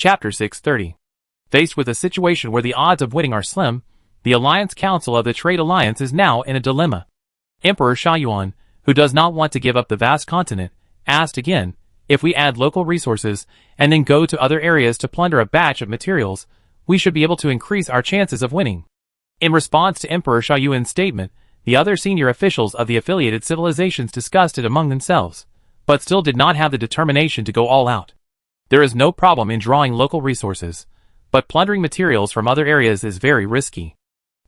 Chapter 630. Faced with a situation where the odds of winning are slim, the Alliance Council of the Trade Alliance is now in a dilemma. Emperor Shaoyuan, who does not want to give up the vast continent, asked again, if we add local resources and then go to other areas to plunder a batch of materials, we should be able to increase our chances of winning. In response to Emperor Shaoyuan's statement, the other senior officials of the affiliated civilizations discussed it among themselves, but still did not have the determination to go all out. There is no problem in drawing local resources, but plundering materials from other areas is very risky.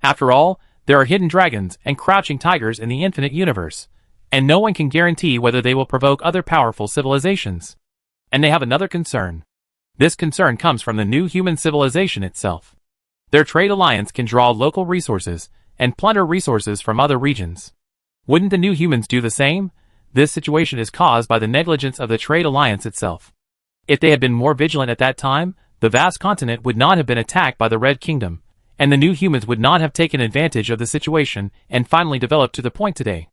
After all, there are hidden dragons and crouching tigers in the infinite universe, and no one can guarantee whether they will provoke other powerful civilizations. And they have another concern. This concern comes from the new human civilization itself. Their trade alliance can draw local resources and plunder resources from other regions. Wouldn't the new humans do the same? This situation is caused by the negligence of the trade alliance itself. If they had been more vigilant at that time, the vast continent would not have been attacked by the Red Kingdom, and the new humans would not have taken advantage of the situation and finally developed to the point today.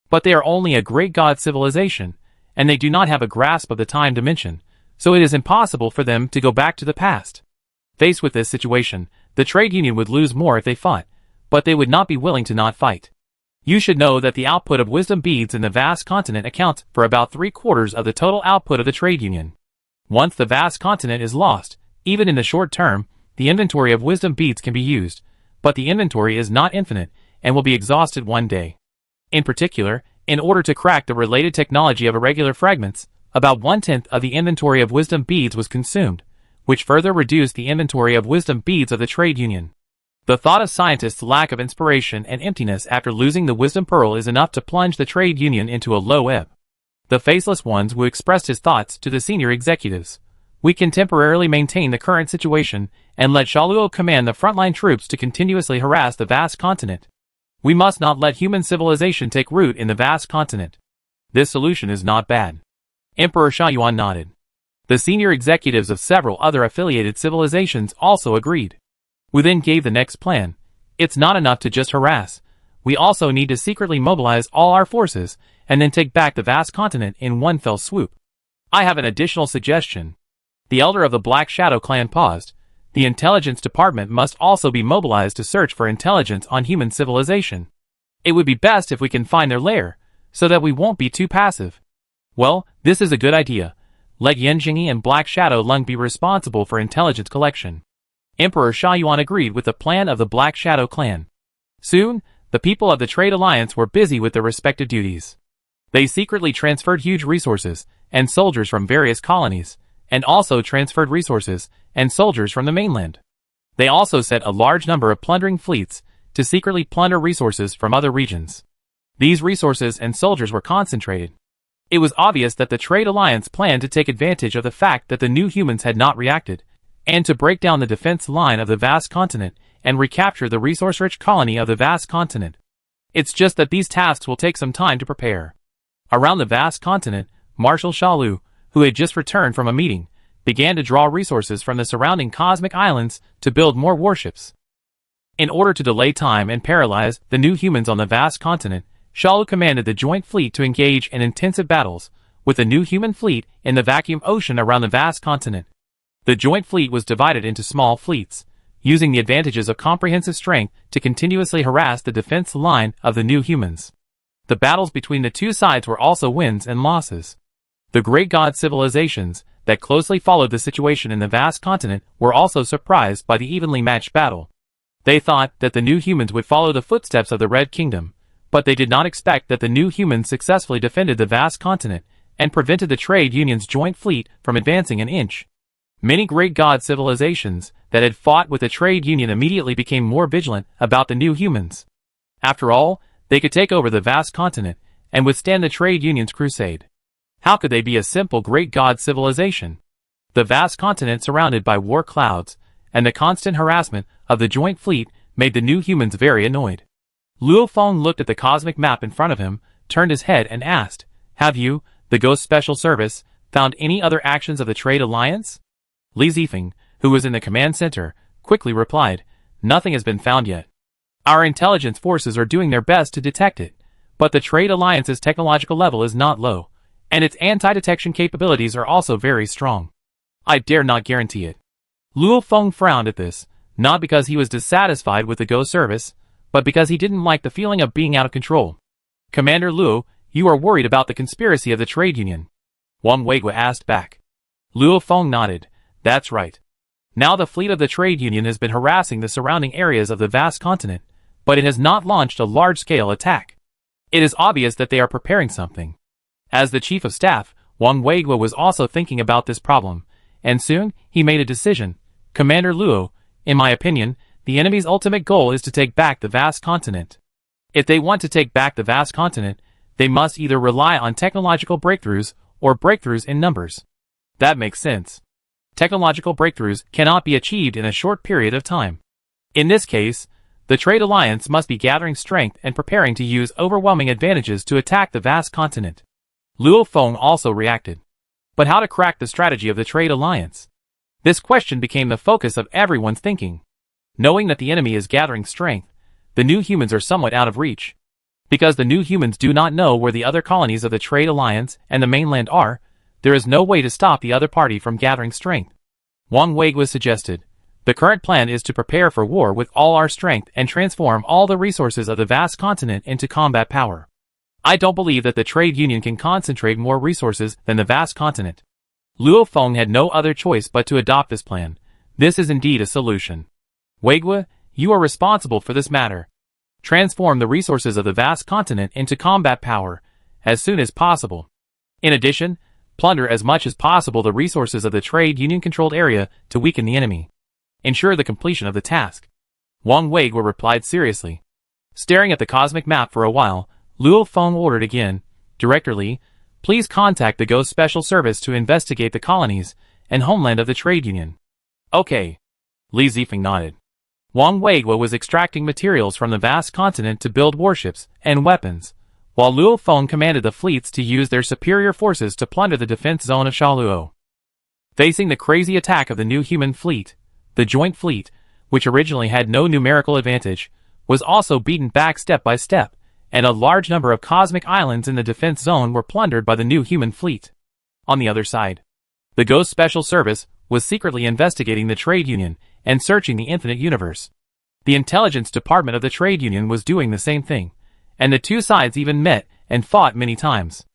But they are only a great god civilization, and they do not have a grasp of the time dimension, so it is impossible for them to go back to the past. Faced with this situation, the trade union would lose more if they fought, but they would not be willing to not fight. You should know that the output of wisdom beads in the vast continent accounts for about 3/4 of the total output of the trade union. Once the vast continent is lost, even in the short term, the inventory of wisdom beads can be used, but the inventory is not infinite and will be exhausted one day. In particular, in order to crack the related technology of irregular fragments, about 1/10 of the inventory of wisdom beads was consumed, which further reduced the inventory of wisdom beads of the trade union. The thought of scientists' lack of inspiration and emptiness after losing the wisdom pearl is enough to plunge the trade union into a low ebb. The faceless ones who expressed his thoughts to the senior executives. We can temporarily maintain the current situation and let Shaoluo command the frontline troops to continuously harass the vast continent. We must not let human civilization take root in the vast continent. This solution is not bad. Emperor Shaoyuan nodded. The senior executives of several other affiliated civilizations also agreed. We then gave the next plan. It's not enough to just harass. We also need to secretly mobilize all our forces and then take back the vast continent in one fell swoop. I have an additional suggestion. The elder of the Black Shadow clan paused. The intelligence department must also be mobilized to search for intelligence on human civilization. It would be best if we can find their lair, so that we won't be too passive. Well, this is a good idea. Let Yen Jingyi and Black Shadow Lung be responsible for intelligence collection. Emperor Shaoyuan agreed with the plan of the Black Shadow clan. Soon, the people of the Trade Alliance were busy with their respective duties. They secretly transferred huge resources and soldiers from various colonies, and also transferred resources and soldiers from the mainland. They also set a large number of plundering fleets to secretly plunder resources from other regions. These resources and soldiers were concentrated. It was obvious that the Trade Alliance planned to take advantage of the fact that the new humans had not reacted, and to break down the defense line of the vast continent and recapture the resource-rich colony of the vast continent. It's just that these tasks will take some time to prepare. Around the vast continent, Marshal Shaolu, who had just returned from a meeting, began to draw resources from the surrounding cosmic islands to build more warships. In order to delay time and paralyze the new humans on the vast continent, Shaolu commanded the joint fleet to engage in intensive battles with the new human fleet in the vacuum ocean around the vast continent. The joint fleet was divided into small fleets, using the advantages of comprehensive strength to continuously harass the defense line of the new humans. The battles between the two sides were also wins and losses. The great god civilizations that closely followed the situation in the vast continent were also surprised by the evenly matched battle. They thought that the new humans would follow the footsteps of the Red Kingdom, but they did not expect that the new humans successfully defended the vast continent and prevented the trade union's joint fleet from advancing an inch. Many great god civilizations that had fought with the trade union immediately became more vigilant about the new humans. After all, they could take over the vast continent and withstand the trade union's crusade. How could they be a simple great god civilization? The vast continent surrounded by war clouds, and the constant harassment of the joint fleet made the new humans very annoyed. Luo Feng looked at the cosmic map in front of him, turned his head and asked, "Have you, the Ghost Special Service, found any other actions of the Trade Alliance?" Li Zifeng, who was in the command center, quickly replied, "Nothing has been found yet. Our intelligence forces are doing their best to detect it, but the Trade Alliance's technological level is not low, and its anti-detection capabilities are also very strong. I dare not guarantee it. Luo Feng frowned at this, not because he was dissatisfied with the Go service, but because he didn't like the feeling of being out of control. Commander Luo, you are worried about the conspiracy of the trade union? Wang Weigua asked back. Luo Feng nodded. That's right. Now the fleet of the trade union has been harassing the surrounding areas of the vast continent, but it has not launched a large-scale attack. It is obvious that they are preparing something. As the chief of staff, Wang Weigua was also thinking about this problem, and soon he made a decision. Commander Luo, in my opinion, the enemy's ultimate goal is to take back the vast continent. If they want to take back the vast continent, they must either rely on technological breakthroughs or breakthroughs in numbers. That makes sense. Technological breakthroughs cannot be achieved in a short period of time. In this case, the trade alliance must be gathering strength and preparing to use overwhelming advantages to attack the vast continent. Luo Feng also reacted. But how to crack the strategy of the trade alliance? This question became the focus of everyone's thinking. Knowing that the enemy is gathering strength, the new humans are somewhat out of reach. Because the new humans do not know where the other colonies of the trade alliance and the mainland are, there is no way to stop the other party from gathering strength. Wang Weigua suggested, the current plan is to prepare for war with all our strength and transform all the resources of the vast continent into combat power. I don't believe that the trade union can concentrate more resources than the vast continent. Luo Feng had no other choice but to adopt this plan. This is indeed a solution. Weigua, you are responsible for this matter. Transform the resources of the vast continent into combat power as soon as possible. In addition, plunder as much as possible the resources of the trade union-controlled area to weaken the enemy. Ensure the completion of the task. Wang Weigua replied seriously. Staring at the cosmic map for a while, Luo Feng ordered again, Director Li, please contact the Ghost Special Service to investigate the colonies and homeland of the trade union. Okay. Li Zifeng nodded. Wang Weigua was extracting materials from the vast continent to build warships and weapons, while Luo Feng commanded the fleets to use their superior forces to plunder the defense zone of Shaluo. Facing the crazy attack of the new human fleet, the joint fleet, which originally had no numerical advantage, was also beaten back step by step, and a large number of cosmic islands in the defense zone were plundered by the new human fleet. On the other side, the Ghost Special Service was secretly investigating the trade union and searching the infinite universe. The intelligence department of the trade union was doing the same thing, and the two sides even met and fought many times.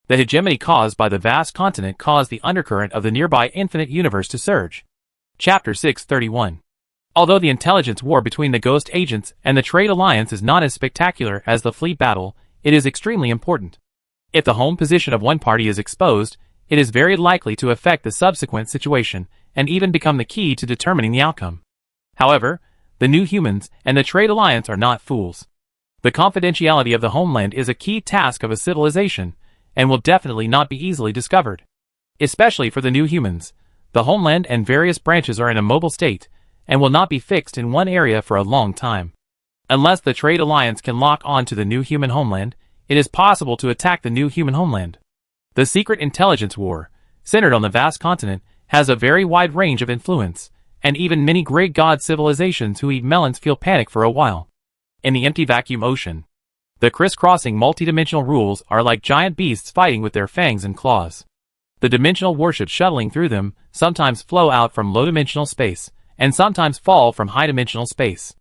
The hegemony caused by the vast continent caused the undercurrent of the nearby infinite universe to surge. Chapter 631. Although the intelligence war between the ghost agents and the trade alliance is not as spectacular as the fleet battle, it is extremely important. If the home position of one party is exposed, it is very likely to affect the subsequent situation and even become the key to determining the outcome. However, the new humans and the trade alliance are not fools. The confidentiality of the homeland is a key task of a civilization and will definitely not be easily discovered. Especially for the new humans, the homeland and various branches are in a mobile state and will not be fixed in one area for a long time. Unless the trade alliance can lock on to the new human homeland, it is possible to attack the new human homeland. The secret intelligence war, centered on the vast continent, has a very wide range of influence, and even many great god civilizations who eat melons feel panic for a while. In the empty vacuum ocean, the crisscrossing multidimensional rules are like giant beasts fighting with their fangs and claws. The dimensional warships shuttling through them sometimes flow out from low-dimensional space, and sometimes fall from high-dimensional space.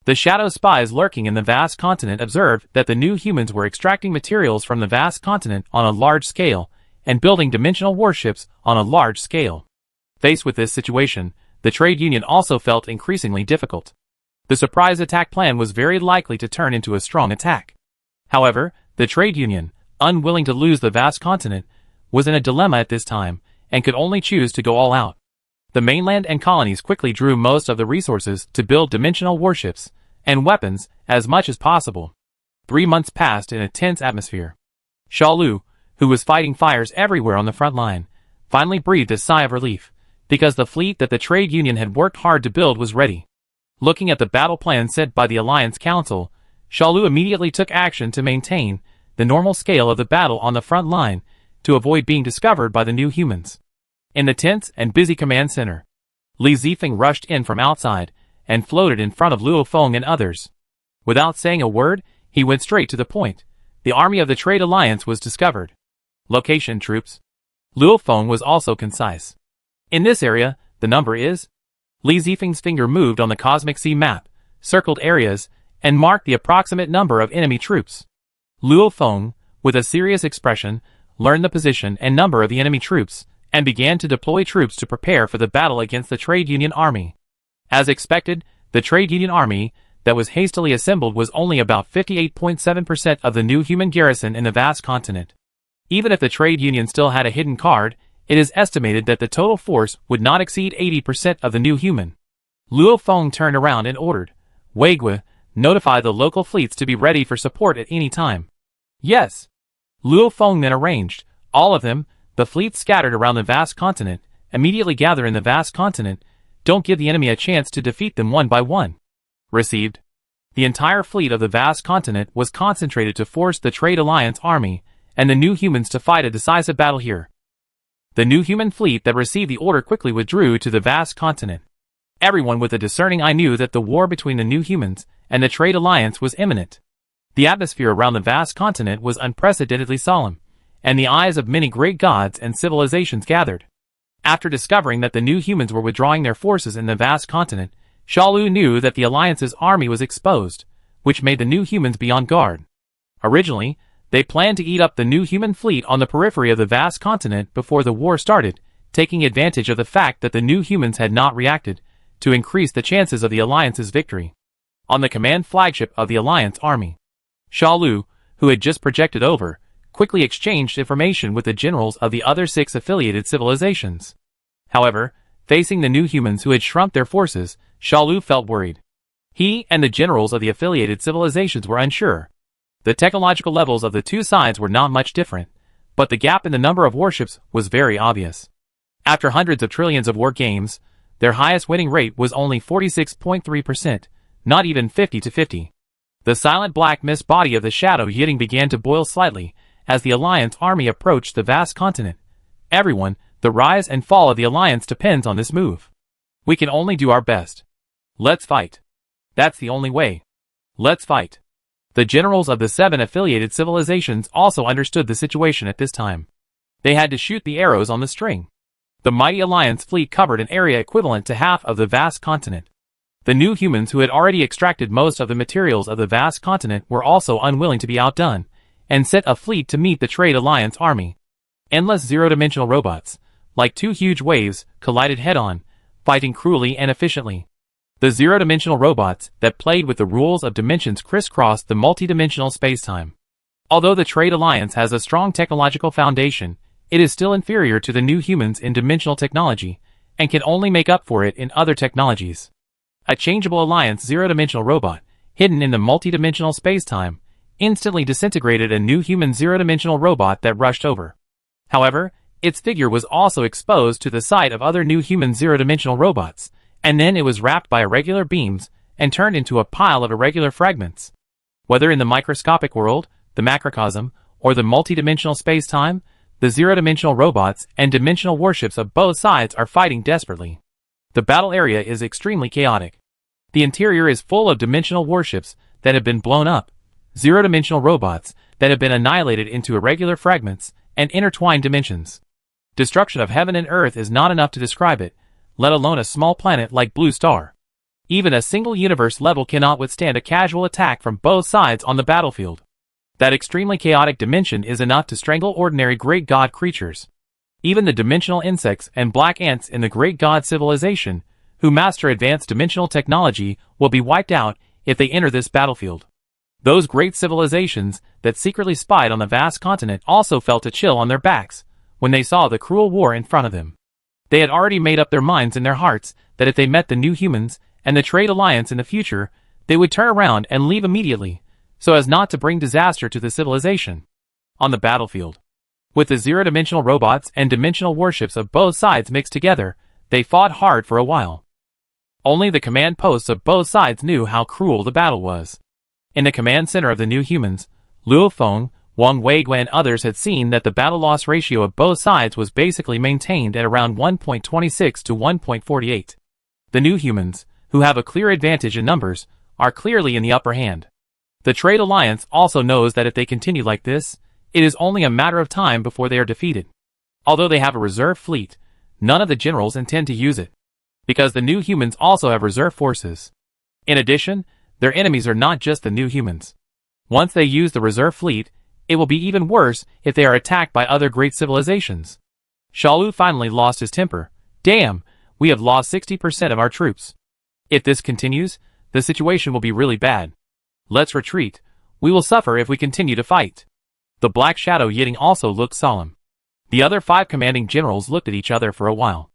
The shadow spies lurking in the vast continent observed that the new humans were extracting materials from the vast continent on a large scale, and building dimensional warships on a large scale. Faced with this situation, the trade union also felt increasingly difficult. The surprise attack plan was very likely to turn into a strong attack. However, the trade union, unwilling to lose the vast continent, was in a dilemma at this time, and could only choose to go all out. The mainland and colonies quickly drew most of the resources to build dimensional warships and weapons as much as possible. 3 months passed in a tense atmosphere. Shalu, who was fighting fires everywhere on the front line, finally breathed a sigh of relief, because the fleet that the trade union had worked hard to build was ready. Looking at the battle plan set by the Alliance Council, Shalu immediately took action to maintain the normal scale of the battle on the front line to avoid being discovered by the new humans. In the tense and busy command center, Li Zifeng rushed in from outside and floated in front of Luo Feng and others. Without saying a word, he went straight to the point. The army of the Trade Alliance was discovered. Location, troops. Luo Feng was also concise. In this area, the number is Li Zifeng's finger moved on the Cosmic Sea map, circled areas, and marked the approximate number of enemy troops. Luo Feng, with a serious expression, learned the position and number of the enemy troops, and began to deploy troops to prepare for the battle against the trade union army. As expected, the trade union army that was hastily assembled was only about 58.7% of the new human garrison in the vast continent. Even if the trade union still had a hidden card, it is estimated that the total force would not exceed 80% of the new human. Luo Feng turned around and ordered, Weigui, notify the local fleets to be ready for support at any time. Yes. Luo Feng then arranged, all of them, the fleets scattered around the vast continent, immediately gather in the vast continent, don't give the enemy a chance to defeat them one by one. Received. The entire fleet of the vast continent was concentrated to force the Trade Alliance army and the new humans to fight a decisive battle here. The new human fleet that received the order quickly withdrew to the vast continent. Everyone with a discerning eye knew that the war between the new humans and the Trade Alliance was imminent. The atmosphere around the vast continent was unprecedentedly solemn, and the eyes of many great gods and civilizations gathered. After discovering that the new humans were withdrawing their forces in the vast continent, Shaolu knew that the Alliance's army was exposed, which made the new humans be on guard. Originally, they planned to eat up the new human fleet on the periphery of the vast continent before the war started, taking advantage of the fact that the new humans had not reacted, to increase the chances of the Alliance's victory. On the command flagship of the Alliance army, Shaolu, who had just projected over, quickly exchanged information with the generals of the other 6 affiliated civilizations. However, facing the new humans who had shrunk their forces, Shaolu felt worried. He and the generals of the affiliated civilizations were unsure. The technological levels of the two sides were not much different, but the gap in the number of warships was very obvious. After hundreds of trillions of war games, their highest winning rate was only 46.3%, not even 50-50. The silent black mist body of the Shadow Yiding began to boil slightly as the Alliance army approached the vast continent. Everyone, the rise and fall of the Alliance depends on this move. We can only do our best. Let's fight. That's the only way. Let's fight. The generals of the 7 affiliated civilizations also understood the situation at this time. They had to shoot the arrows on the string. The mighty Alliance fleet covered an area equivalent to half of the vast continent. The new humans who had already extracted most of the materials of the vast continent were also unwilling to be outdone, and sent a fleet to meet the Trade Alliance army. Endless zero-dimensional robots, like 2 huge waves, collided head-on, fighting cruelly and efficiently. The zero-dimensional robots that played with the rules of dimensions crisscrossed the multi-dimensional spacetime. Although the Trade Alliance has a strong technological foundation, it is still inferior to the new humans in dimensional technology, and can only make up for it in other technologies. A changeable Alliance zero-dimensional robot, hidden in the multi-dimensional spacetime, instantly disintegrated a new human zero-dimensional robot that rushed over. However, its figure was also exposed to the sight of other new human zero-dimensional robots, and then it was wrapped by irregular beams and turned into a pile of irregular fragments. Whether in the microscopic world, the macrocosm, or the multi-dimensional space-time, the zero-dimensional robots and dimensional warships of both sides are fighting desperately. The battle area is extremely chaotic. The interior is full of dimensional warships that have been blown up, zero-dimensional robots that have been annihilated into irregular fragments and intertwined dimensions. Destruction of heaven and earth is not enough to describe it, let alone a small planet like Blue Star. Even a single universe level cannot withstand a casual attack from both sides on the battlefield. That extremely chaotic dimension is enough to strangle ordinary great god creatures. Even the dimensional insects and black ants in the great god civilization, who master advanced dimensional technology, will be wiped out if they enter this battlefield. Those great civilizations that secretly spied on the vast continent also felt a chill on their backs when they saw the cruel war in front of them. They had already made up their minds in their hearts that if they met the new humans and the Trade Alliance in the future, they would turn around and leave immediately, so as not to bring disaster to the civilization. On the battlefield, with the zero-dimensional robots and dimensional warships of both sides mixed together, they fought hard for a while. Only the command posts of both sides knew how cruel the battle was. In the command center of the new humans, Luo Feng, Wang Weigui and others had seen that the battle loss ratio of both sides was basically maintained at around 1.26 to 1.48. The new humans, who have a clear advantage in numbers, are clearly in the upper hand. The Trade Alliance also knows that if they continue like this, it is only a matter of time before they are defeated. Although they have a reserve fleet, none of the generals intend to use it. because the new humans also have reserve forces. In addition, their enemies are not just the new humans. Once they use the reserve fleet, it will be even worse if they are attacked by other great civilizations. Sha-Lu finally lost his temper. Damn, we have lost 60% of our troops. If this continues, the situation will be really bad. Let's retreat. We will suffer if we continue to fight. The Black Shadow Yiting also looked solemn. The other 5 commanding generals looked at each other for a while.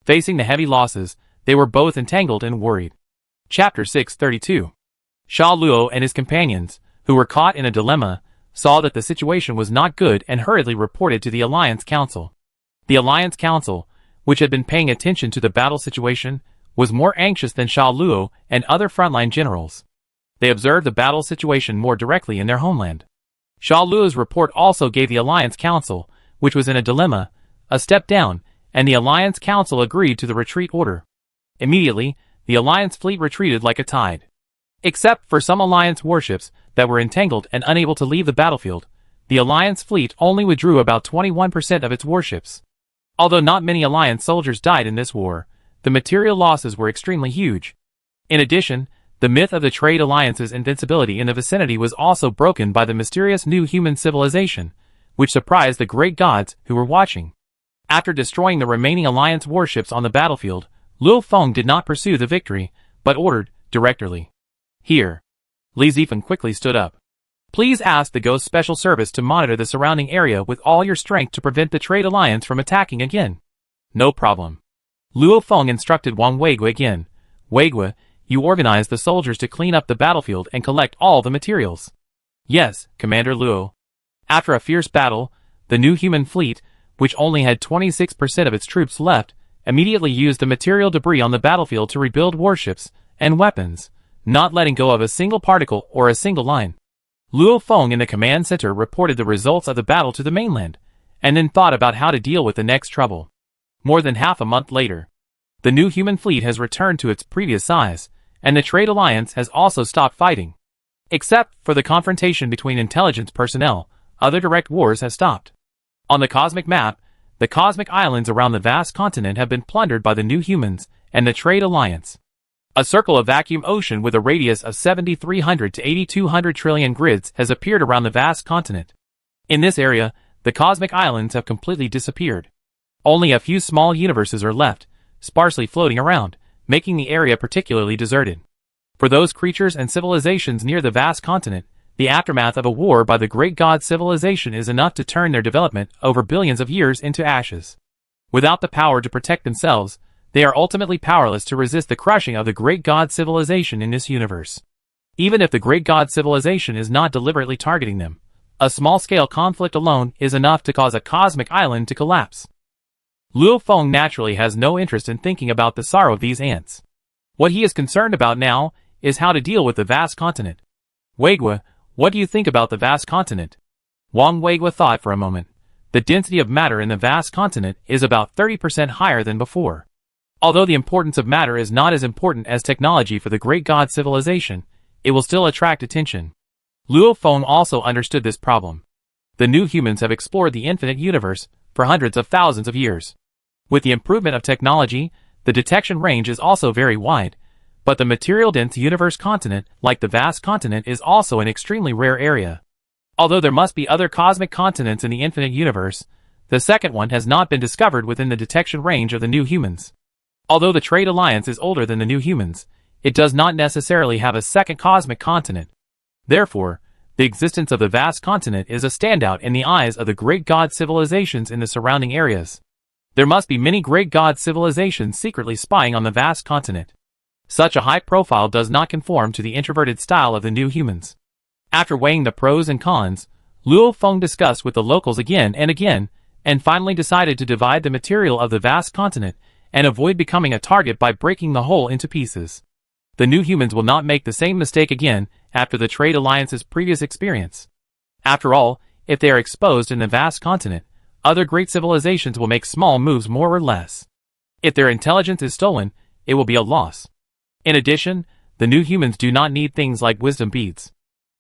Facing the heavy losses, they were both entangled and worried. Chapter 632. Sha-Luo and his companions, who were caught in a dilemma, saw that the situation was not good and hurriedly reported to the Alliance Council. The Alliance Council, which had been paying attention to the battle situation, was more anxious than Sha-Luo and other frontline generals. They observed the battle situation more directly in their homeland. Sha-Luo's report also gave the Alliance Council, which was in a dilemma, a step down, and the Alliance Council agreed to the retreat order. Immediately, the Alliance fleet retreated like a tide. Except for some Alliance warships that were entangled and unable to leave the battlefield, the Alliance fleet only withdrew about 21% of its warships. Although not many Alliance soldiers died in this war, the material losses were extremely huge. In addition, the myth of the Trade Alliance's invincibility in the vicinity was also broken by the mysterious new human civilization, which surprised the great gods who were watching. After destroying the remaining Alliance warships on the battlefield, Luo Feng did not pursue the victory, but ordered, directly. Here. Li Zifen quickly stood up. Please ask the Ghost Special Service to monitor the surrounding area with all your strength to prevent the Trade Alliance from attacking again. No problem. Luo Feng instructed Wang Weigui again. Weigui, you organize the soldiers to clean up the battlefield and collect all the materials. Yes, Commander Luo. After a fierce battle, the new human fleet, which only had 26% of its troops left, immediately used the material debris on the battlefield to rebuild warships and weapons, not letting go of a single particle or a single line. Luo Feng in the command center reported the results of the battle to the mainland, and then thought about how to deal with the next trouble. More than half a month later, the new human fleet has returned to its previous size, and the Trade Alliance has also stopped fighting. Except for the confrontation between intelligence personnel, other direct wars have stopped. On the cosmic map, the cosmic islands around the vast continent have been plundered by the new humans and the Trade Alliance. A circle of vacuum ocean with a radius of 7,300 to 8,200 trillion grids has appeared around the vast continent. In this area, the cosmic islands have completely disappeared. Only a few small universes are left, sparsely floating around, making the area particularly deserted. For those creatures and civilizations near the vast continent, the aftermath of a war by the great god civilization is enough to turn their development over billions of years into ashes. Without the power to protect themselves, they are ultimately powerless to resist the crushing of the great god civilization in this universe. Even if the great god civilization is not deliberately targeting them, a small-scale conflict alone is enough to cause a cosmic island to collapse. Luo Feng naturally has no interest in thinking about the sorrow of these ants. What he is concerned about now is how to deal with the vast continent. Weigui, what do you think about the vast continent? Wang Weigui thought for a moment. The density of matter in the vast continent is about 30% higher than before. Although the importance of matter is not as important as technology for the great god civilization, it will still attract attention. Luo Feng also understood this problem. The new humans have explored the infinite universe for hundreds of thousands of years. With the improvement of technology, the detection range is also very wide, but the material-dense universe continent, like the vast continent, is also an extremely rare area. Although there must be other cosmic continents in the infinite universe, the second one has not been discovered within the detection range of the new humans. Although the Trade Alliance is older than the new humans, it does not necessarily have a second cosmic continent. Therefore, the existence of the vast continent is a standout in the eyes of the great god civilizations in the surrounding areas. There must be many great god civilizations secretly spying on the vast continent. Such a high profile does not conform to the introverted style of the new humans. After weighing the pros and cons, Luo Feng discussed with the locals again, and finally decided to divide the material of the vast continent and avoid becoming a target by breaking the whole into pieces. The new humans will not make the same mistake again after the Trade Alliance's previous experience. After all, if they are exposed in the vast continent, other great civilizations will make small moves more or less. If their intelligence is stolen, it will be a loss. In addition, the new humans do not need things like wisdom beads.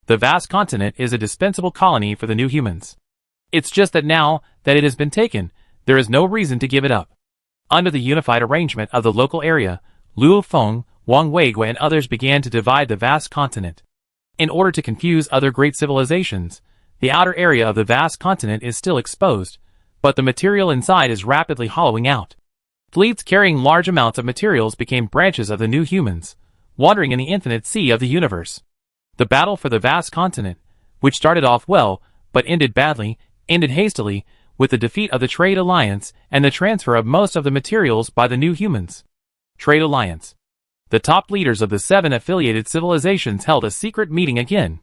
The vast continent is a dispensable colony for the new humans. It's just that now that it has been taken, there is no reason to give it up. Under the unified arrangement of the local area, Luo Feng, Wang Weigui and others began to divide the vast continent. In order to confuse other great civilizations, the outer area of the vast continent is still exposed, but the material inside is rapidly hollowing out. Fleets carrying large amounts of materials became branches of the new humans, wandering in the infinite sea of the universe. The battle for the vast continent, which started off well, but ended badly, ended hastily, with the defeat of the Trade Alliance and the transfer of most of the materials by the new humans. Trade Alliance. The top leaders of the 7 affiliated civilizations held a secret meeting again.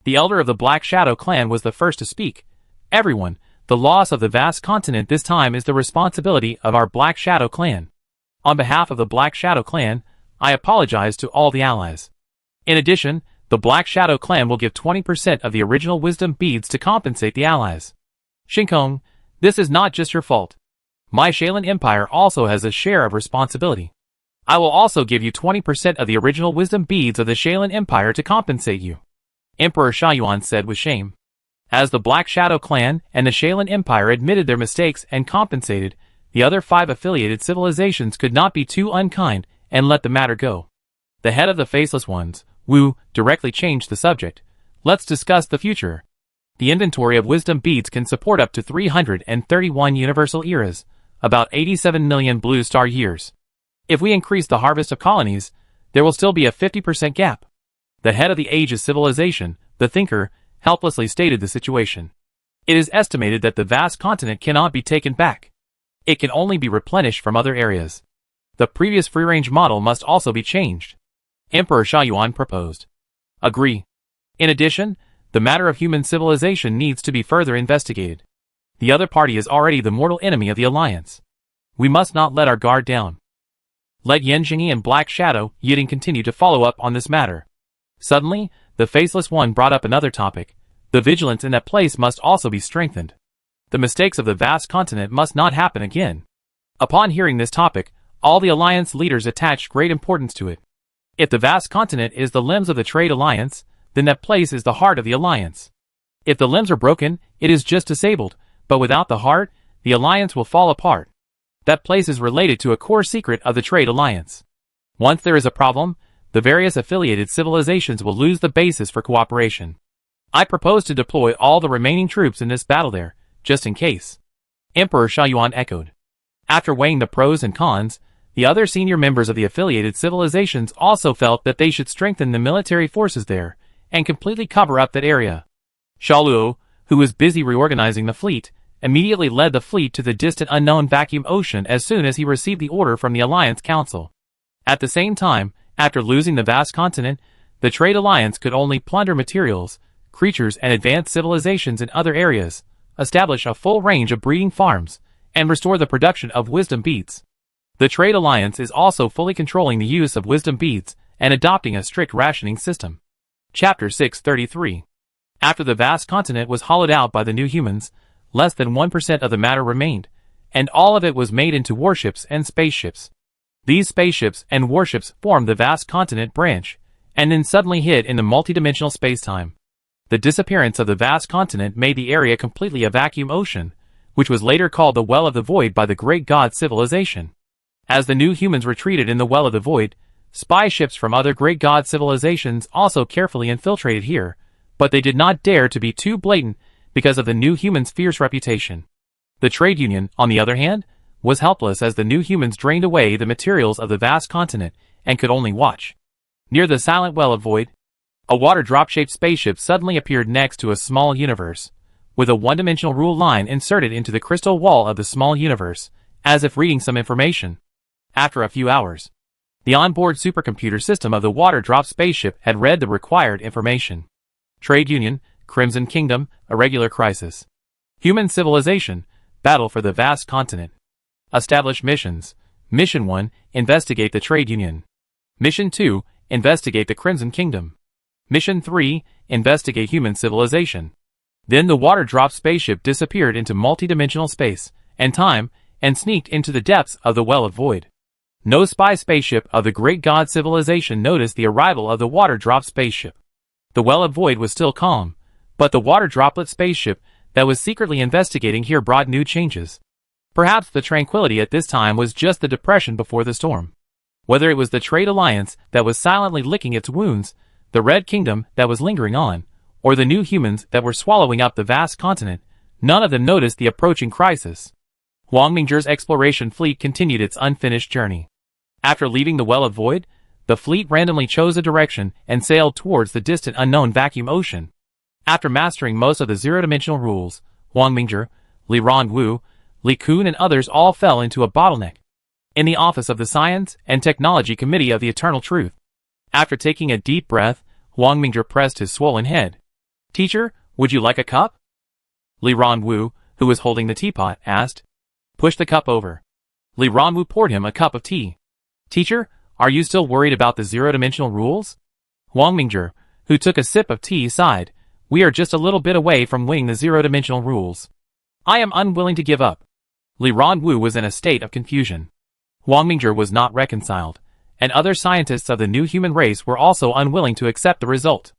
The elder of the Black Shadow clan was the first to speak. Everyone, the loss of the vast continent this time is the responsibility of our Black Shadow clan. On behalf of the Black Shadow clan, I apologize to all the allies. In addition, the Black Shadow clan will give 20% of the original wisdom beads to compensate the allies. Shinkong, this is not just your fault. My Shaolin Empire also has a share of responsibility. I will also give you 20% of the original wisdom beads of the Shaolin Empire to compensate you. Emperor Shaoyuan said with shame. As the Black Shadow clan and the Shaolin Empire admitted their mistakes and compensated, the other 5 affiliated civilizations could not be too unkind and let the matter go. The head of the Faceless Ones, Wu, directly changed the subject. Let's discuss the future. The inventory of wisdom beads can support up to 331 universal eras, about 87 million blue star years. If we increase the harvest of colonies, there will still be a 50% gap. The head of the Age's civilization, the Thinker, helplessly stated the situation. It is estimated that the vast continent cannot be taken back. It can only be replenished from other areas. The previous free-range model must also be changed. Emperor Shaoyuan proposed. Agree. In addition, the matter of human civilization needs to be further investigated. The other party is already the mortal enemy of the Alliance. We must not let our guard down. Let Yan Jingyi and Black Shadow Yiding continue to follow up on this matter. Suddenly, the Faceless One brought up another topic. The vigilance in that place must also be strengthened. The mistakes of the vast continent must not happen again. Upon hearing this topic, all the Alliance leaders attached great importance to it. If the vast continent is the limbs of the Trade Alliance, then that place is the heart of the Alliance. If the limbs are broken, it is just disabled, but without the heart, the Alliance will fall apart. That place is related to a core secret of the Trade Alliance. Once there is a problem, the various affiliated civilizations will lose the basis for cooperation. I propose to deploy all the remaining troops in this battle there, just in case. Emperor Shaoyuan echoed. After weighing the pros and cons, the other senior members of the affiliated civilizations also felt that they should strengthen the military forces there, and completely cover up that area. Shaoluo, who was busy reorganizing the fleet, immediately led the fleet to the distant unknown vacuum ocean as soon as he received the order from the Alliance Council. At the same time, after losing the vast continent, the Trade Alliance could only plunder materials, creatures and advanced civilizations in other areas, establish a full range of breeding farms, and restore the production of wisdom beads. The Trade Alliance is also fully controlling the use of wisdom beads and adopting a strict rationing system. Chapter 633. After the vast continent was hollowed out by the new humans, less than 1% of the matter remained, and all of it was made into warships and spaceships. These spaceships and warships formed the vast continent branch, and then suddenly hid in the multidimensional spacetime. The disappearance of the vast continent made the area completely a vacuum ocean, which was later called the Well of the Void by the Great God civilization. As the new humans retreated in the Well of the Void, spy ships from other Great God civilizations also carefully infiltrated here, but they did not dare to be too blatant because of the new humans' fierce reputation. The trade union, on the other hand, was helpless as the new humans drained away the materials of the vast continent and could only watch. Near the silent Well of Void, a water drop-shaped spaceship suddenly appeared next to a small universe, with a one-dimensional rule line inserted into the crystal wall of the small universe, as if reading some information. After a few hours, the onboard supercomputer system of the water drop spaceship had read the required information. Trade Union, Crimson Kingdom, Irregular Crisis. Human Civilization, Battle for the Vast Continent. Establish missions. Mission 1, Investigate the Trade Union. Mission 2, Investigate the Crimson Kingdom. Mission 3, Investigate Human Civilization. Then the water drop spaceship disappeared into multidimensional space and time and sneaked into the depths of the Well of Void. No spy spaceship of the Great God civilization noticed the arrival of the water drop spaceship. The Well of Void was still calm, but the water droplet spaceship that was secretly investigating here brought new changes. Perhaps the tranquility at this time was just the depression before the storm. Whether it was the Trade Alliance that was silently licking its wounds, the Red Kingdom that was lingering on, or the new humans that were swallowing up the vast continent, none of them noticed the approaching crisis. Huang Mingzhi's exploration fleet continued its unfinished journey. After leaving the Well of Void, the fleet randomly chose a direction and sailed towards the distant unknown vacuum ocean. After mastering most of the zero-dimensional rules, Huang Mingzhi, Li Ronwu, Li Kun and others all fell into a bottleneck in the office of the Science and Technology Committee of the Eternal Truth. After taking a deep breath, Huang Mingzhi pressed his swollen head. "Teacher, would you like a cup?" Li Ronwu, who was holding the teapot, asked. "Push the cup over." Li Ronwu poured him a cup of tea. "Teacher, are you still worried about the zero-dimensional rules?" Huang Mingzhi, who took a sip of tea, sighed. "We are just a little bit away from winning the zero-dimensional rules. I am unwilling to give up." Li Ronwu was in a state of confusion. Huang Mingzhi was not reconciled, and other scientists of the new human race were also unwilling to accept the result.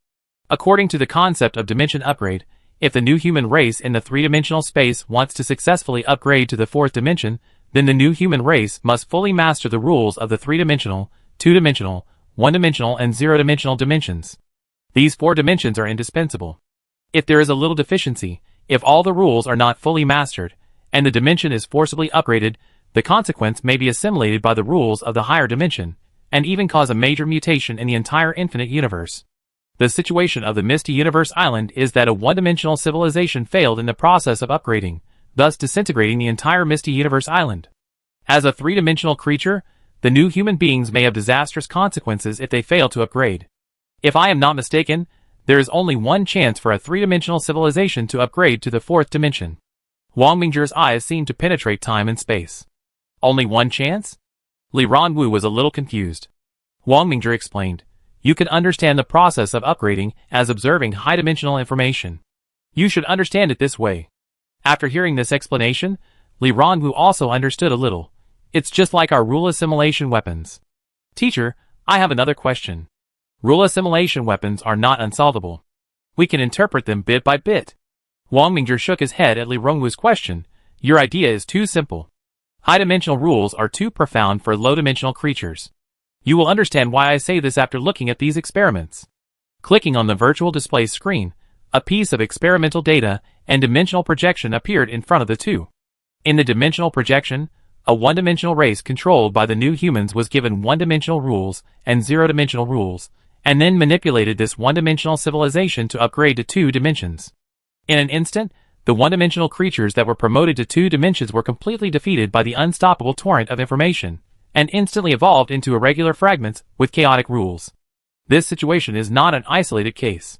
According to the concept of dimension upgrade, if the new human race in the three-dimensional space wants to successfully upgrade to the fourth dimension, then the new human race must fully master the rules of the three-dimensional, two-dimensional, one-dimensional and zero-dimensional dimensions. These four dimensions are indispensable. If there is a little deficiency, if all the rules are not fully mastered, and the dimension is forcibly upgraded, the consequence may be assimilated by the rules of the higher dimension, and even cause a major mutation in the entire infinite universe. The situation of the Misty Universe Island is that a one-dimensional civilization failed in the process of upgrading, thus disintegrating the entire Misty Universe Island. As a three-dimensional creature, the new human beings may have disastrous consequences if they fail to upgrade. If I am not mistaken, there is only one chance for a three-dimensional civilization to upgrade to the fourth dimension. Huang Mingzhi's eyes seemed to penetrate time and space. Only one chance? Li Ronwu was a little confused. Huang Mingzhi explained. You can understand the process of upgrading as observing high-dimensional information. You should understand it this way. After hearing this explanation, Li Ronwu also understood a little. It's just like our rule assimilation weapons. Teacher, I have another question. Rule assimilation weapons are not unsolvable. We can interpret them bit by bit. Huang Mingzhi shook his head at Li Ronwu's question. Your idea is too simple. High-dimensional rules are too profound for low-dimensional creatures. You will understand why I say this after looking at these experiments. Clicking on the virtual display screen, a piece of experimental data and dimensional projection appeared in front of the two. In the dimensional projection, a one-dimensional race controlled by the new humans was given one-dimensional rules and zero-dimensional rules, and then manipulated this one-dimensional civilization to upgrade to two dimensions. In an instant, the one-dimensional creatures that were promoted to two dimensions were completely defeated by the unstoppable torrent of information, and instantly evolved into irregular fragments with chaotic rules. This situation is not an isolated case.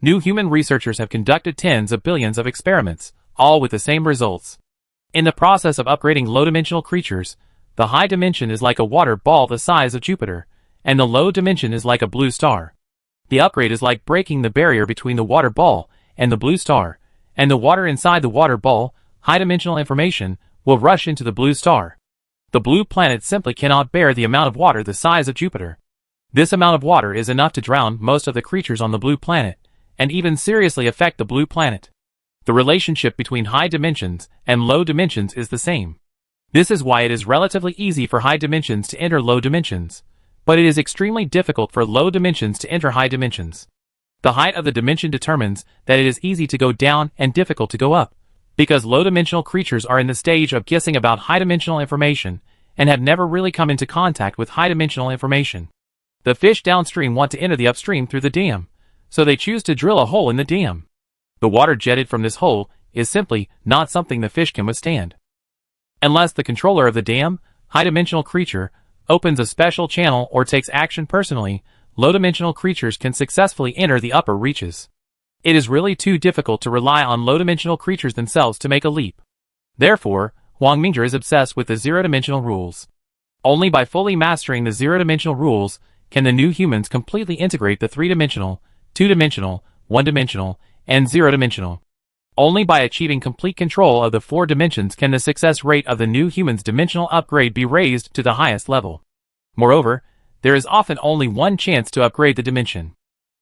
New human researchers have conducted tens of billions of experiments, all with the same results. In the process of upgrading low-dimensional creatures, the high dimension is like a water ball the size of Jupiter, and the low dimension is like a blue star. The upgrade is like breaking the barrier between the water ball and the blue star, and the water inside the water ball, high-dimensional information, will rush into the blue star. The blue planet simply cannot bear the amount of water the size of Jupiter. This amount of water is enough to drown most of the creatures on the blue planet, and even seriously affect the blue planet. The relationship between high dimensions and low dimensions is the same. This is why it is relatively easy for high dimensions to enter low dimensions, but it is extremely difficult for low dimensions to enter high dimensions. The height of the dimension determines that it is easy to go down and difficult to go up, because low-dimensional creatures are in the stage of guessing about high-dimensional information and have never really come into contact with high-dimensional information. The fish downstream want to enter the upstream through the dam, so they choose to drill a hole in the dam. The water jetted from this hole is simply not something the fish can withstand. Unless the controller of the dam, high-dimensional creature, opens a special channel or takes action personally, low-dimensional creatures can successfully enter the upper reaches. It is really too difficult to rely on low-dimensional creatures themselves to make a leap. Therefore, Huang Mingzhi is obsessed with the zero-dimensional rules. Only by fully mastering the zero-dimensional rules can the new humans completely integrate the three-dimensional, two-dimensional, one-dimensional, and zero-dimensional. Only by achieving complete control of the four dimensions can the success rate of the new humans' dimensional upgrade be raised to the highest level. Moreover, there is often only one chance to upgrade the dimension.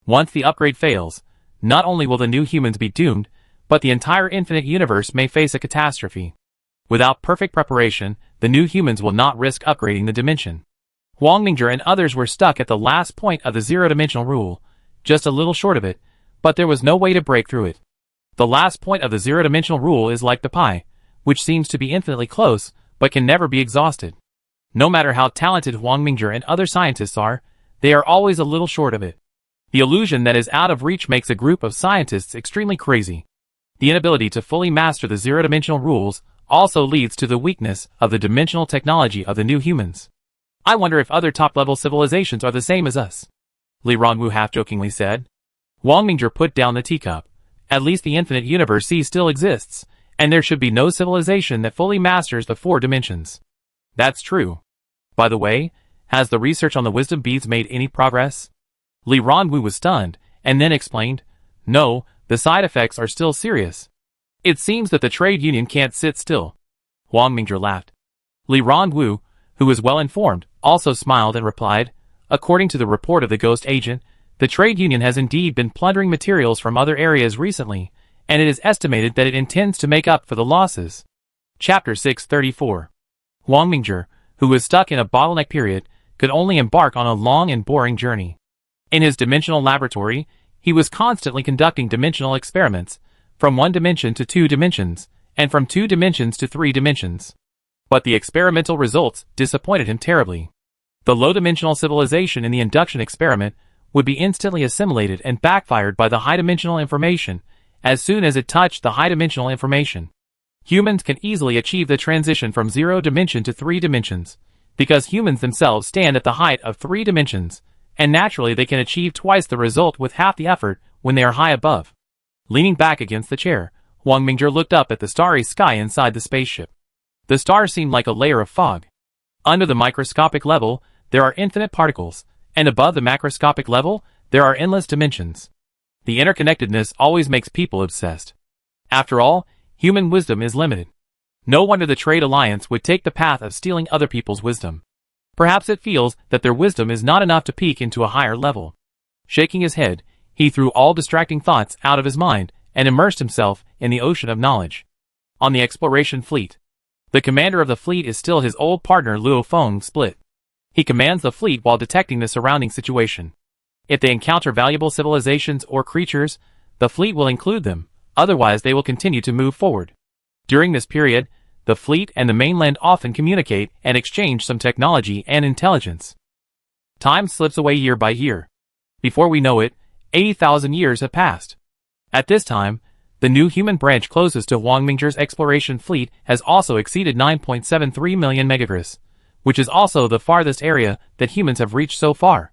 Once the upgrade fails, not only will the new humans be doomed, but the entire infinite universe may face a catastrophe. Without perfect preparation, the new humans will not risk upgrading the dimension. Huang Mingzhi and others were stuck at the last point of the zero-dimensional rule, just a little short of it, but there was no way to break through it. The last point of the zero-dimensional rule is like the pie, which seems to be infinitely close, but can never be exhausted. No matter how talented Huang Mingzhi and other scientists are, they are always a little short of it. The illusion that is out of reach makes a group of scientists extremely crazy. The inability to fully master the zero-dimensional rules also leads to the weakness of the dimensional technology of the new humans. I wonder if other top-level civilizations are the same as us, Li Ronwu half-jokingly said. Huang Mingzhi put down the teacup. At least the infinite universe still exists, and there should be no civilization that fully masters the 4 dimensions. That's true. By the way, has the research on the wisdom beads made any progress? Li Ronwu was stunned, and then explained, no, the side effects are still serious. It seems that the trade union can't sit still. Huang Mingzhi laughed. Li Ronwu, who was well informed, also smiled and replied, according to the report of the ghost agent, the trade union has indeed been plundering materials from other areas recently, and it is estimated that it intends to make up for the losses. Chapter 634. Huang Mingzhi, who was stuck in a bottleneck period, could only embark on a long and boring journey. In his dimensional laboratory, he was constantly conducting dimensional experiments, from 1 dimension to 2 dimensions, and from 2 dimensions to 3 dimensions. But the experimental results disappointed him terribly. The low-dimensional civilization in the induction experiment would be instantly assimilated and backfired by the high-dimensional information as soon as it touched the high-dimensional information. Humans can easily achieve the transition from 0 dimension to 3 dimensions, because humans themselves stand at the height of 3 dimensions, and naturally they can achieve twice the result with half the effort when they are high above. Leaning back against the chair, Huang Mingzhi looked up at the starry sky inside the spaceship. The stars seemed like a layer of fog. Under the microscopic level, there are infinite particles, and above the macroscopic level, there are endless dimensions. The interconnectedness always makes people obsessed. After all, human wisdom is limited. No wonder the trade alliance would take the path of stealing other people's wisdom. Perhaps it feels that their wisdom is not enough to peak into a higher level. Shaking his head, he threw all distracting thoughts out of his mind and immersed himself in the ocean of knowledge. On the exploration fleet. The commander of the fleet is still his old partner Luo Feng Split. He commands the fleet while detecting the surrounding situation. If they encounter valuable civilizations or creatures, the fleet will include them, otherwise they will continue to move forward. During this period, the fleet and the mainland often communicate and exchange some technology and intelligence. Time slips away year by year. Before we know it, 80,000 years have passed. At this time, the new human branch closest to Huang Mingzhi's exploration fleet has also exceeded 9.73 million megagris, which is also the farthest area that humans have reached so far.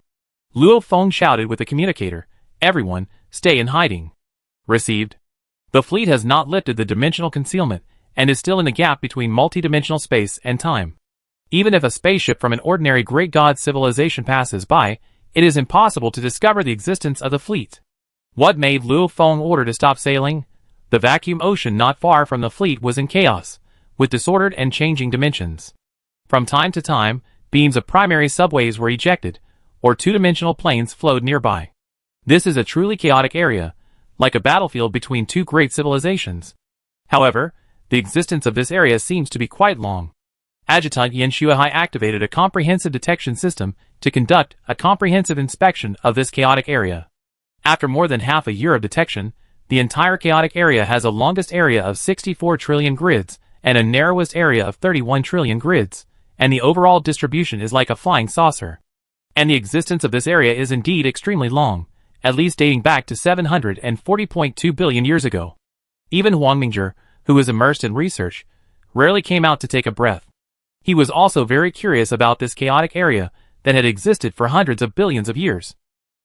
Luo Feng shouted with the communicator, "Everyone, stay in hiding." Received. The fleet has not lifted the dimensional concealment, and is still in the gap between multi-dimensional space and time. Even if a spaceship from an ordinary great god civilization passes by, it is impossible to discover the existence of the fleet. What made Luo Feng order to stop sailing? The vacuum ocean not far from the fleet was in chaos, with disordered and changing dimensions. From time to time, beams of primary subways were ejected, or 2-dimensional planes flowed nearby. This is a truly chaotic area, like a battlefield between 2 great civilizations. However, the existence of this area seems to be quite long. Adjutant Yen Shuai activated a comprehensive detection system to conduct a comprehensive inspection of this chaotic area. After more than half a year of detection, the entire chaotic area has a longest area of 64 trillion grids and a narrowest area of 31 trillion grids, and the overall distribution is like a flying saucer. And the existence of this area is indeed extremely long, at least dating back to 740.2 billion years ago. Even Huang Mingzhi, who was immersed in research, rarely came out to take a breath. He was also very curious about this chaotic area that had existed for hundreds of billions of years.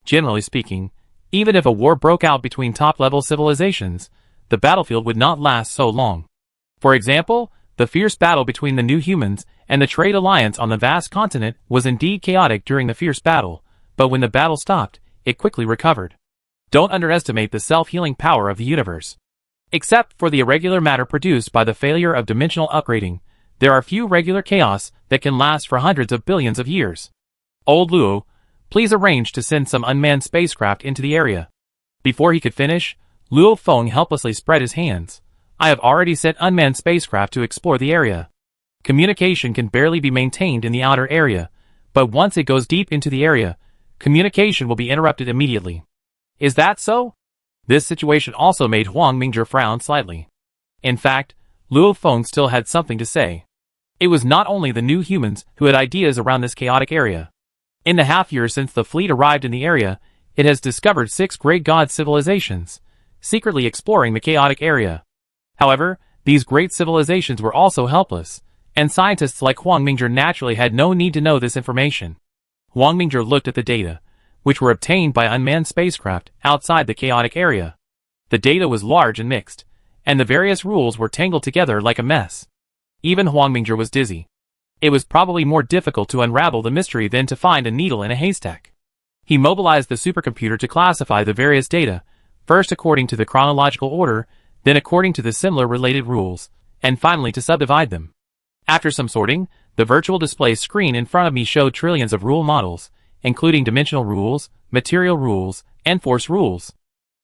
Generally speaking, even if a war broke out between top-level civilizations, the battlefield would not last so long. For example, the fierce battle between the new humans and the trade alliance on the vast continent was indeed chaotic during the fierce battle, but when the battle stopped, it quickly recovered. Don't underestimate the self-healing power of the universe. Except for the irregular matter produced by the failure of dimensional upgrading, there are few regular chaos that can last for hundreds of billions of years. Old Luo, please arrange to send some unmanned spacecraft into the area. Before he could finish, Luo Feng helplessly spread his hands. I have already sent unmanned spacecraft to explore the area. Communication can barely be maintained in the outer area, but once it goes deep into the area, communication will be interrupted immediately. Is that so? This situation also made Huang Mingzhi frown slightly. In fact, Luo Feng still had something to say. It was not only the new humans who had ideas around this chaotic area. In the half year since the fleet arrived in the area, it has discovered 6 great god civilizations, secretly exploring the chaotic area. However, these great civilizations were also helpless, and scientists like Huang Mingzhi naturally had no need to know this information. Huang Mingzhi looked at the data, which were obtained by unmanned spacecraft outside the chaotic area. The data was large and mixed, and the various rules were tangled together like a mess. Even Huang Mingzhi was dizzy. It was probably more difficult to unravel the mystery than to find a needle in a haystack. He mobilized the supercomputer to classify the various data, first according to the chronological order, then according to the similar related rules, and finally to subdivide them. After some sorting, the virtual display screen in front of me showed trillions of rule models, including dimensional rules, material rules, and force rules.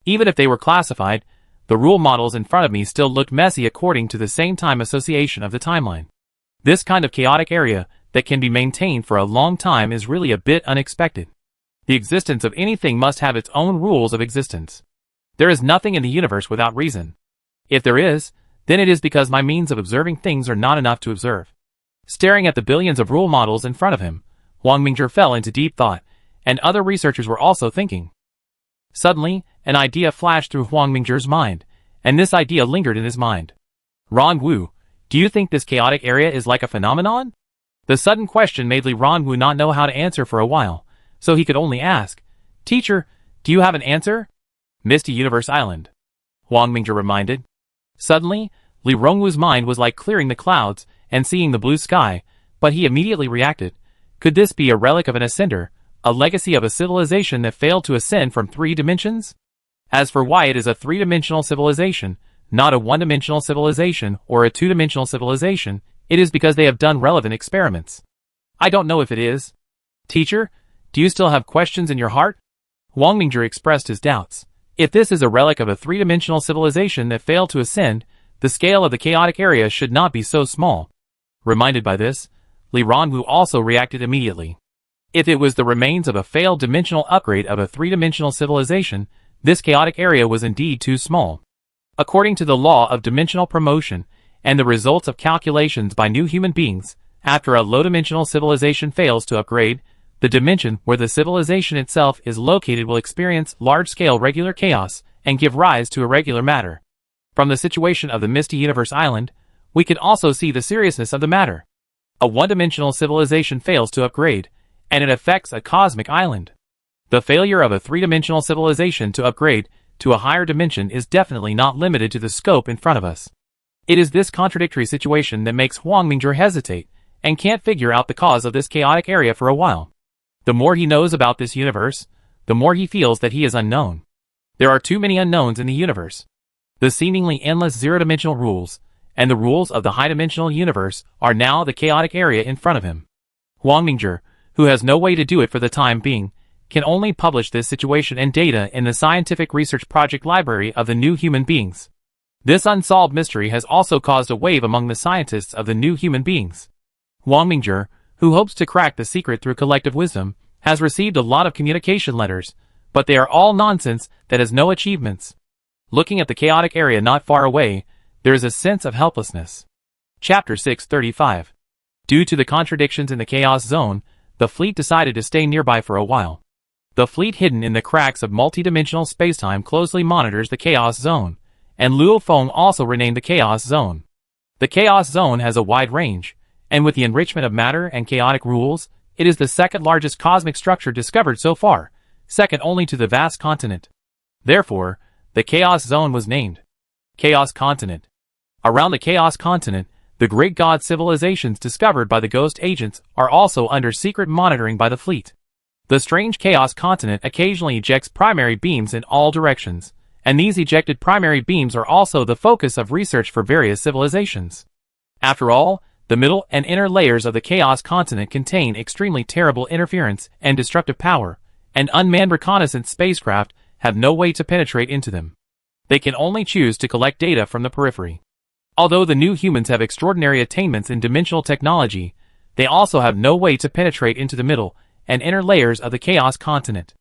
Even if they were classified, the rule models in front of me still looked messy according to the same time association of the timeline. This kind of chaotic area that can be maintained for a long time is really a bit unexpected. The existence of anything must have its own rules of existence. There is nothing in the universe without reason. If there is, then it is because my means of observing things are not enough to observe. Staring at the billions of rule models in front of him, Huang Mingzhi fell into deep thought, and other researchers were also thinking. Suddenly, an idea flashed through Huang Mingzhi's mind, and this idea lingered in his mind. Ron Wu, do you think this chaotic area is like a phenomenon? The sudden question made Li Ronwu not know how to answer for a while, so he could only ask, Teacher, do you have an answer? Misty Universe Island. Huang Mingzhi reminded. Suddenly, Li Ronwu's mind was like clearing the clouds and seeing the blue sky, but he immediately reacted. Could this be a relic of an ascender, a legacy of a civilization that failed to ascend from 3 dimensions? As for why it is a 3-dimensional civilization, not a 1-dimensional civilization or a 2-dimensional civilization, it is because they have done relevant experiments. I don't know if it is. Teacher, do you still have questions in your heart? Huang Mingzhi expressed his doubts. If this is a relic of a 3-dimensional civilization that failed to ascend, the scale of the chaotic area should not be so small. Reminded by this, Li Ronwu also reacted immediately. If it was the remains of a failed dimensional upgrade of a 3-dimensional civilization, this chaotic area was indeed too small. According to the law of dimensional promotion and the results of calculations by new human beings, after a low-dimensional civilization fails to upgrade, the dimension where the civilization itself is located will experience large-scale regular chaos and give rise to irregular matter. From the situation of the Misty Universe Island, we can also see the seriousness of the matter. A 1-dimensional civilization fails to upgrade, and it affects a cosmic island. The failure of a 3-dimensional civilization to upgrade to a higher dimension is definitely not limited to the scope in front of us. It is this contradictory situation that makes Huang Mingzhi hesitate and can't figure out the cause of this chaotic area for a while. The more he knows about this universe, the more he feels that he is unknown. There are too many unknowns in the universe. The seemingly endless zero-dimensional rules and the rules of the high-dimensional universe are now the chaotic area in front of him. Huang Mingzhi, who has no way to do it for the time being, can only publish this situation and data in the Scientific Research Project Library of the New Human Beings. This unsolved mystery has also caused a wave among the scientists of the New Human Beings. Huang Mingzhi, who hopes to crack the secret through collective wisdom, has received a lot of communication letters, but they are all nonsense that has no achievements. Looking at the chaotic area not far away, there is a sense of helplessness. Chapter 635. Due to the contradictions in the chaos zone, the fleet decided to stay nearby for a while. The fleet hidden in the cracks of multidimensional spacetime closely monitors the chaos zone, and Luo Feng also renamed the chaos zone. The chaos zone has a wide range, and with the enrichment of matter and chaotic rules, it is the second largest cosmic structure discovered so far, second only to the vast continent. Therefore, the chaos zone was named Chaos Continent. Around the Chaos Continent, the great god civilizations discovered by the ghost agents are also under secret monitoring by the fleet. The strange Chaos Continent occasionally ejects primary beams in all directions, and these ejected primary beams are also the focus of research for various civilizations. After all, the middle and inner layers of the Chaos Continent contain extremely terrible interference and destructive power, and unmanned reconnaissance spacecraft have no way to penetrate into them. They can only choose to collect data from the periphery. Although the new humans have extraordinary attainments in dimensional technology, they also have no way to penetrate into the middle and inner layers of the Chaos Continent.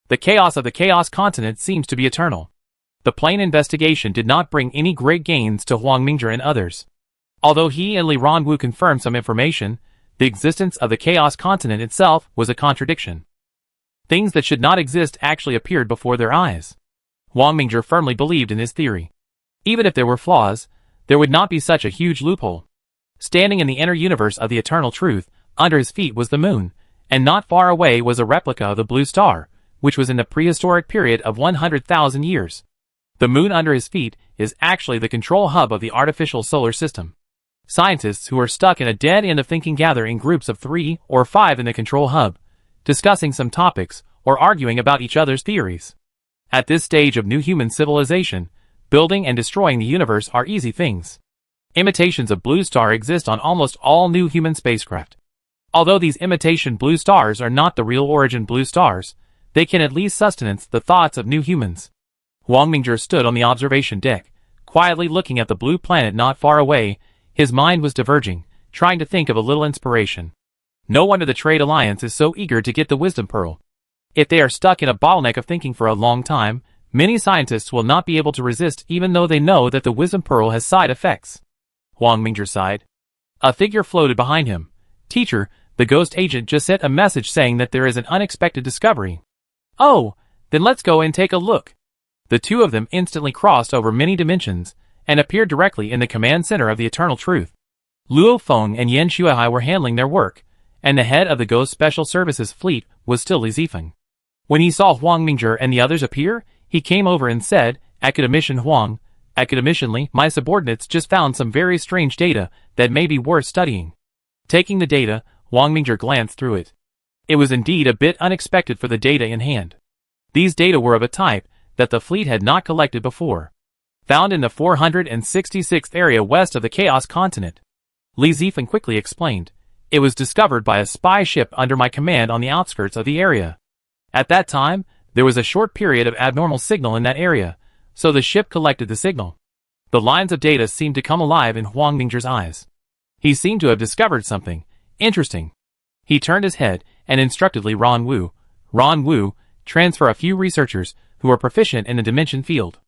The chaos of the Chaos Continent seems to be eternal. The plain investigation did not bring any great gains to Huang Mingzhi and others. Although he and Li Ronwu confirmed some information, the existence of the Chaos Continent itself was a contradiction. Things that should not exist actually appeared before their eyes. Huang Mingzhi firmly believed in his theory. Even if there were flaws, there would not be such a huge loophole. Standing in the inner universe of the eternal truth, under his feet was the moon, and not far away was a replica of the blue star, which was in the prehistoric period of 100,000 years. The moon under his feet is actually the control hub of the artificial solar system. Scientists who are stuck in a dead end of thinking gather in groups of 3 or 5 in the control hub, discussing some topics or arguing about each other's theories. At this stage of new human civilization, building and destroying the universe are easy things. Imitations of blue star exist on almost all new human spacecraft. Although these imitation blue stars are not the real origin blue stars, they can at least sustenance the thoughts of new humans. Huang Mingzhi stood on the observation deck, quietly looking at the blue planet not far away. His mind was diverging, trying to think of a little inspiration. No wonder the Trade Alliance is so eager to get the Wisdom Pearl. If they are stuck in a bottleneck of thinking for a long time, many scientists will not be able to resist even though they know that the Wisdom Pearl has side effects. Huang Mingzhi sighed. A figure floated behind him. Teacher, the ghost agent just sent a message saying that there is an unexpected discovery. Oh, then let's go and take a look. The two of them instantly crossed over many dimensions and appeared directly in the command center of the Eternal Truth. Luo Feng and Yan Shuai were handling their work, and the head of the Ghost Special Services fleet was still Li Zifeng. When he saw Huang Mingzhi and the others appear, he came over and said, Academician Huang, Academician Li, my subordinates just found some very strange data that may be worth studying. Taking the data, Huang Mingzhi glanced through it. It was indeed a bit unexpected for the data in hand. These data were of a type that the fleet had not collected before. Found in the 466th area west of the Chaos Continent. Li Zifeng quickly explained. It was discovered by a spy ship under my command on the outskirts of the area. At that time, there was a short period of abnormal signal in that area, so the ship collected the signal. The lines of data seemed to come alive in Huang Mingzhi's eyes. He seemed to have discovered something interesting. He turned his head and instructed Li Ronwu. Ronwu, transfer a few researchers who are proficient in the dimension field.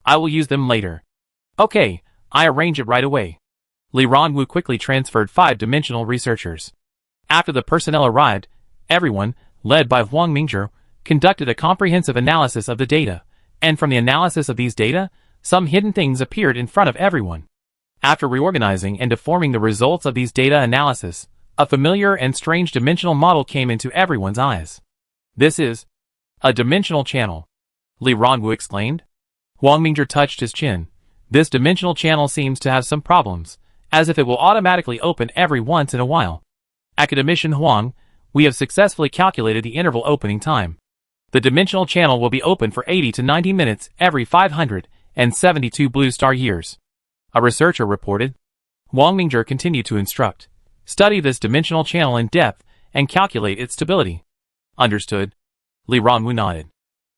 I will use them later. Okay, I arrange it right away. Li Ronwu quickly transferred 5 dimensional researchers. After the personnel arrived, everyone, led by Huang Mingzhi, conducted a comprehensive analysis of the data, and from the analysis of these data, some hidden things appeared in front of everyone. After reorganizing and deforming the results of these data analysis, a familiar and strange dimensional model came into everyone's eyes. This is a dimensional channel, Li Ronwu exclaimed. Huang Mingzhi touched his chin. This dimensional channel seems to have some problems, as if it will automatically open every once in a while. Academician Huang, we have successfully calculated the interval opening time. The dimensional channel will be open for 80 to 90 minutes every 572 blue star years. A researcher reported. Huang Mingzhi continued to instruct. Study this dimensional channel in depth and calculate its stability. Understood. Li Ronwu nodded.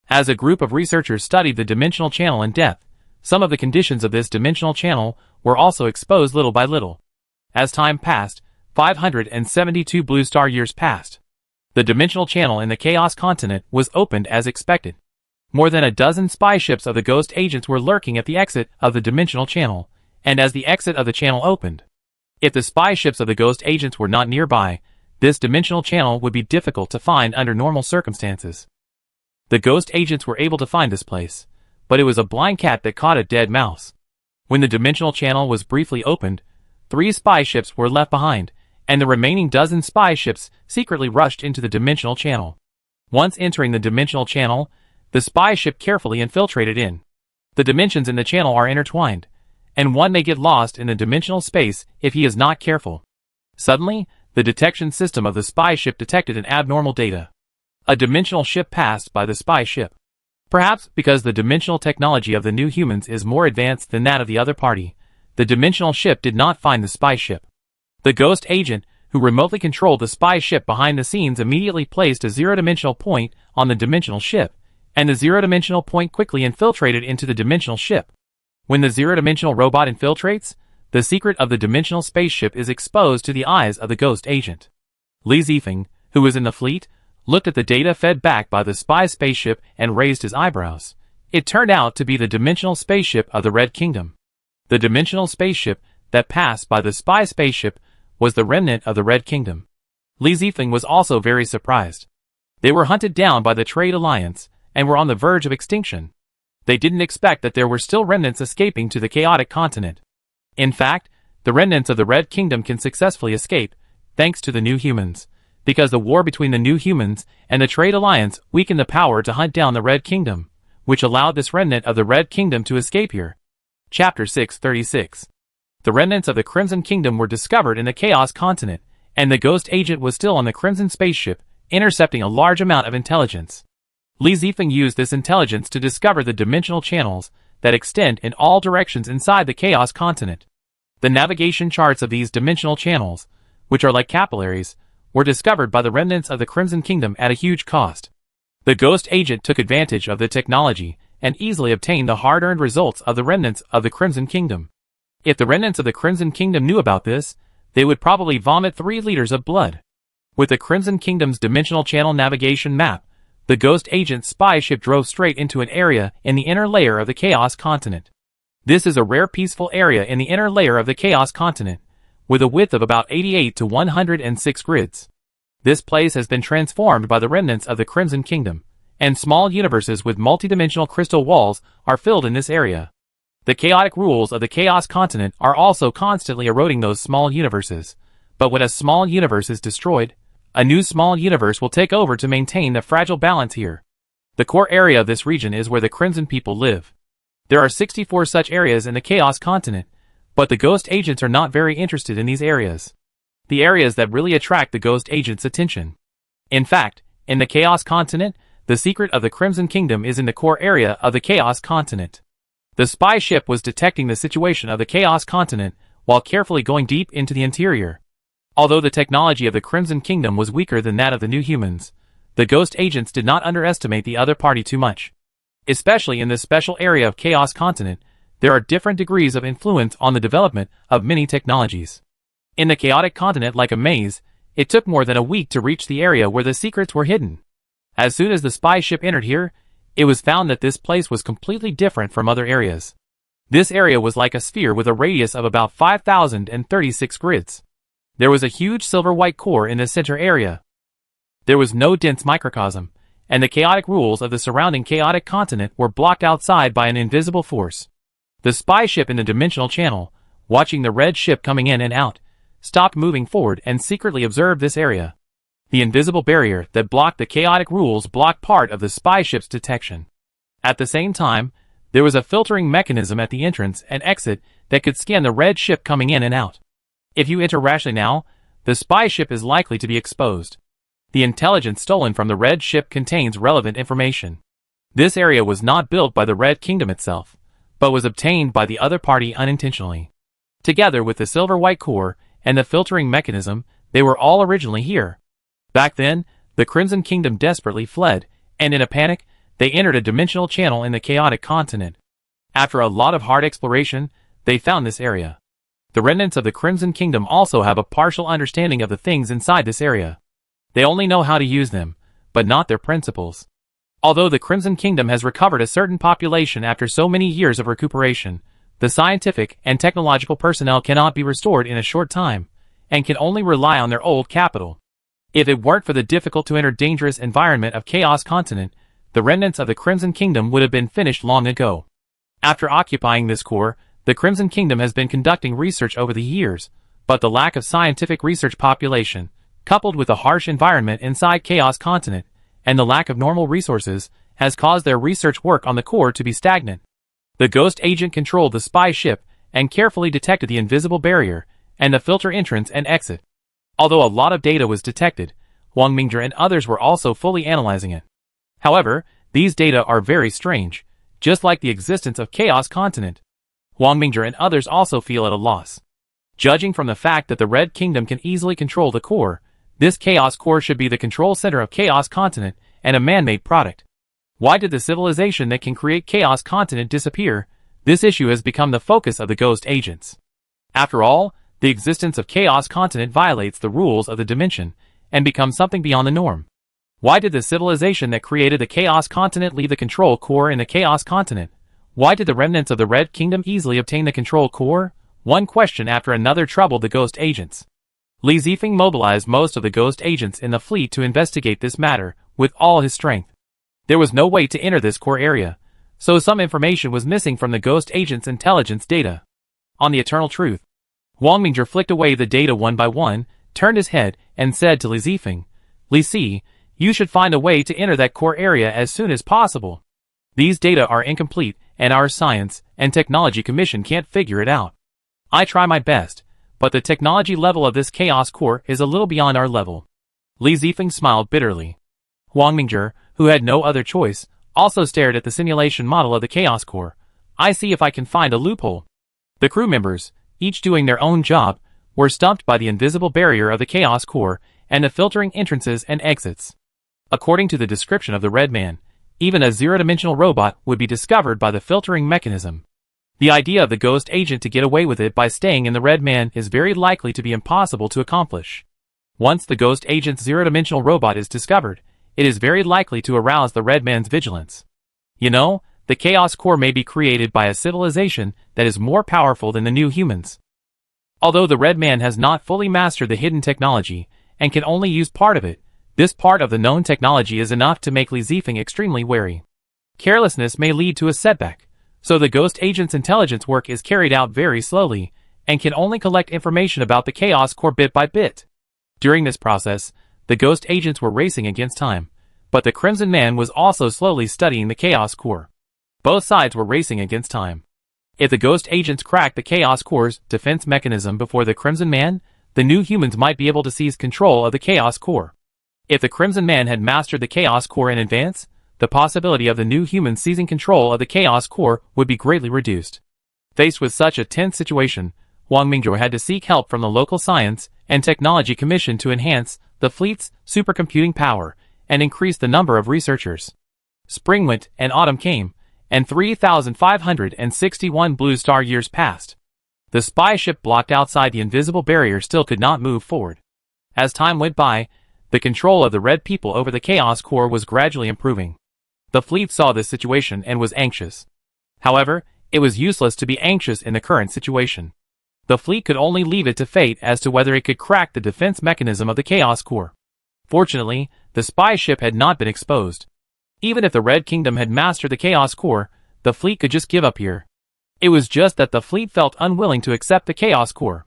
As a group of researchers studied the dimensional channel in depth, some of the conditions of this dimensional channel were also exposed little by little. As time passed, 572 blue star years passed. The dimensional channel in the Chaos Continent was opened as expected. More than a dozen spy ships of the ghost agents were lurking at the exit of the dimensional channel, and as the exit of the channel opened. If the spy ships of the ghost agents were not nearby, this dimensional channel would be difficult to find under normal circumstances. The ghost agents were able to find this place, but it was a blind cat that caught a dead mouse. When the dimensional channel was briefly opened, 3 spy ships were left behind, and the remaining dozen spy ships secretly rushed into the dimensional channel. Once entering the dimensional channel, the spy ship carefully infiltrated in. The dimensions in the channel are intertwined, and one may get lost in the dimensional space if he is not careful. Suddenly, the detection system of the spy ship detected an abnormal data. A dimensional ship passed by the spy ship. Perhaps because the dimensional technology of the new humans is more advanced than that of the other party, the dimensional ship did not find the spy ship. The ghost agent, who remotely controlled the spy ship behind the scenes, immediately placed a zero-dimensional point on the dimensional ship, and the zero-dimensional point quickly infiltrated into the dimensional ship. When the zero-dimensional robot infiltrates, the secret of the dimensional spaceship is exposed to the eyes of the ghost agent. Li Zifeng, who was in the fleet, looked at the data fed back by the spy spaceship and raised his eyebrows. It turned out to be the dimensional spaceship of the Red Kingdom. The dimensional spaceship that passed by the spy spaceship was the remnant of the Red Kingdom. Li Zifeng was also very surprised. They were hunted down by the Trade Alliance and were on the verge of extinction. They didn't expect that there were still remnants escaping to the chaotic continent. In fact, the remnants of the Red Kingdom can successfully escape, thanks to the New Humans, because the war between the New Humans and the Trade Alliance weakened the power to hunt down the Red Kingdom, which allowed this remnant of the Red Kingdom to escape here. Chapter 636. The remnants of the Crimson Kingdom were discovered in the Chaos Continent, and the ghost agent was still on the Crimson spaceship, intercepting a large amount of intelligence. Li Zifeng used this intelligence to discover the dimensional channels that extend in all directions inside the Chaos Continent. The navigation charts of these dimensional channels, which are like capillaries, were discovered by the remnants of the Crimson Kingdom at a huge cost. The ghost agent took advantage of the technology and easily obtained the hard-earned results of the remnants of the Crimson Kingdom. If the remnants of the Crimson Kingdom knew about this, they would probably vomit 3 liters of blood. With the Crimson Kingdom's dimensional channel navigation map, the ghost agent's spy ship drove straight into an area in the inner layer of the Chaos Continent. This is a rare peaceful area in the inner layer of the Chaos Continent, with a width of about 88 to 106 grids. This place has been transformed by the remnants of the Crimson Kingdom, and small universes with multidimensional crystal walls are filled in this area. The chaotic rules of the Chaos Continent are also constantly eroding those small universes, but when a small universe is destroyed, a new small universe will take over to maintain the fragile balance here. The core area of this region is where the Crimson people live. There are 64 such areas in the Chaos Continent, but the ghost agents are not very interested in these areas. The areas that really attract the ghost agent's attention. In fact, in the Chaos Continent, the secret of the Crimson Kingdom is in the core area of the Chaos Continent. The spy ship was detecting the situation of the Chaos Continent while carefully going deep into the interior. Although the technology of the Crimson Kingdom was weaker than that of the New Humans, the ghost agents did not underestimate the other party too much. Especially in this special area of Chaos Continent, there are different degrees of influence on the development of many technologies. In the chaotic continent like a maze, it took more than a week to reach the area where the secrets were hidden. As soon as the spy ship entered here, it was found that this place was completely different from other areas. This area was like a sphere with a radius of about 5,036 grids. There was a huge silver-white core in the center area. There was no dense microcosm, and the chaotic rules of the surrounding chaotic continent were blocked outside by an invisible force. The spy ship in the dimensional channel, watching the red ship coming in and out, stopped moving forward and secretly observed this area. The invisible barrier that blocked the chaotic rules blocked part of the spy ship's detection. At the same time, there was a filtering mechanism at the entrance and exit that could scan the red ship coming in and out. If you enter rashly now, the spy ship is likely to be exposed. The intelligence stolen from the red ship contains relevant information. This area was not built by the Red Kingdom itself, but was obtained by the other party unintentionally. Together with the silver-white core and the filtering mechanism, they were all originally here. Back then, the Crimson Kingdom desperately fled, and in a panic, they entered a dimensional channel in the chaotic continent. After a lot of hard exploration, they found this area. The remnants of the Crimson Kingdom also have a partial understanding of the things inside this area. They only know how to use them, but not their principles. Although the Crimson Kingdom has recovered a certain population after so many years of recuperation, the scientific and technological personnel cannot be restored in a short time, and can only rely on their old capital. If it weren't for the difficult-to-enter dangerous environment of Chaos Continent, the remnants of the Crimson Kingdom would have been finished long ago. After occupying this core, the Crimson Kingdom has been conducting research over the years, but the lack of scientific research population, coupled with the harsh environment inside Chaos Continent, and the lack of normal resources, has caused their research work on the core to be stagnant. The ghost agent controlled the spy ship and carefully detected the invisible barrier and the filter entrance and exit. Although a lot of data was detected, Wang Mingzhi and others were also fully analyzing it. However, these data are very strange, just like the existence of Chaos Continent. Wang Mingzhi and others also feel at a loss. Judging from the fact that the Red Kingdom can easily control the core, this Chaos Core should be the control center of Chaos Continent and a man-made product. Why did the civilization that can create Chaos Continent disappear? This issue has become the focus of the ghost agents. After all, the existence of Chaos Continent violates the rules of the dimension and becomes something beyond the norm. Why did the civilization that created the Chaos Continent leave the control core in the Chaos Continent? Why did the remnants of the Red Kingdom easily obtain the control core? One question after another troubled the ghost agents. Li Zifeng mobilized most of the ghost agents in the fleet to investigate this matter with all his strength. There was no way to enter this core area, so some information was missing from the ghost agents' intelligence data. On the eternal truth, Wang Mingzhi flicked away the data one by one, turned his head, and said to Li Zifeng, "Li Si, you should find a way to enter that core area as soon as possible. These data are incomplete, and our Science and Technology Commission can't figure it out. I try my best, but the technology level of this chaos core is a little beyond our level." Li Zifeng smiled bitterly. Wang Mingzhi, who had no other choice, also stared at the simulation model of the chaos core. "I see if I can find a loophole." The crew members, each doing their own job, were stumped by the invisible barrier of the chaos core and the filtering entrances and exits. According to the description of the Red Man, even a zero-dimensional robot would be discovered by the filtering mechanism. The idea of the ghost agent to get away with it by staying in the Red Man is very likely to be impossible to accomplish. Once the ghost agent's zero-dimensional robot is discovered, it is very likely to arouse the Red Man's vigilance. You know, the chaos core may be created by a civilization that is more powerful than the new humans. Although the Red Man has not fully mastered the hidden technology and can only use part of it, this part of the known technology is enough to make Li Zifeng extremely wary. Carelessness may lead to a setback, so the ghost agent's intelligence work is carried out very slowly and can only collect information about the chaos core bit by bit. During this process, the ghost agents were racing against time, but the Crimson Man was also slowly studying the chaos core. Both sides were racing against time. If the ghost agents cracked the chaos core's defense mechanism before the Crimson Man, the new humans might be able to seize control of the chaos core. If the Crimson Man had mastered the chaos core in advance, the possibility of the new humans seizing control of the chaos core would be greatly reduced. Faced with such a tense situation, Wang Mingzhi had to seek help from the local Science and Technology Commission to enhance the fleet's supercomputing power and increase the number of researchers. Spring went and autumn came, and 3,561 blue star years passed. The spy ship blocked outside the invisible barrier still could not move forward. As time went by, the control of the Red People over the chaos core was gradually improving. The fleet saw this situation and was anxious. However, it was useless to be anxious in the current situation. The fleet could only leave it to fate as to whether it could crack the defense mechanism of the chaos core. Fortunately, the spy ship had not been exposed. Even if the Red Kingdom had mastered the chaos core, the fleet could just give up here. It was just that the fleet felt unwilling to accept the chaos core.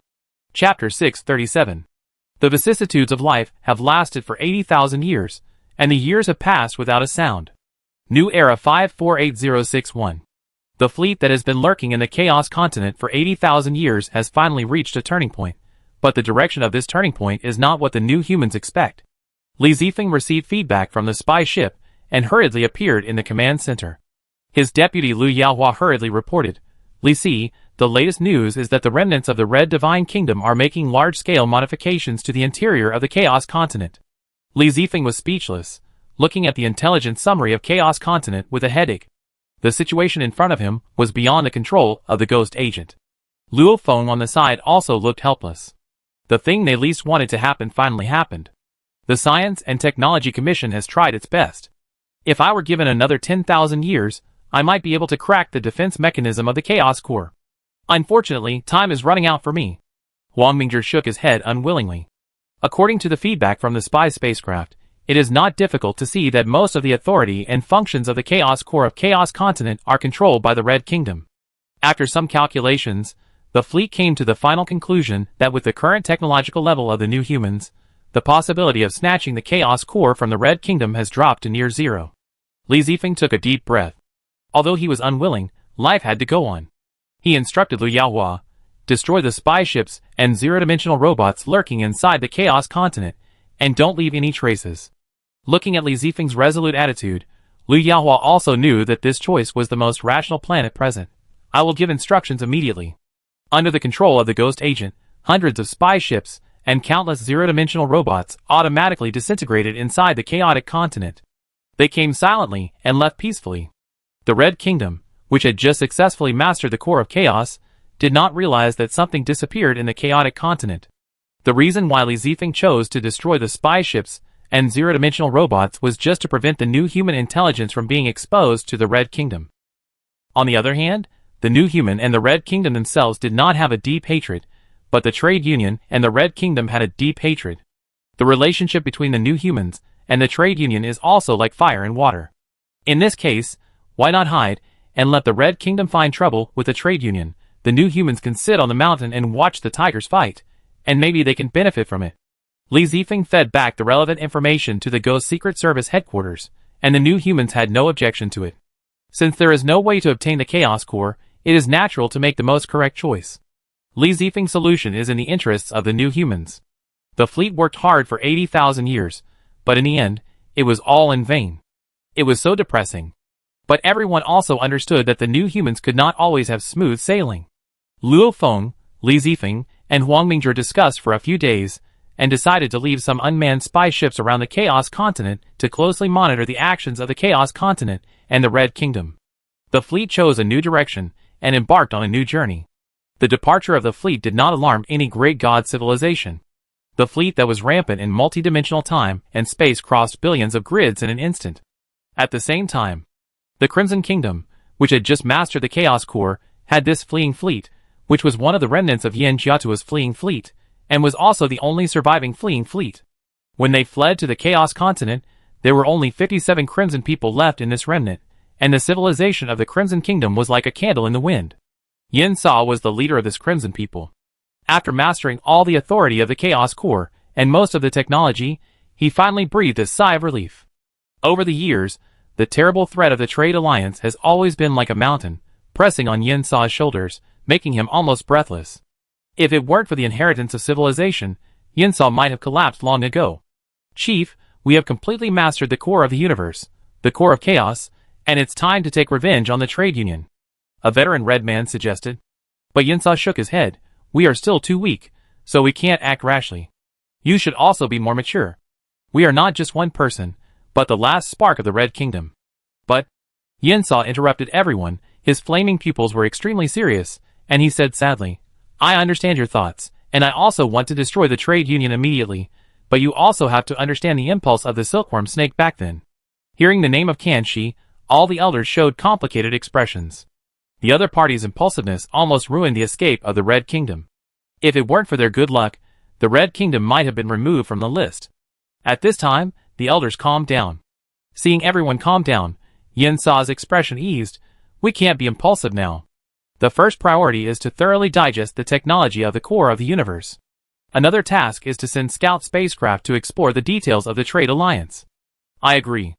Chapter 637. The vicissitudes of life have lasted for 80,000 years, and the years have passed without a sound. New Era 548061. The fleet that has been lurking in the Chaos Continent for 80,000 years has finally reached a turning point, but the direction of this turning point is not what the new humans expect. Li Zifeng received feedback from the spy ship and hurriedly appeared in the command center. His deputy Lu Yaohua hurriedly reported, "Li Si, the latest news is that the remnants of the Red Divine Kingdom are making large-scale modifications to the interior of the Chaos Continent." Li Zifeng was speechless, looking at the intelligence summary of Chaos Continent with a headache. The situation in front of him was beyond the control of the ghost agent. Luo Feng on the side also looked helpless. The thing they least wanted to happen finally happened. The Science and Technology Commission has tried its best. If I were given another 10,000 years, I might be able to crack the defense mechanism of the Chaos Core. Unfortunately, time is running out for me. Wang Mingzhi shook his head unwillingly. According to the feedback from the spy spacecraft, it is not difficult to see that most of the authority and functions of the Chaos Core of Chaos Continent are controlled by the Red Kingdom. After some calculations, the fleet came to the final conclusion that with the current technological level of the new humans, the possibility of snatching the Chaos Core from the Red Kingdom has dropped to near zero. Li Zifeng took a deep breath. Although he was unwilling, life had to go on. He instructed Lu Yaohua, "Destroy the spy ships and zero-dimensional robots lurking inside the Chaos Continent, and don't leave any traces." Looking at Li Zifeng's resolute attitude, Lu Yaohua also knew that this choice was the most rational plan at present. "I will give instructions immediately." Under the control of the ghost agent, hundreds of spy ships and countless zero-dimensional robots automatically disintegrated inside the chaotic continent. They came silently and left peacefully. The Red Kingdom, which had just successfully mastered the core of chaos, did not realize that something disappeared in the chaotic continent. The reason why Li Zifeng chose to destroy the spy ships and zero-dimensional robots was just to prevent the new human intelligence from being exposed to the Red Kingdom. On the other hand, the new human and the Red Kingdom themselves did not have a deep hatred, but the Trade Union and the Red Kingdom had a deep hatred. The relationship between the new humans and the Trade Union is also like fire and water. In this case, why not hide and let the Red Kingdom find trouble with the Trade Union? The new humans can sit on the mountain and watch the tigers fight, and maybe they can benefit from it. Li Zifeng fed back the relevant information to the Ghost Secret Service headquarters, and the new humans had no objection to it. Since there is no way to obtain the Chaos Core, it is natural to make the most correct choice. Li Zifeng's solution is in the interests of the new humans. The fleet worked hard for 80,000 years, but in the end, it was all in vain. It was so depressing. But everyone also understood that the new humans could not always have smooth sailing. Luo Feng, Li Zifeng, and Huang Mingjie discussed for a few days, and decided to leave some unmanned spy ships around the Chaos Continent to closely monitor the actions of the Chaos Continent and the Red Kingdom. The fleet chose a new direction and embarked on a new journey. The departure of the fleet did not alarm any great god civilization. The fleet that was rampant in multidimensional time and space crossed billions of grids in an instant. At the same time, the Crimson Kingdom, which had just mastered the Chaos Core, had this fleeing fleet, which was one of the remnants of Yin Jiatua's fleeing fleet, and was also the only surviving fleeing fleet. When they fled to the Chaos Continent, there were only 57 Crimson people left in this remnant, and the civilization of the Crimson Kingdom was like a candle in the wind. Yin Sa was the leader of this Crimson people. After mastering all the authority of the Chaos Core, and most of the technology, he finally breathed a sigh of relief. Over the years, the terrible threat of the Trade Alliance has always been like a mountain, pressing on Yin Sa's shoulders, making him almost breathless. If it weren't for the inheritance of civilization, Yin Sa might have collapsed long ago. Chief, we have completely mastered the core of the universe, the core of chaos, and it's time to take revenge on the Trade Union. A veteran red man suggested. But Yin Sa shook his head. We are still too weak, so we can't act rashly. You should also be more mature. We are not just one person, but the last spark of the Red Kingdom. But Yin Sa interrupted everyone. His flaming pupils were extremely serious, and he said sadly, I understand your thoughts, and I also want to destroy the Trade Union immediately, but you also have to understand the impulse of the silkworm snake back then. Hearing the name of Kan Shi, all the elders showed complicated expressions. The other party's impulsiveness almost ruined the escape of the Red Kingdom. If it weren't for their good luck, the Red Kingdom might have been removed from the list. At this time, the elders calmed down. Seeing everyone calm down, Yin Sa's expression eased. We can't be impulsive now. The first priority is to thoroughly digest the technology of the core of the universe. Another task is to send scout spacecraft to explore the details of the Trade Alliance. I agree.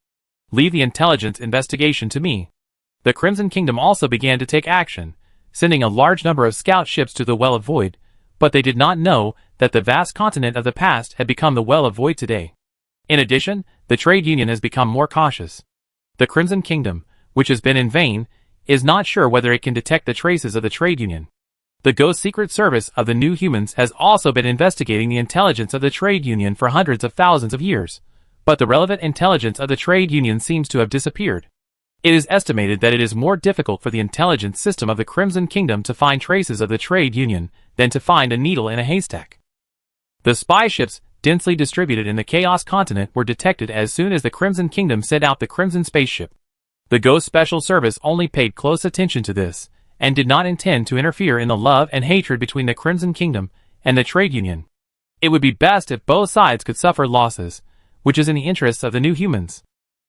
Leave the intelligence investigation to me. The Crimson Kingdom also began to take action, sending a large number of scout ships to the Well of Void, but they did not know that the vast continent of the past had become the Well of Void today. In addition, the Trade Union has become more cautious. The Crimson Kingdom, which has been in vain, is not sure whether it can detect the traces of the Trade Union. The Ghost Secret Service of the New Humans has also been investigating the intelligence of the Trade Union for hundreds of thousands of years, but the relevant intelligence of the Trade Union seems to have disappeared. It is estimated that it is more difficult for the intelligence system of the Crimson Kingdom to find traces of the Trade Union than to find a needle in a haystack. The spy ships, densely distributed in the Chaos Continent, were detected as soon as the Crimson Kingdom sent out the Crimson spaceship. The Ghost Special Service only paid close attention to this, and did not intend to interfere in the love and hatred between the Crimson Kingdom and the Trade Union. It would be best if both sides could suffer losses, which is in the interests of the New Humans.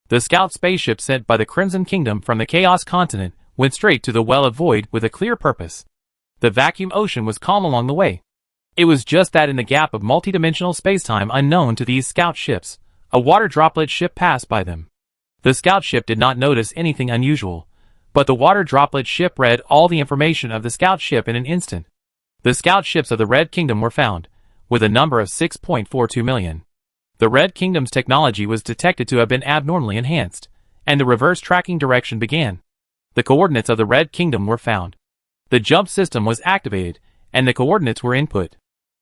The scout spaceship sent by the Crimson Kingdom from the Chaos Continent went straight to the Well of Void with a clear purpose. The vacuum ocean was calm along the way. It was just that in the gap of multidimensional spacetime unknown to these scout ships, a water droplet ship passed by them. The scout ship did not notice anything unusual, but the water droplet ship read all the information of the scout ship in an instant. The scout ships of the Red Kingdom were found, with a number of 6.42 million. The Red Kingdom's technology was detected to have been abnormally enhanced, and the reverse tracking direction began. The coordinates of the Red Kingdom were found. The jump system was activated, and the coordinates were input.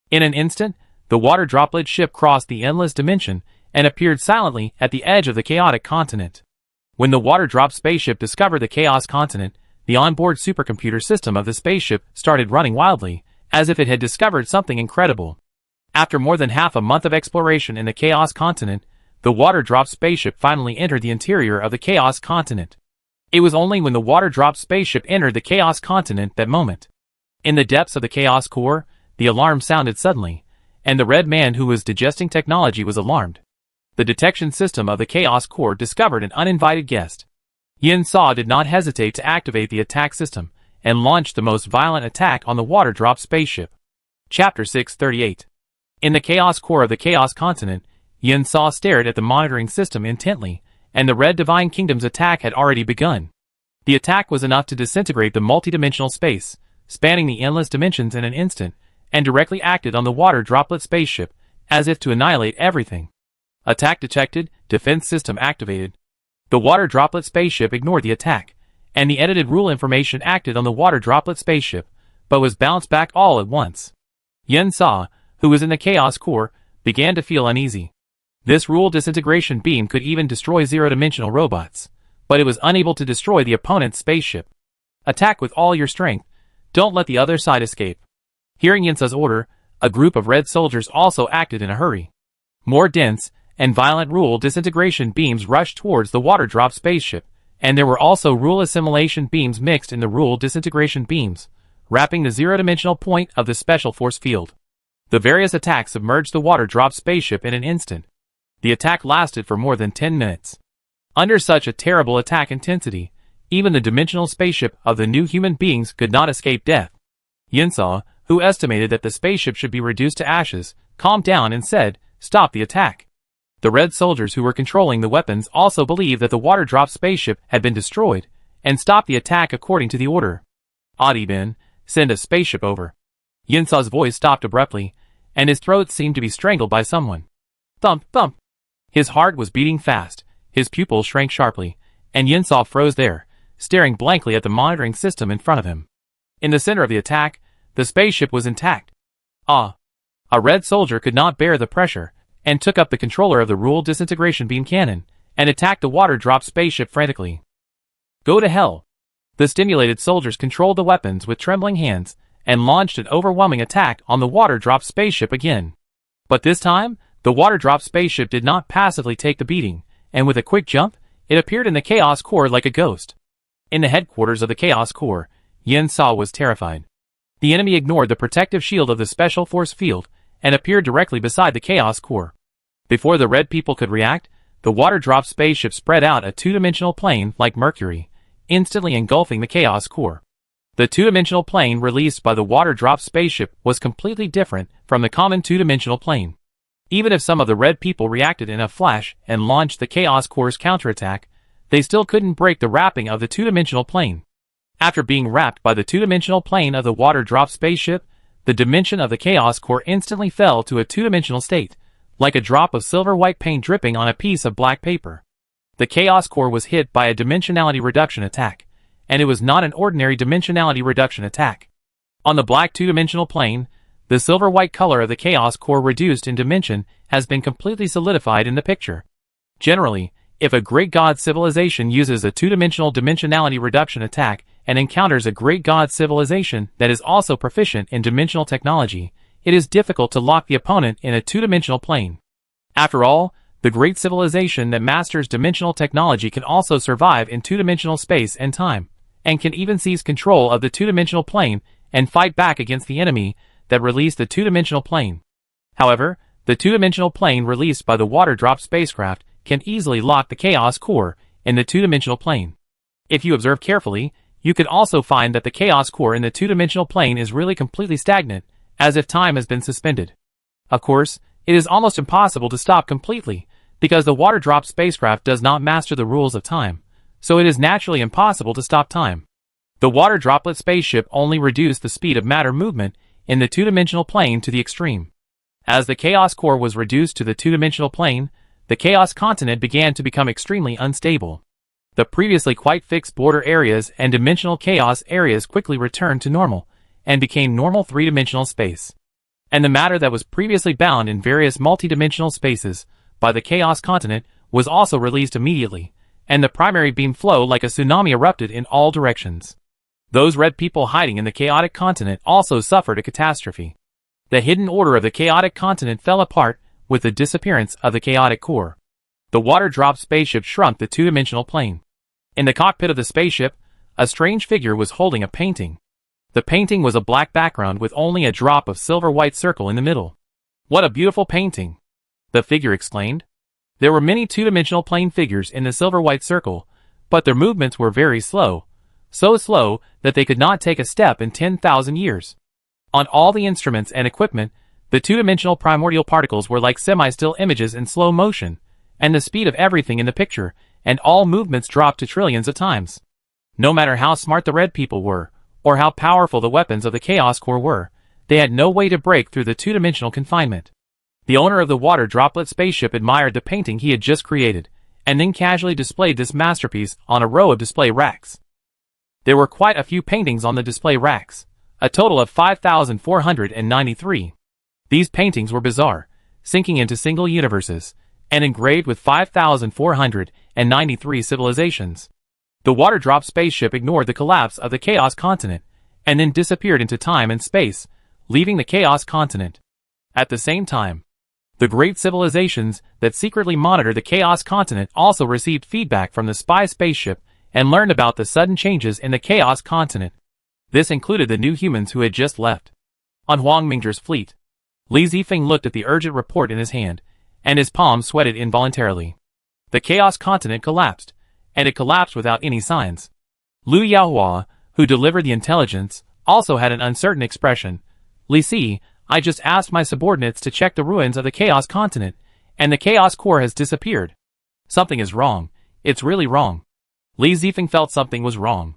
In an instant, the water droplet ship crossed the endless dimension and appeared silently at the edge of the chaotic continent. When the water drop spaceship discovered the chaos continent, the onboard supercomputer system of the spaceship started running wildly, as if it had discovered something incredible. After more than half a month of exploration in the Chaos Continent, the water-drop spaceship finally entered the interior of the Chaos Continent. It was only when the water-drop spaceship entered the Chaos Continent that moment. In the depths of the Chaos Core, the alarm sounded suddenly, and the red man who was digesting technology was alarmed. The detection system of the Chaos Core discovered an uninvited guest. Yin Saw did not hesitate to activate the attack system, and launched the most violent attack on the water-drop spaceship. Chapter 638. In the Chaos Core of the Chaos Continent, Yin Saw stared at the monitoring system intently, and the Red Divine Kingdom's attack had already begun. The attack was enough to disintegrate the multidimensional space, spanning the endless dimensions in an instant, and directly acted on the water droplet spaceship, as if to annihilate everything. Attack detected, defense system activated. The water droplet spaceship ignored the attack, and the edited rule information acted on the water droplet spaceship, but was bounced back all at once. Yin Saw, who was in the Chaos Core, began to feel uneasy. This rule disintegration beam could even destroy zero-dimensional robots, but it was unable to destroy the opponent's spaceship. Attack with all your strength. Don't let the other side escape. Hearing Yin Saw's order, a group of red soldiers also acted in a hurry. More dense and violent rule disintegration beams rushed towards the water drop spaceship, and there were also rule assimilation beams mixed in the rule disintegration beams, wrapping the zero-dimensional point of the special force field. The various attacks submerged the water drop spaceship in an instant. The attack lasted for more than 10 minutes. Under such a terrible attack intensity, even the dimensional spaceship of the new human beings could not escape death. Yin Saw, who estimated that the spaceship should be reduced to ashes, calmed down and said, "Stop the attack." The red soldiers who were controlling the weapons also believed that the water drop spaceship had been destroyed, and stopped the attack according to the order. Adi Bin, send a spaceship over. Yin Saw's voice stopped abruptly, and his throat seemed to be strangled by someone. Thump, thump. His heart was beating fast, his pupils shrank sharply, and Yin Saw froze there, staring blankly at the monitoring system in front of him. In the center of the attack, the spaceship was intact. Ah! A red soldier could not bear the pressure, and took up the controller of the rule disintegration beam cannon, and attacked the water drop spaceship frantically. Go to hell! The stimulated soldiers controlled the weapons with trembling hands, and launched an overwhelming attack on the water drop spaceship again. But this time, the water drop spaceship did not passively take the beating, and with a quick jump, it appeared in the Chaos Core like a ghost. In the headquarters of the Chaos Core, Yin Saw was terrified. The enemy ignored the protective shield of the special force field, and appeared directly beside the Chaos Core. Before the red people could react, the water drop spaceship spread out a two-dimensional plane like Mercury, instantly engulfing the Chaos Core. The two-dimensional plane released by the water drop spaceship was completely different from the common two-dimensional plane. Even if some of the red people reacted in a flash and launched the Chaos Core's counterattack, they still couldn't break the wrapping of the two-dimensional plane. After being wrapped by the two-dimensional plane of the water drop spaceship, the dimension of the Chaos Core instantly fell to a two-dimensional state, like a drop of silver-white paint dripping on a piece of black paper. The Chaos Core was hit by a dimensionality reduction attack, and it was not an ordinary dimensionality reduction attack. On the black two-dimensional plane, the silver-white color of the Chaos Core reduced in dimension has been completely solidified in the picture. Generally, if a great god civilization uses a two-dimensional dimensionality reduction attack and encounters a great god civilization that is also proficient in dimensional technology, it is difficult to lock the opponent in a two-dimensional plane. After all, the great civilization that masters dimensional technology can also survive in two-dimensional space and time, and can even seize control of the two-dimensional plane and fight back against the enemy that released the two-dimensional plane. However, the two-dimensional plane released by the water drop spacecraft can easily lock the Chaos Core in the two-dimensional plane. If you observe carefully, you can also find that the Chaos Core in the two-dimensional plane is really completely stagnant, as if time has been suspended. Of course, it is almost impossible to stop completely, because the water drop spacecraft does not master the rules of time, so it is naturally impossible to stop time. The water droplet spaceship only reduced the speed of matter movement in the two-dimensional plane to the extreme. As the Chaos Core was reduced to the two-dimensional plane, the Chaos Continent began to become extremely unstable. The previously quite fixed border areas and dimensional chaos areas quickly returned to normal, and became normal three-dimensional space. And the matter that was previously bound in various multi-dimensional spaces by the Chaos Continent was also released immediately, and the primary beam flow like a tsunami erupted in all directions. Those red people hiding in the chaotic continent also suffered a catastrophe. The hidden order of the chaotic continent fell apart with the disappearance of the chaotic core. The water-drop spaceship shrunk the two-dimensional plane. In the cockpit of the spaceship, a strange figure was holding a painting. The painting was a black background with only a drop of silver-white circle in the middle. "What a beautiful painting!" the figure exclaimed. There were many two-dimensional plane figures in the silver-white circle, but their movements were very slow, so slow that they could not take a step in 10,000 years. On all the instruments and equipment, the two-dimensional primordial particles were like semi-still images in slow motion, and the speed of everything in the picture, and all movements dropped to trillions of times. No matter how smart the red people were, or how powerful the weapons of the Chaos Core were, they had no way to break through the two-dimensional confinement. The owner of the water droplet spaceship admired the painting he had just created, and then casually displayed this masterpiece on a row of display racks. There were quite a few paintings on the display racks, a total of 5,493. These paintings were bizarre, sinking into single universes, and engraved with 5,493 civilizations. The water drop spaceship ignored the collapse of the Chaos Continent, and then disappeared into time and space, leaving the Chaos Continent. At the same time, the great civilizations that secretly monitored the Chaos Continent also received feedback from the spy spaceship and learned about the sudden changes in the Chaos Continent. This included the new humans who had just left. On Huang Mingzhi's fleet, Li Zifeng looked at the urgent report in his hand, and his palms sweated involuntarily. The Chaos Continent collapsed, and it collapsed without any signs. Lu Yaohua, who delivered the intelligence, also had an uncertain expression. "Li Si, I just asked my subordinates to check the ruins of the Chaos Continent, and the Chaos Core has disappeared. Something is wrong. It's really wrong." Li Zifeng felt something was wrong.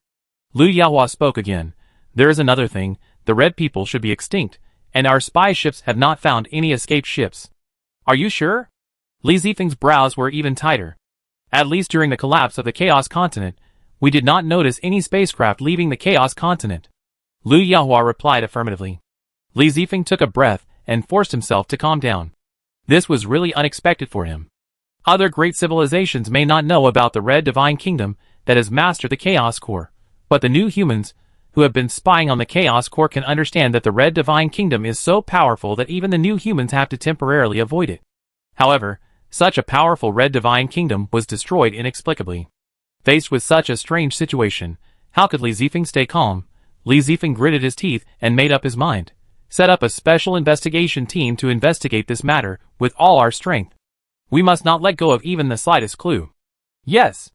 Lu Yaohua spoke again. "There is another thing. The red people should be extinct, and our spy ships have not found any escaped ships." "Are you sure?" Li Zifeng's brows were even tighter. "At least during the collapse of the Chaos Continent, we did not notice any spacecraft leaving the Chaos Continent." Lu Yaohua replied affirmatively. Li Zifeng took a breath and forced himself to calm down. This was really unexpected for him. Other great civilizations may not know about the Red Divine Kingdom that has mastered the Chaos Core, but the new humans who have been spying on the Chaos Core can understand that the Red Divine Kingdom is so powerful that even the new humans have to temporarily avoid it. However, such a powerful Red Divine Kingdom was destroyed inexplicably. Faced with such a strange situation, how could Li Zifeng stay calm? Li Zifeng gritted his teeth and made up his mind. "Set up a special investigation team to investigate this matter with all our strength. We must not let go of even the slightest clue." "Yes."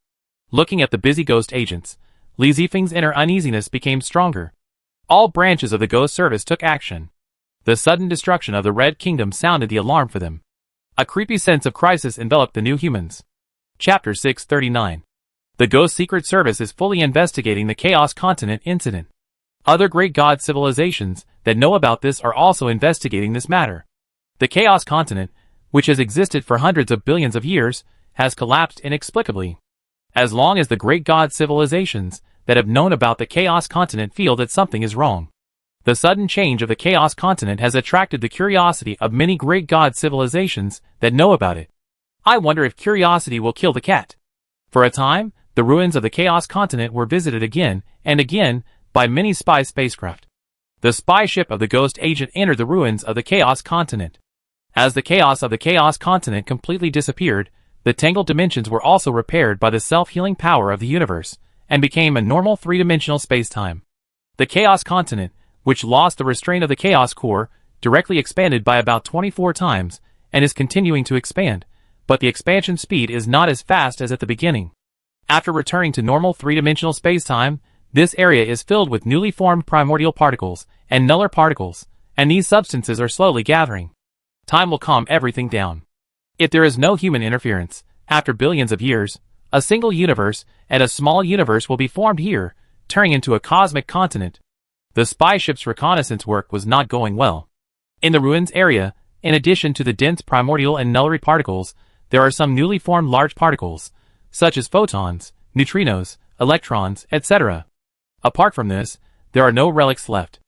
Looking at the busy ghost agents, Li Zifeng's inner uneasiness became stronger. All branches of the ghost service took action. The sudden destruction of the Red Kingdom sounded the alarm for them. A creepy sense of crisis enveloped the new humans. Chapter 639. The Ghost Secret Service is fully investigating the Chaos Continent incident. Other great god civilizations that know about this are also investigating this matter. The Chaos Continent, which has existed for hundreds of billions of years, has collapsed inexplicably. As long as the great god civilizations that have known about the Chaos Continent feel that something is wrong. The sudden change of the Chaos Continent has attracted the curiosity of many great god civilizations that know about it. I wonder if curiosity will kill the cat. For a time, the ruins of the Chaos Continent were visited again and again by many spy spacecraft. The spy ship of the Ghost Agent entered the ruins of the Chaos Continent. As the chaos of the Chaos Continent completely disappeared, the tangled dimensions were also repaired by the self-healing power of the universe, and became a normal three-dimensional space-time. The Chaos Continent, which lost the restraint of the Chaos Core, directly expanded by about 24 times, and is continuing to expand, but the expansion speed is not as fast as at the beginning. After returning to normal three-dimensional space-time, this area is filled with newly formed primordial particles and nullar particles, and these substances are slowly gathering. Time will calm everything down. If there is no human interference, after billions of years, a single universe and a small universe will be formed here, turning into a cosmic continent. The spy ship's reconnaissance work was not going well. In the ruins area, in addition to the dense primordial and nullary particles, there are some newly formed large particles, such as photons, neutrinos, electrons, etc. Apart from this, there are no relics left.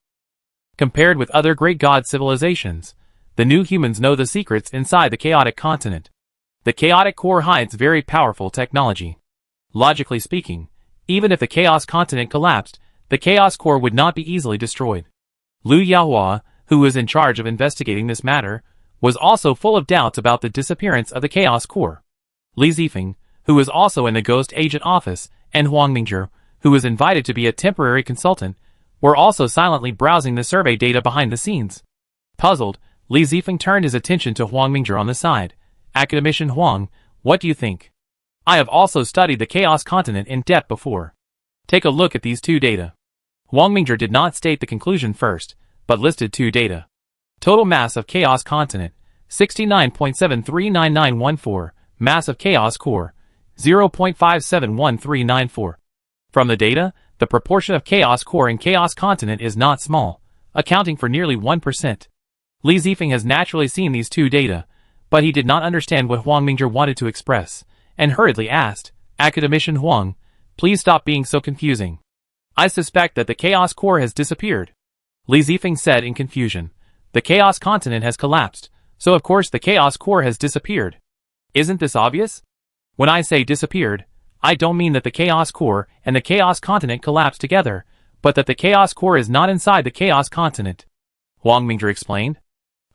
Compared with other great god civilizations, the new humans know the secrets inside the chaotic continent. The chaotic core hides very powerful technology. Logically speaking, even if the chaos continent collapsed, the Chaos Core would not be easily destroyed. Liu Yaohua, who was in charge of investigating this matter, was also full of doubts about the disappearance of the Chaos Core. Li Zifeng, who was also in the Ghost Agent office, and Huang Mingzhi, who was invited to be a temporary consultant, were also silently browsing the survey data behind the scenes. Puzzled, Li Zifeng turned his attention to Huang Mingzhi on the side. Academician Huang, what do you think? I have also studied the Chaos Continent in depth before. Take a look at these two data. Huang Mingzhi did not state the conclusion first, but listed two data. Total mass of Chaos Continent, 69.739914, mass of Chaos Core, 0.571394. From the data, the proportion of Chaos Core in Chaos Continent is not small, accounting for nearly 1%. Li Zifeng has naturally seen these two data, but he did not understand what Huang Mingzhi wanted to express, and hurriedly asked, Academician Huang, please stop being so confusing. I suspect that the Chaos Core has disappeared. Li Zifeng said in confusion. The Chaos Continent has collapsed, so of course the Chaos Core has disappeared. Isn't this obvious? When I say disappeared, I don't mean that the Chaos Core and the Chaos Continent collapsed together, but that the Chaos Core is not inside the Chaos Continent. Huang Mingzhi explained.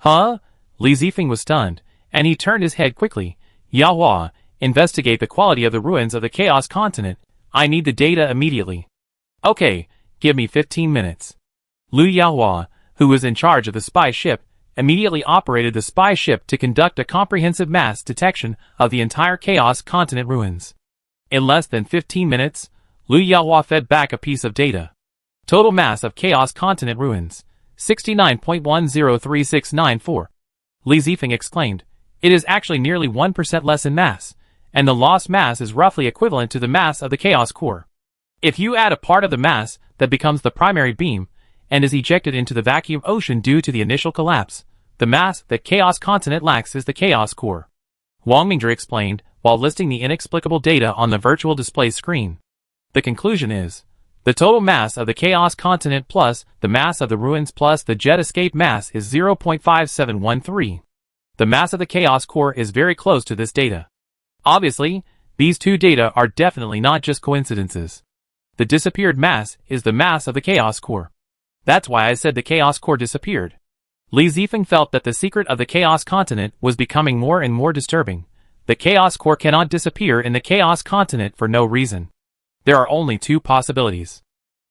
Huh? Li Zifeng was stunned, and he turned his head quickly. Yaohua, investigate the quality of the ruins of the Chaos Continent. I need the data immediately. Okay, give me 15 minutes. Liu Yaohua, who was in charge of the spy ship, immediately operated the spy ship to conduct a comprehensive mass detection of the entire Chaos Continent ruins. In less than 15 minutes, Liu Yaohua fed back a piece of data. Total mass of Chaos Continent ruins, 69.103694. Li Zifeng exclaimed, it is actually nearly 1% less in mass, and the lost mass is roughly equivalent to the mass of the Chaos Core. If you add a part of the mass that becomes the primary beam, and is ejected into the vacuum ocean due to the initial collapse, the mass that Chaos Continent lacks is the Chaos Core. Huang Mingzhi explained, while listing the inexplicable data on the virtual display screen. The conclusion is, the total mass of the Chaos Continent plus the mass of the ruins plus the jet escape mass is 0.5713. The mass of the Chaos Core is very close to this data. Obviously, these two data are definitely not just coincidences. The disappeared mass is the mass of the Chaos Core. That's why I said the Chaos Core disappeared. Li Zifeng felt that the secret of the Chaos Continent was becoming more and more disturbing. The Chaos Core cannot disappear in the Chaos Continent for no reason. There are only two possibilities.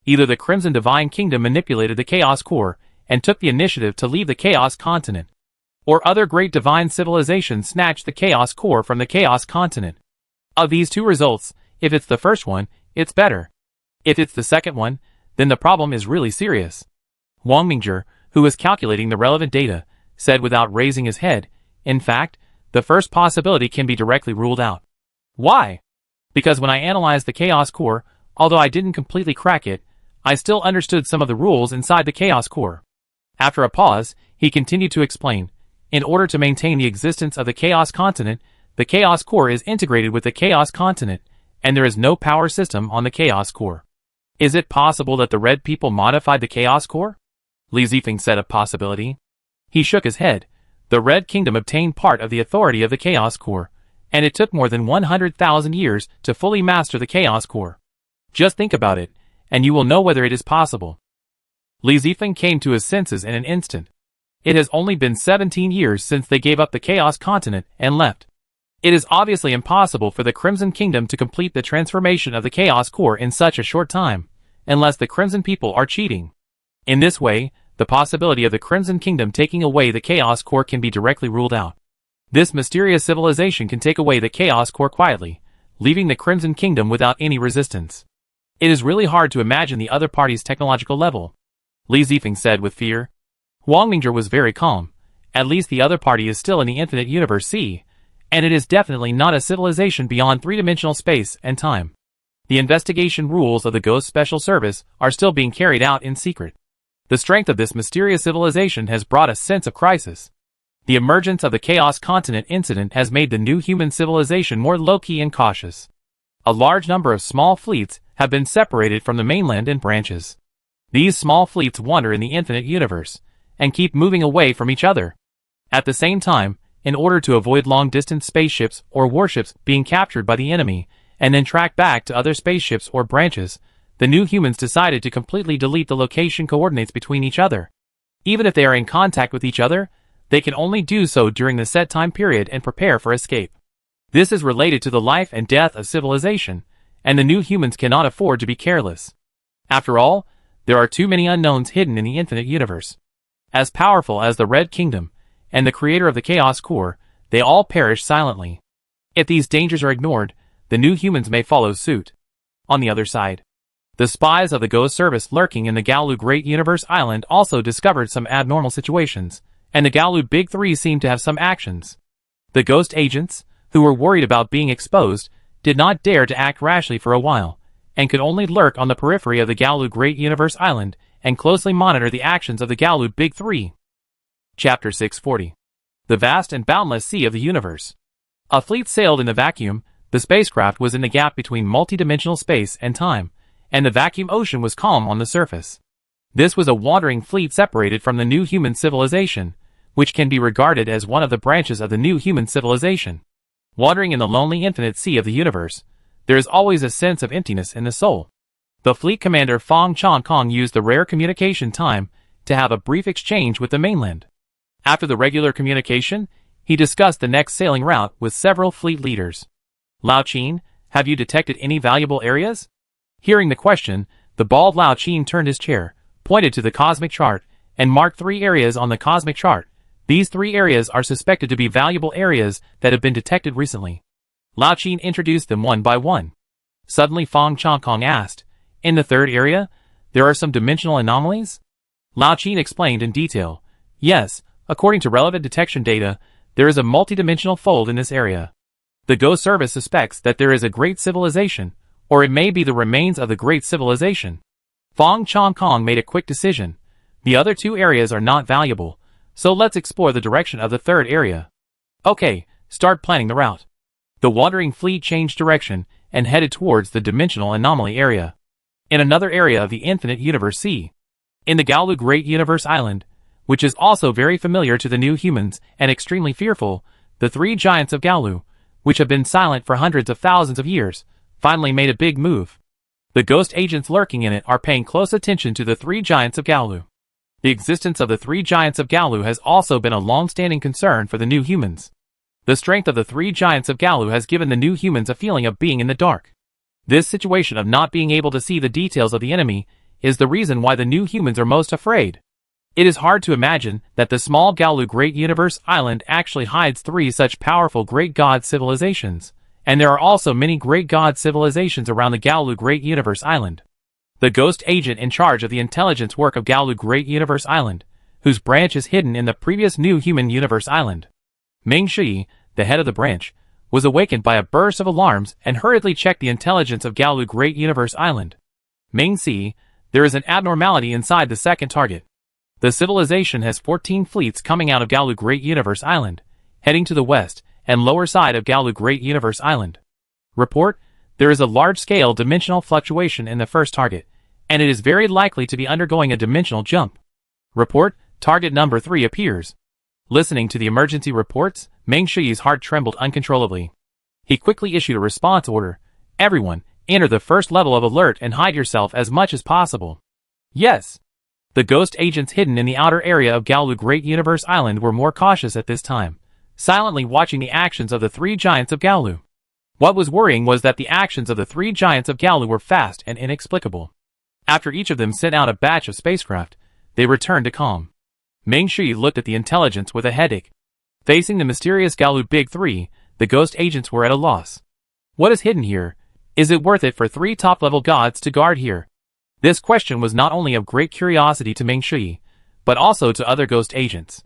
Either the Crimson Divine Kingdom manipulated the Chaos Core and took the initiative to leave the Chaos Continent, or other great divine civilizations snatched the Chaos Core from the Chaos Continent. Of these two results, if it's the first one, it's better. If it's the second one, then the problem is really serious. Huang Mingzhi, who was calculating the relevant data, said without raising his head, in fact, the first possibility can be directly ruled out. Why? Because when I analyzed the Chaos Core, although I didn't completely crack it, I still understood some of the rules inside the Chaos Core. After a pause, he continued to explain, in order to maintain the existence of the Chaos Continent, the Chaos Core is integrated with the Chaos Continent, and there is no power system on the Chaos Core. Is it possible that the Red people modified the Chaos Core? Li Zifeng said a possibility. He shook his head. The Red Kingdom obtained part of the authority of the Chaos Core, and it took more than 100,000 years to fully master the Chaos Core. Just think about it, and you will know whether it is possible. Li Zifeng came to his senses in an instant. It has only been 17 years since they gave up the Chaos Continent and left. It is obviously impossible for the Crimson Kingdom to complete the transformation of the Chaos Core in such a short time, unless the Crimson people are cheating. In this way, the possibility of the Crimson Kingdom taking away the Chaos Core can be directly ruled out. This mysterious civilization can take away the Chaos Core quietly, leaving the Crimson Kingdom without any resistance. It is really hard to imagine the other party's technological level, Li Zifeng said with fear. Huang Mingzhi was very calm. At least the other party is still in the infinite universe C, and it is definitely not a civilization beyond three-dimensional space and time. The investigation rules of the Ghost Special Service are still being carried out in secret. The strength of this mysterious civilization has brought a sense of crisis. The emergence of the Chaos Continent incident has made the new human civilization more low-key and cautious. A large number of small fleets have been separated from the mainland in branches. These small fleets wander in the infinite universe, and keep moving away from each other. At the same time, in order to avoid long-distance spaceships or warships being captured by the enemy, and then tracked back to other spaceships or branches, the new humans decided to completely delete the location coordinates between each other. Even if they are in contact with each other, they can only do so during the set time period and prepare for escape. This is related to the life and death of civilization, and the new humans cannot afford to be careless. After all, there are too many unknowns hidden in the infinite universe. As powerful as the Red Kingdom, and the creator of the Chaos Core, they all perish silently. If these dangers are ignored, the new humans may follow suit. On the other side, the spies of the Ghost Service lurking in the Galu Great Universe Island also discovered some abnormal situations, and the Galu Big Three seemed to have some actions. The ghost agents, who were worried about being exposed, did not dare to act rashly for a while, and could only lurk on the periphery of the Galu Great Universe Island and closely monitor the actions of the Galu Big Three. Chapter 640. The Vast and Boundless Sea of the Universe. A fleet sailed in the vacuum. The spacecraft was in the gap between multidimensional space and time, and the vacuum ocean was calm on the surface. This was a wandering fleet separated from the new human civilization, which can be regarded as one of the branches of the new human civilization. Wandering in the lonely infinite sea of the universe, there is always a sense of emptiness in the soul. The fleet commander Fong Chong Kong used the rare communication time to have a brief exchange with the mainland. After the regular communication, he discussed the next sailing route with several fleet leaders. Lao Qin, have you detected any valuable areas? Hearing the question, the bald Lao Qin turned his chair, pointed to the cosmic chart, and marked 3 areas on the cosmic chart. These 3 areas are suspected to be valuable areas that have been detected recently. Lao Qin introduced them one by one. Suddenly Fong Chong Kong asked, in the 3rd area, there are some dimensional anomalies? Lao Qin explained in detail. Yes, according to relevant detection data, there is a multidimensional fold in this area. The Ghost Service suspects that there is a great civilization, or it may be the remains of the great civilization. Fong Chong Kong made a quick decision. The other 2 areas are not valuable, so let's explore the direction of the 3rd area. Okay, start planning the route. The wandering fleet changed direction and headed towards the dimensional anomaly area. In another area of the infinite universe sea, in the Galu Great Universe Island, which is also very familiar to the new humans and extremely fearful, the 3 giants of Galu, which have been silent for hundreds of thousands of years, finally made a big move. The ghost agents lurking in it are paying close attention to the 3 giants of Galu. The existence of the 3 giants of Galu has also been a long-standing concern for the new humans. The strength of the 3 giants of Galu has given the new humans a feeling of being in the dark. This situation of not being able to see the details of the enemy is the reason why the new humans are most afraid. It is hard to imagine that the small Galu Great Universe Island actually hides 3 such powerful great god civilizations, and there are also many great god civilizations around the Galu Great Universe Island. The ghost agent in charge of the intelligence work of Galu Great Universe Island, whose branch is hidden in the previous New Human Universe Island. Ming Shi, the head of the branch, was awakened by a burst of alarms and hurriedly checked the intelligence of Galu Great Universe Island. Ming Si, there is an abnormality inside the second target. The civilization has 14 fleets coming out of Galu Great Universe Island, heading to the west and lower side of Galu Great Universe Island. Report, there is a large-scale dimensional fluctuation in the first target, and it is very likely to be undergoing a dimensional jump. Report, target number 3 appears. Listening to the emergency reports, Meng Shi's heart trembled uncontrollably. He quickly issued a response order. Everyone, enter the first level of alert and hide yourself as much as possible. Yes. The ghost agents hidden in the outer area of Galu Great Universe Island were more cautious at this time, silently watching the actions of the 3 giants of Galu. What was worrying was that the actions of the 3 giants of Galu were fast and inexplicable. After each of them sent out a batch of spacecraft, they returned to calm. Meng Shi looked at the intelligence with a headache. Facing the mysterious Galu Big Three, the ghost agents were at a loss. What is hidden here? Is it worth it for 3 top-level gods to guard here? This question was not only of great curiosity to Meng Shi, but also to other ghost agents.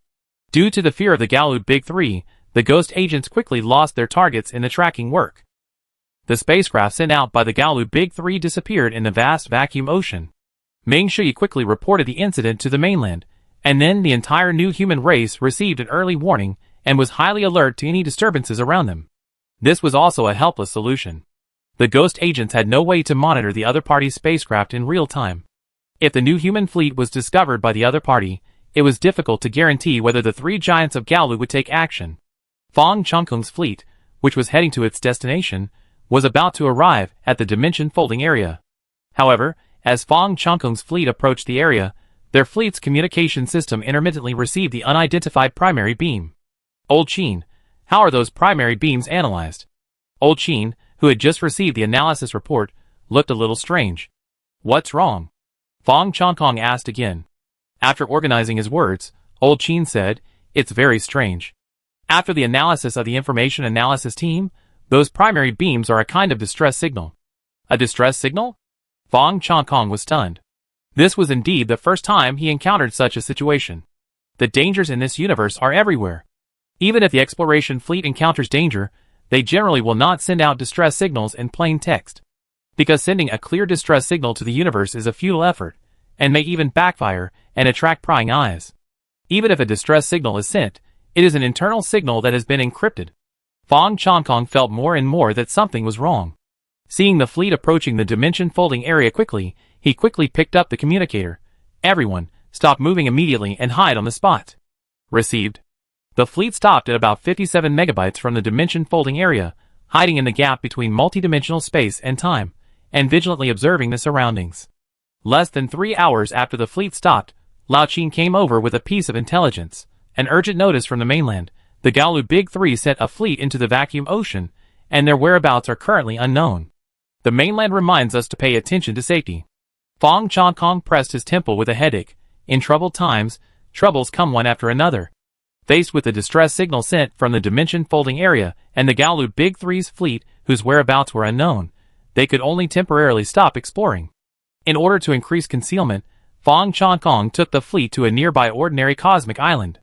Due to the fear of the Galu Big Three, the ghost agents quickly lost their targets in the tracking work. The spacecraft sent out by the Galu Big Three disappeared in the vast vacuum ocean. Meng Shi quickly reported the incident to the mainland, and then the entire new human race received an early warning and was highly alert to any disturbances around them. This was also a helpless solution. The ghost agents had no way to monitor the other party's spacecraft in real time. If the new human fleet was discovered by the other party, it was difficult to guarantee whether the 3 giants of Galu would take action. Fong Chongkung's fleet, which was heading to its destination, was about to arrive at the dimension folding area. However, as Fong Chongkung's fleet approached the area, their fleet's communication system intermittently received the unidentified primary beam. Old Qin, how are those primary beams analyzed? Old Qin, who had just received the analysis report, looked a little strange. What's wrong? Fong Chongkung asked again. After organizing his words, Old Qin said, it's very strange. After the analysis of the information analysis team, those primary beams are a kind of distress signal. A distress signal? Fong Chongkung was stunned. This was indeed the first time he encountered such a situation. The dangers in this universe are everywhere. Even if the exploration fleet encounters danger, they generally will not send out distress signals in plain text. Because sending a clear distress signal to the universe is a futile effort, and may even backfire and attract prying eyes. Even if a distress signal is sent, it is an internal signal that has been encrypted. Fong Chongkung felt more and more that something was wrong. Seeing the fleet approaching the dimension folding area quickly, he quickly picked up the communicator. Everyone, stop moving immediately and hide on the spot. Received. The fleet stopped at about 57 megabytes from the dimension folding area, hiding in the gap between multidimensional space and time, and vigilantly observing the surroundings. Less than 3 hours after the fleet stopped, Lao Qin came over with a piece of intelligence, an urgent notice from the mainland. The Gaolu Big Three sent a fleet into the vacuum ocean, and their whereabouts are currently unknown. The mainland reminds us to pay attention to safety. Fong Chongkung pressed his temple with a headache. In troubled times, troubles come one after another. Faced with the distress signal sent from the dimension folding area and the Gaolu Big Three's fleet, whose whereabouts were unknown, they could only temporarily stop exploring. In order to increase concealment, Fong Chongkung took the fleet to a nearby ordinary cosmic island.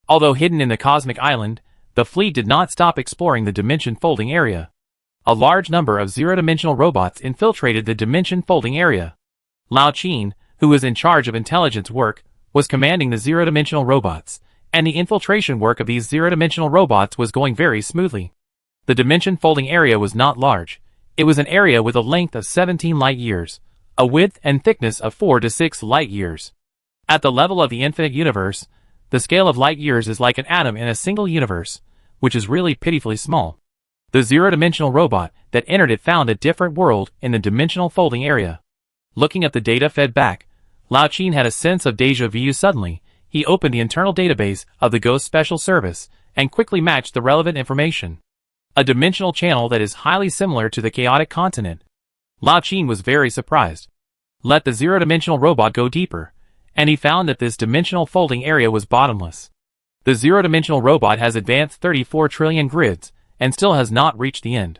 Although hidden in the cosmic island, the fleet did not stop exploring the dimension folding area. A large number of zero-dimensional robots infiltrated the dimension folding area. Lao Qin, who was in charge of intelligence work, was commanding the zero-dimensional robots, and the infiltration work of these zero-dimensional robots was going very smoothly. The dimension folding area was not large. It was an area with a length of 17 light years, a width and thickness of 4 to 6 light years. At the level of the infinite universe, the scale of light years is like an atom in a single universe, which is really pitifully small. The zero-dimensional robot that entered it found a different world in the dimensional folding area. Looking at the data fed back, Lao Qin had a sense of déjà vu. Suddenly, he opened the internal database of the Ghost Special Service and quickly matched the relevant information. A dimensional channel that is highly similar to the chaotic continent. Lao Qin was very surprised. Let the zero-dimensional robot go deeper, and he found that this dimensional folding area was bottomless. The zero-dimensional robot has advanced 34 trillion grids, and still has not reached the end.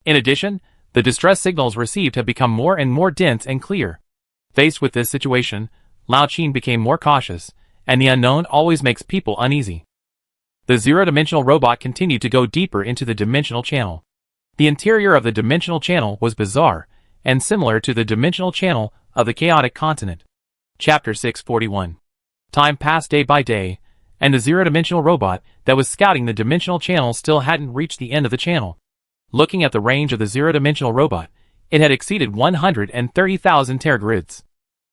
In addition, the distress signals received have become more and more dense and clear. Faced with this situation, Lao Qin became more cautious, and the unknown always makes people uneasy. The zero-dimensional robot continued to go deeper into the dimensional channel. The interior of the dimensional channel was bizarre, and similar to the dimensional channel of the chaotic continent. Chapter 641. Time passed day by day, and the zero-dimensional robot that was scouting the dimensional channel still hadn't reached the end of the channel. Looking at the range of the zero-dimensional robot, it had exceeded 130,000 teragrids.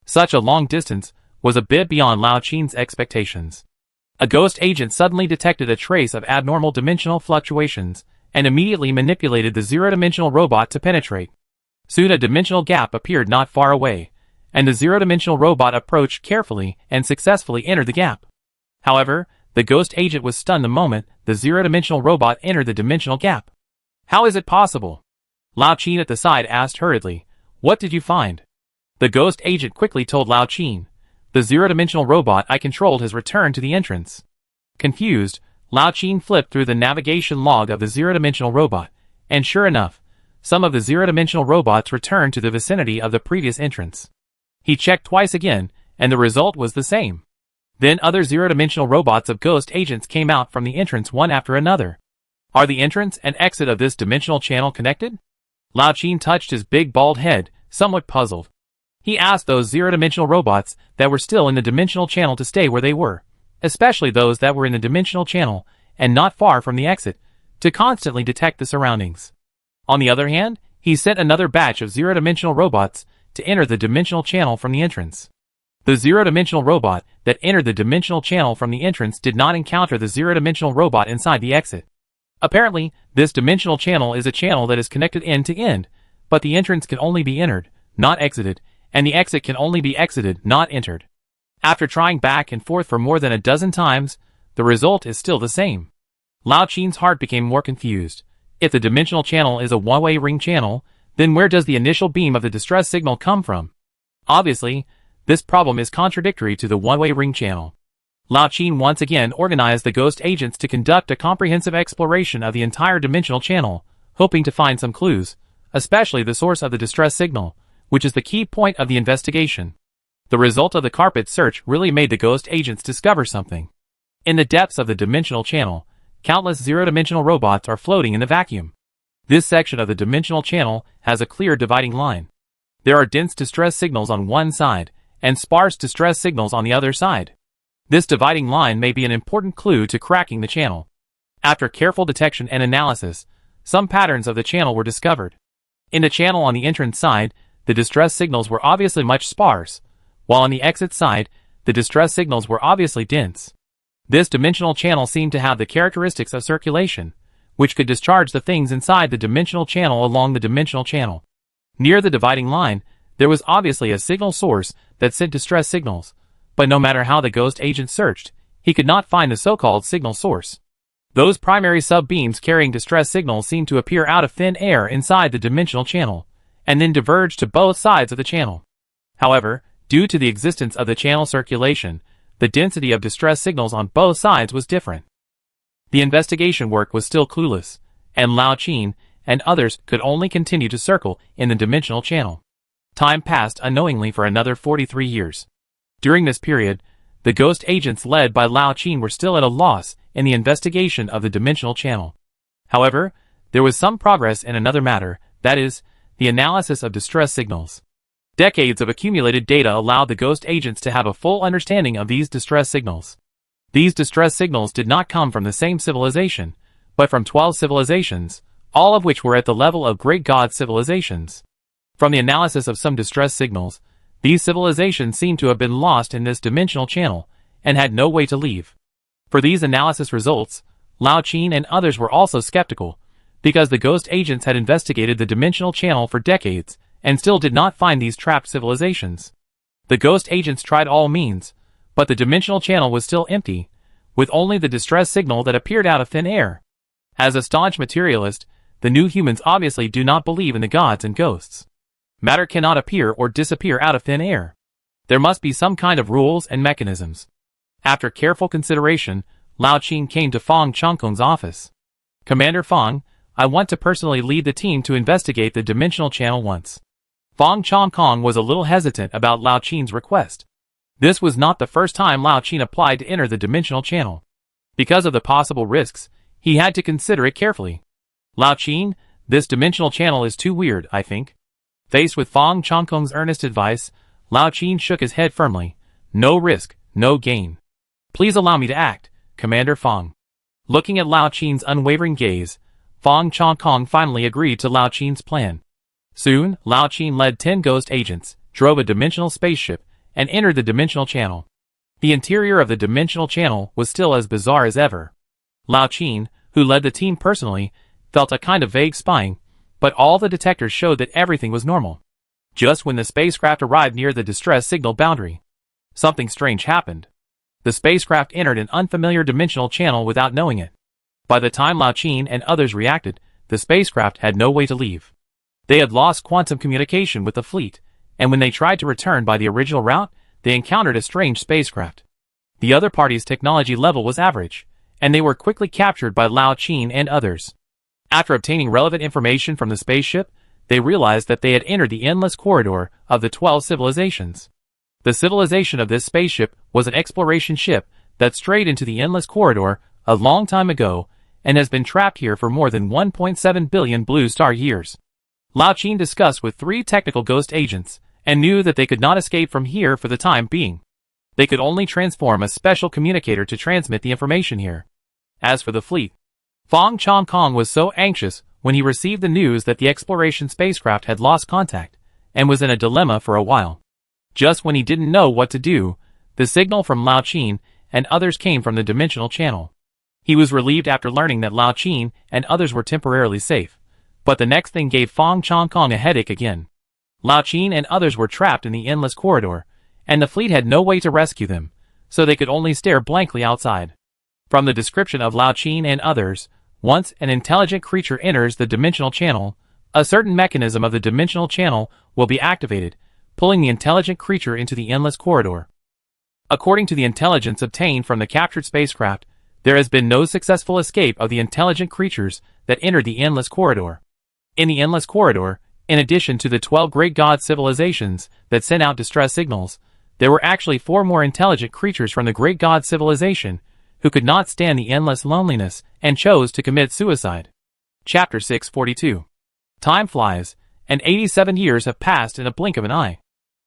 Such a long distance was a bit beyond Lao Qin's expectations. A ghost agent suddenly detected a trace of abnormal dimensional fluctuations and immediately manipulated the zero-dimensional robot to penetrate. Soon a dimensional gap appeared not far away, and the zero-dimensional robot approached carefully and successfully entered the gap. However, the ghost agent was stunned the moment the zero-dimensional robot entered the dimensional gap. How is it possible? Lao Qin at the side asked hurriedly. What did you find? The ghost agent quickly told Lao Qin. The zero-dimensional robot I controlled has returned to the entrance. Confused, Lao Qin flipped through the navigation log of the zero-dimensional robot, and sure enough, some of the zero-dimensional robots returned to the vicinity of the previous entrance. He checked twice again, and the result was the same. Then other zero-dimensional robots of ghost agents came out from the entrance one after another. Are the entrance and exit of this dimensional channel connected? Lao Qin touched his big bald head, somewhat puzzled. He asked those zero-dimensional robots that were still in the dimensional channel to stay where they were, especially those that were in the dimensional channel and not far from the exit, to constantly detect the surroundings. On the other hand, he sent another batch of zero-dimensional robots to enter the dimensional channel from the entrance. The zero-dimensional robot that entered the dimensional channel from the entrance did not encounter the zero-dimensional robot inside the exit. Apparently, this dimensional channel is a channel that is connected end to end, but the entrance can only be entered, not exited, and the exit can only be exited, not entered. After trying back and forth for more than a dozen times, the result is still the same. Lao Qin's heart became more confused. If the dimensional channel is a one-way ring channel, then where does the initial beam of the distress signal come from? Obviously, this problem is contradictory to the one-way ring channel. Lao Qin once again organized the ghost agents to conduct a comprehensive exploration of the entire dimensional channel, hoping to find some clues, especially the source of the distress signal, which is the key point of the investigation. The result of the carpet search really made the ghost agents discover something. In the depths of the dimensional channel, countless zero-dimensional robots are floating in the vacuum. This section of the dimensional channel has a clear dividing line. There are dense distress signals on one side, and sparse distress signals on the other side. This dividing line may be an important clue to cracking the channel. After careful detection and analysis, some patterns of the channel were discovered. In the channel on the entrance side, the distress signals were obviously much sparse, while on the exit side, the distress signals were obviously dense. This dimensional channel seemed to have the characteristics of circulation, which could discharge the things inside the dimensional channel along the dimensional channel. Near the dividing line, there was obviously a signal source that sent distress signals, but no matter how the ghost agent searched, he could not find the so-called signal source. Those primary sub-beams carrying distress signals seemed to appear out of thin air inside the dimensional channel, and then diverge to both sides of the channel. However, due to the existence of the channel circulation, the density of distress signals on both sides was different. The investigation work was still clueless, and Lao Qin and others could only continue to circle in the dimensional channel. Time passed unknowingly for another 43 years. During this period, the ghost agents led by Lao Qin were still at a loss in the investigation of the dimensional channel. However, there was some progress in another matter, that is, the analysis of distress signals. Decades of accumulated data allowed the ghost agents to have a full understanding of these distress signals. These distress signals did not come from the same civilization, but from 12 civilizations, all of which were at the level of great god civilizations. From the analysis of some distress signals, these civilizations seem to have been lost in this dimensional channel and had no way to leave. For these analysis results, Lao Qin and others were also skeptical, because the ghost agents had investigated the dimensional channel for decades and still did not find these trapped civilizations. The ghost agents tried all means, but the dimensional channel was still empty, with only the distress signal that appeared out of thin air. As a staunch materialist, the new humans obviously do not believe in the gods and ghosts. Matter cannot appear or disappear out of thin air. There must be some kind of rules and mechanisms. After careful consideration, Lao Qin came to Fang Chongkong's office. "Commander Fang, I want to personally lead the team to investigate the dimensional channel once." Fang Chongkong was a little hesitant about Lao Qin's request. This was not the first time Lao Qin applied to enter the dimensional channel. Because of the possible risks, he had to consider it carefully. "Lao Qin, this dimensional channel is too weird, I think." Faced with Fang Chongkong's earnest advice, Lao Qin shook his head firmly. "No risk, no gain. Please allow me to act, Commander Fang." Looking at Lao Qin's unwavering gaze, Fang Chongkong finally agreed to Lao Qin's plan. Soon, Lao Qin led 10 ghost agents, drove a dimensional spaceship, and entered the dimensional channel. The interior of the dimensional channel was still as bizarre as ever. Lao Qin, who led the team personally, felt a kind of vague spying, but all the detectors showed that everything was normal. Just when the spacecraft arrived near the distress signal boundary, something strange happened. The spacecraft entered an unfamiliar dimensional channel without knowing it. By the time Lao Qin and others reacted, the spacecraft had no way to leave. They had lost quantum communication with the fleet, and when they tried to return by the original route, they encountered a strange spacecraft. The other party's technology level was average, and they were quickly captured by Lao Qin and others. After obtaining relevant information from the spaceship, they realized that they had entered the endless corridor of the 12 civilizations. The civilization of this spaceship was an exploration ship that strayed into the endless corridor a long time ago and has been trapped here for more than 1.7 billion blue star years. Lao Qin discussed with 3 technical ghost agents and knew that they could not escape from here for the time being. They could only transform a special communicator to transmit the information here. As for the fleet, Fang Chongkong was so anxious when he received the news that the exploration spacecraft had lost contact and was in a dilemma for a while. Just when he didn't know what to do, the signal from Lao Qin and others came from the dimensional channel. He was relieved after learning that Lao Qin and others were temporarily safe, but the next thing gave Fang Chongkong a headache again. Lao Qin and others were trapped in the endless corridor, and the fleet had no way to rescue them, so they could only stare blankly outside. From the description of Lao Qin and others, once an intelligent creature enters the dimensional channel, a certain mechanism of the dimensional channel will be activated, pulling the intelligent creature into the endless corridor. According to the intelligence obtained from the captured spacecraft, there has been no successful escape of the intelligent creatures that entered the endless corridor. In the endless corridor, in addition to the 12 great god civilizations that sent out distress signals, there were actually 4 more intelligent creatures from the great god civilization who could not stand the endless loneliness and chose to commit suicide. Chapter 642. Time flies, and 87 years have passed in a blink of an eye.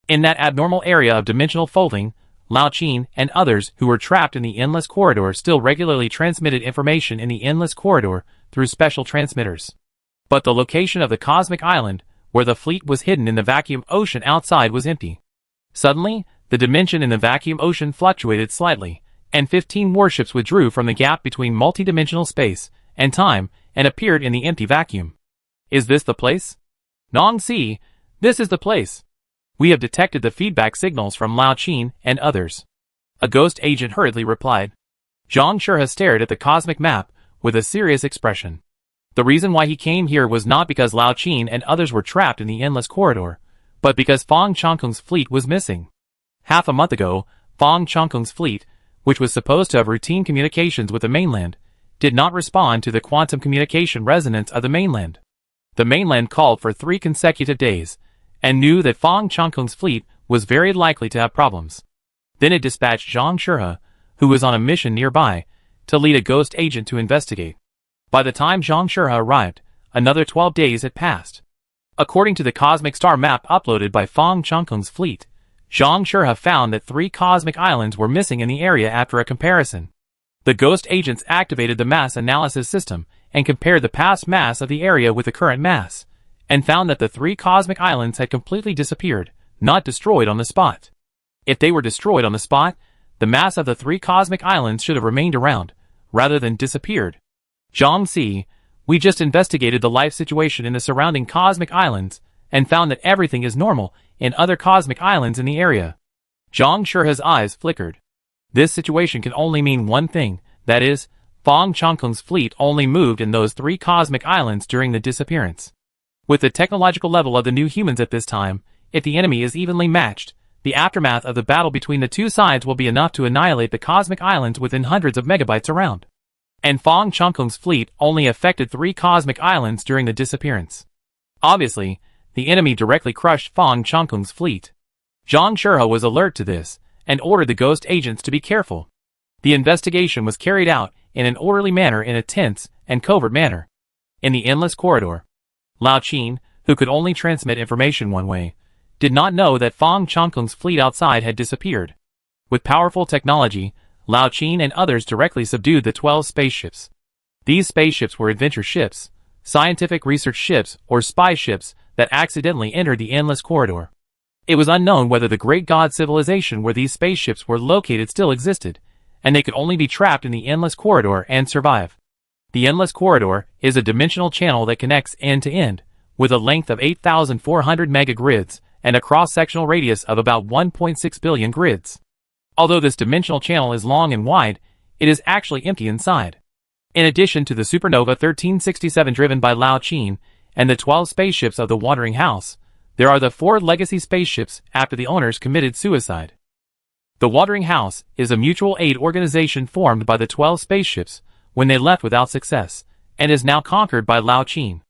In that abnormal area of dimensional folding, Lao Qin and others who were trapped in the endless corridor still regularly transmitted information in the endless corridor through special transmitters. But the location of the cosmic island, where the fleet was hidden in the vacuum ocean outside, was empty. Suddenly, the dimension in the vacuum ocean fluctuated slightly, and 15 warships withdrew from the gap between multidimensional space and time and appeared in the empty vacuum. Is this the place? Nong Si, this is the place. We have detected the feedback signals from Lao Qin and others. A ghost agent hurriedly replied. Zhang Shurha stared at the cosmic map with a serious expression. The reason why he came here was not because Lao Qin and others were trapped in the endless corridor, but because Fang Changkung's fleet was missing. Half a month ago, Fang Changkung's fleet, which was supposed to have routine communications with the mainland, did not respond to the quantum communication resonance of the mainland. The mainland called for 3 consecutive days, and knew that Fang Changkung's fleet was very likely to have problems. Then it dispatched Zhang Shurha, who was on a mission nearby, to lead a ghost agent to investigate. By the time Zhang Shurha arrived, another 12 days had passed. According to the cosmic star map uploaded by Fang Changkung's fleet, Zhang Shurha found that 3 cosmic islands were missing in the area after a comparison. The ghost agents activated the mass analysis system and compared the past mass of the area with the current mass, and found that the 3 cosmic islands had completely disappeared, not destroyed on the spot. If they were destroyed on the spot, the mass of the 3 cosmic islands should have remained around, rather than disappeared. Zhang Si, we just investigated the life situation in the surrounding cosmic islands, and found that everything is normal in other cosmic islands in the area. Zhang Shurha's eyes flickered. This situation can only mean one thing, that is, Fang Changkung's fleet only moved in those 3 cosmic islands during the disappearance. With the technological level of the new humans at this time, if the enemy is evenly matched, the aftermath of the battle between the 2 sides will be enough to annihilate the cosmic islands within hundreds of megabytes around. And Fang Changkung's fleet only affected 3 cosmic islands during the disappearance. Obviously, the enemy directly crushed Fang Changkung's fleet. Zhang Shurha was alert to this, and ordered the ghost agents to be careful. The investigation was carried out in an orderly manner, in a tense and covert manner. In the endless corridor, Lao Qin, who could only transmit information one way, did not know that Fang Changkung's fleet outside had disappeared. With powerful technology, Lao Qin and others directly subdued the 12 spaceships. These spaceships were adventure ships, scientific research ships, or spy ships that accidentally entered the endless corridor. It was unknown whether the great god civilization where these spaceships were located still existed, and they could only be trapped in the endless corridor and survive. The endless corridor is a dimensional channel that connects end to end, with a length of 8,400 megagrids and a cross-sectional radius of about 1.6 billion grids. Although this dimensional channel is long and wide, it is actually empty inside. In addition to the supernova 1367 driven by Lao Qin and the 12 spaceships of the Wandering House, there are the 4 legacy spaceships after the owners committed suicide. The Wandering House is a mutual aid organization formed by the 12 spaceships when they left without success, and is now conquered by Lao Qin.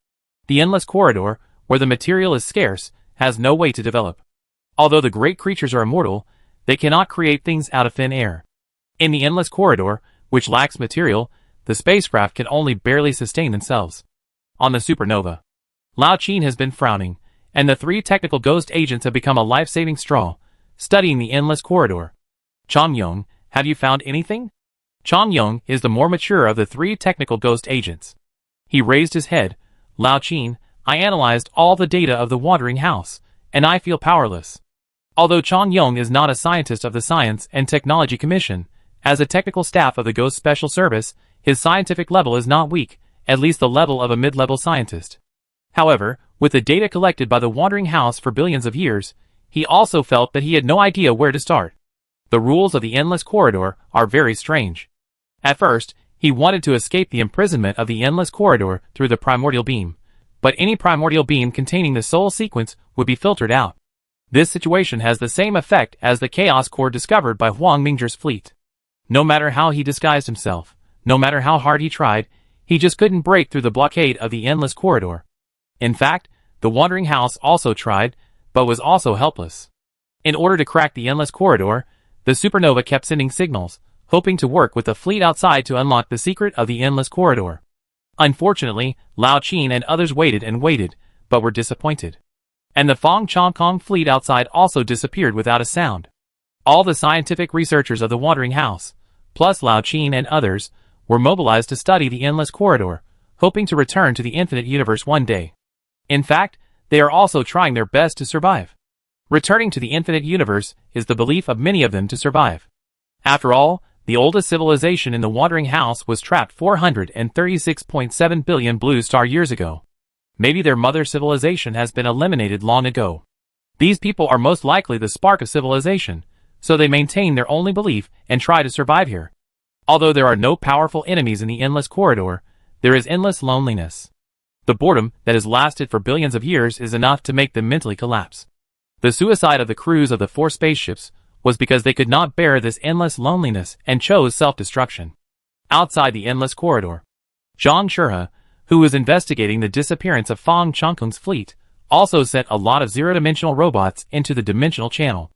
The endless corridor, where the material is scarce, has no way to develop. Although the great creatures are immortal, they cannot create things out of thin air. In the endless corridor, which lacks material, the spacecraft can only barely sustain themselves. On the supernova, Lao Qin has been frowning, and the 3 technical ghost agents have become a life-saving straw, studying the endless corridor. Chang Yong, have you found anything? Chang Yong is the more mature of the 3 technical ghost agents. He raised his head. Lao Qin, I analyzed all the data of the Wandering House, and I feel powerless. Although Chang Yong is not a scientist of the Science and Technology Commission, as a technical staff of the Ghost Special Service, his scientific level is not weak, at least the level of a mid-level scientist. However, With the data collected by the Wandering House for billions of years, he also felt that he had no idea where to start. The rules of the Endless Corridor are very strange. At first, he wanted to escape the imprisonment of the Endless Corridor through the primordial beam, but any primordial beam containing the soul sequence would be filtered out. This situation has the same effect as the chaos core discovered by Huang Mingzhi's fleet. No matter how he disguised himself, no matter how hard he tried, he just couldn't break through the blockade of the Endless Corridor. In fact, the Wandering House also tried, but was also helpless. In order to crack the Endless Corridor, the supernova kept sending signals, hoping to work with the fleet outside to unlock the secret of the Endless Corridor. Unfortunately, Lao Qin and others waited and waited, but were disappointed. And the Fong Chongkong fleet outside also disappeared without a sound. All the scientific researchers of the Wandering House, plus Lao Qin and others, were mobilized to study the Endless Corridor, hoping to return to the Infinite Universe one day. In fact, they are also trying their best to survive. Returning to the Infinite Universe is the belief of many of them to survive. After all, the oldest civilization in the Wandering House was trapped 436.7 billion blue star years ago. Maybe their mother civilization has been eliminated long ago. These people are most likely the spark of civilization, so they maintain their only belief and try to survive here. Although there are no powerful enemies in the Endless Corridor, there is endless loneliness. The boredom that has lasted for billions of years is enough to make them mentally collapse. The suicide of the crews of the 4 spaceships was because they could not bear this endless loneliness and chose self-destruction. Outside the Endless Corridor, Zhang Shurhe, who was investigating the disappearance of Fong Chongkong's fleet, also sent a lot of zero-dimensional robots into the dimensional channel.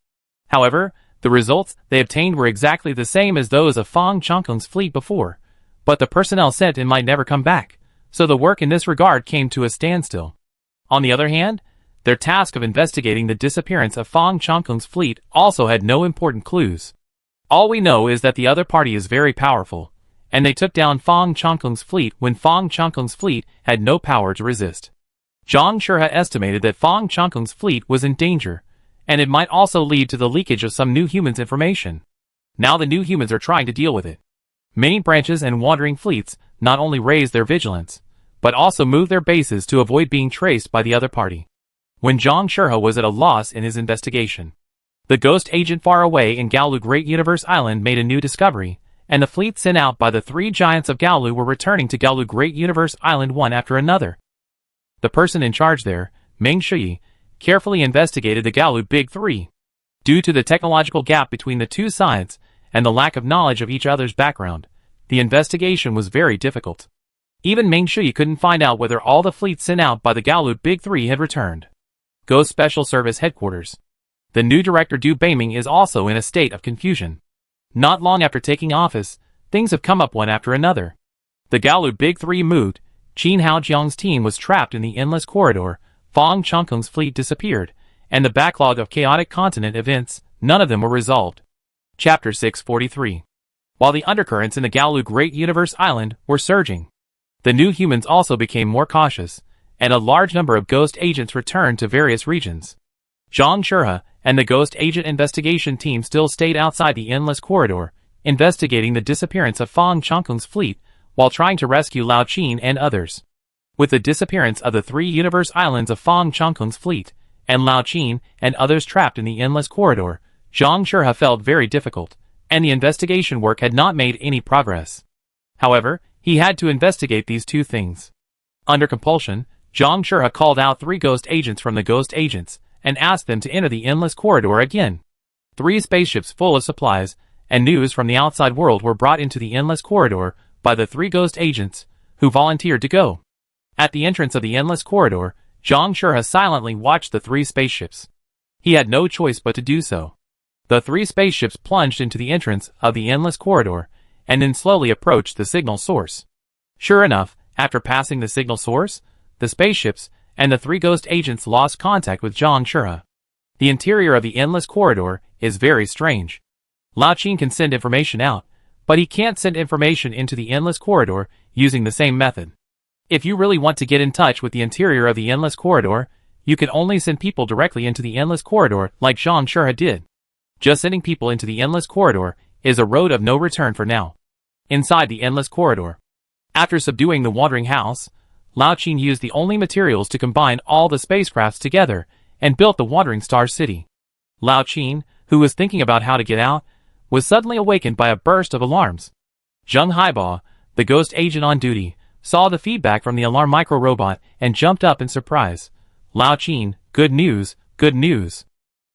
However, the results they obtained were exactly the same as those of Fong Chongkong's fleet before, but the personnel sent in might never come back, so the work in this regard came to a standstill. On the other hand, their task of investigating the disappearance of Fong Chongkong's fleet also had no important clues. All we know is that the other party is very powerful, and they took down Fong Chongkong's fleet when Fong Chongkong's fleet had no power to resist. Zhang Shurhe estimated that Fong Chongkong's fleet was in danger, and it might also lead to the leakage of some new humans' information. Now the new humans are trying to deal with it. Many branches and wandering fleets not only raise their vigilance, but also move their bases to avoid being traced by the other party. When Zhang Shurhe was at a loss in his investigation, the ghost agent far away in Gaolu Great Universe Island made a new discovery, and the fleet sent out by the 3 giants of Gaolu were returning to Gaolu Great Universe Island one after another. The person in charge there, Meng Shui, carefully investigated the Gaolu Big 3. Due to the technological gap between the 2 sides and the lack of knowledge of each other's background, the investigation was very difficult. Even Meng Shui couldn't find out whether all the fleets sent out by the Gaolu Big 3 had returned. Ghost Special Service Headquarters. The new director Du Beiming is also in a state of confusion. Not long after taking office, things have come up one after another. The Gaolu Big 3 moved, Qin Haojiang's team was trapped in the Endless Corridor, Fong Chongkong's fleet disappeared, and the backlog of chaotic continent events, none of them were resolved. Chapter 643. While the undercurrents in the Gaolu Great Universe Island were surging, the new humans also became more cautious, and a large number of ghost agents returned to various regions. Zhang Shurhe and the ghost agent investigation team still stayed outside the Endless Corridor, investigating the disappearance of Fong Chongkong's fleet while trying to rescue Lao Qin and others. With the disappearance of the 3 universe islands of Fong Chongkong's fleet, and Lao Qin and others trapped in the Endless Corridor, Zhang Shurhe felt very difficult, and the investigation work had not made any progress. However, he had to investigate these 2 things. Under compulsion, Zhang Shurhe called out 3 ghost agents from the ghost agents, and asked them to enter the Endless Corridor again. 3 spaceships full of supplies and news from the outside world were brought into the Endless Corridor by the 3 ghost agents, who volunteered to go. At the entrance of the Endless Corridor, Zhang Shurhe silently watched the 3 spaceships. He had no choice but to do so. The 3 spaceships plunged into the entrance of the Endless Corridor, and then slowly approached the signal source. Sure enough, after passing the signal source, the spaceships and the 3 ghost agents lost contact with Zhang Shurhe. The interior of the Endless Corridor is very strange. Lao Qin can send information out, but he can't send information into the Endless Corridor using the same method. If you really want to get in touch with the interior of the Endless Corridor, you can only send people directly into the Endless Corridor like Zhang Shurhe did. Just sending people into the Endless Corridor is a road of no return for now. Inside the Endless Corridor, after subduing the Wandering House, Lao Qin used the only materials to combine all the spacecrafts together and built the Wandering Star City. Lao Qin, who was thinking about how to get out, was suddenly awakened by a burst of alarms. Zheng Haiba, the ghost agent on duty, saw the feedback from the alarm micro-robot and jumped up in surprise. Lao Qin, good news, good news.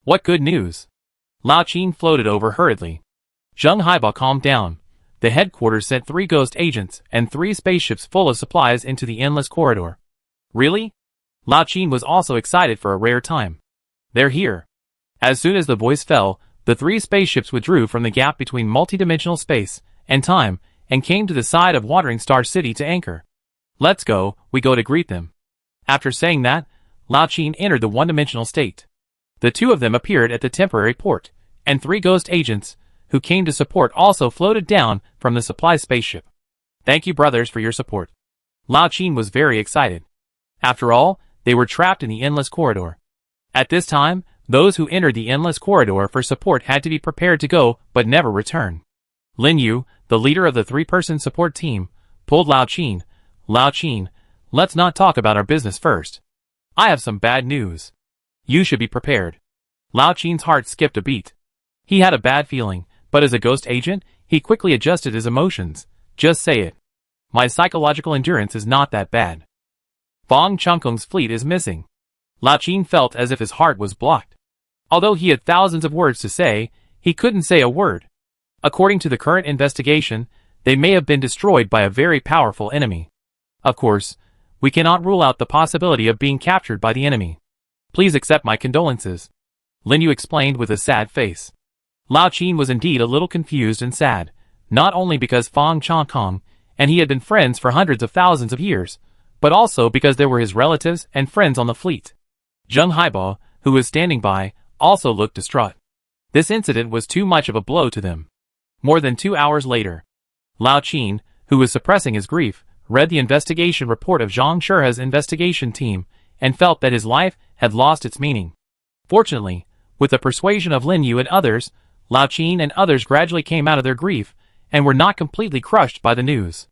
What good news? Lao Qin floated over hurriedly. Zheng Haiba calmed down. The headquarters sent 3 ghost agents and 3 spaceships full of supplies into the endless corridor. Really? Lao Qin was also excited for a rare time. They're here. As soon as the voice fell, the 3 spaceships withdrew from the gap between multidimensional space and time and came to the side of Wandering Star City to anchor. Let's go, we go to greet them. After saying that, Lao Qin entered the one-dimensional state. The 2 of them appeared at the temporary port, and 3 ghost agents, who came to support, also floated down from the supply spaceship. Thank you, brothers, for your support. Lao Qin was very excited. After all, they were trapped in the endless corridor. At this time, those who entered the endless corridor for support had to be prepared to go but never return. Lin Yu, the leader of the 3-person support team, pulled Lao Qin. Lao Qin, let's not talk about our business first. I have some bad news. You should be prepared. Lao Qin's heart skipped a beat. He had a bad feeling, but as a ghost agent, he quickly adjusted his emotions. Just say it. My psychological endurance is not that bad. Fang Changkung's fleet is missing. Lao Qin felt as if his heart was blocked. Although he had thousands of words to say, he couldn't say a word. According to the current investigation, they may have been destroyed by a very powerful enemy. Of course, we cannot rule out the possibility of being captured by the enemy. Please accept my condolences. Lin Yu explained with a sad face. Lao Qin was indeed a little confused and sad, not only because Fang Changkung and he had been friends for hundreds of thousands of years, but also because there were his relatives and friends on the fleet. Zheng Haiba, who was standing by, also looked distraught. This incident was too much of a blow to them. More than 2 hours later, Lao Qin, who was suppressing his grief, read the investigation report of Zhang Shurha's investigation team and felt that his life had lost its meaning. Fortunately, with the persuasion of Lin Yu and others, Lao Qin and others gradually came out of their grief and were not completely crushed by the news.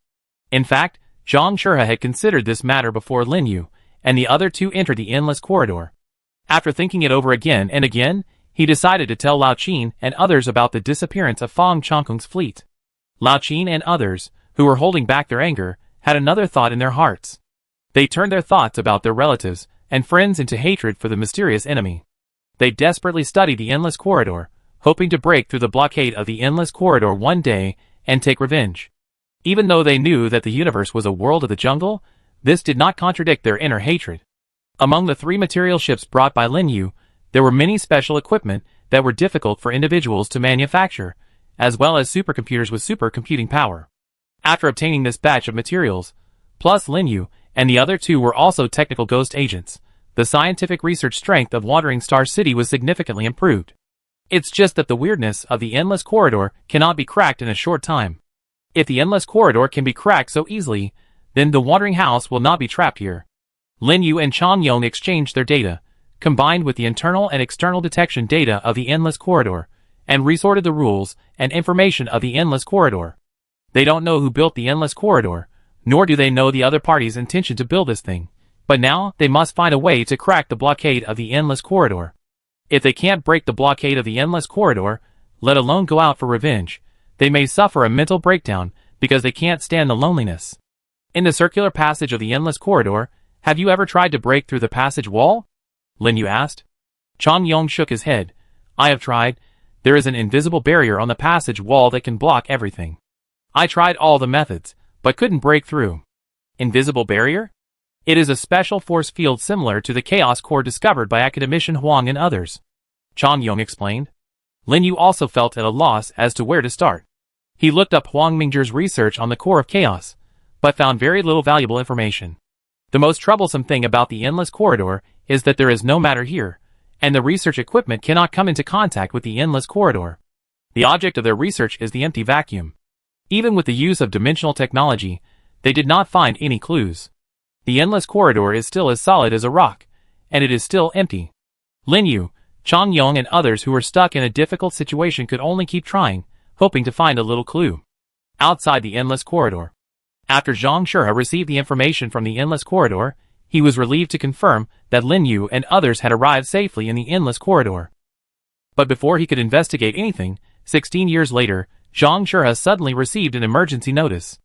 In fact, Zhang Shurha had considered this matter before Lin Yu and the other 2 entered the endless corridor. After thinking it over again and again, he decided to tell Lao Qin and others about the disappearance of Fang Changkung's fleet. Lao Qin and others, who were holding back their anger, had another thought in their hearts. They turned their thoughts about their relatives and friends into hatred for the mysterious enemy. They desperately studied the endless corridor, hoping to break through the blockade of the endless corridor one day and take revenge. Even though they knew that the universe was a world of the jungle, this did not contradict their inner hatred. Among the 3 material ships brought by Lin Yu, there were many special equipment that were difficult for individuals to manufacture, as well as supercomputers with supercomputing power. After obtaining this batch of materials, plus Lin Yu and the other 2 were also technical ghost agents, the scientific research strength of Wandering Star City was significantly improved. It's just that the weirdness of the endless corridor cannot be cracked in a short time. If the endless corridor can be cracked so easily, then the Wandering House will not be trapped here. Lin Yu and Chang Yong exchanged their data, combined with the internal and external detection data of the endless corridor, and resorted the rules and information of the endless corridor. They don't know who built the endless corridor, nor do they know the other party's intention to build this thing, but now they must find a way to crack the blockade of the endless corridor. If they can't break the blockade of the endless corridor, let alone go out for revenge, they may suffer a mental breakdown because they can't stand the loneliness. In the circular passage of the endless corridor, have you ever tried to break through the passage wall? Lin Yu asked. Chang Yong shook his head. I have tried. There is an invisible barrier on the passage wall that can block everything. I tried all the methods, but couldn't break through. Invisible barrier? It is a special force field similar to the chaos core discovered by academician Huang and others. Chang Yong explained. Lin Yu also felt at a loss as to where to start. He looked up Huang Mingzhi's research on the core of chaos, but found very little valuable information. The most troublesome thing about the endless corridor is that there is no matter here, and the research equipment cannot come into contact with the endless corridor. The object of their research is the empty vacuum. Even with the use of dimensional technology, they did not find any clues. The endless corridor is still as solid as a rock, and it is still empty. Lin Yu, Chang Yong and others who were stuck in a difficult situation could only keep trying, hoping to find a little clue. Outside the endless corridor, After Zhang Shih received the information from the Endless Corridor, he was relieved to confirm that Lin Yu and others had arrived safely in the Endless Corridor. But before he could investigate anything, 16 years later, Zhang Shih suddenly received an emergency notice.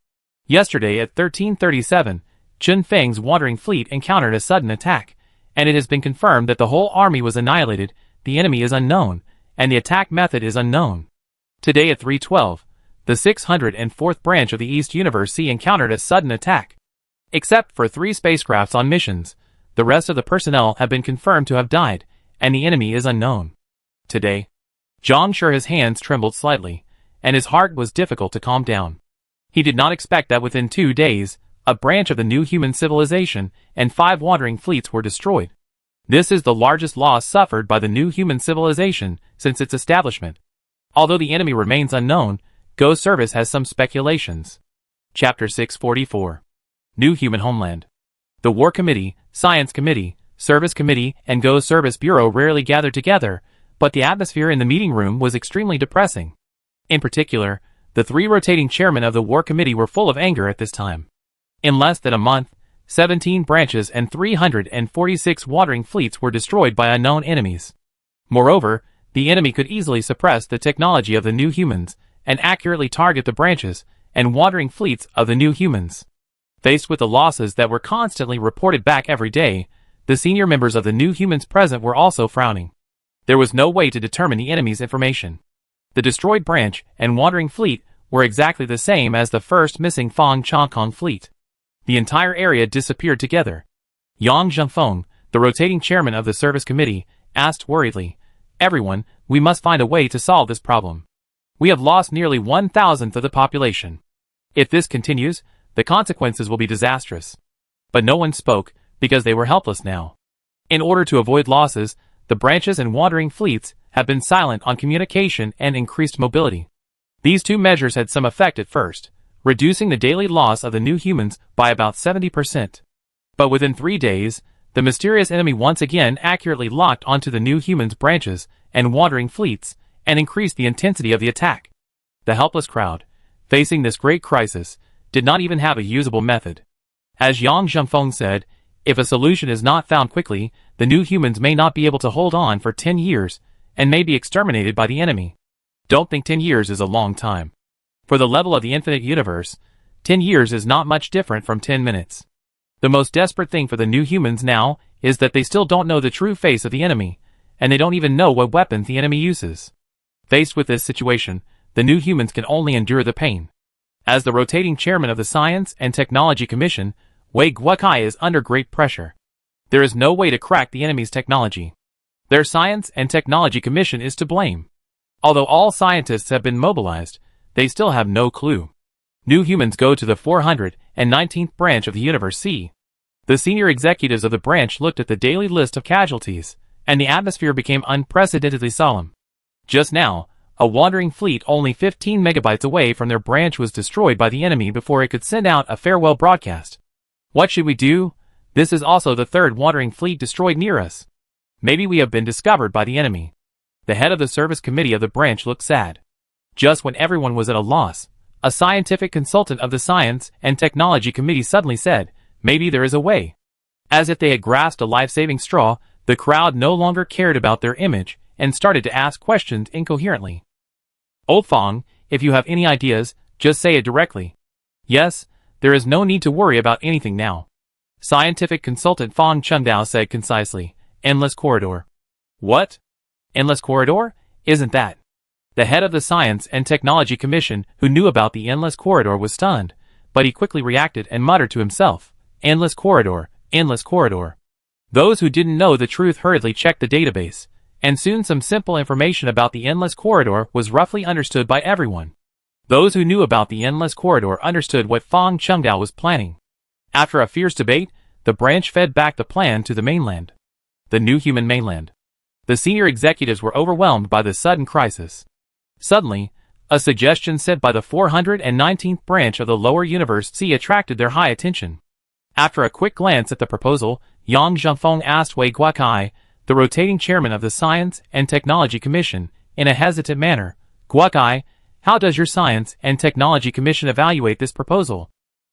Yesterday at 1337, Chun Feng's wandering fleet encountered a sudden attack, and it has been confirmed that the whole army was annihilated, the enemy is unknown, and the attack method is unknown. Today at 3:12, the 604th branch of the East Universe C encountered a sudden attack. Except for 3 spacecrafts on missions, the rest of the personnel have been confirmed to have died, and the enemy is unknown. Today, Zhang Shi's hands trembled slightly, and his heart was difficult to calm down. He did not expect that within 2 days, a branch of the new human civilization and 5 wandering fleets were destroyed. This is the largest loss suffered by the new human civilization since its establishment. Although the enemy remains unknown, Go Service has some speculations. Chapter 644. New Human Homeland. The War Committee, Science Committee, Service Committee, and Go Service Bureau rarely gathered together, but the atmosphere in the meeting room was extremely depressing. In particular, the 3 rotating chairmen of the War Committee were full of anger at this time. In less than a month, 17 branches and 346 wandering fleets were destroyed by unknown enemies. Moreover, the enemy could easily suppress the technology of the new humans and accurately target the branches and wandering fleets of the new humans. Faced with the losses that were constantly reported back every day, the senior members of the new humans present were also frowning. There was no way to determine the enemy's information. The destroyed branch and wandering fleet were exactly the same as the first missing Fang Changkong fleet. The entire area disappeared together. Yang Zhengfeng, the rotating chairman of the service committee, asked worriedly, "Everyone, we must find a way to solve this problem. We have lost nearly 1,000th of the population. If this continues, the consequences will be disastrous." But no one spoke, because they were helpless now. In order to avoid losses, the branches and wandering fleets have been silent on communication and increased mobility. These 2 measures had some effect at first, reducing the daily loss of the new humans by about 70%. But within 3 days, the mysterious enemy once again accurately locked onto the new humans' branches and wandering fleets, and increased the intensity of the attack. The helpless crowd, facing this great crisis, did not even have a usable method. As Yang Zhengfeng said, if a solution is not found quickly, the new humans may not be able to hold on for 10 years, and may be exterminated by the enemy. Don't think 10 years is a long time. For the level of the infinite universe, 10 years is not much different from 10 minutes. The most desperate thing for the new humans now is that they still don't know the true face of the enemy, and they don't even know what weapons the enemy uses. Faced with this situation, the new humans can only endure the pain. As the rotating chairman of the Science and Technology Commission, Wei Guokai is under great pressure. There is no way to crack the enemy's technology. Their Science and Technology Commission is to blame. Although all scientists have been mobilized, they still have no clue. New humans go to the 419th branch of the Universe C. The senior executives of the branch looked at the daily list of casualties, and the atmosphere became unprecedentedly solemn. Just now, a wandering fleet only 15 megabytes away from their branch was destroyed by the enemy before it could send out a farewell broadcast. What should we do? This is also the 3rd wandering fleet destroyed near us. Maybe we have been discovered by the enemy. The head of the service committee of the branch looked sad. Just when everyone was at a loss, a scientific consultant of the Science and Technology Committee suddenly said, "Maybe there is a way." As if they had grasped a life-saving straw, the crowd no longer cared about their image and started to ask questions incoherently. "Old Fang, if you have any ideas, just say it directly." "Yes, there is no need to worry about anything now," scientific consultant Fang Chengdao said concisely. "Endless corridor." "What? Endless corridor? Isn't that?" The head of the Science and Technology Commission, who knew about the endless corridor, was stunned, but he quickly reacted and muttered to himself, "Endless corridor, endless corridor." Those who didn't know the truth hurriedly checked the database, and soon some simple information about the endless corridor was roughly understood by everyone. Those who knew about the endless corridor understood what Fang Chengdao was planning. After a fierce debate, the branch fed back the plan to the mainland. The new human mainland. The senior executives were overwhelmed by the sudden crisis. Suddenly, a suggestion sent by the 419th branch of the lower universe C attracted their high attention. After a quick glance at the proposal, Yang Zhengfeng asked Wei Guokai, the rotating chairman of the Science and Technology Commission, in a hesitant manner, "Guokai, how does your Science and Technology Commission evaluate this proposal?"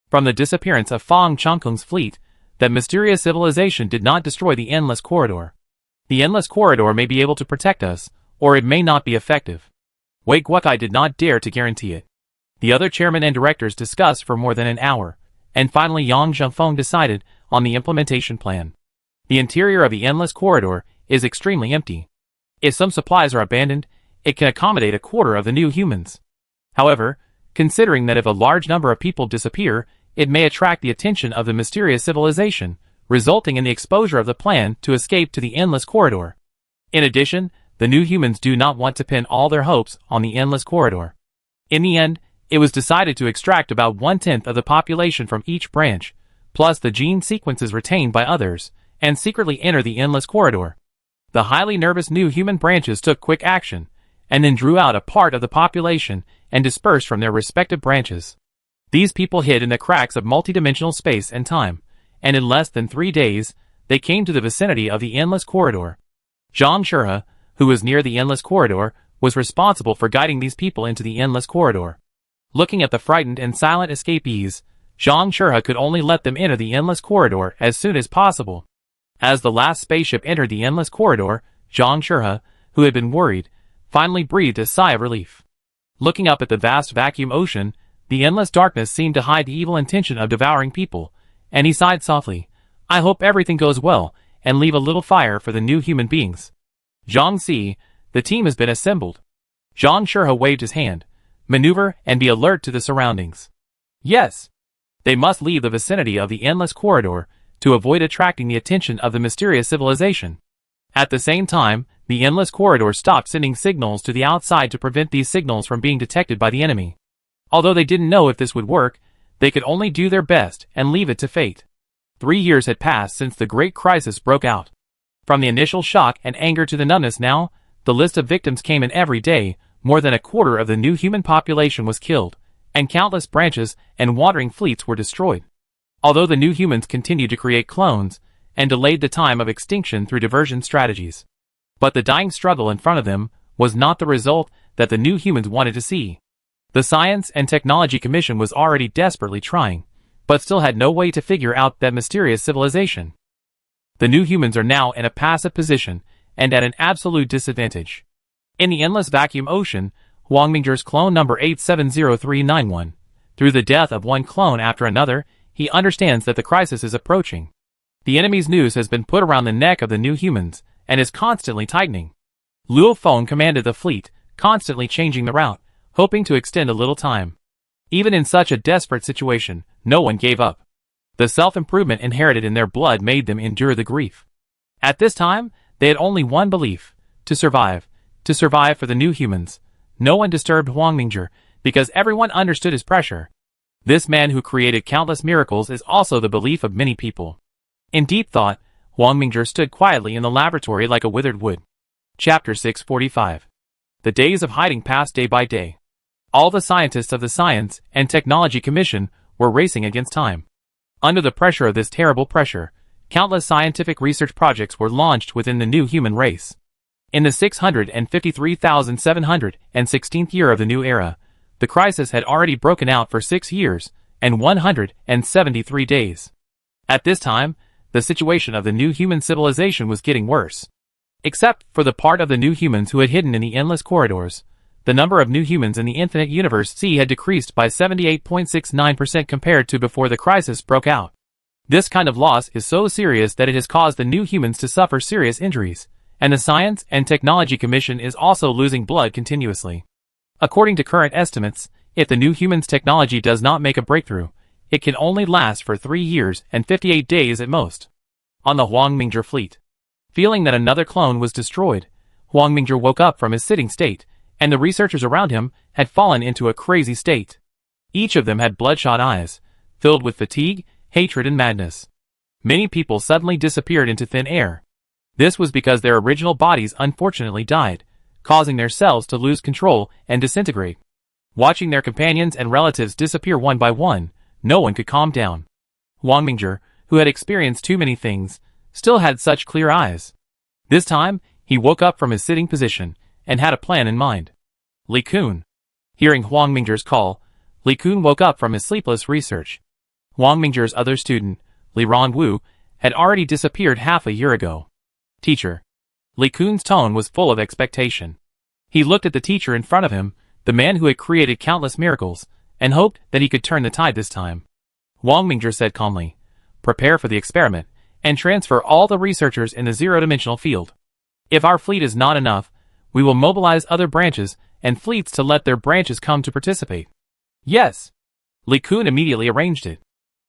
From the disappearance of Fang Changkung's fleet, that mysterious civilization did not destroy the Endless Corridor. The Endless Corridor may be able to protect us, or it may not be effective. Wei Guokai did not dare to guarantee it. The other chairmen and directors discussed for more than an hour, and finally Yang Zhengfeng decided on the implementation plan. The interior of the Endless Corridor is extremely empty. If some supplies are abandoned, it can accommodate a quarter of the new humans. However, considering that if a large number of people disappear, it may attract the attention of the mysterious civilization, resulting in the exposure of the plan to escape to the Endless Corridor. In addition, the new humans do not want to pin all their hopes on the Endless Corridor. In the end, it was decided to extract about 1/10 of the population from each branch, plus the gene sequences retained by others, and secretly enter the Endless Corridor. The highly nervous new human branches took quick action, and then drew out a part of the population and dispersed from their respective branches. These people hid in the cracks of multidimensional space and time, and in less than 3 days, they came to the vicinity of the Endless Corridor. Zhang Shurhe, who was near the Endless Corridor, was responsible for guiding these people into the Endless Corridor. Looking at the frightened and silent escapees, Zhang Shurhe could only let them enter the Endless Corridor as soon as possible. As the last spaceship entered the Endless Corridor, Zhang Shurhe, who had been worried, finally breathed a sigh of relief. Looking up at the vast vacuum ocean, the endless darkness seemed to hide the evil intention of devouring people, and he sighed softly, "I hope everything goes well, and leave a little fire for the new human beings." Zhang Si, the team has been assembled. Zhang Shurhe waved his hand. Maneuver and be alert to the surroundings. Yes. They must leave the vicinity of the Endless Corridor to avoid attracting the attention of the mysterious civilization. At the same time, the Endless Corridor stopped sending signals to the outside to prevent these signals from being detected by the enemy. Although they didn't know if this would work, they could only do their best and leave it to fate. 3 years had passed since the Great Crisis broke out. From the initial shock and anger to the numbness now, the list of victims came in every day. More than a quarter of the new human population was killed, and countless branches and wandering fleets were destroyed. Although the new humans continued to create clones, and delayed the time of extinction through diversion strategies. But the dying struggle in front of them was not the result that the new humans wanted to see. The Science and Technology Commission was already desperately trying, but still had no way to figure out that mysterious civilization. The new humans are now in a passive position, and at an absolute disadvantage. In the endless vacuum ocean, Huang Mingzhi's clone number 870391. Through the death of one clone after another, he understands that the crisis is approaching. The enemy's noose has been put around the neck of the new humans, and is constantly tightening. Luo Feng commanded the fleet, constantly changing the route, hoping to extend a little time. Even in such a desperate situation, no one gave up. The self-improvement inherited in their blood made them endure the grief. At this time, they had only one belief: to survive for the new humans. No one disturbed Huang Mingzhi, because everyone understood his pressure. This man who created countless miracles is also the belief of many people. In deep thought, Huang Mingzhi stood quietly in the laboratory like a withered wood. Chapter 645. The days of hiding passed day by day. All the scientists of the Science and Technology Commission were racing against time. Under the pressure of this terrible pressure, countless scientific research projects were launched within the new human race. In the 653,716th year of the new era, the crisis had already broken out for 6 years and 173 days. At this time, the situation of the new human civilization was getting worse. Except for the part of the new humans who had hidden in the endless corridors, the number of new humans in the infinite universe C had decreased by 78.69% compared to before the crisis broke out. This kind of loss is so serious that it has caused the new humans to suffer serious injuries, and the Science and Technology Commission is also losing blood continuously. According to current estimates, if the new humans' technology does not make a breakthrough, it can only last for 3 years and 58 days at most. On the Huang Mingzhi fleet. Feeling that another clone was destroyed, Huang Mingzhi woke up from his sitting state, and the researchers around him had fallen into a crazy state. Each of them had bloodshot eyes, filled with fatigue, hatred and madness. Many people suddenly disappeared into thin air. This was because their original bodies unfortunately died, causing their cells to lose control and disintegrate. Watching their companions and relatives disappear one by one, no one could calm down. Huang Mingzhi, who had experienced too many things, still had such clear eyes. This time, he woke up from his sitting position, and had a plan in mind. Li Kun. Hearing Huang Mingzhi's call, Li Kun woke up from his sleepless research. Wang Mingzhi's other student, Li Ronwu, had already disappeared half a year ago. Teacher. Li Kun's tone was full of expectation. He looked at the teacher in front of him, the man who had created countless miracles, and hoped that he could turn the tide this time. Wang Mingzhi said calmly, "Prepare for the experiment, and transfer all the researchers in the zero-dimensional field. If our fleet is not enough, we will mobilize other branches and fleets to let their branches come to participate." Yes. Li Kun immediately arranged it.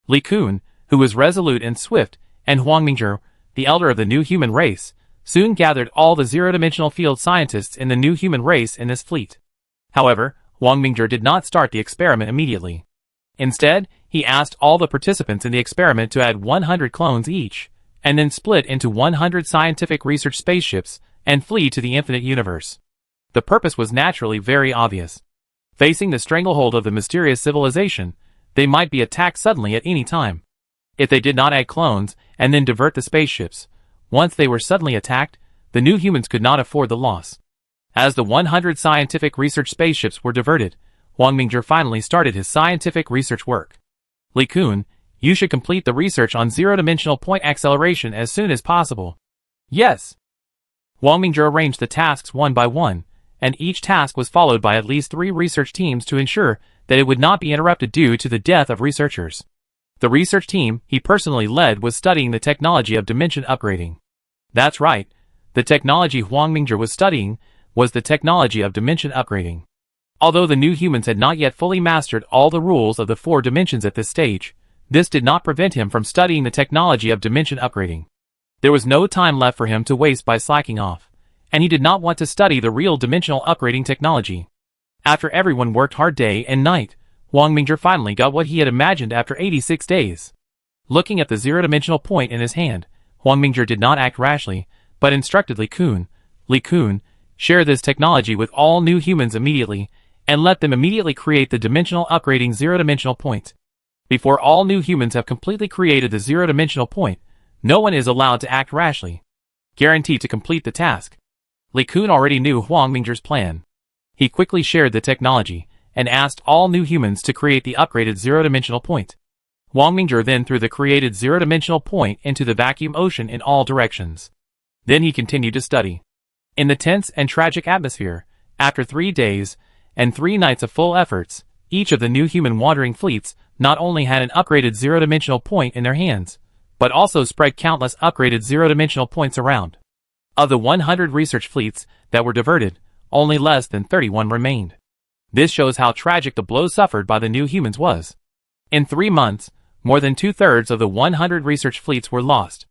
Li Kun, who was resolute and swift, and Wang Mingzhi, the elder of the new human race, soon gathered all the zero-dimensional field scientists in the new human race in this fleet. However, Wang Mingzhi did not start the experiment immediately. Instead, he asked all the participants in the experiment to add 100 clones each, and then split into 100 scientific research spaceships and flee to the infinite universe. The purpose was naturally very obvious. Facing the stranglehold of the mysterious civilization, they might be attacked suddenly at any time. If they did not add clones and then divert the spaceships, once they were suddenly attacked, the new humans could not afford the loss. As the 100 scientific research spaceships were diverted, Wang Mingzhi finally started his scientific research work. Li Kun, you should complete the research on zero-dimensional point acceleration as soon as possible. Yes. Wang Mingzhi arranged the tasks one by one, and each task was followed by at least 3 research teams to ensure that it would not be interrupted due to the death of researchers. The research team he personally led was studying the technology of dimension upgrading. That's right, the technology Wang Mingzhi was studying was the technology of dimension upgrading. Although the new humans had not yet fully mastered all the rules of the 4 dimensions at this stage, this did not prevent him from studying the technology of dimension upgrading. There was no time left for him to waste by slacking off, and he did not want to study the real dimensional upgrading technology. After everyone worked hard day and night, Wang Mingzhi finally got what he had imagined after 86 days. Looking at the zero-dimensional point in his hand, Wang Mingzhi did not act rashly, but instructed Li Kun, share this technology with all new humans immediately, and let them immediately create the dimensional upgrading zero-dimensional point. Before all new humans have completely created the zero-dimensional point, no one is allowed to act rashly. Guaranteed to complete the task. Li Kun already knew Wang Mingzhi's plan. He quickly shared the technology, and asked all new humans to create the upgraded zero-dimensional point. Wang Mingzhi then threw the created zero-dimensional point into the vacuum ocean in all directions. Then he continued to study. In the tense and tragic atmosphere, after 3 days and 3 nights of full efforts, each of the new human wandering fleets not only had an upgraded zero-dimensional point in their hands, but also spread countless upgraded zero-dimensional points around. Of the 100 research fleets that were diverted, only less than 31 remained. This shows how tragic the blow suffered by the new humans was. In 3 months, more than 2/3 of the 100 research fleets were lost.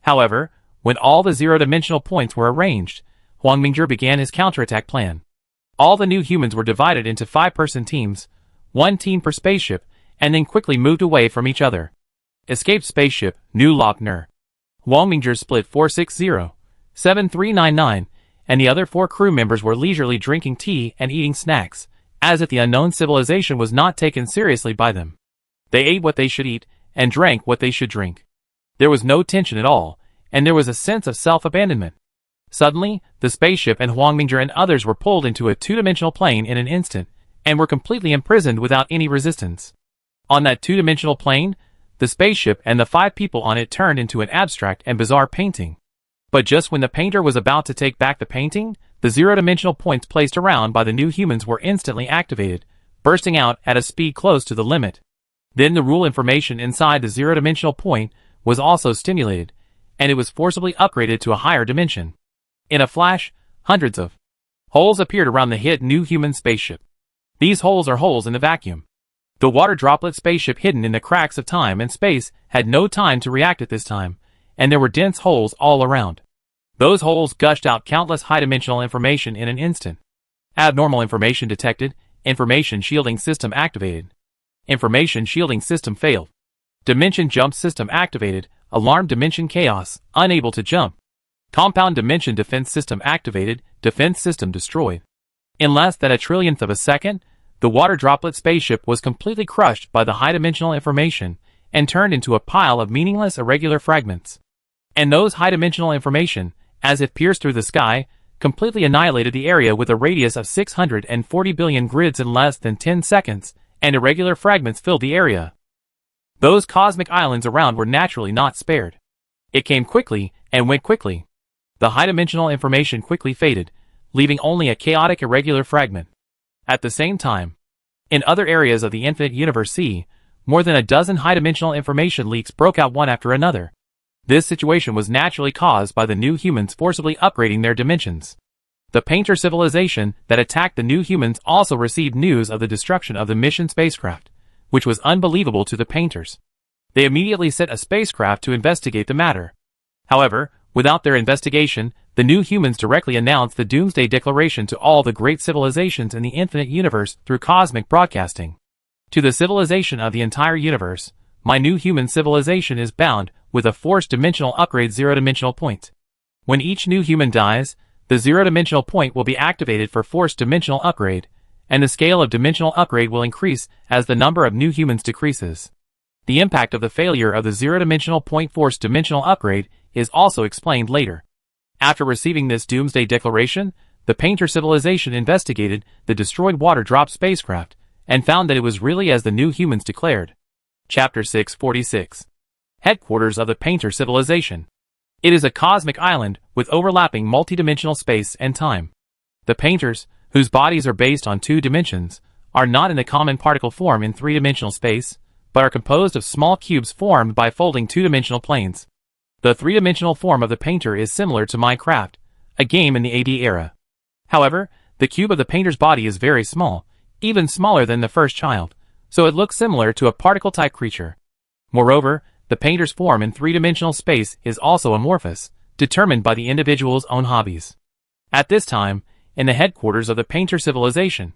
However, when all the zero-dimensional points were arranged, Wang Mingzhi began his counterattack plan. All the new humans were divided into 5-person teams, 1 team per spaceship, and then quickly moved away from each other. Escaped spaceship, New Lock Ner. Wang Mingzhi split 460, 7399, and the other 4 crew members were leisurely drinking tea and eating snacks, as if the unknown civilization was not taken seriously by them. They ate what they should eat, and drank what they should drink. There was no tension at all, and there was a sense of self-abandonment. Suddenly, the spaceship and Wang Mingzhi and others were pulled into a 2-dimensional plane in an instant, and were completely imprisoned without any resistance. On that 2-dimensional plane, the spaceship and the 5 people on it turned into an abstract and bizarre painting. But just when the painter was about to take back the painting, the zero-dimensional points placed around by the new humans were instantly activated, bursting out at a speed close to the limit. Then the rule information inside the zero-dimensional point was also stimulated, and it was forcibly upgraded to a higher dimension. In a flash, hundreds of holes appeared around the hit new human spaceship. These holes are holes in the vacuum. The water droplet spaceship hidden in the cracks of time and space had no time to react at this time, and there were dense holes all around. Those holes gushed out countless high-dimensional information in an instant. Abnormal information detected, information shielding system activated. Information shielding system failed. Dimension jump system activated, alarm dimension chaos, unable to jump. Compound dimension defense system activated, defense system destroyed. In less than a trillionth of a second, the water droplet spaceship was completely crushed by the high-dimensional information and turned into a pile of meaningless irregular fragments. And those high-dimensional information, as if pierced through the sky, completely annihilated the area with a radius of 640 billion grids in less than 10 seconds, and irregular fragments filled the area. Those cosmic islands around were naturally not spared. It came quickly and went quickly. The high-dimensional information quickly faded, leaving only a chaotic irregular fragment. At the same time, in other areas of the infinite universe C, more than a dozen high-dimensional information leaks broke out one after another. This situation was naturally caused by the new humans forcibly upgrading their dimensions. The Painter civilization that attacked the new humans also received news of the destruction of the mission spacecraft, which was unbelievable to the Painters. They immediately sent a spacecraft to investigate the matter. However, without their investigation, the new humans directly announced the Doomsday Declaration to all the great civilizations in the infinite universe through cosmic broadcasting. To the civilization of the entire universe, my new human civilization is bound with a forced dimensional upgrade zero-dimensional point. When each new human dies, the zero-dimensional point will be activated for forced dimensional upgrade, and the scale of dimensional upgrade will increase as the number of new humans decreases. The impact of the failure of the zero-dimensional point forced dimensional upgrade is also explained later. After receiving this Doomsday Declaration, the Painter civilization investigated the destroyed water drop spacecraft and found that it was really as the new humans declared. Chapter 646. Headquarters of the Painter civilization. It is a cosmic island with overlapping multidimensional space and time. The Painters, whose bodies are based on 2 dimensions, are not in the common particle form in 3-dimensional space, but are composed of small cubes formed by folding 2-dimensional planes. The 3-dimensional form of the Painter is similar to Minecraft, a game in the AD era. However, the cube of the Painter's body is very small, even smaller than the first child, so it looks similar to a particle-type creature. Moreover, the Painter's form in 3-dimensional space is also amorphous, determined by the individual's own hobbies. At this time, in the headquarters of the Painter civilization,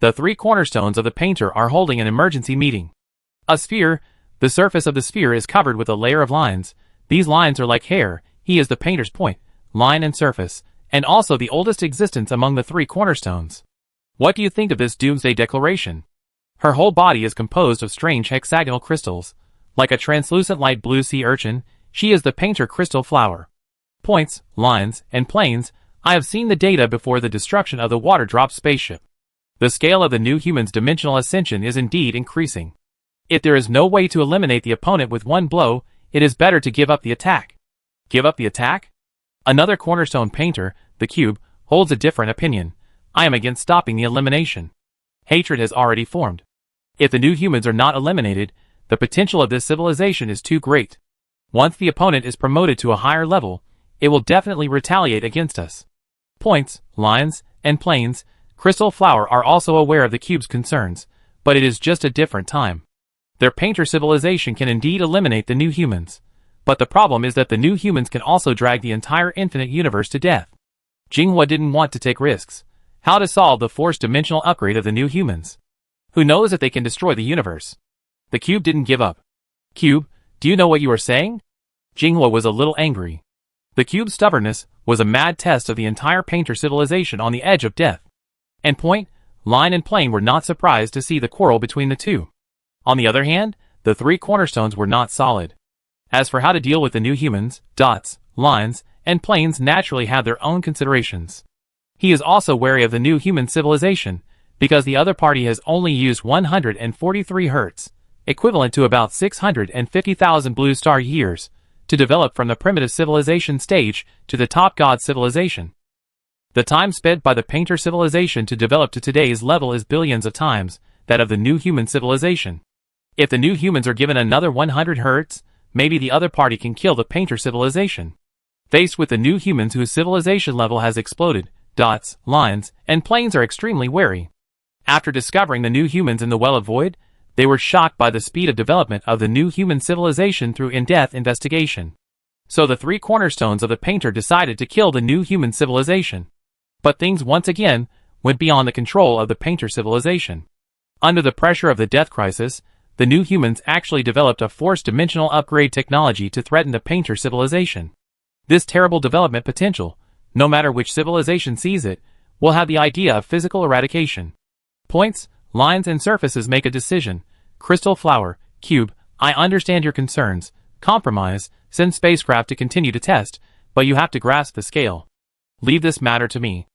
the 3 cornerstones of the Painter are holding an emergency meeting. A sphere, the surface of the sphere is covered with a layer of lines. These lines are like hair. He is the Painter's point, line and surface, and also the oldest existence among the 3 cornerstones. What do you think of this Doomsday Declaration? Her whole body is composed of strange hexagonal crystals. Like a translucent light blue sea urchin, she is the Painter crystal flower. Points, lines, and planes. I have seen the data before the destruction of the water drop spaceship. The scale of the new human's dimensional ascension is indeed increasing. If there is no way to eliminate the opponent with one blow, it is better to give up the attack. Give up the attack? Another cornerstone Painter, the Cube, holds a different opinion. I am against stopping the elimination. Hatred has already formed. If the new humans are not eliminated, the potential of this civilization is too great. Once the opponent is promoted to a higher level, it will definitely retaliate against us. Points, lines, and planes, Crystal Flower are also aware of the Cube's concerns, but it is just a different time. Their Painter civilization can indeed eliminate the new humans, but the problem is that the new humans can also drag the entire infinite universe to death. Jinghua didn't want to take risks. How to solve the forced dimensional upgrade of the new humans? Who knows if they can destroy the universe? The Cube didn't give up. Cube, do you know what you are saying? Jinghua was a little angry. The Cube's stubbornness was a mad test of the entire Painter civilization on the edge of death. And point, line and plane were not surprised to see the quarrel between the two. On the other hand, the 3 cornerstones were not solid. As for how to deal with the new humans, dots, lines, and planes naturally have their own considerations. He is also wary of the new human civilization, because the other party has only used 143 Hz, equivalent to about 650,000 blue star years, to develop from the primitive civilization stage to the top god civilization. The time spent by the Painter civilization to develop to today's level is billions of times that of the new human civilization. If the new humans are given another 100 Hz, maybe the other party can kill the Painter civilization. Faced with the new humans whose civilization level has exploded, dots, lines, and planes are extremely wary. After discovering the new humans in the Well of Void, they were shocked by the speed of development of the new human civilization through in-depth investigation. So the 3 cornerstones of the Painter decided to kill the new human civilization. But things once again went beyond the control of the Painter civilization. Under the pressure of the death crisis, the new humans actually developed a forced dimensional upgrade technology to threaten the Painter civilization. This terrible development potential, no matter which civilization sees it, will have the idea of physical eradication. Points, lines, and surfaces make a decision. Crystal Flower, Cube, I understand your concerns. Compromise, send spacecraft to continue to test, but you have to grasp the scale. Leave this matter to me.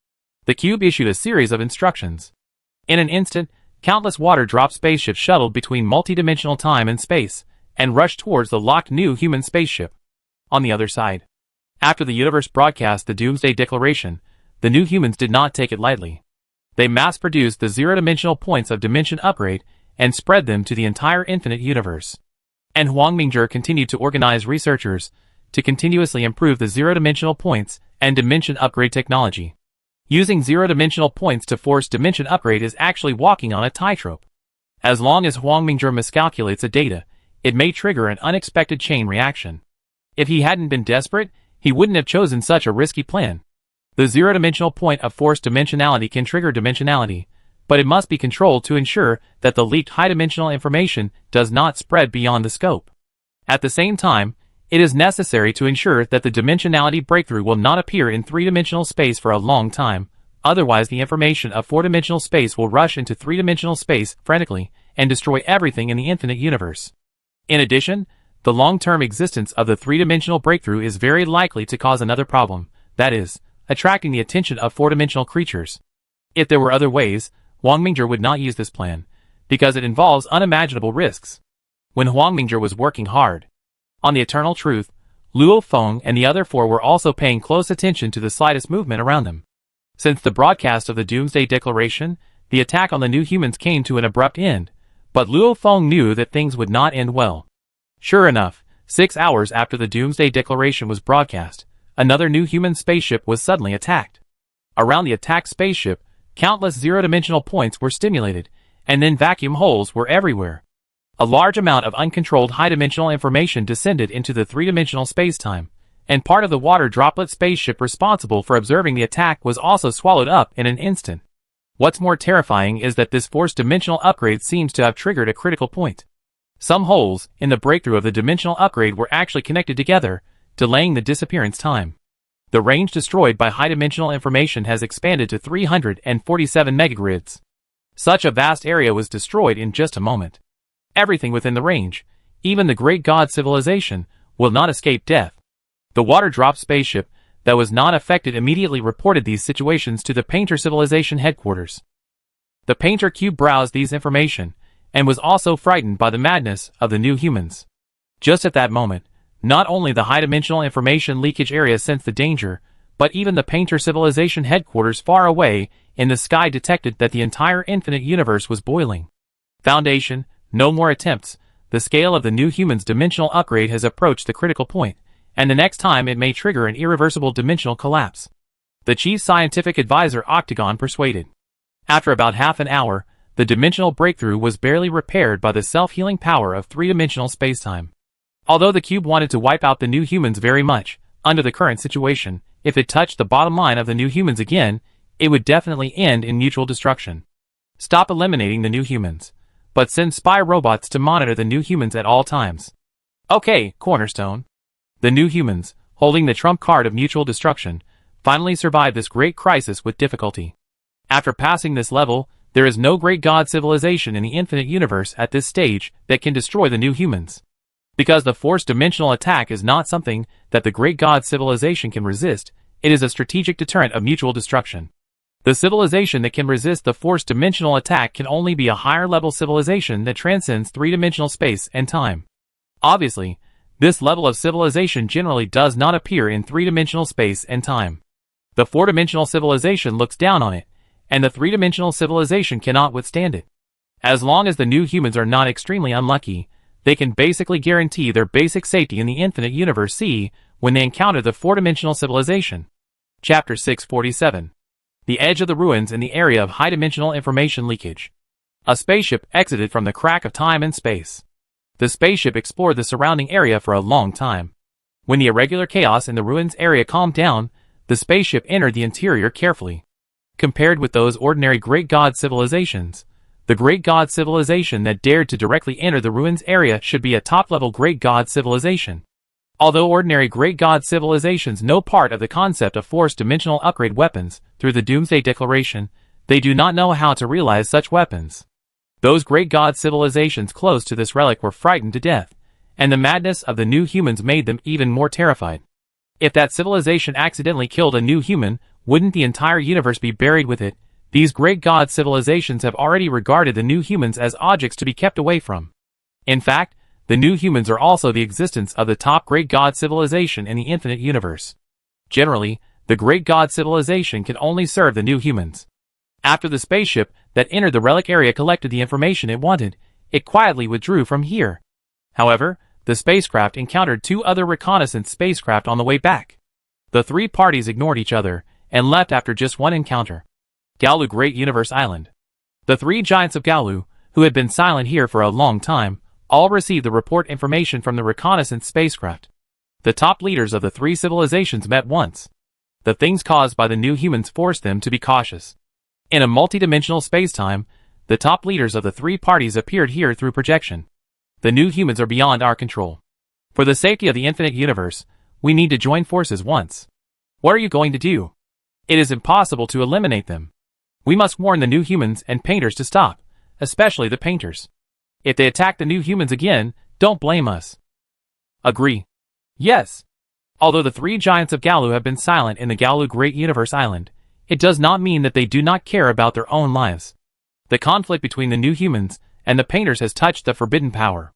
The Cube issued a series of instructions. In an instant, countless water drop spaceships shuttled between multidimensional time and space, and rushed towards the locked new human spaceship. On the other side, after the universe broadcast the Doomsday Declaration, the new humans did not take it lightly. They mass-produced the zero-dimensional points of dimension upgrade and spread them to the entire infinite universe. And Huang Mingzhi continued to organize researchers to continuously improve the zero-dimensional points and dimension upgrade technology. Using zero-dimensional points to force dimension upgrade is actually walking on a tightrope. As long as Huang Mingzhi miscalculates a data, it may trigger an unexpected chain reaction. If he hadn't been desperate, he wouldn't have chosen such a risky plan. The zero-dimensional point of forced dimensionality can trigger dimensionality, but it must be controlled to ensure that the leaked high-dimensional information does not spread beyond the scope. At the same time, it is necessary to ensure that the dimensionality breakthrough will not appear in three-dimensional space for a long time, otherwise the information of four-dimensional space will rush into three-dimensional space frantically and destroy everything in the infinite universe. In addition, the long-term existence of the three-dimensional breakthrough is very likely to cause another problem, that is, attracting the attention of four-dimensional creatures. If there were other ways, Huang Mingzhi would not use this plan, because it involves unimaginable risks. When Huang Mingzhi was working hard on the eternal truth, Luo Feng and the other four were also paying close attention to the slightest movement around them. Since the broadcast of the Doomsday Declaration, the attack on the new humans came to an abrupt end, but Luo Feng knew that things would not end well. Sure enough, 6 hours after the Doomsday Declaration was broadcast, another new human spaceship was suddenly attacked. Around the attacked spaceship, countless zero-dimensional points were stimulated, and then vacuum holes were everywhere. A large amount of uncontrolled high-dimensional information descended into the three-dimensional space-time, and part of the water droplet spaceship responsible for observing the attack was also swallowed up in an instant. What's more terrifying is that this forced dimensional upgrade seems to have triggered a critical point. Some holes in the breakthrough of the dimensional upgrade were actually connected together, delaying the disappearance time. The range destroyed by high-dimensional information has expanded to 347 megagrids. Such a vast area was destroyed in just a moment. Everything within the range, even the great god civilization, will not escape death. The water drop spaceship that was not affected immediately reported these situations to the Painter civilization headquarters. The Painter cube browsed these information, and was also frightened by the madness of the new humans. Just at that moment, not only the high-dimensional information leakage area sensed the danger, but even the Painter civilization headquarters far away in the sky detected that the entire infinite universe was boiling. Foundation, no more attempts. The scale of the new humans' dimensional upgrade has approached the critical point, and the next time it may trigger an irreversible dimensional collapse. The chief scientific advisor Octagon persuaded. After about half an hour, the dimensional breakthrough was barely repaired by the self-healing power of three-dimensional spacetime. Although the cube wanted to wipe out the new humans very much, under the current situation, if it touched the bottom line of the new humans again, it would definitely end in mutual destruction. Stop eliminating the new humans, but send spy robots to monitor the new humans at all times. Okay, Cornerstone. The new humans, holding the trump card of mutual destruction, finally survived this great crisis with difficulty. After passing this level, there is no great god civilization in the infinite universe at this stage that can destroy the new humans. Because the forced dimensional attack is not something that the great god civilization can resist, it is a strategic deterrent of mutual destruction. The civilization that can resist the forced dimensional attack can only be a higher-level civilization that transcends three-dimensional space and time. Obviously, this level of civilization generally does not appear in three-dimensional space and time. The four-dimensional civilization looks down on it, and the three-dimensional civilization cannot withstand it. As long as the new humans are not extremely unlucky, they can basically guarantee their basic safety in the infinite universe C when they encounter the four-dimensional civilization. Chapter 647. The edge of the ruins in the area of high-dimensional information leakage. A spaceship exited from the crack of time and space. The spaceship explored the surrounding area for a long time. When the irregular chaos in the ruins area calmed down, the spaceship entered the interior carefully. Compared with those ordinary great god civilizations, the great god civilization that dared to directly enter the ruins area should be a top-level great god civilization. Although ordinary great god civilizations know part of the concept of forced dimensional upgrade weapons through the Doomsday Declaration, they do not know how to realize such weapons. Those great god civilizations close to this relic were frightened to death, and the madness of the new humans made them even more terrified. If that civilization accidentally killed a new human, wouldn't the entire universe be buried with it? These great god civilizations have already regarded the new humans as objects to be kept away from. In fact, The new humans are also the existence of the top great god civilization in the infinite universe. Generally, the great god civilization can only serve the new humans. After the spaceship that entered the relic area collected the information it wanted, it quietly withdrew from here. However, the spacecraft encountered two other reconnaissance spacecraft on the way back. The three parties ignored each other and left after just one encounter. Galu Great Universe Island. The three giants of Galu, who had been silent here for a long time, all received the report information from the reconnaissance spacecraft. The top leaders of the three civilizations met once. The things caused by the new humans forced them to be cautious. In a multidimensional spacetime, the top leaders of the three parties appeared here through projection. The new humans are beyond our control. For the safety of the infinite universe, we need to join forces once. What are you going to do? It is impossible to eliminate them. We must warn the new humans and painters to stop, especially the painters. If they attack the new humans again, don't blame us. Agree. Yes. Although the three giants of Galu have been silent in the Galu Great Universe Island, it does not mean that they do not care about their own lives. The conflict between the new humans and the painters has touched the forbidden power.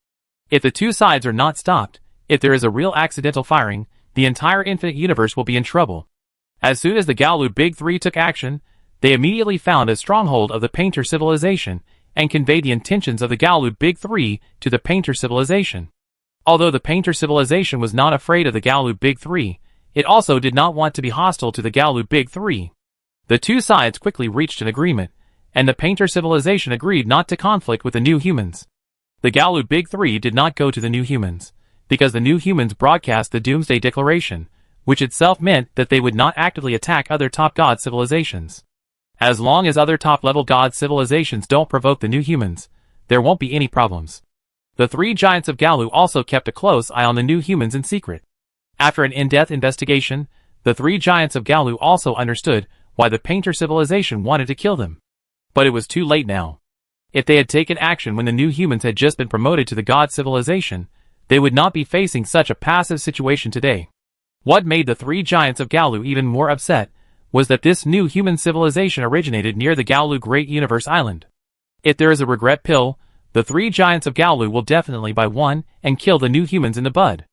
If the two sides are not stopped, if there is a real accidental firing, the entire infinite universe will be in trouble. As soon as the Galu Big Three took action, they immediately found a stronghold of the painter civilization and conveyed the intentions of the Galu Big Three to the painter civilization. Although the painter civilization was not afraid of the Galu Big Three, it also did not want to be hostile to the Galu Big Three. The two sides quickly reached an agreement, and the painter civilization agreed not to conflict with the new humans. The Galu Big Three did not go to the new humans, because the new humans broadcast the Doomsday Declaration, which itself meant that they would not actively attack other top god civilizations. As long as other top-level god civilizations don't provoke the new humans, there won't be any problems. The three giants of Galu also kept a close eye on the new humans in secret. After an in-depth investigation, the three giants of Galu also understood why the painter civilization wanted to kill them. But it was too late now. If they had taken action when the new humans had just been promoted to the god civilization, they would not be facing such a passive situation today. What made the three giants of Galu even more upset was that this new human civilization originated near the Galu Great Universe Island. If there is a regret pill, the three giants of Galu will definitely buy one and kill the new humans in the bud.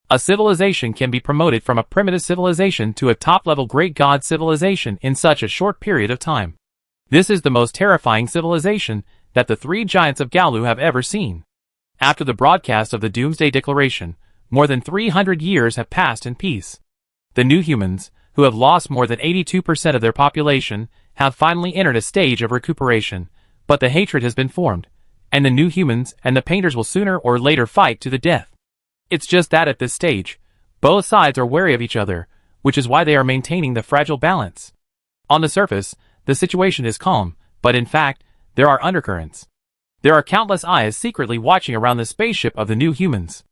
A civilization can be promoted from a primitive civilization to a top-level great god civilization in such a short period of time. This is the most terrifying civilization that the three giants of Galu have ever seen. After the broadcast of the Doomsday Declaration, more than 300 years have passed in peace. The new humans, who have lost more than 82% of their population, have finally entered a stage of recuperation, but the hatred has been formed, and the new humans and the painters will sooner or later fight to the death. It's just that at this stage, both sides are wary of each other, which is why they are maintaining the fragile balance. On the surface, the situation is calm, but in fact, there are undercurrents. There are countless eyes secretly watching around the spaceship of the new humans.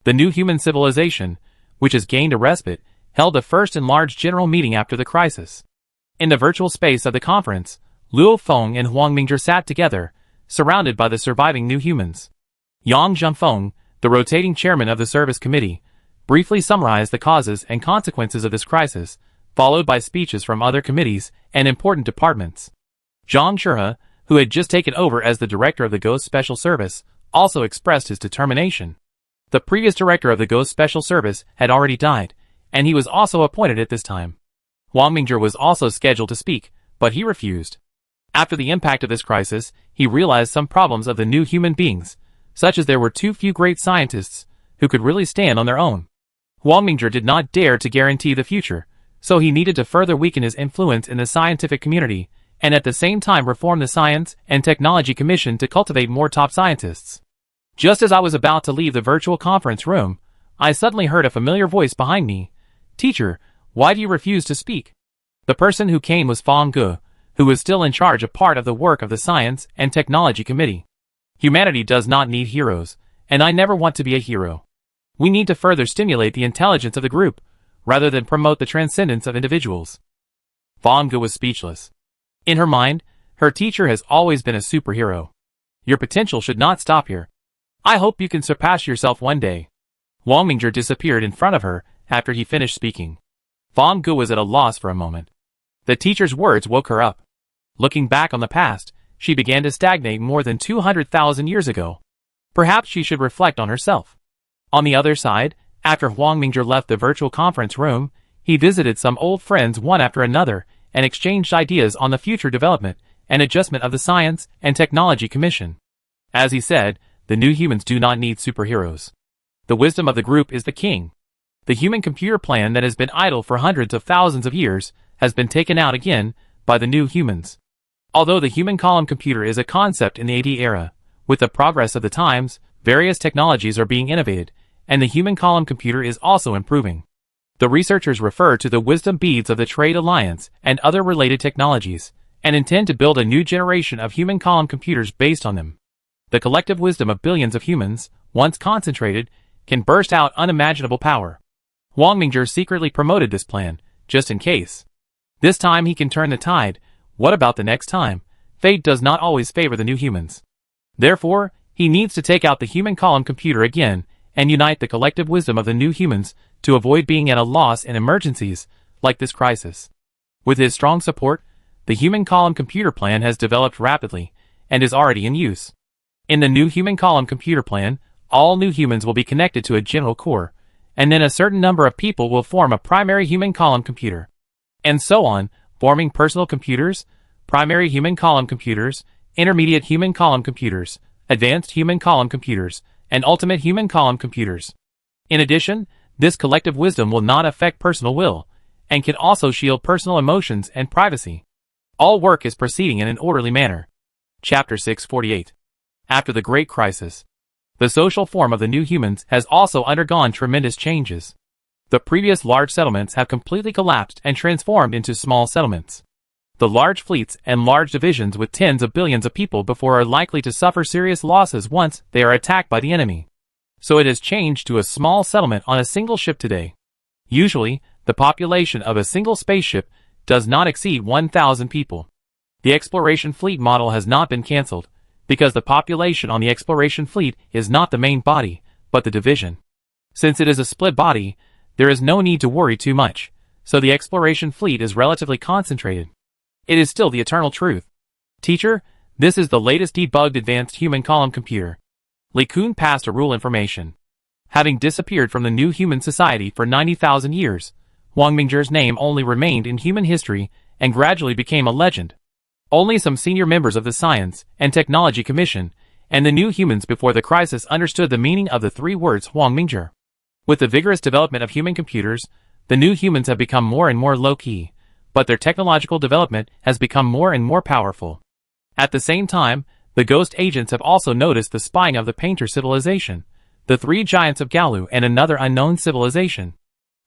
The new human civilization, which has gained a respite, held a first and large general meeting after the crisis. In the virtual space of the conference, Luo Feng and Huang Mingzhi sat together, surrounded by the surviving new humans. Yang Zhengfeng, the rotating chairman of the service committee, briefly summarized the causes and consequences of this crisis, followed by speeches from other committees and important departments. Zhang Zhihe, who had just taken over as the director of the Ghost Special Service, also expressed his determination. The previous director of the Ghost Special Service had already died, and he was also appointed at this time. Huang Mingzhi was also scheduled to speak, but he refused. After the impact of this crisis, he realized some problems of the new human beings, such as there were too few great scientists who could really stand on their own. Huang Mingzhi did not dare to guarantee the future, so he needed to further weaken his influence in the scientific community, and at the same time reform the Science and Technology Commission to cultivate more top scientists. Just as I was about to leave the virtual conference room, I suddenly heard a familiar voice behind me. "Teacher, why do you refuse to speak?" The person who came was Fang Ge, who was still in charge of part of the work of the Science and Technology Committee. Humanity does not need heroes, and I never want to be a hero. We need to further stimulate the intelligence of the group, rather than promote the transcendence of individuals. Fang Ge was speechless. In her mind, her teacher has always been a superhero. Your potential should not stop here. I hope you can surpass yourself one day. Huang Mingzhi disappeared in front of her after he finished speaking. Fang Ge was at a loss for a moment. The teacher's words woke her up. Looking back on the past, she began to stagnate more than 200,000 years ago. Perhaps she should reflect on herself. On the other side, after Huang Mingzhi left the virtual conference room, he visited some old friends one after another and exchanged ideas on the future development and adjustment of the Science and Technology Commission. As he said, the new humans do not need superheroes. The wisdom of the group is the king. The human-computer plan that has been idle for hundreds of thousands of years has been taken out again by the new humans. Although the human column computer is a concept in the AD era, with the progress of the times, various technologies are being innovated, and the human column computer is also improving. The researchers refer to the wisdom beads of the Trade Alliance and other related technologies, and intend to build a new generation of human column computers based on them. The collective wisdom of billions of humans, once concentrated, can burst out unimaginable power. Huang Mingzhi secretly promoted this plan, just in case. This time he can turn the tide. What about the next time? Fate does not always favor the new humans. Therefore, he needs to take out the human column computer again and unite the collective wisdom of the new humans to avoid being at a loss in emergencies like this crisis. With his strong support, the human column computer plan has developed rapidly and is already in use. In the new human column computer plan, all new humans will be connected to a general core, and then a certain number of people will form a primary human column computer. And so on, forming personal computers, primary human column computers, intermediate human column computers, advanced human column computers, and ultimate human column computers. In addition, this collective wisdom will not affect personal will, and can also shield personal emotions and privacy. All work is proceeding in an orderly manner. Chapter 648. After the Great Crisis. The social form of the new humans has also undergone tremendous changes. The previous large settlements have completely collapsed and transformed into small settlements. The large fleets and large divisions with tens of billions of people before are likely to suffer serious losses once they are attacked by the enemy. So it has changed to a small settlement on a single ship today. Usually, the population of a single spaceship does not exceed 1,000 people. The exploration fleet model has not been cancelled, because the population on the exploration fleet is not the main body, but the division. Since it is a split body, there is no need to worry too much, so the exploration fleet is relatively concentrated. It is still the eternal truth. Teacher, this is the latest debugged advanced human column computer. Li Kun passed a rule information. Having disappeared from the new human society for 90,000 years, Huang Mingzhi's name only remained in human history and gradually became a legend. Only some senior members of the Science and Technology Commission and the new humans before the crisis understood the meaning of the three words Huang Mingzhi. With the vigorous development of human computers, the new humans have become more and more low-key, but their technological development has become more and more powerful. At the same time, the ghost agents have also noticed the spying of the Painter civilization, the three giants of Galu and another unknown civilization.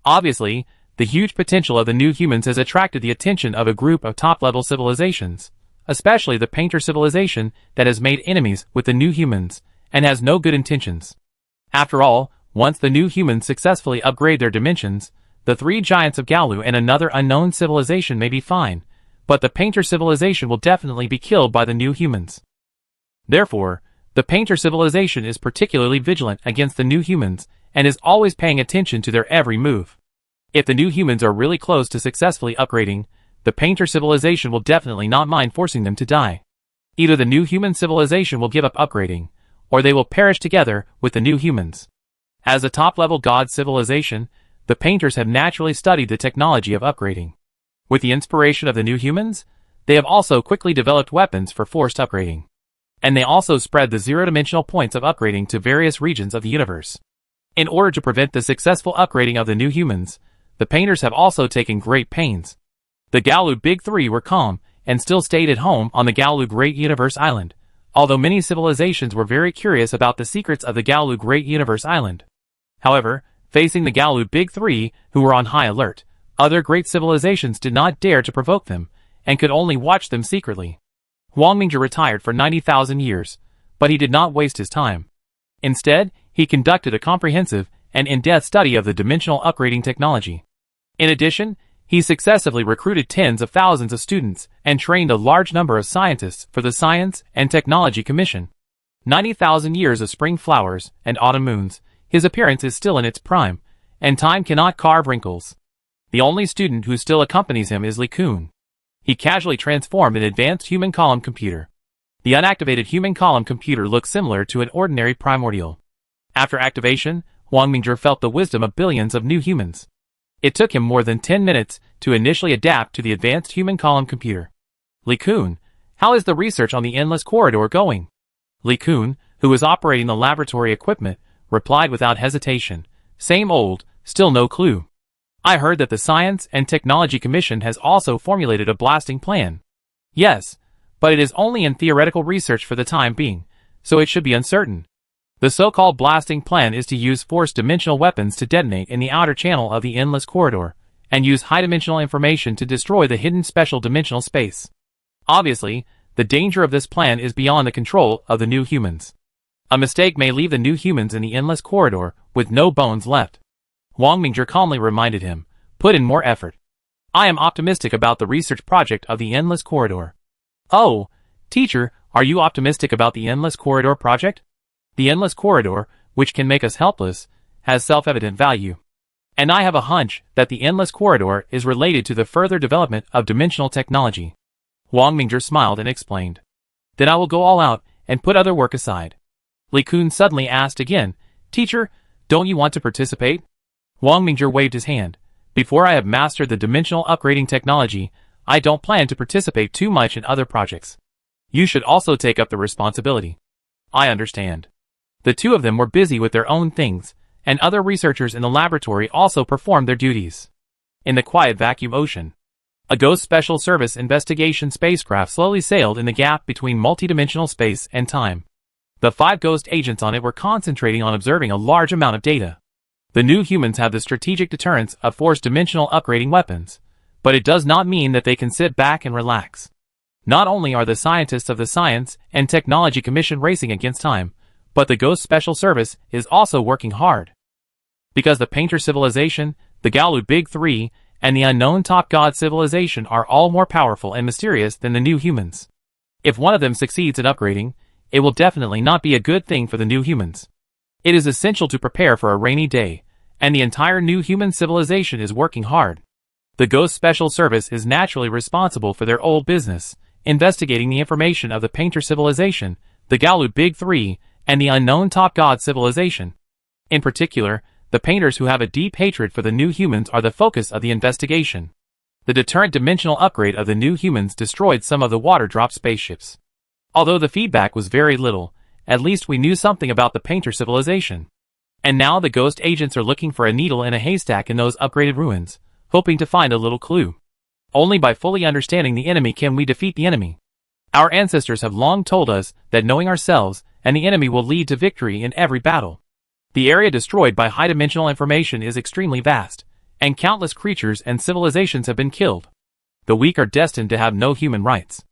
Obviously, the huge potential of the new humans has attracted the attention of a group of top-level civilizations, especially the Painter civilization that has made enemies with the new humans and has no good intentions. After all, once the new humans successfully upgrade their dimensions, the three giants of Galu and another unknown civilization may be fine, but the Painter civilization will definitely be killed by the new humans. Therefore, the Painter civilization is particularly vigilant against the new humans and is always paying attention to their every move. If the new humans are really close to successfully upgrading, the Painter civilization will definitely not mind forcing them to die. Either the new human civilization will give up upgrading, or they will perish together with the new humans. As a top-level god civilization, the Painters have naturally studied the technology of upgrading. With the inspiration of the new humans, they have also quickly developed weapons for forced upgrading. And they also spread the zero-dimensional points of upgrading to various regions of the universe. In order to prevent the successful upgrading of the new humans, the Painters have also taken great pains. The Galu Big Three were calm and still stayed at home on the Galu Great Universe Island, although many civilizations were very curious about the secrets of the Galu Great Universe Island. However, facing the Galu Big Three, who were on high alert, other great civilizations did not dare to provoke them, and could only watch them secretly. Huang Mingzhi retired for 90,000 years, but he did not waste his time. Instead, he conducted a comprehensive and in-depth study of the dimensional upgrading technology. In addition, he successively recruited tens of thousands of students and trained a large number of scientists for the Science and Technology Commission. 90,000 years of spring flowers and autumn moons, his appearance is still in its prime, and time cannot carve wrinkles. The only student who still accompanies him is Li Kun. He casually transformed an advanced human column computer. The unactivated human column computer looked similar to an ordinary primordial. After activation, Wang Mingzhi felt the wisdom of billions of new humans. It took him more than 10 minutes to initially adapt to the advanced human column computer. Li Kun, how is the research on the endless corridor going? Li Kun, who was operating the laboratory equipment, replied without hesitation. Same old, still no clue. I heard that the Science and Technology Commission has also formulated a blasting plan. Yes, but it is only in theoretical research for the time being, so it should be uncertain. The so-called blasting plan is to use force-dimensional weapons to detonate in the outer channel of the endless corridor, and use high-dimensional information to destroy the hidden special dimensional space. Obviously, the danger of this plan is beyond the control of the new humans. A mistake may leave the new humans in the endless corridor with no bones left. Wang Mingzhi calmly reminded him, put in more effort. I am optimistic about the research project of the endless corridor. Oh, teacher, are you optimistic about the endless corridor project? The endless corridor, which can make us helpless, has self-evident value. And I have a hunch that the endless corridor is related to the further development of dimensional technology. Wang Mingzhi smiled and explained. Then I will go all out and put other work aside. Li Kun suddenly asked again, Teacher, don't you want to participate? Wang Mingzhi waved his hand. Before I have mastered the dimensional upgrading technology, I don't plan to participate too much in other projects. You should also take up the responsibility. I understand. The two of them were busy with their own things, and other researchers in the laboratory also performed their duties. In the quiet vacuum ocean, a Ghost Special Service investigation spacecraft slowly sailed in the gap between multidimensional space and time. The 5 ghost agents on it were concentrating on observing a large amount of data. The new humans have the strategic deterrence of force-dimensional upgrading weapons, but it does not mean that they can sit back and relax. Not only are the scientists of the Science and Technology Commission racing against time, but the Ghost Special Service is also working hard. Because the Painter Civilization, the Gaolu Big Three, and the unknown Top God Civilization are all more powerful and mysterious than the new humans. If one of them succeeds in upgrading, it will definitely not be a good thing for the new humans. It is essential to prepare for a rainy day, and the entire new human civilization is working hard. The Ghost Special Service is naturally responsible for their old business, investigating the information of the Painter Civilization, the Gaolu Big Three, and the unknown Top God Civilization. In particular, the Painters who have a deep hatred for the new humans are the focus of the investigation. The deterrent dimensional upgrade of the new humans destroyed some of the water drop spaceships. Although the feedback was very little, at least we knew something about the Painter Civilization. And now the ghost agents are looking for a needle in a haystack in those upgraded ruins, hoping to find a little clue. Only by fully understanding the enemy can we defeat the enemy. Our ancestors have long told us that knowing ourselves and the enemy will lead to victory in every battle. The area destroyed by high-dimensional information is extremely vast, and countless creatures and civilizations have been killed. The weak are destined to have no human rights.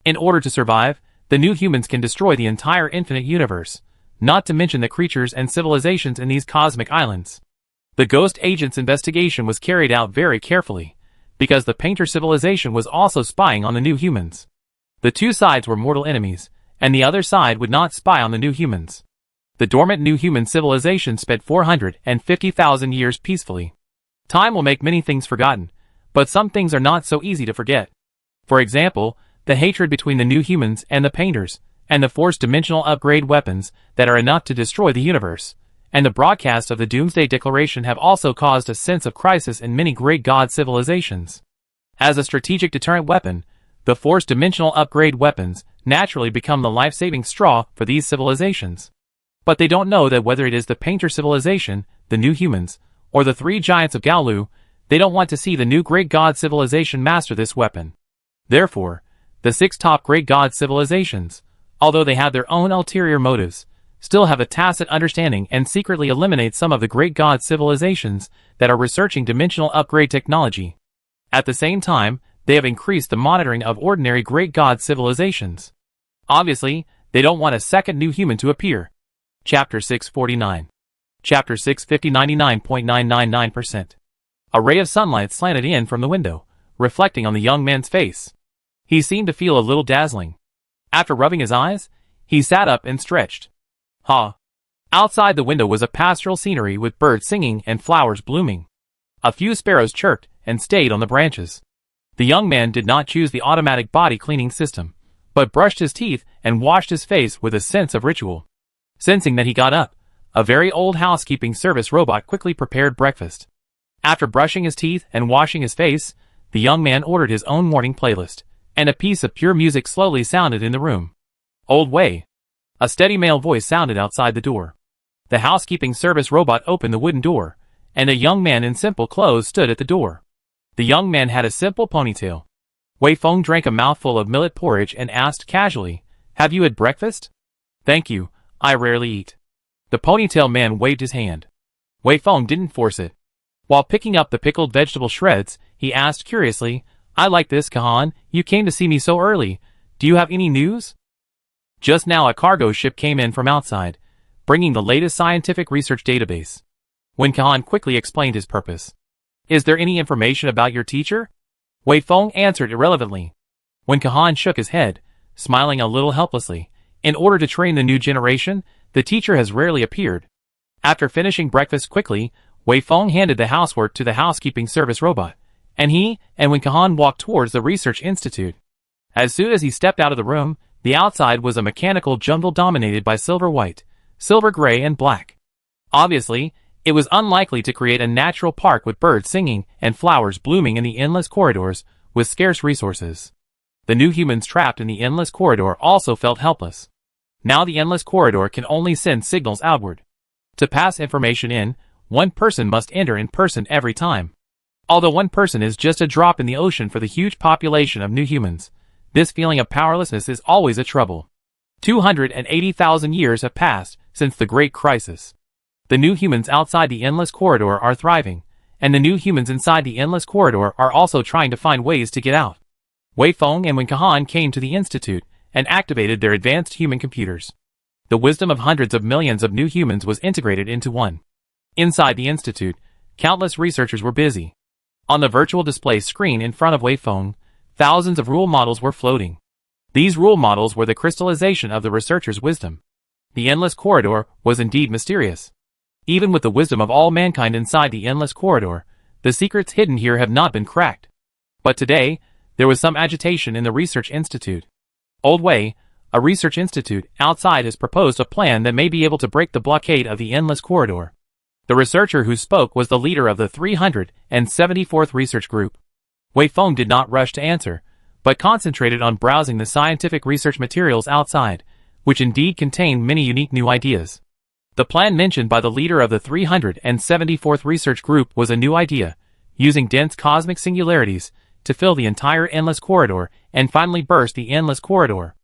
In order to survive, the new humans can destroy the entire infinite universe, not to mention the creatures and civilizations in these cosmic islands. The Ghost Agent's investigation was carried out very carefully, because the Painter Civilization was also spying on the new humans. The two sides were mortal enemies, and the other side would not spy on the new humans. The dormant new human civilization spent 450,000 years peacefully. Time will make many things forgotten, but some things are not so easy to forget. For example, the hatred between the new humans and the Painters, and the force-dimensional upgrade weapons that are enough to destroy the universe, and the broadcast of the Doomsday Declaration have also caused a sense of crisis in many great god civilizations. As a strategic deterrent weapon, the force-dimensional upgrade weapons naturally become the life-saving straw for these civilizations. But they don't know that whether it is the Painter Civilization, the new humans, or the 3 giants of Gaolu, they don't want to see the new great god civilization master this weapon. Therefore, the 6 top great god civilizations, although they have their own ulterior motives, still have a tacit understanding and secretly eliminate some of the great god civilizations that are researching dimensional upgrade technology. At the same time, they have increased the monitoring of ordinary great god civilizations. Obviously, they don't want a second new human to appear. Chapter 649. Chapter 650 99.999%. A ray of sunlight slanted in from the window, reflecting on the young man's face. He seemed to feel a little dazzling. After rubbing his eyes, he sat up and stretched. Outside the window was a pastoral scenery with birds singing and flowers blooming. A few sparrows chirped and stayed on the branches. The young man did not choose the automatic body cleaning system, but brushed his teeth and washed his face with a sense of ritual. Sensing that he got up, a very old housekeeping service robot quickly prepared breakfast. After brushing his teeth and washing his face, the young man ordered his own morning playlist, and a piece of pure music slowly sounded in the room. "Old Wei." A steady male voice sounded outside the door. The housekeeping service robot opened the wooden door, and a young man in simple clothes stood at the door. The young man had a simple ponytail. Wei Feng drank a mouthful of millet porridge and asked casually, "Have you had breakfast?" "Thank you, I rarely eat." The ponytail man waved his hand. Wei Feng didn't force it. While picking up the pickled vegetable shreds, he asked curiously, "I like this, Kahan. You came to see me so early. Do you have any news?" Just now a cargo ship came in from outside, bringing the latest scientific research database. When Kahan quickly explained his purpose. "Is there any information about your teacher?" Wei Feng answered irrelevantly. When Kahan shook his head, smiling a little helplessly, "In order to train the new generation, the teacher has rarely appeared." After finishing breakfast quickly, Wei Feng handed the housework to the housekeeping service robot, and when Kahan walked towards the research institute. As soon as he stepped out of the room, the outside was a mechanical jungle dominated by silver-white, silver-gray and black. Obviously, it was unlikely to create a natural park with birds singing and flowers blooming in the endless corridors with scarce resources. The new humans trapped in the endless corridor also felt helpless. Now the endless corridor can only send signals outward. To pass information in, one person must enter in person every time. Although one person is just a drop in the ocean for the huge population of new humans, this feeling of powerlessness is always a trouble. 280,000 years have passed since the Great Crisis. The new humans outside the endless corridor are thriving, and the new humans inside the endless corridor are also trying to find ways to get out. Wei Feng and Wen Kahan came to the institute and activated their advanced human computers. The wisdom of hundreds of millions of new humans was integrated into one. Inside the institute, countless researchers were busy. On the virtual display screen in front of Wei Feng, thousands of rule models were floating. These rule models were the crystallization of the researchers' wisdom. The endless corridor was indeed mysterious. Even with the wisdom of all mankind inside the endless corridor, the secrets hidden here have not been cracked. But today, there was some agitation in the research institute. Old Wei, a research institute outside, has proposed a plan that may be able to break the blockade of the endless corridor. The researcher who spoke was the leader of the 374th Research Group. Wei Feng did not rush to answer, but concentrated on browsing the scientific research materials outside, which indeed contained many unique new ideas. The plan mentioned by the leader of the 374th Research Group was a new idea, using dense cosmic singularities to fill the entire endless corridor and finally burst the endless corridor.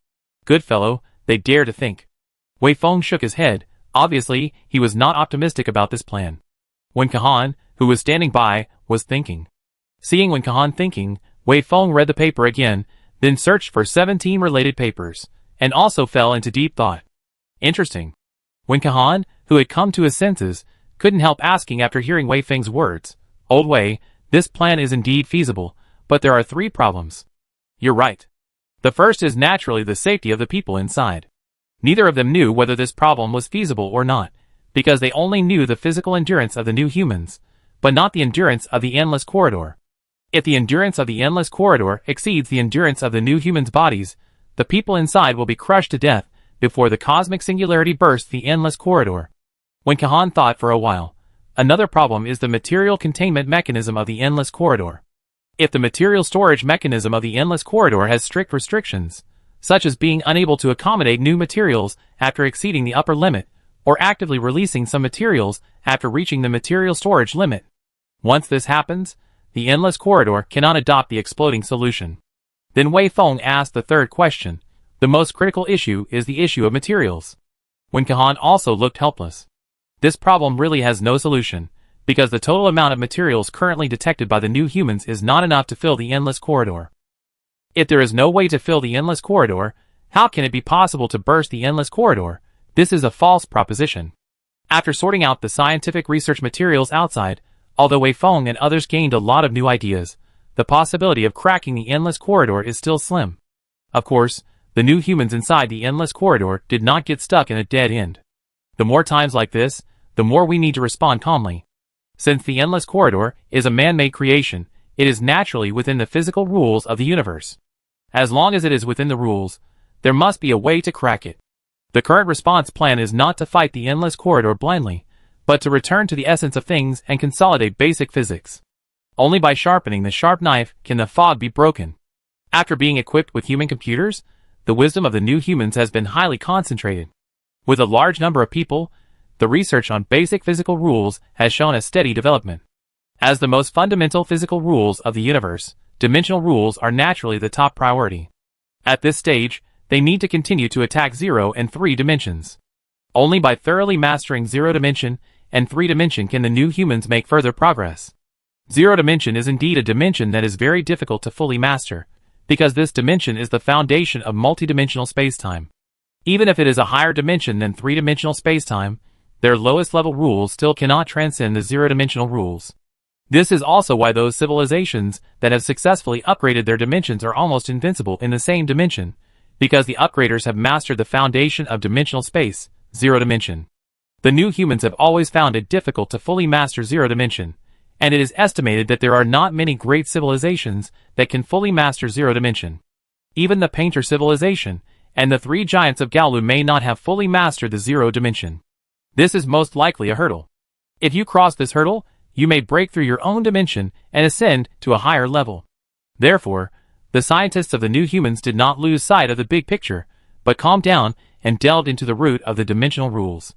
Good fellow, they dare to think. Wei Feng shook his head. Obviously, he was not optimistic about this plan. Wen Kahan, who was standing by, was thinking. Seeing Wen Kahan thinking, Wei Feng read the paper again, then searched for 17 related papers, and also fell into deep thought. Interesting. Wen Kahan, who had come to his senses, couldn't help asking after hearing Wei Feng's words, "Old Wei, this plan is indeed feasible, but there are 3 problems." "You're right. The first is naturally the safety of the people inside." Neither of them knew whether this problem was feasible or not, because they only knew the physical endurance of the new humans, but not the endurance of the endless corridor. If the endurance of the endless corridor exceeds the endurance of the new humans' bodies, the people inside will be crushed to death before the cosmic singularity bursts the endless corridor. When Kahan thought for a while, another problem is the material containment mechanism of the endless corridor. If the material storage mechanism of the endless corridor has strict restrictions, such as being unable to accommodate new materials after exceeding the upper limit, or actively releasing some materials after reaching the material storage limit. Once this happens, the endless corridor cannot adopt the exploding solution. Then Wei Feng asked the third question. The most critical issue is the issue of materials. Wen Kahan also looked helpless. This problem really has no solution, because the total amount of materials currently detected by the new humans is not enough to fill the endless corridor. If there is no way to fill the endless corridor, how can it be possible to burst the endless corridor? This is a false proposition. After sorting out the scientific research materials outside, although Wei Feng and others gained a lot of new ideas, the possibility of cracking the endless corridor is still slim. Of course, the new humans inside the endless corridor did not get stuck in a dead end. The more times like this, the more we need to respond calmly. Since the endless corridor is a man-made creation, it is naturally within the physical rules of the universe. As long as it is within the rules, There must be a way to crack it. The current response plan is not to fight the endless corridor blindly, but to return to the essence of things and consolidate basic physics. Only by sharpening the sharp knife can the fog be broken. After being equipped with human computers, the wisdom of the new humans has been highly concentrated. With a large number of people, the research on basic physical rules has shown a steady development. As the most fundamental physical rules of the universe, dimensional rules are naturally the top priority. At this stage, they need to continue to attack 0 and 3 dimensions. Only by thoroughly mastering 0 dimension and 3 dimension can the new humans make further progress. 0 dimension is indeed a dimension that is very difficult to fully master, because this dimension is the foundation of multidimensional spacetime. Even if it is a higher dimension than 3-dimensional spacetime, their lowest level rules still cannot transcend the 0-dimensional rules. This is also why those civilizations that have successfully upgraded their dimensions are almost invincible in the same dimension, because the upgraders have mastered the foundation of dimensional space, 0 dimension. The new humans have always found it difficult to fully master 0 dimension, and it is estimated that there are not many great civilizations that can fully master 0 dimension. Even the Painter civilization and the 3 giants of Gaolu may not have fully mastered the 0 dimension. This is most likely a hurdle. If you cross this hurdle, you may break through your own dimension and ascend to a higher level. Therefore, the scientists of the new humans did not lose sight of the big picture, but calmed down and delved into the root of the dimensional rules.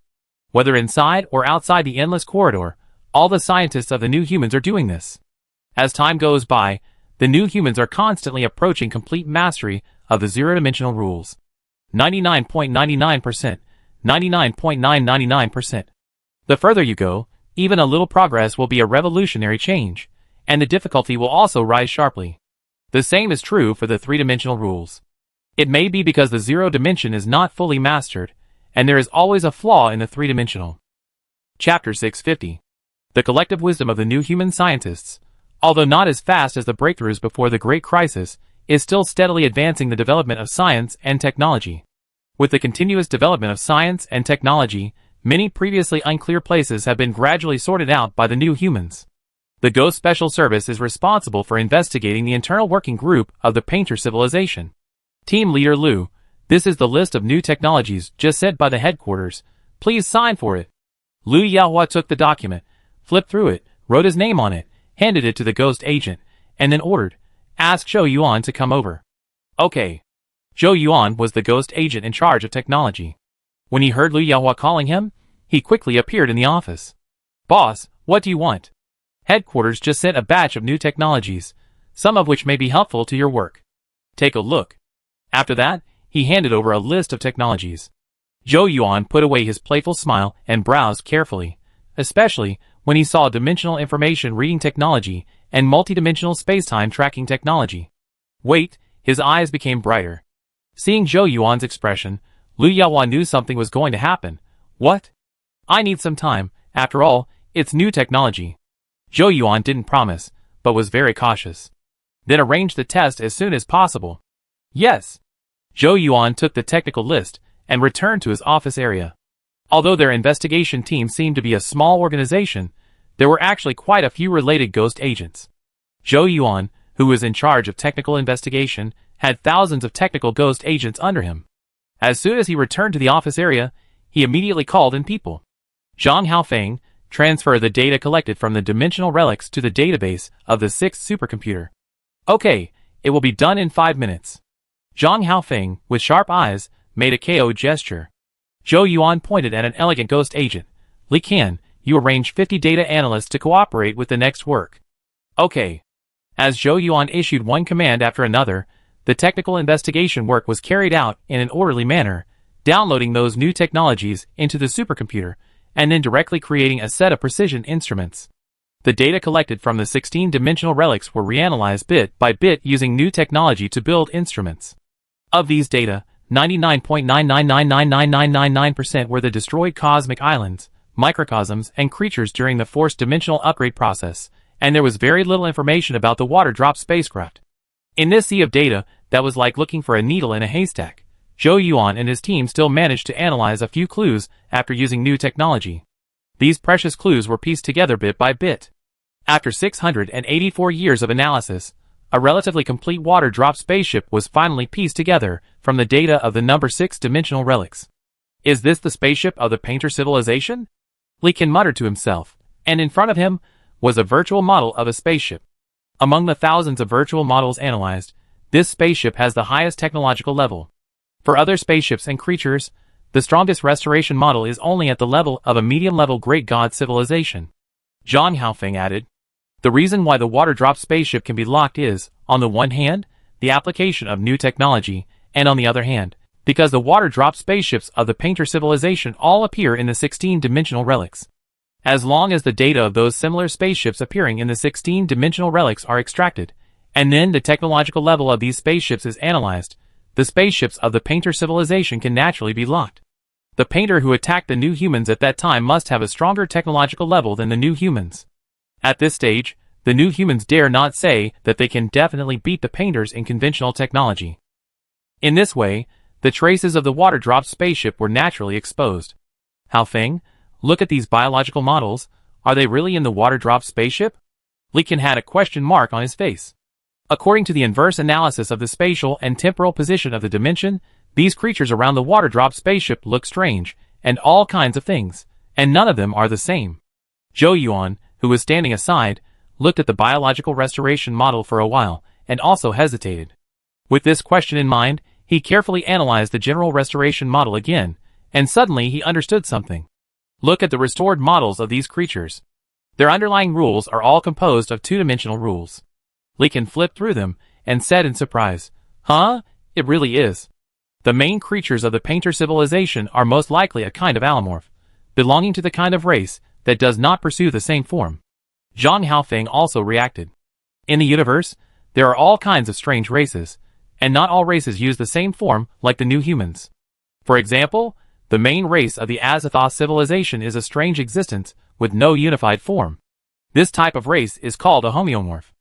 Whether inside or outside the endless corridor, all the scientists of the new humans are doing this. As time goes by, the new humans are constantly approaching complete mastery of the 0-dimensional rules. 99.99%, 99.999%. The further you go, even a little progress will be a revolutionary change, and the difficulty will also rise sharply. The same is true for the 3-dimensional rules. It may be because the 0 dimension is not fully mastered, and there is always a flaw in the 3-dimensional. Chapter 650. The collective wisdom of the new human scientists, although not as fast as the breakthroughs before the Great Crisis, is still steadily advancing the development of science and technology. With the continuous development of science and technology, many previously unclear places have been gradually sorted out by the new humans. The Ghost Special Service is responsible for investigating the internal working group of the Painter civilization. Team Leader Lu, this is the list of new technologies just sent by the headquarters. Please sign for it. Lu Yaohua took the document, flipped through it, wrote his name on it, handed it to the ghost agent, and then ordered, "Ask Zhou Yuan to come over." Okay. Zhou Yuan was the ghost agent in charge of technology. When he heard Lu Yaohua calling him, he quickly appeared in the office. "Boss, what do you want?" "Headquarters just sent a batch of new technologies, some of which may be helpful to your work. Take a look." After that, he handed over a list of technologies. Zhou Yuan put away his playful smile and browsed carefully, especially when he saw dimensional information reading technology and multidimensional spacetime tracking technology. Wait, his eyes became brighter. Seeing Zhou Yuan's expression, Lu Yaohua knew something was going to happen. What? I need some time. After all, it's new technology. Zhou Yuan didn't promise, but was very cautious. Then arrange the test as soon as possible. Yes. Zhou Yuan took the technical list and returned to his office area. Although their investigation team seemed to be a small organization, there were actually quite a few related ghost agents. Zhou Yuan, who was in charge of technical investigation, had thousands of technical ghost agents under him. As soon as he returned to the office area, he immediately called in people. Zhang Haofeng, transfer the data collected from the dimensional relics to the database of the 6th supercomputer. Okay, it will be done in 5 minutes. Zhang Haofeng, with sharp eyes, made a KO gesture. Zhou Yuan pointed at an elegant ghost agent. Li Qian, you arrange 50 data analysts to cooperate with the next work. Okay. As Zhou Yuan issued one command after another, the technical investigation work was carried out in an orderly manner, downloading those new technologies into the supercomputer, and then directly creating a set of precision instruments. The data collected from the 16-dimensional relics were reanalyzed bit by bit using new technology to build instruments. Of these data, 99.9999999% were the destroyed cosmic islands, microcosms, and creatures during the forced dimensional upgrade process, and there was very little information about the water drop spacecraft. In this sea of data, that was like looking for a needle in a haystack, Zhou Yuan and his team still managed to analyze a few clues after using new technology. These precious clues were pieced together bit by bit. After 684 years of analysis, A relatively complete water-drop spaceship was finally pieced together from the data of the number 6-dimensional relics. Is this the spaceship of the Painter civilization? Leakin muttered to himself, and in front of him was a virtual model of a spaceship. Among the thousands of virtual models analyzed, this spaceship has the highest technological level. For other spaceships and creatures, the strongest restoration model is only at the level of a medium-level Great God civilization. Zhang Haofeng added, the reason why the water-drop spaceship can be locked is, on the one hand, the application of new technology, and on the other hand, because the water-drop spaceships of the Painter civilization all appear in the 16-dimensional relics. As long as the data of those similar spaceships appearing in the 16-dimensional relics are extracted, and then the technological level of these spaceships is analyzed, the spaceships of the Painter civilization can naturally be locked. The Painter who attacked the new humans at that time must have a stronger technological level than the new humans. At this stage, the new humans dare not say that they can definitely beat the Painters in conventional technology. In this way, the traces of the water-drop spaceship were naturally exposed. Haofeng, look at these biological models. Are they really in the water-drop spaceship? Leakin had a question mark on his face. According to the inverse analysis of the spatial and temporal position of the dimension, these creatures around the water-drop spaceship look strange, and all kinds of things, and none of them are the same. Zhou Yuan, who was standing aside, looked at the biological restoration model for a while, and also hesitated. With this question in mind, he carefully analyzed the general restoration model again, and suddenly he understood something. Look at the restored models of these creatures. Their underlying rules are all composed of two-dimensional rules. Leakin flipped through them, and said in surprise, Huh? It really is. The main creatures of the Painter civilization are most likely a kind of allomorph, belonging to the kind of race that does not pursue the same form. Zhang Haofeng also reacted. In the universe, there are all kinds of strange races, and not all races use the same form like the new humans. For example, the main race of the Azathoth civilization is a strange existence with no unified form. This type of race is called a homeomorph.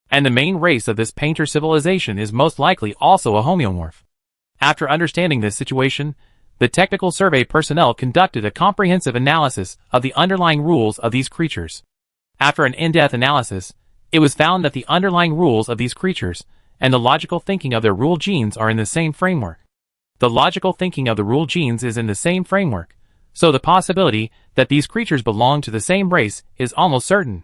And the main race of this Painter civilization is most likely also a homeomorph. After understanding this situation, the technical survey personnel conducted a comprehensive analysis of the underlying rules of these creatures. After an in-depth analysis, it was found that the underlying rules of these creatures and the logical thinking of their rule genes are in the same framework. The logical thinking of the rule genes is in the same framework, so the possibility that these creatures belong to the same race is almost certain.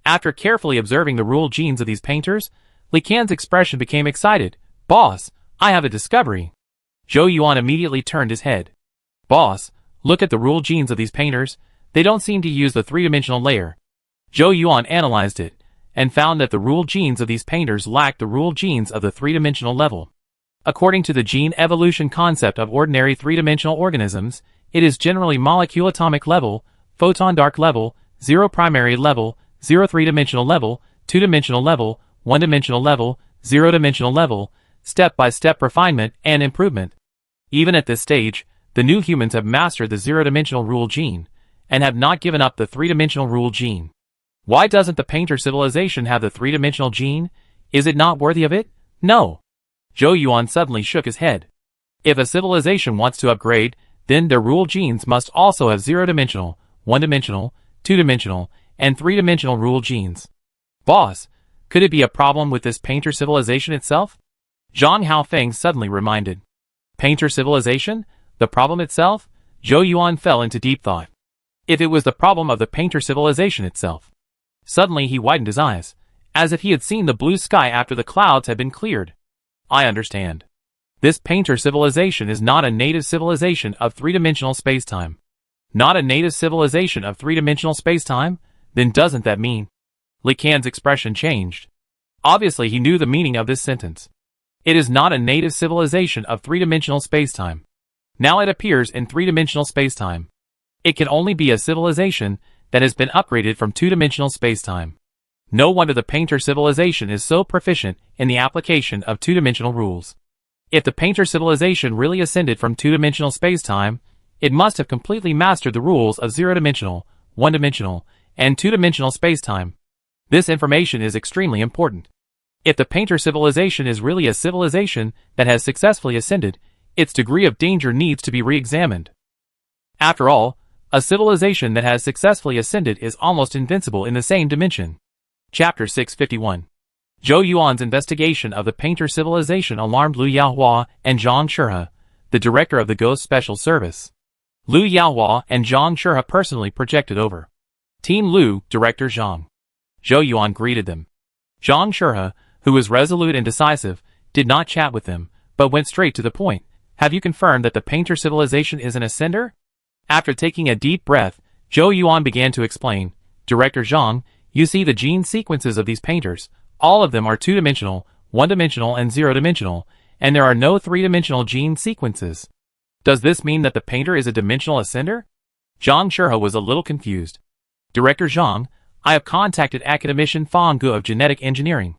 After carefully observing the rule genes of these Painters, Leakin's expression became excited. Boss, I have a discovery. Zhou Yuan immediately turned his head. Boss, look at the rule genes of these Painters. They don't seem to use the three-dimensional layer. Zhou Yuan analyzed it, and found that the rule genes of these Painters lacked the rule genes of the three-dimensional level. According to the gene evolution concept of ordinary three-dimensional organisms, it is generally molecule atomic level, photon dark level, zero primary level, zero three-dimensional level, two-dimensional level, one-dimensional level, zero-dimensional level, step-by-step refinement and improvement. Even at this stage, the new humans have mastered the zero-dimensional rule gene, and have not given up the three-dimensional rule gene. Why doesn't the Painter civilization have the three-dimensional gene? Is it not worthy of it? No. Zhou Yuan suddenly shook his head. If a civilization wants to upgrade, then their rule genes must also have zero-dimensional, one-dimensional, two-dimensional, and three-dimensional rule genes. Boss, could it be a problem with this Painter civilization itself? Zhang Haofeng suddenly reminded. Painter civilization? The problem itself? Zhou Yuan fell into deep thought. If it was the problem of the Painter civilization itself. Suddenly he widened his eyes, as if he had seen the blue sky after the clouds had been cleared. I understand. This Painter civilization is not a native civilization of three-dimensional space-time. Not a native civilization of three-dimensional space-time? Then doesn't that mean? Leakin's expression changed. Obviously he knew the meaning of this sentence. It is not a native civilization of three-dimensional space-time. Now it appears in three-dimensional space-time. It can only be a civilization that has been upgraded from two-dimensional space-time. No wonder the Painter civilization is so proficient in the application of two-dimensional rules. If the Painter civilization really ascended from two-dimensional space-time, it must have completely mastered the rules of zero-dimensional, one-dimensional, and two-dimensional space-time. This information is extremely important. If the Painter civilization is really a civilization that has successfully ascended, its degree of danger needs to be re-examined. After all, a civilization that has successfully ascended is almost invincible in the same dimension. Chapter 651. Zhou Yuan's investigation of the painter civilization alarmed Liu Yaohua and Zhang Shihua, the director of the Ghost Special Service. Liu Yaohua and Zhang Shihua personally projected over. Team Liu, Director Zhang. Zhou Yuan greeted them. Zhang Shihua, who was resolute and decisive, did not chat with them, but went straight to the point. Have you confirmed that the painter civilization is an ascender? After taking a deep breath, Zhou Yuan began to explain. Director Zhang, you see the gene sequences of these painters. All of them are two-dimensional, one-dimensional and zero-dimensional, and there are no three-dimensional gene sequences. Does this mean that the painter is a dimensional ascender? Zhang Shihua was a little confused. Director Zhang, I have contacted Academician Fang Gu of Genetic Engineering.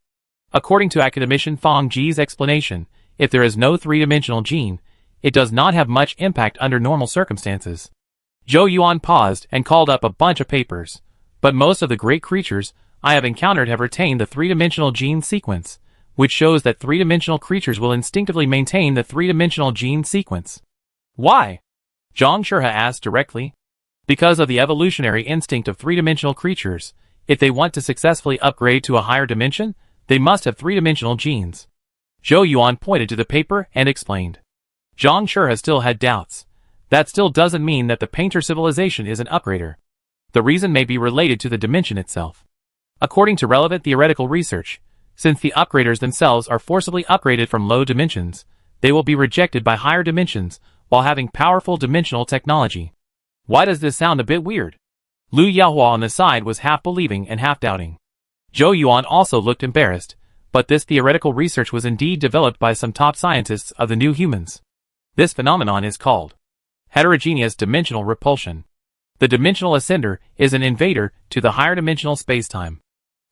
According to Academician Fang Ji's explanation, if there is no three-dimensional gene, it does not have much impact under normal circumstances. Zhou Yuan paused and called up a bunch of papers. But most of the great creatures I have encountered have retained the three-dimensional gene sequence, which shows that three-dimensional creatures will instinctively maintain the three-dimensional gene sequence. Why? Zhang Shihua asked directly. Because of the evolutionary instinct of three-dimensional creatures, if they want to successfully upgrade to a higher dimension, they must have three-dimensional genes. Zhou Yuan pointed to the paper and explained. Zhang Shihua still had doubts. That still doesn't mean that the painter civilization is an upgrader. The reason may be related to the dimension itself. According to relevant theoretical research, since the upgraders themselves are forcibly upgraded from low dimensions, they will be rejected by higher dimensions while having powerful dimensional technology. Why does this sound a bit weird? Liu Yaohua on the side was half believing and half doubting. Zhou Yuan also looked embarrassed, but this theoretical research was indeed developed by some top scientists of the New Humans. This phenomenon is called heterogeneous dimensional repulsion. The dimensional ascender is an invader to the higher dimensional spacetime.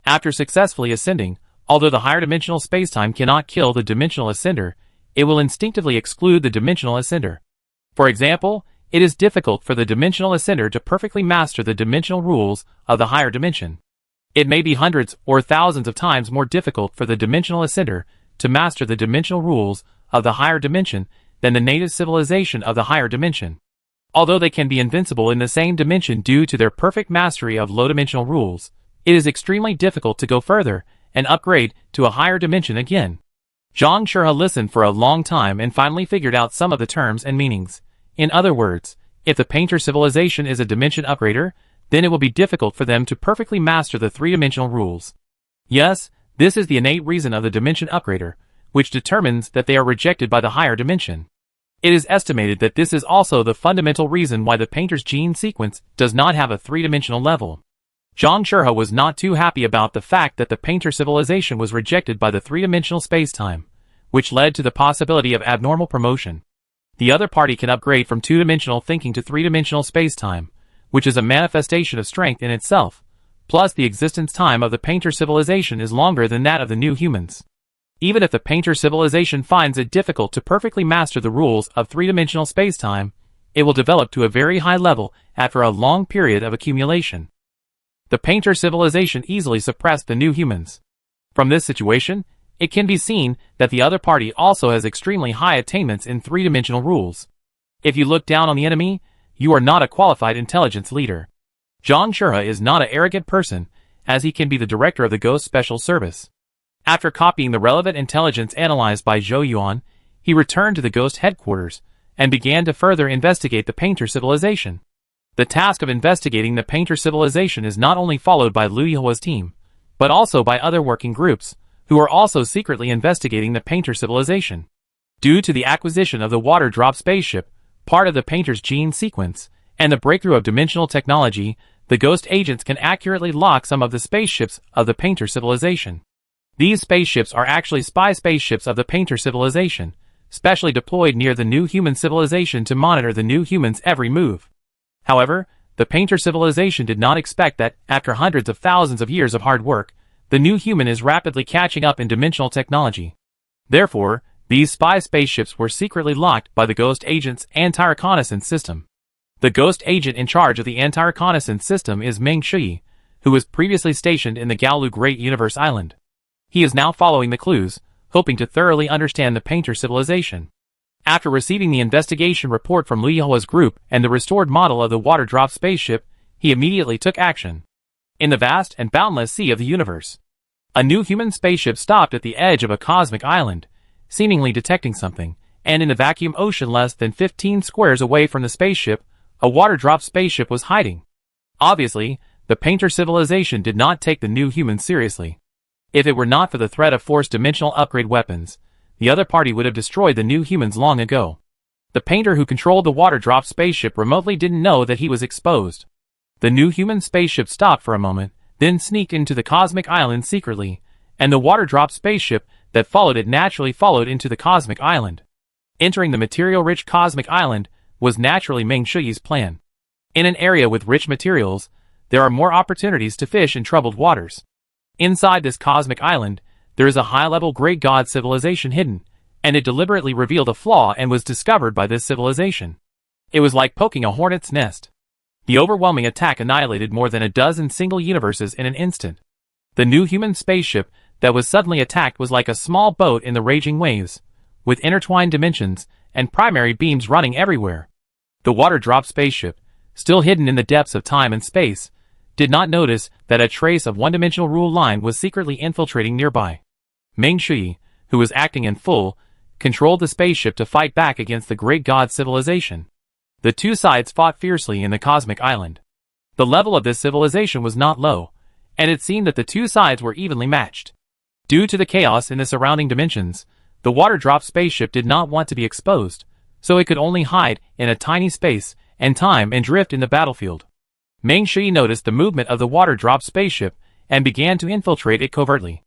After successfully ascending, although the higher dimensional spacetime cannot kill the dimensional ascender, it will instinctively exclude the dimensional ascender. For example, it is difficult for the dimensional ascender to perfectly master the dimensional rules of the higher dimension. It may be hundreds or thousands of times more difficult for the dimensional ascender to master the dimensional rules of the higher dimension than the native civilization of the higher dimension. Although they can be invincible in the same dimension due to their perfect mastery of low-dimensional rules, it is extremely difficult to go further and upgrade to a higher dimension again. Zhang Shihua listened for a long time and finally figured out some of the terms and meanings. In other words, if the painter civilization is a dimension upgrader, then it will be difficult for them to perfectly master the three-dimensional rules. Yes, this is the innate reason of the dimension upgrader, which determines that they are rejected by the higher dimension. It is estimated that this is also the fundamental reason why the painter's gene sequence does not have a three-dimensional level. Zhang Shihua was not too happy about the fact that the painter civilization was rejected by the three-dimensional spacetime, which led to the possibility of abnormal promotion. The other party can upgrade from two-dimensional thinking to three-dimensional spacetime, which is a manifestation of strength in itself, plus the existence time of the painter civilization is longer than that of the New Humans. Even if the painter civilization finds it difficult to perfectly master the rules of three-dimensional spacetime, it will develop to a very high level after a long period of accumulation. The painter civilization easily suppressed the New Humans. From this situation, it can be seen that the other party also has extremely high attainments in three-dimensional rules. If you look down on the enemy, you are not a qualified intelligence leader. Zhang Shihua is not an arrogant person, as he can be the director of the Ghost Special Service. After copying the relevant intelligence analyzed by Zhou Yuan, he returned to the Ghost headquarters and began to further investigate the painter civilization. The task of investigating the painter civilization is not only followed by Liu Yaohua's team, but also by other working groups, who are also secretly investigating the painter civilization. Due to the acquisition of the water drop spaceship, part of the painter's gene sequence, and the breakthrough of dimensional technology, the Ghost agents can accurately lock some of the spaceships of the painter civilization. These spaceships are actually spy spaceships of the painter civilization, specially deployed near the New Human civilization to monitor the New Humans' every move. However, the painter civilization did not expect that, after hundreds of thousands of years of hard work, the New Human is rapidly catching up in dimensional technology. Therefore, these spy spaceships were secretly locked by the Ghost Agent's anti-reconnaissance system. The Ghost Agent in charge of the anti-reconnaissance system is Meng Shi, who was previously stationed in the Gaolu Great Universe Island. He is now following the clues, hoping to thoroughly understand the painter civilization. After receiving the investigation report from Liu Yaohua's group and the restored model of the water drop spaceship, he immediately took action. In the vast and boundless sea of the universe, A new human spaceship stopped at the edge of a cosmic island, seemingly detecting something, and in the vacuum ocean less than 15 squares away from the spaceship, a water-drop spaceship was hiding. Obviously, the Painter civilization did not take the new humans seriously. If it were not for the threat of force-dimensional upgrade weapons, the other party would have destroyed the new humans long ago. The Painter who controlled the water-drop spaceship remotely didn't know that he was exposed. The new human spaceship stopped for a moment, then sneaked into the cosmic island secretly, and the water-drop spaceship that followed it naturally followed into the cosmic island. Entering the material-rich cosmic island was naturally Meng Shuyi's plan. In an area with rich materials, there are more opportunities to fish in troubled waters. Inside this cosmic island, there is a high-level great god civilization hidden, and it deliberately revealed a flaw and was discovered by this civilization. It was like poking a hornet's nest. The overwhelming attack annihilated more than a dozen single universes in an instant. The new human spaceship that was suddenly attacked was like a small boat in the raging waves, with intertwined dimensions and primary beams running everywhere. The water-drop spaceship, still hidden in the depths of time and space, did not notice that a trace of one-dimensional rule line was secretly infiltrating nearby. Meng Shuyi, who was acting in full, controlled the spaceship to fight back against the great god civilization. The two sides fought fiercely in the cosmic island. The level of this civilization was not low, and it seemed that the two sides were evenly matched. Due to the chaos in the surrounding dimensions, the water-drop spaceship did not want to be exposed, so it could only hide in a tiny space and time and drift in the battlefield. Meng Shuyi noticed the movement of the water-drop spaceship and began to infiltrate it covertly.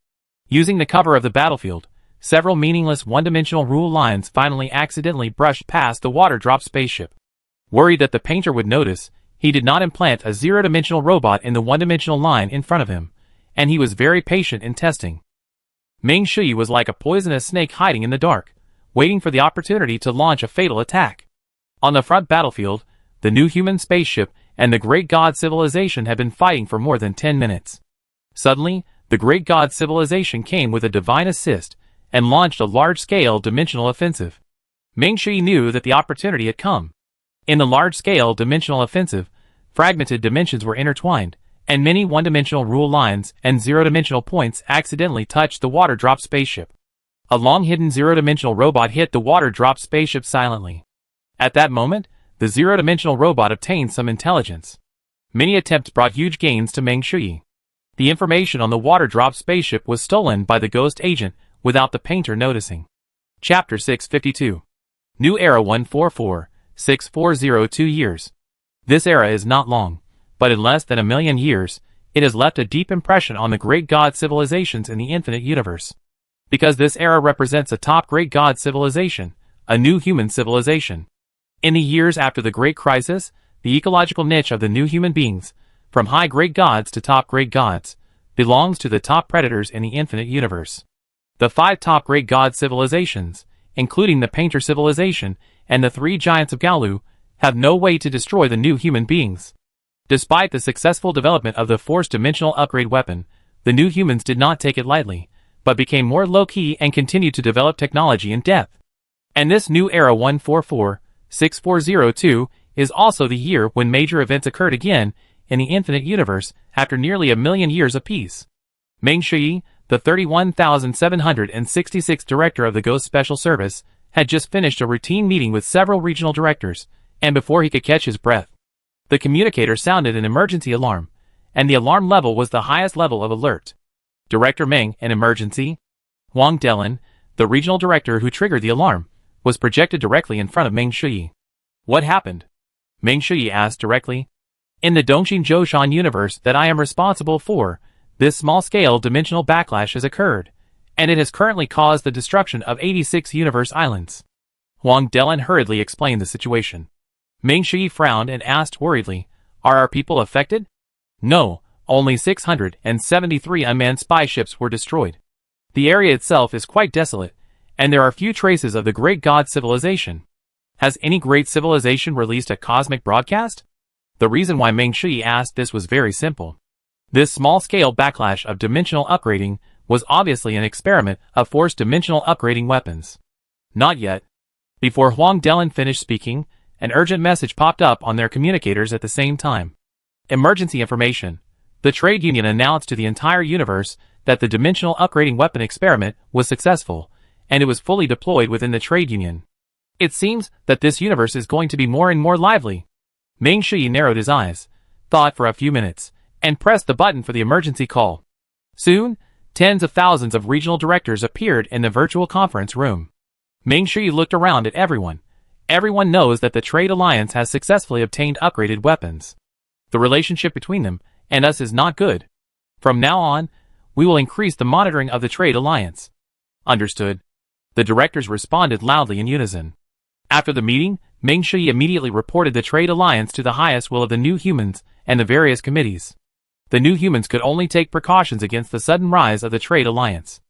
Using the cover of the battlefield, several meaningless one-dimensional rule lines finally accidentally brushed past the water-drop spaceship. Worried that the Painter would notice, he did not implant a zero-dimensional robot in the one-dimensional line in front of him, and he was very patient in testing. Meng Shuyi was like a poisonous snake hiding in the dark, waiting for the opportunity to launch a fatal attack. On the front battlefield, the new human spaceship and the great god civilization had been fighting for more than 10 minutes. Suddenly, the great god civilization came with a divine assist and launched a large-scale dimensional offensive. Meng Shuyi knew that the opportunity had come. In the large-scale dimensional offensive, fragmented dimensions were intertwined, and many one-dimensional rule lines and zero-dimensional points accidentally touched the water-drop spaceship. A long-hidden zero-dimensional robot hit the water-drop spaceship silently. At that moment, the zero-dimensional robot obtained some intelligence. Many attempts brought huge gains to Meng Shuyi. The information on the water-drop spaceship was stolen by the ghost agent without the Painter noticing. Chapter 652. New Era 144-6402 years. This era is not long, but in less than 1,000,000 years, it has left a deep impression on the great god civilizations in the infinite universe. Because this era represents a top great god civilization, a new human civilization. In the years after the Great Crisis, the ecological niche of the new human beings, from high great gods to top great gods, belongs to the top predators in the infinite universe. The 5 top great god civilizations, including the Painter civilization and the 3 giants of Gaolu, have no way to destroy the new human beings. Despite the successful development of the force-dimensional upgrade weapon, the new humans did not take it lightly, but became more low-key and continued to develop technology in depth. And this new era 144-6402 is also the year when major events occurred again in the infinite universe after nearly 1,000,000 years apiece. Meng Shuyi, the 31,766th director of the Ghost Special Service, had just finished a routine meeting with several regional directors, and before he could catch his breath, the communicator sounded an emergency alarm, and the alarm level was the highest level of alert. Director Meng, an emergency? Huang Delin, the regional director who triggered the alarm, was projected directly in front of Meng Shuyi. What happened? Meng Shuyi asked directly. In the Dongxing Zhoushan universe that I am responsible for, this small-scale dimensional backlash has occurred, and it has currently caused the destruction of 86 universe islands. Huang Delin hurriedly explained the situation. Meng Shuyi frowned and asked worriedly, Are our people affected? No, only 673 unmanned spy ships were destroyed. The area itself is quite desolate, and there are few traces of the great god civilization. Has any great civilization released a cosmic broadcast? The reason why Meng Shuyi asked this was very simple. This small-scale backlash of dimensional upgrading was obviously an experiment of forced dimensional upgrading weapons. Not yet. Before Huang Delin finished speaking, an urgent message popped up on their communicators at the same time. Emergency information. The trade union announced to the entire universe that the dimensional upgrading weapon experiment was successful, and it was fully deployed within the trade union. It seems that this universe is going to be more and more lively. Ming Shi narrowed his eyes, thought for a few minutes, and pressed the button for the emergency call. Soon, tens of thousands of regional directors appeared in the virtual conference room. Ming Shi looked around at everyone. Everyone knows that the Trade Alliance has successfully obtained upgraded weapons. The relationship between them and us is not good. From now on, we will increase the monitoring of the Trade Alliance. Understood. The directors responded loudly in unison. After the meeting, Ming Shi immediately reported the Trade Alliance to the highest will of the New Humans and the various committees. The New Humans could only take precautions against the sudden rise of the Trade Alliance.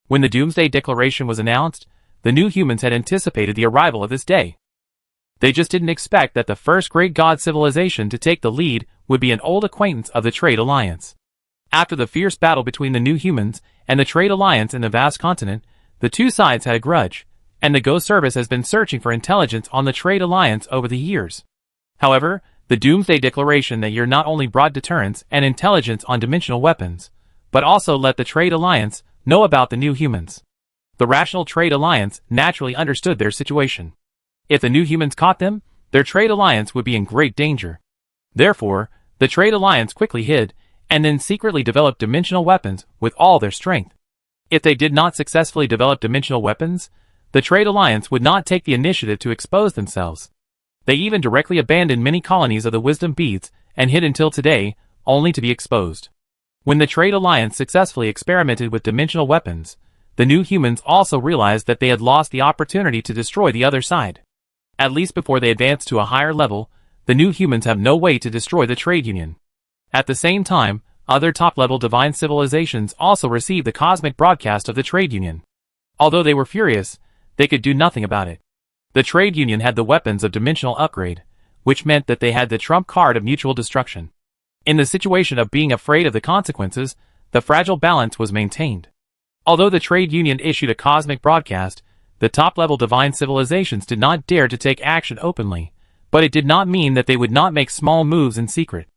When the Doomsday Declaration was announced, the New Humans had anticipated the arrival of this day. They just didn't expect that the first great god civilization to take the lead would be an old acquaintance of the Trade Alliance. After the fierce battle between the New Humans and the Trade Alliance in the vast continent, the two sides had a grudge, and the Ghost Service has been searching for intelligence on the Trade Alliance over the years. However, the Doomsday Declaration that year not only brought deterrence and intelligence on dimensional weapons, but also let the Trade Alliance know about the New Humans. The rational Trade Alliance naturally understood their situation. If the New Humans caught them, their Trade Alliance would be in great danger. Therefore, the Trade Alliance quickly hid, and then secretly developed dimensional weapons with all their strength. If they did not successfully develop dimensional weapons, the Trade Alliance would not take the initiative to expose themselves. They even directly abandoned many colonies of the Wisdom Beads and hid until today, only to be exposed. When the Trade Alliance successfully experimented with dimensional weapons, the New Humans also realized that they had lost the opportunity to destroy the other side. At least before they advance to a higher level, the New Humans have no way to destroy the trade union. At the same time, other top-level divine civilizations also received the cosmic broadcast of the trade union. Although they were furious, they could do nothing about it. The trade union had the weapons of dimensional upgrade, which meant that they had the trump card of mutual destruction. In the situation of being afraid of the consequences, the fragile balance was maintained. Although the trade union issued a cosmic broadcast, the top-level divine civilizations did not dare to take action openly, but it did not mean that they would not make small moves in secret.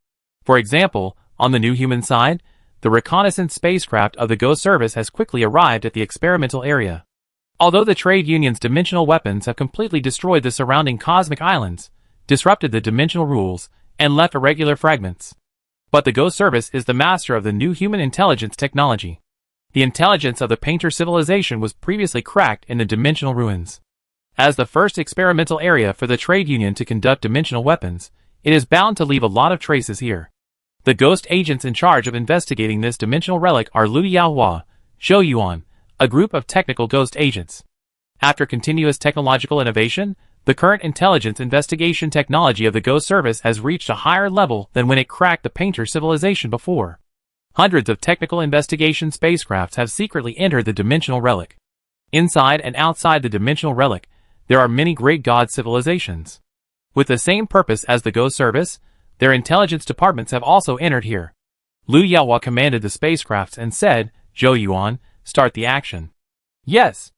For example, on the New Human side, the reconnaissance spacecraft of the Ghost Service has quickly arrived at the experimental area. Although the trade union's dimensional weapons have completely destroyed the surrounding cosmic islands, disrupted the dimensional rules, and left irregular fragments. But the Ghost Service is the master of the New Human intelligence technology. The intelligence of the Painter civilization was previously cracked in the dimensional ruins. As the first experimental area for the trade union to conduct dimensional weapons, it is bound to leave a lot of traces here. The ghost agents in charge of investigating this dimensional relic are Lu Yaohua, Zhou Yuan, a group of technical ghost agents. After continuous technological innovation, the current intelligence investigation technology of the Ghost Service has reached a higher level than when it cracked the Painter civilization before. Hundreds of technical investigation spacecrafts have secretly entered the dimensional relic. Inside and outside the dimensional relic, there are many great god civilizations. With the same purpose as the Ghost Service, their intelligence departments have also entered here. Lu Yaohua commanded the spacecrafts and said, Zhou Yuan, start the action. Yes.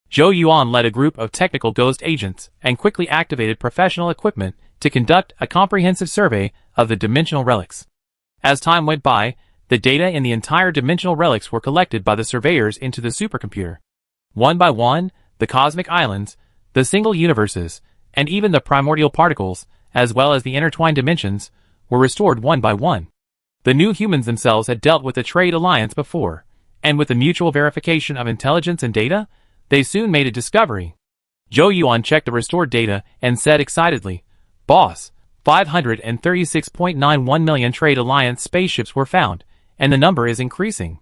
Zhou Yuan led a group of technical ghost agents and quickly activated professional equipment to conduct a comprehensive survey of the dimensional relics. As time went by, the data in the entire dimensional relics were collected by the surveyors into the supercomputer. One by one, the cosmic islands, the single universes, and even the primordial particles, as well as the intertwined dimensions, were restored one by one. The New Humans themselves had dealt with the Trade Alliance before, and with the mutual verification of intelligence and data, they soon made a discovery. Zhou Yuan checked the restored data and said excitedly, Boss, 536.91 million Trade Alliance spaceships were found, and the number is increasing.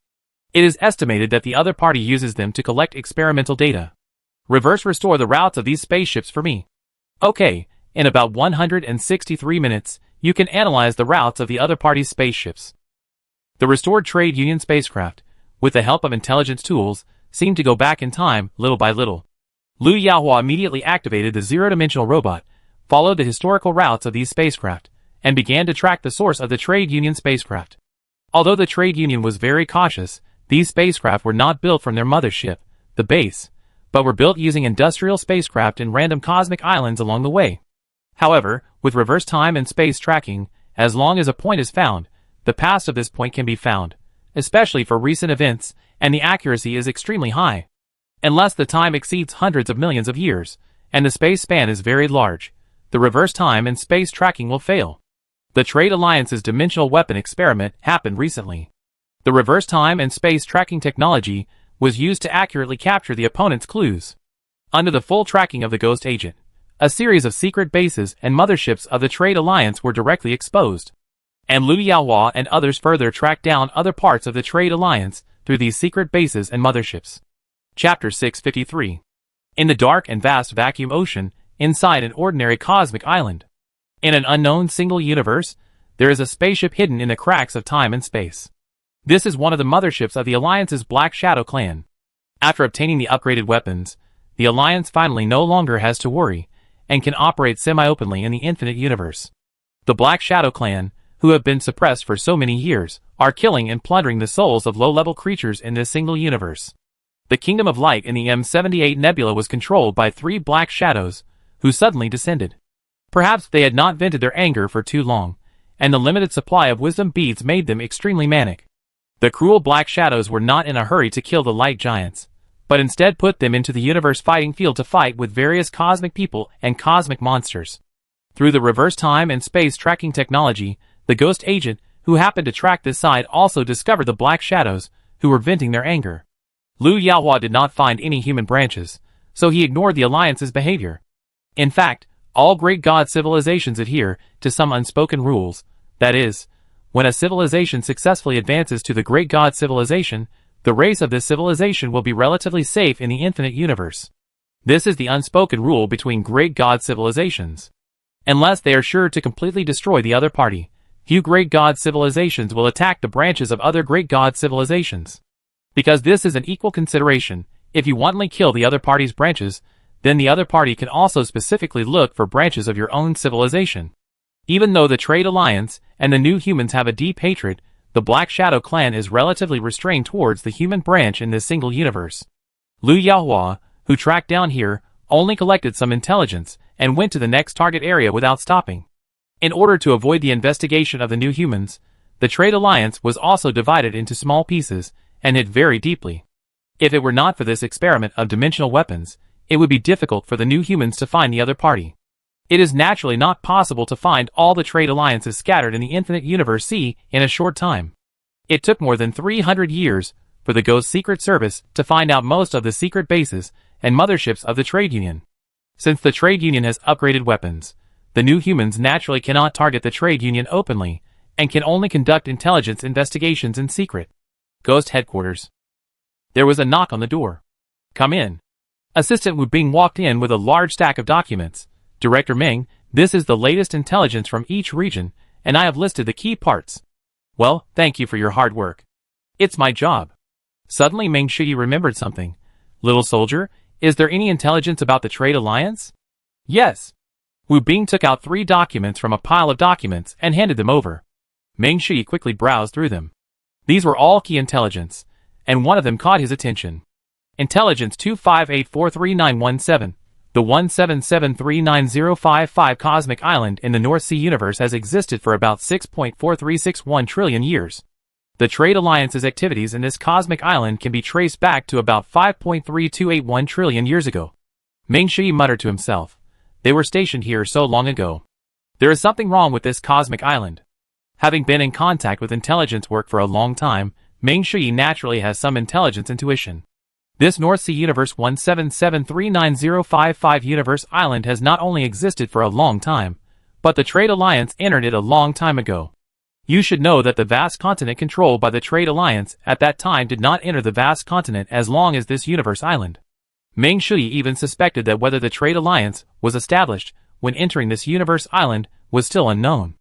It is estimated that the other party uses them to collect experimental data. Reverse restore the routes of these spaceships for me. Okay, in about 163 minutes, you can analyze the routes of the other party's spaceships. The restored Trade Union spacecraft, with the help of intelligence tools, seemed to go back in time, little by little. Lu Yaohua immediately activated the zero-dimensional robot, followed the historical routes of these spacecraft, and began to track the source of the Trade Union spacecraft. Although the Trade Union was very cautious, these spacecraft were not built from their mothership, the base, but were built using industrial spacecraft in random cosmic islands along the way. However, with reverse time and space tracking, as long as a point is found, the past of this point can be found, especially for recent events, and the accuracy is extremely high. Unless the time exceeds hundreds of millions of years, and the space span is very large, the reverse time and space tracking will fail. The Trade Alliance's dimensional weapon experiment happened recently. The reverse time and space tracking technology was used to accurately capture the opponent's clues. Under the full tracking of the Ghost Agent, a series of secret bases and motherships of the Trade Alliance were directly exposed. And Liu Yaohua and others further tracked down other parts of the Trade Alliance through these secret bases and motherships. Chapter 653. In the dark and vast vacuum ocean, inside an ordinary cosmic island. In an unknown single universe, there is a spaceship hidden in the cracks of time and space. This is one of the motherships of the Alliance's Black Shadow clan. After obtaining the upgraded weapons, the Alliance finally no longer has to worry, and can operate semi-openly in the infinite universe. The Black Shadow clan, who have been suppressed for so many years, are killing and plundering the souls of low-level creatures in this single universe. The Kingdom of Light in the M78 Nebula was controlled by 3 Black Shadows, who suddenly descended. Perhaps they had not vented their anger for too long, and the limited supply of wisdom beads made them extremely manic. The cruel Black Shadows were not in a hurry to kill the Light Giants, but instead put them into the universe fighting field to fight with various cosmic people and cosmic monsters. Through the reverse time and space tracking technology, the Ghost Agent, who happened to track this side, also discovered the Black Shadows, who were venting their anger. Liu Yaohua did not find any human branches, so he ignored the Alliance's behavior. In fact, all great god civilizations adhere to some unspoken rules. That is, when a civilization successfully advances to the great god civilization, the race of this civilization will be relatively safe in the infinite universe. This is the unspoken rule between great god civilizations. Unless they are sure to completely destroy the other party, few great god civilizations will attack the branches of other great god civilizations. Because this is an equal consideration, if you wantonly kill the other party's branches, then the other party can also specifically look for branches of your own civilization. Even though the Trade Alliance and the New Humans have a deep hatred, the Black Shadow clan is relatively restrained towards the human branch in this single universe. Liu Yaohua, who tracked down here, only collected some intelligence and went to the next target area without stopping. In order to avoid the investigation of the New Humans, the Trade Alliance was also divided into small pieces and hid very deeply. If it were not for this experiment of dimensional weapons, it would be difficult for the New Humans to find the other party. It is naturally not possible to find all the Trade Alliances scattered in the infinite universe in a short time. It took more than 300 years for the Ghost Secret Service to find out most of the secret bases and motherships of the Trade Union. Since the Trade Union has upgraded weapons, the New Humans naturally cannot target the Trade Union openly, and can only conduct intelligence investigations in secret. Ghost Headquarters. There was a knock on the door. "Come in." Assistant Wu Bing walked in with a large stack of documents. "Director Ming, this is the latest intelligence from each region, and I have listed the key parts." "Well, thank you for your hard work. It's my job." Suddenly Ming Shui remembered something. "Little soldier, is there any intelligence about the Trade Alliance?" "Yes." Wu Bing took out 3 documents from a pile of documents and handed them over. Ming Shui quickly browsed through them. These were all key intelligence, and one of them caught his attention. Intelligence 258439117. The 1773955 cosmic island in the North Sea universe has existed for about 6.4361 trillion years. The Trade Alliance's activities in this cosmic island can be traced back to about 5.3281 trillion years ago. Ming Shui muttered to himself. They were stationed here so long ago. There is something wrong with this cosmic island. Having been in contact with intelligence work for a long time, Ming Shui naturally has some intelligence intuition. This North Sea Universe 1773955 Universe Island has not only existed for a long time, but the Trade Alliance entered it a long time ago. You should know that the vast continent controlled by the Trade Alliance at that time did not enter the vast continent as long as this Universe Island. Ming Shui even suspected that whether the Trade Alliance was established when entering this Universe Island was still unknown.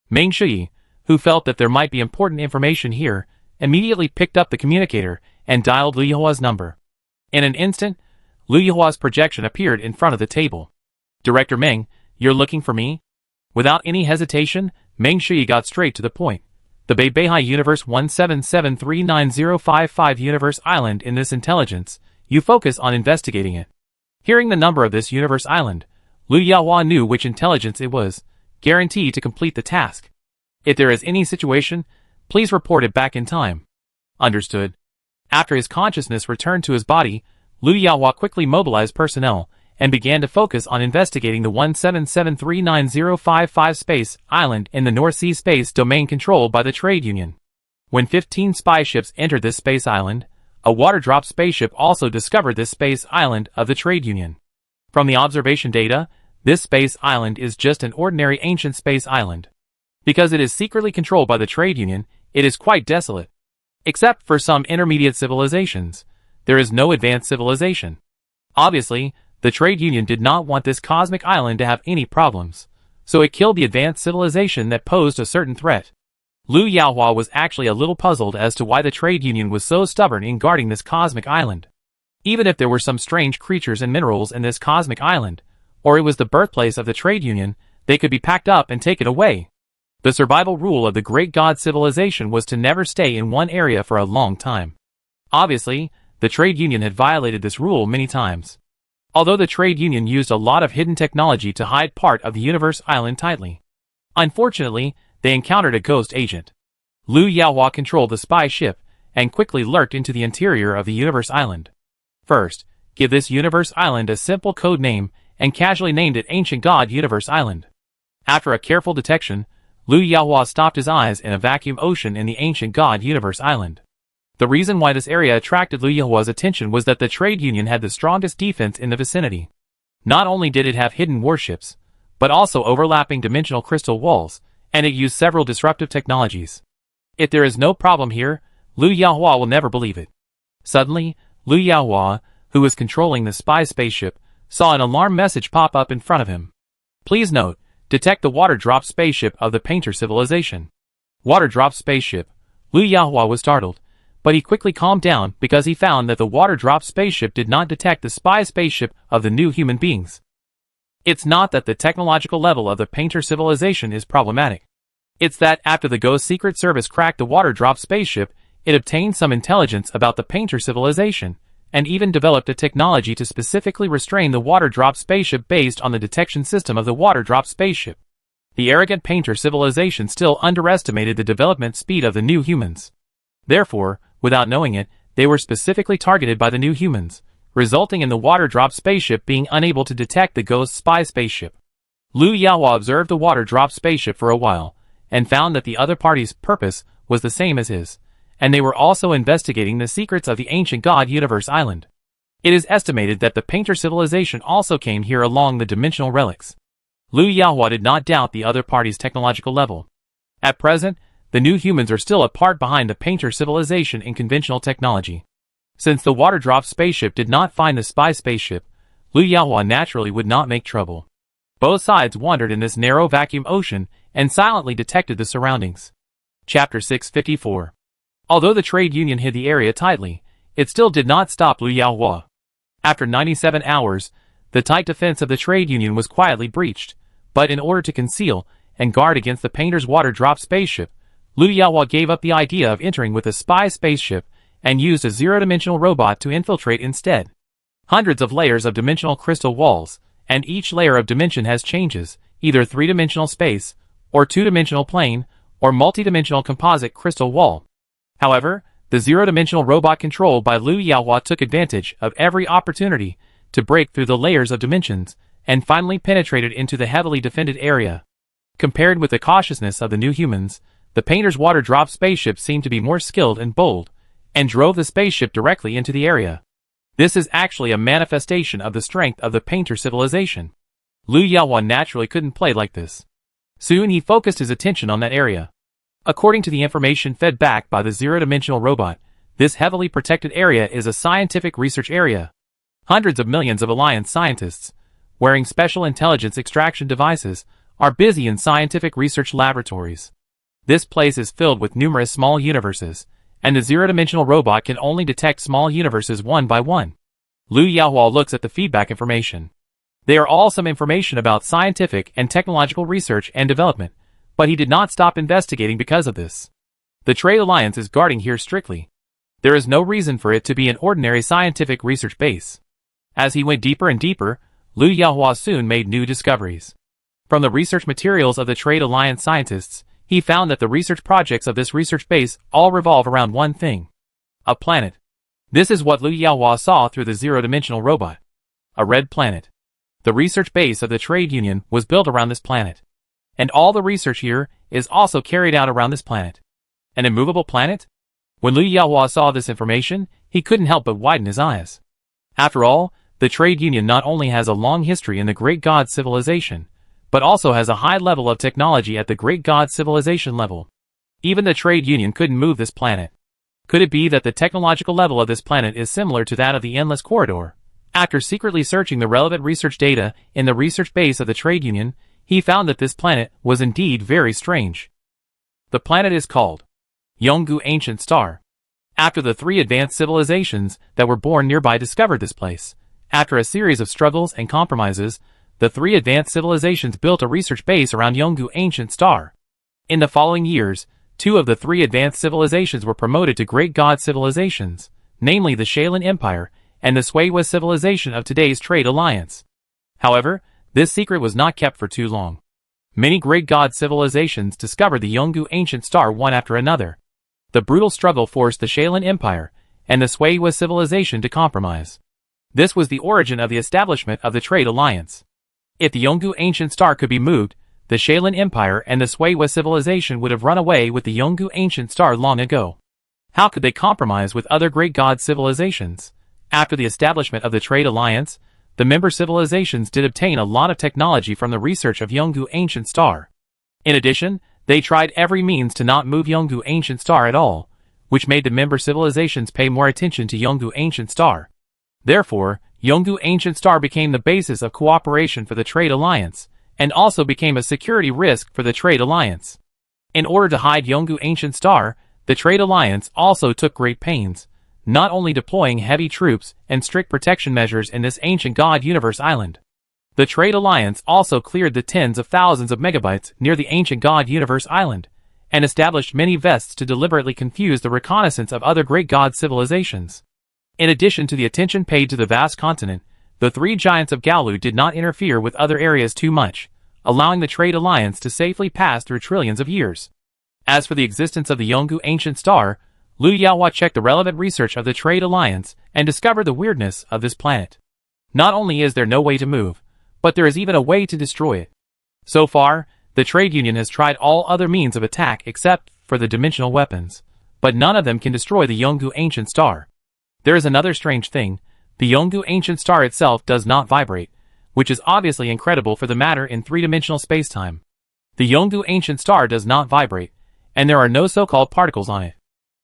Ming Shui, who felt that there might be important information here, immediately picked up the communicator and dialed Liu Yaohua's number. In an instant, Liu Yaohua's projection appeared in front of the table. "Director Ming, you're looking for me?" Without any hesitation, Ming Shui got straight to the point. The Beihai Universe 1773955 Universe Island in this intelligence, you focus on investigating it. Hearing the number of this Universe Island, Liu Yaohua knew which intelligence it was, guaranteed to complete the task. If there is any situation, please report it back in time. Understood. After his consciousness returned to his body, Liu Yaohua quickly mobilized personnel and began to focus on investigating the 1773905 space island in the North Sea space domain controlled by the trade union. When 15 spy ships entered this space island, a water-drop spaceship also discovered this space island of the trade union. From the observation data, this space island is just an ordinary ancient space island. Because it is secretly controlled by the trade union, it is quite desolate. Except for some intermediate civilizations, there is no advanced civilization. Obviously, the trade union did not want this cosmic island to have any problems, so it killed the advanced civilization that posed a certain threat. Liu Yaohua was actually a little puzzled as to why the trade union was so stubborn in guarding this cosmic island. Even if there were some strange creatures and minerals in this cosmic island, or it was the birthplace of the trade union, they could be packed up and taken away. The survival rule of the great god civilization was to never stay in one area for a long time. Obviously, the trade union had violated this rule many times. Although the trade union used a lot of hidden technology to hide part of the universe island tightly. Unfortunately, they encountered a ghost agent. Liu Yaohua controlled the spy ship and quickly lurked into the interior of the universe island. First, give this universe island a simple code name and casually named it Ancient God Universe Island. After a careful detection, Liu Yaohua stopped his eyes in a vacuum ocean in the Ancient God Universe Island. The reason why this area attracted Liu Yaohua's attention was that the trade union had the strongest defense in the vicinity. Not only did it have hidden warships, but also overlapping dimensional crystal walls, and it used several disruptive technologies. If there is no problem here, Liu Yaohua will never believe it. Suddenly, Liu Yaohua, who was controlling the spy spaceship, saw an alarm message pop up in front of him. Please note, detect the water-drop spaceship of the Painter civilization. Water-drop spaceship. Liu Yaohua was startled, but he quickly calmed down because he found that the water-drop spaceship did not detect the spy spaceship of the new human beings. It's not that the technological level of the Painter civilization is problematic. It's that after the Ghost Secret Service cracked the water-drop spaceship, it obtained some intelligence about the Painter civilization, and even developed a technology to specifically restrain the water-drop spaceship based on the detection system of the water-drop spaceship. The arrogant Painter civilization still underestimated the development speed of the new humans. Therefore, without knowing it, they were specifically targeted by the new humans, resulting in the water-drop spaceship being unable to detect the Ghost spy spaceship. Liu Yaohua observed the water-drop spaceship for a while, and found that the other party's purpose was the same as his, and they were also investigating the secrets of the Ancient God Universe Island. It is estimated that the Painter civilization also came here along the dimensional relics. Liu Yaohua did not doubt the other party's technological level. At present, the new humans are still a part behind the Painter civilization in conventional technology. Since the water-drop spaceship did not find the spy spaceship, Liu Yaohua naturally would not make trouble. Both sides wandered in this narrow vacuum ocean and silently detected the surroundings. Chapter 654. Although the trade union hid the area tightly, it still did not stop Liu Yaohua. After 97 hours, the tight defense of the trade union was quietly breached, but in order to conceal and guard against the Painter's water-drop spaceship, Liu Yaohua gave up the idea of entering with a spy spaceship and used a zero-dimensional robot to infiltrate instead. Hundreds of layers of dimensional crystal walls, and each layer of dimension has changes, either three-dimensional space, or two-dimensional plane, or multi-dimensional composite crystal wall. However, the zero-dimensional robot controlled by Liu Yaohua took advantage of every opportunity to break through the layers of dimensions, and finally penetrated into the heavily defended area. Compared with the cautiousness of the new humans, the Painter's water-drop spaceship seemed to be more skilled and bold, and drove the spaceship directly into the area. This is actually a manifestation of the strength of the Painter civilization. Liu Yaohua naturally couldn't play like this. Soon he focused his attention on that area. According to the information fed back by the zero-dimensional robot, this heavily protected area is a scientific research area. Hundreds of millions of Alliance scientists, wearing special intelligence extraction devices, are busy in scientific research laboratories. This place is filled with numerous small universes, and the zero-dimensional robot can only detect small universes one by one. Liu Yaohua looks at the feedback information. They are all some information about scientific and technological research and development, but he did not stop investigating because of this. The Trade Alliance is guarding here strictly. There is no reason for it to be an ordinary scientific research base. As he went deeper and deeper, Liu Yaohua soon made new discoveries. From the research materials of the Trade Alliance scientists, he found that the research projects of this research base all revolve around one thing: A planet. This is what Liu Yaohua saw through the zero-dimensional robot. A red planet. The research base of the trade union was built around this planet. And all the research here is also carried out around this planet. An immovable planet? When Liu Yaohua saw this information, he couldn't help but widen his eyes. After all, the trade union not only has a long history in the Great God civilization, but also has a high level of technology at the Great God civilization level. Even the trade union couldn't move this planet. Could it be that the technological level of this planet is similar to that of the Endless Corridor? After secretly searching the relevant research data in the research base of the trade union, he found that this planet was indeed very strange. The planet is called Yonggu Ancient Star. After the 3 advanced civilizations that were born nearby discovered this place, after a series of struggles and compromises, the 3 advanced civilizations built a research base around Yonggu Ancient Star. In the following years, 2 of the 3 advanced civilizations were promoted to Great God civilizations, namely the Shaolin Empire and the Suiwa civilization of today's Trade Alliance. However, this secret was not kept for too long. Many Great God civilizations discovered the Yonggu Ancient Star one after another. The brutal struggle forced the Shaolin Empire and the Suiwa civilization to compromise. This was the origin of the establishment of the Trade Alliance. If the Yonggu Ancient Star could be moved, the Shaolin Empire and the Suiwa civilization would have run away with the Yonggu Ancient Star long ago. How could they compromise with other Great God civilizations? After the establishment of the Trade Alliance, the member civilizations did obtain a lot of technology from the research of Yonggu Ancient Star. In addition, they tried every means to not move Yonggu Ancient Star at all, which made the member civilizations pay more attention to Yonggu Ancient Star. Therefore, Yonggu Ancient Star became the basis of cooperation for the Trade Alliance, and also became a security risk for the Trade Alliance. In order to hide Yonggu Ancient Star, the Trade Alliance also took great pains, not only deploying heavy troops and strict protection measures in this ancient God Universe island. The Trade Alliance also cleared the tens of thousands of megabytes near the ancient God Universe island, and established many vests to deliberately confuse the reconnaissance of other Great God civilizations. In addition to the attention paid to the vast continent, the 3 giants of Gaolu did not interfere with other areas too much, allowing the Trade Alliance to safely pass through trillions of years. As for the existence of the Yonggu Ancient Star, Liu Yaohua checked the relevant research of the Trade Alliance and discovered the weirdness of this planet. Not only is there no way to move, but there is even a way to destroy it. So far, the Trade Union has tried all other means of attack except for the dimensional weapons, but none of them can destroy the Yonggu Ancient Star. There is another strange thing: the Yonggu Ancient Star itself does not vibrate, which is obviously incredible for the matter in 3-dimensional spacetime. The Yonggu Ancient Star does not vibrate, and there are no so-called particles on it.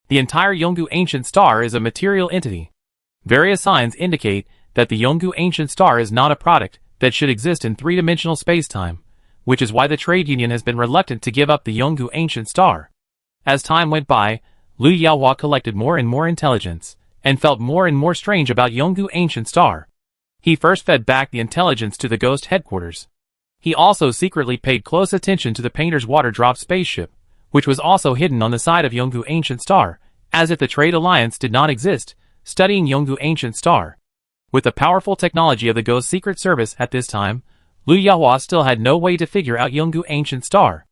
The entire Yonggu Ancient Star is a material entity. Various signs indicate that the Yonggu Ancient Star is not a product that should exist in 3-dimensional spacetime, which is why the Trade Union has been reluctant to give up the Yonggu Ancient Star. As time went by, Liu Yaohua collected more and more intelligence, and felt more and more strange about Yonggu Ancient Star. He first fed back the intelligence to the Ghost headquarters. He also secretly paid close attention to the painter's water-drop spaceship, which was also hidden on the side of Yonggu Ancient Star, as if the Trade Alliance did not exist, studying Yonggu Ancient Star. With the powerful technology of the Ghost Secret Service at this time, Liu Yaohua still had no way to figure out Yonggu Ancient Star.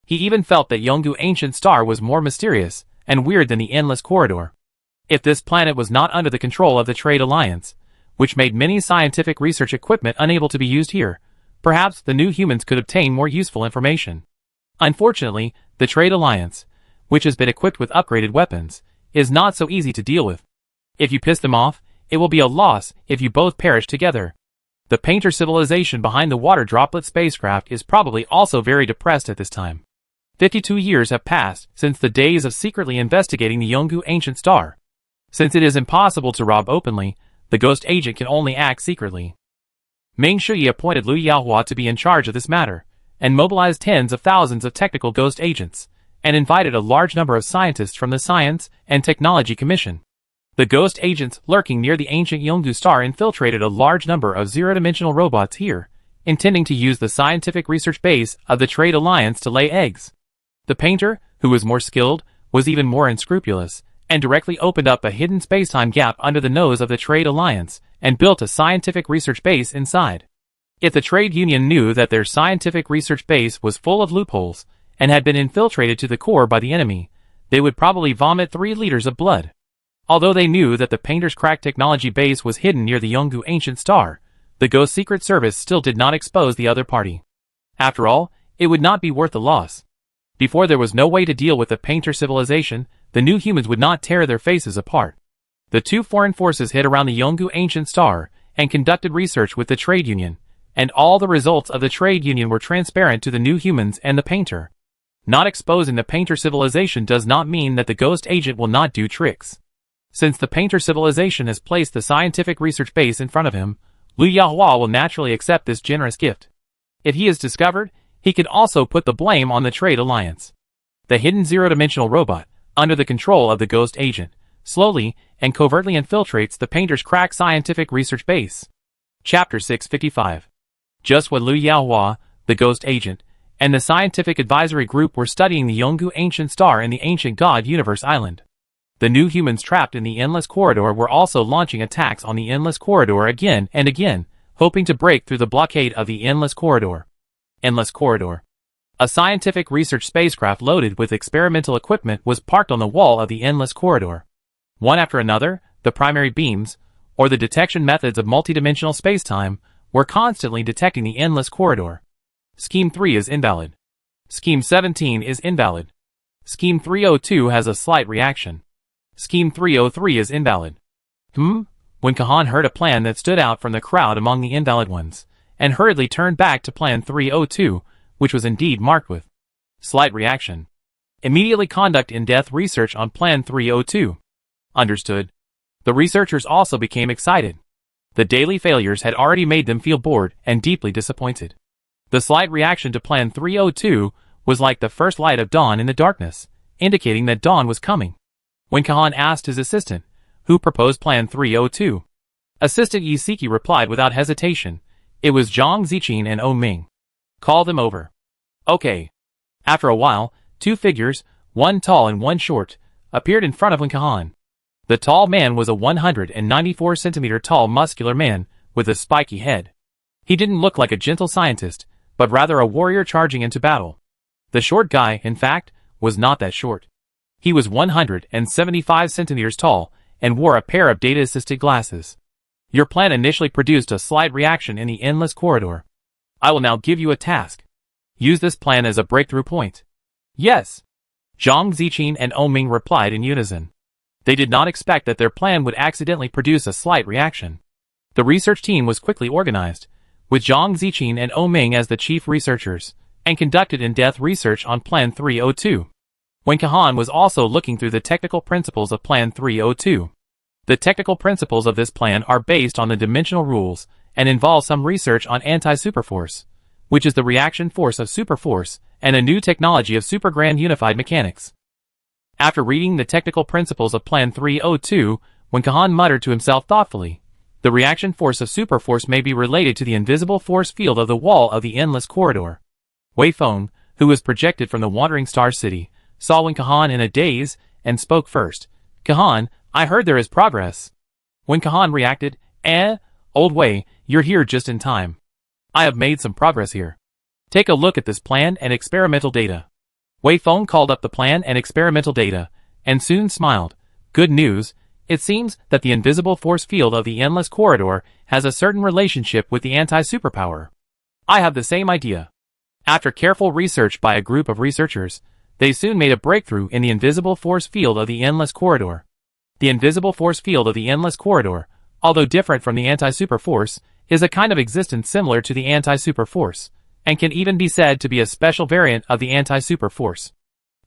He even felt that Yonggu Ancient Star was more mysterious and weird than the Endless Corridor. If this planet was not under the control of the Trade Alliance, which made many scientific research equipment unable to be used here, perhaps the new humans could obtain more useful information. Unfortunately, the Trade Alliance, which has been equipped with upgraded weapons, is not so easy to deal with. If you piss them off, it will be a loss if you both perish together. The painter civilization behind the water droplet spacecraft is probably also very depressed at this time. 52 years have passed since the days of secretly investigating the Yonggu Ancient Star. Since it is impossible to rob openly, the ghost agent can only act secretly. Meng Shuyi appointed Liu Yaohua to be in charge of this matter, and mobilized tens of thousands of technical ghost agents, and invited a large number of scientists from the Science and Technology Commission. The ghost agents lurking near the ancient Yonggu Star infiltrated a large number of zero-dimensional robots here, intending to use the scientific research base of the Trade Alliance to lay eggs. The painter, who was more skilled, was even more unscrupulous, and directly opened up a hidden spacetime gap under the nose of the Trade Alliance, and built a scientific research base inside. If the Trade Union knew that their scientific research base was full of loopholes, and had been infiltrated to the core by the enemy, they would probably vomit 3 liters of blood. Although they knew that the painter's crack technology base was hidden near the Yongu ancient star, the Ghost Secret Service still did not expose the other party. After all, it would not be worth the loss. Before there was no way to deal with the painter civilization, the new humans would not tear their faces apart. The two foreign forces hid around the Yongu ancient star and conducted research with the trade union, and all the results of the trade union were transparent to the new humans and the painter. Not exposing the painter civilization does not mean that the ghost agent will not do tricks. Since the painter civilization has placed the scientific research base in front of him, Liu Yahua will naturally accept this generous gift. If he is discovered, he can also put the blame on the trade alliance. The hidden zero-dimensional robot, under the control of the ghost agent, slowly and covertly infiltrates the painter's crack scientific research base. Chapter 655. Just when Liu Yahua, the ghost agent, and the scientific advisory group were studying the Yongu ancient star in the ancient god universe island, the new humans trapped in the endless corridor were also launching attacks on the endless corridor again and again, hoping to break through the blockade of the endless corridor. Endless corridor. A scientific research spacecraft loaded with experimental equipment was parked on the wall of the endless corridor. One after another, the primary beams, or the detection methods of multidimensional spacetime, were constantly detecting the endless corridor. Scheme 3 is invalid. Scheme 17 is invalid. Scheme 302 has a slight reaction. Scheme 303 is invalid. When Kahan heard a plan that stood out from the crowd among the invalid ones, and hurriedly turned back to plan 302, which was indeed marked with slight reaction. Immediately conduct in-depth research on plan 302. Understood. The researchers also became excited. The daily failures had already made them feel bored and deeply disappointed. The slight reaction to plan 302 was like the first light of dawn in the darkness, indicating that dawn was coming. When Kahan asked his assistant, who proposed plan 302, Assistant Yisiki replied without hesitation, it was Zhang Ziqin and O Ming. Call them over. Okay. After a while, two figures, one tall and one short, appeared in front of Wen Kahan. The tall man was a 194-centimeter tall muscular man with a spiky head. He didn't look like a gentle scientist, but rather a warrior charging into battle. The short guy, in fact, was not that short. He was 175 centimeters tall and wore a pair of data-assisted glasses. Your plan initially produced a slight reaction in the endless corridor. I will now give you a task. Use this plan as a breakthrough point. Yes. Zhang Ziqin and O Ming replied in unison. They did not expect that their plan would accidentally produce a slight reaction. The research team was quickly organized, with Zhang Ziqin and O Ming as the chief researchers, and conducted in-depth research on Plan 302. Wen Kahan was also looking through the technical principles of Plan 302. The technical principles of this plan are based on the dimensional rules and involve some research on anti-superforce, which is the reaction force of superforce, and a new technology of super-grand unified mechanics. After reading the technical principles of Plan 302, Wen Kahan muttered to himself thoughtfully, the reaction force of superforce may be related to the invisible force field of the wall of the endless corridor. Wei Feng, who was projected from the wandering star city, saw Wen Kahan in a daze, and spoke first. Kahan, I heard there is progress. When Kahan reacted, old Wei, you're here just in time. I have made some progress here. Take a look at this plan and experimental data. Wei Feng called up the plan and experimental data, and soon smiled. Good news, it seems that the invisible force field of the endless corridor has a certain relationship with the anti-superpower. I have the same idea. After careful research by a group of researchers, they soon made a breakthrough in the invisible force field of the endless corridor. The invisible force field of the endless corridor, although different from the anti-superforce, is a kind of existence similar to the anti-superforce, and can even be said to be a special variant of the anti-superforce.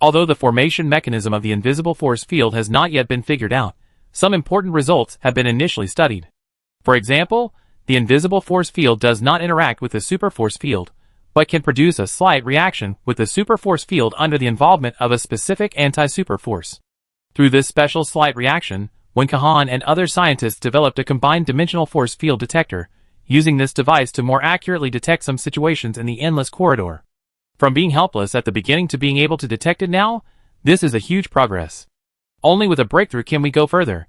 Although the formation mechanism of the invisible force field has not yet been figured out, some important results have been initially studied. For example, the invisible force field does not interact with the superforce field, but can produce a slight reaction with the superforce field under the involvement of a specific anti-superforce. Through this special slight reaction, Wen Kahan and other scientists developed a combined dimensional force field detector, using this device to more accurately detect some situations in the endless corridor. From being helpless at the beginning to being able to detect it now, this is a huge progress. Only with a breakthrough can we go further.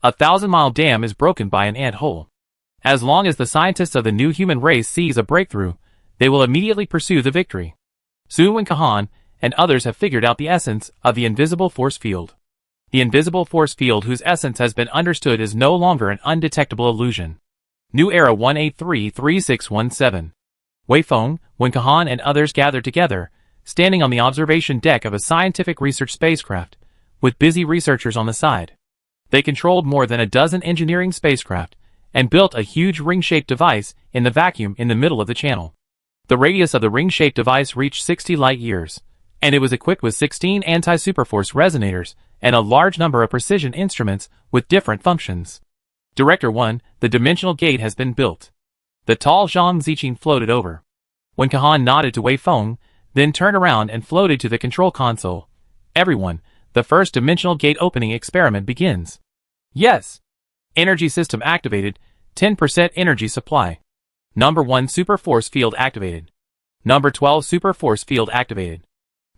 A 1,000-mile dam is broken by an ant hole. As long as the scientists of the new human race seize a breakthrough, they will immediately pursue the victory. Soon Wen Kahan and others have figured out the essence of the invisible force field. the invisible force field whose essence has been understood is no longer an undetectable illusion. New Era 1833617. Wei Feng, when Kahan and others gathered together, standing on the observation deck of a scientific research spacecraft, with busy researchers on the side. They controlled more than a dozen engineering spacecraft, and built a huge ring-shaped device in the vacuum in the middle of the channel. The radius of the ring-shaped device reached 60 light-years, and it was equipped with 16 anti-superforce resonators and a large number of precision instruments with different functions. Director 1, the dimensional gate has been built. The tall Zhang Ziqing floated over. When Kahan nodded to Wei Feng, then turned around and floated to the control console. Everyone, the first dimensional gate opening experiment begins. Yes. Energy system activated, 10% energy supply. Number 1 super force field activated. Number 12 super force field activated.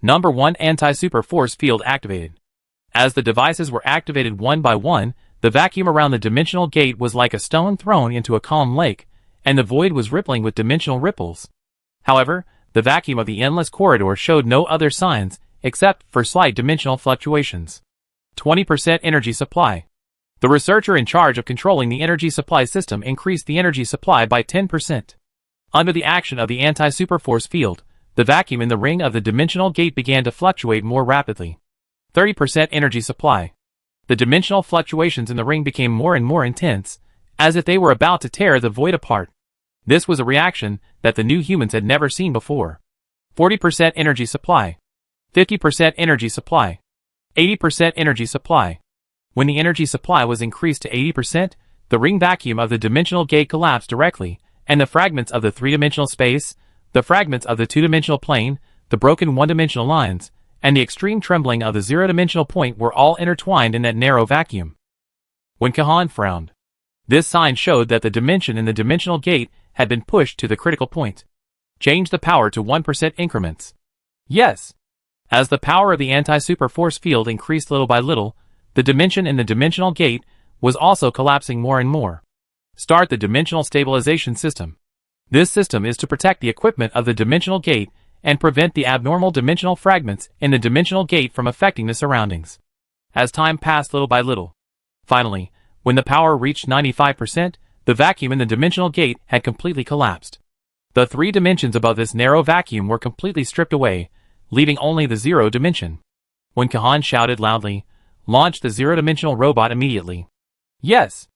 Number 1 anti-super force field activated. As the devices were activated one by one, the vacuum around the dimensional gate was like a stone thrown into a calm lake, and the void was rippling with dimensional ripples. However, the vacuum of the endless corridor showed no other signs, except for slight dimensional fluctuations. 20% energy supply. The researcher in charge of controlling the energy supply system increased the energy supply by 10%. Under the action of the anti-superforce field, the vacuum in the ring of the dimensional gate began to fluctuate more rapidly. 30% energy supply. The dimensional fluctuations in the ring became more and more intense, as if they were about to tear the void apart. This was a reaction that the new humans had never seen before. 40% energy supply. 50% energy supply. 80% energy supply. When the energy supply was increased to 80%, the ring vacuum of the dimensional gate collapsed directly, and the fragments of the three-dimensional space, the fragments of the two-dimensional plane, the broken one-dimensional lines, and the extreme trembling of the zero-dimensional point were all intertwined in that narrow vacuum. When Kahan frowned, this sign showed that the dimension in the dimensional gate had been pushed to the critical point. Change the power to 1% increments. Yes. As the power of the anti-superforce field increased little by little, the dimension in the dimensional gate was also collapsing more and more. Start the dimensional stabilization system. This system is to protect the equipment of the dimensional gate and prevent the abnormal dimensional fragments in the dimensional gate from affecting the surroundings. As time passed little by little. Finally, when the power reached 95%, the vacuum in the dimensional gate had completely collapsed. The three dimensions above this narrow vacuum were completely stripped away, leaving only the zero dimension. When Kahan shouted loudly, "Launch the zero-dimensional robot immediately." Yes.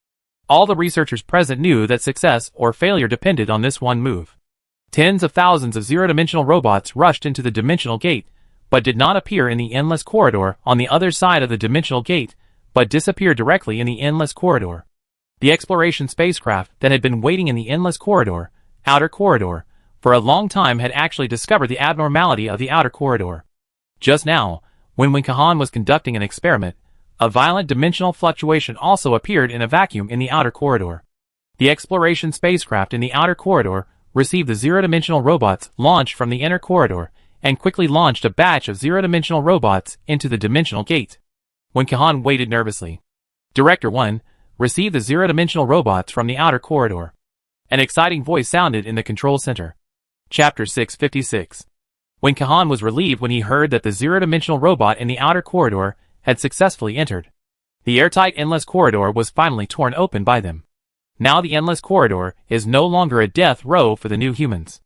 All the researchers present knew that success or failure depended on this one move. Tens of thousands of zero-dimensional robots rushed into the dimensional gate, but did not appear in the endless corridor on the other side of the dimensional gate, but disappeared directly in the endless corridor. The exploration spacecraft that had been waiting in the endless corridor, outer corridor, for a long time had actually discovered the abnormality of the outer corridor. Just now, when Kahan was conducting an experiment, a violent dimensional fluctuation also appeared in a vacuum in the outer corridor. The exploration spacecraft in the outer corridor received the zero-dimensional robots launched from the inner corridor, and quickly launched a batch of zero-dimensional robots into the dimensional gate. When Kahan waited nervously, Director 1 received the zero-dimensional robots from the outer corridor. An exciting voice sounded in the control center. Chapter 656. When Kahan was relieved when he heard that the zero-dimensional robot in the outer corridor had successfully entered. The airtight endless corridor was finally torn open by them. Now the endless corridor is no longer a death row for the new humans.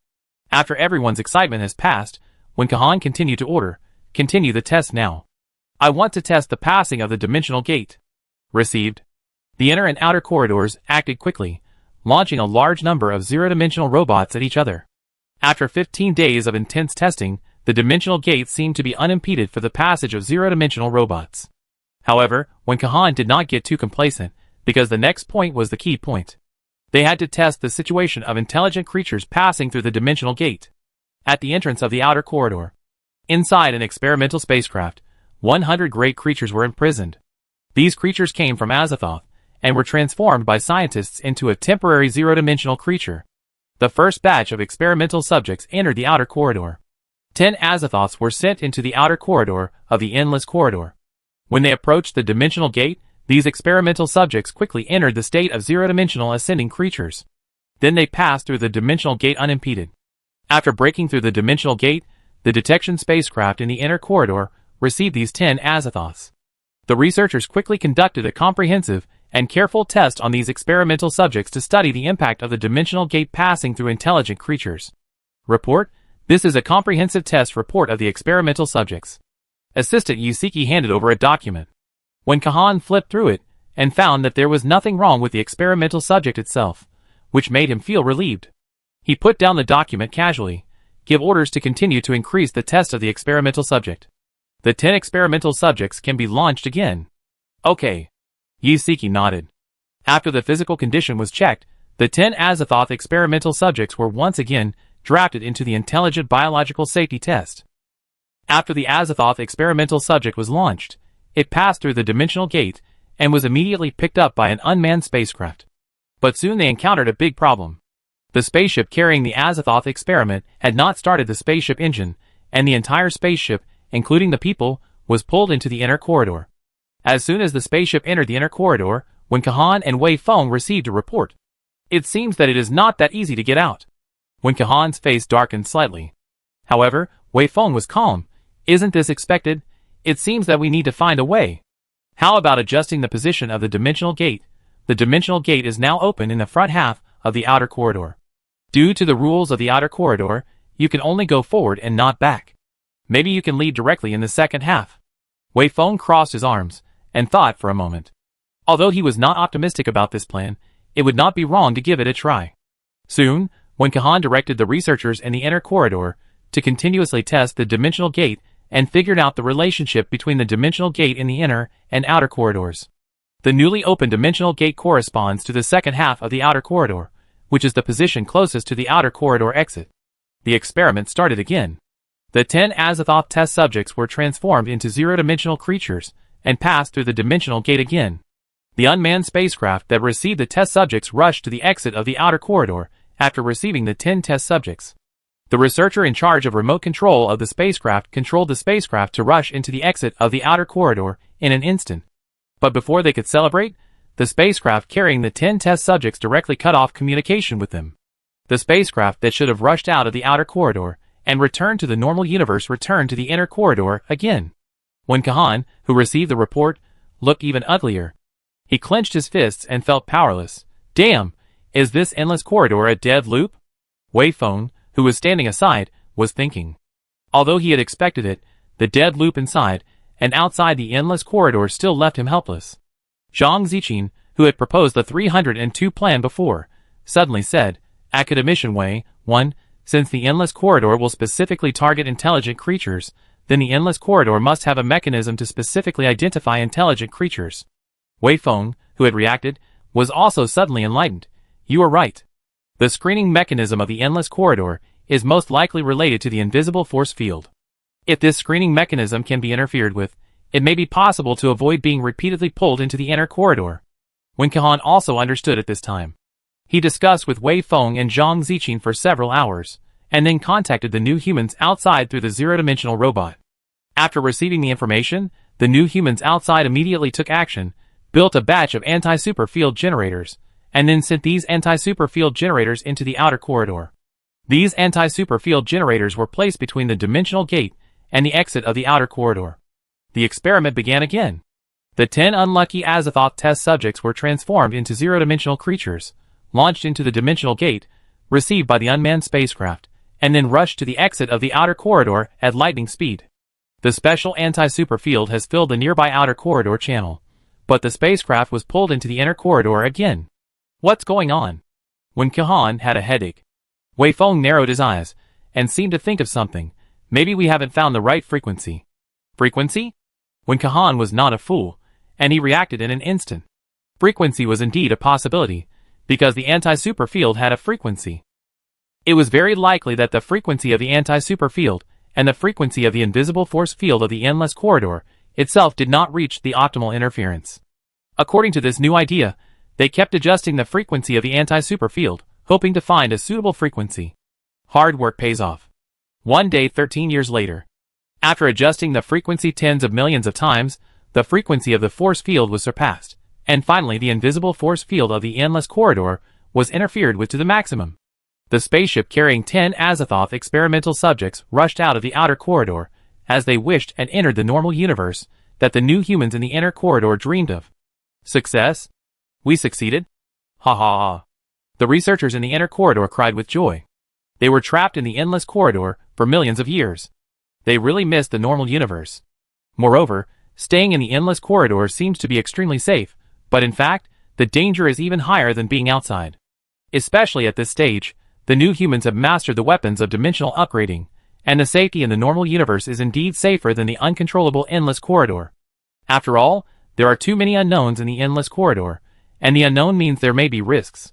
After everyone's excitement has passed, when Kahan continued to order, "Continue the test now. I want to test the passing of the dimensional gate." Received. The inner and outer corridors acted quickly, launching a large number of zero-dimensional robots at each other. After 15 days of intense testing, the dimensional gate seemed to be unimpeded for the passage of zero-dimensional robots. However, when Kahan did not get too complacent, because the next point was the key point. They had to test the situation of intelligent creatures passing through the dimensional gate. At the entrance of the outer corridor, inside an experimental spacecraft, 100 great creatures were imprisoned. These creatures came from Azathoth, and were transformed by scientists into a temporary zero-dimensional creature. The first batch of experimental subjects entered the outer corridor. 10 Azathoths were sent into the outer corridor of the endless corridor. When they approached the dimensional gate, these experimental subjects quickly entered the state of zero-dimensional ascending creatures. Then they passed through the dimensional gate unimpeded. After breaking through the dimensional gate, the detection spacecraft in the inner corridor received these 10 Azathoths. The researchers quickly conducted a comprehensive and careful test on these experimental subjects to study the impact of the dimensional gate passing through intelligent creatures. Report: This is a comprehensive test report of the experimental subjects. Assistant Yusiki handed over a document. When Kahan flipped through it and found that there was nothing wrong with the experimental subject itself, which made him feel relieved. He put down the document casually, give orders to continue to increase the test of the experimental subject. The 10 experimental subjects can be launched again. Okay. Yusiki nodded. After the physical condition was checked, the 10 Azathoth experimental subjects were once again drafted into the Intelligent Biological Safety Test. After the Azathoth experimental subject was launched, it passed through the dimensional gate and was immediately picked up by an unmanned spacecraft. But soon they encountered a big problem. The spaceship carrying the Azathoth experiment had not started the spaceship engine, and the entire spaceship, including the people, was pulled into the inner corridor. As soon as the spaceship entered the inner corridor, when Kahan and Wei Feng received a report, it seems that it is not that easy to get out. When Kahan's face darkened slightly. However, Wei Feng was calm. Isn't this expected? It seems that we need to find a way. How about adjusting the position of the dimensional gate? The dimensional gate is now open in the front half of the outer corridor. Due to the rules of the outer corridor, you can only go forward and not back. Maybe you can lead directly in the second half. Wei Feng crossed his arms and thought for a moment. Although he was not optimistic about this plan, it would not be wrong to give it a try. Soon, when Kahan directed the researchers in the inner corridor to continuously test the dimensional gate and figured out the relationship between the dimensional gate in the inner and outer corridors. The newly opened dimensional gate corresponds to the second half of the outer corridor, which is the position closest to the outer corridor exit. The experiment started again. The 10 Azathoth test subjects were transformed into zero-dimensional creatures and passed through the dimensional gate again. The unmanned spacecraft that received the test subjects rushed to the exit of the outer corridor after receiving the 10 test subjects. The researcher in charge of remote control of the spacecraft controlled the spacecraft to rush into the exit of the outer corridor in an instant. But before they could celebrate, the spacecraft carrying the 10 test subjects directly cut off communication with them. The spacecraft that should have rushed out of the outer corridor and returned to the normal universe returned to the inner corridor again. When Kahan, who received the report, looked even uglier. He clenched his fists and felt powerless. Damn, is this endless corridor a dead loop? Wei Feng, who was standing aside, was thinking. Although he had expected it, the dead loop inside and outside the endless corridor still left him helpless. Zhang Ziqin, who had proposed the 302 plan before, suddenly said, Academician Wei, 1. Since the endless corridor will specifically target intelligent creatures, then the endless corridor must have a mechanism to specifically identify intelligent creatures. Wei Feng, who had reacted, was also suddenly enlightened. You are right. The screening mechanism of the endless corridor is most likely related to the invisible force field. If this screening mechanism can be interfered with, it may be possible to avoid being repeatedly pulled into the inner corridor. When Kahan also understood at this time. He discussed with Wei Feng and Zhang Ziqin for several hours, and then contacted the new humans outside through the zero-dimensional robot. After receiving the information, the new humans outside immediately took action, built a batch of anti-super field generators, and then sent these anti-super field generators into the outer corridor. These anti-super field generators were placed between the dimensional gate and the exit of the outer corridor. The experiment began again. The 10 unlucky Azathoth test subjects were transformed into zero-dimensional creatures, launched into the dimensional gate, received by the unmanned spacecraft, and then rushed to the exit of the outer corridor at lightning speed. The special anti-super field has filled the nearby outer corridor channel, but the spacecraft was pulled into the inner corridor again. What's going on? When Kahan had a headache, Wei Feng narrowed his eyes and seemed to think of something. Maybe we haven't found the right frequency. Frequency? When Kahan was not a fool, and he reacted in an instant. Frequency was indeed a possibility, because the anti-super field had a frequency. It was very likely that the frequency of the anti-super field and the frequency of the invisible force field of the endless corridor itself did not reach the optimal interference. According to this new idea, they kept adjusting the frequency of the anti-super field, hoping to find a suitable frequency. Hard work pays off. One day 13 years later. After adjusting the frequency tens of millions of times, the frequency of the force field was surpassed, and finally the invisible force field of the endless corridor was interfered with to the maximum. The spaceship carrying 10 Azathoth experimental subjects rushed out of the outer corridor, as they wished, and entered the normal universe, that the new humans in the inner corridor dreamed of. Success? We succeeded? Ha ha ha. The researchers in the inner corridor cried with joy. They were trapped in the endless corridor for millions of years. They really missed the normal universe. Moreover, staying in the endless corridor seems to be extremely safe, but in fact, the danger is even higher than being outside. Especially at this stage, the new humans have mastered the weapons of dimensional upgrading, and the safety in the normal universe is indeed safer than the uncontrollable endless corridor. After all, there are too many unknowns in the endless corridor, and the unknown means there may be risks.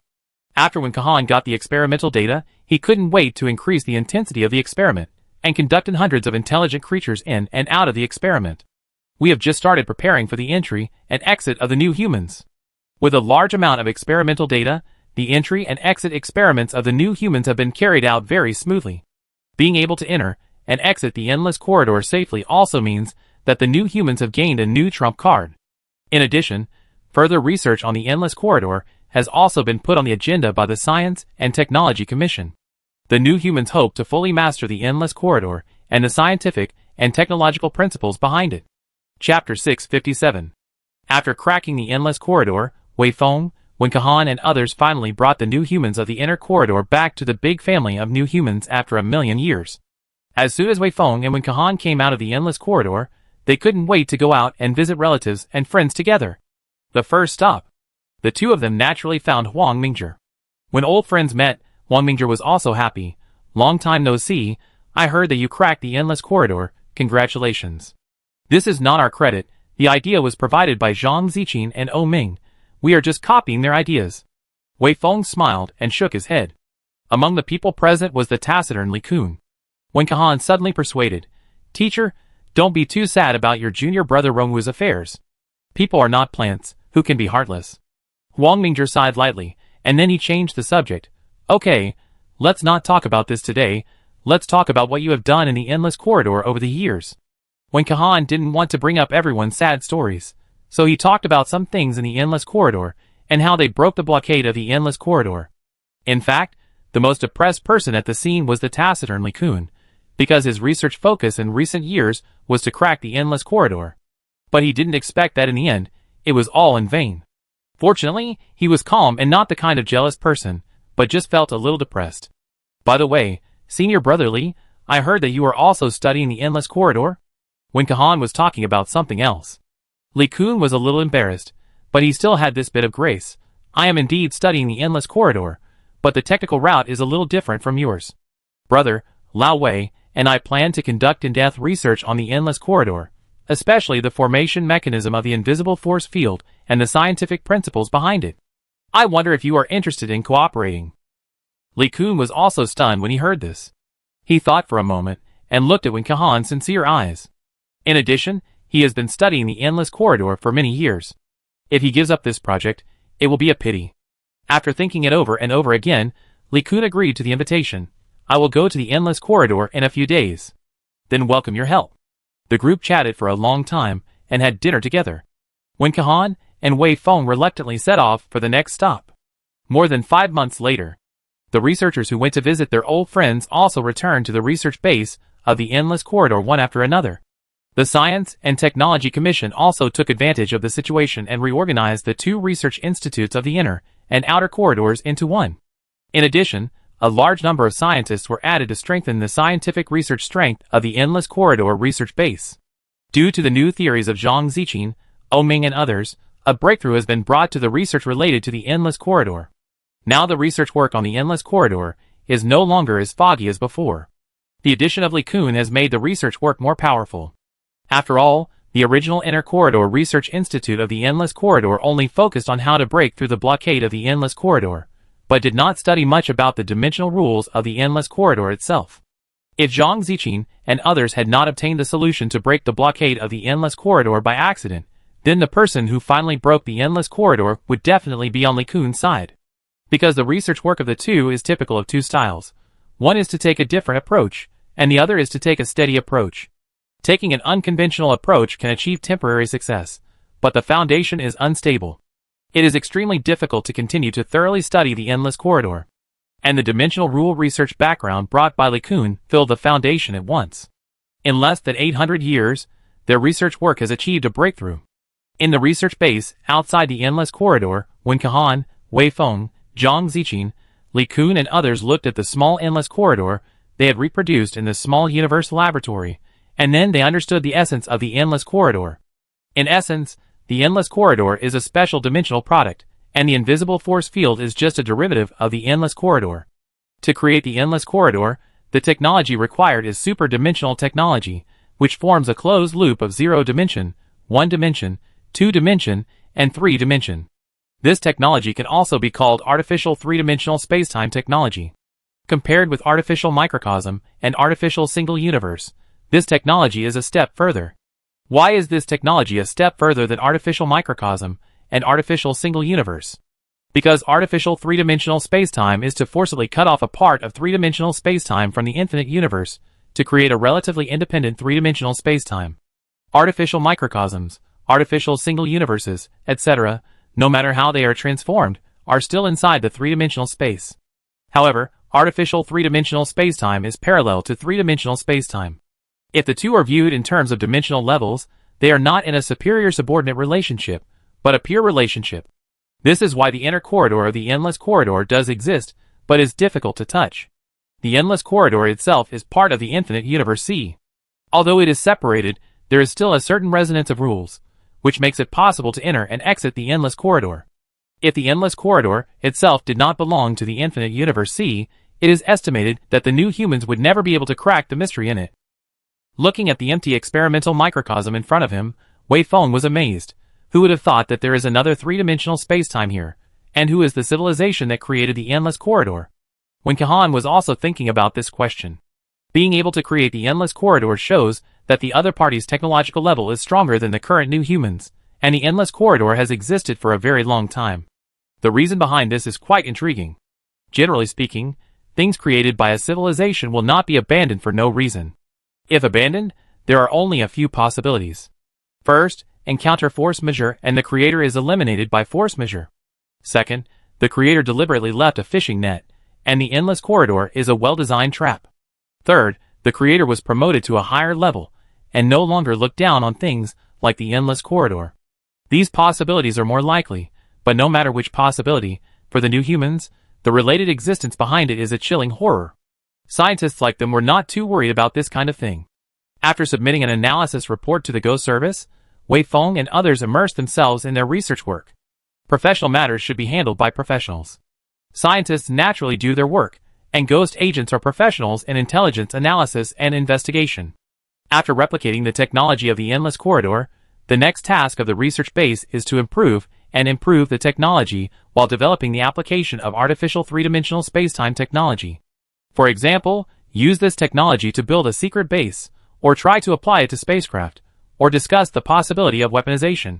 After when Kahan got the experimental data, he couldn't wait to increase the intensity of the experiment, and conducted hundreds of intelligent creatures in and out of the experiment. We have just started preparing for the entry and exit of the new humans. With a large amount of experimental data, the entry and exit experiments of the new humans have been carried out very smoothly. Being able to enter and exit the endless corridor safely also means that the new humans have gained a new trump card. In addition, further research on the endless corridor has also been put on the agenda by the Science and Technology Commission. The new humans hope to fully master the endless corridor and the scientific and technological principles behind it. Chapter 657. After cracking the endless corridor, Wei Feng, when Kahan and others finally brought the new humans of the inner corridor back to the big family of new humans after 1,000,000 years. As soon as Wei Feng and when Kahan came out of the endless corridor, they couldn't wait to go out and visit relatives and friends together. The first stop. The two of them naturally found Huang Mingzhi. When old friends met, Huang Mingzhi was also happy. Long time no see, I heard that you cracked the endless corridor, congratulations. This is not our credit, the idea was provided by Zhang Ziqin and O Ming. We are just copying their ideas. Wei Feng smiled and shook his head. Among the people present was the taciturn Li Kun. When Kahan suddenly persuaded, Teacher, don't be too sad about your junior brother Rongwu's affairs. People are not plants, who can be heartless. Huang Mingzhi sighed lightly, and then he changed the subject. Okay, let's not talk about this today, let's talk about what you have done in the endless corridor over the years. When Kahan didn't want to bring up everyone's sad stories, so he talked about some things in the endless corridor, and how they broke the blockade of the endless corridor. In fact, the most depressed person at the scene was the taciturn Li Kun, because his research focus in recent years was to crack the endless corridor. But he didn't expect that in the end, it was all in vain. Fortunately, he was calm and not the kind of jealous person, but just felt a little depressed. By the way, senior brother Li, I heard that you are also studying the endless corridor? When Kahan was talking about something else. Li Kun was a little embarrassed, but he still had this bit of grace. I am indeed studying the endless corridor, but the technical route is a little different from yours. Brother, Lao Wei, and I plan to conduct in-depth research on the endless corridor, especially the formation mechanism of the invisible force field and the scientific principles behind it. I wonder if you are interested in cooperating. Li Kun was also stunned when he heard this. He thought for a moment, and looked at Wen Kahan's sincere eyes. In addition, he has been studying the endless corridor for many years. If he gives up this project, it will be a pity. After thinking it over and over again, Li Kun agreed to the invitation. I will go to the endless corridor in a few days. Then welcome your help. The group chatted for a long time, and had dinner together. When Kahan and Wei Feng reluctantly set off for the next stop. More than 5 months later, the researchers who went to visit their old friends also returned to the research base of the endless corridor one after another. The Science and Technology Commission also took advantage of the situation and reorganized the two research institutes of the inner and outer corridors into one. In addition, a large number of scientists were added to strengthen the scientific research strength of the endless corridor research base. Due to the new theories of Zhang Ziqin, O Ming and others, a breakthrough has been brought to the research related to the endless corridor. Now the research work on the endless corridor is no longer as foggy as before. The addition of Li Kun has made the research work more powerful. After all, the original Inner Corridor Research Institute of the Endless Corridor only focused on how to break through the blockade of the Endless Corridor, but did not study much about the dimensional rules of the Endless Corridor itself. If Zhang Ziqin and others had not obtained the solution to break the blockade of the Endless Corridor by accident, then the person who finally broke the Endless Corridor would definitely be on Li Kun's side. Because the research work of the two is typical of two styles. One is to take a different approach, and the other is to take a steady approach. Taking an unconventional approach can achieve temporary success, but the foundation is unstable. It is extremely difficult to continue to thoroughly study the Endless Corridor. And the dimensional rule research background brought by Li Kun filled the foundation at once. In less than 800 years, their research work has achieved a breakthrough. In the research base, outside the endless corridor, Wen Kehan, Wei Feng, Zhang Ziqing, Li Kun and others looked at the small endless corridor they had reproduced in the small universe laboratory, and then they understood the essence of the endless corridor. In essence, the endless corridor is a special dimensional product, and the invisible force field is just a derivative of the endless corridor. To create the endless corridor, the technology required is superdimensional technology, which forms a closed loop of 0 dimension, 1 dimension, 2 dimension, and 3 dimension. This technology can also be called artificial three-dimensional spacetime technology. Compared with artificial microcosm and artificial single universe, this technology is a step further. Why is this technology a step further than artificial microcosm and artificial single universe? Because artificial three-dimensional spacetime is to forcibly cut off a part of three-dimensional spacetime from the infinite universe to create a relatively independent three-dimensional spacetime. Artificial microcosms, artificial single universes, etc., no matter how they are transformed, are still inside the three-dimensional space. However, artificial three-dimensional spacetime is parallel to three-dimensional spacetime. If the two are viewed in terms of dimensional levels, they are not in a superior-subordinate relationship, but a pure relationship. This is why the inner corridor of the endless corridor does exist, but is difficult to touch. The endless corridor itself is part of the infinite universe C. Although it is separated, there is still a certain resonance of rules, which makes it possible to enter and exit the endless corridor. If the endless corridor itself did not belong to the infinite universe C, it is estimated that the new humans would never be able to crack the mystery in it. Looking at the empty experimental microcosm in front of him, Wei Feng was amazed. Who would have thought that there is another three-dimensional spacetime here? And who is the civilization that created the endless corridor? Wen Kehan was also thinking about this question. Being able to create the endless corridor shows that the other party's technological level is stronger than the current new humans, and the endless corridor has existed for a very long time. The reason behind this is quite intriguing. Generally speaking, things created by a civilization will not be abandoned for no reason. If abandoned, there are only a few possibilities. First, encounter force majeure and the creator is eliminated by force majeure. Second, the creator deliberately left a fishing net, and the endless corridor is a well-designed trap. Third, the creator was promoted to a higher level, and no longer looked down on things like the endless corridor. These possibilities are more likely, but no matter which possibility, for the new humans, the related existence behind it is a chilling horror. Scientists like them were not too worried about this kind of thing. After submitting an analysis report to the Go service, Wei Feng and others immersed themselves in their research work. Professional matters should be handled by professionals. Scientists naturally do their work, and ghost agents are professionals in intelligence analysis and investigation. After replicating the technology of the endless corridor, the next task of the research base is to improve the technology while developing the application of artificial three-dimensional spacetime technology. For example, use this technology to build a secret base, or try to apply it to spacecraft, or discuss the possibility of weaponization.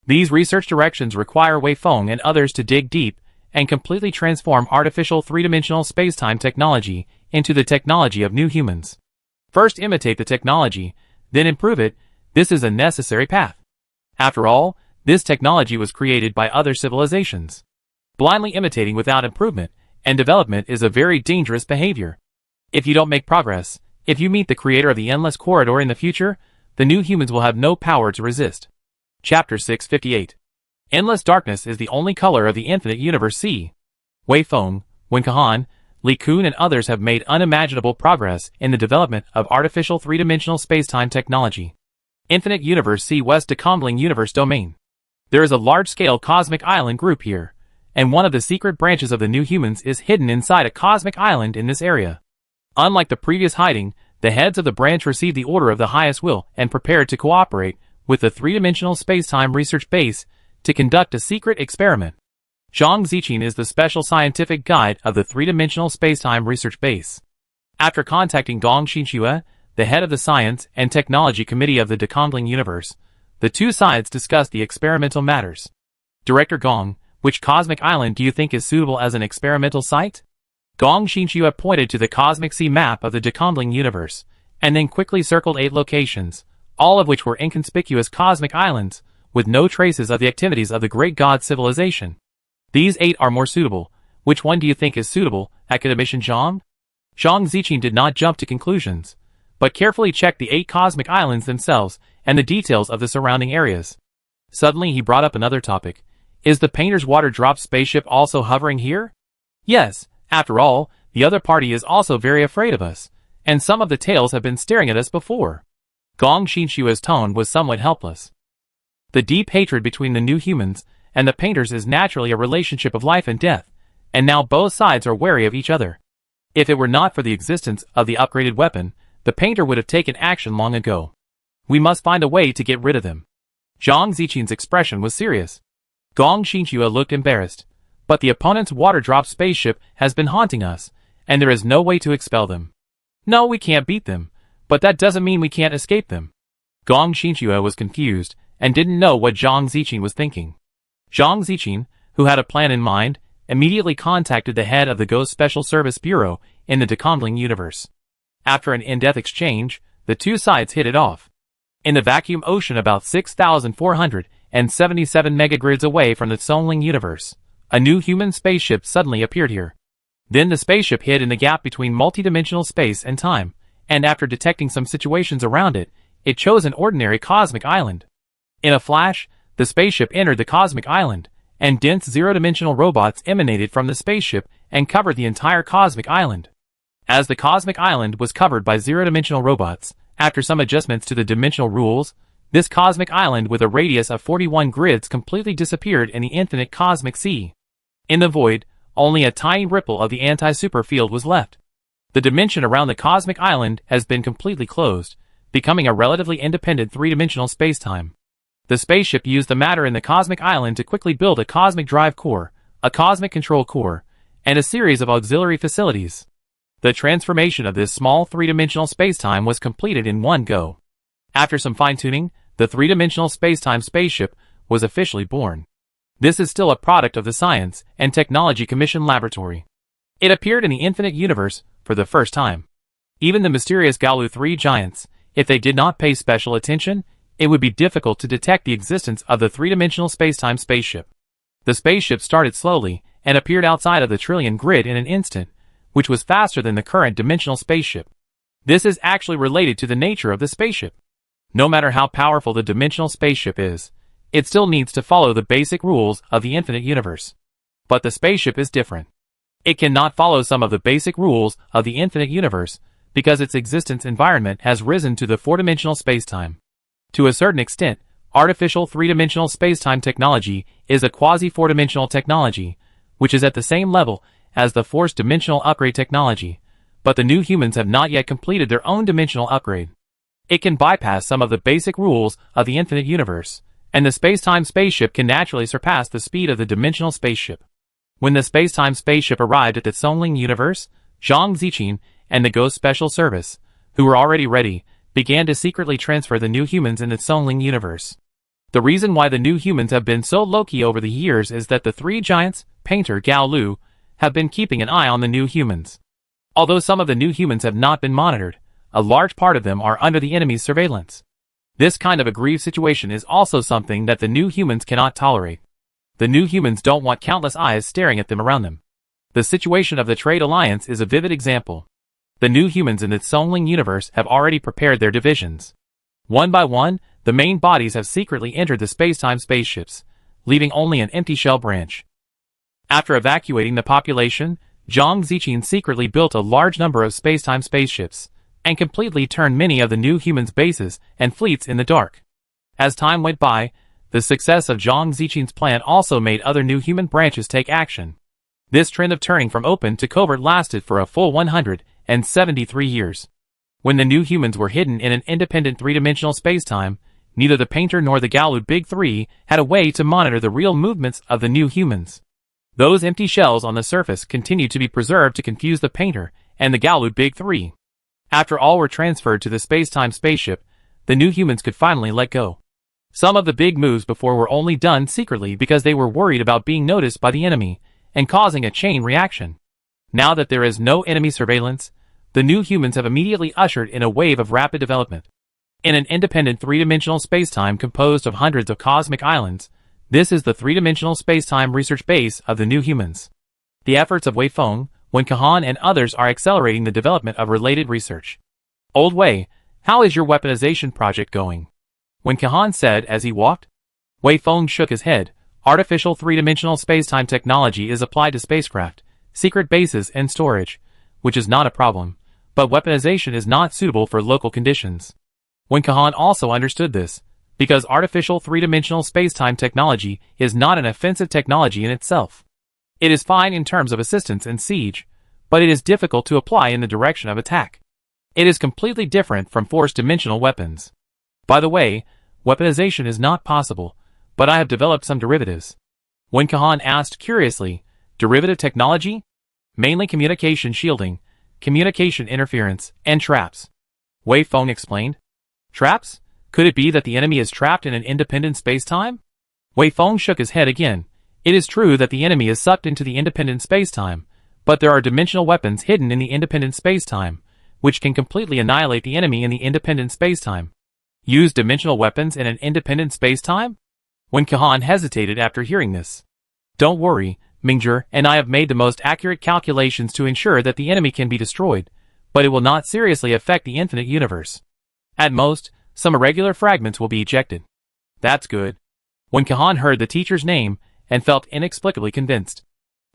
These research directions require Wei Feng and others to dig deep and completely transform artificial three-dimensional spacetime technology into the technology of new humans. First imitate the technology, then improve it. This is a necessary path. After all, this technology was created by other civilizations. Blindly imitating without improvement and development is a very dangerous behavior. If you don't make progress, if you meet the creator of the endless corridor in the future, the new humans will have no power to resist. Chapter 658. Endless darkness is the only color of the infinite universe C. Wei Feng, Wen Kehan, Li Kun and others have made unimaginable progress in the development of artificial three-dimensional spacetime technology. Infinite Universe C West Decombling Universe Domain. There is a large-scale cosmic island group here, and one of the secret branches of the new humans is hidden inside a cosmic island in this area. Unlike the previous hiding, the heads of the branch received the order of the highest will and prepared to cooperate with the three-dimensional spacetime research base to conduct a secret experiment. Zhang Ziqing is the special scientific guide of the three-dimensional spacetime research base. After contacting Gong Xinxue, the head of the Science and Technology Committee of the Decombling Universe, the two sides discussed the experimental matters. Director Gong, which cosmic island do you think is suitable as an experimental site? Gong Xinxue pointed to the cosmic sea map of the Decombling Universe, and then quickly circled 8 locations, all of which were inconspicuous cosmic islands, with no traces of the activities of the great god civilization. These 8 are more suitable. Which one do you think is suitable, Academician Zhang? Zhang Ziqing did not jump to conclusions, but carefully checked the 8 cosmic islands themselves and the details of the surrounding areas. Suddenly he brought up another topic. Is the painter's water-drop spaceship also hovering here? Yes, after all, the other party is also very afraid of us, and some of the tails have been staring at us before. Gong Xinshua's tone was somewhat helpless. The deep hatred between the new humans and the painters is naturally a relationship of life and death, and now both sides are wary of each other. If it were not for the existence of the upgraded weapon, the painter would have taken action long ago. We must find a way to get rid of them. Zhang Ziqin's expression was serious. Gong Xinshua looked embarrassed. But the opponent's water-drop spaceship has been haunting us, and there is no way to expel them. No, we can't beat them, but that doesn't mean we can't escape them. Gong Xinshua was confused and didn't know what Zhang Ziqin was thinking. Zhang Ziqin, who had a plan in mind, immediately contacted the head of the Ghost Special Service Bureau in the Dekongling universe. After an in-depth exchange, the two sides hit it off. In the vacuum ocean about 6,477 megagrids away from the Songling universe, a new human spaceship suddenly appeared here. Then the spaceship hid in the gap between multidimensional space and time, and after detecting some situations around it, it chose an ordinary cosmic island. In a flash, the spaceship entered the cosmic island, and dense zero-dimensional robots emanated from the spaceship and covered the entire cosmic island. As the cosmic island was covered by zero-dimensional robots, after some adjustments to the dimensional rules, this cosmic island with a radius of 41 grids completely disappeared in the infinite cosmic sea. In the void, only a tiny ripple of the anti-super field was left. The dimension around the cosmic island has been completely closed, becoming a relatively independent three-dimensional spacetime. The spaceship used the matter in the cosmic island to quickly build a cosmic drive core, a cosmic control core, and a series of auxiliary facilities. The transformation of this small three-dimensional spacetime was completed in one go. After some fine-tuning, the three-dimensional spacetime spaceship was officially born. This is still a product of the Science and Technology Commission Laboratory. It appeared in the Infinite Universe for the first time. Even the mysterious Gaolu 3 giants, if they did not pay special attention, it would be difficult to detect the existence of the three-dimensional spacetime spaceship. The spaceship started slowly and appeared outside of the trillion grid in an instant, which was faster than the current dimensional spaceship. This is actually related to the nature of the spaceship. No matter how powerful the dimensional spaceship is, it still needs to follow the basic rules of the infinite universe. But the spaceship is different. It cannot follow some of the basic rules of the infinite universe because its existence environment has risen to the four-dimensional spacetime. To a certain extent, artificial three-dimensional spacetime technology is a quasi-four-dimensional technology, which is at the same level as the forced dimensional upgrade technology, but the new humans have not yet completed their own dimensional upgrade. It can bypass some of the basic rules of the infinite universe, and the spacetime spaceship can naturally surpass the speed of the dimensional spaceship. When the spacetime spaceship arrived at the Songling universe, Zhang Ziqin and the Ghost Special Service, who were already ready, began to secretly transfer the new humans in the Songling universe. The reason why the new humans have been so low-key over the years is that the three giants, Painter, Gao Lu, have been keeping an eye on the new humans. Although some of the new humans have not been monitored, a large part of them are under the enemy's surveillance. This kind of aggrieved situation is also something that the new humans cannot tolerate. The new humans don't want countless eyes staring at them around them. The situation of the Trade Alliance is a vivid example. The new humans in the Songling universe have already prepared their divisions. One by one, the main bodies have secretly entered the spacetime spaceships, leaving only an empty shell branch. After evacuating the population, Zhang Ziqin secretly built a large number of spacetime spaceships, and completely turned many of the new humans' bases and fleets in the dark. As time went by, the success of Zhang Ziqin's plan also made other new human branches take action. This trend of turning from open to covert lasted for a full 173 years. When the new humans were hidden in an independent three-dimensional spacetime, neither the Painter nor the Gaolu Big Three had a way to monitor the real movements of the new humans. Those empty shells on the surface continued to be preserved to confuse the Painter and the Gaolu Big Three. After all were transferred to the spacetime spaceship, the new humans could finally let go. Some of the big moves before were only done secretly because they were worried about being noticed by the enemy and causing a chain reaction. Now that there is no enemy surveillance, the new humans have immediately ushered in a wave of rapid development. In an independent three-dimensional spacetime composed of hundreds of cosmic islands, this is the three-dimensional spacetime research base of the new humans. The efforts of Wei Feng, Wen Kahan and others are accelerating the development of related research. Old Wei, how is your weaponization project going? Wei Kahan said as he walked. Wei Feng shook his head. Artificial three-dimensional space-time technology is applied to spacecraft, secret bases, and storage, which is not a problem, but weaponization is not suitable for local conditions. Wei Kahan also understood this, because artificial three-dimensional space-time technology is not an offensive technology in itself. It is fine in terms of assistance and siege, but it is difficult to apply in the direction of attack. It is completely different from force-dimensional weapons. By the way, weaponization is not possible, but I have developed some derivatives. Wei Kahan asked curiously, derivative technology? Mainly communication shielding, communication interference, and traps. Wei Feng explained. Traps? Could it be that the enemy is trapped in an independent space-time? Wei Feng shook his head again. It is true that the enemy is sucked into the independent space-time, but there are dimensional weapons hidden in the independent space-time, which can completely annihilate the enemy in the independent space-time. Use dimensional weapons in an independent space-time? Wei Kahan hesitated after hearing this. Don't worry, Mingzhi and I have made the most accurate calculations to ensure that the enemy can be destroyed, but it will not seriously affect the infinite universe. At most, some irregular fragments will be ejected. That's good. Wei Kahan heard the teacher's name and felt inexplicably convinced.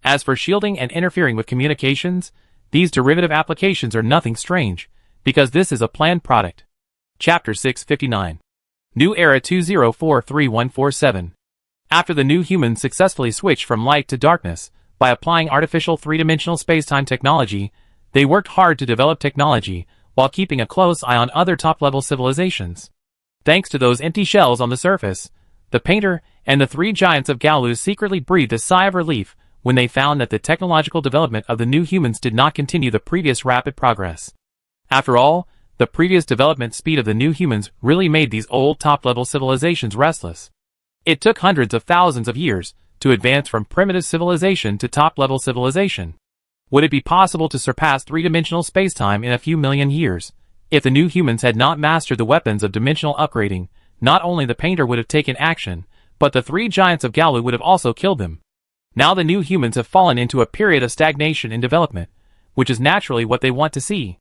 As for shielding and interfering with communications, these derivative applications are nothing strange, because this is a planned product. Chapter 659. New Era 2043-147. After the new humans successfully switched from light to darkness, by applying artificial three-dimensional space-time technology, they worked hard to develop technology, while keeping a close eye on other top-level civilizations. Thanks to those empty shells on the surface, the painter and the three giants of Galu secretly breathed a sigh of relief when they found that the technological development of the new humans did not continue the previous rapid progress. After all, the previous development speed of the new humans really made these old top-level civilizations restless. It took hundreds of thousands of years to advance from primitive civilization to top-level civilization. Would it be possible to surpass three-dimensional space-time in a few million years? If the new humans had not mastered the weapons of dimensional upgrading, not only the painter would have taken action, but the three giants of Galu would have also killed them. Now the new humans have fallen into a period of stagnation in development, which is naturally what they want to see.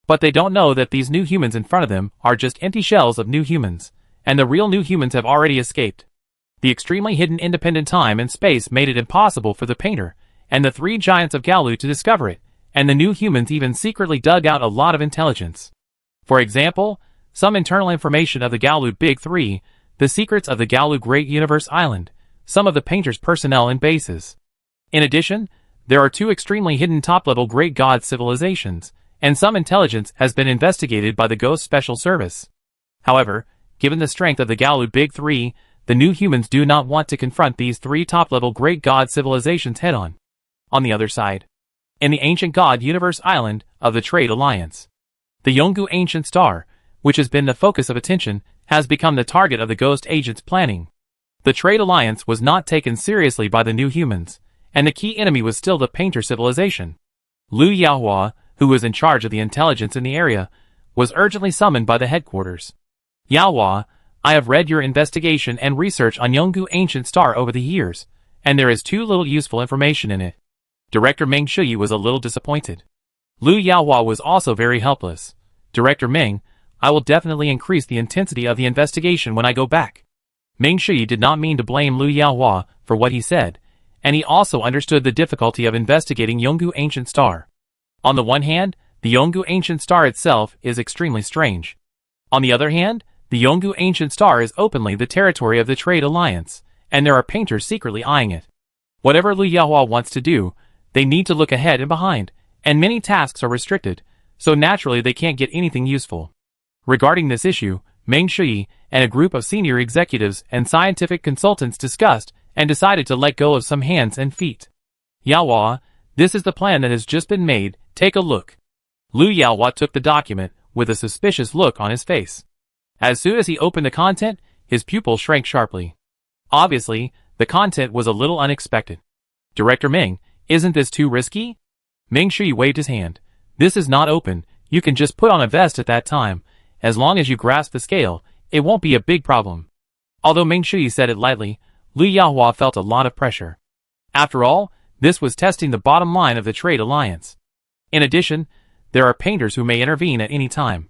But they don't know that these new humans in front of them are just empty shells of new humans, and the real new humans have already escaped. The extremely hidden independent time and space made it impossible for the painter and the three giants of Galu to discover it, and the new humans even secretly dug out a lot of intelligence. For example, some internal information of the Galu Big Three, the secrets of the Galu Great Universe Island, some of the painter's personnel and bases. In addition, there are two extremely hidden top-level Great God civilizations, and some intelligence has been investigated by the Ghost Special Service. However, given the strength of the Galu Big Three, the new humans do not want to confront these three top-level Great God civilizations head-on. On the other side, in the ancient God Universe Island of the Trade Alliance, the Yongu Ancient Star, which has been the focus of attention, has become the target of the Ghost Agent's planning. The Trade Alliance was not taken seriously by the new humans, and the key enemy was still the Painter civilization. Lu Yaohua, who was in charge of the intelligence in the area, was urgently summoned by the headquarters. Yaohua, I have read your investigation and research on Yongu Ancient Star over the years, and there is too little useful information in it. Director Meng Shuyi was a little disappointed. Lu Yaohua was also very helpless. Director Meng, I will definitely increase the intensity of the investigation when I go back. Meng Shuyi did not mean to blame Lu Yaohua for what he said, and he also understood the difficulty of investigating Yongu Ancient Star. On the one hand, the Yongu Ancient Star itself is extremely strange. On the other hand, the Yongu Ancient Star is openly the territory of the Trade Alliance, and there are painters secretly eyeing it. Whatever Lu Yaohua wants to do, they need to look ahead and behind, and many tasks are restricted, so naturally they can't get anything useful. Regarding this issue, Meng Shuyi and a group of senior executives and scientific consultants discussed and decided to let go of some hands and feet. Yaohua, this is the plan that has just been made, take a look. Lu Yaohua took the document with a suspicious look on his face. As soon as he opened the content, his pupil shrank sharply. Obviously, the content was a little unexpected. Director Meng, isn't this too risky? Meng Shuyi waved his hand. This is not open, you can just put on a vest at that time. As long as you grasp the scale, it won't be a big problem. Although Meng Shuyi said it lightly, Lu Yaohua felt a lot of pressure. After all, this was testing the bottom line of the Trade Alliance. In addition, there are painters who may intervene at any time.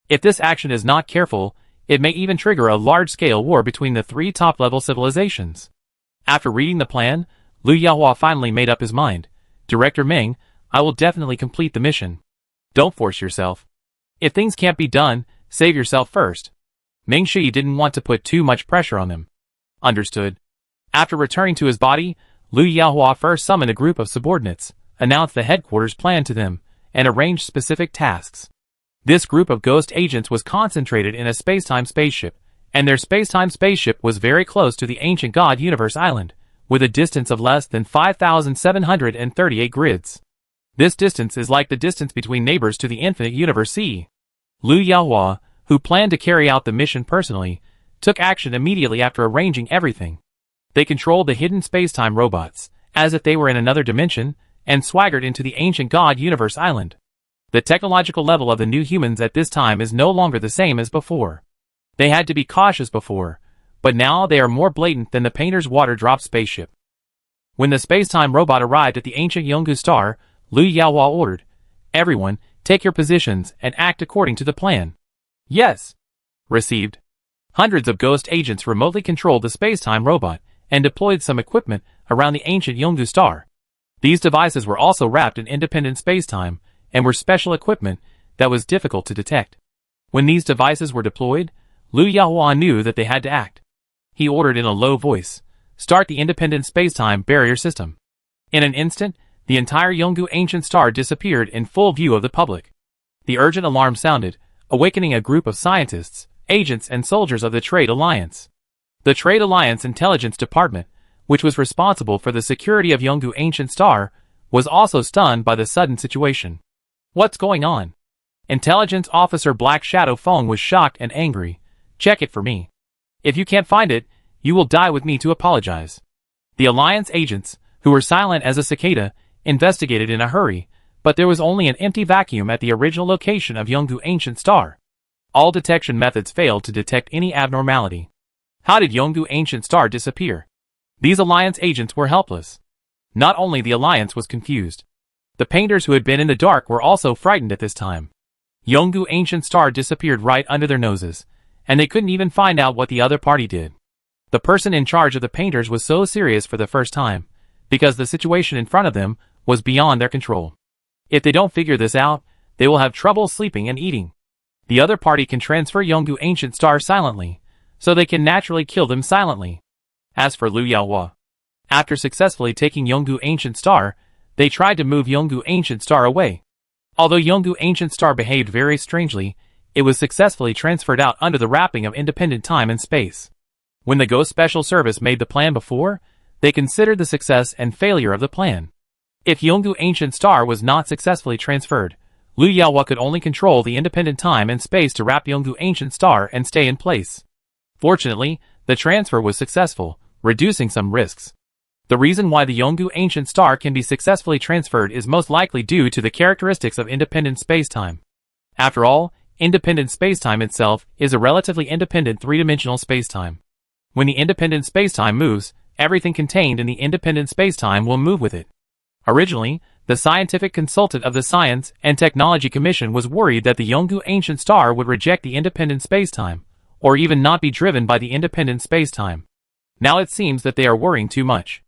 If this action is not careful, It may even trigger a large-scale war between the three top-level civilizations. After reading the plan, Liu Yaohua finally made up his mind. Director Ming, I will definitely complete the mission. Don't force yourself. If things can't be done, save yourself first. Ming Shi didn't want to put too much pressure on him. Understood. After returning to his body, Liu Yaohua first summoned a group of subordinates, announced the headquarters plan to them, and arranged specific tasks. This group of ghost agents was concentrated in a space-time spaceship, and their space-time spaceship was very close to the ancient God Universe Island, with a distance of less than 5,738 grids. This distance is like the distance between neighbors to the infinite universe sea. Liu Yaohua, who planned to carry out the mission personally, took action immediately after arranging everything. They controlled the hidden space-time robots, as if they were in another dimension, and swaggered into the ancient God Universe Island. The technological level of the new humans at this time is no longer the same as before. They had to be cautious before, but now they are more blatant than the painter's water-drop spaceship. When the space-time robot arrived at the ancient Yongu star, Liu Yaohua ordered, "Everyone, take your positions and act according to the plan." "Yes." Received. Hundreds of ghost agents remotely controlled the space-time robot and deployed some equipment around the ancient Yongu star. These devices were also wrapped in independent space-time and were special equipment that was difficult to detect. When these devices were deployed, Liu Yaohua knew that they had to act. He ordered in a low voice, "Start the independent space-time barrier system." In an instant, the entire Yongu ancient star disappeared in full view of the public. The urgent alarm sounded, awakening a group of scientists, agents and soldiers of the Trade Alliance. The Trade Alliance Intelligence Department, which was responsible for the security of Yongu ancient star, was also stunned by the sudden situation. "What's going on?" Intelligence Officer Black Shadow Feng was shocked and angry. "Check it for me. If you can't find it, you will die with me to apologize." The Alliance agents, who were silent as a cicada, investigated in a hurry, but there was only an empty vacuum at the original location of Yongu ancient star. All detection methods failed to detect any abnormality. How did Yongu ancient star disappear? These Alliance agents were helpless. Not only the Alliance was confused. The painters who had been in the dark were also frightened at this time. Yongu ancient star disappeared right under their noses, and they couldn't even find out what the other party did. The person in charge of the painters was so serious for the first time, because the situation in front of them was beyond their control. If they don't figure this out, they will have trouble sleeping and eating. The other party can transfer Yongu ancient star silently, so they can naturally kill them silently. As for Liu Yaohua, after successfully taking Yongu ancient star, they tried to move Yongu ancient star away. Although Yongu ancient star behaved very strangely, it was successfully transferred out under the wrapping of independent time and space. When the Ghost Special Service made the plan before, they considered the success and failure of the plan. If Yongu ancient star was not successfully transferred, Liu Yaohua could only control the independent time and space to wrap Yongu ancient star and stay in place. Fortunately, the transfer was successful, reducing some risks. The reason why the Yongu ancient star can be successfully transferred is most likely due to the characteristics of independent spacetime. After all, independent spacetime itself is a relatively independent three-dimensional spacetime. When the independent spacetime moves, everything contained in the independent spacetime will move with it. Originally, the scientific consultant of the Science and Technology Commission was worried that the Yongu ancient star would reject the independent spacetime, or even not be driven by the independent spacetime. Now it seems that they are worrying too much.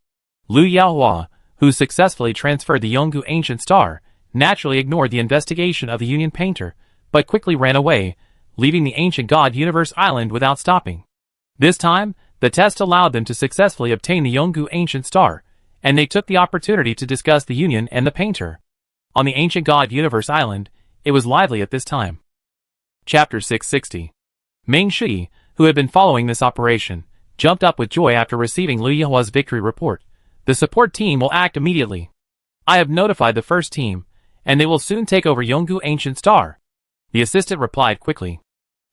Liu Yaohua, who successfully transferred the Yongu ancient star, naturally ignored the investigation of the Union painter, but quickly ran away, leaving the ancient God Universe Island without stopping. This time, the test allowed them to successfully obtain the Yongu ancient star, and they took the opportunity to discuss the Union and the painter. On the ancient God Universe Island, it was lively at this time. Chapter 660. Ming Shi, who had been following this operation, jumped up with joy after receiving Liu Yaohua's victory report. "The support team will act immediately. I have notified the first team, and they will soon take over Yongu ancient star." The assistant replied quickly.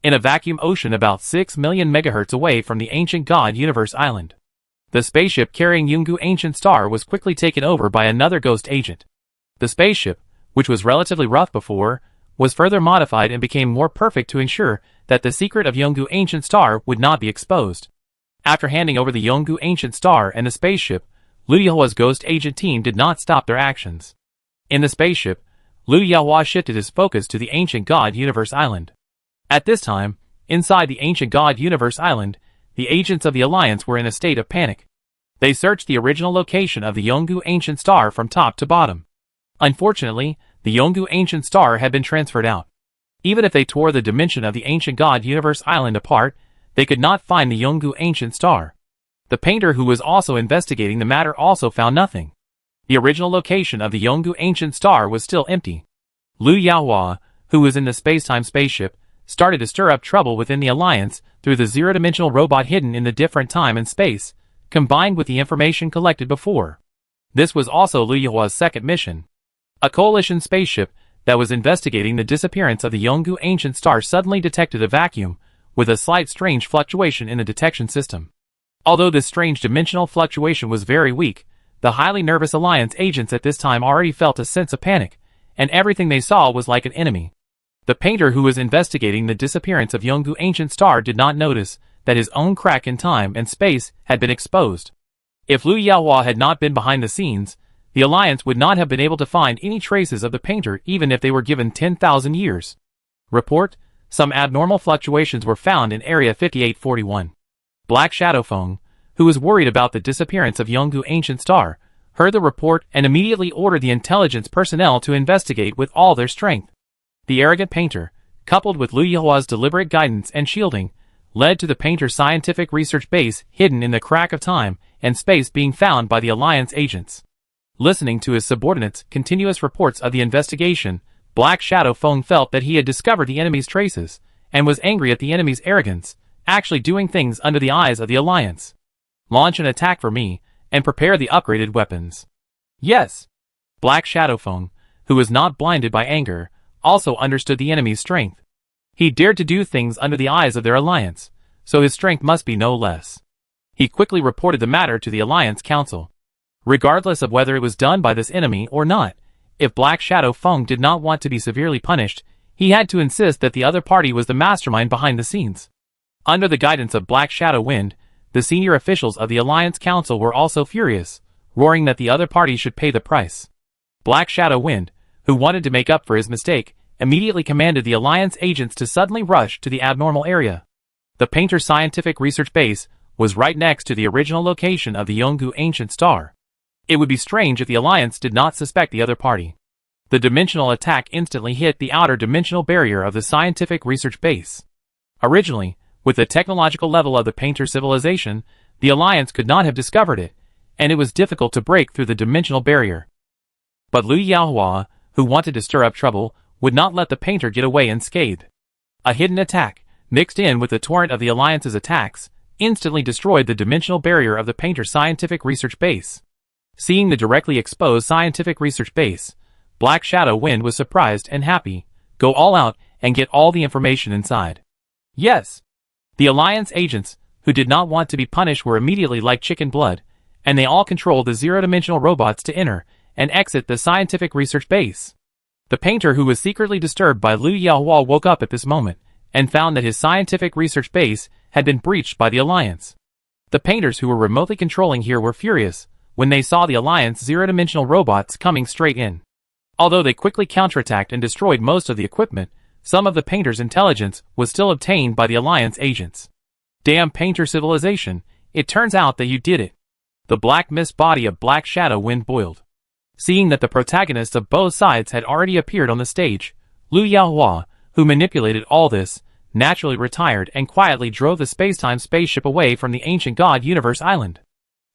In a vacuum ocean about 6 million megahertz away from the ancient God Universe Island, the spaceship carrying Yongu ancient star was quickly taken over by another ghost agent. The spaceship, which was relatively rough before, was further modified and became more perfect to ensure that the secret of Yongu ancient star would not be exposed. After handing over the Yongu ancient star and the spaceship, Liu Yaohua's ghost agent team did not stop their actions. In the spaceship, Liu Yaohua shifted his focus to the ancient God Universe Island. At this time, Inside the ancient God Universe Island, the agents of the Alliance were in a state of panic. They searched the original location of the Yongu Ancient Star from top to bottom. Unfortunately, the Yongu Ancient Star had been transferred out. Even if they tore the dimension of the ancient God Universe Island apart, they could not find the Yongu Ancient Star. The painter who was also investigating the matter also found nothing. The original location of the Yongu Ancient Star was still empty. Liu Yaohua, who was in the space-time spaceship, started to stir up trouble within the Alliance through the zero-dimensional robot hidden in the different time and space, combined with the information collected before. This was also Liu Yaohua's second mission. A coalition spaceship that was investigating the disappearance of the Yongu Ancient Star suddenly detected a vacuum, with a slight strange fluctuation in the detection system. Although this strange dimensional fluctuation was very weak, the highly nervous Alliance agents at this time already felt a sense of panic, and everything they saw was like an enemy. The painter who was investigating the disappearance of Yongu Ancient Star did not notice that his own crack in time and space had been exposed. If Liu Yaohua had not been behind the scenes, the Alliance would not have been able to find any traces of the painter even if they were given 10,000 years. Report: some abnormal fluctuations were found in Area 5841. Black Shadow Feng, who was worried about the disappearance of Yongu Ancient Star, heard the report and immediately ordered the intelligence personnel to investigate with all their strength. The arrogant painter, coupled with Liu Yaohua's deliberate guidance and shielding, led to the painter's scientific research base hidden in the crack of time and space being found by the Alliance agents. Listening to his subordinates' continuous reports of the investigation, Black Shadow Feng felt that he had discovered the enemy's traces, and was angry at the enemy's arrogance, actually doing things under the eyes of the Alliance. Launch an attack for me, and prepare the upgraded weapons. Yes. Black Shadow Feng, who was not blinded by anger, also understood the enemy's strength. He dared to do things under the eyes of their Alliance, so his strength must be no less. He quickly reported the matter to the Alliance Council. Regardless of whether it was done by this enemy or not, if Black Shadow Feng did not want to be severely punished, he had to insist that the other party was the mastermind behind the scenes. Under the guidance of Black Shadow Wind, the senior officials of the Alliance Council were also furious, roaring that the other party should pay the price. Black Shadow Wind, who wanted to make up for his mistake, immediately commanded the Alliance agents to suddenly rush to the abnormal area. The painter's scientific research base was right next to the original location of the Yongu Ancient Star. It would be strange if the Alliance did not suspect the other party. The dimensional attack instantly hit the outer dimensional barrier of the scientific research base. Originally, with the technological level of the painter civilization, the Alliance could not have discovered it, and it was difficult to break through the dimensional barrier. But Liu Yaohua, who wanted to stir up trouble, would not let the painter get away unscathed. A hidden attack, mixed in with the torrent of the Alliance's attacks, instantly destroyed the dimensional barrier of the painter's scientific research base. Seeing the directly exposed scientific research base, Black Shadow Wind was surprised and happy. Go all out and get all the information inside. Yes. The Alliance agents, who did not want to be punished, were immediately like chicken blood, and they all controlled the zero-dimensional robots to enter and exit the scientific research base. The painter, who was secretly disturbed by Liu Yaohua, woke up at this moment and found that his scientific research base had been breached by the Alliance. The painters who were remotely controlling here were furious when they saw the Alliance zero-dimensional robots coming straight in. Although they quickly counterattacked and destroyed most of the equipment, some of the painter's intelligence was still obtained by the Alliance agents. Damn painter civilization, it turns out that you did it. The black mist body of Black Shadow Wind boiled. Seeing that the protagonists of both sides had already appeared on the stage, Liu Yaohua, who manipulated all this, naturally retired and quietly drove the space-time spaceship away from the ancient God Universe Island.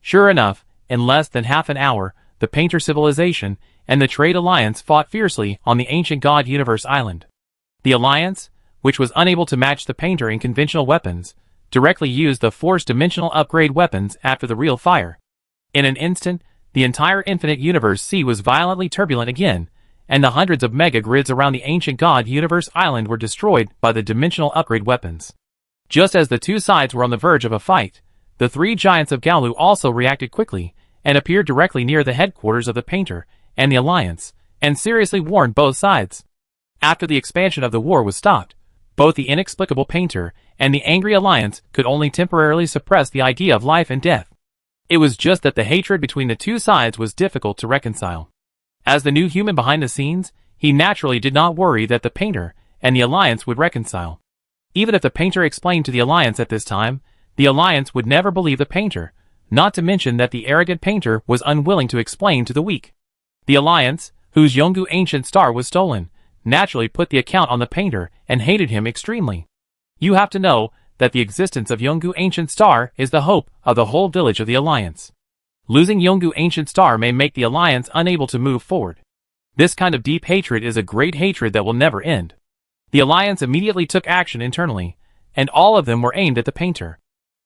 Sure enough, in less than half an hour, the painter civilization and the Trade Alliance fought fiercely on the ancient God Universe Island. The Alliance, which was unable to match the painter in conventional weapons, directly used the Force Dimensional Upgrade weapons after the real fire. In an instant, the entire Infinite Universe sea was violently turbulent again, and the hundreds of mega-grids around the ancient God Universe Island were destroyed by the Dimensional Upgrade weapons. Just as the two sides were on the verge of a fight, the three giants of Gaolu also reacted quickly, and appeared directly near the headquarters of the painter and the Alliance, and seriously warned both sides. After the expansion of the war was stopped, both the inexplicable painter and the angry Alliance could only temporarily suppress the idea of life and death. It was just that the hatred between the two sides was difficult to reconcile. As the new human behind the scenes, he naturally did not worry that the painter and the Alliance would reconcile. Even if the painter explained to the Alliance at this time, the Alliance would never believe the painter, not to mention that the arrogant painter was unwilling to explain to the weak. The Alliance, whose Yongu ancient star was stolen, naturally put the account on the painter and hated him extremely. You have to know that the existence of Yongu ancient star is the hope of the whole village of the Alliance. Losing Yongu ancient star may make the Alliance unable to move forward. This kind of deep hatred is a great hatred that will never end. The Alliance immediately took action internally, and all of them were aimed at the painter.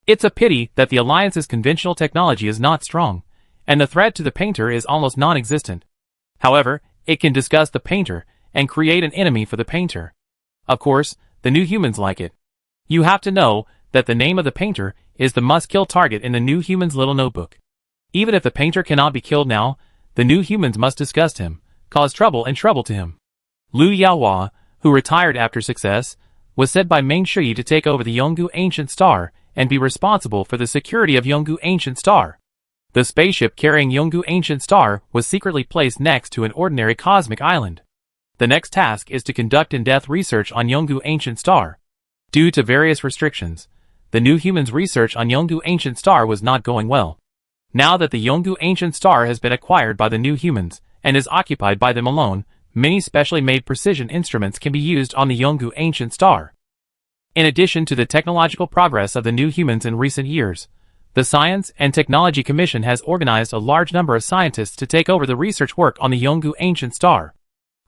It's a pity that the Alliance's conventional technology is not strong, and the threat to the painter is almost non-existent. However, it can disgust the painter and create an enemy for the painter. Of course, the new humans like it. You have to know that the name of the painter is the must-kill target in the new human's little notebook. Even if the painter cannot be killed now, the new humans must disgust him, cause trouble to him. Liu Yaohua, who retired after success, was said by Meng Shui to take over the Yongu ancient star and be responsible for the security of Yongu ancient star. The spaceship carrying Yongu ancient star was secretly placed next to an ordinary cosmic island. The next task is to conduct in-depth research on Yongu ancient star. Due to various restrictions, the new humans' research on Yongu ancient star was not going well. Now that the Yongu ancient star has been acquired by the new humans and is occupied by them alone, many specially made precision instruments can be used on the Yongu ancient star. In addition to the technological progress of the new humans in recent years, the Science and Technology Commission has organized a large number of scientists to take over the research work on the Yongu ancient star.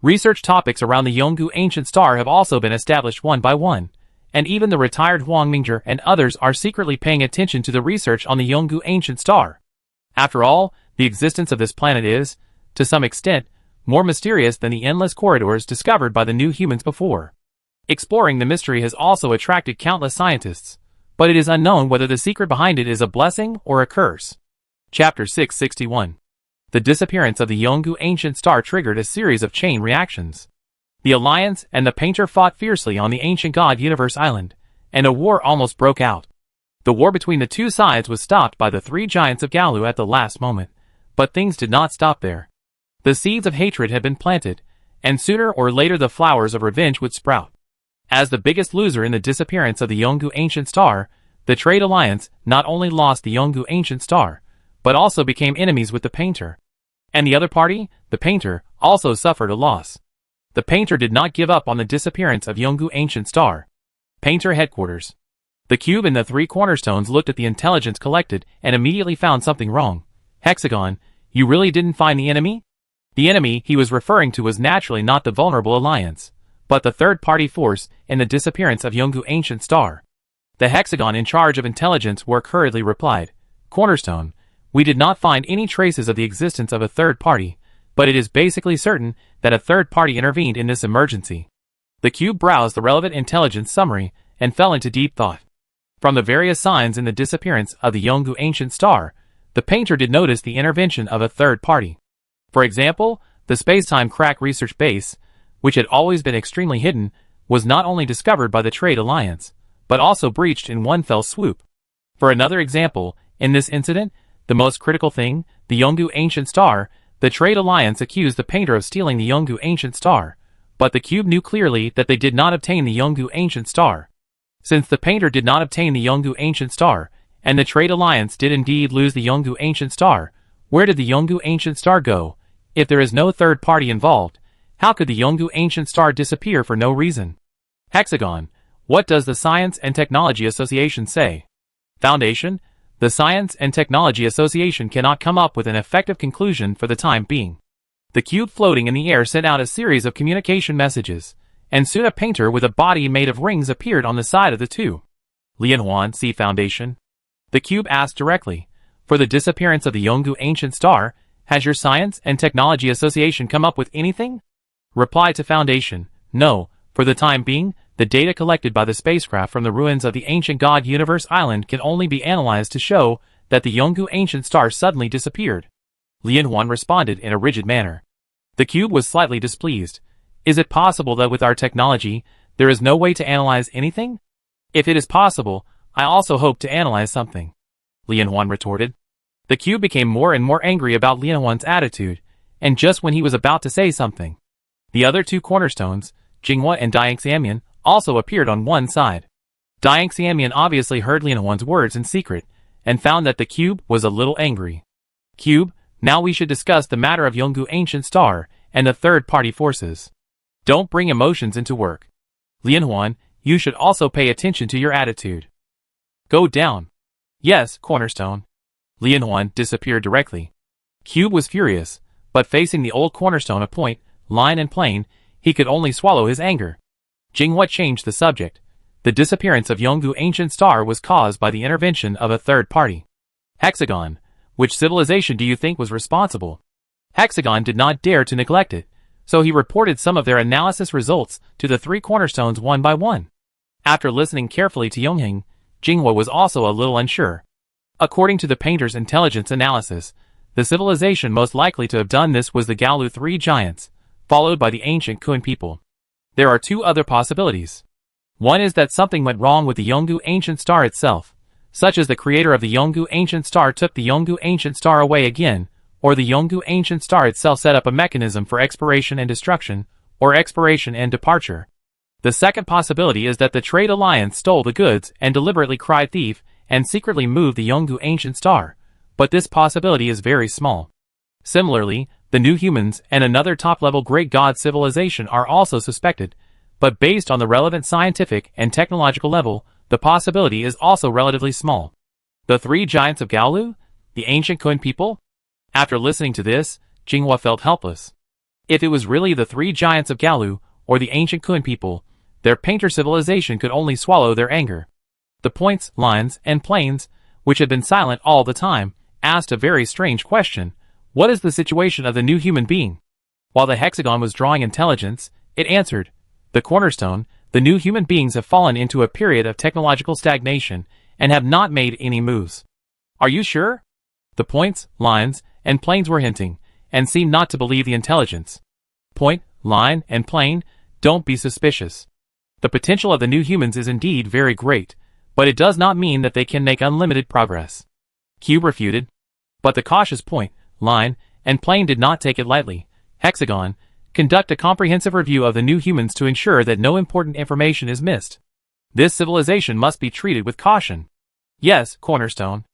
Research topics around the Yongu ancient star have also been established one by one, and even the retired Huang Mingzhi and others are secretly paying attention to the research on the Yongu ancient star. After all, the existence of this planet is, to some extent, more mysterious than the endless corridors discovered by the new humans before. Exploring the mystery has also attracted countless scientists, but it is unknown whether the secret behind it is a blessing or a curse. Chapter 661. The disappearance of the Yongu ancient star triggered a series of chain reactions. The Alliance and the painter fought fiercely on the ancient god universe island, and a war almost broke out. The war between the two sides was stopped by the three giants of Galu at the last moment, but things did not stop there. The seeds of hatred had been planted, and sooner or later the flowers of revenge would sprout. As the biggest loser in the disappearance of the Yongu ancient star, the Trade Alliance not only lost the Yongu ancient star, but also became enemies with the painter. And the other party, the painter, also suffered a loss. The painter did not give up on the disappearance of Yongu ancient star. Painter headquarters. The cube and the three cornerstones looked at the intelligence collected and immediately found something wrong. Hexagon, you really didn't find the enemy? The enemy he was referring to was naturally not the vulnerable Alliance, but the third-party force in the disappearance of Yongu ancient star. The Hexagon in charge of intelligence work hurriedly replied, Cornerstone, we did not find any traces of the existence of a third party, but it is basically certain that a third party intervened in this emergency. The cube browsed the relevant intelligence summary and fell into deep thought. From the various signs in the disappearance of the Yongu ancient star, the painter did notice the intervention of a third party. For example, the space-time crack research base, which had always been extremely hidden, was not only discovered by the Trade Alliance, but also breached in one fell swoop. For another example, in this incident, the most critical thing, the Yongu ancient star, the Trade Alliance accused the painter of stealing the Yongu ancient star, but the cube knew clearly that they did not obtain the Yongu ancient star. Since the painter did not obtain the Yongu ancient star, and the Trade Alliance did indeed lose the Yongu ancient star, where did the Yongu ancient star go? If there is no third party involved, how could the Yongu ancient star disappear for no reason? Hexagon, what does the Science and Technology Association say? Foundation, the Science and Technology Association cannot come up with an effective conclusion for the time being. The cube floating in the air sent out a series of communication messages, and soon a painter with a body made of rings appeared on the side of the two. Lianhuan, C Foundation. The cube asked directly, for the disappearance of the Yongu ancient star, has your Science and Technology Association come up with anything? Reply to Foundation, no, for the time being, the data collected by the spacecraft from the ruins of the ancient god universe island can only be analyzed to show that the Yongu ancient star suddenly disappeared. Lianhuan responded in a rigid manner. The cube was slightly displeased. Is it possible that with our technology, there is no way to analyze anything? If it is possible, I also hope to analyze something. Lianhuan retorted. The cube became more and more angry about Lianhuan's attitude, and just when he was about to say something, the other two cornerstones, Jinghua and Dianxiamian, also appeared on one side. Diang Xianmian obviously heard Lian Huan's words in secret, and found that the cube was a little angry. Cube, now we should discuss the matter of Yonggu Ancient Star and the third-party forces. Don't bring emotions into work. Lian Huan, you should also pay attention to your attitude. Go down. Yes, Cornerstone. Lian Huan disappeared directly. Cube was furious, but facing the old Cornerstone of point, line and plane, he could only swallow his anger. Jinghua changed the subject. The disappearance of Yonggu Ancient Star was caused by the intervention of a third party. Hexagon. Which civilization do you think was responsible? Hexagon did not dare to neglect it, so he reported some of their analysis results to the three cornerstones one by one. After listening carefully to Yongheng, Jinghua was also a little unsure. According to the painter's intelligence analysis, the civilization most likely to have done this was the Gaolu Three Giants, followed by the ancient Kun people. There are two other possibilities. One is that something went wrong with the Yonggu Ancient Star itself, such as the creator of the Yonggu Ancient Star took the Yonggu Ancient Star away again, or the Yonggu Ancient Star itself set up a mechanism for exploration and destruction, or exploration and departure. The second possibility is that the Trade Alliance stole the goods and deliberately cried thief and secretly moved the Yonggu Ancient Star, but this possibility is very small. Similarly, the New Humans and another top-level Great God civilization are also suspected, but based on the relevant scientific and technological level, the possibility is also relatively small. The three giants of Gaolu? The ancient Kun people? After listening to this, Jinghua felt helpless. If it was really the three giants of Gaolu, or the ancient Kun people, their painter civilization could only swallow their anger. The points, lines, and planes, which had been silent all the time, asked a very strange question. What is the situation of the new human being? While the hexagon was drawing intelligence, it answered, the cornerstone, the new human beings have fallen into a period of technological stagnation and have not made any moves. Are you sure? The points, lines, and planes were hinting, and seemed not to believe the intelligence. Point, line, and plane, don't be suspicious. The potential of the new humans is indeed very great, but it does not mean that they can make unlimited progress. Cube refuted. But the cautious point, line, and plane did not take it lightly. Hexagon, conduct a comprehensive review of the new humans to ensure that no important information is missed. This civilization must be treated with caution. Yes, Cornerstone.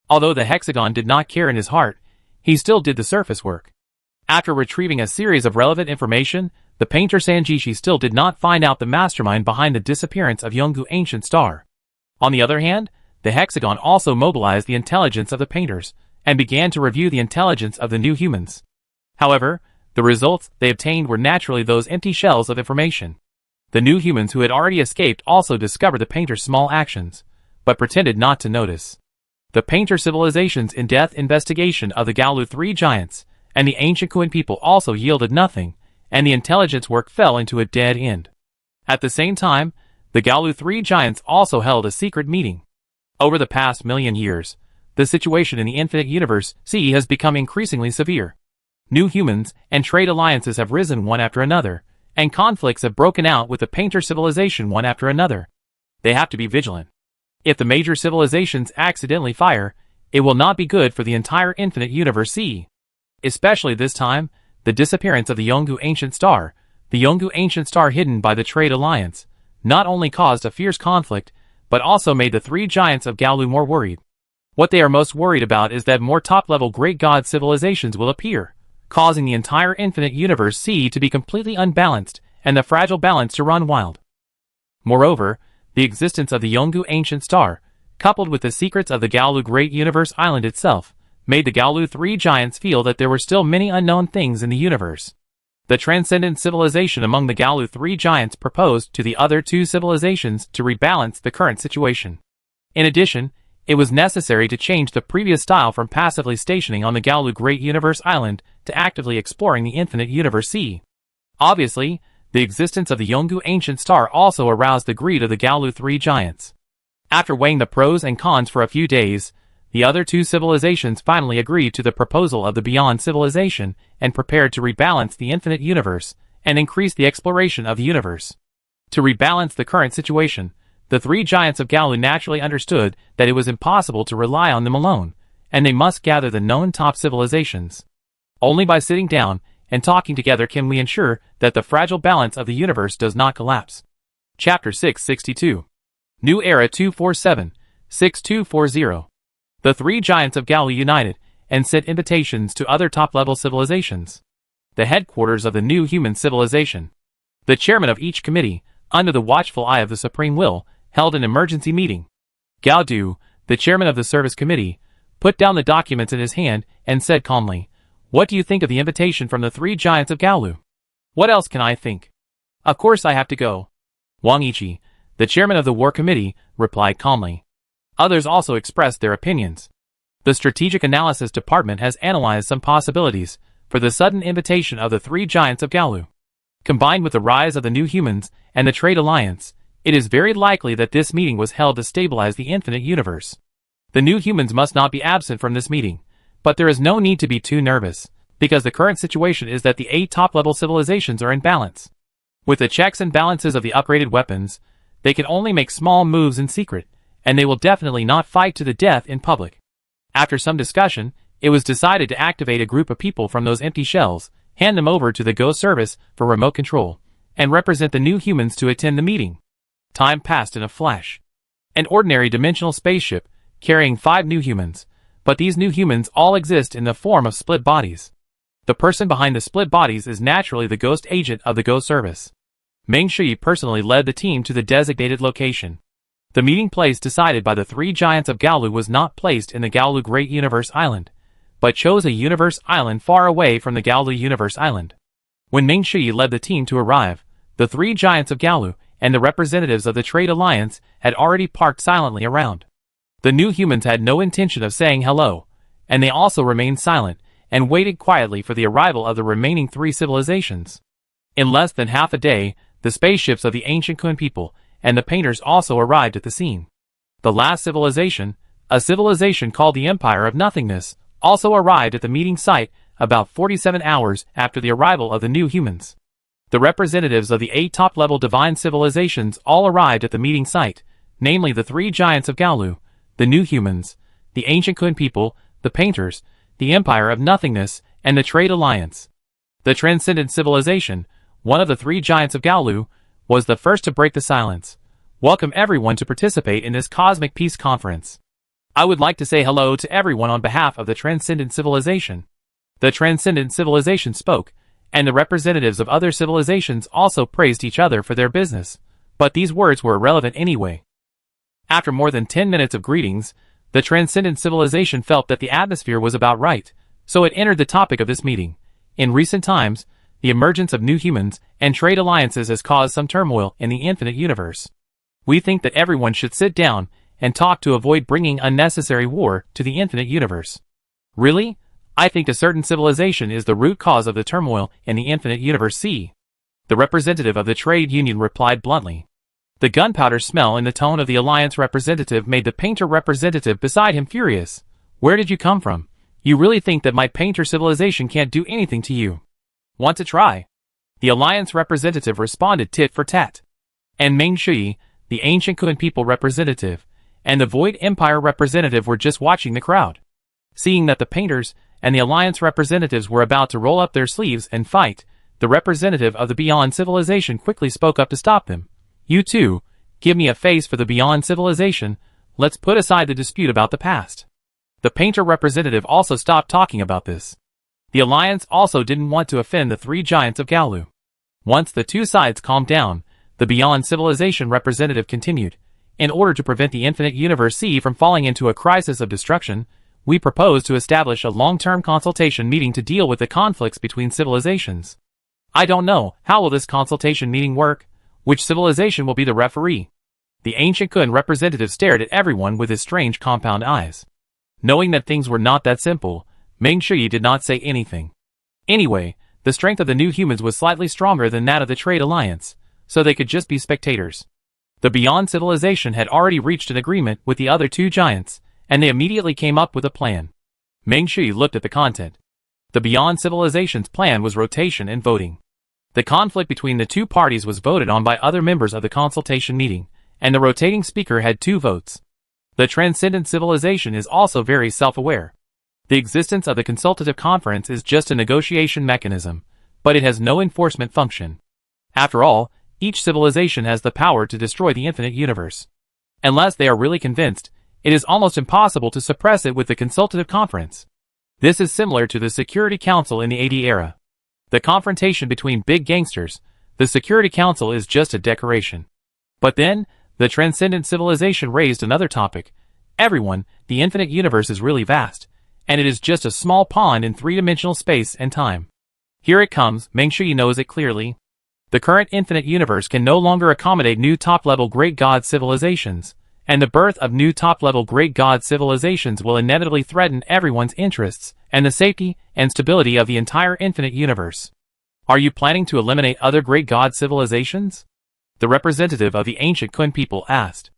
Although the hexagon did not care in his heart, he still did the surface work. After retrieving a series of relevant information, the painter Sanjishi still did not find out the mastermind behind the disappearance of Yonggu Ancient Star. On the other hand, the hexagon also mobilized the intelligence of the painters, and began to review the intelligence of the new humans. However, the results they obtained were naturally those empty shells of information. The new humans who had already escaped also discovered the painter's small actions, but pretended not to notice. The painter civilization's in-depth investigation of the Gaolu Three Giants and the ancient Kun people also yielded nothing, and the intelligence work fell into a dead end. At the same time, the Gaolu Three Giants also held a secret meeting. Over the past million years, the situation in the infinite universe C has become increasingly severe. New humans and trade alliances have risen one after another, and conflicts have broken out with the painter civilization one after another. They have to be vigilant. If the major civilizations accidentally fire, it will not be good for the entire infinite universe C. Especially this time, the disappearance of the Yonggu Ancient Star, the Yonggu Ancient Star hidden by the Trade Alliance, not only caused a fierce conflict, but also made the three giants of Gaolu more worried. What they are most worried about is that more top-level Great God civilizations will appear, causing the entire infinite universe C to be completely unbalanced and the fragile balance to run wild. Moreover, the existence of the Yonggu Ancient Star, coupled with the secrets of the Gaolu Great Universe Island itself, made the Gaolu Three Giants feel that there were still many unknown things in the universe. The transcendent civilization among the Gaolu Three Giants proposed to the other two civilizations to rebalance the current situation. In addition, it was necessary to change the previous style from passively stationing on the Gaolu Great Universe Island to actively exploring the infinite universe C. Obviously, the existence of the Yonggu Ancient Star also aroused the greed of the Gaolu Three Giants. After weighing the pros and cons for a few days, the other two civilizations finally agreed to the proposal of the Beyond civilization and prepared to rebalance the infinite universe and increase the exploration of the universe. To rebalance the current situation, the three giants of Gaolu naturally understood that it was impossible to rely on them alone, and they must gather the known top civilizations. Only by sitting down and talking together can we ensure that the fragile balance of the universe does not collapse. Chapter 662. New Era 247-6240. The three giants of Galu united and sent invitations to other top-level civilizations. The headquarters of the new human civilization. The chairman of each committee, under the watchful eye of the Supreme Will, held an emergency meeting. Gao, the chairman of the service committee, put down the documents in his hand and said calmly, "What do you think of the invitation from the three giants of Gaolu?" "What else can I think? Of course I have to go." Wang Yiqi, the chairman of the war committee, replied calmly. Others also expressed their opinions. The strategic analysis department has analyzed some possibilities for the sudden invitation of the three giants of Gaolu. Combined with the rise of the new humans and the trade alliance, it is very likely that this meeting was held to stabilize the infinite universe. The new humans must not be absent from this meeting, but there is no need to be too nervous, because the current situation is that the 8 top-level civilizations are in balance. With the checks and balances of the upgraded weapons, they can only make small moves in secret, and they will definitely not fight to the death in public. After some discussion, it was decided to activate a group of people from those empty shells, hand them over to the Go service for remote control, and represent the new humans to attend the meeting. Time passed in a flash. An ordinary dimensional spaceship, carrying 5 new humans, but these new humans all exist in the form of split bodies. The person behind the split bodies is naturally the ghost agent of the Go service. Meng Shui personally led the team to the designated location. The meeting place decided by the three giants of Gaolu was not placed in the Gaolu Great Universe Island, but chose a universe island far away from the Gaolu Universe Island. When Meng Shui led the team to arrive, the three giants of Gaolu and the representatives of the Trade Alliance had already parked silently around. The new humans had no intention of saying hello, and they also remained silent and waited quietly for the arrival of the remaining 3 civilizations. In less than half a day, the spaceships of the ancient Kun people and the painters also arrived at the scene. The last civilization, a civilization called the Empire of Nothingness, also arrived at the meeting site about 47 hours after the arrival of the new humans. The representatives of the 8 top-level divine civilizations all arrived at the meeting site, namely the 3 giants of Gaolu, the new humans, the ancient Kun people, the painters, the Empire of Nothingness, and the Trade Alliance. The Transcendent Civilization, one of the 3 giants of Gaolu, was the first to break the silence. "Welcome everyone to participate in this Cosmic Peace Conference. I would like to say hello to everyone on behalf of the Transcendent Civilization." The Transcendent Civilization spoke, and the representatives of other civilizations also praised each other for their business, but these words were irrelevant anyway. After more than 10 minutes of greetings, the Transcendent Civilization felt that the atmosphere was about right, so it entered the topic of this meeting. In recent times, the emergence of new humans and trade alliances has caused some turmoil in the infinite universe. We think that everyone should sit down and talk to avoid bringing unnecessary war to the infinite universe. Really? I think a certain civilization is the root cause of the turmoil in the infinite universe. The representative of the trade union replied bluntly. The gunpowder smell in the tone of the alliance representative made the painter representative beside him furious. "Where did you come from? You really think that my painter civilization can't do anything to you? Want to try?" The alliance representative responded tit for tat. And Meng Shui, the ancient Kun people representative, and the Void Empire representative were just watching the crowd. Seeing that the painters and the alliance representatives were about to roll up their sleeves and fight, the representative of the Beyond Civilization quickly spoke up to stop them. "You two, give me a face for the Beyond Civilization. Let's put aside the dispute about the past." The painter representative also stopped talking about this. The alliance also didn't want to offend the 3 giants of Gaolu. Once the 2 sides calmed down, the Beyond Civilization representative continued. "In order to prevent the infinite universe from falling into a crisis of destruction, we propose to establish a long-term consultation meeting to deal with the conflicts between civilizations." "I don't know, how will this consultation meeting work? Which civilization will be the referee?" The ancient Kun representative stared at everyone with his strange compound eyes. Knowing that things were not that simple, Meng Shui did not say anything. Anyway, the strength of the new humans was slightly stronger than that of the Trade Alliance, so they could just be spectators. The Beyond Civilization had already reached an agreement with the other 2 giants, and they immediately came up with a plan. Meng Shui looked at the content. The Beyond Civilization's plan was rotation and voting. The conflict between the 2 parties was voted on by other members of the consultation meeting, and the rotating speaker had 2 votes. The Transcendent Civilization is also very self-aware. The existence of the consultative conference is just a negotiation mechanism, but it has no enforcement function. After all, each civilization has the power to destroy the infinite universe. Unless they are really convinced, it is almost impossible to suppress it with the consultative conference. This is similar to the Security Council in the AD era. The confrontation between big gangsters, the Security Council is just a decoration. But then, the transcendent civilization raised another topic. Everyone, the infinite universe is really vast, and it is just a small pond in three-dimensional space and time. Here it comes, Meng Shui knows it clearly. The current infinite universe can no longer accommodate new top-level great god civilizations, and the birth of new top-level great god civilizations will inevitably threaten everyone's interests and the safety and stability of the entire infinite universe. Are you planning to eliminate other great god civilizations? The representative of the ancient Kun people asked.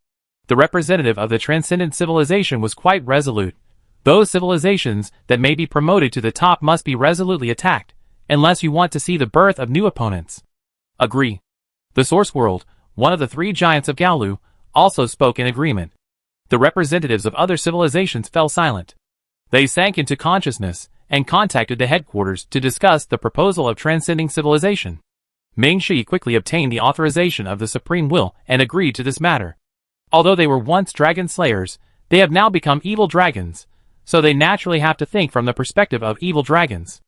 The representative of the transcendent civilization was quite resolute. Those civilizations that may be promoted to the top must be resolutely attacked, unless you want to see the birth of new opponents. Agree. The Source World, one of the three giants of Gaolu, also spoke in agreement. The representatives of other civilizations fell silent. They sank into consciousness and contacted the headquarters to discuss the proposal of transcending civilization. Meng Shi quickly obtained the authorization of the Supreme Will and agreed to this matter. Although they were once dragon slayers, they have now become evil dragons, so they naturally have to think from the perspective of evil dragons.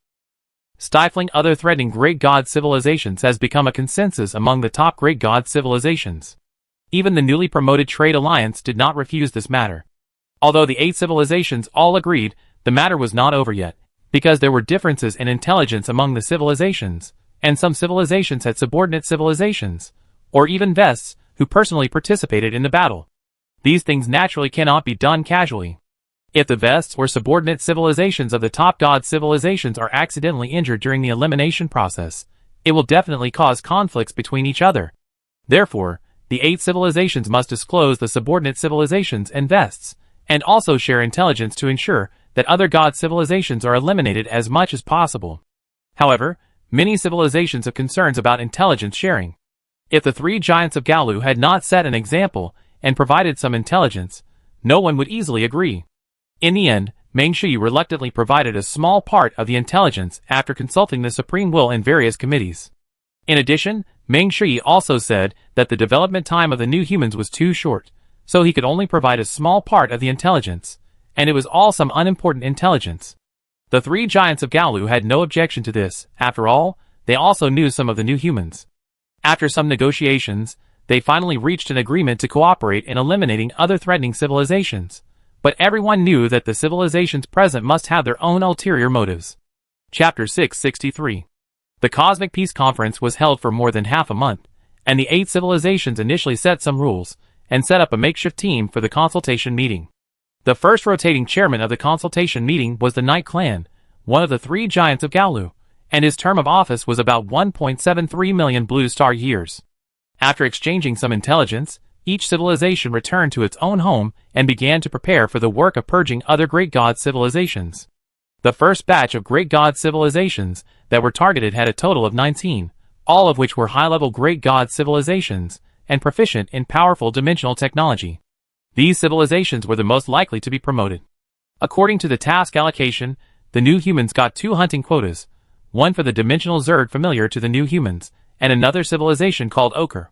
Stifling other threatening great god civilizations has become a consensus among the top great god civilizations. Even the newly promoted Trade Alliance did not refuse this matter. Although the 8 civilizations all agreed, the matter was not over yet, because there were differences in intelligence among the civilizations, and some civilizations had subordinate civilizations, or even vests, who personally participated in the battle. These things naturally cannot be done casually. If the vests or subordinate civilizations of the top god civilizations are accidentally injured during the elimination process, it will definitely cause conflicts between each other. Therefore, the 8 civilizations must disclose the subordinate civilizations and vests, and also share intelligence to ensure that other god civilizations are eliminated as much as possible. However, many civilizations have concerns about intelligence sharing. If the 3 giants of Gaolu had not set an example and provided some intelligence, no one would easily agree. In the end, Meng Shi reluctantly provided a small part of the intelligence after consulting the Supreme Will in various committees. In addition, Meng Shi also said that the development time of the new humans was too short, so he could only provide a small part of the intelligence, and it was all some unimportant intelligence. The 3 giants of Gaolu had no objection to this. After all, they also knew some of the new humans. After some negotiations, they finally reached an agreement to cooperate in eliminating other threatening civilizations. But everyone knew that the civilizations present must have their own ulterior motives. Chapter 663. The Cosmic Peace Conference was held for more than half a month, and the 8 civilizations initially set some rules, and set up a makeshift team for the consultation meeting. The first rotating chairman of the consultation meeting was the Night Clan, one of the 3 giants of Gaolu, and his term of office was about 1.73 million blue star years. After exchanging some intelligence, each civilization returned to its own home and began to prepare for the work of purging other great god civilizations. The first batch of great god civilizations that were targeted had a total of 19, all of which were high-level great god civilizations and proficient in powerful dimensional technology. These civilizations were the most likely to be promoted. According to the task allocation, the new humans got 2 hunting quotas, one for the dimensional Zerg familiar to the new humans, and another civilization called Ochre.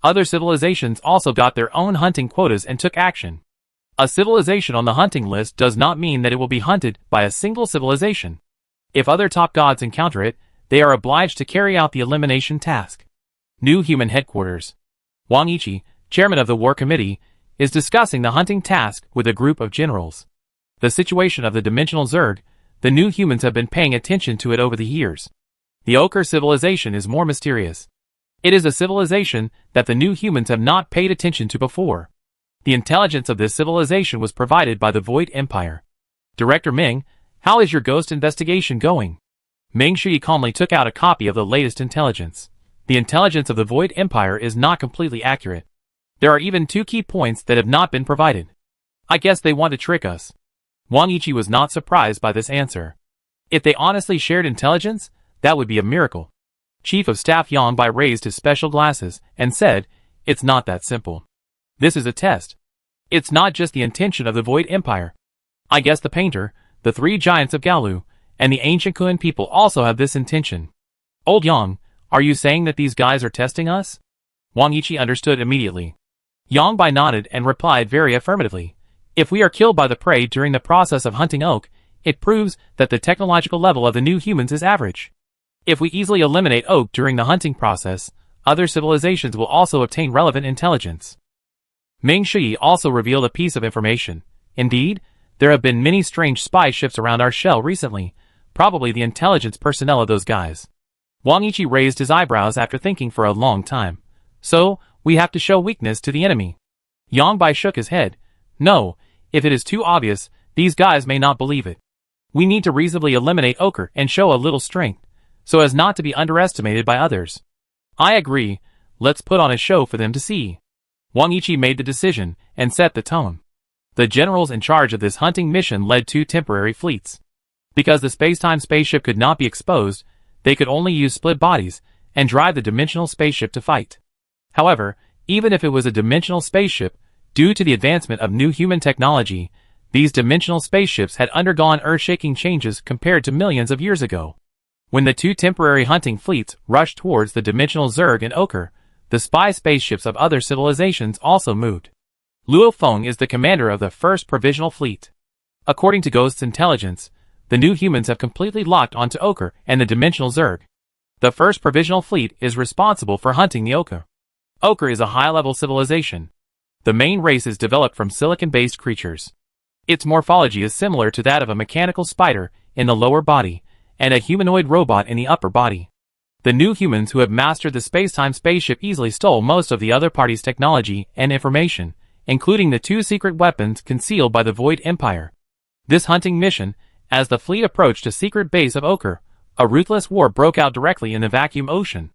Other civilizations also got their own hunting quotas and took action. A civilization on the hunting list does not mean that it will be hunted by a single civilization. If other top gods encounter it, they are obliged to carry out the elimination task. New Human Headquarters. Wang Yiqi, chairman of the War Committee, is discussing the hunting task with a group of generals. The situation of the dimensional Zerg, the new humans have been paying attention to it over the years. The Ochre civilization is more mysterious. It is a civilization that the new humans have not paid attention to before. The intelligence of this civilization was provided by the Void Empire. Director Ming, how is your ghost investigation going? Meng Shi calmly took out a copy of the latest intelligence. The intelligence of the Void Empire is not completely accurate. There are even 2 key points that have not been provided. I guess they want to trick us. Wang Yiqi was not surprised by this answer. If they honestly shared intelligence, that would be a miracle. Chief of Staff Yang Bai raised his special glasses and said, "It's not that simple. This is a test. It's not just the intention of the Void Empire. I guess the painter, the 3 giants of Gaolu, and the ancient Kun people also have this intention." Old Yang, are you saying that these guys are testing us? Wang Yiqi understood immediately. Yang Bai nodded and replied very affirmatively. If we are killed by the prey during the process of hunting oak, it proves that the technological level of the new humans is average. If we easily eliminate oak during the hunting process, other civilizations will also obtain relevant intelligence. Ming Shi also revealed a piece of information. Indeed, there have been many strange spy ships around our shell recently, probably the intelligence personnel of those guys. Wang Yiqi raised his eyebrows after thinking for a long time. So, we have to show weakness to the enemy. Yang Bai shook his head. No, if it is too obvious, these guys may not believe it. We need to reasonably eliminate ochre and show a little strength, so as not to be underestimated by others. I agree, let's put on a show for them to see. Wang Yiqi made the decision and set the tone. The generals in charge of this hunting mission led 2 temporary fleets. Because the space-time spaceship could not be exposed, they could only use split bodies and drive the dimensional spaceship to fight. However, even if it was a dimensional spaceship, due to the advancement of new human technology, these dimensional spaceships had undergone earth-shaking changes compared to millions of years ago. When the 2 temporary hunting fleets rushed towards the dimensional Zerg and Ochre, the spy spaceships of other civilizations also moved. Luo Feng is the commander of the first provisional fleet. According to Ghost's intelligence, the new humans have completely locked onto Ochre and the dimensional Zerg. The first provisional fleet is responsible for hunting the Ochre. Ochre is a high-level civilization. The main race is developed from silicon-based creatures. Its morphology is similar to that of a mechanical spider in the lower body, and a humanoid robot in the upper body. The new humans who have mastered the space-time spaceship easily stole most of the other party's technology and information, including the 2 secret weapons concealed by the Void Empire. This hunting mission, as the fleet approached a secret base of Ochre, a ruthless war broke out directly in the vacuum ocean.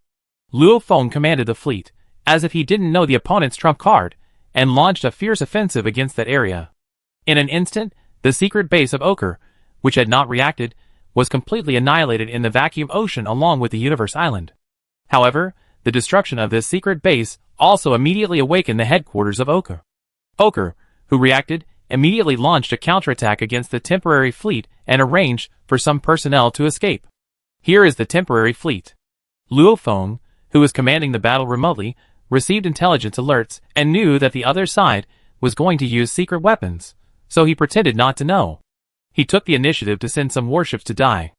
Luo Feng commanded the fleet, as if he didn't know the opponent's trump card, and launched a fierce offensive against that area. In an instant, the secret base of Ochre, which had not reacted, was completely annihilated in the vacuum ocean along with the Universe Island. However, the destruction of this secret base also immediately awakened the headquarters of Ochre. Ochre, who reacted, immediately launched a counterattack against the temporary fleet and arranged for some personnel to escape. Here is the temporary fleet. Luo Feng, who was commanding the battle remotely, received intelligence alerts and knew that the other side was going to use secret weapons, so he pretended not to know. He took the initiative to send some warships to die.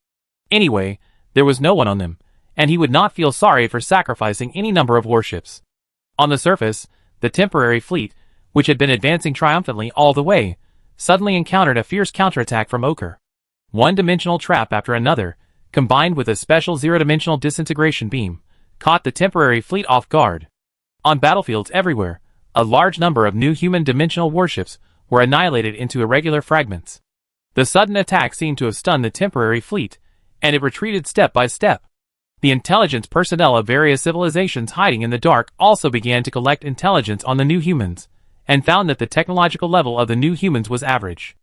Anyway, there was no one on them, and he would not feel sorry for sacrificing any number of warships. On the surface, the temporary fleet, which had been advancing triumphantly all the way, suddenly encountered a fierce counterattack from Ochre. One-dimensional trap after another, combined with a special zero-dimensional disintegration beam, caught the temporary fleet off guard. On battlefields everywhere, a large number of new human dimensional warships were annihilated into irregular fragments. The sudden attack seemed to have stunned the temporary fleet, and it retreated step by step. The intelligence personnel of various civilizations hiding in the dark also began to collect intelligence on the new humans, and found that the technological level of the new humans was average.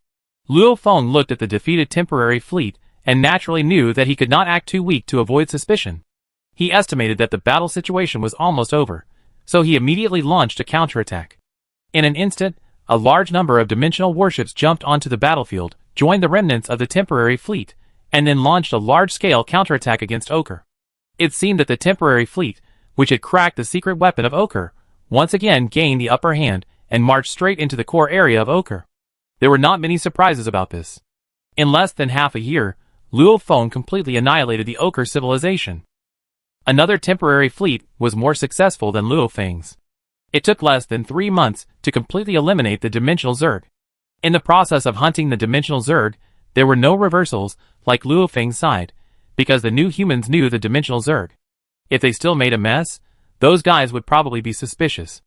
Luo Feng looked at the defeated temporary fleet and naturally knew that he could not act too weak to avoid suspicion. He estimated that the battle situation was almost over, so he immediately launched a counterattack. In an instant, a large number of dimensional warships jumped onto the battlefield, joined the remnants of the temporary fleet, and then launched a large-scale counterattack against Ochre. It seemed that the temporary fleet, which had cracked the secret weapon of Ochre, once again gained the upper hand and marched straight into the core area of Ochre. There were not many surprises about this. In less than half a year, Luo Feng completely annihilated the Ochre civilization. Another temporary fleet was more successful than Luo Feng's. It took less than 3 months to completely eliminate the dimensional Zerg. In the process of hunting the dimensional Zerg, there were no reversals like Luo Feng's side, because the new humans knew the dimensional Zerg. If they still made a mess, those guys would probably be suspicious.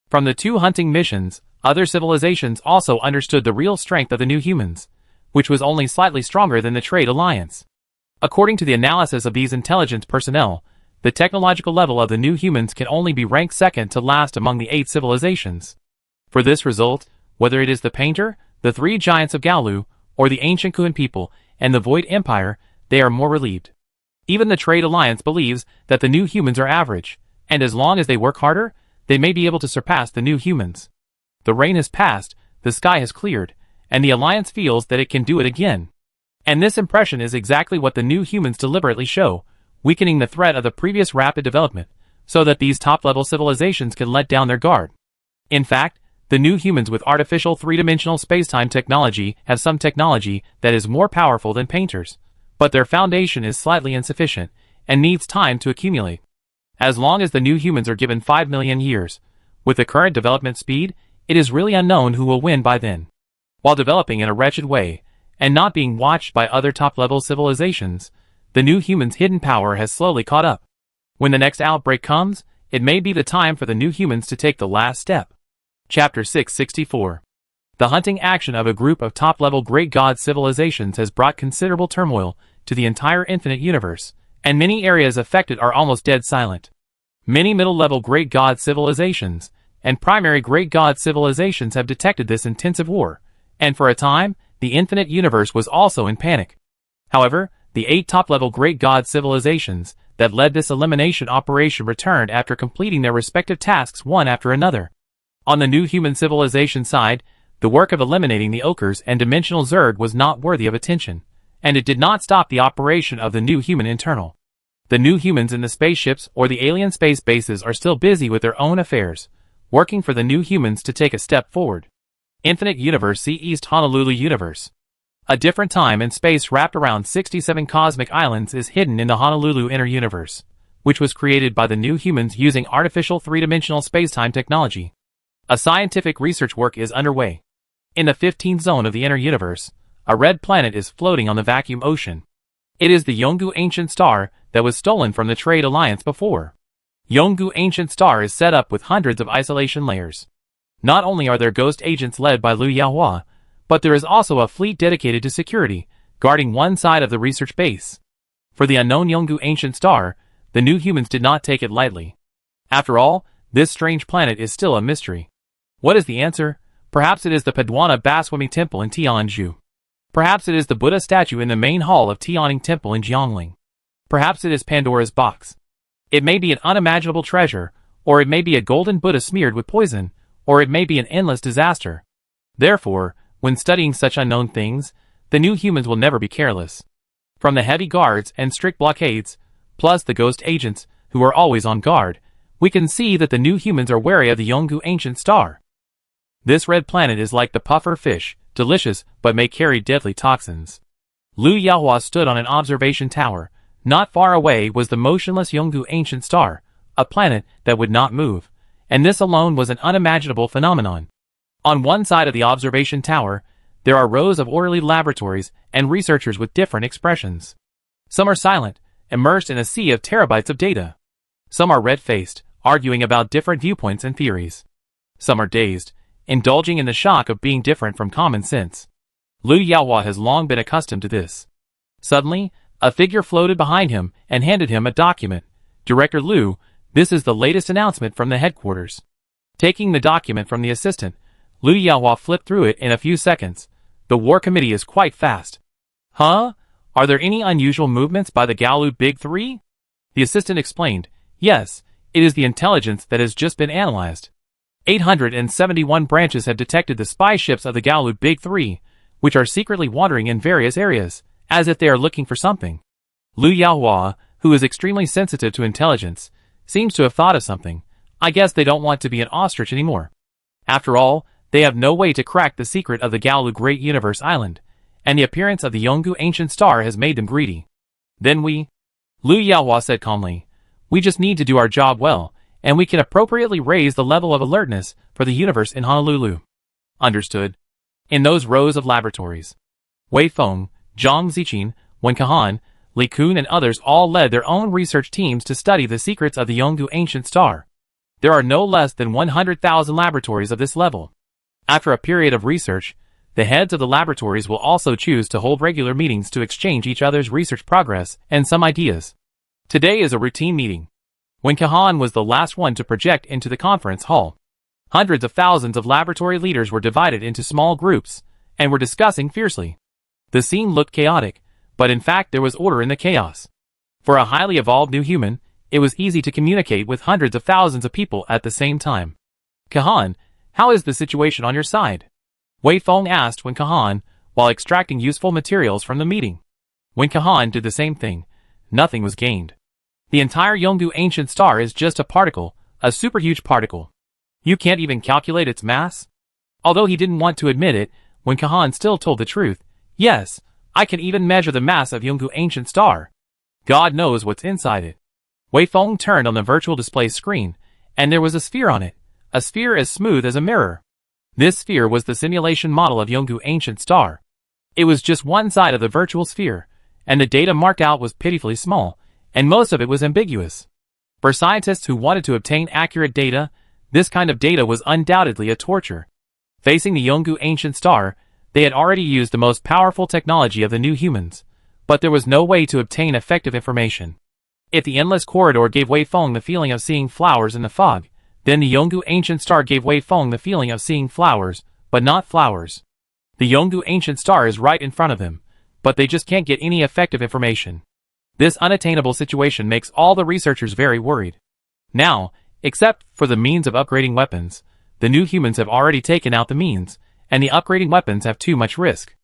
From the 2 hunting missions, other civilizations also understood the real strength of the new humans, which was only slightly stronger than the Trade Alliance. According to the analysis of these intelligence personnel, the technological level of the new humans can only be ranked second to last among the 8 civilizations. For this result, whether it is the Painter, the 3 giants of Gaolu, or the ancient Kuan people, and the Void Empire, they are more relieved. Even the Trade Alliance believes that the new humans are average, and as long as they work harder, they may be able to surpass the new humans. The rain has passed, the sky has cleared, and the Alliance feels that it can do it again. And this impression is exactly what the new humans deliberately show, weakening the threat of the previous rapid development, so that these top-level civilizations can let down their guard. In fact, the new humans with artificial three-dimensional space-time technology have some technology that is more powerful than painters, but their foundation is slightly insufficient and needs time to accumulate. As long as the new humans are given 5 million years, with the current development speed, it is really unknown who will win by then. While developing in a wretched way, and not being watched by other top-level civilizations, the new humans' hidden power has slowly caught up. When the next outbreak comes, it may be the time for the new humans to take the last step. Chapter 664. The hunting action of a group of top-level great god civilizations has brought considerable turmoil to the entire infinite universe, and many areas affected are almost dead silent. Many middle-level great god civilizations and primary great god civilizations have detected this intensive war, and for a time, the infinite universe was also in panic. However, the 8 top-level great god civilizations that led this elimination operation returned after completing their respective tasks one after another. On the new human civilization side, the work of eliminating the Okers and dimensional Zerg was not worthy of attention, and it did not stop the operation of the new human internal. The new humans in the spaceships or the alien space bases are still busy with their own affairs, working for the new humans to take a step forward. Infinite Universe See East Honolulu Universe. A different time and space wrapped around 67 cosmic islands is hidden in the Honolulu Inner Universe, which was created by the new humans using artificial three-dimensional space-time technology. A scientific research work is underway. In the 15th zone of the Inner Universe, a red planet is floating on the vacuum ocean. It is the Yongu Ancient Star that was stolen from the Trade Alliance before. Yongu Ancient Star is set up with hundreds of isolation layers. Not only are there ghost agents led by Liu Yaohua, but there is also a fleet dedicated to security, guarding one side of the research base. For the unknown Yongu Ancient Star, the new humans did not take it lightly. After all, this strange planet is still a mystery. What is the answer? Perhaps it is the Padwana Baswami Temple in Tianju. Perhaps it is the Buddha statue in the main hall of Tianning Temple in Jiangling. Perhaps it is Pandora's box. It may be an unimaginable treasure, or it may be a golden Buddha smeared with poison, or it may be an endless disaster. Therefore, when studying such unknown things, the new humans will never be careless. From the heavy guards and strict blockades, plus the ghost agents, who are always on guard, we can see that the new humans are wary of the Yongu Ancient Star. This red planet is like the puffer fish, delicious but may carry deadly toxins. Liu Yaohua stood on an observation tower. Not far away was the motionless Yongu Ancient Star, a planet that would not move, and this alone was an unimaginable phenomenon. On one side of the observation tower, there are rows of orderly laboratories and researchers with different expressions. Some are silent, immersed in a sea of terabytes of data. Some are red-faced, arguing about different viewpoints and theories. Some are dazed, indulging in the shock of being different from common sense. Liu Yaohua has long been accustomed to this. Suddenly, a figure floated behind him and handed him a document. Director Liu, this is the latest announcement from the headquarters. Taking the document from the assistant, Liu Yaohua flipped through it in a few seconds. The war committee is quite fast. Huh? Are there any unusual movements by the Gaolu Big Three? The assistant explained. Yes, it is the intelligence that has just been analyzed. 871 branches have detected the spy ships of the Gaolu Big Three, which are secretly wandering in various areas, as if they are looking for something. Liu Yaohua, who is extremely sensitive to intelligence, seems to have thought of something. I guess they don't want to be an ostrich anymore. After all, they have no way to crack the secret of the Gaolu Great Universe Island, and the appearance of the Yongu Ancient Star has made them greedy. Then Liu Yaohua said calmly, we just need to do our job well, and we can appropriately raise the level of alertness for the universe in Honolulu. Understood. In those rows of laboratories, Wei Feng, Zhang Ziqin, Wen Kahan, Li Kun and others all led their own research teams to study the secrets of the Yongu Ancient Star. There are no less than 100,000 laboratories of this level. After a period of research, the heads of the laboratories will also choose to hold regular meetings to exchange each other's research progress and some ideas. Today is a routine meeting. When Kahan was the last one to project into the conference hall, hundreds of thousands of laboratory leaders were divided into small groups and were discussing fiercely. The scene looked chaotic, but in fact there was order in the chaos. For a highly evolved new human, it was easy to communicate with hundreds of thousands of people at the same time. Kahan, how is the situation on your side? Wei Feng asked when Kahan, while extracting useful materials from the meeting. When Kahan did the same thing, nothing was gained. The entire Yongu ancient star is just a particle, a superhuge particle. You can't even calculate its mass? Although he didn't want to admit it, Wen Kahan still told the truth. Yes, I can even measure the mass of Yongu ancient star. God knows what's inside it. Wei Feng turned on the virtual display screen, and there was a sphere on it, a sphere as smooth as a mirror. This sphere was the simulation model of Yongu ancient star. It was just one side of the virtual sphere, and the data marked out was pitifully small, and most of it was ambiguous. For scientists who wanted to obtain accurate data, this kind of data was undoubtedly a torture. Facing the Yongu ancient star, they had already used the most powerful technology of the new humans, but there was no way to obtain effective information. If the endless corridor gave Wei Feng the feeling of seeing flowers in the fog, then the Yongu ancient star gave Wei Feng the feeling of seeing flowers, but not flowers. The Yongu ancient star is right in front of him, but they just can't get any effective information. This unattainable situation makes all the researchers very worried. Now, except for the means of upgrading weapons, the new humans have already taken out the means, and the upgrading weapons have too much risk.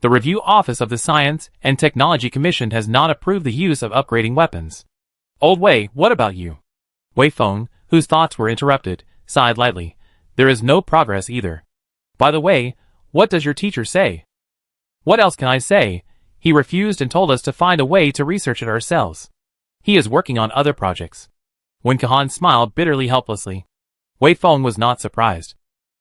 The Review Office of the Science and Technology Commission has not approved the use of upgrading weapons. Old Wei, what about you? Wei Feng, whose thoughts were interrupted, sighed lightly. There is no progress either. By the way, what does your teacher say? What else can I say? He refused and told us to find a way to research it ourselves. He is working on other projects. Wen Kahan smiled bitterly helplessly. Wei Feng was not surprised.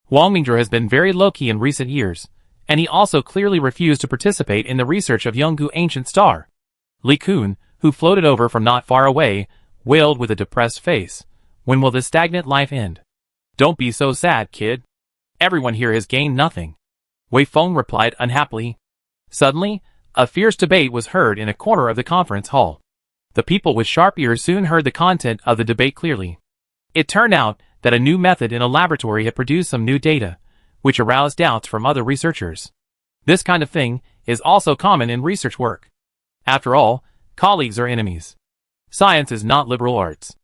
Huang Mingzhu has been very low-key in recent years, and he also clearly refused to participate in the research of Yongu ancient star. Li Kun, who floated over from not far away, wailed with a depressed face. When will this stagnant life end? Don't be so sad, kid. Everyone here has gained nothing. Wei Feng replied unhappily. Suddenly, a fierce debate was heard in a corner of the conference hall. The people with sharp ears soon heard the content of the debate clearly. It turned out that a new method in a laboratory had produced some new data, which aroused doubts from other researchers. This kind of thing is also common in research work. After all, colleagues are enemies. Science is not liberal arts.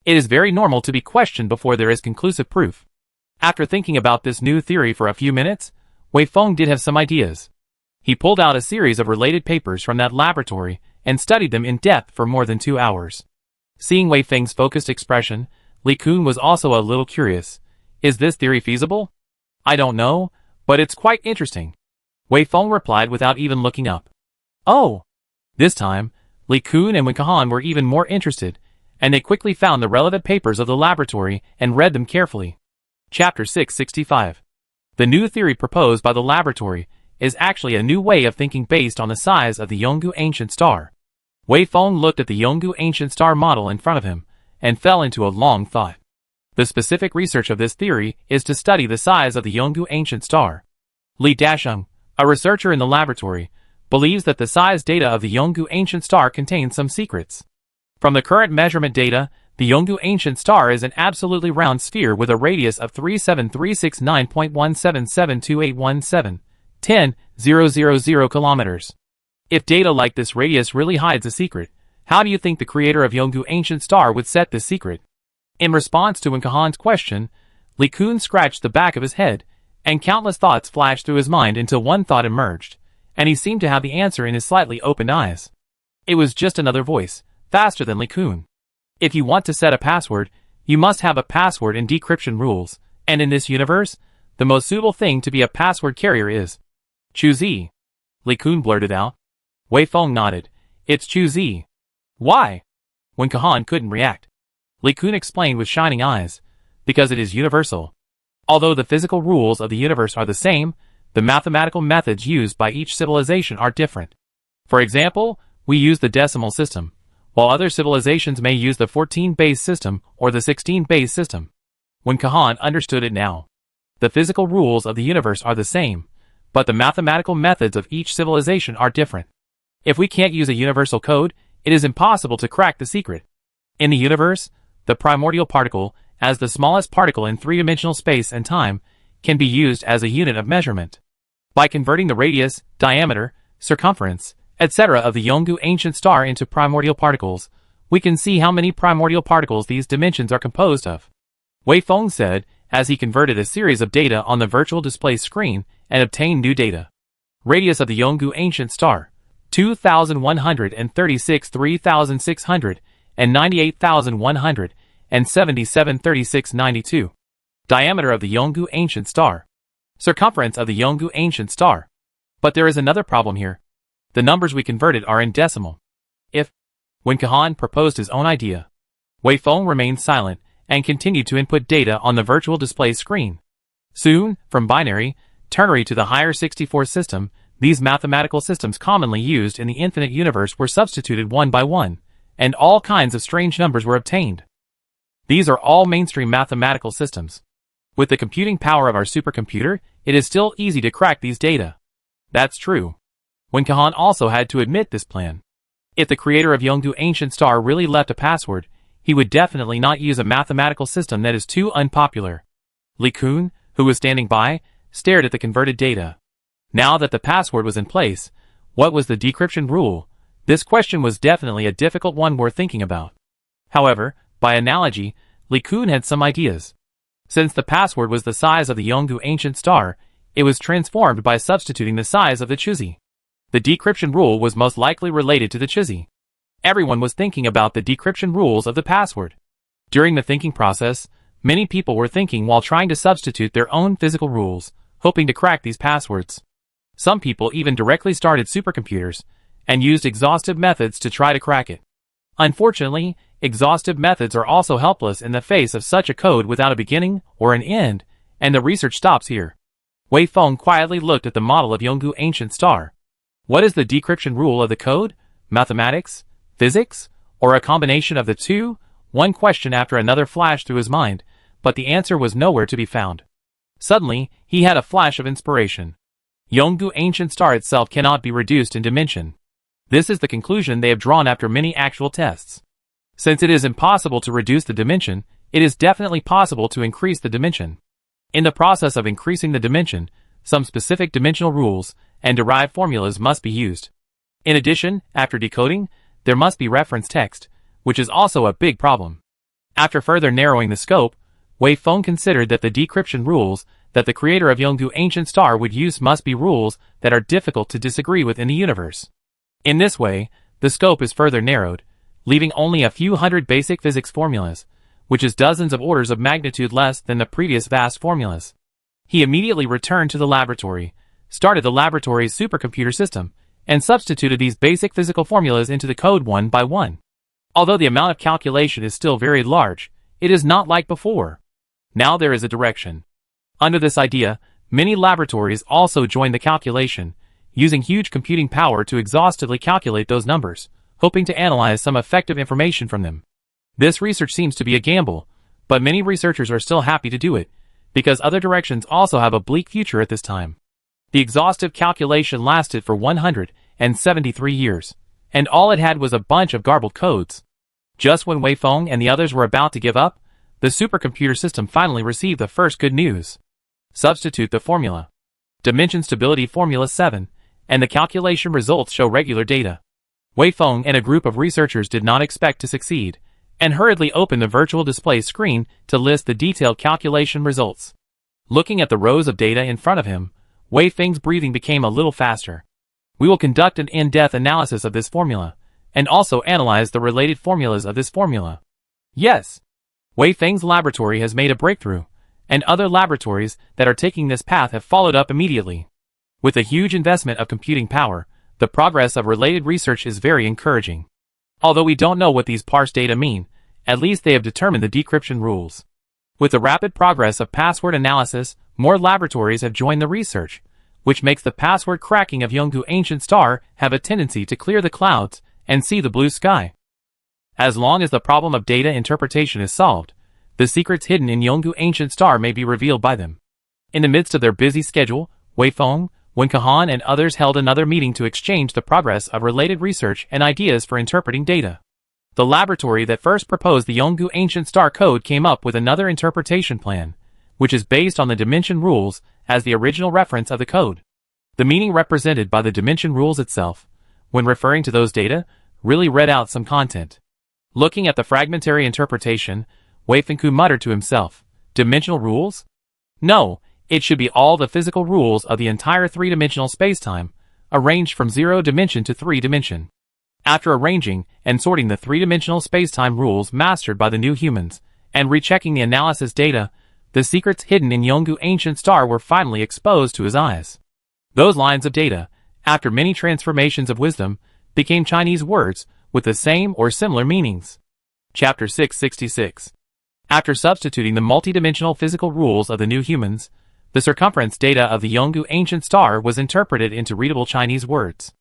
It is very normal to be questioned before there is conclusive proof. After thinking about this new theory for a few minutes, Wei Feng did have some ideas. He pulled out a series of related papers from that laboratory and studied them in depth for more than 2 hours. Seeing Wei Feng's focused expression, Li Kun was also a little curious. Is this theory feasible? I don't know, but it's quite interesting. Wei Feng replied without even looking up. Oh! This time, Li Kun and Wen Kahan were even more interested, and they quickly found the relevant papers of the laboratory and read them carefully. Chapter 665. The new theory proposed by the laboratory is actually a new way of thinking based on the size of the Yongu ancient star. Wei Feng looked at the Yongu ancient star model in front of him and fell into a long thought. The specific research of this theory is to study the size of the Yongu ancient star. Li Dasheng, a researcher in the laboratory, believes that the size data of the Yongu ancient star contains some secrets. From the current measurement data, the Yongu ancient star is an absolutely round sphere with a radius of 37369.1772817, 10,000 kilometers. If data like this radius really hides a secret, how do you think the creator of Yongu ancient star would set this secret? In response to Wen Kahan's question, Li Kun scratched the back of his head, and countless thoughts flashed through his mind until one thought emerged, and he seemed to have the answer in his slightly opened eyes. It was just another voice, faster than Li Kun. If you want to set a password, you must have a password and decryption rules, and in this universe, the most suitable thing to be a password carrier is Chu Zi. Li Kun blurted out. Wei Feng nodded. It's Chu Zi. Why? Wen Kahan couldn't react. Li Kun explained with shining eyes. Because it is universal. Although the physical rules of the universe are the same, the mathematical methods used by each civilization are different. For example, we use the decimal system, while other civilizations may use the 14-base system or the 16-base system. Wen Kahan understood it now. The physical rules of the universe are the same, but the mathematical methods of each civilization are different. If we can't use a universal code, it is impossible to crack the secret. In the universe, the primordial particle, as the smallest particle in three-dimensional space and time, can be used as a unit of measurement. By converting the radius, diameter, circumference, etc. of the Yongu ancient star into primordial particles, we can see how many primordial particles these dimensions are composed of. Wei Feng said, as he converted a series of data on the virtual display screen and obtained new data. Radius of the Yongu ancient star, 2,136 3,600, and 98,177 diameter of the Yongu ancient star, circumference of the Yongu ancient star. But there is another problem here. The numbers we converted are in decimal. When Kahan proposed his own idea, Wei Feng remained silent and continued to input data on the virtual display screen. Soon, from binary, ternary to the higher 64 system, these mathematical systems commonly used in the infinite universe were substituted one by one, and all kinds of strange numbers were obtained. These are all mainstream mathematical systems. With the computing power of our supercomputer, it is still easy to crack these data. That's true. When Kahan also had to admit this plan. If the creator of Yongu Ancient Star really left a password, he would definitely not use a mathematical system that is too unpopular. Li Kun, who was standing by, stared at the converted data. Now that the password was in place, what was the decryption rule? This question was definitely a difficult one worth thinking about. However, by analogy, Li Kun had some ideas. Since the password was the size of the Yongu Ancient Star, it was transformed by substituting the size of the Chuzi. The decryption rule was most likely related to the Chuzi. Everyone was thinking about the decryption rules of the password. During the thinking process, many people were thinking while trying to substitute their own physical rules, hoping to crack these passwords. Some people even directly started supercomputers and used exhaustive methods to try to crack it. Unfortunately, exhaustive methods are also helpless in the face of such a code without a beginning or an end, and the research stops here. Wei Feng quietly looked at the model of Yongu Ancient Star. What is the decryption rule of the code? Mathematics? Physics? Or a combination of the two? One question after another flashed through his mind, but the answer was nowhere to be found. Suddenly, he had a flash of inspiration. Yongu Ancient Star itself cannot be reduced in dimension. This is the conclusion they have drawn after many actual tests. Since it is impossible to reduce the dimension, it is definitely possible to increase the dimension. In the process of increasing the dimension, some specific dimensional rules and derived formulas must be used. In addition, after decoding, there must be reference text, which is also a big problem. After further narrowing the scope, Wei Feng considered that the decryption rules that the creator of Yongu Ancient Star would use must be rules that are difficult to disagree with in the universe. In this way, the scope is further narrowed, leaving only a few hundred basic physics formulas, which is dozens of orders of magnitude less than the previous vast formulas. He immediately returned to the laboratory, started the laboratory's supercomputer system, and substituted these basic physical formulas into the code one by one. Although the amount of calculation is still very large, it is not like before. Now there is a direction. Under this idea, many laboratories also joined the calculation, using huge computing power to exhaustively calculate those numbers, hoping to analyze some effective information from them. This research seems to be a gamble, but many researchers are still happy to do it, because other directions also have a bleak future at this time. The exhaustive calculation lasted for 173 years, and all it had was a bunch of garbled codes. Just when Wei Feng and the others were about to give up, the supercomputer system finally received the first good news. Substitute the formula. Dimension stability formula 7, and the calculation results show regular data. Wei Feng and a group of researchers did not expect to succeed, and hurriedly opened the virtual display screen to list the detailed calculation results. Looking at the rows of data in front of him, Wei Feng's breathing became a little faster. We will conduct an in-depth analysis of this formula, and also analyze the related formulas of this formula. Yes! Wei Feng's laboratory has made a breakthrough, and other laboratories that are taking this path have followed up immediately. With a huge investment of computing power, the progress of related research is very encouraging. Although we don't know what these parse data mean, at least they have determined the decryption rules. With the rapid progress of password analysis, more laboratories have joined the research, which makes the password cracking of Yongu Ancient Star have a tendency to clear the clouds and see the blue sky. As long as the problem of data interpretation is solved, the secrets hidden in Yongu Ancient Star may be revealed by them. In the midst of their busy schedule, Wei Feng, Wen Kahan and others held another meeting to exchange the progress of related research and ideas for interpreting data. The laboratory that first proposed the Yongu Ancient Star code came up with another interpretation plan, which is based on the dimension rules as the original reference of the code. The meaning represented by the dimension rules itself, when referring to those data, really read out some content. Looking at the fragmentary interpretation, Wei Fengku muttered to himself, "Dimensional rules? No, it should be all the physical rules of the entire three-dimensional spacetime, arranged from 0 dimension to 3 dimension." After arranging and sorting the three-dimensional spacetime rules mastered by the new humans, and rechecking the analysis data, the secrets hidden in Yongu ancient star were finally exposed to his eyes. Those lines of data, after many transformations of wisdom, became Chinese words with the same or similar meanings. Chapter 666. After substituting the multidimensional physical rules of the new humans, the circumference data of the Yongu ancient star was interpreted into readable Chinese words.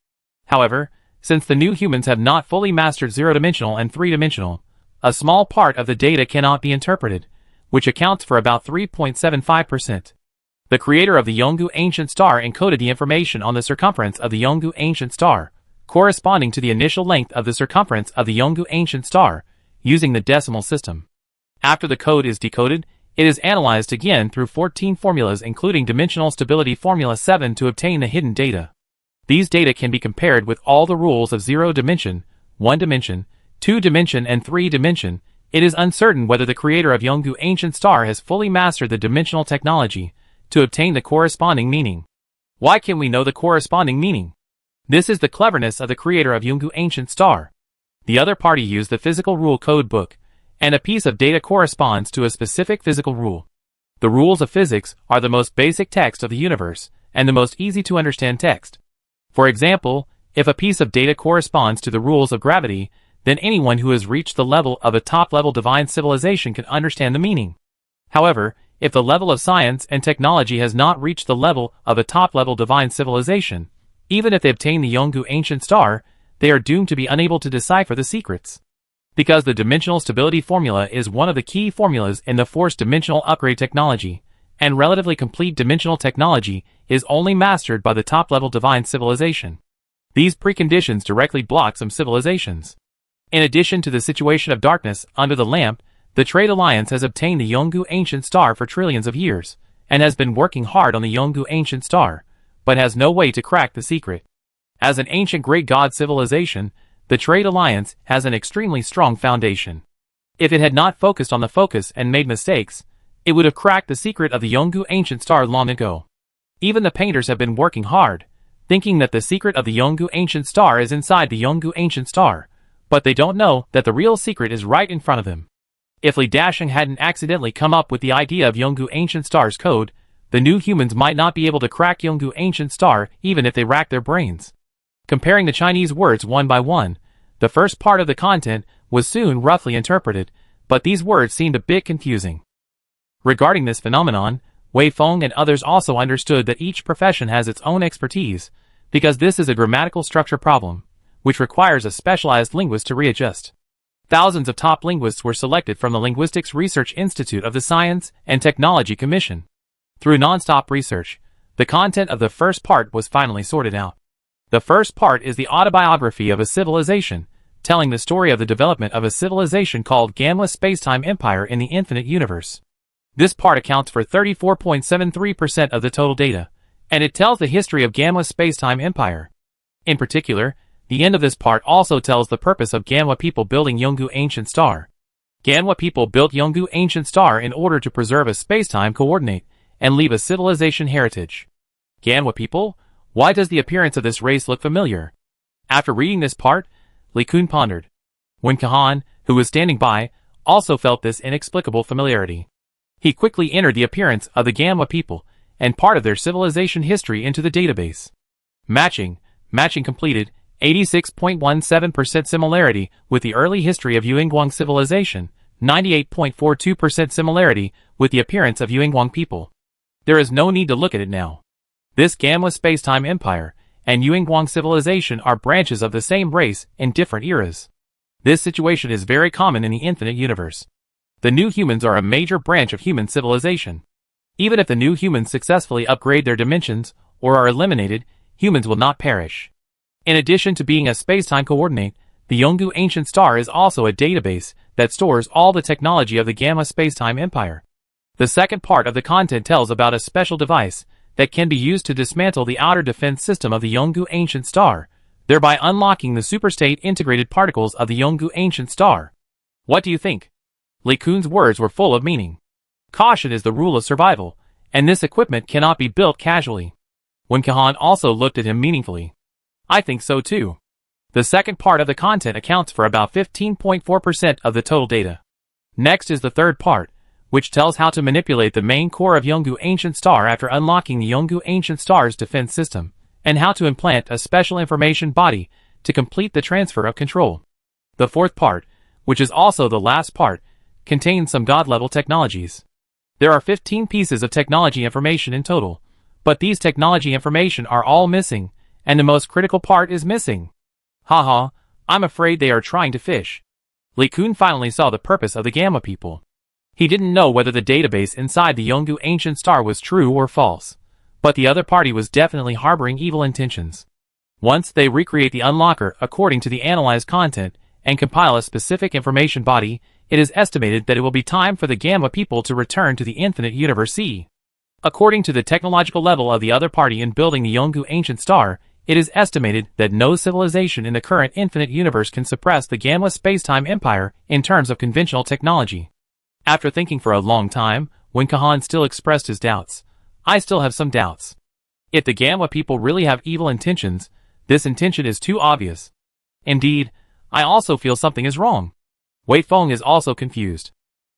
However, since the new humans have not fully mastered zero-dimensional and three-dimensional, a small part of the data cannot be interpreted, which accounts for about 3.75%. The creator of the Yongu ancient star encoded the information on the circumference of the Yongu ancient star, corresponding to the initial length of the circumference of the Yongu ancient star, using the decimal system. After the code is decoded, it is analyzed again through 14 formulas including Dimensional Stability Formula 7 to obtain the hidden data. These data can be compared with all the rules of 0 dimension, 1 dimension, 2 dimension and 3 dimension. It is uncertain whether the creator of Yongu ancient star has fully mastered the dimensional technology to obtain the corresponding meaning. Why can we know the corresponding meaning? This is the cleverness of the creator of Yongu ancient star. The other party used the physical rule code book, and a piece of data corresponds to a specific physical rule. The rules of physics are the most basic text of the universe, and the most easy to understand text. For example, if a piece of data corresponds to the rules of gravity, then anyone who has reached the level of a top-level divine civilization can understand the meaning. However, if the level of science and technology has not reached the level of a top-level divine civilization, even if they obtain the Yongu ancient star, they are doomed to be unable to decipher the secrets. Because the dimensional stability formula is one of the key formulas in the forced dimensional upgrade technology, and relatively complete dimensional technology is only mastered by the top-level divine civilization. These preconditions directly block some civilizations. In addition to the situation of darkness under the lamp, the Trade Alliance has obtained the Yongu ancient star for trillions of years, and has been working hard on the Yongu ancient star, but has no way to crack the secret. As an ancient great god civilization, the Trade Alliance has an extremely strong foundation. If it had not focused on the focus and made mistakes, it would have cracked the secret of the Yongu ancient star long ago. Even the painters have been working hard, thinking that the secret of the Yongu ancient star is inside the Yongu ancient star, but they don't know that the real secret is right in front of them. If Li Dasheng hadn't accidentally come up with the idea of Yongu ancient star's code, the new humans might not be able to crack Yongu ancient star even if they rack their brains. Comparing the Chinese words one by one, the first part of the content was soon roughly interpreted, but these words seemed a bit confusing. Regarding this phenomenon, Wei Feng and others also understood that each profession has its own expertise, because this is a grammatical structure problem, which requires a specialized linguist to readjust. Thousands of top linguists were selected from the Linguistics Research Institute of the Science and Technology Commission. Through non-stop research, the content of the first part was finally sorted out. The first part is the autobiography of a civilization, telling the story of the development of a civilization called Gamma Spacetime Empire in the Infinite Universe. This part accounts for 34.73% of the total data, and it tells the history of Gamma Spacetime Empire. In particular, the end of this part also tells the purpose of Gamma people building Yongu ancient star. Gamma people built Yongu ancient star in order to preserve a spacetime coordinate and leave a civilization heritage. Gamma people? Why does the appearance of this race look familiar? After reading this part, Li Kun pondered. Wen Kahan, who was standing by, also felt this inexplicable familiarity. He quickly entered the appearance of the Gamma people and part of their civilization history into the database. Matching completed. 86.17% similarity with the early history of Yuanguang civilization, 98.42% similarity with the appearance of Yuanguang people. There is no need to look at it now. This Gamma Spacetime Empire and Yuanguang civilization are branches of the same race in different eras. This situation is very common in the infinite universe. The new humans are a major branch of human civilization. Even if the new humans successfully upgrade their dimensions or are eliminated, humans will not perish. In addition to being a spacetime coordinate, the Yongu ancient star is also a database that stores all the technology of the Gamma Spacetime Empire. The second part of the content tells about a special device that can be used to dismantle the outer defense system of the Yongu ancient star, thereby unlocking the superstate integrated particles of the Yongu ancient star. What do you think? Li Kun's words were full of meaning. Caution is the rule of survival, and this equipment cannot be built casually. Wen Kahan also looked at him meaningfully. I think so too. The second part of the content accounts for about 15.4% of the total data. Next is the third part, which tells how to manipulate the main core of Yongu Ancient Star after unlocking the Yongu Ancient Star's defense system, and how to implant a special information body to complete the transfer of control. The fourth part, which is also the last part, contains some god-level technologies. There are 15 pieces of technology information in total, but these technology information are all missing, and the most critical part is missing. Haha, I'm afraid they are trying to fish. Li Kun finally saw the purpose of the Gamma people. He didn't know whether the database inside the Yongu Ancient Star was true or false, but the other party was definitely harboring evil intentions. Once they recreate the unlocker according to the analyzed content and compile a specific information body, it is estimated that it will be time for the Gamma people to return to the Infinite Universe C. According to the technological level of the other party in building the Yongu Ancient Star, it is estimated that no civilization in the current Infinite Universe can suppress the Gamma Space-Time Empire in terms of conventional technology. After thinking for a long time, when Kahan still expressed his doubts, I still have some doubts. If the Gamma people really have evil intentions, this intention is too obvious. Indeed, I also feel something is wrong. Wei Feng is also confused.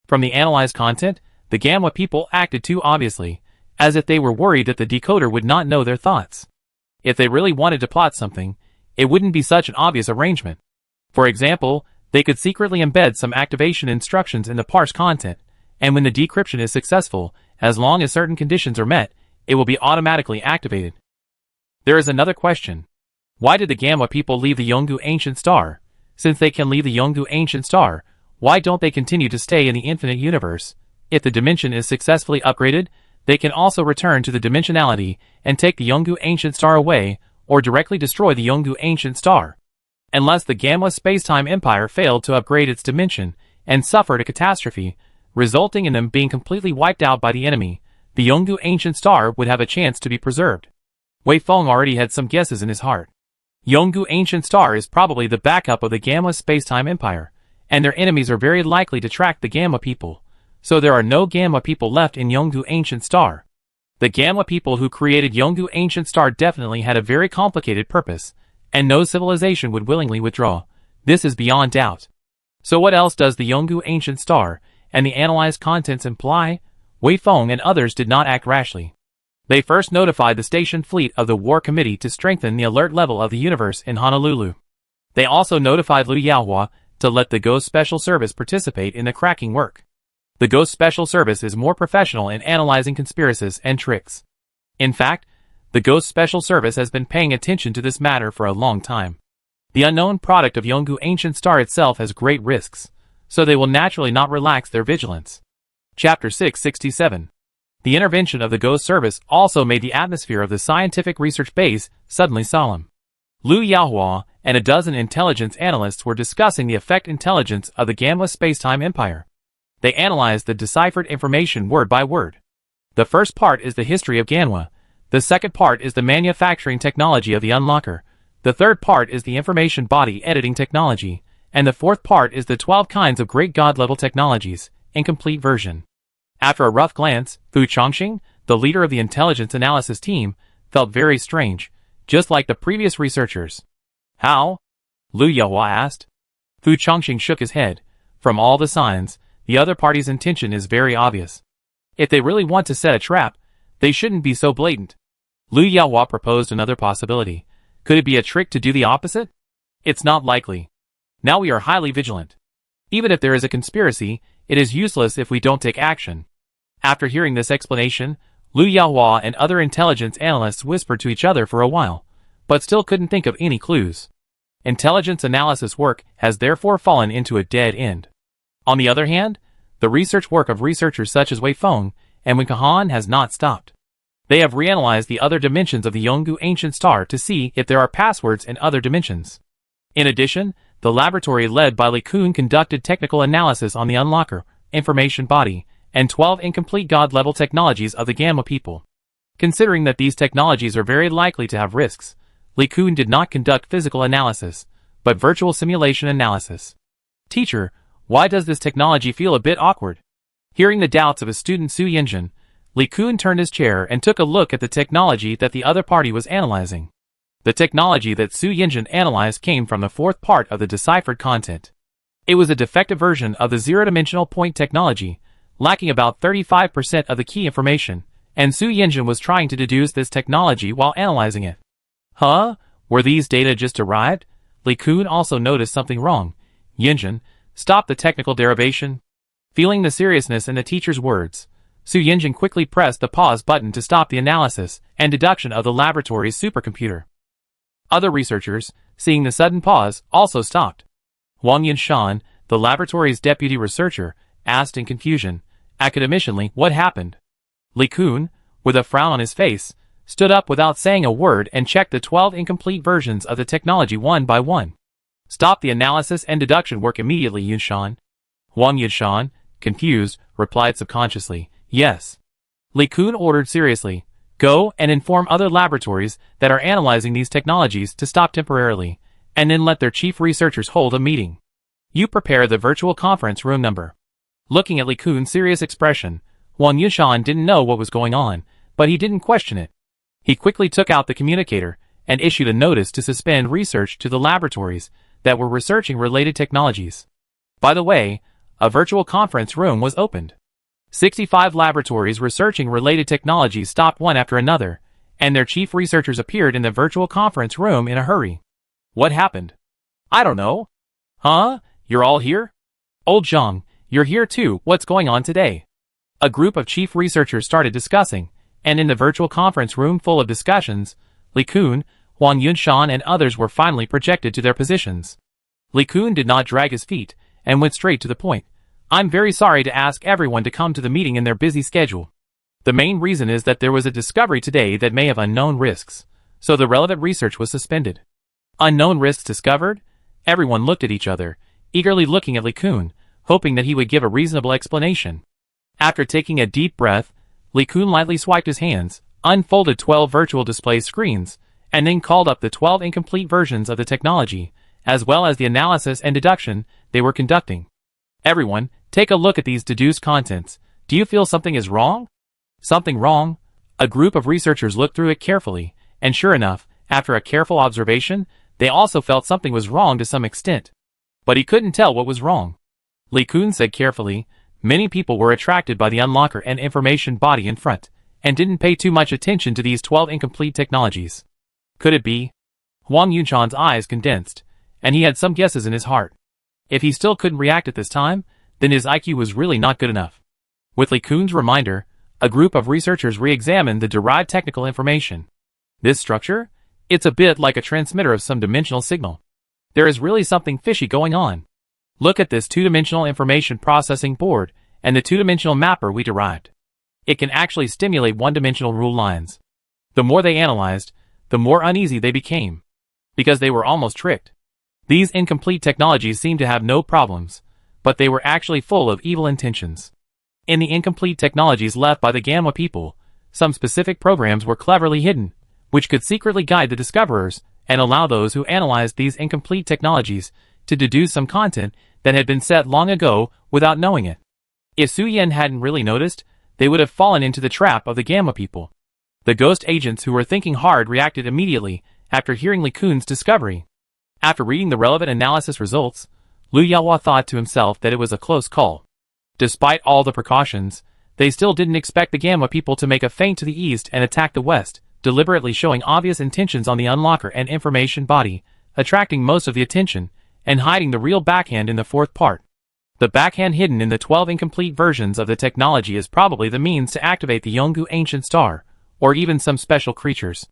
From the analyzed content, the Gamma people acted too obviously, as if they were worried that the decoder would not know their thoughts. If they really wanted to plot something, it wouldn't be such an obvious arrangement. For example, they could secretly embed some activation instructions in the parse content, and when the decryption is successful, as long as certain conditions are met, it will be automatically activated. There is another question. Why did the Gamma people leave the Yongu Ancient Star? Since they can leave the Yongu Ancient Star, why don't they continue to stay in the Infinite Universe? If the dimension is successfully upgraded, they can also return to the dimensionality and take the Yongu Ancient Star away, or directly destroy the Yongu Ancient Star. Unless the Gamma Space-Time Empire failed to upgrade its dimension and suffered a catastrophe, resulting in them being completely wiped out by the enemy, the Yongu Ancient Star would have a chance to be preserved. Wei Feng already had some guesses in his heart. Yongu Ancient Star is probably the backup of the Gamma Space-Time Empire, and their enemies are very likely to track the Gamma people, so there are no Gamma people left in Yongu Ancient Star. The Gamma people who created Yongu Ancient Star definitely had a very complicated purpose, and no civilization would willingly withdraw. This is beyond doubt. So what else does the Yongu Ancient Star and the analyzed contents imply? Wei Feng and others did not act rashly. They first notified the station fleet of the War Committee to strengthen the alert level of the universe in Honolulu. They also notified Liu Yaohua to let the Ghost Special Service participate in the cracking work. The Ghost Special Service is more professional in analyzing conspiracies and tricks. In fact, the Ghost Special Service has been paying attention to this matter for a long time. The unknown product of Yongu Ancient Star itself has great risks, so they will naturally not relax their vigilance. Chapter 667. The intervention of the Ghost Service also made the atmosphere of the scientific research base suddenly solemn. Liu Yaohua and a dozen intelligence analysts were discussing the effect intelligence of the Gamma Space-Time Empire. They analyzed the deciphered information word by word. The first part is the history of Ganwa. The second part is the manufacturing technology of the unlocker. The third part is the information body editing technology. And the fourth part is the 12 kinds of great god-level technologies, in complete version. After a rough glance, Fu Chongqing, the leader of the intelligence analysis team, felt very strange, just like the previous researchers. How? Liu Yaohua asked. Fu Chongqing shook his head. From all the signs, the other party's intention is very obvious. If they really want to set a trap, they shouldn't be so blatant. Liu Yaohua proposed another possibility. Could it be a trick to do the opposite? It's not likely. Now we are highly vigilant. Even if there is a conspiracy, it is useless if we don't take action. After hearing this explanation, Liu Yaohua and other intelligence analysts whispered to each other for a while, but still couldn't think of any clues. Intelligence analysis work has therefore fallen into a dead end. On the other hand, the research work of researchers such as Wei Feng and Wen Kahan has not stopped. They have reanalyzed the other dimensions of the Yongu Ancient Star to see if there are passwords in other dimensions. In addition, the laboratory led by Li Kun conducted technical analysis on the unlocker, information body, and 12 incomplete god-level technologies of the Gamma people. Considering that these technologies are very likely to have risks, Li Kun did not conduct physical analysis, but virtual simulation analysis. Teacher, why does this technology feel a bit awkward? Hearing the doubts of his student Su Yinjin, Li Kun turned his chair and took a look at the technology that the other party was analyzing. The technology that Su Yinjin analyzed came from the fourth part of the deciphered content. It was a defective version of the zero-dimensional point technology, lacking about 35% of the key information, and Su Yinjin was trying to deduce this technology while analyzing it. Huh? Were these data just arrived? Li Kun also noticed something wrong. Yinjin, stop the technical derivation. Feeling the seriousness in the teacher's words, Su Yinjin quickly pressed the pause button to stop the analysis and deduction of the laboratory's supercomputer. Other researchers, seeing the sudden pause, also stopped. Wang Yinshan, the laboratory's deputy researcher, asked in confusion, academicianly, what happened? Li Kun, with a frown on his face, stood up without saying a word and checked the 12 incomplete versions of the technology one by one. Stop the analysis and deduction work immediately, Yinshan. Wang Yinshan, confused, replied subconsciously, yes. Li Kun ordered seriously, go and inform other laboratories that are analyzing these technologies to stop temporarily, and then let their chief researchers hold a meeting. You prepare the virtual conference room number. Looking at Li Kun's serious expression, Wang Yinshan didn't know what was going on, but he didn't question it. He quickly took out the communicator and issued a notice to suspend research to the laboratories that were researching related technologies. By the way, a virtual conference room was opened. 65 laboratories researching related technologies stopped one after another, and their chief researchers appeared in the virtual conference room in a hurry. What happened? I don't know. Huh? You're all here? Old Zhang, you're here too, what's going on today? A group of chief researchers started discussing, and in the virtual conference room full of discussions, Li Kun, Wang Yinshan and others were finally projected to their positions. Li Kun did not drag his feet, and went straight to the point. I'm very sorry to ask everyone to come to the meeting in their busy schedule. The main reason is that there was a discovery today that may have unknown risks, so the relevant research was suspended. Unknown risks discovered? Everyone looked at each other, eagerly looking at Li Kun, hoping that he would give a reasonable explanation. After taking a deep breath, Li Kun lightly swiped his hands, unfolded 12 virtual display screens, and then called up the 12 incomplete versions of the technology, as well as the analysis and deduction they were conducting. Everyone, take a look at these deduced contents. Do you feel something is wrong? Something wrong? A group of researchers looked through it carefully, and sure enough, after a careful observation, they also felt something was wrong to some extent. But he couldn't tell what was wrong. Li Kun said carefully, many people were attracted by the unlocker and information body in front, and didn't pay too much attention to these 12 incomplete technologies. Could it be? Wang Yunshan's eyes condensed, and he had some guesses in his heart. If he still couldn't react at this time, then his IQ was really not good enough. With Li Kun's reminder, a group of researchers re-examined the derived technical information. This structure? It's a bit like a transmitter of some dimensional signal. There is really something fishy going on. Look at this two-dimensional information processing board and the two-dimensional mapper we derived. It can actually stimulate one-dimensional rule lines. The more they analyzed, the more uneasy they became, because they were almost tricked. These incomplete technologies seemed to have no problems, but they were actually full of evil intentions. In the incomplete technologies left by the Gamma people, some specific programs were cleverly hidden, which could secretly guide the discoverers and allow those who analyzed these incomplete technologies to deduce some content that had been set long ago without knowing it. If Su Yen hadn't really noticed, they would have fallen into the trap of the Gamma people. The ghost agents who were thinking hard reacted immediately after hearing Li Kun's discovery. After reading the relevant analysis results, Lu Yaohua thought to himself that it was a close call. Despite all the precautions, they still didn't expect the Gamma people to make a feint to the east and attack the west, deliberately showing obvious intentions on the unlocker and information body, attracting most of the attention, and hiding the real backhand in the fourth part. The backhand hidden in the 12 incomplete versions of the technology is probably the means to activate the Yonggu ancient star, or even some special creatures.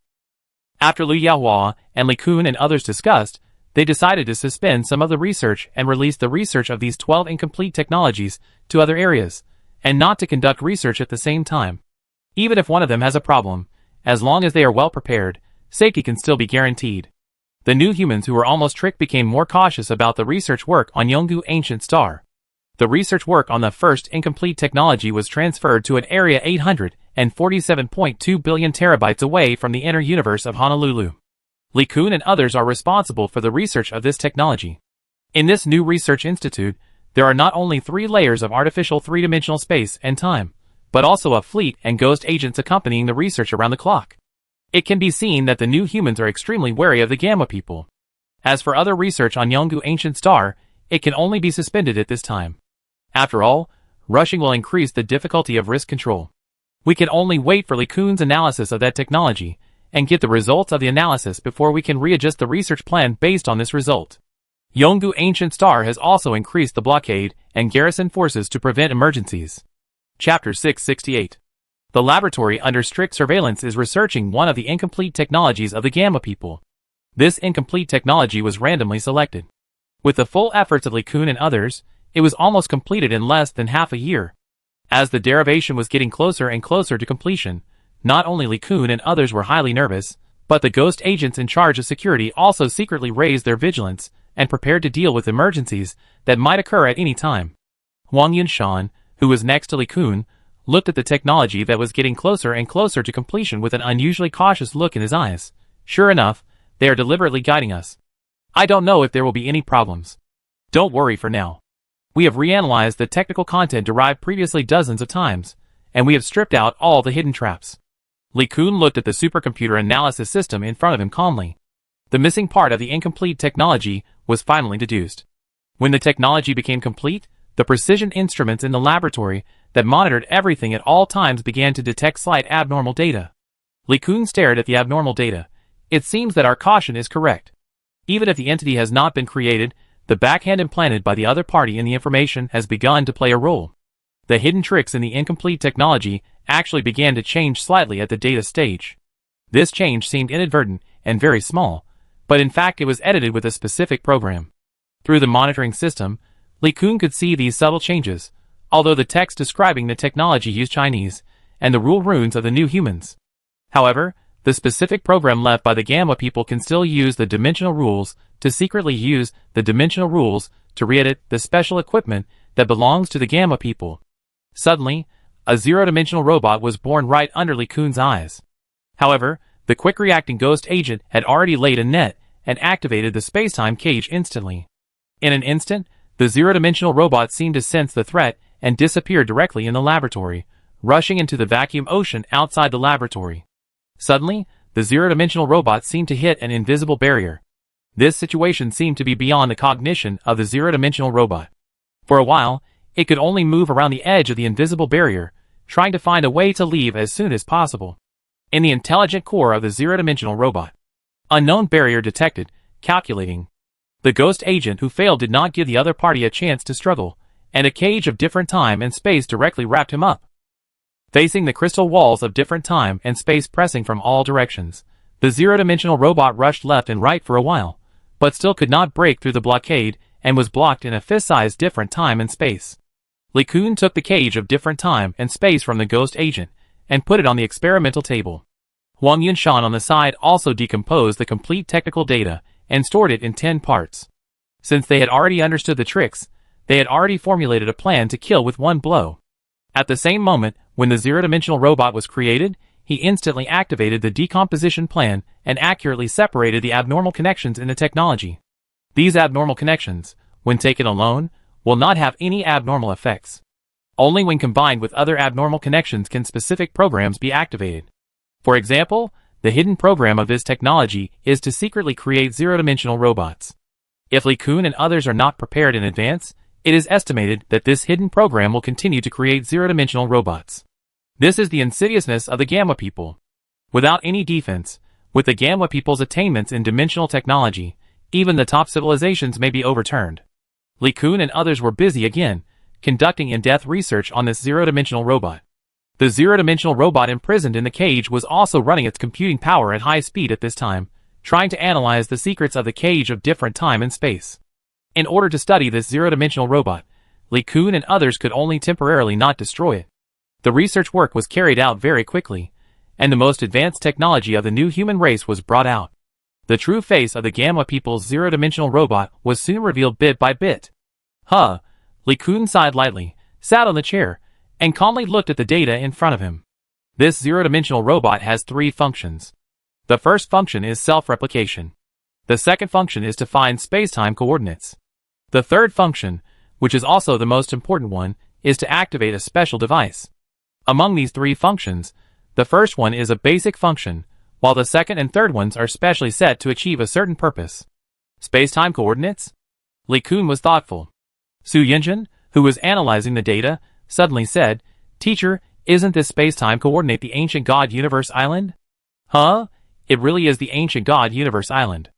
After Lu Yaohua and Li Kun and others discussed, they decided to suspend some of the research and release the research of these 12 incomplete technologies to other areas, and not to conduct research at the same time. Even if one of them has a problem, as long as they are well prepared, safety can still be guaranteed. The new humans who were almost tricked became more cautious about the research work on Yonggu ancient star. The research work on the first incomplete technology was transferred to an area 847.2 billion terabytes away from the inner universe of Honolulu. Li Kun and others are responsible for the research of this technology. In this new research institute, there are not only 3 layers of artificial three-dimensional space and time, but also a fleet and ghost agents accompanying the research around the clock. It can be seen that the new humans are extremely wary of the Gamma people. As for other research on Yongu Ancient Star, it can only be suspended at this time. After all, rushing will increase the difficulty of risk control. We can only wait for Li Kun's analysis of that technology, and get the results of the analysis before we can readjust the research plan based on this result. Yongu Ancient Star has also increased the blockade and garrison forces to prevent emergencies. Chapter 668. The laboratory under strict surveillance is researching one of the incomplete technologies of the Gamma people. This incomplete technology was randomly selected. With the full efforts of Li Kun and others, it was almost completed in less than half a year. As the derivation was getting closer and closer to completion, not only Li Kun and others were highly nervous, but the ghost agents in charge of security also secretly raised their vigilance and prepared to deal with emergencies that might occur at any time. Huang Yunshan, who was next to Li Kun, looked at the technology that was getting closer and closer to completion with an unusually cautious look in his eyes. Sure enough, they are deliberately guiding us. I don't know if there will be any problems. Don't worry for now. We have reanalyzed the technical content derived previously dozens of times, and we have stripped out all the hidden traps. Li Kun looked at the supercomputer analysis system in front of him calmly. The missing part of the incomplete technology was finally deduced. When the technology became complete, the precision instruments in the laboratory that monitored everything at all times began to detect slight abnormal data. Li Kun stared at the abnormal data. It seems that our caution is correct. Even if the entity has not been created, the backhand implanted by the other party in the information has begun to play a role. The hidden tricks in the incomplete technology actually began to change slightly at the data stage. This change seemed inadvertent and very small, but in fact it was edited with a specific program. Through the monitoring system, Li Kun could see these subtle changes, although the text describing the technology used Chinese and the rule runes of the new humans. However, the specific program left by the Gamma people can still use the dimensional rules to secretly use the dimensional rules to re-edit the special equipment that belongs to the Gamma people. Suddenly, a zero-dimensional robot was born right under Li Kun's eyes. However, the quick-reacting ghost agent had already laid a net and activated the space-time cage instantly. In an instant, the zero-dimensional robot seemed to sense the threat and disappeared directly in the laboratory, rushing into the vacuum ocean outside the laboratory. Suddenly, the zero-dimensional robot seemed to hit an invisible barrier. This situation seemed to be beyond the cognition of the zero-dimensional robot. For a while, it could only move around the edge of the invisible barrier, trying to find a way to leave as soon as possible. In the intelligent core of the zero-dimensional robot, unknown barrier detected, calculating. The ghost agent who failed did not give the other party a chance to struggle, and a cage of different time and space directly wrapped him up. Facing the crystal walls of different time and space pressing from all directions, the zero-dimensional robot rushed left and right for a while, but still could not break through the blockade and was blocked in a fist-sized different time and space. Li Kun took the cage of different time and space from the ghost agent and put it on the experimental table. Huang Yunshan on the side also decomposed the complete technical data and stored it in 10 parts. Since they had already understood the tricks, they had already formulated a plan to kill with one blow. At the same moment, when the zero-dimensional robot was created, he instantly activated the decomposition plan and accurately separated the abnormal connections in the technology. These abnormal connections, when taken alone, will not have any abnormal effects. Only when combined with other abnormal connections can specific programs be activated. For example, the hidden program of this technology is to secretly create zero-dimensional robots. If Li Kun and others are not prepared in advance, it is estimated that this hidden program will continue to create zero-dimensional robots. This is the insidiousness of the Gamma people. Without any defense, with the Gamma people's attainments in dimensional technology, even the top civilizations may be overturned. Li Kun and others were busy again, conducting in-depth research on this zero-dimensional robot. The zero-dimensional robot imprisoned in the cage was also running its computing power at high speed at this time, trying to analyze the secrets of the cage of different time and space. In order to study this zero-dimensional robot, Li Kun and others could only temporarily not destroy it. The research work was carried out very quickly, and the most advanced technology of the new human race was brought out. The true face of the Gamma people's zero-dimensional robot was soon revealed bit by bit. Li Kun sighed lightly, sat on the chair, and calmly looked at the data in front of him. This zero-dimensional robot has 3 functions. The first function is self-replication. The second function is to find space-time coordinates. The third function, which is also the most important one, is to activate a special device. Among these 3 functions, the first one is a basic function, while the second and third ones are specially set to achieve a certain purpose. Space-time coordinates? Li Kun was thoughtful. Su Yinjin, who was analyzing the data, suddenly said, "Teacher, isn't this space-time coordinate the ancient God Universe Island?" "Huh? It really is the ancient God Universe Island."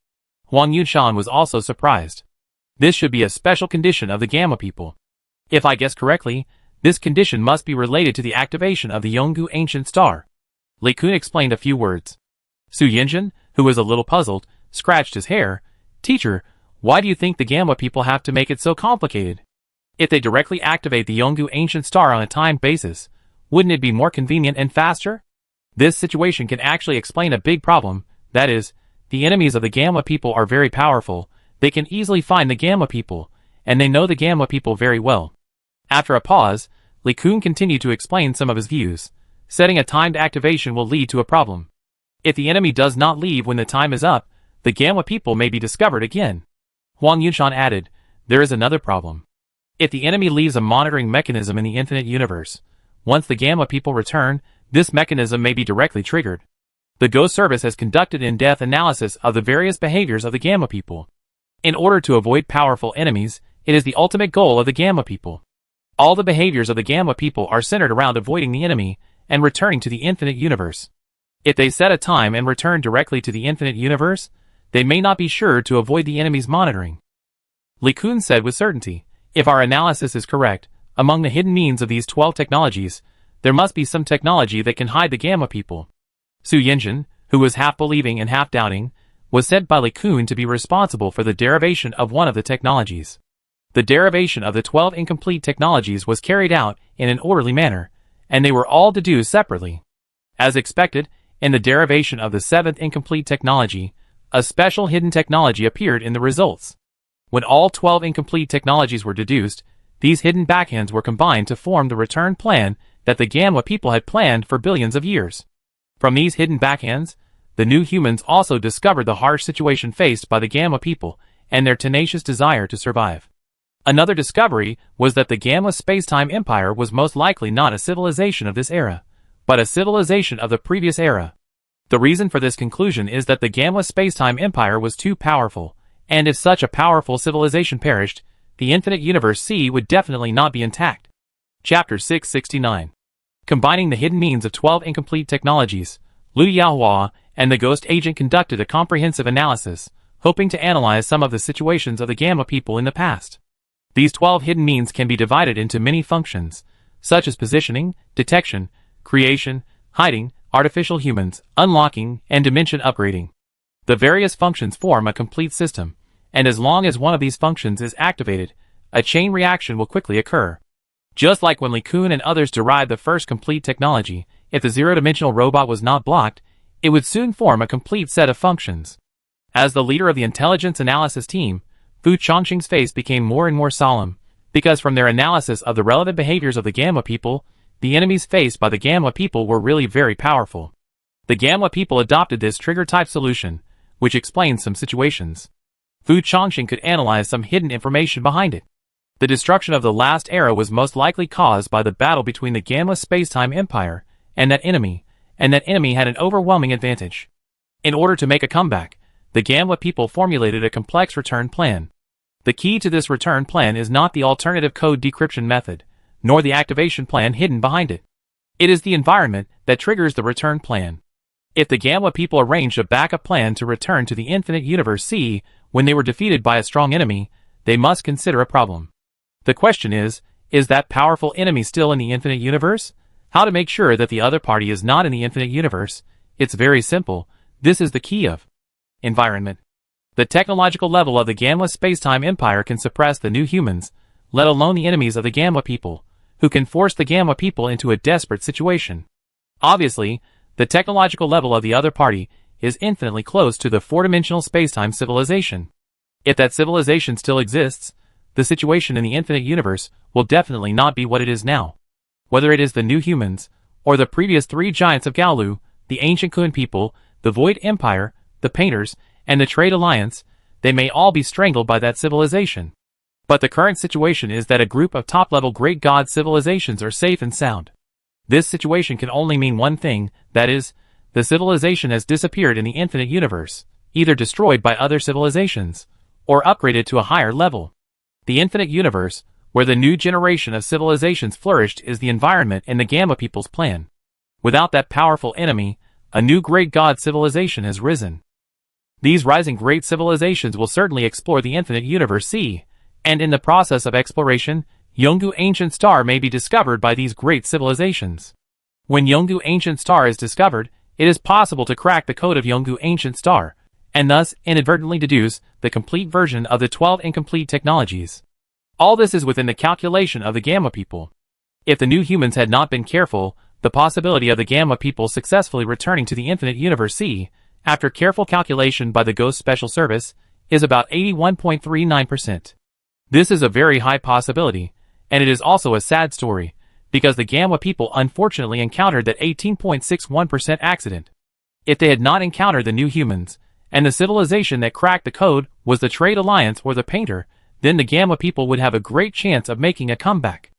Huang Yunshan was also surprised. This should be a special condition of the Gamma people. If I guess correctly, this condition must be related to the activation of the Yonggu ancient star. Li Kun explained a few words. Su Yinjin, who was a little puzzled, scratched his hair. "Teacher, why do you think the Gamma people have to make it so complicated? If they directly activate the Yonggu ancient star on a timed basis, wouldn't it be more convenient and faster?" This situation can actually explain a big problem, that is, the enemies of the Gamma people are very powerful, they can easily find the Gamma people, and they know the Gamma people very well. After a pause, Li Kun continued to explain some of his views. Setting a timed activation will lead to a problem. If the enemy does not leave when the time is up, the Gamma people may be discovered again. Huang Yunshan added, "There is another problem. If the enemy leaves a monitoring mechanism in the infinite universe, once the Gamma people return, this mechanism may be directly triggered. The Ghost Service has conducted in-depth analysis of the various behaviors of the Gamma people. In order to avoid powerful enemies, it is the ultimate goal of the Gamma people. All the behaviors of the Gamma people are centered around avoiding the enemy and returning to the infinite universe. If they set a time and return directly to the infinite universe, they may not be sure to avoid the enemy's monitoring." Li Kun said with certainty, "If our analysis is correct, among the hidden means of these 12 technologies, there must be some technology that can hide the Gamma people." Su Yinjin, who was half believing and half doubting, was said by Li Kun to be responsible for the derivation of one of the technologies. The derivation of the 12 incomplete technologies was carried out in an orderly manner, and they were all deduced separately. As expected, in the derivation of the 7th incomplete technology, a special hidden technology appeared in the results. When all 12 incomplete technologies were deduced, these hidden backhands were combined to form the return plan that the Gamma people had planned for billions of years. From these hidden backhands, the new humans also discovered the harsh situation faced by the Gamma people and their tenacious desire to survive. Another discovery was that the Gamma space-time empire was most likely not a civilization of this era, but a civilization of the previous era. The reason for this conclusion is that the Gamma space-time empire was too powerful, and if such a powerful civilization perished, the infinite universe C would definitely not be intact. Chapter 669. Combining the hidden means of 12 incomplete technologies, Liu Yaohua and the Ghost Agent conducted a comprehensive analysis, hoping to analyze some of the situations of the Gamma people in the past. These 12 hidden means can be divided into many functions, such as positioning, detection, creation, hiding, artificial humans, unlocking, and dimension upgrading. The various functions form a complete system, and as long as one of these functions is activated, a chain reaction will quickly occur. Just like when Li Kun and others derived the first complete technology, if the zero-dimensional robot was not blocked, it would soon form a complete set of functions. As the leader of the intelligence analysis team, Fu Chongqing's face became more and more solemn, because from their analysis of the relevant behaviors of the Gamma people, the enemies faced by the Gamma people were really very powerful. The Gamma people adopted this trigger-type solution, which explains some situations. Fu Chongqing could analyze some hidden information behind it. The destruction of the last era was most likely caused by the battle between the Gamma space-time empire and that enemy had an overwhelming advantage. In order to make a comeback, the Gamma people formulated a complex return plan. The key to this return plan is not the alternative code decryption method, nor the activation plan hidden behind it. It is the environment that triggers the return plan. If the Gamma people arranged a backup plan to return to the infinite universe C when they were defeated by a strong enemy, they must consider a problem. The question is that powerful enemy still in the infinite universe? How to make sure that the other party is not in the infinite universe? It's very simple. This is the key of environment. The technological level of the Gamma space-time empire can suppress the new humans, let alone the enemies of the Gamma people, who can force the Gamma people into a desperate situation. Obviously, the technological level of the other party is infinitely close to the four-dimensional space-time civilization. If that civilization still exists, the situation in the infinite universe will definitely not be what it is now. Whether it is the new humans, or the previous three giants of Gaolu, the ancient Kun people, the Void Empire, the Painters, and the Trade Alliance, they may all be strangled by that civilization. But the current situation is that a group of top-level great god civilizations are safe and sound. This situation can only mean one thing, that is, the civilization has disappeared in the infinite universe, either destroyed by other civilizations, or upgraded to a higher level. The infinite universe, where the new generation of civilizations flourished, is the environment in the Gamma People's plan. Without that powerful enemy, a new great god civilization has risen. These rising great civilizations will certainly explore the infinite universe sea, and in the process of exploration, Yongu Ancient Star may be discovered by these great civilizations. When Yongu Ancient Star is discovered, it is possible to crack the code of Yongu Ancient Star, and thus inadvertently deduce the complete version of the 12 incomplete technologies. All this is within the calculation of the Gamma People. If the new humans had not been careful, the possibility of the Gamma People successfully returning to the infinite universe sea, after careful calculation by the Ghost Special Service, is about 81.39%. This is a very high possibility, and it is also a sad story, because the Gamma People unfortunately encountered that 18.61% accident. If they had not encountered the new humans, and the civilization that cracked the code was the Trade Alliance or the Painter, then the Gamma People would have a great chance of making a comeback.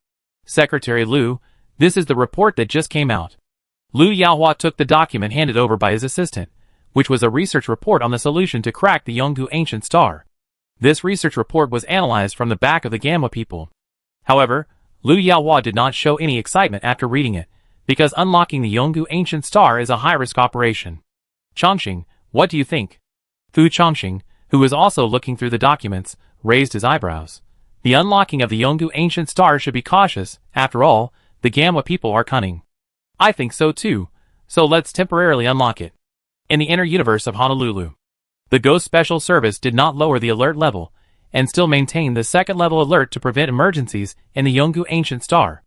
Secretary Liu, this is the report that just came out. Liu Yaohua took the document handed over by his assistant, which was a research report on the solution to crack the Yongu Ancient Star. This research report was analyzed from the back of the Gamma People. However, Liu Yaohua did not show any excitement after reading it, because unlocking the Yongu Ancient Star is a high-risk operation. Chongqing, what do you think? Fu Chongqing, who was also looking through the documents, raised his eyebrows. The unlocking of the Yongu Ancient Star should be cautious. After all, the Gamma People are cunning. I think so too, so let's temporarily unlock it. In the inner universe of Honolulu, the Ghost Special Service did not lower the alert level, and still maintained the second level alert to prevent emergencies in the Yongu Ancient Star.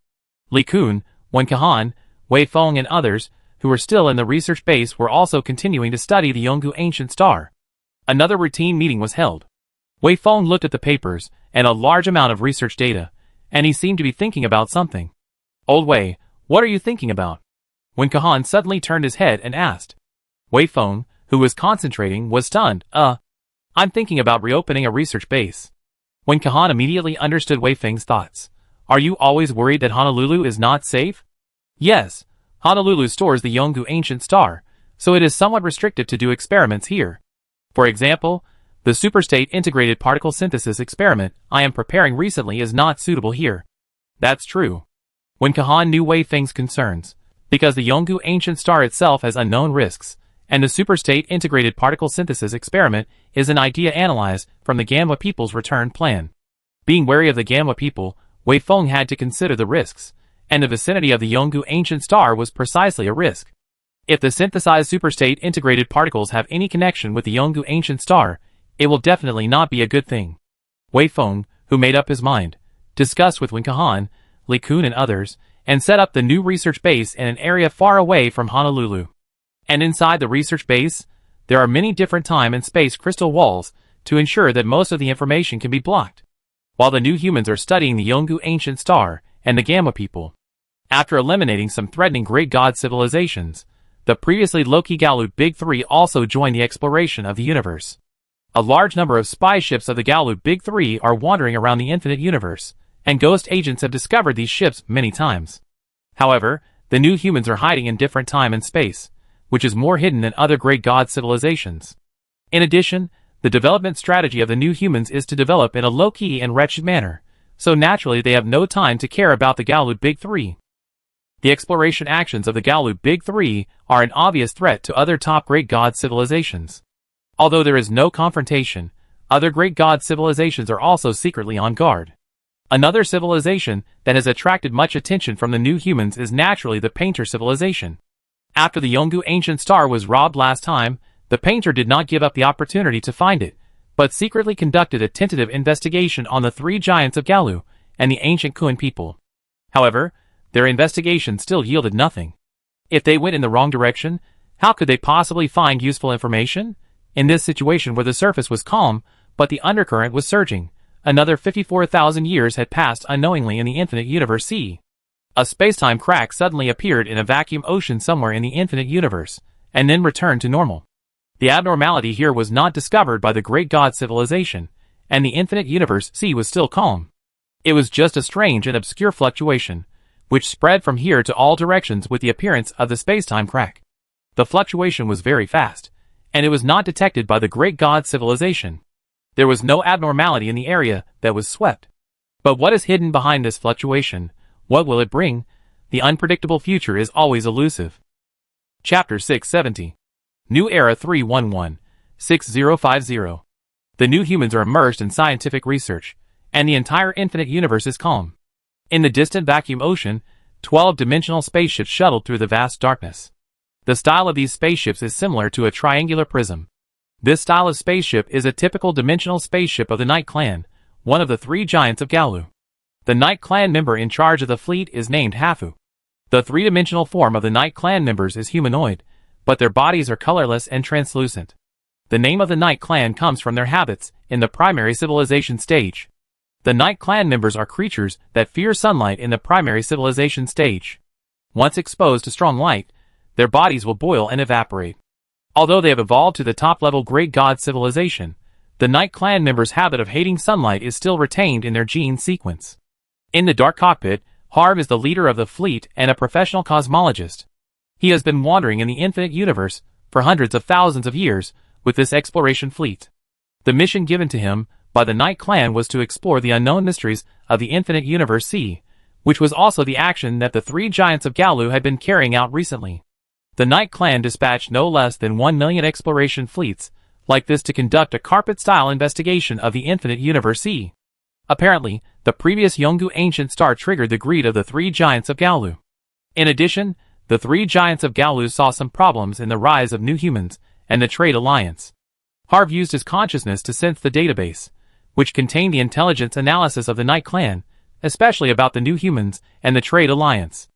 Li Kun, Wen Kahan, Wei Feng and others, who were still in the research base, were also continuing to study the Yongu Ancient Star. Another routine meeting was held. Wei Feng looked at the papers and a large amount of research data, and he seemed to be thinking about something. Old Wei, what are you thinking about? Wen Kahan suddenly turned his head and asked. Wei Feng, who was concentrating, was stunned. I'm thinking about reopening a research base. Wen Kahan immediately understood Wei Feng's thoughts. Are you always worried that Honolulu is not safe? Yes, Honolulu stores the Yongu Ancient Star, so it is somewhat restrictive to do experiments here. For example, the superstate integrated particle synthesis experiment I am preparing recently is not suitable here. That's true. Wen Kahan knew Wei Feng's concerns, because the Yongu Ancient Star itself has unknown risks, and the superstate integrated particle synthesis experiment is an idea analyzed from the Gamma People's return plan. Being wary of the Gamma People, Wei Feng had to consider the risks, and the vicinity of the Yongu Ancient Star was precisely a risk. If the synthesized superstate integrated particles have any connection with the Yongu Ancient Star, it will definitely not be a good thing. Wei Feng, who made up his mind, discussed with Wen Kahan, Li Kun and others, and set up the new research base in an area far away from Honolulu. And inside the research base, there are many different time and space crystal walls to ensure that most of the information can be blocked, while the new humans are studying the Yongu Ancient Star and the Gamma People. After eliminating some threatening great god civilizations, the previously low-key Galu Big Three also joined the exploration of the universe. A large number of spy ships of the Galu Big Three are wandering around the infinite universe, and ghost agents have discovered these ships many times. However, the new humans are hiding in different time and space, which is more hidden than other great god civilizations. In addition, the development strategy of the new humans is to develop in a low-key and wretched manner, so naturally they have no time to care about the Galu Big Three. The exploration actions of the Galu Big Three are an obvious threat to other top great god civilizations. Although there is no confrontation, other great god civilizations are also secretly on guard. Another civilization that has attracted much attention from the new humans is naturally the Painter civilization. After the Yongu Ancient Star was robbed last time, the Painter did not give up the opportunity to find it, but secretly conducted a tentative investigation on the three giants of Galu and the ancient Kun people. However, their investigation still yielded nothing. If they went in the wrong direction, how could they possibly find useful information? In this situation where the surface was calm, but the undercurrent was surging, another 54,000 years had passed unknowingly in the infinite universe sea. A spacetime crack suddenly appeared in a vacuum ocean somewhere in the infinite universe, and then returned to normal. The abnormality here was not discovered by the great god civilization, and the infinite universe sea was still calm. It was just a strange and obscure fluctuation, which spread from here to all directions with the appearance of the spacetime crack. The fluctuation was very fast, and it was not detected by the Great God civilization. There was no abnormality in the area that was swept. But what is hidden behind this fluctuation? What will it bring? The unpredictable future is always elusive. Chapter 670. New Era 311-6050. The new humans are immersed in scientific research, and the entire infinite universe is calm. In the distant vacuum ocean, 12-dimensional spaceships shuttled through the vast darkness. The style of these spaceships is similar to a triangular prism. This style of spaceship is a typical dimensional spaceship of the Night Clan, one of the three giants of Galu. The Night Clan member in charge of the fleet is named Hafu. The three-dimensional form of the Night Clan members is humanoid, but their bodies are colorless and translucent. The name of the Night Clan comes from their habits in the primary civilization stage. The Night Clan members are creatures that fear sunlight in the primary civilization stage. Once exposed to strong light, their bodies will boil and evaporate. Although they have evolved to the top-level Great God civilization, the Night Clan members' habit of hating sunlight is still retained in their gene sequence. In the dark cockpit, Harv is the leader of the fleet and a professional cosmologist. He has been wandering in the infinite universe for hundreds of thousands of years with this exploration fleet. The mission given to him by the Night Clan was to explore the unknown mysteries of the infinite universe C, which was also the action that the three giants of Galu had been carrying out recently. The Night Clan dispatched no less than 1 million exploration fleets like this to conduct a carpet-style investigation of the infinite universe C. Apparently, the previous Yongu ancient star triggered the greed of the three giants of Galu. In addition, the three giants of Galu saw some problems in the rise of new humans and the trade alliance. Harv used his consciousness to sense the database, which contained the intelligence analysis of the Night Clan, especially about the new humans and the trade alliance.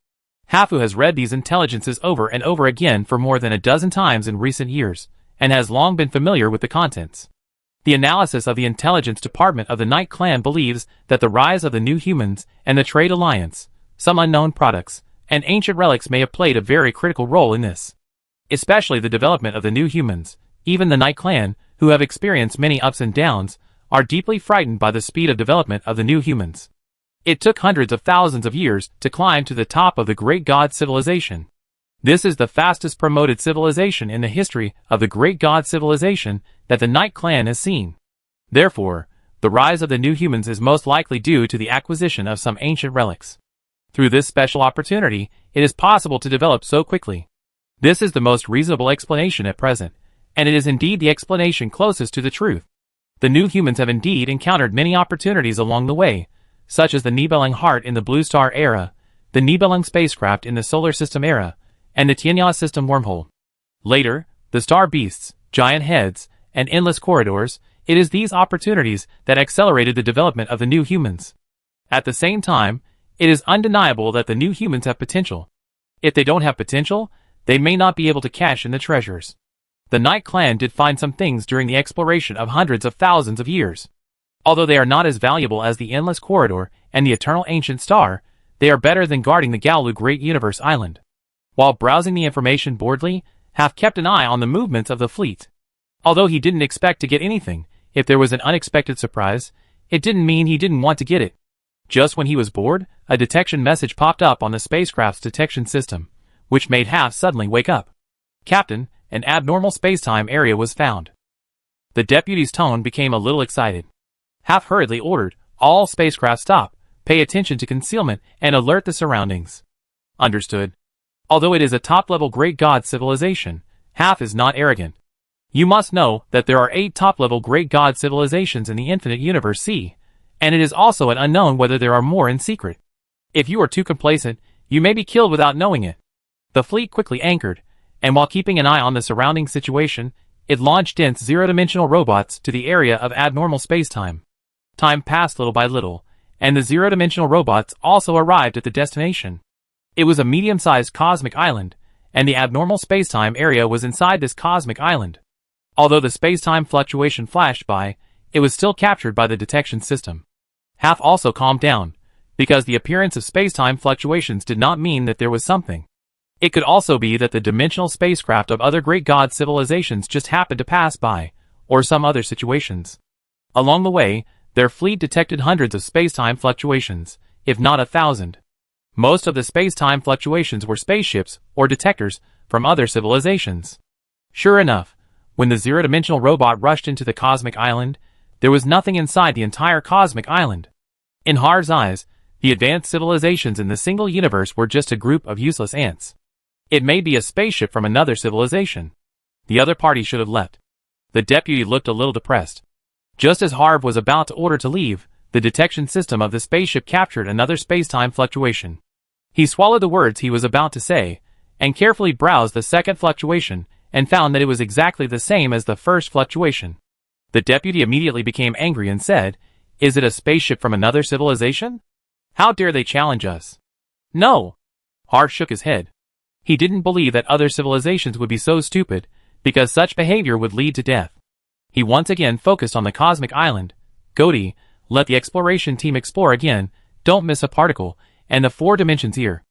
Hafu has read these intelligences over and over again for more than a dozen times in recent years, and has long been familiar with the contents. The analysis of the intelligence department of the Night Clan believes that the rise of the new humans and the trade alliance, some unknown products, and ancient relics may have played a very critical role in this. Especially the development of the new humans. Even the Night Clan, who have experienced many ups and downs, are deeply frightened by the speed of development of the new humans. It took hundreds of thousands of years to climb to the top of the Great God civilization. This is the fastest promoted civilization in the history of the Great God civilization that the Night Clan has seen. Therefore, the rise of the new humans is most likely due to the acquisition of some ancient relics. Through this special opportunity, it is possible to develop so quickly. This is the most reasonable explanation at present, and it is indeed the explanation closest to the truth. The new humans have indeed encountered many opportunities along the way, such as the Nibelung Heart in the Blue Star era, the Nibelung spacecraft in the Solar System era, and the Tianya system wormhole. Later, the star beasts, giant heads, and endless corridors. It is these opportunities that accelerated the development of the new humans. At the same time, it is undeniable that the new humans have potential. If they don't have potential, they may not be able to cash in the treasures. The Night Clan did find some things during the exploration of hundreds of thousands of years. Although they are not as valuable as the Endless Corridor and the Eternal Ancient Star, they are better than guarding the Galu Great Universe Island. While browsing the information boredly, Half kept an eye on the movements of the fleet. Although he didn't expect to get anything, if there was an unexpected surprise, it didn't mean he didn't want to get it. Just when he was bored, a detection message popped up on the spacecraft's detection system, which made Half suddenly wake up. Captain, an abnormal spacetime area was found. The deputy's tone became a little excited. Half hurriedly ordered, all spacecraft stop, pay attention to concealment, and alert the surroundings. Understood. Although it is a top-level Great God civilization, Half is not arrogant. You must know that there are 8 top-level Great God civilizations in the infinite universe C, and it is also an unknown whether there are more in secret. If you are too complacent, you may be killed without knowing it. The fleet quickly anchored, and while keeping an eye on the surrounding situation, it launched dense zero-dimensional robots to the area of abnormal spacetime. Time passed little by little, and the zero-dimensional robots also arrived at the destination. It was a medium-sized cosmic island, and the abnormal spacetime area was inside this cosmic island. Although the spacetime fluctuation flashed by, it was still captured by the detection system. Half also calmed down, because the appearance of spacetime fluctuations did not mean that there was something. It could also be that the dimensional spacecraft of other Great God civilizations just happened to pass by, or some other situations. Along the way, their fleet detected hundreds of spacetime fluctuations, if not 1,000. Most of the spacetime fluctuations were spaceships or detectors from other civilizations. Sure enough, when the zero-dimensional robot rushed into the cosmic island, there was nothing inside the entire cosmic island. In Har's eyes, the advanced civilizations in the single universe were just a group of useless ants. It may be a spaceship from another civilization. The other party should have left. The deputy looked a little depressed. Just as Harv was about to order to leave, the detection system of the spaceship captured another space-time fluctuation. He swallowed the words he was about to say, and carefully browsed the second fluctuation, and found that it was exactly the same as the first fluctuation. The deputy immediately became angry and said, "Is it a spaceship from another civilization? How dare they challenge us?" "No." Har shook his head. He didn't believe that other civilizations would be so stupid, because such behavior would lead to death. He once again focused on the cosmic island. "Godi, let the exploration team explore again, don't miss a particle, and the 4 dimensions here."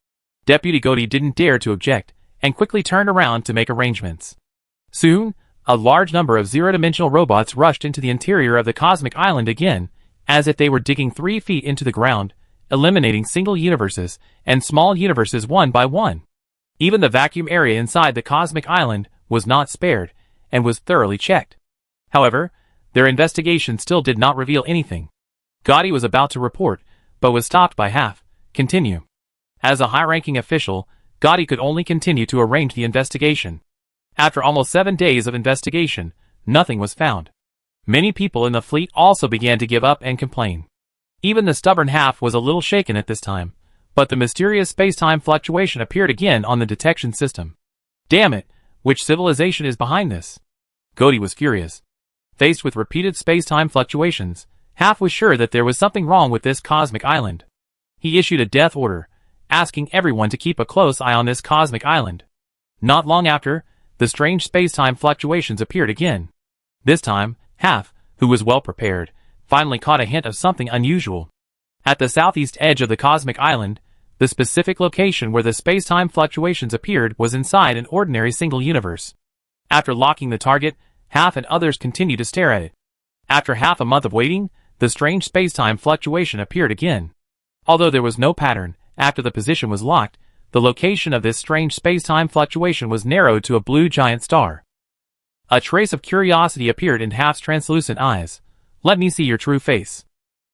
Deputy Godi didn't dare to object, and quickly turned around to make arrangements. Soon, a large number of zero-dimensional robots rushed into the interior of the cosmic island again, as if they were digging 3 feet into the ground, eliminating single universes and small universes one by one. Even the vacuum area inside the cosmic island was not spared, and was thoroughly checked. However, their investigation still did not reveal anything. Gotti was about to report, but was stopped by Half. "Continue." As a high-ranking official, Gotti could only continue to arrange the investigation. After almost 7 days of investigation, nothing was found. Many people in the fleet also began to give up and complain. Even the stubborn Half was a little shaken at this time, but the mysterious space-time fluctuation appeared again on the detection system. "Damn it, which civilization is behind this?" Gotti was furious. Faced with repeated space-time fluctuations, Half was sure that there was something wrong with this cosmic island. He issued a death order, asking everyone to keep a close eye on this cosmic island. Not long after, the strange space-time fluctuations appeared again. This time, Half, who was well prepared, finally caught a hint of something unusual. At the southeast edge of the cosmic island, the specific location where the space-time fluctuations appeared was inside an ordinary single universe. After locking the target, Half and others continued to stare at it. After half a month of waiting, the strange space-time fluctuation appeared again. Although there was no pattern, after the position was locked, the location of this strange space-time fluctuation was narrowed to a blue giant star. A trace of curiosity appeared in Half's translucent eyes. "Let me see your true face."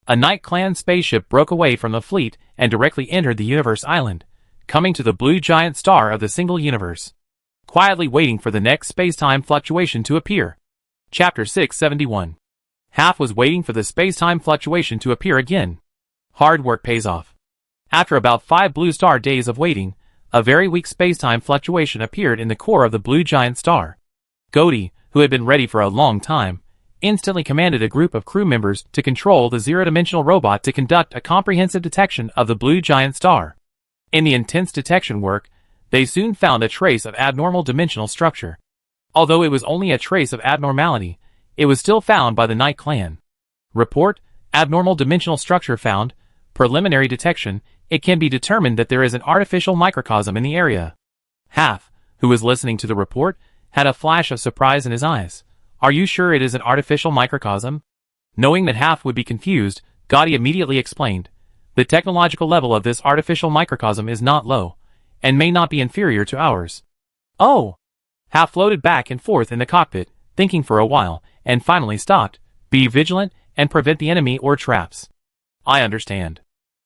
A Night Clan spaceship broke away from the fleet and directly entered the Universe Island, coming to the blue giant star of the single universe, quietly waiting for the next space-time fluctuation to appear. Chapter 671. Half was waiting for the space-time fluctuation to appear again. Hard work pays off. After about 5 blue star days of waiting, a very weak space-time fluctuation appeared in the core of the blue giant star. Godi, who had been ready for a long time, instantly commanded a group of crew members to control the zero-dimensional robot to conduct a comprehensive detection of the blue giant star. In the intense detection work, they soon found a trace of abnormal dimensional structure. Although it was only a trace of abnormality, it was still found by the Night Clan. Report, abnormal dimensional structure found. Preliminary detection, it can be determined that there is an artificial microcosm in the area. Half, who was listening to the report, had a flash of surprise in his eyes. "Are you sure it is an artificial microcosm?" Knowing that Half would be confused, Gotti immediately explained. "The technological level of this artificial microcosm is not low, and may not be inferior to ours." "Oh!" Half floated back and forth in the cockpit, thinking for a while, and finally stopped. "Be vigilant, and prevent the enemy or traps." "I understand."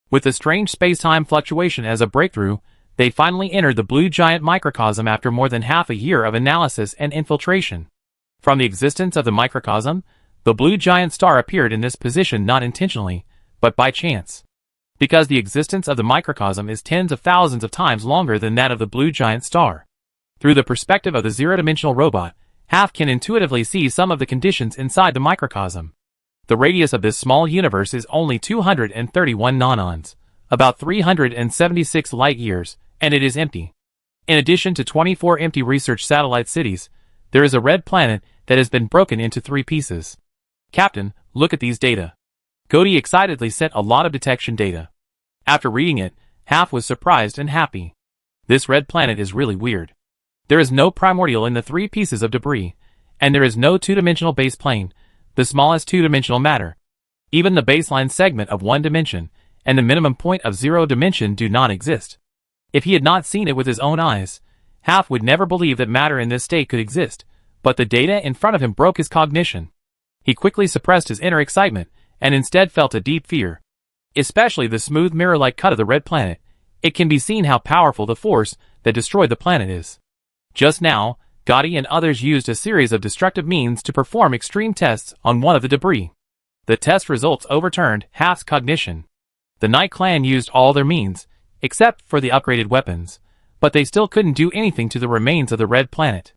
With the strange space-time fluctuation as a breakthrough, they finally entered the blue giant microcosm after more than half a year of analysis and infiltration. From the existence of the microcosm, the blue giant star appeared in this position not intentionally, but by chance. Because the existence of the microcosm is tens of thousands of times longer than that of the blue giant star. Through the perspective of the zero-dimensional robot, Half can intuitively see some of the conditions inside the microcosm. The radius of this small universe is only 231 nanons, about 376 light-years, and it is empty. In addition to 24 empty research satellite cities, there is a red planet that has been broken into 3 pieces. "Captain, look at these data." Godi excitedly sent a lot of detection data. After reading it, Half was surprised and happy. This red planet is really weird. There is no primordial in the 3 pieces of debris, and there is no two-dimensional base plane, the smallest two-dimensional matter. Even the baseline segment of 1 dimension and the minimum point of 0 dimension do not exist. If he had not seen it with his own eyes, Half would never believe that matter in this state could exist, but the data in front of him broke his cognition. He quickly suppressed his inner excitement, and instead felt a deep fear. Especially the smooth mirror-like cut of the red planet. It can be seen how powerful the force that destroyed the planet is. Just now, Gotti and others used a series of destructive means to perform extreme tests on one of the debris. The test results overturned Half's cognition. The Night Clan used all their means, except for the upgraded weapons, but they still couldn't do anything to the remains of the red planet.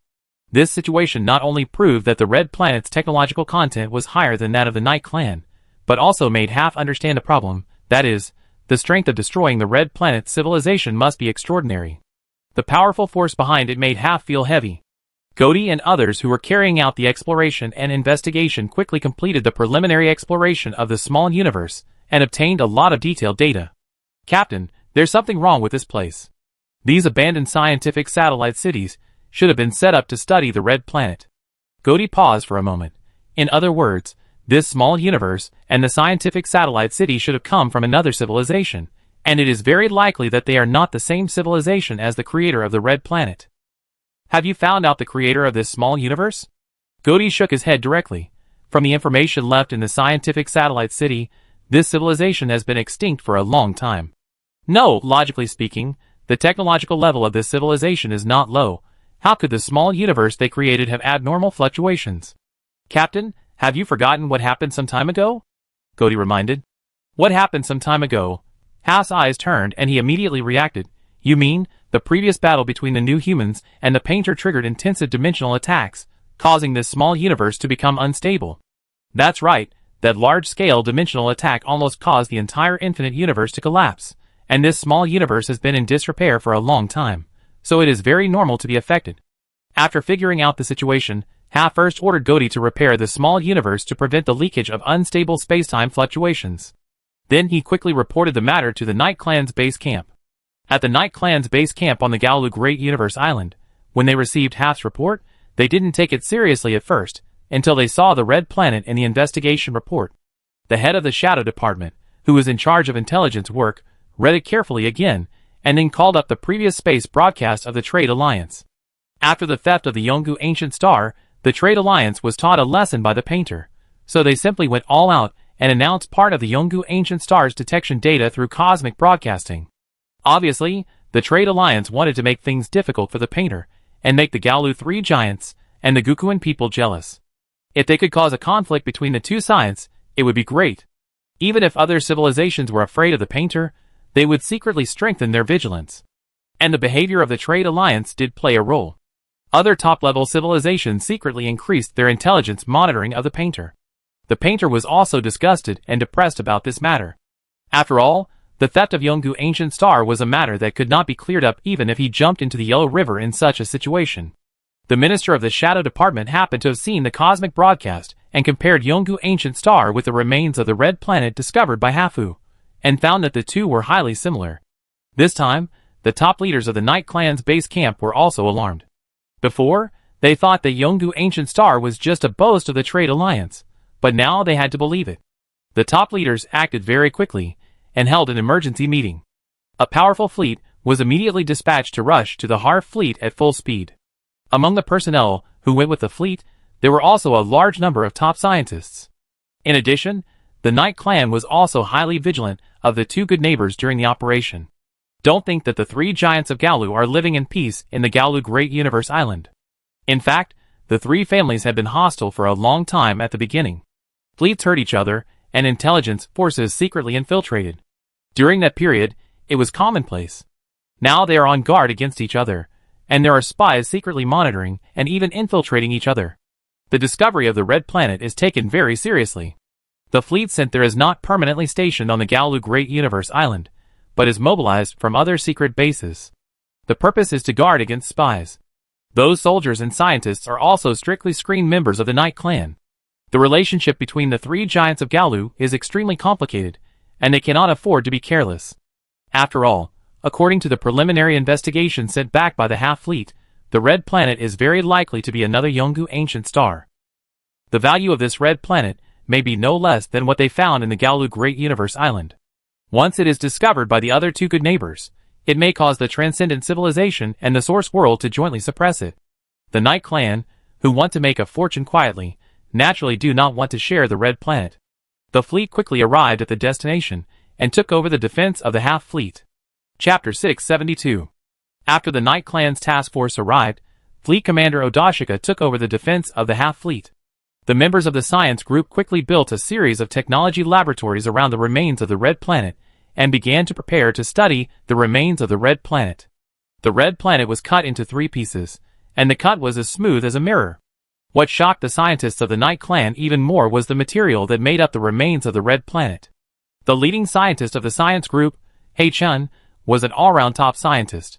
This situation not only proved that the red planet's technological content was higher than that of the Night Clan, but also made Half understand the problem, that is, the strength of destroying the red planet's civilization must be extraordinary. The powerful force behind it made Half feel heavy. Gotti and others who were carrying out the exploration and investigation quickly completed the preliminary exploration of the small universe and obtained a lot of detailed data. Captain, there's something wrong with this place. These abandoned scientific satellite cities should have been set up to study the red planet. Gotti paused for a moment. In other words, this small universe and the scientific satellite city should have come from another civilization, and it is very likely that they are not the same civilization as the creator of the red planet. Have you found out the creator of this small universe? Gotti shook his head directly. From the information left in the scientific satellite city, this civilization has been extinct for a long time. No, logically speaking, the technological level of this civilization is not low. How could the small universe they created have abnormal fluctuations? Captain, have you forgotten what happened some time ago? Gotti reminded. What happened some time ago? Half's eyes turned and he immediately reacted. You mean, the previous battle between the new humans and the painter triggered intensive dimensional attacks, causing this small universe to become unstable. That's right, that large-scale dimensional attack almost caused the entire infinite universe to collapse, and this small universe has been in disrepair for a long time, so it is very normal to be affected. After figuring out the situation, Half first ordered Gotti to repair the small universe to prevent the leakage of unstable spacetime fluctuations. Then he quickly reported the matter to the Night Clan's base camp. At the Night Clan's base camp on the Gaolu Great Universe Island, when they received Half's report, they didn't take it seriously at first, until they saw the red planet in the investigation report. The head of the Shadow Department, who was in charge of intelligence work, read it carefully again, and then called up the previous space broadcast of the Trade Alliance. After the theft of the Yongu Ancient Star, the Trade Alliance was taught a lesson by the painter, so they simply went all out and announced part of the Yongu Ancient Star's detection data through cosmic broadcasting. Obviously, the Trade Alliance wanted to make things difficult for the painter, and make the Gaolu Three Giants and the Gukuan people jealous. If they could cause a conflict between the two sides, it would be great. Even if other civilizations were afraid of the painter, they would secretly strengthen their vigilance. And the behavior of the Trade Alliance did play a role. Other top-level civilizations secretly increased their intelligence monitoring of the painter. The painter was also disgusted and depressed about this matter. After all, the theft of Yongu Ancient Star was a matter that could not be cleared up even if he jumped into the Yellow River in such a situation. The Minister of the Shadow Department happened to have seen the cosmic broadcast and compared Yongu Ancient Star with the remains of the red planet discovered by Hafu, and found that the two were highly similar. This time, the top leaders of the Night Clan's base camp were also alarmed. Before, they thought that Yongu Ancient Star was just a boast of the Trade Alliance, but now they had to believe it. The top leaders acted very quickly and held an emergency meeting. A powerful fleet was immediately dispatched to rush to the Har fleet at full speed. Among the personnel who went with the fleet, there were also a large number of top scientists. In addition, the Night Clan was also highly vigilant of the two good neighbors during the operation. Don't think that the three giants of Gaolu are living in peace in the Gaolu Great Universe Island. In fact, the three families had been hostile for a long time at the beginning. Fleets hurt each other, and intelligence forces secretly infiltrated. During that period, it was commonplace. Now they are on guard against each other, and there are spies secretly monitoring and even infiltrating each other. The discovery of the red planet is taken very seriously. The fleet sent there is not permanently stationed on the Gaolu Great Universe Island, but is mobilized from other secret bases. The purpose is to guard against spies. Those soldiers and scientists are also strictly screened members of the Night Clan. The relationship between the three giants of Gaolu is extremely complicated, and they cannot afford to be careless. After all, according to the preliminary investigation sent back by the Half Fleet, the red planet is very likely to be another Yongu Ancient Star. The value of this red planet may be no less than what they found in the Gaolu Great Universe Island. Once it is discovered by the other two good neighbors, It may cause the transcendent civilization and the source world to jointly suppress it. The Night Clan, who want to make a fortune quietly, naturally do not want to share the Red Planet. The fleet quickly arrived at the destination and took over the defense of the half-fleet. Chapter 672. After the Night Clan's task force arrived, Fleet Commander Odashika took over the defense of the half-fleet. The members of the science group quickly built a series of technology laboratories around the remains of the Red Planet and began to prepare to study the remains of the Red Planet. The Red Planet was cut into 3 pieces, and the cut was as smooth as a mirror. What shocked the scientists of the Night Clan even more was the material that made up the remains of the Red Planet. The leading scientist of the science group, Hei-chun, was an all-round top scientist.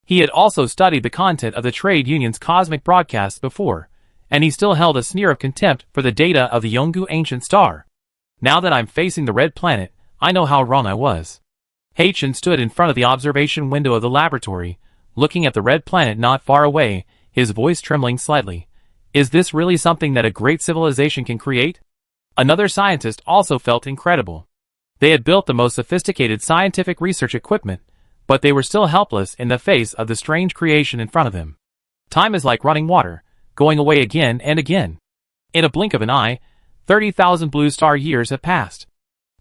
He had also studied the content of the trade union's cosmic broadcasts before, and he still held a sneer of contempt for the data of the Yongu ancient star. Now that I'm facing the Red Planet, I know how wrong I was. Hei-chun stood in front of the observation window of the laboratory, looking at the Red Planet not far away, his voice trembling slightly. Is this really something that a great civilization can create? Another scientist also felt incredible. They had built the most sophisticated scientific research equipment, but they were still helpless in the face of the strange creation in front of them. Time is like running water, going away again and again. In a blink of an eye, 30,000 blue star years have passed.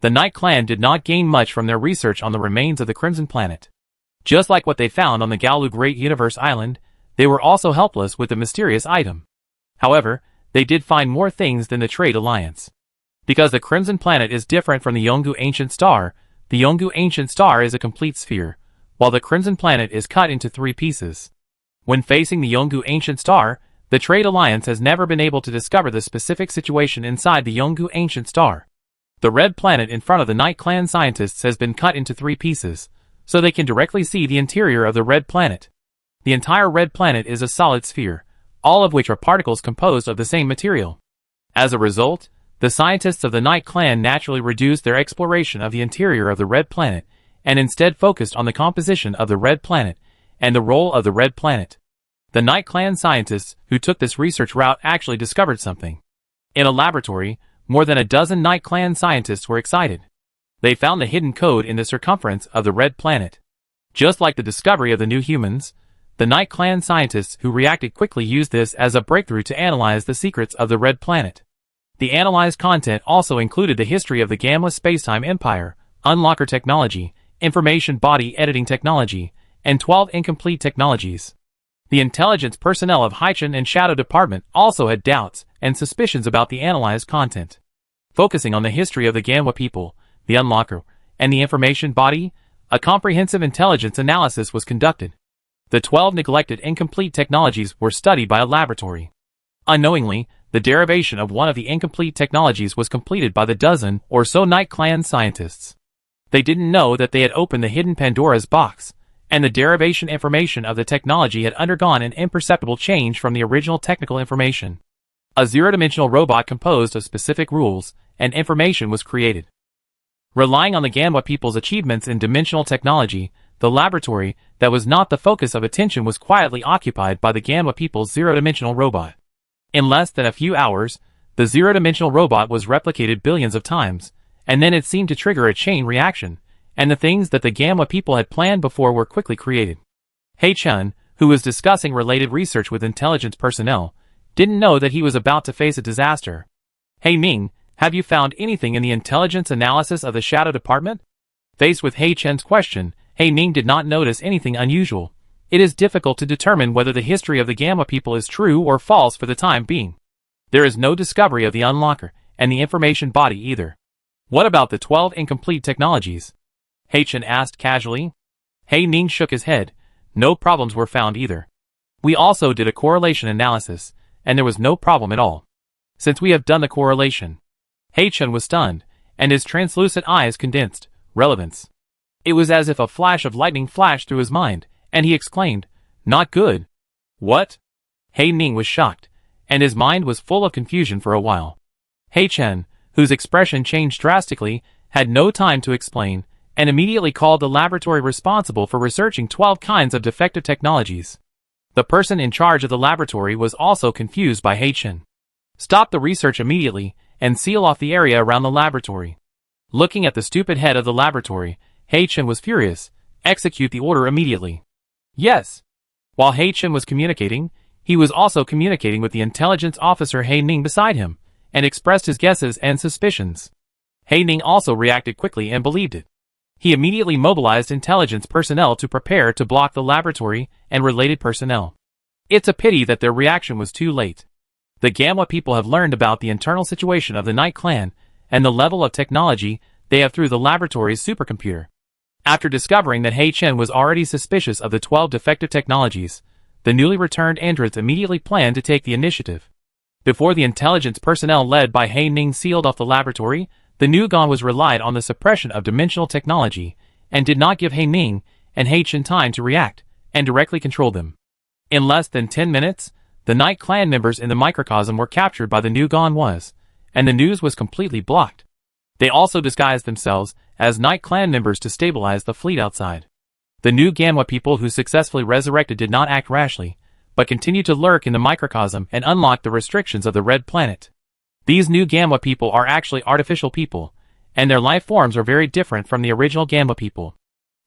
The Night Clan did not gain much from their research on the remains of the Crimson Planet. Just like what they found on the Gaolu Great Universe Island, they were also helpless with the mysterious item. However, they did find more things than the Trade Alliance. Because the Crimson Planet is different from the Yongu Ancient Star, the Yongu Ancient Star is a complete sphere, while the Crimson Planet is cut into 3 pieces. When facing the Yongu Ancient Star, the Trade Alliance has never been able to discover the specific situation inside the Yongu Ancient Star. The Red Planet in front of the Night Clan scientists has been cut into 3 pieces, so they can directly see the interior of the Red Planet. The entire Red Planet is a solid sphere, all of which are particles composed of the same material. As a result, the scientists of the Night Clan naturally reduced their exploration of the interior of the Red Planet and instead focused on the composition of the Red Planet and the role of the Red Planet. The Night Clan scientists who took this research route actually discovered something. In a laboratory, more than a dozen Night Clan scientists were excited. They found the hidden code in the circumference of the Red Planet. Just like the discovery of the new humans, the Night Clan scientists who reacted quickly used this as a breakthrough to analyze the secrets of the Red Planet. The analyzed content also included the history of the Gamma Spacetime Empire, Unlocker Technology, Information Body Editing Technology, and 12 incomplete technologies. The intelligence personnel of Hei-chun and Shadow Department also had doubts and suspicions about the analyzed content. Focusing on the history of the Gamma people, the Unlocker, and the Information Body, a comprehensive intelligence analysis was conducted. The 12 neglected incomplete technologies were studied by a laboratory. Unknowingly, the derivation of one of the incomplete technologies was completed by the dozen or so Night Clan scientists. They didn't know that they had opened the hidden Pandora's box, and the derivation information of the technology had undergone an imperceptible change from the original technical information. A zero-dimensional robot composed of specific rules and information was created. Relying on the Gamma people's achievements in dimensional technology, the laboratory that was not the focus of attention was quietly occupied by the Gamma people's zero-dimensional robot. In less than a few hours, the zero-dimensional robot was replicated billions of times, and then it seemed to trigger a chain reaction, and the things that the Gamma people had planned before were quickly created. Hei-chun, who was discussing related research with intelligence personnel, didn't know that he was about to face a disaster. "Hey Ming, have you found anything in the intelligence analysis of the Shadow Department?" Faced with Hei-chun's question, Hei Ming did not notice anything unusual. It is difficult to determine whether the history of the Gamma people is true or false for the time being. There is no discovery of the Unlocker, and the Information Body either. What about the 12 incomplete technologies? Hei-chun asked casually. Hei Ming shook his head. No problems were found either. We also did a correlation analysis, and there was no problem at all. Since we have done the correlation. Hei-chun was stunned, and his translucent eyes condensed. Relevance. It was as if a flash of lightning flashed through his mind, and he exclaimed, "Not good." "What?" Hei Ming was shocked, and his mind was full of confusion for a while. Hei-chun, whose expression changed drastically, had no time to explain, and immediately called the laboratory responsible for researching 12 kinds of defective technologies. The person in charge of the laboratory was also confused by Hei-chun. "Stop the research immediately, and seal off the area around the laboratory." Looking at the stupid head of the laboratory, Hei-chun was furious, Execute the order immediately. Yes. While He Chen was communicating, he was also communicating with the intelligence officer He Ning beside him, and expressed his guesses and suspicions. He Ning also reacted quickly and believed it. He immediately mobilized intelligence personnel to prepare to block the laboratory and related personnel. It's a pity that their reaction was too late. The Gamma people have learned about the internal situation of the Night Clan, and the level of technology they have through the laboratory's supercomputer. After discovering that He Chen was already suspicious of the 12 defective technologies, the newly returned androids immediately planned to take the initiative. Before the intelligence personnel led by He Ning sealed off the laboratory, the new GON was relied on the suppression of dimensional technology, and did not give He Ning and He Chen time to react, and directly control them. In less than 10 minutes, the Night Clan members in the microcosm were captured by the new GON and the news was completely blocked. They also disguised themselves as Night Clan members to stabilize the fleet outside. The new Gamma people who successfully resurrected did not act rashly, but continued to lurk in the microcosm and unlock the restrictions of the Red Planet. These new Gamma people are actually artificial people, and their life forms are very different from the original Gamma people.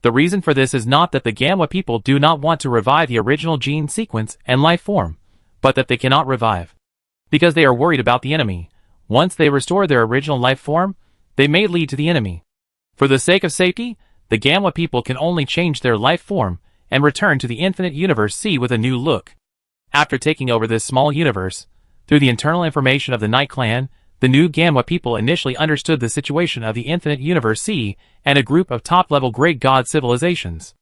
The reason for this is not that the Gamma people do not want to revive the original gene sequence and life form, but that they cannot revive. Because they are worried about the enemy. Once they restore their original life form, they may lead to the enemy. For the sake of safety, the Gamma people can only change their life form and return to the infinite universe C with a new look. After taking over this small universe, through the internal information of the Night Clan, the new Gamma people initially understood the situation of the infinite universe C and a group of top-level great god civilizations.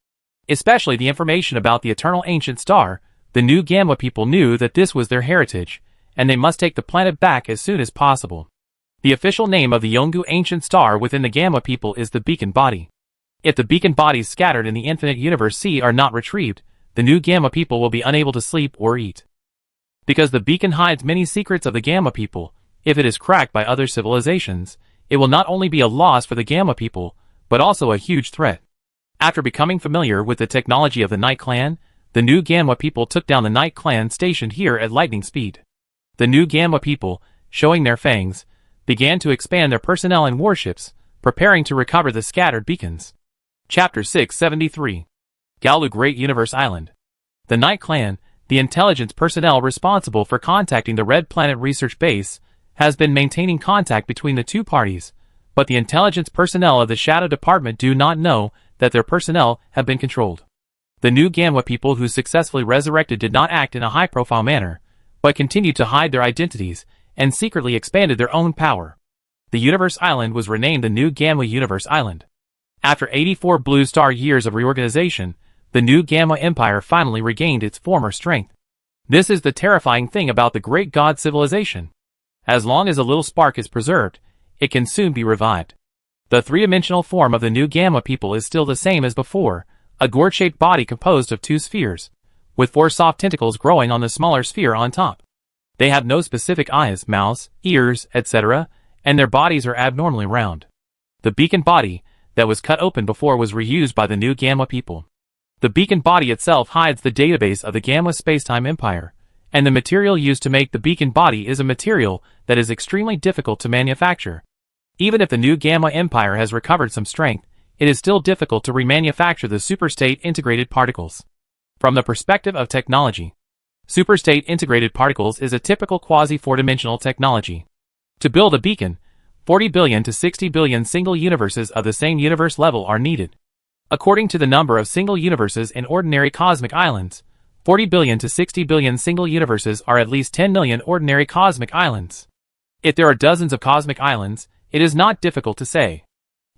Especially the information about the eternal ancient star, the new Gamma people knew that this was their heritage, and they must take the planet back as soon as possible. The official name of the Yongu ancient star within the Gamma people is the Beacon Body. If the beacon bodies scattered in the infinite universe C are not retrieved, the new Gamma people will be unable to sleep or eat. Because the beacon hides many secrets of the Gamma people, if it is cracked by other civilizations, it will not only be a loss for the Gamma people, but also a huge threat. After becoming familiar with the technology of the Night Clan, the new Gamma people took down the Night Clan stationed here at lightning speed. The new Gamma people, showing their fangs, began to expand their personnel and warships, preparing to recover the scattered beacons. Chapter 673. Gaolu Great Universe Island. The Night Clan, the intelligence personnel responsible for contacting the Red Planet Research Base, has been maintaining contact between the two parties, but the intelligence personnel of the Shadow Department do not know that their personnel have been controlled. The new Gamma people who successfully resurrected did not act in a high-profile manner, but continued to hide their identities and secretly expanded their own power. The Universe Island was renamed the New Gamma Universe Island. After 84 Blue Star years of reorganization, the new Gamma Empire finally regained its former strength. This is the terrifying thing about the Great God civilization. As long as a little spark is preserved, it can soon be revived. The three-dimensional form of the new Gamma people is still the same as before, a gourd-shaped body composed of 2 spheres, with 4 soft tentacles growing on the smaller sphere on top. They have no specific eyes, mouths, ears, etc., and their bodies are abnormally round. The beacon body, that was cut open before, was reused by the new Gamma people. The beacon body itself hides the database of the Gamma Spacetime Empire, and the material used to make the beacon body is a material that is extremely difficult to manufacture. Even if the new Gamma Empire has recovered some strength, it is still difficult to remanufacture the superstate integrated particles. From the perspective of technology, superstate integrated particles is a typical quasi-4-dimensional technology. To build a beacon, 40 billion to 60 billion single universes of the same universe level are needed. According to the number of single universes in ordinary cosmic islands, 40 billion to 60 billion single universes are at least 10 million ordinary cosmic islands. If there are dozens of cosmic islands, it is not difficult to say.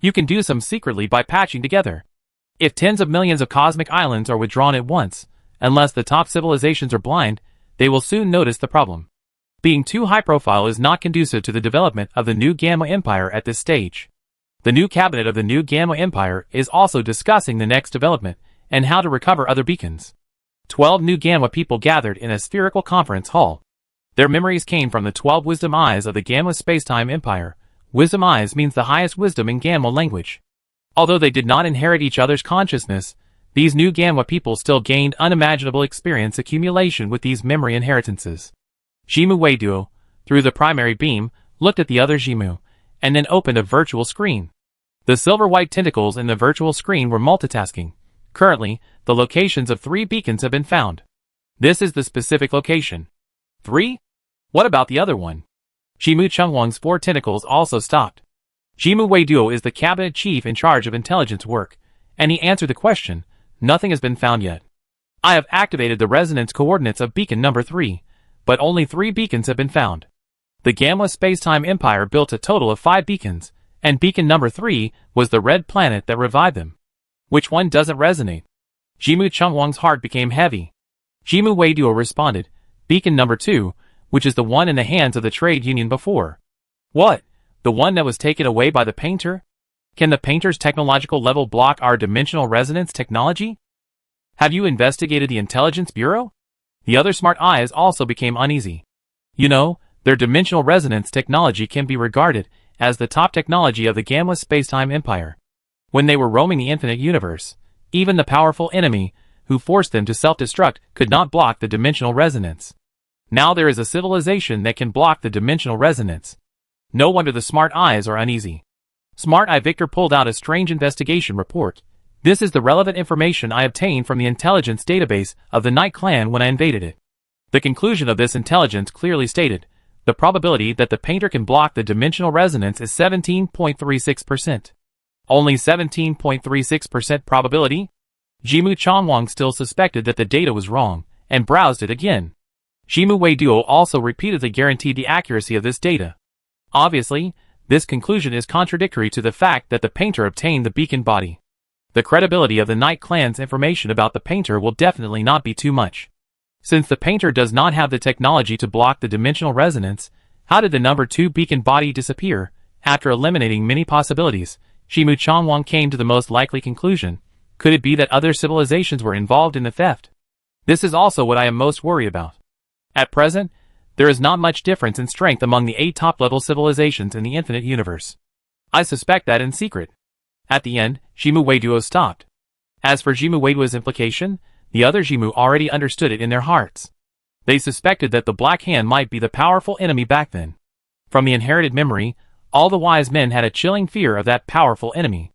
You can do some secretly by patching together. If tens of millions of cosmic islands are withdrawn at once, unless the top civilizations are blind, they will soon notice the problem. Being too high profile is not conducive to the development of the new Gamma Empire at this stage. The new cabinet of the new Gamma Empire is also discussing the next development and how to recover other beacons. 12 new Gamma people gathered in a spherical conference hall. Their memories came from the 12 wisdom eyes of the Gamma Spacetime Empire. Wisdom eyes means the highest wisdom in Gamma language. Although they did not inherit each other's consciousness, these new Gamma people still gained unimaginable experience accumulation with these memory inheritances. Jimu Weiduo, through the primary beam, looked at the other Jimu, and then opened a virtual screen. The silver-white tentacles in the virtual screen were multitasking, Currently, the locations of 3 beacons have been found. This is the specific location. 3? What about the other one? Jimu Chungwang's 4 tentacles also stopped. Jimu Weiduo is the cabinet chief in charge of intelligence work, and he answered the question. Nothing has been found yet. I have activated the resonance coordinates of beacon number 3, but only 3 beacons have been found. The Gamma Spacetime Empire built a total of 5 beacons, and beacon number 3 was the red planet that revived them. Which one doesn't resonate? Jimu Chungwang's heart became heavy. Jimu Weiduo responded, beacon number 2, which is the one in the hands of the trade union before. What? The one that was taken away by the painter? Can the painter's technological level block our dimensional resonance technology? Have you investigated the Intelligence Bureau? The other smart eyes also became uneasy. You know, their dimensional resonance technology can be regarded as the top technology of the Gamma Spacetime Empire. When they were roaming the infinite universe, even the powerful enemy who forced them to self-destruct could not block the dimensional resonance. Now there is a civilization that can block the dimensional resonance. No wonder the smart eyes are uneasy. Smart Eye Victor pulled out a strange investigation report. This is the relevant information I obtained from the intelligence database of the Night Clan when I invaded it. The conclusion of this intelligence clearly stated, the probability that the painter can block the dimensional resonance is 17.36%. Only 17.36% probability? Jimu Chongwang still suspected that the data was wrong, and browsed it again. Jimu Weiduo also repeatedly guaranteed the accuracy of this data. Obviously, this conclusion is contradictory to the fact that the painter obtained the beacon body. The credibility of the Night Clan's information about the painter will definitely not be too much. Since the painter does not have the technology to block the dimensional resonance, how did the number 2 beacon body disappear? After eliminating many possibilities, Jimu Chongwang came to the most likely conclusion. Could it be that other civilizations were involved in the theft? This is also what I am most worried about. At present, there is not much difference in strength among the 8 top-level civilizations in the infinite universe. I suspect that in secret. At the end, Jimu Weiduo stopped. As for Jimu Weiduo's implication, the other Jimu already understood it in their hearts. They suspected that the Black Hand might be the powerful enemy back then. From the inherited memory, all the wise men had a chilling fear of that powerful enemy.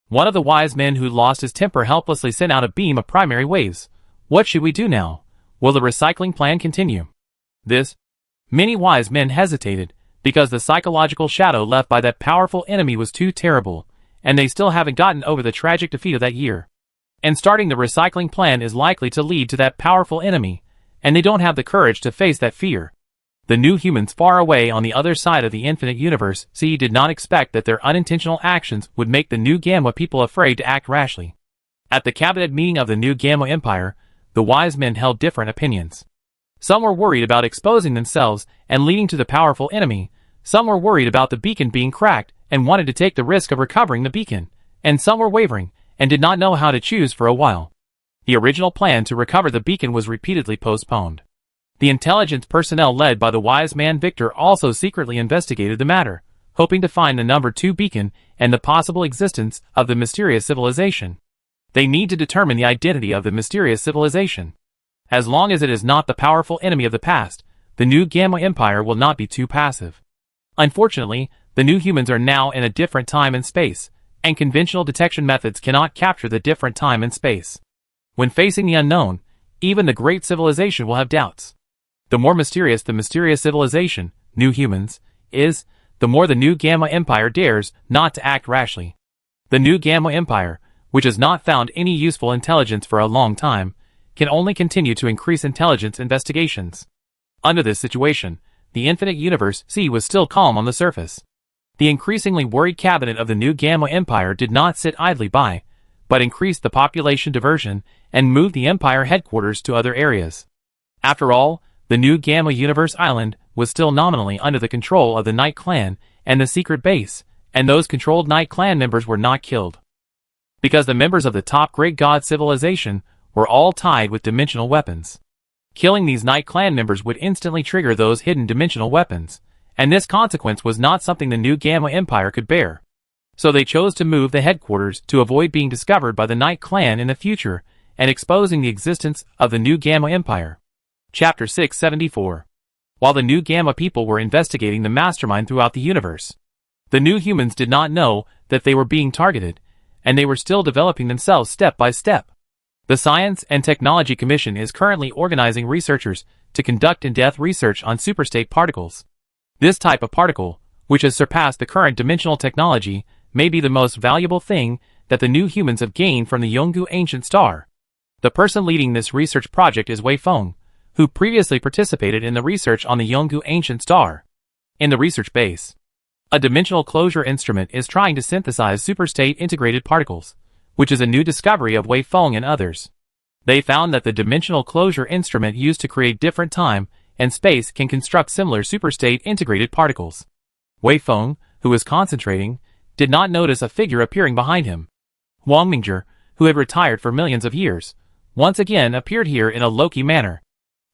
One of the wise men who lost his temper helplessly sent out a beam of primary waves. What should we do now? Will the recycling plan continue? Many wise men hesitated, because the psychological shadow left by that powerful enemy was too terrible, and they still haven't gotten over the tragic defeat of that year. And starting the recycling plan is likely to lead to that powerful enemy, and they don't have the courage to face that fear. The new humans far away on the other side of the infinite universe did not expect that their unintentional actions would make the new Gamma people afraid to act rashly. At the cabinet meeting of the new Gamma Empire, the wise men held different opinions. Some were worried about exposing themselves and leading to the powerful enemy, some were worried about the beacon being cracked and wanted to take the risk of recovering the beacon, and some were wavering and did not know how to choose for a while. The original plan to recover the beacon was repeatedly postponed. The intelligence personnel led by the wise man Victor also secretly investigated the matter, hoping to find the number 2 beacon and the possible existence of the mysterious civilization. They need to determine the identity of the mysterious civilization. As long as it is not the powerful enemy of the past, the new Gamma Empire will not be too passive. Unfortunately, the new humans are now in a different time and space, and conventional detection methods cannot capture the different time and space. When facing the unknown, even the great civilization will have doubts. The more mysterious the mysterious civilization, new humans, is, the more the new Gamma Empire dares not to act rashly. The new Gamma Empire, which has not found any useful intelligence for a long time, can only continue to increase intelligence investigations. Under this situation, the infinite universe was still calm on the surface. The increasingly worried cabinet of the new Gamma Empire did not sit idly by, but increased the population diversion and moved the Empire headquarters to other areas. After all, the new Gamma Universe Island was still nominally under the control of the Night Clan and the secret base, and those controlled Night Clan members were not killed. Because the members of the top Great God civilization were all tied with dimensional weapons. Killing these Night Clan members would instantly trigger those hidden dimensional weapons, and this consequence was not something the new Gamma Empire could bear. So they chose to move the headquarters to avoid being discovered by the Night Clan in the future and exposing the existence of the new Gamma Empire. Chapter 674. While the new Gamma people were investigating the mastermind throughout the universe, the new humans did not know that they were being targeted, and they were still developing themselves step by step. The Science and Technology Commission is currently organizing researchers to conduct in-depth research on superstate particles. This type of particle, which has surpassed the current dimensional technology, may be the most valuable thing that the new humans have gained from the Yongu ancient star. The person leading this research project is Wei Feng, who previously participated in the research on the Yongu ancient star. In the research base, a dimensional closure instrument is trying to synthesize superstate integrated particles, which is a new discovery of Wei Feng and others. They found that the dimensional closure instrument used to create different time and space can construct similar superstate integrated particles. Wei Feng, who was concentrating, did not notice a figure appearing behind him. Huang Mingzhi, who had retired for millions of years, once again appeared here in a low-key manner.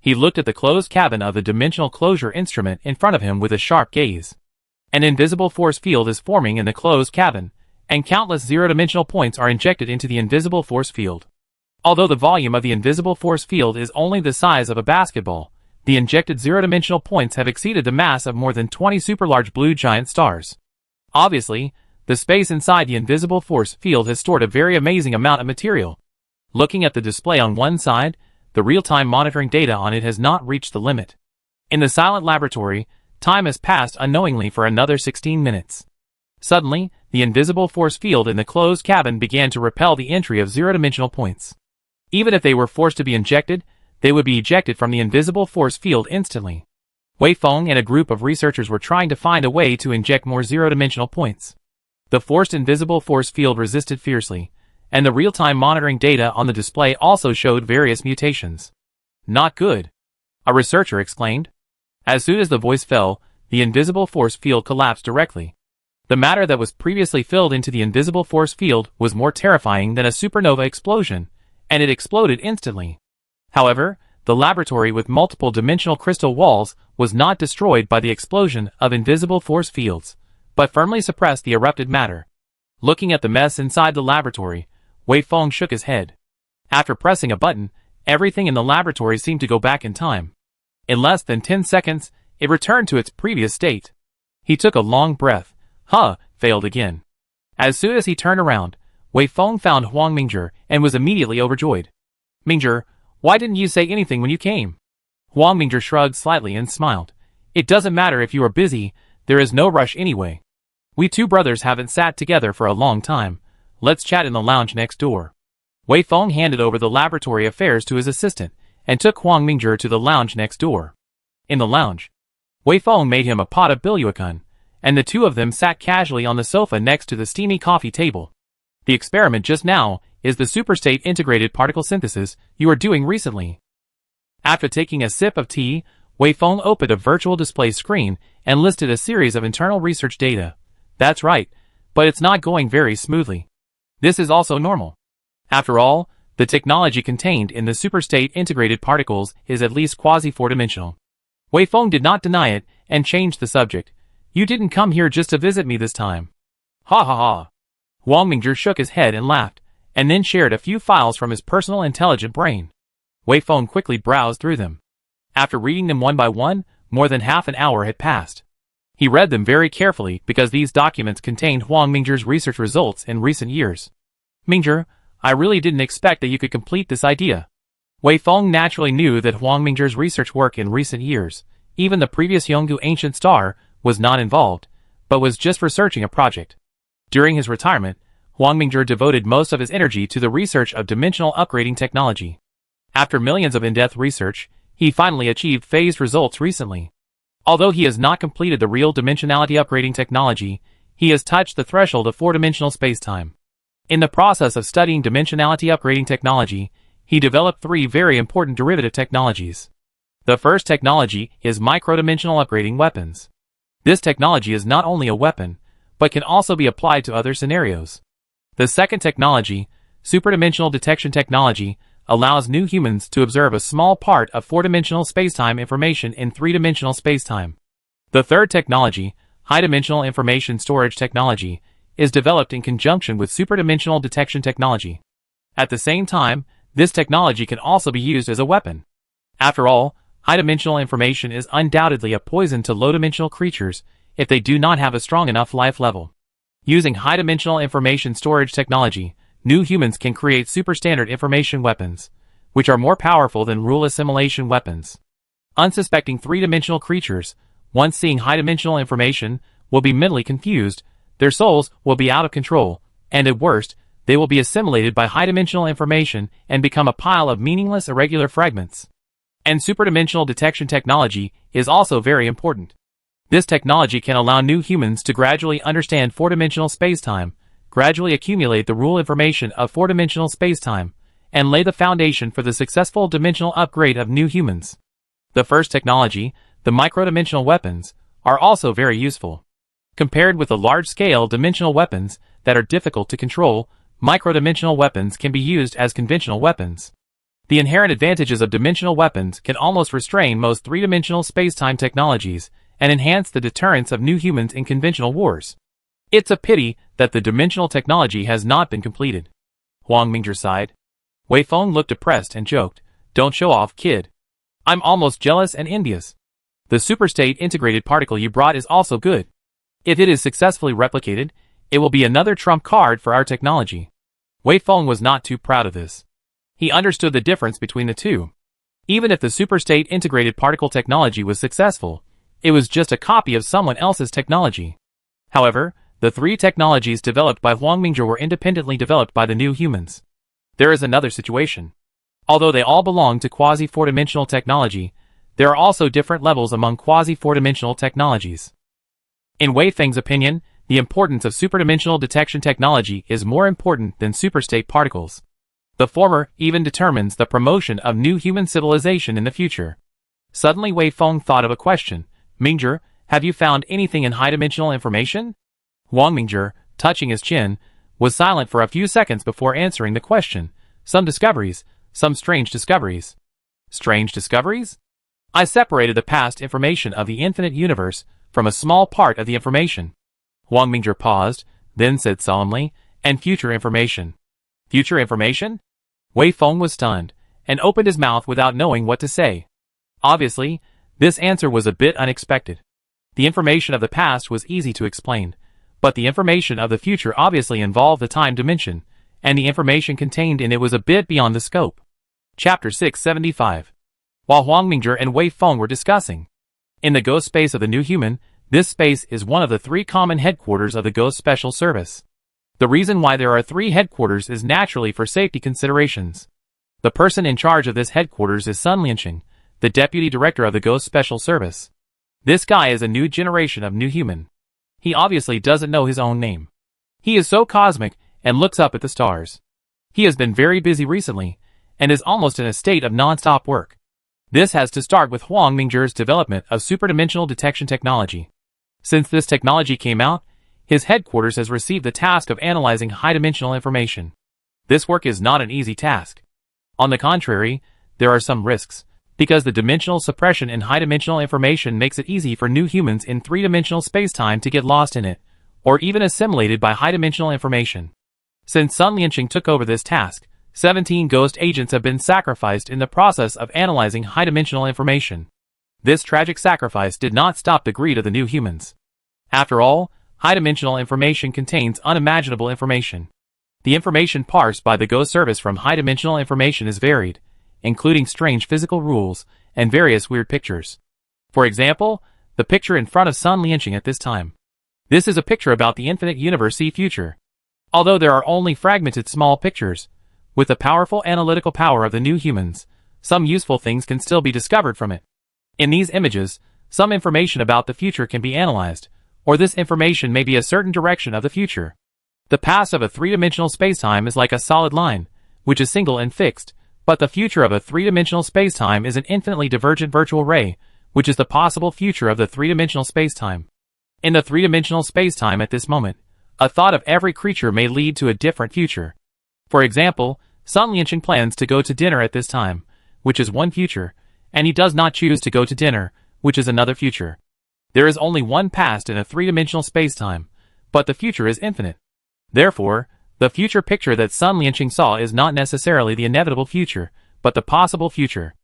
He looked at the closed cabin of the dimensional closure instrument in front of him with a sharp gaze. An invisible force field is forming in the closed cabin, and countless zero-dimensional points are injected into the invisible force field. Although the volume of the invisible force field is only the size of a basketball, the injected zero-dimensional points have exceeded the mass of more than 20 super-large blue giant stars. Obviously, the space inside the invisible force field has stored a very amazing amount of material. Looking at the display on one side, the real-time monitoring data on it has not reached the limit. In the silent laboratory, time has passed unknowingly for another 16 minutes. Suddenly, the invisible force field in the closed cabin began to repel the entry of zero-dimensional points. Even if they were forced to be injected, they would be ejected from the invisible force field instantly. Wei Feng and a group of researchers were trying to find a way to inject more zero-dimensional points. The forced invisible force field resisted fiercely, and the real-time monitoring data on the display also showed various mutations. Not good, a researcher exclaimed. As soon as the voice fell, the invisible force field collapsed directly. The matter that was previously filled into the invisible force field was more terrifying than a supernova explosion, and it exploded instantly. However, the laboratory with multiple dimensional crystal walls was not destroyed by the explosion of invisible force fields, but firmly suppressed the erupted matter. Looking at the mess inside the laboratory, Wei Feng shook his head. After pressing a button, everything in the laboratory seemed to go back in time. In less than 10 seconds, it returned to its previous state. He took a long breath. Failed again. As soon as he turned around, Wei Feng found Huang Mingzhi and was immediately overjoyed. Mingzhi, why didn't you say anything when you came? Huang Mingzhi shrugged slightly and smiled. It doesn't matter if you are busy, there is no rush anyway. We two brothers haven't sat together for a long time. Let's chat in the lounge next door. Wei Feng handed over the laboratory affairs to his assistant, and took Huang Mingzhi to the lounge next door. In the lounge, Wei Feng made him a pot of bilyuan, and the two of them sat casually on the sofa next to the steamy coffee table. The experiment just now is the superstate integrated particle synthesis you were doing recently. After taking a sip of tea, Wei Feng opened a virtual display screen and listed a series of internal research data. That's right, but it's not going very smoothly. This is also normal. After all, the technology contained in the superstate integrated particles is at least quasi-four-dimensional. Wei Feng did not deny it and changed the subject. You didn't come here just to visit me this time. Ha ha ha. Huang Mingzhi shook his head and laughed, and then shared a few files from his personal intelligent brain. Wei Feng quickly browsed through them. After reading them one by one, more than half an hour had passed. He read them very carefully because these documents contained Huang Mingzhi's research results in recent years. Mingzhi, I really didn't expect that you could complete this idea. Wei Feng naturally knew that Huang Mingzhi's research work in recent years, even the previous Yongu ancient star, was not involved, but was just researching a project. During his retirement, Huang Mingzhi devoted most of his energy to the research of dimensional upgrading technology. After millions of in-depth research, he finally achieved phased results recently. Although he has not completed the real dimensionality upgrading technology, he has touched the threshold of four-dimensional spacetime. In the process of studying dimensionality upgrading technology, he developed three very important derivative technologies. The first technology is micro-dimensional upgrading weapons. This technology is not only a weapon, but can also be applied to other scenarios. The second technology, superdimensional detection technology, allows new humans to observe a small part of four-dimensional spacetime information in three-dimensional spacetime. The third technology, high-dimensional information storage technology, is developed in conjunction with superdimensional detection technology. At the same time, this technology can also be used as a weapon. After all, high-dimensional information is undoubtedly a poison to low-dimensional creatures if they do not have a strong enough life level. Using high-dimensional information storage technology, new humans can create superstandard information weapons, which are more powerful than rule assimilation weapons. Unsuspecting three-dimensional creatures, once seeing high-dimensional information, will be mentally confused, their souls will be out of control, and at worst, they will be assimilated by high-dimensional information and become a pile of meaningless irregular fragments. And superdimensional detection technology is also very important. This technology can allow new humans to gradually understand four-dimensional spacetime, gradually accumulate the rule information of four-dimensional spacetime, and lay the foundation for the successful dimensional upgrade of new humans. The first technology, the micro-dimensional weapons, are also very useful. Compared with the large-scale dimensional weapons that are difficult to control, micro-dimensional weapons can be used as conventional weapons. The inherent advantages of dimensional weapons can almost restrain most three-dimensional spacetime technologies and enhance the deterrence of new humans in conventional wars. It's a pity that the dimensional technology has not been completed. Huang Mingzhi sighed. Wei Feng looked depressed and joked, "Don't show off, kid. I'm almost jealous and envious. The superstate integrated particle you brought is also good. If it is successfully replicated, it will be another trump card for our technology." Wei Feng was not too proud of this. He understood the difference between the two. Even if the superstate integrated particle technology was successful, it was just a copy of someone else's technology. However, the three technologies developed by Huang Mingzhi were independently developed by the new humans. There is another situation. Although they all belong to quasi-four-dimensional technology, there are also different levels among quasi-four-dimensional technologies. In Wei Feng's opinion, the importance of superdimensional detection technology is more important than superstate particles. The former even determines the promotion of new human civilization in the future. Suddenly Wei Feng thought of a question. "Mingzhi, have you found anything in high-dimensional information?" Huang Mingzhi, touching his chin, was silent for a few seconds before answering the question. "Some discoveries, some strange discoveries." "Strange discoveries?" "I separated the past information of the infinite universe from a small part of the information." Huang Mingzhi paused, then said solemnly, "And future information." "Future information?" Wei Feng was stunned, and opened his mouth without knowing what to say. Obviously, this answer was a bit unexpected. The information of the past was easy to explain, but the information of the future obviously involved the time dimension, and the information contained in it was a bit beyond the scope. Chapter 675. While Huang Mingzhi and Wei Feng were discussing. In the ghost space of the new human, this space is one of the three common headquarters of the Ghost Special Service. The reason why there are three headquarters is naturally for safety considerations. The person in charge of this headquarters is Sun Lianqing, the deputy director of the Ghost Special Service. This guy is a new generation of new human. He obviously doesn't know his own name. He is so cosmic and looks up at the stars. He has been very busy recently, and is almost in a state of non-stop work. This has to start with Huang Mingzhi's development of superdimensional detection technology. Since this technology came out, his headquarters has received the task of analyzing high-dimensional information. This work is not an easy task. On the contrary, there are some risks, because the dimensional suppression in high-dimensional information makes it easy for new humans in three-dimensional spacetime to get lost in it, or even assimilated by high-dimensional information. Since Sun Lianqing took over this task, 17 ghost agents have been sacrificed in the process of analyzing high-dimensional information. This tragic sacrifice did not stop the greed of the new humans. After all, high-dimensional information contains unimaginable information. The information parsed by the Ghost Service from high-dimensional information is varied, including strange physical rules and various weird pictures. For example, the picture in front of Sun Lianqing at this time. This is a picture about the infinite universe future. Although there are only fragmented small pictures, with the powerful analytical power of the new humans, some useful things can still be discovered from it. In these images, some information about the future can be analyzed, or this information may be a certain direction of the future. The past of a three-dimensional spacetime is like a solid line, which is single and fixed, but the future of a three-dimensional spacetime is an infinitely divergent virtual ray, which is the possible future of the three-dimensional spacetime. In the three-dimensional spacetime at this moment, a thought of every creature may lead to a different future. For example, Sun Lianqing plans to go to dinner at this time, which is one future, and he does not choose to go to dinner, which is another future. There is only one past in a three-dimensional spacetime, but the future is infinite. Therefore, the future picture that Sun Lianqing saw is not necessarily the inevitable future, but the possible future.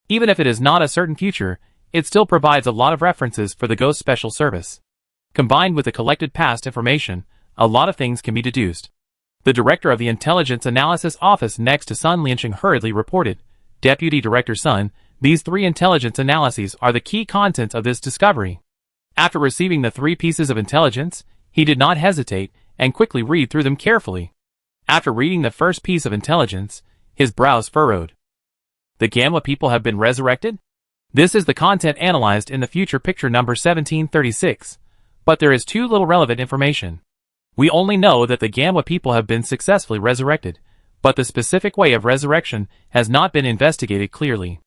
Even if it is not a certain future, it still provides a lot of references for the Ghost Special Service. Combined with the collected past information, a lot of things can be deduced. The director of the Intelligence Analysis Office next to Sun Lianqing hurriedly reported, Deputy Director Sun, these 3 intelligence analyses are the key contents of this discovery. After receiving the 3 pieces of intelligence, he did not hesitate and quickly read through them carefully. After reading the first piece of intelligence, his brows furrowed. The Gamma people have been resurrected? This is the content analyzed in the future picture number 1736, but there is too little relevant information. We only know that the Gamma people have been successfully resurrected, but the specific way of resurrection has not been investigated clearly.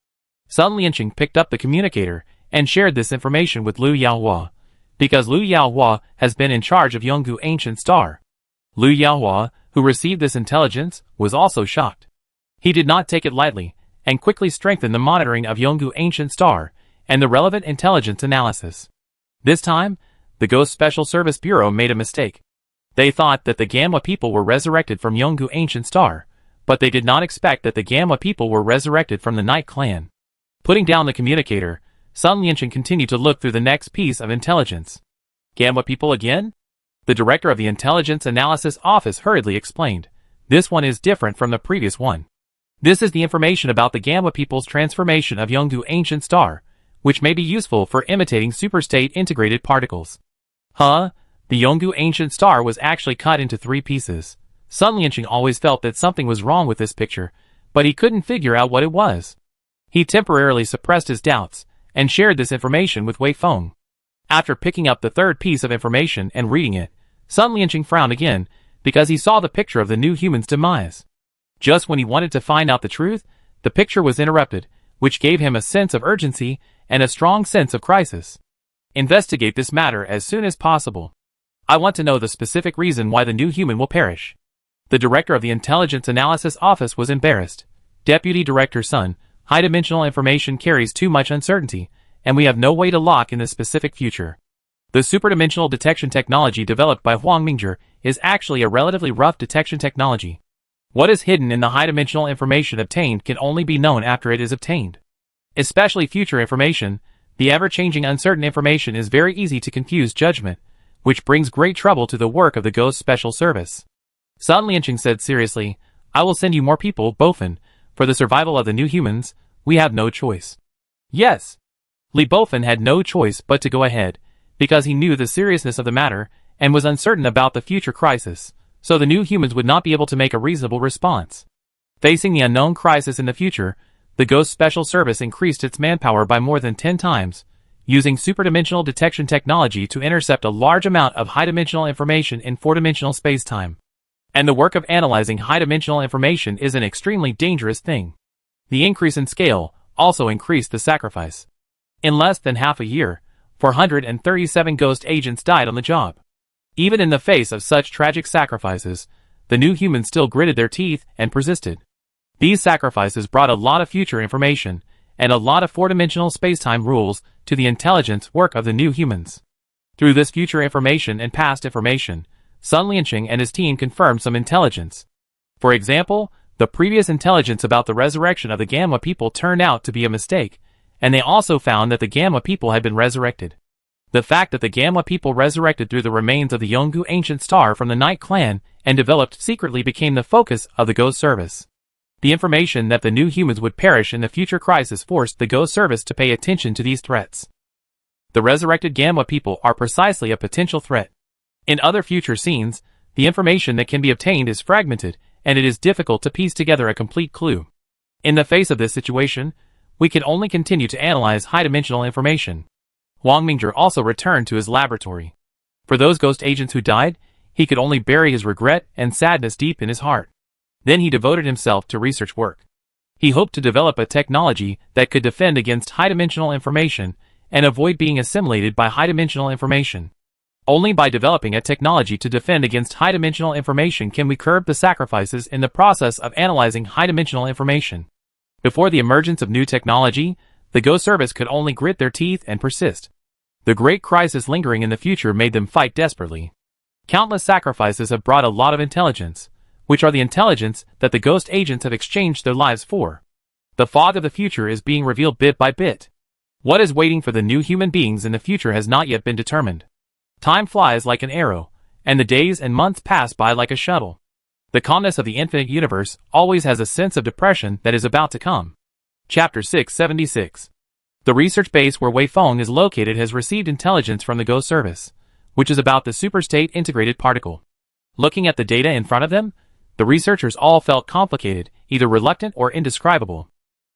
Sun Lianqing picked up the communicator and shared this information with Liu Yaohua, because Liu Yaohua has been in charge of Yonggu Ancient Star. Liu Yaohua, who received this intelligence, was also shocked. He did not take it lightly, and quickly strengthened the monitoring of Yonggu Ancient Star and the relevant intelligence analysis. This time, the Ghost Special Service Bureau made a mistake. They thought that the Gamma people were resurrected from Yonggu Ancient Star, but they did not expect that the Gamma people were resurrected from the Night Clan. Putting down the communicator, Sun Lianqing continued to look through the next piece of intelligence. Gamma people again? The director of the Intelligence Analysis Office hurriedly explained. This one is different from the previous one. This is the information about the Gamma people's transformation of Yonggu Ancient Star, which may be useful for imitating superstate integrated particles. Huh? The Yonggu Ancient Star was actually cut into 3 pieces. Sun Lianqing always felt that something was wrong with this picture, but he couldn't figure out what it was. He temporarily suppressed his doubts, and shared this information with Wei Feng. After picking up the 3rd piece of information and reading it, Sun Lianqing frowned again, because he saw the picture of the new human's demise. Just when he wanted to find out the truth, the picture was interrupted, which gave him a sense of urgency and a strong sense of crisis. Investigate this matter as soon as possible. I want to know the specific reason why the new human will perish. The director of the Intelligence Analysis Office was embarrassed. Deputy Director Sun, high-dimensional information carries too much uncertainty, and we have no way to lock in the specific future. The superdimensional detection technology developed by Huang Mingzhi is actually a relatively rough detection technology. What is hidden in the high-dimensional information obtained can only be known after it is obtained. Especially future information, the ever-changing uncertain information is very easy to confuse judgment, which brings great trouble to the work of the Ghost Special Service. Sun Lianqing said seriously, I will send you more people, Bofen. For the survival of the new humans, we have no choice. Yes. Li Bofen had no choice but to go ahead, because he knew the seriousness of the matter, and was uncertain about the future crisis, so the new humans would not be able to make a reasonable response. Facing the unknown crisis in the future, the Ghost Special Service increased its manpower by more than 10 times, using superdimensional detection technology to intercept a large amount of high-dimensional information in 4-dimensional space-time. And the work of analyzing high-dimensional information is an extremely dangerous thing. The increase in scale also increased the sacrifice. In less than half a year, 437 ghost agents died on the job. Even in the face of such tragic sacrifices, the new humans still gritted their teeth and persisted. These sacrifices brought a lot of future information, and a lot of 4-dimensional space-time rules to the intelligence work of the new humans. Through this future information and past information, Sun Lianqing and his team confirmed some intelligence. For example, the previous intelligence about the resurrection of the Gamma people turned out to be a mistake, and they also found that the Gamma people had been resurrected. The fact that the Gamma people resurrected through the remains of the Yonggu Ancient Star from the Night Clan and developed secretly became the focus of the Ghost Service. The information that the new humans would perish in the future crisis forced the Ghost Service to pay attention to these threats. The resurrected Gamma people are precisely a potential threat. In other future scenes, the information that can be obtained is fragmented, and it is difficult to piece together a complete clue. In the face of this situation, we can only continue to analyze high-dimensional information. Huang Mingzhi also returned to his laboratory. For those ghost agents who died, he could only bury his regret and sadness deep in his heart. Then he devoted himself to research work. He hoped to develop a technology that could defend against high-dimensional information and avoid being assimilated by high-dimensional information. Only by developing a technology to defend against high-dimensional information can we curb the sacrifices in the process of analyzing high-dimensional information. Before the emergence of new technology, the Ghost Service could only grit their teeth and persist. The great crisis lingering in the future made them fight desperately. Countless sacrifices have brought a lot of intelligence, which are the intelligence that the ghost agents have exchanged their lives for. The fog of the future is being revealed bit by bit. What is waiting for the new human beings in the future has not yet been determined. Time flies like an arrow, and the days and months pass by like a shuttle. The calmness of the infinite universe always has a sense of depression that is about to come. Chapter 676. The research base where Wei Feng is located has received intelligence from the Go service, which is about the superstate integrated particle. Looking at the data in front of them, the researchers all felt complicated, either reluctant or indescribable.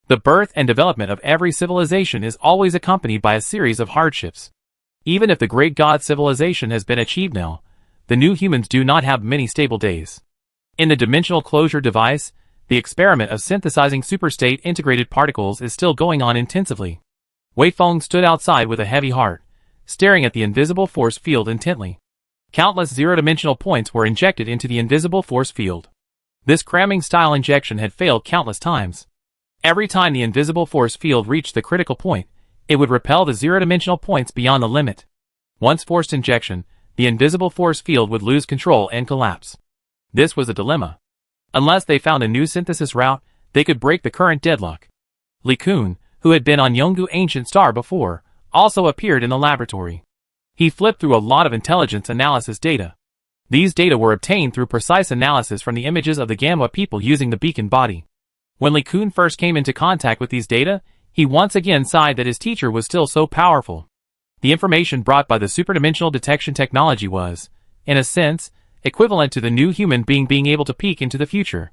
The birth and development of every civilization is always accompanied by a series of hardships. Even if the great god civilization has been achieved now, the new humans do not have many stable days. In the dimensional closure device, the experiment of synthesizing superstate integrated particles is still going on intensively. Wei Feng stood outside with a heavy heart, staring at the invisible force field intently. Countless zero-dimensional points were injected into the invisible force field. This cramming-style injection had failed countless times. Every time the invisible force field reached the critical point, it would repel the zero-dimensional points beyond the limit. Once forced injection, the invisible force field would lose control and collapse. This was a dilemma. Unless they found a new synthesis route, they could break the current deadlock. Li Kun, who had been on Yonggu Ancient Star before, also appeared in the laboratory. He flipped through a lot of intelligence analysis data. These data were obtained through precise analysis from the images of the Gamma people using the beacon body. When Li Kun first came into contact with these data, he once again sighed that his teacher was still so powerful. The information brought by the superdimensional detection technology was, in a sense, equivalent to the new human being able to peek into the future.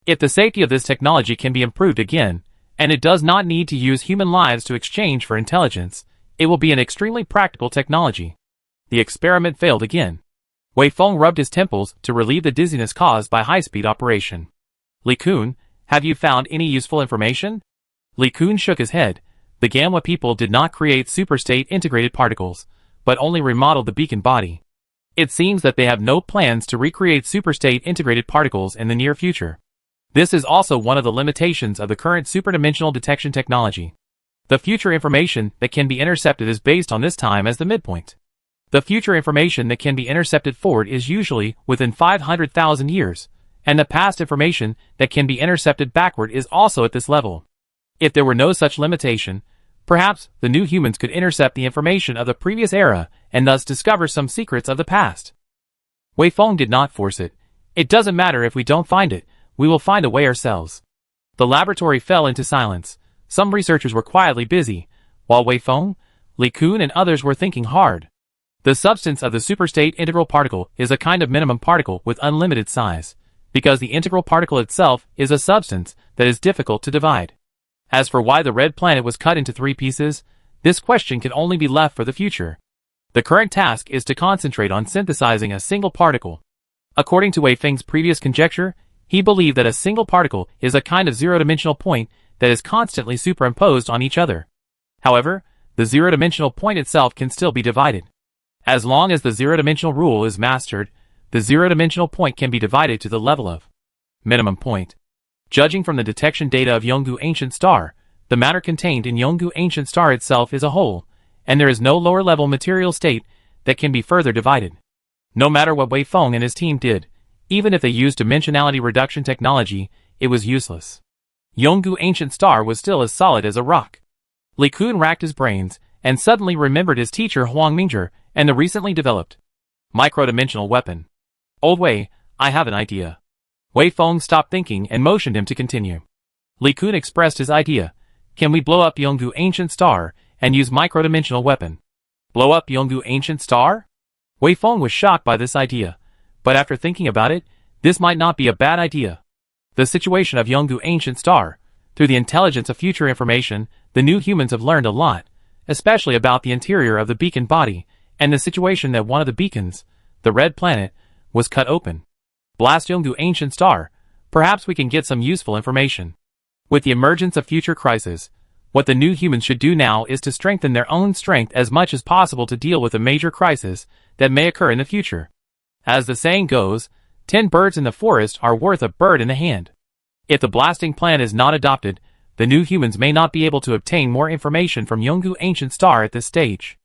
If the safety of this technology can be improved again, and it does not need to use human lives to exchange for intelligence, it will be an extremely practical technology. The experiment failed again. Wei Feng rubbed his temples to relieve the dizziness caused by high-speed operation. Li Kun, have you found any useful information? Li Kun shook his head. The Gamma people did not create superstate integrated particles, but only remodeled the beacon body. It seems that they have no plans to recreate superstate integrated particles in the near future. This is also one of the limitations of the current superdimensional detection technology. The future information that can be intercepted is based on this time as the midpoint. The future information that can be intercepted forward is usually within 500,000 years, and the past information that can be intercepted backward is also at this level. If there were no such limitation, perhaps the new humans could intercept the information of the previous era and thus discover some secrets of the past. Wei Feng did not force it. It doesn't matter if we don't find it, we will find a way ourselves. The laboratory fell into silence. Some researchers were quietly busy, while Wei Feng, Li Kun and others were thinking hard. The substance of the superstate integral particle is a kind of minimum particle with unlimited size, because the integral particle itself is a substance that is difficult to divide. As for why the red planet was cut into 3 pieces, this question can only be left for the future. The current task is to concentrate on synthesizing a single particle. According to Wei Feng's previous conjecture, he believed that a single particle is a kind of zero-dimensional point that is constantly superimposed on each other. However, the zero-dimensional point itself can still be divided. As long as the zero-dimensional rule is mastered, the zero-dimensional point can be divided to the level of minimum point. Judging from the detection data of Yonggu Ancient Star, the matter contained in Yonggu Ancient Star itself is a whole, and there is no lower-level material state that can be further divided. No matter what Wei Feng and his team did, even if they used dimensionality reduction technology, it was useless. Yonggu Ancient Star was still as solid as a rock. Li Kun racked his brains, and suddenly remembered his teacher Huang Mingzhi and the recently developed micro-dimensional weapon. Old Wei, I have an idea. Wei Feng stopped thinking and motioned him to continue. Li Kun expressed his idea. Can we blow up Yonggu Ancient Star and use micro-dimensional weapon? Blow up Yonggu Ancient Star? Wei Feng was shocked by this idea, but after thinking about it, this might not be a bad idea. The situation of Yonggu Ancient Star, through the intelligence of future information, the new humans have learned a lot, especially about the interior of the beacon body, and the situation that one of the beacons, the red planet, was cut open. Blast Yonggu Ancient Star, perhaps we can get some useful information. With the emergence of future crises, what the new humans should do now is to strengthen their own strength as much as possible to deal with a major crisis that may occur in the future. As the saying goes, 10 birds in the forest are worth a bird in the hand. If the blasting plan is not adopted, the new humans may not be able to obtain more information from Yonggu Ancient Star at this stage.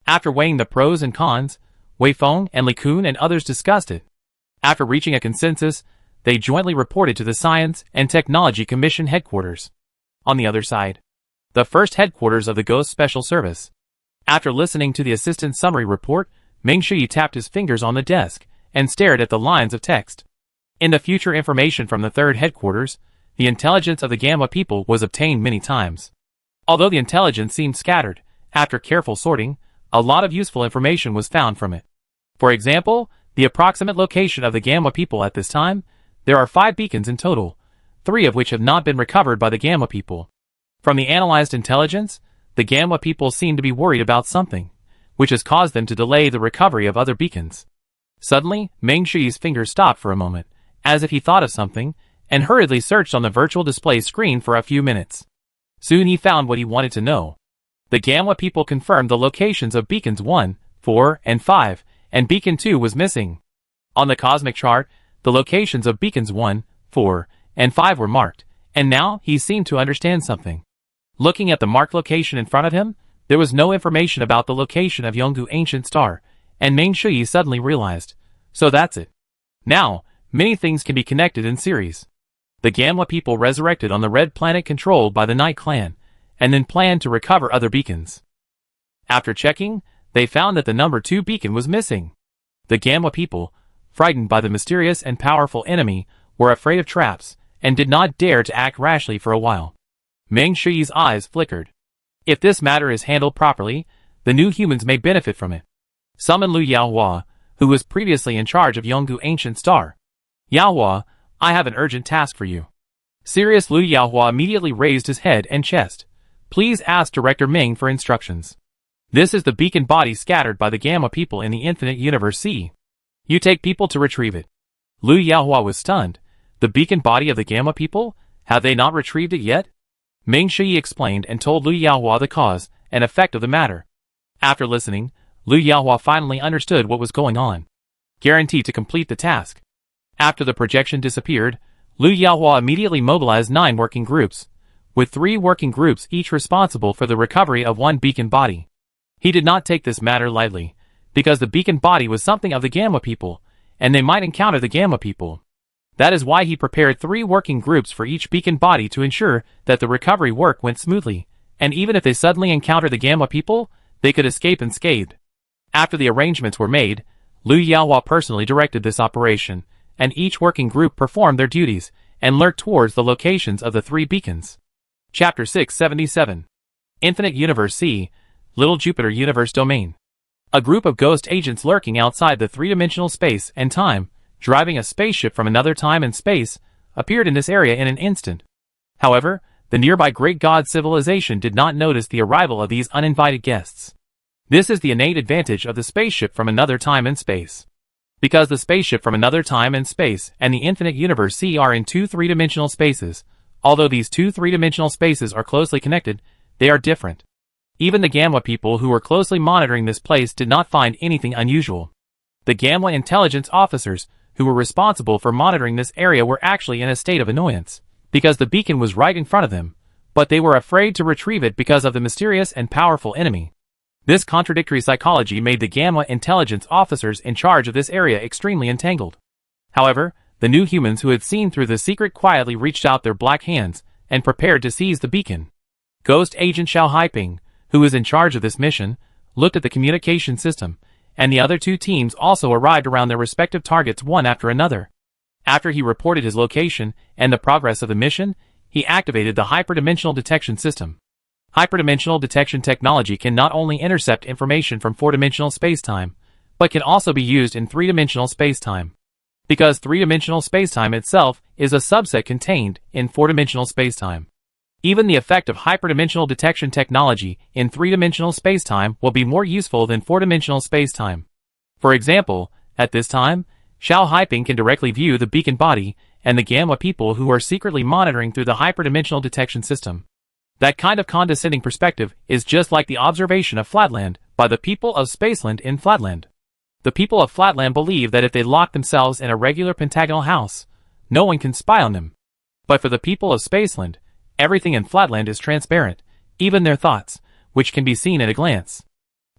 After weighing the pros and cons, Wei Feng and Li Kun and others discussed it. After reaching a consensus, they jointly reported to the Science and Technology Commission headquarters. On the other side, the first headquarters of the Ghost Special Service. After listening to the assistant's summary report, Ming Shi tapped his fingers on the desk and stared at the lines of text. In the future information from the third headquarters, the intelligence of the Gamma people was obtained many times. Although the intelligence seemed scattered, after careful sorting, a lot of useful information was found from it. For example, the approximate location of the Gamma people at this time. There are 5 beacons in total, 3 of which have not been recovered by the Gamma people. From the analyzed intelligence, the Gamma people seem to be worried about something, which has caused them to delay the recovery of other beacons. Suddenly, Meng Shi's fingers stopped for a moment, as if he thought of something, and hurriedly searched on the virtual display screen for a few minutes. Soon he found what he wanted to know. The Gamma people confirmed the locations of beacons 1, 4, and 5, and beacon 2 was missing. On the cosmic chart, the locations of beacons 1, 4, and 5 were marked, and now he seemed to understand something. Looking at the marked location in front of him, there was no information about the location of Yonggu Ancient Star, and Meng Shi suddenly realized, so that's it. Now, many things can be connected in series. The Gamma people resurrected on the red planet controlled by the Night Clan, and then planned to recover other beacons. After checking, they found that the number 2 beacon was missing. The Gamma people, frightened by the mysterious and powerful enemy, were afraid of traps, and did not dare to act rashly for a while. Meng Shi's eyes flickered. If this matter is handled properly, the new humans may benefit from it. Summon Lu Yaohua, who was previously in charge of Yonggu Ancient Star. Yaohua, I have an urgent task for you. Serious Lu Yaohua immediately raised his head and chest. Please ask Director Ming for instructions. This is the beacon body scattered by the Gamma people in the Infinite Universe C. You take people to retrieve it. Lu Yaohua was stunned. The beacon body of the Gamma people? Have they not retrieved it yet? Ming Shi explained and told Lu Yaohua the cause and effect of the matter. After listening, Lu Yaohua finally understood what was going on. Guaranteed to complete the task. After the projection disappeared, Lu Yaohua immediately mobilized 9 working groups, with 3 working groups each responsible for the recovery of 1 beacon body. He did not take this matter lightly, because the beacon body was something of the Gamma people, and they might encounter the Gamma people. That is why he prepared 3 working groups for each beacon body to ensure that the recovery work went smoothly, and even if they suddenly encounter the Gamma people, they could escape unscathed. After the arrangements were made, Lu Yaohua personally directed this operation, and each working group performed their duties and lurked towards the locations of the 3 beacons. Chapter 677. Infinite Universe C, Little Jupiter Universe Domain. A group of ghost agents lurking outside the 3-dimensional space and time, driving a spaceship from another time and space, appeared in this area in an instant. However, the nearby Great God civilization did not notice the arrival of these uninvited guests. This is the innate advantage of the spaceship from another time and space. Because the spaceship from another time and space and the Infinite Universe C are in 2 3-dimensional spaces, although these 2 3-dimensional spaces are closely connected, they are different. Even the Gamma people who were closely monitoring this place did not find anything unusual. The Gamma intelligence officers, who were responsible for monitoring this area, were actually in a state of annoyance, because the beacon was right in front of them, but they were afraid to retrieve it because of the mysterious and powerful enemy. This contradictory psychology made the Gamma intelligence officers in charge of this area extremely entangled. However, the new humans who had seen through the secret quietly reached out their black hands and prepared to seize the beacon. Ghost Agent Xiao Haiping, who was in charge of this mission, looked at the communication system, and the other 2 teams also arrived around their respective targets one after another. After he reported his location and the progress of the mission, he activated the hyperdimensional detection system. Hyperdimensional detection technology can not only intercept information from 4-dimensional spacetime, but can also be used in 3-dimensional spacetime. Because 3-dimensional spacetime itself is a subset contained in 4-dimensional spacetime. Even the effect of hyperdimensional detection technology in 3-dimensional spacetime will be more useful than 4-dimensional spacetime. For example, at this time, Xiao Haiping can directly view the beacon body and the Gamma people who are secretly monitoring through the hyperdimensional detection system. That kind of condescending perspective is just like the observation of Flatland by the people of Spaceland in Flatland. The people of Flatland believe that if they lock themselves in a regular pentagonal house, no one can spy on them. But for the people of Spaceland, everything in Flatland is transparent, even their thoughts, which can be seen at a glance.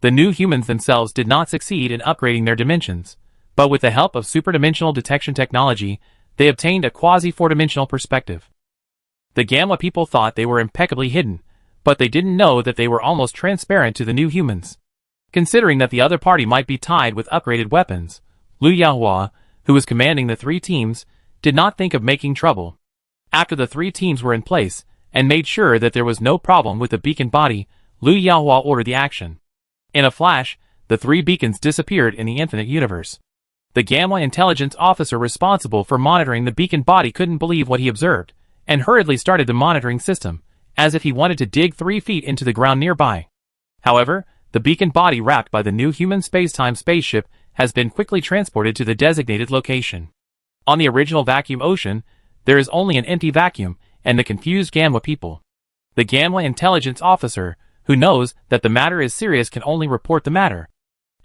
The new humans themselves did not succeed in upgrading their dimensions, but with the help of superdimensional detection technology, they obtained a quasi-4-dimensional perspective. The Gamma people thought they were impeccably hidden, but they didn't know that they were almost transparent to the new humans. Considering that the other party might be tied with upgraded weapons, Lu Yaohua, who was commanding the 3 teams, did not think of making trouble. After the three teams were in place, and made sure that there was no problem with the beacon body, Liu Yaohua ordered the action. In a flash, the three beacons disappeared in the infinite universe. The Gamma intelligence officer responsible for monitoring the beacon body couldn't believe what he observed, and hurriedly started the monitoring system, as if he wanted to dig 3 feet into the ground nearby. However, the beacon body wrapped by the new human space-time spaceship has been quickly transported to the designated location. On the original vacuum ocean, there is only an empty vacuum and the confused Gamma people. The Gamma intelligence officer, who knows that the matter is serious, can only report the matter.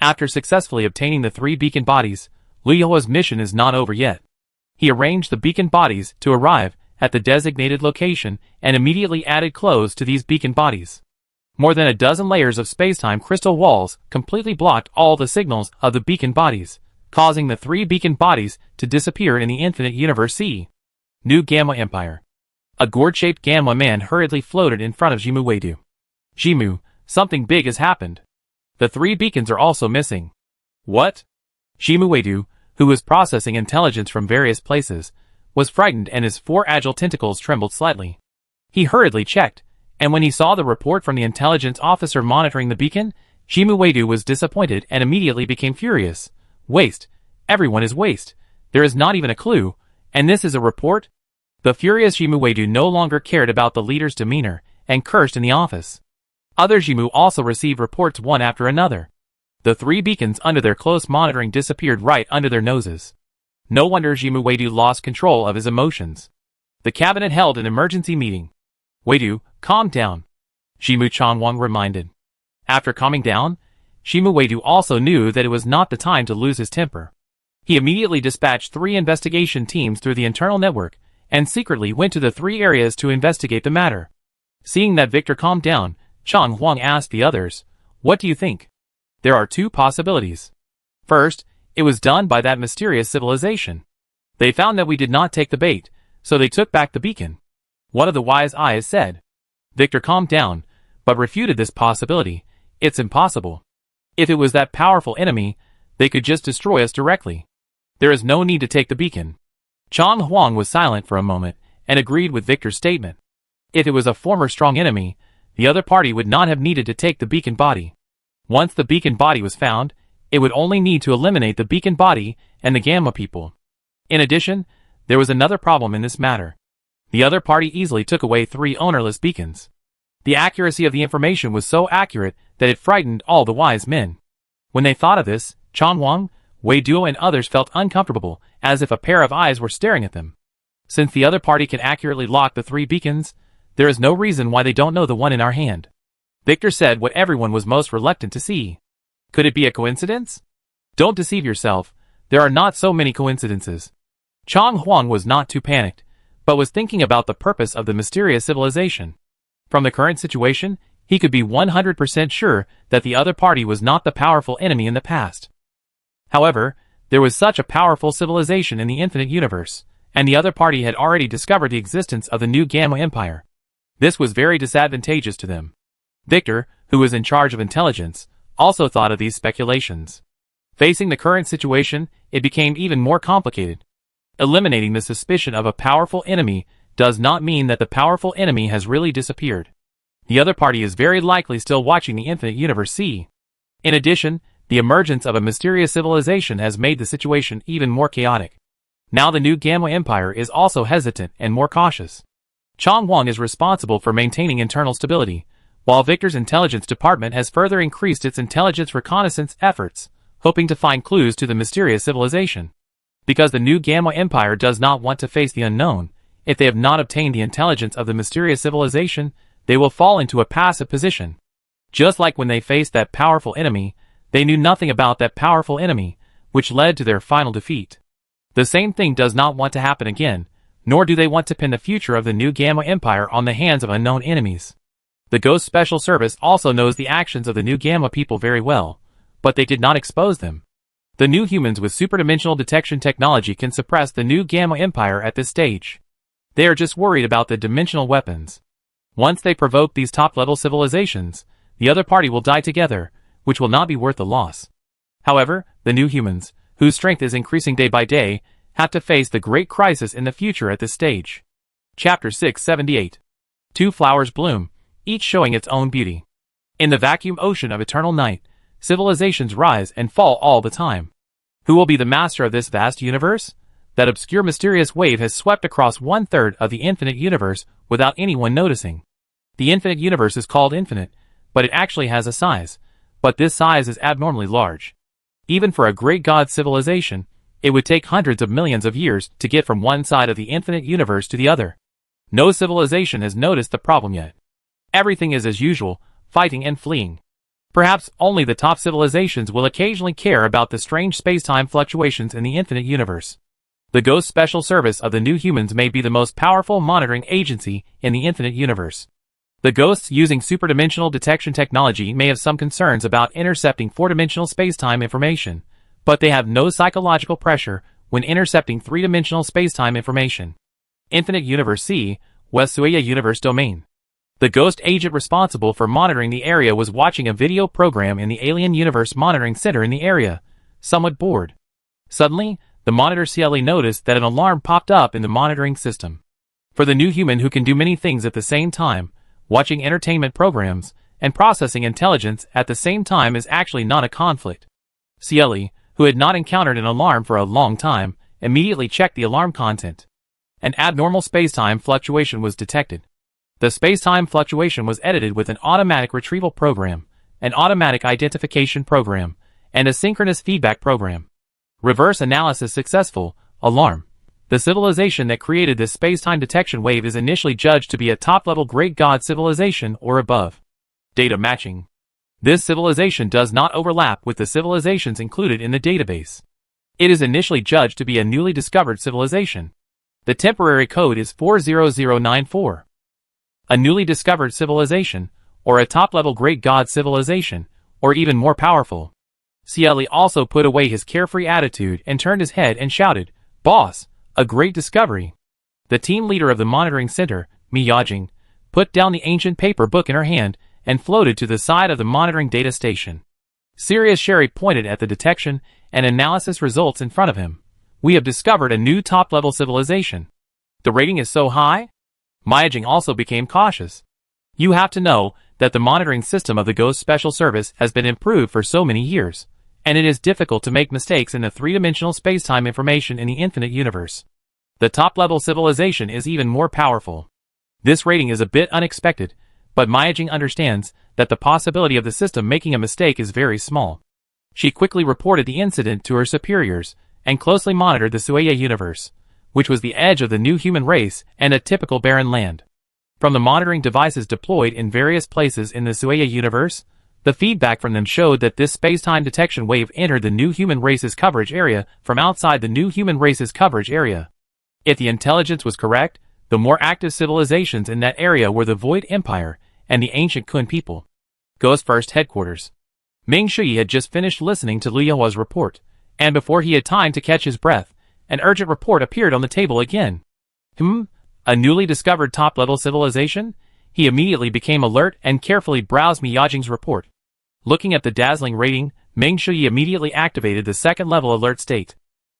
After successfully obtaining the 3 beacon bodies, Liu Yaohua's mission is not over yet. He arranged the beacon bodies to arrive at the designated location and immediately added clothes to these beacon bodies. More than a dozen layers of spacetime crystal walls completely blocked all the signals of the beacon bodies, causing the 3 beacon bodies to disappear in the infinite universe. New Gamma Empire. A gourd-shaped Gamma man hurriedly floated in front of Jimu Weidu. Jimu, something big has happened. The 3 beacons are also missing. What? Jimu Weidu, who was processing intelligence from various places, was frightened and his 4 agile tentacles trembled slightly. He hurriedly checked, and when he saw the report from the intelligence officer monitoring the beacon, Jimu Weidu was disappointed and immediately became furious. Waste. Everyone is waste. There is not even a clue, and this is a report? The furious Jimu Weidu no longer cared about the leader's demeanor, and cursed in the office. Other Jimu also received reports one after another. The 3 beacons under their close monitoring disappeared right under their noses. No wonder Jimu Weidu lost control of his emotions. The cabinet held an emergency meeting. Weidu, calm down, Jimu Chanwang reminded. After calming down, Jimu Weidu also knew that it was not the time to lose his temper. He immediately dispatched 3 investigation teams through the internal network, and secretly went to the 3 areas to investigate the matter. Seeing that Victor calmed down, Chang Huang asked the others, "What do you think?" There are 2 possibilities. First, it was done by that mysterious civilization. They found that we did not take the bait, so they took back the beacon. One of the wise eyes said. Victor calmed down, but refuted this possibility. It's impossible. If it was that powerful enemy, they could just destroy us directly. There is no need to take the beacon. Chang Huang was silent for a moment, and agreed with Victor's statement. If it was a former strong enemy, the other party would not have needed to take the beacon body. Once the beacon body was found, it would only need to eliminate the beacon body and the Gamma people. In addition, there was another problem in this matter. The other party easily took away 3 ownerless beacons. The accuracy of the information was so accurate that it frightened all the wise men. When they thought of this, Chanwang, Wei Duo and others felt uncomfortable, as if a pair of eyes were staring at them. Since the other party can accurately lock the 3 beacons, there is no reason why they don't know the one in our hand. Victor said what everyone was most reluctant to see. Could it be a coincidence? Don't deceive yourself, there are not so many coincidences. Chang Huang was not too panicked, but was thinking about the purpose of the mysterious civilization. From the current situation, he could be 100% sure that the other party was not the powerful enemy in the past. However, there was such a powerful civilization in the infinite universe, and the other party had already discovered the existence of the new Gamma Empire. This was very disadvantageous to them. Victor, who was in charge of intelligence, also thought of these speculations. Facing the current situation, it became even more complicated. Eliminating the suspicion of a powerful enemy does not mean that the powerful enemy has really disappeared. The other party is very likely still watching the infinite universe. In addition, the emergence of a mysterious civilization has made the situation even more chaotic. Now the new Gamma Empire is also hesitant and more cautious. Chang Huang is responsible for maintaining internal stability, while Victor's intelligence department has further increased its intelligence reconnaissance efforts, hoping to find clues to the mysterious civilization. Because the new Gamma Empire does not want to face the unknown, if they have not obtained the intelligence of the mysterious civilization, they will fall into a passive position. Just like when they faced that powerful enemy, they knew nothing about that powerful enemy, which led to their final defeat. The same thing does not want to happen again, nor do they want to pin the future of the new Gamma Empire on the hands of unknown enemies. The Ghost Special Service also knows the actions of the new Gamma people very well, but they did not expose them. The new humans with superdimensional detection technology can suppress the new Gamma Empire at this stage. They are just worried about the dimensional weapons. Once they provoke these top-level civilizations, the other party will die together, which will not be worth the loss. However, the new humans, whose strength is increasing day by day, have to face the great crisis in the future at this stage. Chapter 678. Two flowers bloom, each showing its own beauty. In the vacuum ocean of eternal night, civilizations rise and fall all the time. Who will be the master of this vast universe? That obscure mysterious wave has swept across 1/3 of the infinite universe without anyone noticing. The infinite universe is called infinite, but it actually has a size, but this size is abnormally large. Even for a great god civilization, it would take hundreds of millions of years to get from one side of the infinite universe to the other. No civilization has noticed the problem yet. Everything is as usual, fighting and fleeing. Perhaps only the top civilizations will occasionally care about the strange space-time fluctuations in the infinite universe. The Ghost Special Service of the New Humans may be the most powerful monitoring agency in the infinite universe. The Ghosts using superdimensional detection technology may have some concerns about intercepting four-dimensional space-time information, but they have no psychological pressure when intercepting three-dimensional space-time information. Infinite Universe C, West Sueya Universe Domain. The Ghost agent responsible for monitoring the area was watching a video program in the Alien Universe Monitoring Center in the area, somewhat bored. Suddenly, the monitor CLE noticed that an alarm popped up in the monitoring system. For the new human who can do many things at the same time, watching entertainment programs and processing intelligence at the same time is actually not a conflict. CLE, who had not encountered an alarm for a long time, immediately checked the alarm content. An abnormal space-time fluctuation was detected. The space-time fluctuation was edited with an automatic retrieval program, an automatic identification program, and a synchronous feedback program. Reverse analysis successful. Alarm. The civilization that created this space-time detection wave is initially judged to be a top-level great god civilization or above. Data matching. This civilization does not overlap with the civilizations included in the database. It is initially judged to be a newly discovered civilization. The temporary code is 40094. A newly discovered civilization, or a top-level great god civilization, or even more powerful. CLE also put away his carefree attitude and turned his head and shouted, "Boss, a great discovery." The team leader of the monitoring center, Mi Yajing, put down the ancient paper book in her hand and floated to the side of the monitoring data station. Sirius Sherry pointed at the detection and analysis results in front of him. "We have discovered a new top-level civilization. The rating is so high?" Myajing also became cautious. "You have to know that the monitoring system of the Ghost Special Service has been improved for so many years, and it is difficult to make mistakes in the three-dimensional space-time information in the infinite universe. The top-level civilization is even more powerful. This rating is a bit unexpected, but Myajing understands that the possibility of the system making a mistake is very small." She quickly reported the incident to her superiors and closely monitored the Sueya universe, which was the edge of the new human race and a typical barren land. From the monitoring devices deployed in various places in the Sueya universe, the feedback from them showed that this space-time detection wave entered the new human race's coverage area from outside the new human race's coverage area. If the intelligence was correct, the more active civilizations in that area were the Void Empire and the ancient Kun people. Ghost First Headquarters. Ming Shui had just finished listening to Liu Yue's report, and before he had time to catch his breath, an urgent report appeared on the table again. A newly discovered top-level civilization? He immediately became alert and carefully browsed Miyajing's report. Looking at the dazzling rating, Ming Shui immediately activated the second-level alert state.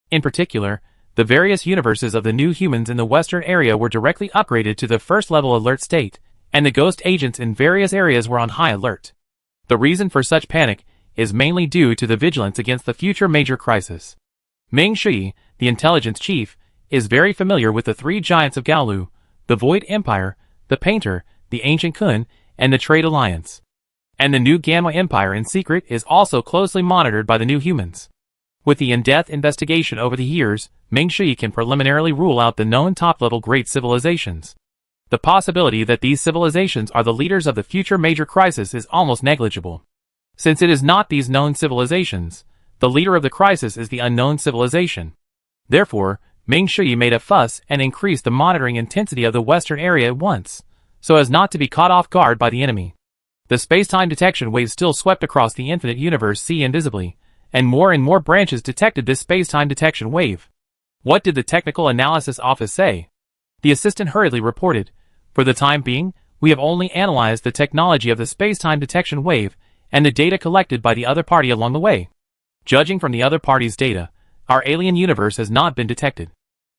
In particular, the various universes of the new humans in the western area were directly upgraded to the first-level alert state, and the ghost agents in various areas were on high alert. The reason for such panic is mainly due to the vigilance against the future major crisis. Ming Shui, the intelligence chief, is very familiar with the three giants of Gaolu, the Void Empire, the Painter, the Ancient Kun, and the Trade Alliance. And the new Gamma Empire in secret is also closely monitored by the new humans. With the in-depth investigation over the years, Ming Shui can preliminarily rule out the known top-level great civilizations. The possibility that these civilizations are the leaders of the future major crisis is almost negligible. Since it is not these known civilizations, the leader of the crisis is the unknown civilization. Therefore, Ming Shui made a fuss and increased the monitoring intensity of the western area at once, so as not to be caught off guard by the enemy. The space-time detection wave still swept across the infinite universe C invisibly, and more branches detected this space-time detection wave. What did the technical analysis office say? The assistant hurriedly reported, "For the time being, we have only analyzed the technology of the space-time detection wave and the data collected by the other party along the way. Judging from the other party's data, Our alien universe has not been detected.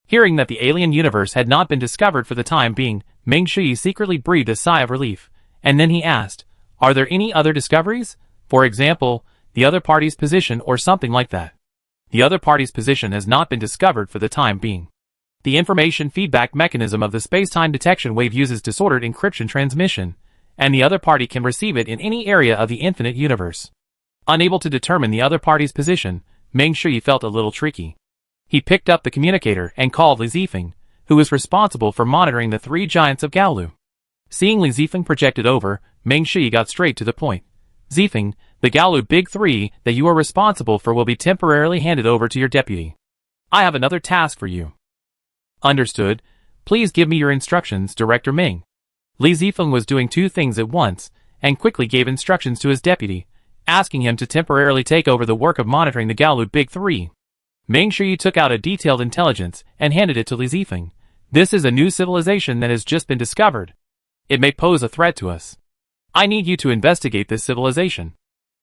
Hearing that the alien universe had not been discovered for the time being, Ming Shi secretly breathed a sigh of relief, and then he asked, "Are there any other discoveries? For example, the other party's position or something like that?" The other party's position has not been discovered for the time being. The information feedback mechanism of the space-time detection wave uses disordered encryption transmission, and the other party can receive it in any area of the infinite universe. Unable to determine the other party's position, Ming Shi felt a little tricky. He picked up the communicator and called Li Zifeng, who was responsible for monitoring the three giants of Gaolu. Seeing Li Zifeng projected over, Ming Shi got straight to the point. "Zifeng, the Gaolu Big Three that you are responsible for will be temporarily handed over to your deputy. I have another task for you." "Understood. Please give me your instructions, Director Ming." Li Zifeng was doing two things at once, and quickly gave instructions to his deputy, asking him to temporarily take over the work of monitoring the Gaolu Big Three. Ming Shi took out a detailed intelligence and handed it to Li Zifeng. "This is a new civilization that has just been discovered. It may pose a threat to us. I need you to investigate this civilization."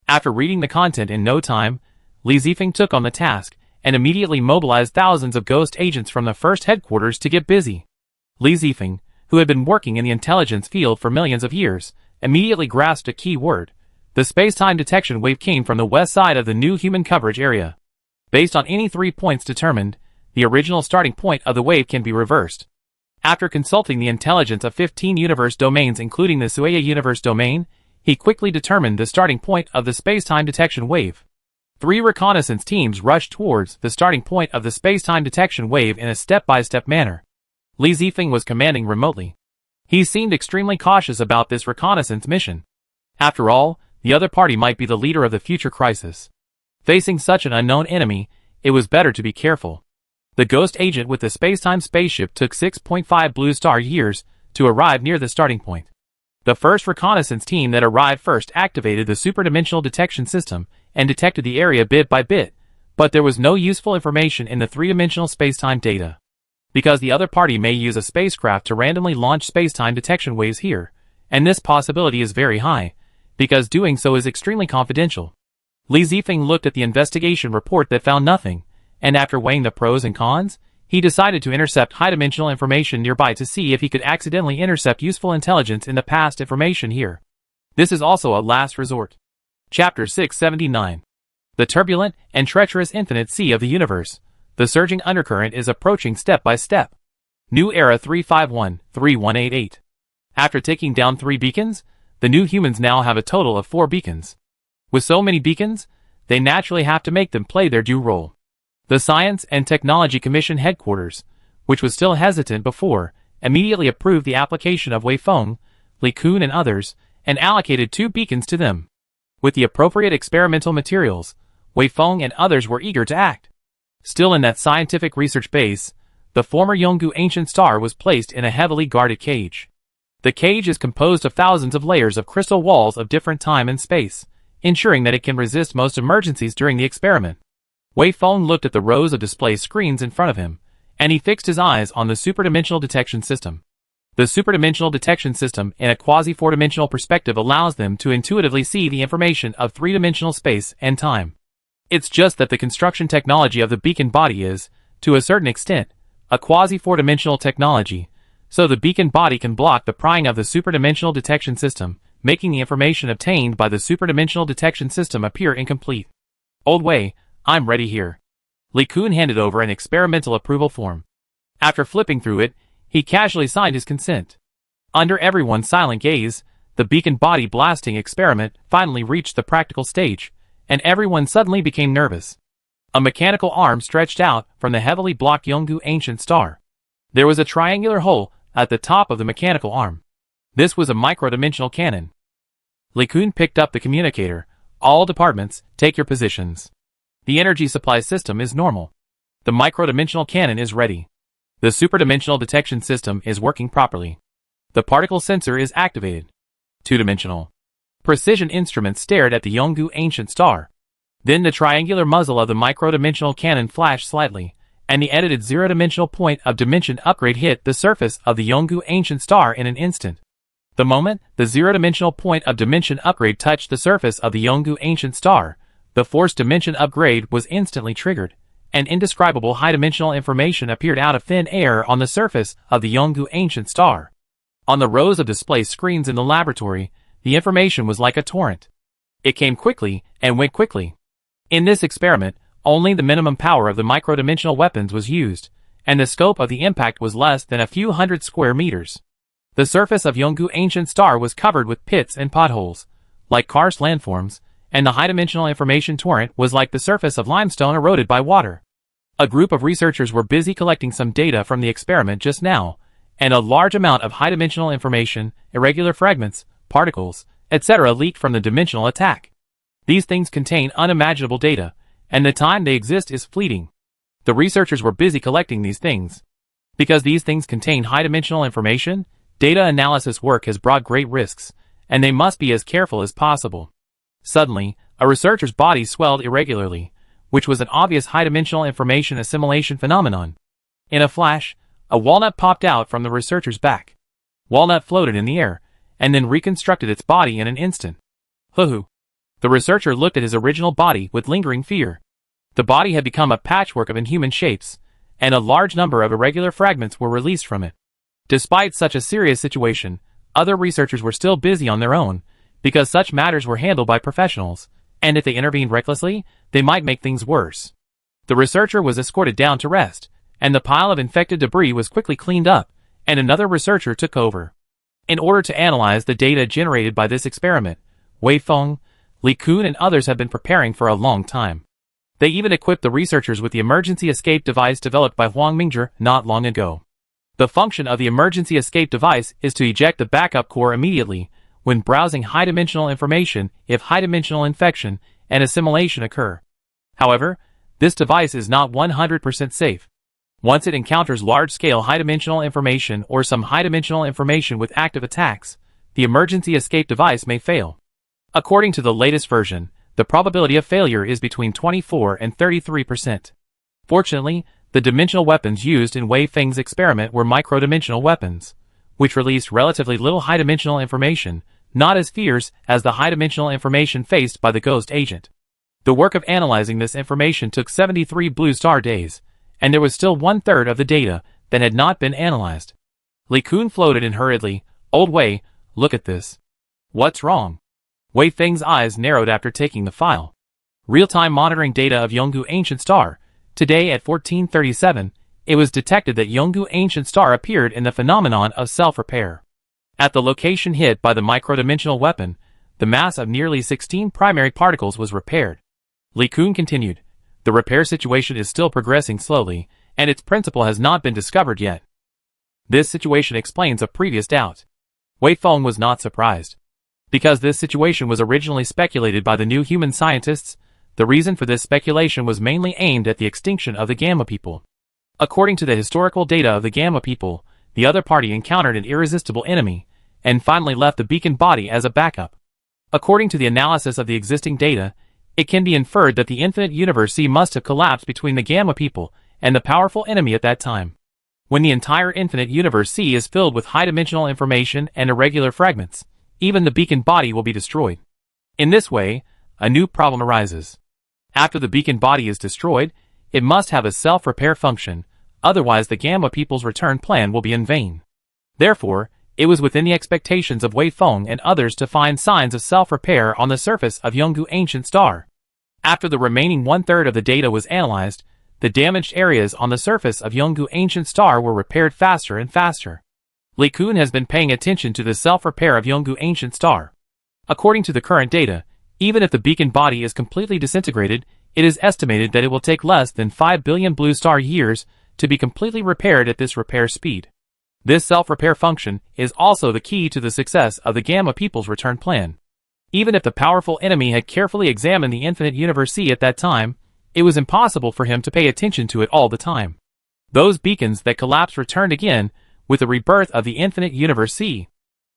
After reading the content in no time, Li Zifeng took on the task and immediately mobilized thousands of ghost agents from the first headquarters to get busy. Li Zifeng, who had been working in the intelligence field for millions of years, immediately grasped a key word. The space-time detection wave came from the west side of the new human coverage area. Based on any 3 points determined, the original starting point of the wave can be reversed. After consulting the intelligence of 15 universe domains including the Sueya universe domain, he quickly determined the starting point of the space-time detection wave. 3 reconnaissance teams rushed towards the starting point of the space-time detection wave in a step-by-step manner. Li Zifeng was commanding remotely. He seemed extremely cautious about this reconnaissance mission. After all, the other party might be the leader of the future crisis. Facing such an unknown enemy, it was better to be careful. The ghost agent with the space-time spaceship took 6.5 blue star years to arrive near the starting point. The first reconnaissance team that arrived first activated the superdimensional detection system and detected the area bit by bit, but there was no useful information in the three-dimensional space-time data. Because the other party may use a spacecraft to randomly launch space-time detection waves here, and this possibility is very high, because doing so is extremely confidential. Li Zifeng looked at the investigation report that found nothing, and after weighing the pros and cons, he decided to intercept high-dimensional information nearby to see if he could accidentally intercept useful intelligence in the past information here. This is also a last resort. Chapter 679. The turbulent and treacherous infinite sea of the universe. The surging undercurrent is approaching step by step. New Era 351-3188. After taking down 3 beacons, the new humans now have a total of 4 beacons. With so many beacons, they naturally have to make them play their due role. The Science and Technology Commission headquarters, which was still hesitant before, immediately approved the application of Wei Feng, Li Kun and others, and allocated 2 beacons to them. With the appropriate experimental materials, Wei Feng and others were eager to act. Still in that scientific research base, the former Yonggu ancient star was placed in a heavily guarded cage. The cage is composed of thousands of layers of crystal walls of different time and space, ensuring that it can resist most emergencies during the experiment. Wei Feng looked at the rows of display screens in front of him, and he fixed his eyes on the superdimensional detection system. The superdimensional detection system in a quasi-4-dimensional perspective allows them to intuitively see the information of 3-dimensional space and time. It's just that the construction technology of the beacon body is, to a certain extent, a quasi-4-dimensional technology, so the beacon body can block the prying of the superdimensional detection system, making the information obtained by the superdimensional detection system appear incomplete. Old Wei, I'm ready here. Li Kun handed over an experimental approval form. After flipping through it, he casually signed his consent. Under everyone's silent gaze, the beacon body blasting experiment finally reached the practical stage, and everyone suddenly became nervous. A mechanical arm stretched out from the heavily blocked Yonggu ancient star. There was a triangular hole at the top of the mechanical arm. This was a micro-dimensional cannon. Li Kun picked up the communicator. All departments, take your positions. The energy supply system is normal. The micro-dimensional cannon is ready. The superdimensional detection system is working properly. The particle sensor is activated. 2-dimensional. Precision instruments stared at the Yonggu ancient star. Then the triangular muzzle of the micro-dimensional cannon flashed slightly, and the edited 0-dimensional point of dimension upgrade hit the surface of the Yonggu ancient star in an instant. The moment the 0-dimensional point of dimension upgrade touched the surface of the Yonggu ancient star, the forced dimension upgrade was instantly triggered, and indescribable high-dimensional information appeared out of thin air on the surface of the Yongu ancient star. On the rows of display screens in the laboratory, the information was like a torrent. It came quickly and went quickly. In this experiment, only the minimum power of the micro-dimensional weapons was used, and the scope of the impact was less than a few hundred square meters. The surface of Yongu ancient star was covered with pits and potholes, like karst landforms, and the high-dimensional information torrent was like the surface of limestone eroded by water. A group of researchers were busy collecting some data from the experiment just now, and a large amount of high-dimensional information, irregular fragments, particles, etc. leaked from the dimensional attack. These things contain unimaginable data, and the time they exist is fleeting. The researchers were busy collecting these things. Because these things contain high-dimensional information, data analysis work has brought great risks, and they must be as careful as possible. Suddenly, a researcher's body swelled irregularly, which was an obvious high-dimensional information assimilation phenomenon. In a flash, a walnut popped out from the researcher's back. Walnut floated in the air, and then reconstructed its body in an instant. Hoo-hoo. The researcher looked at his original body with lingering fear. The body had become a patchwork of inhuman shapes, and a large number of irregular fragments were released from it. Despite such a serious situation, other researchers were still busy on their own, because such matters were handled by professionals, and if they intervened recklessly, they might make things worse. The researcher was escorted down to rest, and the pile of infected debris was quickly cleaned up, and another researcher took over. In order to analyze the data generated by this experiment, Wei Feng, Li Kun and others have been preparing for a long time. They even equipped the researchers with the emergency escape device developed by Huang Mingzhi not long ago. The function of the emergency escape device is to eject the backup core immediately when browsing high-dimensional information if high-dimensional infection and assimilation occur. However, this device is not 100% safe. Once it encounters large-scale high-dimensional information or some high-dimensional information with active attacks, the emergency escape device may fail. According to the latest version, the probability of failure is between 24 and 33%. Fortunately, the dimensional weapons used in Wei Feng's experiment were micro-dimensional weapons, which released relatively little high-dimensional information, not as fierce as the high-dimensional information faced by the ghost agent. The work of analyzing this information took 73 blue star days, and there was still 1/3 of the data that had not been analyzed. Li Kun floated in hurriedly. "Old Wei, look at this." "What's wrong?" Wei Feng's eyes narrowed after taking the file. Real-time monitoring data of Yongu Ancient Star. Today at 1437, it was detected that Yongu Ancient Star appeared in the phenomenon of self-repair. At the location hit by the micro-dimensional weapon, the mass of nearly 16 primary particles was repaired. Li Kun continued. The repair situation is still progressing slowly, and its principle has not been discovered yet. This situation explains a previous doubt. Wei Feng was not surprised. Because this situation was originally speculated by the new human scientists, the reason for this speculation was mainly aimed at the extinction of the Gamma people. According to the historical data of the Gamma people, the other party encountered an irresistible enemy, and finally left the beacon body as a backup. According to the analysis of the existing data, it can be inferred that the infinite universe C must have collapsed between the Gamma people and the powerful enemy at that time. When the entire infinite universe C is filled with high-dimensional information and irregular fragments, even the beacon body will be destroyed. In this way, a new problem arises. After the beacon body is destroyed, it must have a self-repair function, otherwise the Gamma people's return plan will be in vain. Therefore, it was within the expectations of Wei Feng and others to find signs of self-repair on the surface of Yongu Ancient Star. After the remaining 1/3 of the data was analyzed, the damaged areas on the surface of Yongu Ancient Star were repaired faster and faster. Li Kun has been paying attention to the self-repair of Yongu Ancient Star. According to the current data, even if the beacon body is completely disintegrated, it is estimated that it will take less than 5 billion blue star years to be completely repaired at this repair speed. This self-repair function is also the key to the success of the Gamma people's return plan. Even if the powerful enemy had carefully examined the infinite universe C at that time, it was impossible for him to pay attention to it all the time. Those beacons that collapsed returned again with the rebirth of the infinite universe C.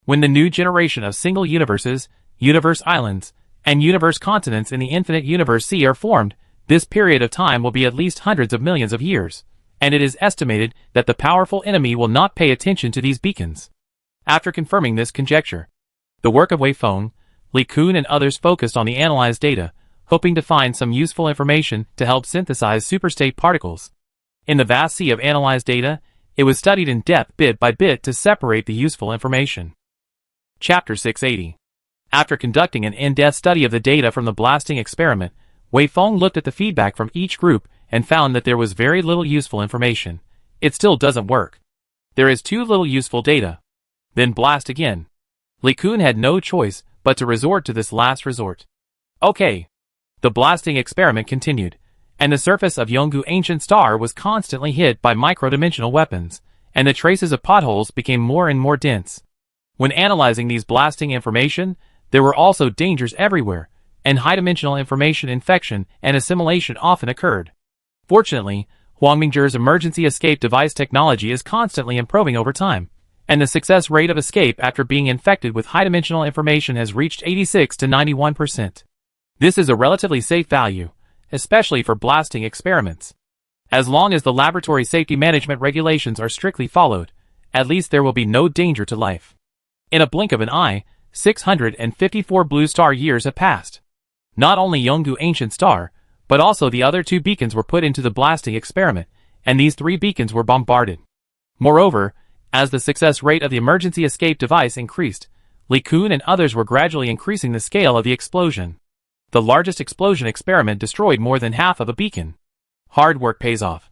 When the new generation of single universes, universe islands, and universe continents in the infinite universe C are formed, this period of time will be at least hundreds of millions of years, and it is estimated that the powerful enemy will not pay attention to these beacons. After confirming this conjecture, the work of Wei Feng, Li Kun and others focused on the analyzed data, hoping to find some useful information to help synthesize superstate particles. In the vast sea of analyzed data, it was studied in depth bit by bit to separate the useful information. Chapter 680. After conducting an in-depth study of the data from the blasting experiment, Wei Feng looked at the feedback from each group and found that there was very little useful information. It still doesn't work. There is too little useful data. Then blast again. Li Kun had no choice but to resort to this last resort. Okay. The blasting experiment continued, and the surface of Yongu Ancient Star was constantly hit by micro-dimensional weapons, and the traces of potholes became more and more dense. When analyzing these blasting information, there were also dangers everywhere, and high-dimensional information infection and assimilation often occurred. Fortunately, Huangmingzhi's emergency escape device technology is constantly improving over time, and the success rate of escape after being infected with high-dimensional information has reached 86 to 91%. This is a relatively safe value, especially for blasting experiments. As long as the laboratory safety management regulations are strictly followed, at least there will be no danger to life. In a blink of an eye, 654 blue star years have passed. Not only Yongu Ancient Star, but also the other 2 beacons were put into the blasting experiment, and these 3 beacons were bombarded. Moreover, as the success rate of the emergency escape device increased, Li Kun and others were gradually increasing the scale of the explosion. The largest explosion experiment destroyed more than half of a beacon. Hard work pays off.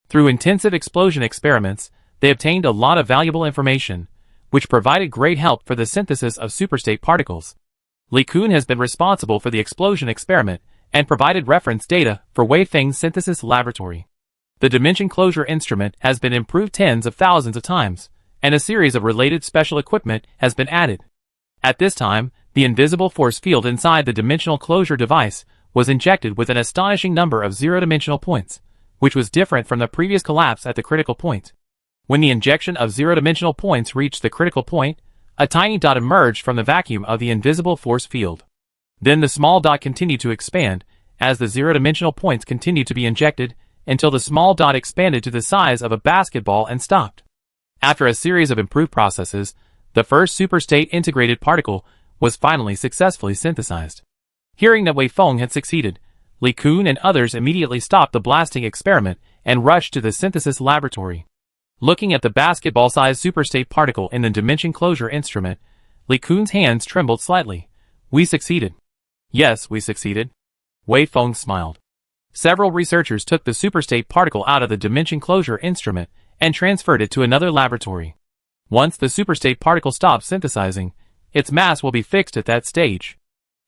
Through intensive explosion experiments, they obtained a lot of valuable information, which provided great help for the synthesis of superstate particles. Li Kun has been responsible for the explosion experiment and provided reference data for Wei Feng's synthesis laboratory. The dimension closure instrument has been improved tens of thousands of times, and a series of related special equipment has been added. At this time, the invisible force field inside the dimensional closure device was injected with an astonishing number of zero-dimensional points, which was different from the previous collapse at the critical point. When the injection of zero-dimensional points reached the critical point, a tiny dot emerged from the vacuum of the invisible force field. Then the small dot continued to expand, as the zero-dimensional points continued to be injected, until the small dot expanded to the size of a basketball and stopped. After a series of improved processes, the first superstate integrated particle was finally successfully synthesized. Hearing that Wei Feng had succeeded, Li Kun and others immediately stopped the blasting experiment and rushed to the synthesis laboratory. Looking at the basketball-sized superstate particle in the dimension closure instrument, Li Kun's hands trembled slightly. We succeeded. Yes, we succeeded. Wei Feng smiled. Several researchers took the superstate particle out of the dimension closure instrument and transferred it to another laboratory. Once the superstate particle stops synthesizing, its mass will be fixed at that stage.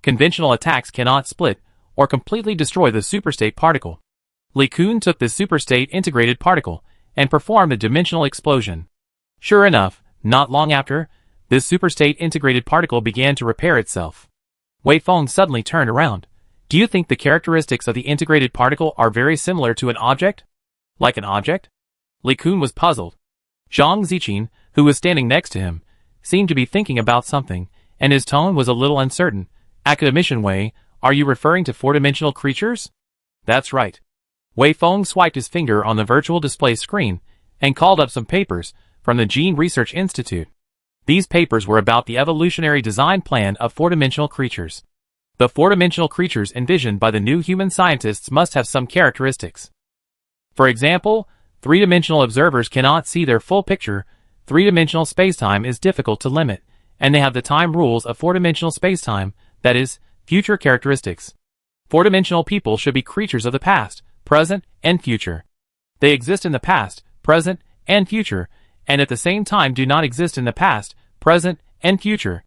Conventional attacks cannot split or completely destroy the superstate particle. Li Kun took the superstate integrated particle and performed a dimensional explosion. Sure enough, not long after, this superstate integrated particle began to repair itself. Wei Feng suddenly turned around. Do you think the characteristics of the integrated particle are very similar to an object? Like an object? Li Kun was puzzled. Zhang Ziqin, who was standing next to him, seemed to be thinking about something, and his tone was a little uncertain. Academician Wei, are you referring to four-dimensional creatures? That's right. Wei Feng swiped his finger on the virtual display screen and called up some papers from the Gene Research Institute. These papers were about the evolutionary design plan of four-dimensional creatures. The four-dimensional creatures envisioned by the new human scientists must have some characteristics. For example, three-dimensional observers cannot see their full picture, three-dimensional spacetime is difficult to limit, and they have the time rules of four-dimensional spacetime, that is, future characteristics. Four-dimensional people should be creatures of the past, present, and future. They exist in the past, present, and future, and at the same time do not exist in the past, present, and future.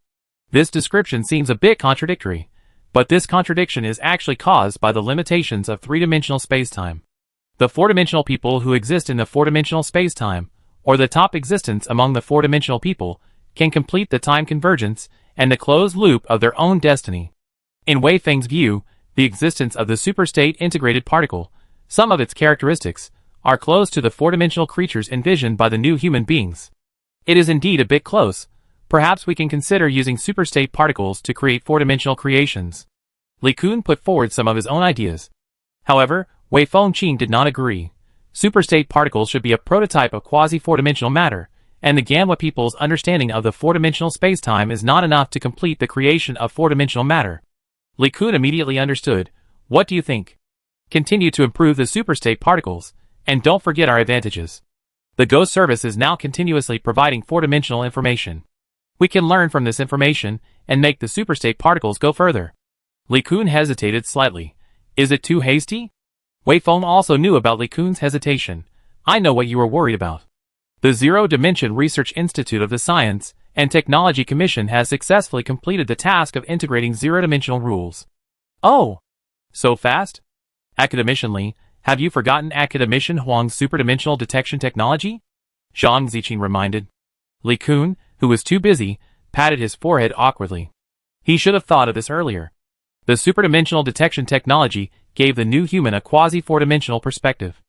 This description seems a bit contradictory, but this contradiction is actually caused by the limitations of three-dimensional spacetime. The four-dimensional people who exist in the four-dimensional spacetime, or the top existence among the four-dimensional people, can complete the time convergence and the closed loop of their own destiny. In Wei Feng's view, the existence of the superstate integrated particle, some of its characteristics, are close to the four-dimensional creatures envisioned by the new human beings. It is indeed a bit close. Perhaps we can consider using superstate particles to create four-dimensional creations. Li Kun put forward some of his own ideas. However, Wei Fengqin did not agree. Superstate particles should be a prototype of quasi-four-dimensional matter, and the Gamma people's understanding of the four-dimensional spacetime is not enough to complete the creation of four-dimensional matter. Li Kun immediately understood What do you think? Continue to improve the superstate particles, and don't forget our advantages. The Ghost service is now continuously providing 4-dimensional information. We can learn from this information and make the superstate particles go further. Li Kun hesitated slightly. Is it too hasty? Wei Feng also knew about Li Kun's hesitation. I know what you are worried about. The Zero Dimension Research Institute of the Science and Technology Commission has successfully completed the task of integrating zero-dimensional rules. Oh! So fast? Academician Li, have you forgotten Academician Huang's superdimensional detection technology? Zhang Ziqing reminded. Li Kun, who was too busy, patted his forehead awkwardly. He should have thought of this earlier. The superdimensional detection technology gave the new human a quasi-4-dimensional perspective.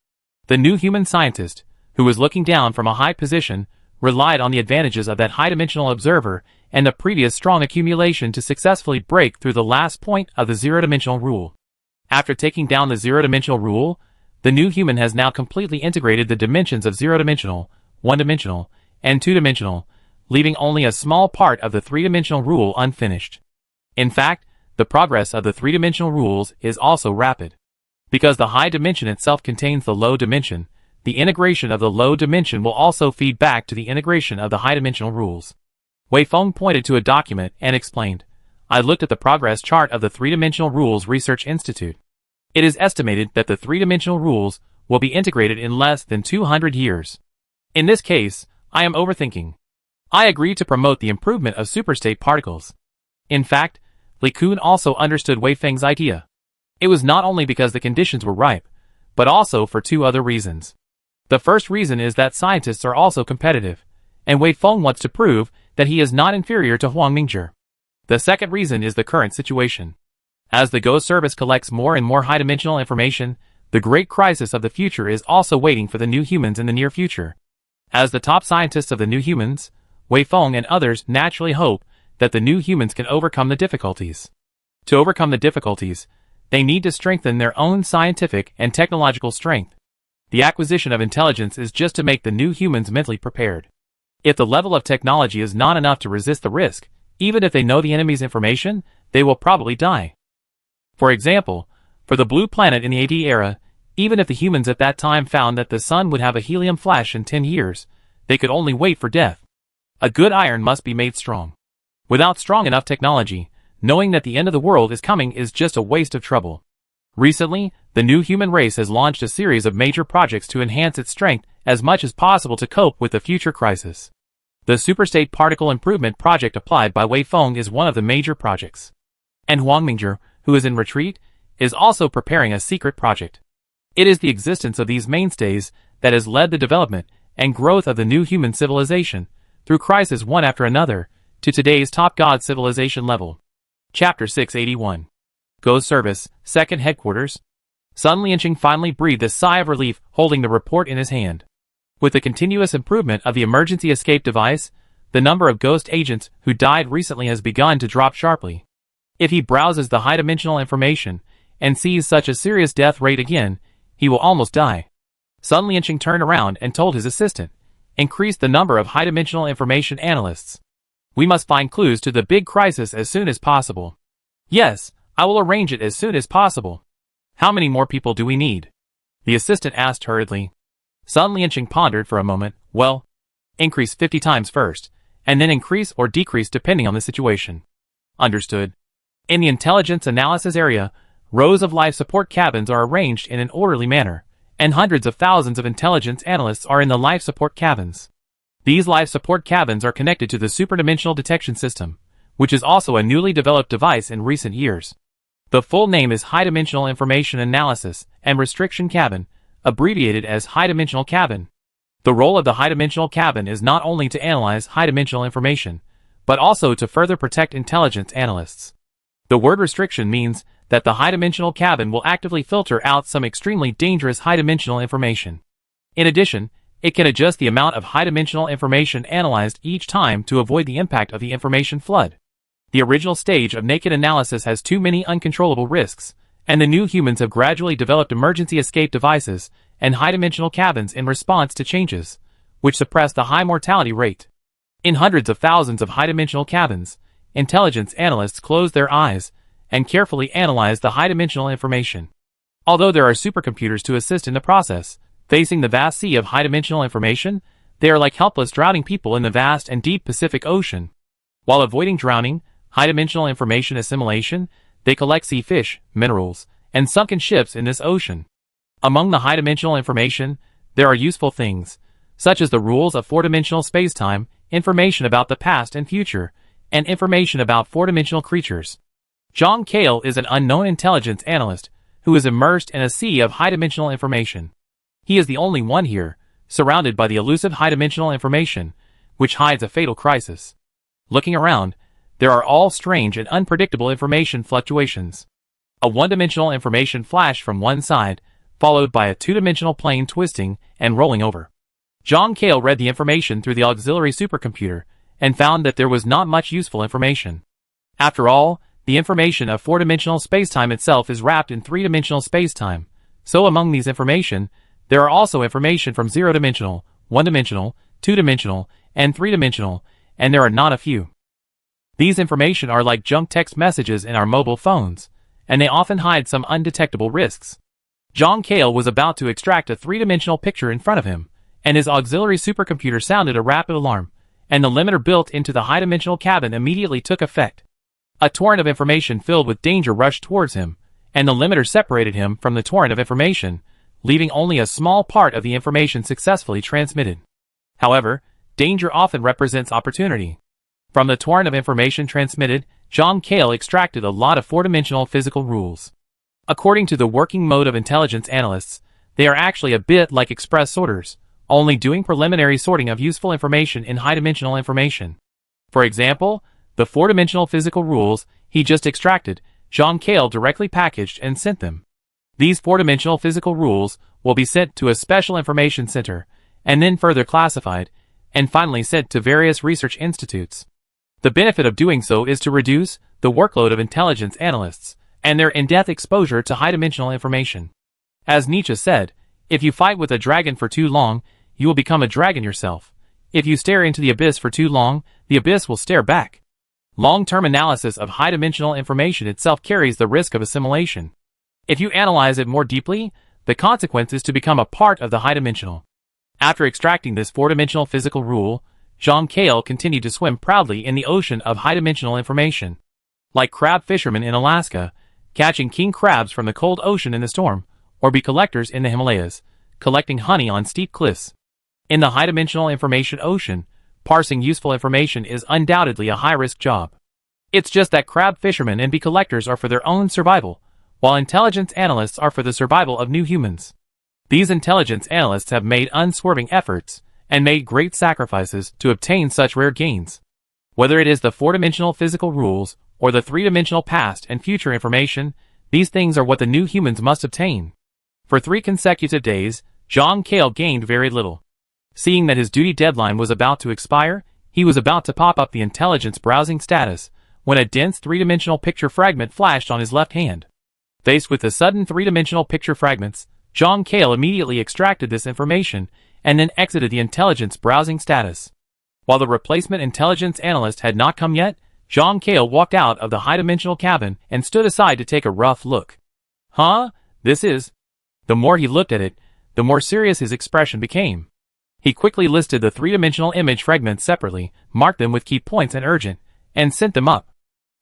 The new human scientist, who was looking down from a high position, relied on the advantages of that high-dimensional observer and the previous strong accumulation to successfully break through the last point of the zero-dimensional rule. After taking down the zero-dimensional rule, the new human has now completely integrated the dimensions of zero-dimensional, one-dimensional, and two-dimensional, leaving only a small part of the three-dimensional rule unfinished. In fact, the progress of the three-dimensional rules is also rapid. Because the high dimension itself contains the low dimension, the integration of the low dimension will also feed back to the integration of the high-dimensional rules. Wei Feng pointed to a document and explained, I looked at the progress chart of the Three-Dimensional Rules Research Institute. It is estimated that the three-dimensional rules will be integrated in less than 200 years. In this case, I am overthinking. I agree to promote the improvement of superstate particles. In fact, Li Kun also understood Wei Feng's idea. It was not only because the conditions were ripe, but also for two other reasons. The first reason is that scientists are also competitive, and Wei Feng wants to prove that he is not inferior to Huang Mingzhi. The second reason is the current situation. As the Ghost service collects more and more high-dimensional information, the great crisis of the future is also waiting for the new humans in the near future. As the top scientists of the new humans, Wei Feng and others naturally hope that the new humans can overcome the difficulties. To overcome the difficulties, they need to strengthen their own scientific and technological strength. The acquisition of intelligence is just to make the new humans mentally prepared. If the level of technology is not enough to resist the risk, even if they know the enemy's information, they will probably die. For example, for the blue planet in the AD era, even if the humans at that time found that the sun would have a helium flash in 10 years, they could only wait for death. A good iron must be made strong. Without strong enough technology, knowing that the end of the world is coming is just a waste of trouble. Recently, the new human race has launched a series of major projects to enhance its strength as much as possible to cope with the future crisis. The Superstate Particle Improvement Project applied by Wei Feng is one of the major projects. And Huang Mingzhi, who is in retreat, is also preparing a secret project. It is the existence of these mainstays that has led the development and growth of the new human civilization, through crises one after another, to today's top god civilization level. Chapter 681. Ghost Service, Second Headquarters. Sun Lianqing finally breathed a sigh of relief, holding the report in his hand. With the continuous improvement of the emergency escape device, the number of ghost agents who died recently has begun to drop sharply. If he browses the high-dimensional information and sees such a serious death rate again, he will almost die. Sun Lianqing turned around and told his assistant, increase the number of high-dimensional information analysts. We must find clues to the big crisis as soon as possible. Yes, I will arrange it as soon as possible. How many more people do we need? The assistant asked hurriedly. Sun Lianqing pondered for a moment. Well, increase 50 times first, and then increase or decrease depending on the situation. Understood. In the intelligence analysis area, rows of life support cabins are arranged in an orderly manner, and hundreds of thousands of intelligence analysts are in the life support cabins. These life support cabins are connected to the superdimensional detection system, which is also a newly developed device in recent years. The full name is High Dimensional Information Analysis and Restriction Cabin, abbreviated as High Dimensional Cabin. The role of the High Dimensional Cabin is not only to analyze high-dimensional information, but also to further protect intelligence analysts. The word restriction means that the high-dimensional cabin will actively filter out some extremely dangerous high-dimensional information. In addition, it can adjust the amount of high-dimensional information analyzed each time to avoid the impact of the information flood. The original stage of naked analysis has too many uncontrollable risks, and the new humans have gradually developed emergency escape devices and high-dimensional cabins in response to changes, which suppress the high mortality rate. In hundreds of thousands of high-dimensional cabins, intelligence analysts close their eyes and carefully analyze the high-dimensional information. Although there are supercomputers to assist in the process, facing the vast sea of high-dimensional information, they are like helpless drowning people in the vast and deep Pacific Ocean. While avoiding drowning, high-dimensional information assimilation, they collect sea fish, minerals, and sunken ships in this ocean. Among the high-dimensional information, there are useful things, such as the rules of four-dimensional spacetime, information about the past and future, and information about four-dimensional creatures. John Cale is an unknown intelligence analyst who is immersed in a sea of high-dimensional information. He is the only one here, surrounded by the elusive high-dimensional information, which hides a fatal crisis. Looking around, there are all strange and unpredictable information fluctuations. A one-dimensional information flash from one side, followed by a two-dimensional plane twisting and rolling over. John Cale read the information through the auxiliary supercomputer and found that there was not much useful information. After all, the information of four-dimensional spacetime itself is wrapped in three-dimensional spacetime, so among these information, there are also information from zero-dimensional, one-dimensional, two-dimensional, and three-dimensional, and there are not a few. These information are like junk text messages in our mobile phones, and they often hide some undetectable risks. John Cale was about to extract a three-dimensional picture in front of him, and his auxiliary supercomputer sounded a rapid alarm, and the limiter built into the high-dimensional cabin immediately took effect. A torrent of information filled with danger rushed towards him, and the limiter separated him from the torrent of information, leaving only a small part of the information successfully transmitted. However, danger often represents opportunity. From the torrent of information transmitted, John Cale extracted a lot of four-dimensional physical rules. According to the working mode of intelligence analysts, they are actually a bit like express sorters, only doing preliminary sorting of useful information in high-dimensional information. For example, the four-dimensional physical rules he just extracted, John Cale directly packaged and sent them. These four-dimensional physical rules will be sent to a special information center, and then further classified, and finally sent to various research institutes. The benefit of doing so is to reduce the workload of intelligence analysts and their in-depth exposure to high-dimensional information. As Nietzsche said, if you fight with a dragon for too long, you will become a dragon yourself. If you stare into the abyss for too long, the abyss will stare back. Long-term analysis of high-dimensional information itself carries the risk of assimilation. If you analyze it more deeply, the consequence is to become a part of the high-dimensional. After extracting this four-dimensional physical rule, John Cale continued to swim proudly in the ocean of high-dimensional information. Like crab fishermen in Alaska, catching king crabs from the cold ocean in the storm, or bee collectors in the Himalayas, collecting honey on steep cliffs. In the high-dimensional information ocean, parsing useful information is undoubtedly a high-risk job. It's just that crab fishermen and bee collectors are for their own survival, while intelligence analysts are for the survival of new humans. These intelligence analysts have made unswerving efforts and made great sacrifices to obtain such rare gains. Whether it is the four-dimensional physical rules or the three-dimensional past and future information, these things are what the new humans must obtain. For 3 consecutive days, John Cale gained very little. Seeing that his duty deadline was about to expire, he was about to pop up the intelligence browsing status, when a dense three-dimensional picture fragment flashed on his left hand. Faced with the sudden three-dimensional picture fragments, John Cale immediately extracted this information and then exited the intelligence browsing status. While the replacement intelligence analyst had not come yet, John Cale walked out of the high-dimensional cabin and stood aside to take a rough look. Huh? This is... The more he looked at it, the more serious his expression became. He quickly listed the three-dimensional image fragments separately, marked them with key points and urgent, and sent them up.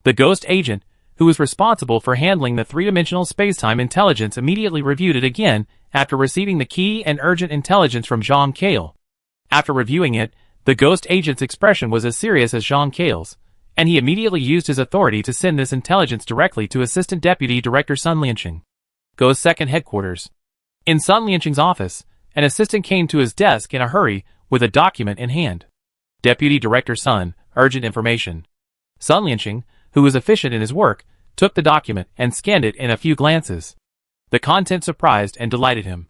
The ghost agent, who was responsible for handling the three-dimensional spacetime intelligence, immediately reviewed it again after receiving the key and urgent intelligence from John Cale. After reviewing it, the ghost agent's expression was as serious as John Cale's, and he immediately used his authority to send this intelligence directly to Assistant Deputy Director Sun Lianqing, Go's second headquarters. In Sun Lianqing's office, an assistant came to his desk in a hurry with a document in hand. Deputy Director Sun, urgent information. Sun Lianqing, who was efficient in his work, took the document and scanned it in a few glances. The content surprised and delighted him.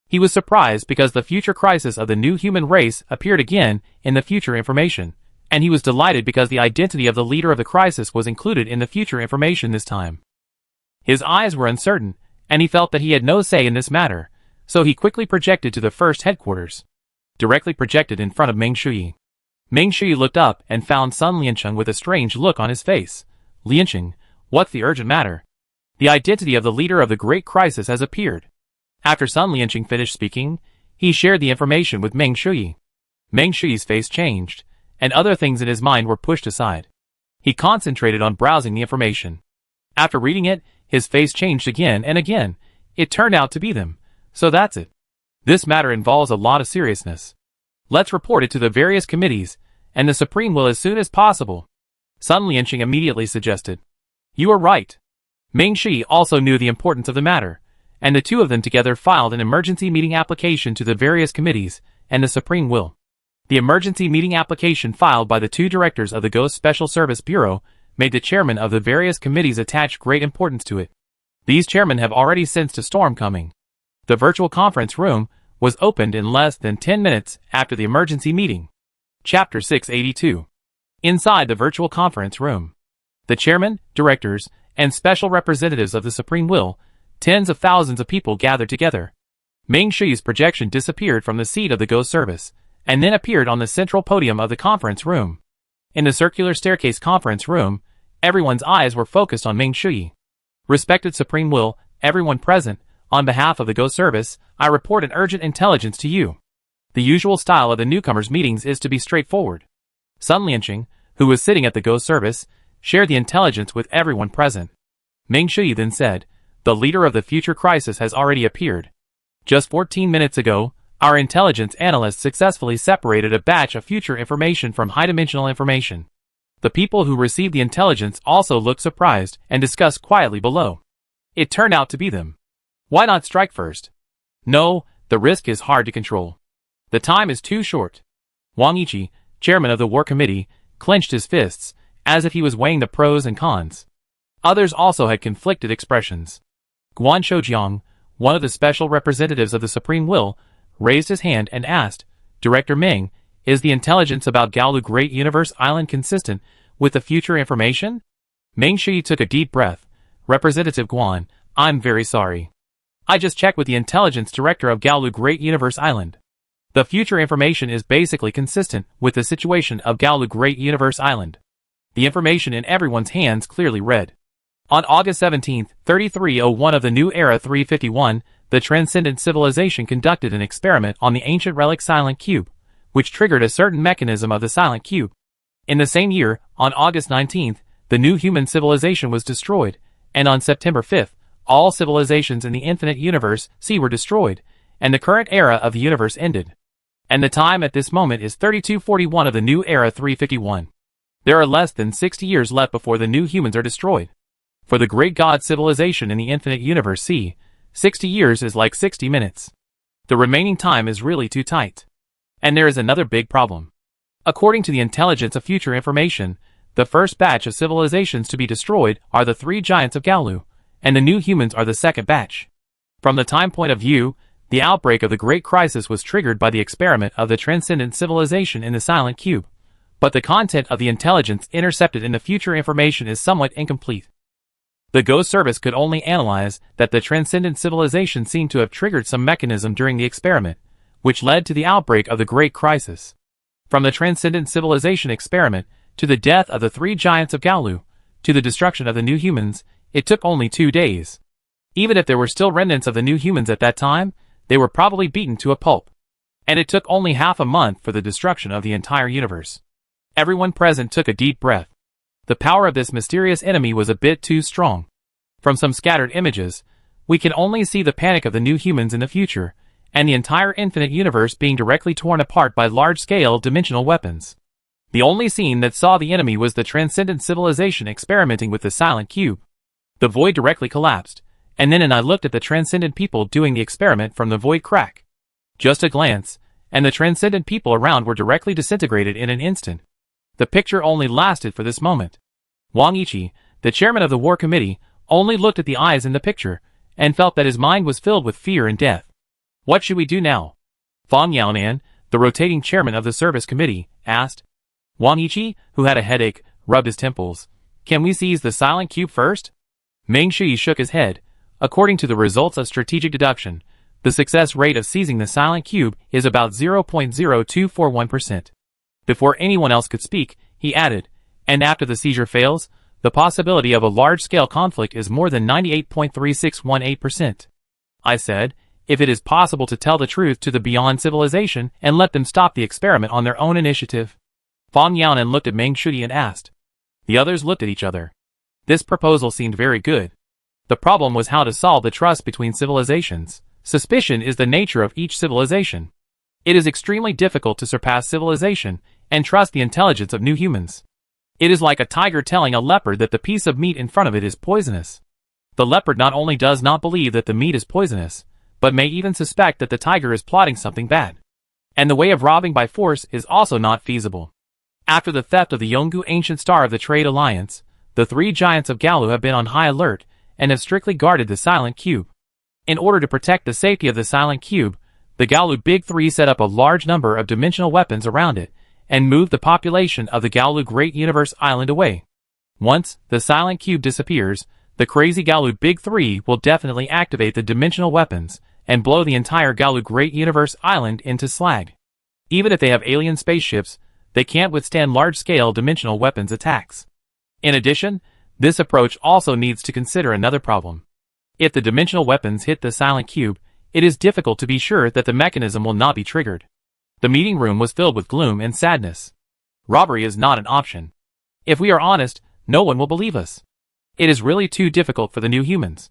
He was surprised because the future crisis of the new human race appeared again in the future information, and he was delighted because the identity of the leader of the crisis was included in the future information this time. His eyes were uncertain, and he felt that he had no say in this matter, so he quickly projected to the first headquarters. Directly projected in front of Meng Shuyi. Meng Shuyi looked up and found Sun Lianqing with a strange look on his face. Lianqing, What's the urgent matter? The identity of the leader of the Great Crisis has appeared. After Sun Lianqing finished speaking, he shared the information with Meng Shuyi. Meng Shuyi's face changed, and other things in his mind were pushed aside. He concentrated on browsing the information. After reading it, his face changed again and again. It turned out to be them. So that's it. This matter involves a lot of seriousness. Let's report it to the various committees, and the Supreme will as soon as possible. Sun Lianqing immediately suggested. You are right. Meng Shi also knew the importance of the matter, and the two of them together filed an emergency meeting application to the various committees, and the Supreme will. The emergency meeting application filed by the two directors of the Ghost Special Service Bureau made the chairman of the various committees attach great importance to it. These chairmen have already sensed a storm coming. The virtual conference room was opened in less than 10 minutes after the emergency meeting. Chapter 682. Inside the virtual conference room, the chairman, directors, and special representatives of the Supreme will, tens of thousands of people gathered together. Meng Shi's projection disappeared from the seat of the Ghost Service, and then appeared on the central podium of the conference room. In the circular staircase conference room, everyone's eyes were focused on Meng Shi. Respected Supreme Will, everyone present, on behalf of the Ghost Service, I report an urgent intelligence to you. The usual style of the newcomers' meetings is to be straightforward. Sun Lianqing, who was sitting at the Ghost Service, shared the intelligence with everyone present. Meng Shi then said, the leader of the future crisis has already appeared. Just 14 minutes ago, our intelligence analysts successfully separated a batch of future information from high-dimensional information. The people who received the intelligence also looked surprised and discussed quietly below. It turned out to be them. Why not strike first? No, the risk is hard to control. The time is too short. Wang Yiqi, chairman of the War Committee, clenched his fists, as if he was weighing the pros and cons. Others also had conflicted expressions. Guan Shoujiang, one of the special representatives of the Supreme Will, raised his hand and asked, Director Meng, is the intelligence about Gaolu Great Universe Island consistent with the future information? Meng Shi took a deep breath. Representative Guan, I'm very sorry. I just checked with the intelligence director of Gaolu Great Universe Island. The future information is basically consistent with the situation of Gaolu Great Universe Island. The information in everyone's hands clearly read. On August 17, 3301 of the new era 351, the Transcendent Civilization conducted an experiment on the ancient relic Silent Cube, which triggered a certain mechanism of the Silent Cube. In the same year, on August 19, the new human civilization was destroyed, and on September 5, all civilizations in the infinite universe C were destroyed, and the current era of the universe ended. And the time at this moment is 3241 of the new era 351. There are less than 60 years left before the new humans are destroyed. For the great God civilization in the infinite universe C, 60 years is like 60 minutes. The remaining time is really too tight. And there is another big problem. According to the intelligence of future information, the first batch of civilizations to be destroyed are the three giants of Gaolu, and the new humans are the second batch. From the time point of view, the outbreak of the Great Crisis was triggered by the experiment of the Transcendent Civilization in the Silent Cube, but the content of the intelligence intercepted in the future information is somewhat incomplete. The Ghost Service could only analyze that the Transcendent Civilization seemed to have triggered some mechanism during the experiment, which led to the outbreak of the Great Crisis. From the Transcendent Civilization experiment, to the death of the three giants of Gaolu, to the destruction of the new humans, it took only 2 days. Even if there were still remnants of the new humans at that time, they were probably beaten to a pulp. And it took only half a month for the destruction of the entire universe. Everyone present took a deep breath. The power of this mysterious enemy was a bit too strong. From some scattered images, we can only see the panic of the new humans in the future, and the entire infinite universe being directly torn apart by large-scale dimensional weapons. The only scene that saw the enemy was the Transcendent Civilization experimenting with the Silent Cube. The void directly collapsed, and then I looked at the Transcendent people doing the experiment from the void crack. Just a glance, and the Transcendent people around were directly disintegrated in an instant. The picture only lasted for this moment. Wang Yiqi, the chairman of the War Committee, only looked at the eyes in the picture, and felt that his mind was filled with fear and death. What should we do now? Fang Yaonan, the rotating chairman of the Service Committee, asked. Wang Yiqi, who had a headache, rubbed his temples. Can we seize the Silent Cube first? Meng Shi shook his head. According to the results of strategic deduction, the success rate of seizing the Silent Cube is about 0.0241%. Before anyone else could speak, he added, and after the seizure fails, the possibility of a large-scale conflict is more than 98.3618%. I said, if it is possible to tell the truth to the beyond civilization and let them stop the experiment on their own initiative. Fang Yaonan looked at Meng Shui and asked. The others looked at each other. This proposal seemed very good. The problem was how to solve the trust between civilizations. Suspicion is the nature of each civilization. It is extremely difficult to surpass civilization and trust the intelligence of new humans. It is like a tiger telling a leopard that the piece of meat in front of it is poisonous. The leopard not only does not believe that the meat is poisonous, but may even suspect that the tiger is plotting something bad. And the way of robbing by force is also not feasible. After the theft of the Yonggu ancient star of the Trade Alliance, the three giants of Galu have been on high alert and have strictly guarded the Silent Cube. In order to protect the safety of the Silent Cube, the Galu Big Three set up a large number of dimensional weapons around it and moved the population of the Galu Great Universe Island away. Once the Silent Cube disappears, the crazy Galu Big Three will definitely activate the dimensional weapons and blow the entire Galu Great Universe Island into slag. Even if they have alien spaceships, they can't withstand large-scale dimensional weapons attacks. In addition, this approach also needs to consider another problem. If the dimensional weapons hit the Silent Cube, it is difficult to be sure that the mechanism will not be triggered. The meeting room was filled with gloom and sadness. Robbery is not an option. If we are honest, no one will believe us. It is really too difficult for the new humans.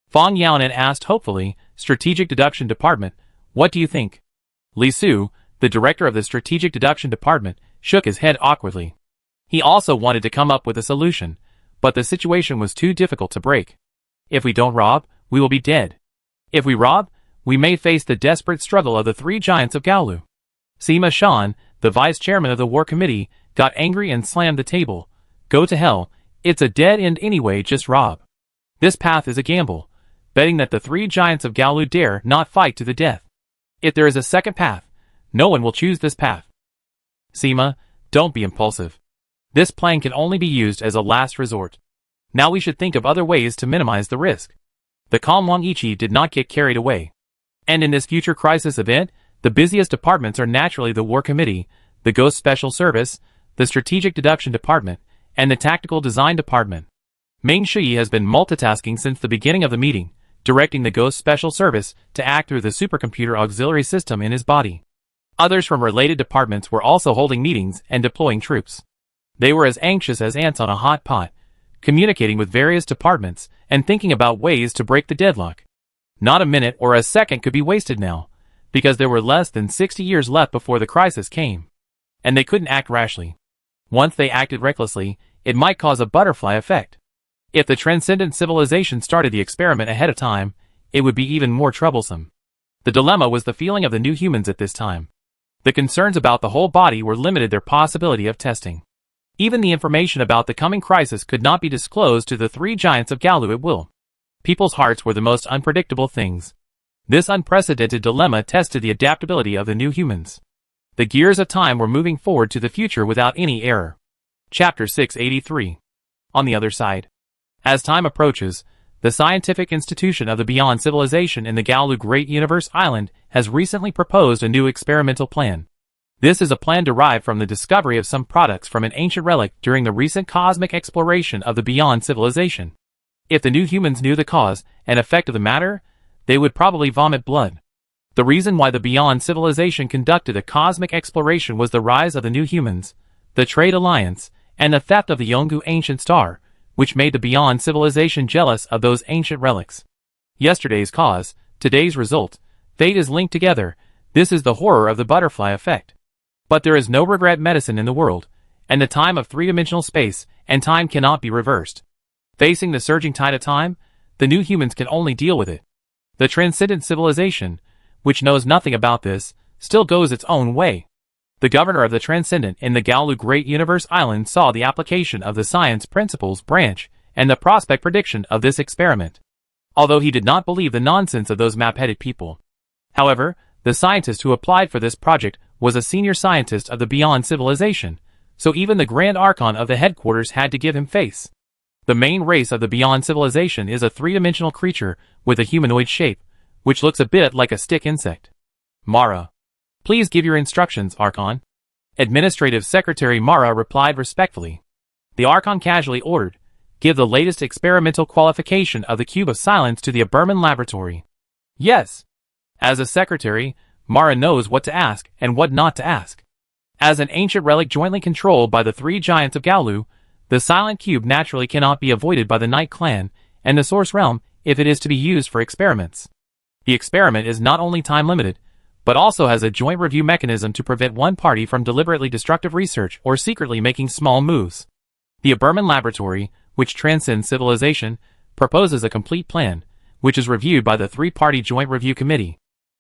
Fang Yaonan asked hopefully, Strategic Deduction Department, what do you think? Li Su, the director of the Strategic Deduction Department, shook his head awkwardly. He also wanted to come up with a solution, but the situation was too difficult to break. If we don't rob, we will be dead. If we rob, we may face the desperate struggle of the three giants of Gaolu. Sima Shan, the vice chairman of the war committee, got angry and slammed the table. Go to hell, it's a dead end anyway, just rob. This path is a gamble, betting that the three giants of Gaolu dare not fight to the death. If there is a second path, no one will choose this path. Sima, don't be impulsive. This plan can only be used as a last resort. Now we should think of other ways to minimize the risk. The calm Wang Yiqi did not get carried away. And in this future crisis event, the busiest departments are naturally the War Committee, the Ghost Special Service, the Strategic Deduction Department, and the Tactical Design Department. Meng Shui has been multitasking since the beginning of the meeting, directing the Ghost Special Service to act through the supercomputer auxiliary system in his body. Others from related departments were also holding meetings and deploying troops. They were as anxious as ants on a hot pot, communicating with various departments and thinking about ways to break the deadlock. Not a minute or a second could be wasted now, because there were less than 60 years left before the crisis came. And they couldn't act rashly. Once they acted recklessly, it might cause a butterfly effect. If the transcendent civilization started the experiment ahead of time, it would be even more troublesome. The dilemma was the feeling of the new humans at this time. The concerns about the whole body were limited their possibility of testing. Even the information about the coming crisis could not be disclosed to the three giants of Galu at will. People's hearts were the most unpredictable things. This unprecedented dilemma tested the adaptability of the new humans. The gears of time were moving forward to the future without any error. Chapter 683. On the other side. As time approaches, the scientific institution of the Beyond Civilization in the Gaolu Great Universe Island has recently proposed a new experimental plan. This is a plan derived from the discovery of some products from an ancient relic during the recent cosmic exploration of the Beyond Civilization. If the new humans knew the cause and effect of the matter, they would probably vomit blood. The reason why the Beyond Civilization conducted a cosmic exploration was the rise of the new humans, the Trade Alliance, and the theft of the Yonggu ancient star, which made the Beyond Civilization jealous of those ancient relics. Yesterday's cause, today's result, fate is linked together. This is the horror of the butterfly effect. But there is no regret medicine in the world, and the time of three-dimensional space and time cannot be reversed. Facing the surging tide of time, the new humans can only deal with it. The transcendent civilization, which knows nothing about this, still goes its own way. The governor of the Transcendent in the Gaolu Great Universe Island saw the application of the Science Principles branch and the prospect prediction of this experiment, although he did not believe the nonsense of those map-headed people. However, the scientist who applied for this project was a senior scientist of the Beyond Civilization, so even the Grand Archon of the headquarters had to give him face. The main race of the Beyond Civilization is a three-dimensional creature with a humanoid shape, which looks a bit like a stick insect. Mara. Please give your instructions, Archon. Administrative Secretary Mara replied respectfully. The Archon casually ordered, give the latest experimental qualification of the Cube of Silence to the Aberman Laboratory? Yes. As a secretary, Mara knows what to ask and what not to ask. As an ancient relic jointly controlled by the three giants of Gaolu, the Silent Cube naturally cannot be avoided by the Night Clan and the Source Realm if it is to be used for experiments. The experiment is not only time-limited, but also has a joint review mechanism to prevent one party from deliberately destructive research or secretly making small moves. The Aberman Laboratory, which transcends civilization, proposes a complete plan, which is reviewed by the three-party Joint Review Committee.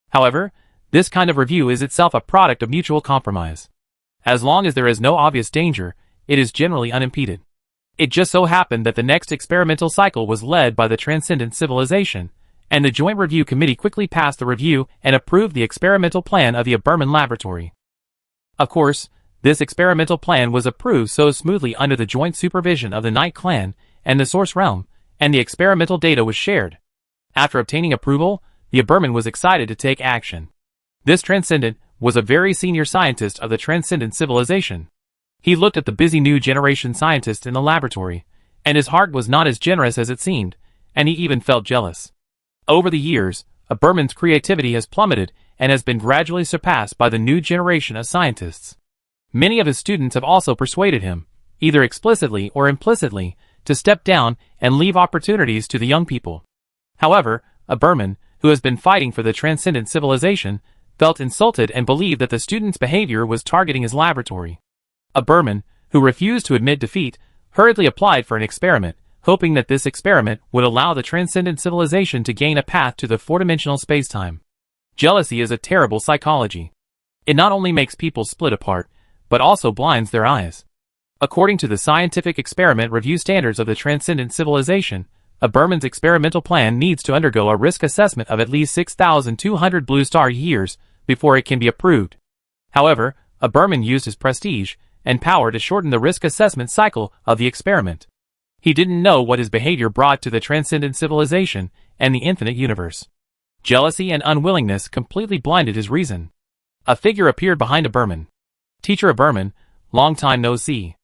However, this kind of review is itself a product of mutual compromise. As long as there is no obvious danger, it is generally unimpeded. It just so happened that the next experimental cycle was led by the Transcendent Civilization, and the Joint Review Committee quickly passed the review and approved the experimental plan of the Aberman Laboratory. Of course, this experimental plan was approved so smoothly under the joint supervision of the Night Clan and the Source Realm, and the experimental data was shared. After obtaining approval, the Aberman was excited to take action. This Transcendent was a very senior scientist of the Transcendent Civilization. He looked at the busy new generation scientists in the laboratory, and his heart was not as generous as it seemed, and he even felt jealous. Over the years, Aberman's creativity has plummeted and has been gradually surpassed by the new generation of scientists. Many of his students have also persuaded him, either explicitly or implicitly, to step down and leave opportunities to the young people. However, Aberman, who has been fighting for the Transcendent Civilization, felt insulted and believed that the students' behavior was targeting his laboratory. Aberman, who refused to admit defeat, hurriedly applied for an experiment, hoping that this experiment would allow the Transcendent Civilization to gain a path to the four-dimensional spacetime. Jealousy is a terrible psychology. It not only makes people split apart, but also blinds their eyes. According to the scientific experiment review standards of the Transcendent Civilization, Aberman's experimental plan needs to undergo a risk assessment of at least 6,200 blue star years before it can be approved. However, Aberman used his prestige and power to shorten the risk assessment cycle of the experiment. He didn't know what his behavior brought to the Transcendent Civilization and the infinite universe. Jealousy and unwillingness completely blinded his reason. A figure appeared behind Aberman. Teacher Aberman, long time no see.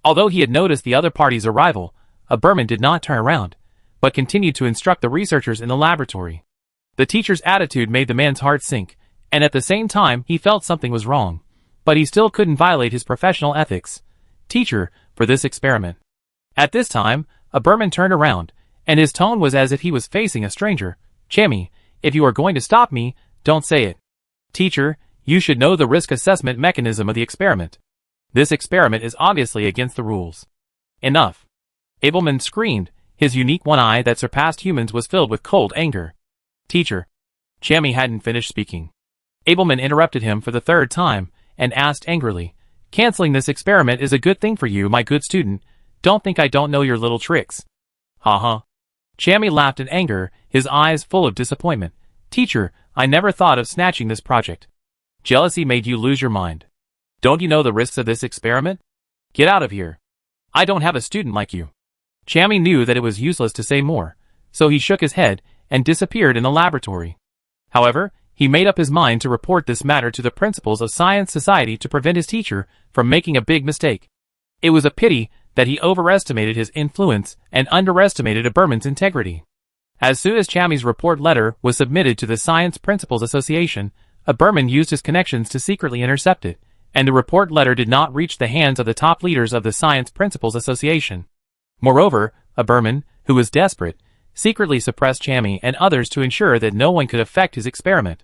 Although he had noticed the other party's arrival, Aberman did not turn around, but continued to instruct the researchers in the laboratory. The teacher's attitude made the man's heart sink, and at the same time he felt something was wrong, but he still couldn't violate his professional ethics. Teacher, for this experiment. At this time, Aberman turned around, and his tone was as if he was facing a stranger. Chammy, if you are going to stop me, don't say it. Teacher, you should know the risk assessment mechanism of the experiment. This experiment is obviously against the rules. Enough. Abelman screamed. His unique one eye that surpassed humans was filled with cold anger. Teacher. Chammy hadn't finished speaking. Abelman interrupted him for the third time, and asked angrily, canceling this experiment is a good thing for you, my good student. Don't think I don't know your little tricks. Ha. Chammy laughed in anger, his eyes full of disappointment. Teacher, I never thought of snatching this project. Jealousy made you lose your mind. Don't you know the risks of this experiment? Get out of here. I don't have a student like you. Chammy knew that it was useless to say more, so he shook his head and disappeared in the laboratory. However, he made up his mind to report this matter to the principals of Science Society to prevent his teacher from making a big mistake. It was a pity that he overestimated his influence and underestimated Aberman's integrity. As soon as Chammy's report letter was submitted to the Science Principals Association, Aberman used his connections to secretly intercept it, and the report letter did not reach the hands of the top leaders of the Science Principals Association. Moreover, Aberman, who was desperate, secretly suppressed Chammy and others to ensure that no one could affect his experiment.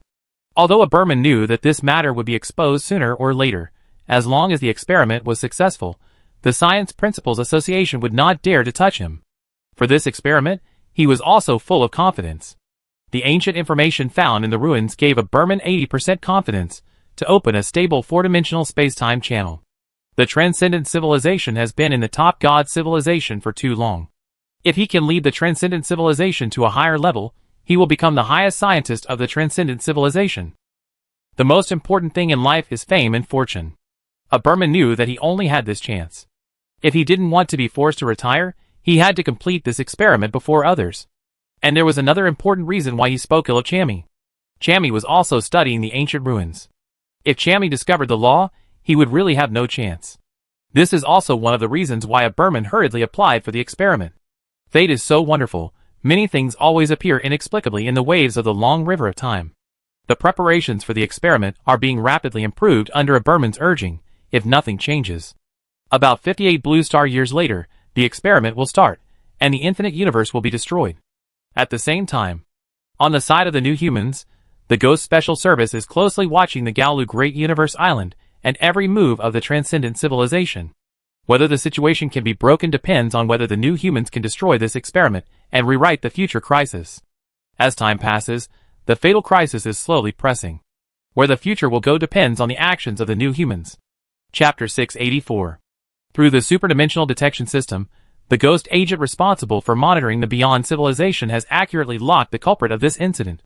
Although Aberman knew that this matter would be exposed sooner or later, as long as the experiment was successful, the Science Principals Association would not dare to touch him. For this experiment, he was also full of confidence. The ancient information found in the ruins gave Aberman 80% confidence to open a stable four-dimensional space-time channel. The Transcendent Civilization has been in the top god civilization for too long. If he can lead the Transcendent Civilization to a higher level, he will become the highest scientist of the Transcendent Civilization. The most important thing in life is fame and fortune. Aberman knew that he only had this chance. If he didn't want to be forced to retire, he had to complete this experiment before others. And there was another important reason why he spoke ill of Chammy. Chammy was also studying the ancient ruins. If Chammy discovered the law, he would really have no chance. This is also one of the reasons why a Berman hurriedly applied for the experiment. Fate is so wonderful, many things always appear inexplicably in the waves of the long river of time. The preparations for the experiment are being rapidly improved under a Berman's urging, if nothing changes. About 58 blue star years later, the experiment will start, and the infinite universe will be destroyed. At the same time, on the side of the New Humans, the Ghost Special Service is closely watching the Gaolu Great Universe Island and every move of the Transcendent Civilization. Whether the situation can be broken depends on whether the New Humans can destroy this experiment and rewrite the future crisis. As time passes, the fatal crisis is slowly pressing. Where the future will go depends on the actions of the New Humans. Chapter 684. Through the Superdimensional Detection System, the ghost agent responsible for monitoring the Beyond Civilization has accurately locked the culprit of this incident.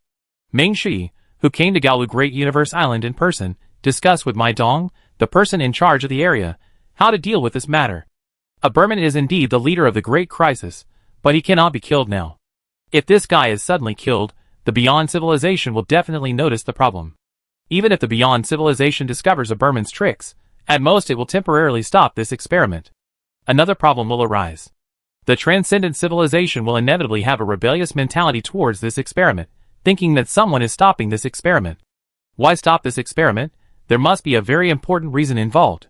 Ming Shi, who came to Gaolu Great Universe Island in person, discussed with Mai Dong, the person in charge of the area, how to deal with this matter. A Berman is indeed the leader of the Great Crisis, but he cannot be killed now. If this guy is suddenly killed, the Beyond Civilization will definitely notice the problem. Even if the Beyond Civilization discovers a Berman's tricks, at most it will temporarily stop this experiment. Another problem will arise. The Transcendent Civilization will inevitably have a rebellious mentality towards this experiment, thinking that someone is stopping this experiment. Why stop this experiment? There must be a very important reason involved.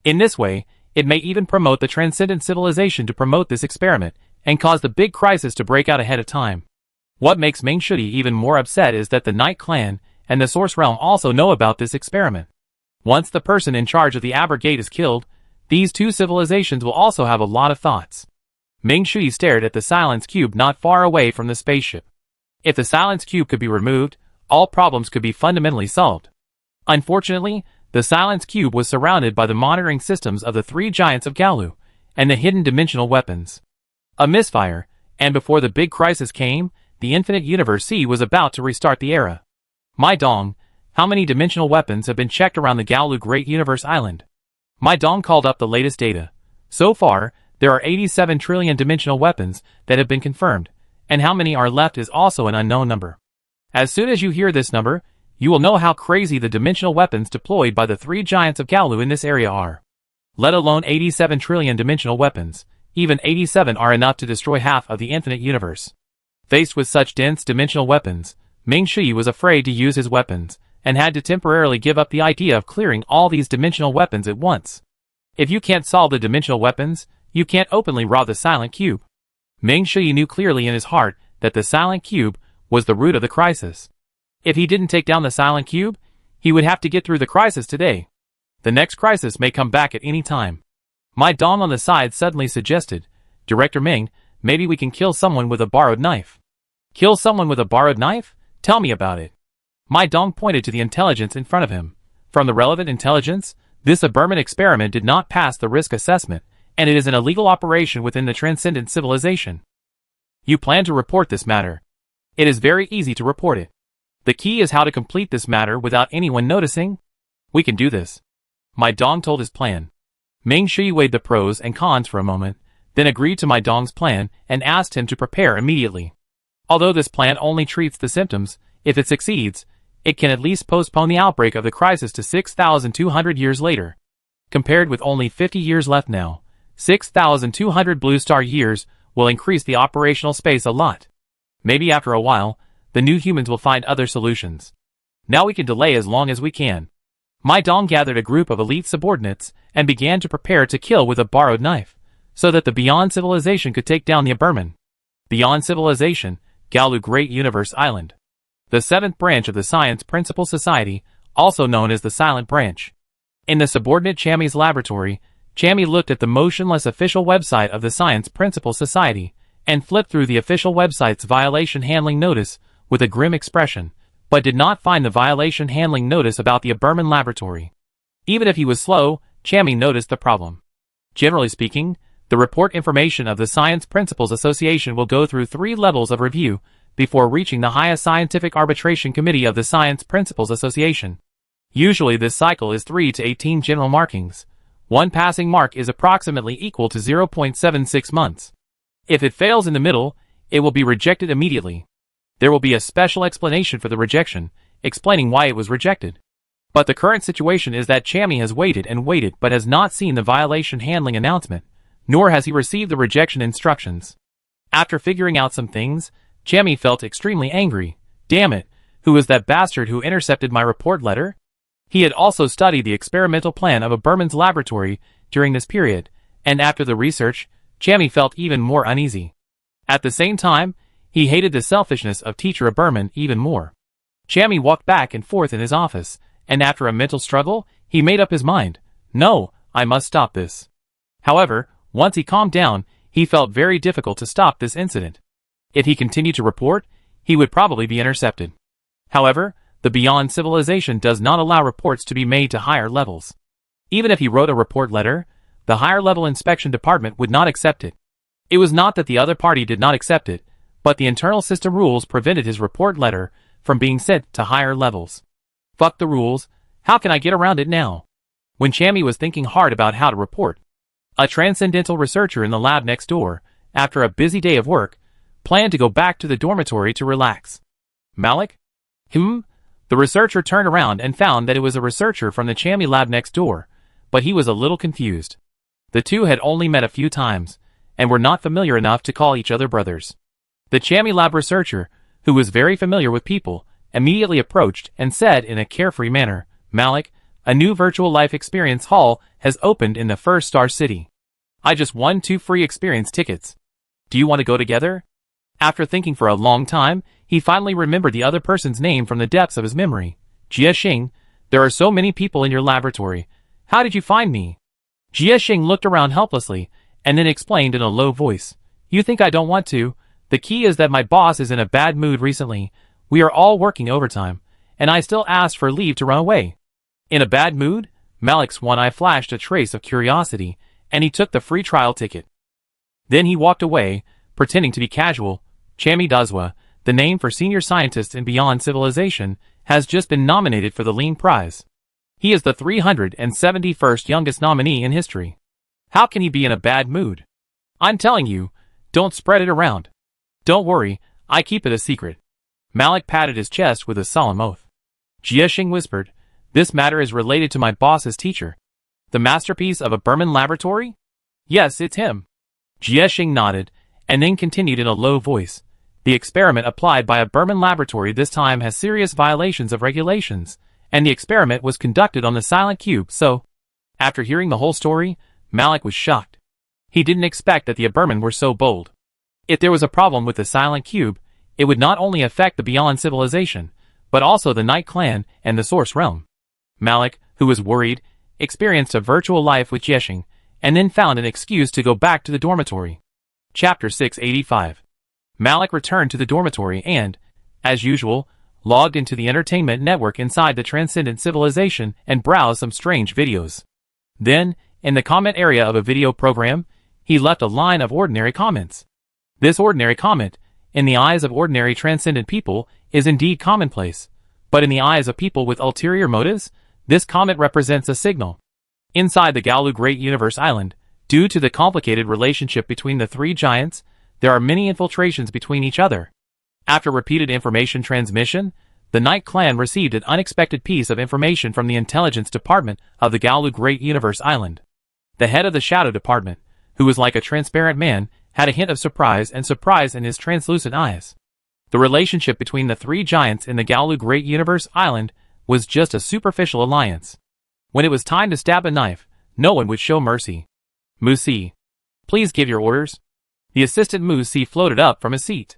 In this way, it may even promote the Transcendent Civilization to promote this experiment, and cause the big crisis to break out ahead of time. What makes Ming Shudi even more upset is that the Night Clan and the Source Realm also know about this experiment. Once the person in charge of the Aber Gate is killed, these two civilizations will also have a lot of thoughts. Ming Shudi stared at the Silence Cube not far away from the spaceship. If the Silence Cube could be removed, all problems could be fundamentally solved. Unfortunately, the Silence Cube was surrounded by the monitoring systems of the three giants of Gaolu, and the hidden dimensional weapons. A misfire, and before the big crisis came, the Infinite Universe C was about to restart the era. Mai Dong, how many dimensional weapons have been checked around the Gaolu Great Universe Island? Mai Dong called up the latest data. So far, there are 87 trillion dimensional weapons that have been confirmed, and how many are left is also an unknown number. As soon as you hear this number, you will know how crazy the dimensional weapons deployed by the three giants of Gaolu in this area are. Let alone 87 trillion dimensional weapons, even 87 are enough to destroy half of the infinite universe. Faced with such dense dimensional weapons, Ming Shi was afraid to use his weapons, and had to temporarily give up the idea of clearing all these dimensional weapons at once. If you can't solve the dimensional weapons, you can't openly rob the Silent Cube. Ming Shi knew clearly in his heart that the Silent Cube was the root of the crisis. If he didn't take down the Silent Cube, he would have to get through the crisis today. The next crisis may come back at any time. Mai Dong on the side suddenly suggested, Director Ming, maybe we can kill someone with a borrowed knife. Kill someone with a borrowed knife? Tell me about it. Mai Dong pointed to the intelligence in front of him. From the relevant intelligence, this Berman experiment did not pass the risk assessment, and it is an illegal operation within the Transcendent Civilization. You plan to report this matter. It is very easy to report it. The key is how to complete this matter without anyone noticing. We can do this. Mai Dong told his plan. Ming Shi weighed the pros and cons for a moment, then agreed to Mai Dong's plan and asked him to prepare immediately. Although this plan only treats the symptoms, if it succeeds, it can at least postpone the outbreak of the crisis to 6,200 years later. Compared with only 50 years left now, 6,200 blue star years will increase the operational space a lot. Maybe after a while, the New Humans will find other solutions. Now we can delay as long as we can. Mai Dong gathered a group of elite subordinates and began to prepare to kill with a borrowed knife, so that the Beyond Civilization could take down the Berman. Beyond Civilization, Gaolu Great Universe Island. The seventh branch of the Science Principle Society, also known as the Silent Branch. In the subordinate Chammy's laboratory, Chammy looked at the motionless official website of the Science Principle Society, and flipped through the official website's violation handling notice with a grim expression, but did not find the violation handling notice about the Berman laboratory. Even if he was slow, Chammy noticed the problem. Generally speaking, the report information of the Science Principles Association will go through 3 levels of review before reaching the highest scientific arbitration committee of the Science Principles Association. Usually this cycle is 3 to 18 general markings. One passing mark is approximately equal to 0.76 months. If it fails in the middle, it will be rejected immediately. There will be a special explanation for the rejection, explaining why it was rejected. But the current situation is that Chammy has waited and waited but has not seen the violation handling announcement, nor has he received the rejection instructions. After figuring out some things, Chammy felt extremely angry. Damn it, who was that bastard who intercepted my report letter? He had also studied the experimental plan of a Berman's laboratory during this period, and after the research, Chammy felt even more uneasy. At the same time, he hated the selfishness of teacher Berman even more. Chammy walked back and forth in his office, and after a mental struggle, he made up his mind. No, I must stop this. However, once he calmed down, he felt very difficult to stop this incident. If he continued to report, he would probably be intercepted. However, the Beyond Civilization does not allow reports to be made to higher levels. Even if he wrote a report letter, the higher level inspection department would not accept it. It was not that the other party did not accept it, but the internal system rules prevented his report letter from being sent to higher levels. Fuck the rules, how can I get around it now? When Chammy was thinking hard about how to report, a transcendental researcher in the lab next door, after a busy day of work, planned to go back to the dormitory to relax. Malik? The researcher turned around and found that it was a researcher from the Chammy lab next door, but he was a little confused. The two had only met a few times, and were not familiar enough to call each other brothers. The Chammy lab researcher, who was very familiar with people, immediately approached and said in a carefree manner, Malik, a new virtual life experience hall has opened in the First Star City. I just won 2 free experience tickets. Do you want to go together? After thinking for a long time, he finally remembered the other person's name from the depths of his memory. Jia Xing, there are so many people in your laboratory. How did you find me? Jia Xing looked around helplessly, and then explained in a low voice. You think I don't want to? The key is that my boss is in a bad mood recently. We are all working overtime, and I still asked for leave to run away. In a bad mood? Malik's one eye flashed a trace of curiosity, and he took the free trial ticket. Then he walked away, pretending to be casual. Chammy Dazwa, the name for senior scientist in Beyond Civilization, has just been nominated for the Lean Prize. He is the 371st youngest nominee in history. How can he be in a bad mood? I'm telling you, don't spread it around. Don't worry, I keep it a secret. Malik patted his chest with a solemn oath. Jia Xing whispered, this matter is related to my boss's teacher. The masterpiece of a Berman laboratory? Yes, it's him. Jia Xing nodded, and then continued in a low voice. The experiment applied by a Berman laboratory this time has serious violations of regulations, and the experiment was conducted on the silent cube, so... After hearing the whole story, Malik was shocked. He didn't expect that the Berman were so bold. If there was a problem with the silent cube, it would not only affect the Beyond Civilization, but also the Night Clan and the Source Realm. Malik, who was worried, experienced a virtual life with Yeshing, and then found an excuse to go back to the dormitory. Chapter 685. Malik returned to the dormitory and, as usual, logged into the entertainment network inside the Transcendent Civilization and browsed some strange videos. Then, in the comment area of a video program, he left a line of ordinary comments. This ordinary comment, in the eyes of ordinary transcendent people, is indeed commonplace, but in the eyes of people with ulterior motives, this comment represents a signal. Inside the Gaolu Great Universe Island, due to the complicated relationship between the 3 giants, there are many infiltrations between each other. After repeated information transmission, the Night Clan received an unexpected piece of information from the intelligence department of the Gaolu Great Universe Island. The head of the Shadow Department, who was like a transparent man, had a hint of surprise in his translucent eyes. The relationship between the 3 giants in the Gaolu Great Universe Island was just a superficial alliance. When it was time to stab a knife, no one would show mercy. Musi, please give your orders. The assistant Musi floated up from his seat.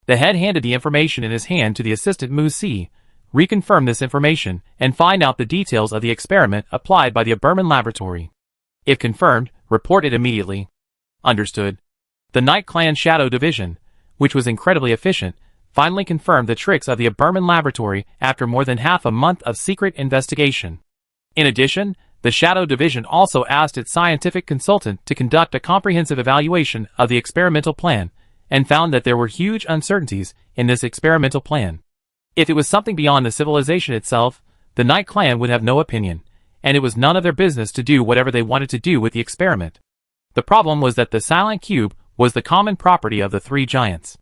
The head handed the information in his hand to the assistant Musi, reconfirm this information, and find out the details of the experiment applied by the Berman laboratory. If confirmed, report it immediately. Understood. The Night Clan Shadow Division, which was incredibly efficient, finally confirmed the tricks of the Berman laboratory after more than half a month of secret investigation. In addition, the Shadow Division also asked its scientific consultant to conduct a comprehensive evaluation of the experimental plan, and found that there were huge uncertainties in this experimental plan. If it was something beyond the civilization itself, the Night Clan would have no opinion, and it was none of their business to do whatever they wanted to do with the experiment. The problem was that the Silent Cube was the common property of the 3 giants.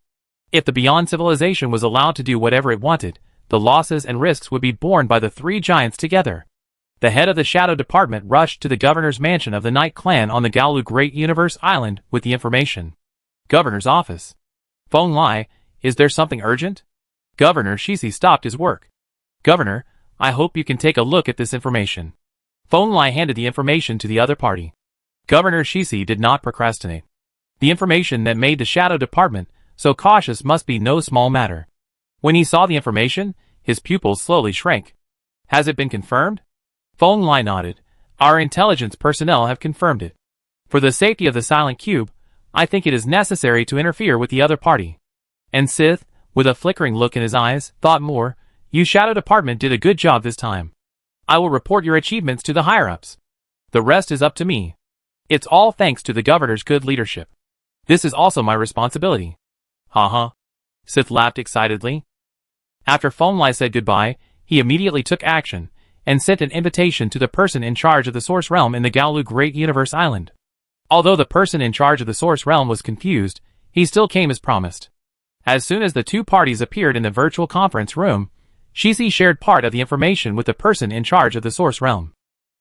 If the Beyond Civilization was allowed to do whatever it wanted, the losses and risks would be borne by the three giants together. The head of the Shadow Department rushed to the governor's mansion of the Night Clan on the Gaolu Great Universe Island with the information. Governor's office. Phone Lai, is there something urgent? Governor Shishi stopped his work. Governor, I hope you can take a look at this information. Phone Lai handed the information to the other party. Governor Shishi did not procrastinate. The information that made the Shadow Department so cautious must be no small matter. When he saw the information, his pupils slowly shrank. Has it been confirmed? Phone Lai nodded. Our intelligence personnel have confirmed it. For the safety of the Silent Cube, I think it is necessary to interfere with the other party. And Sith, with a flickering look in his eyes, thought more, you Shadow Department did a good job this time. I will report your achievements to the higher-ups. The rest is up to me. It's all thanks to the governor's good leadership. This is also my responsibility. Ha. Sith laughed excitedly. After Phone Lai said goodbye, he immediately took action, and sent an invitation to the person in charge of the Source Realm in the Gaolu Great Universe Island. Although the person in charge of the Source Realm was confused, he still came as promised. As soon as the two parties appeared in the virtual conference room, Shishi shared part of the information with the person in charge of the Source Realm.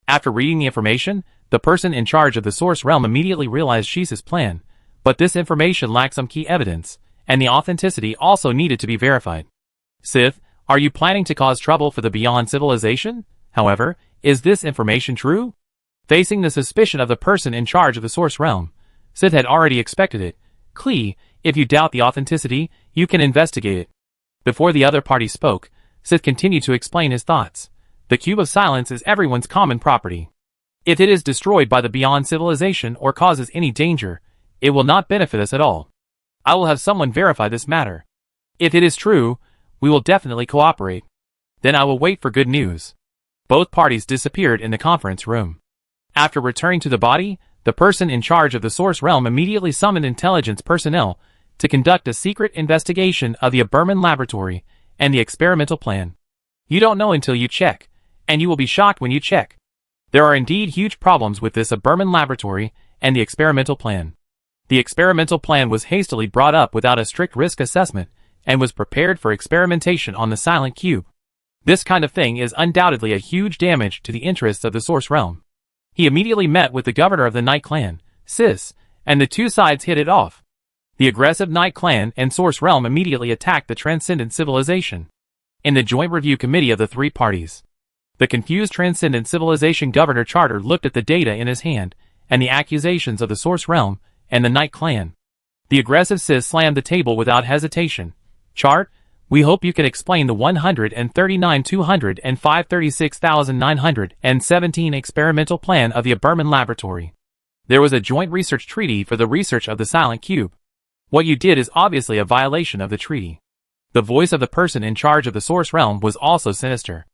After reading the information, the person in charge of the Source Realm immediately realized Shishi's plan, but this information lacked some key evidence, and the authenticity also needed to be verified. Sith, are you planning to cause trouble for the Beyond Civilization? However, is this information true? Facing the suspicion of the person in charge of the Source Realm, Sith had already expected it. Klee, if you doubt the authenticity, you can investigate it. Before the other party spoke, Sith continued to explain his thoughts. The Cube of Silence is everyone's common property. If it is destroyed by the Beyond Civilization or causes any danger, it will not benefit us at all. I will have someone verify this matter. If it is true, we will definitely cooperate. Then I will wait for good news. Both parties disappeared in the conference room. After returning to the body, the person in charge of the Source Realm immediately summoned intelligence personnel to conduct a secret investigation of the Aberman laboratory and the experimental plan. You don't know until you check, and you will be shocked when you check. There are indeed huge problems with this Aberman laboratory and the experimental plan. The experimental plan was hastily brought up without a strict risk assessment and was prepared for experimentation on the Silent Cube. This kind of thing is undoubtedly a huge damage to the interests of the Source Realm. He immediately met with the governor of the Night Clan, Sis, and the two sides hit it off. The aggressive Night Clan and Source Realm immediately attacked the Transcendent Civilization. In the joint review committee of the three parties, the confused Transcendent Civilization Governor Charter looked at the data in his hand and the accusations of the Source Realm and the Night Clan. The aggressive Sis slammed the table without hesitation. Chart, we hope you can explain the 139,200 and 536,917 experimental plan of the Aberman laboratory. There was a joint research treaty for the research of the Silent Cube. What you did is obviously a violation of the treaty. The voice of the person in charge of the Source Realm was also sinister.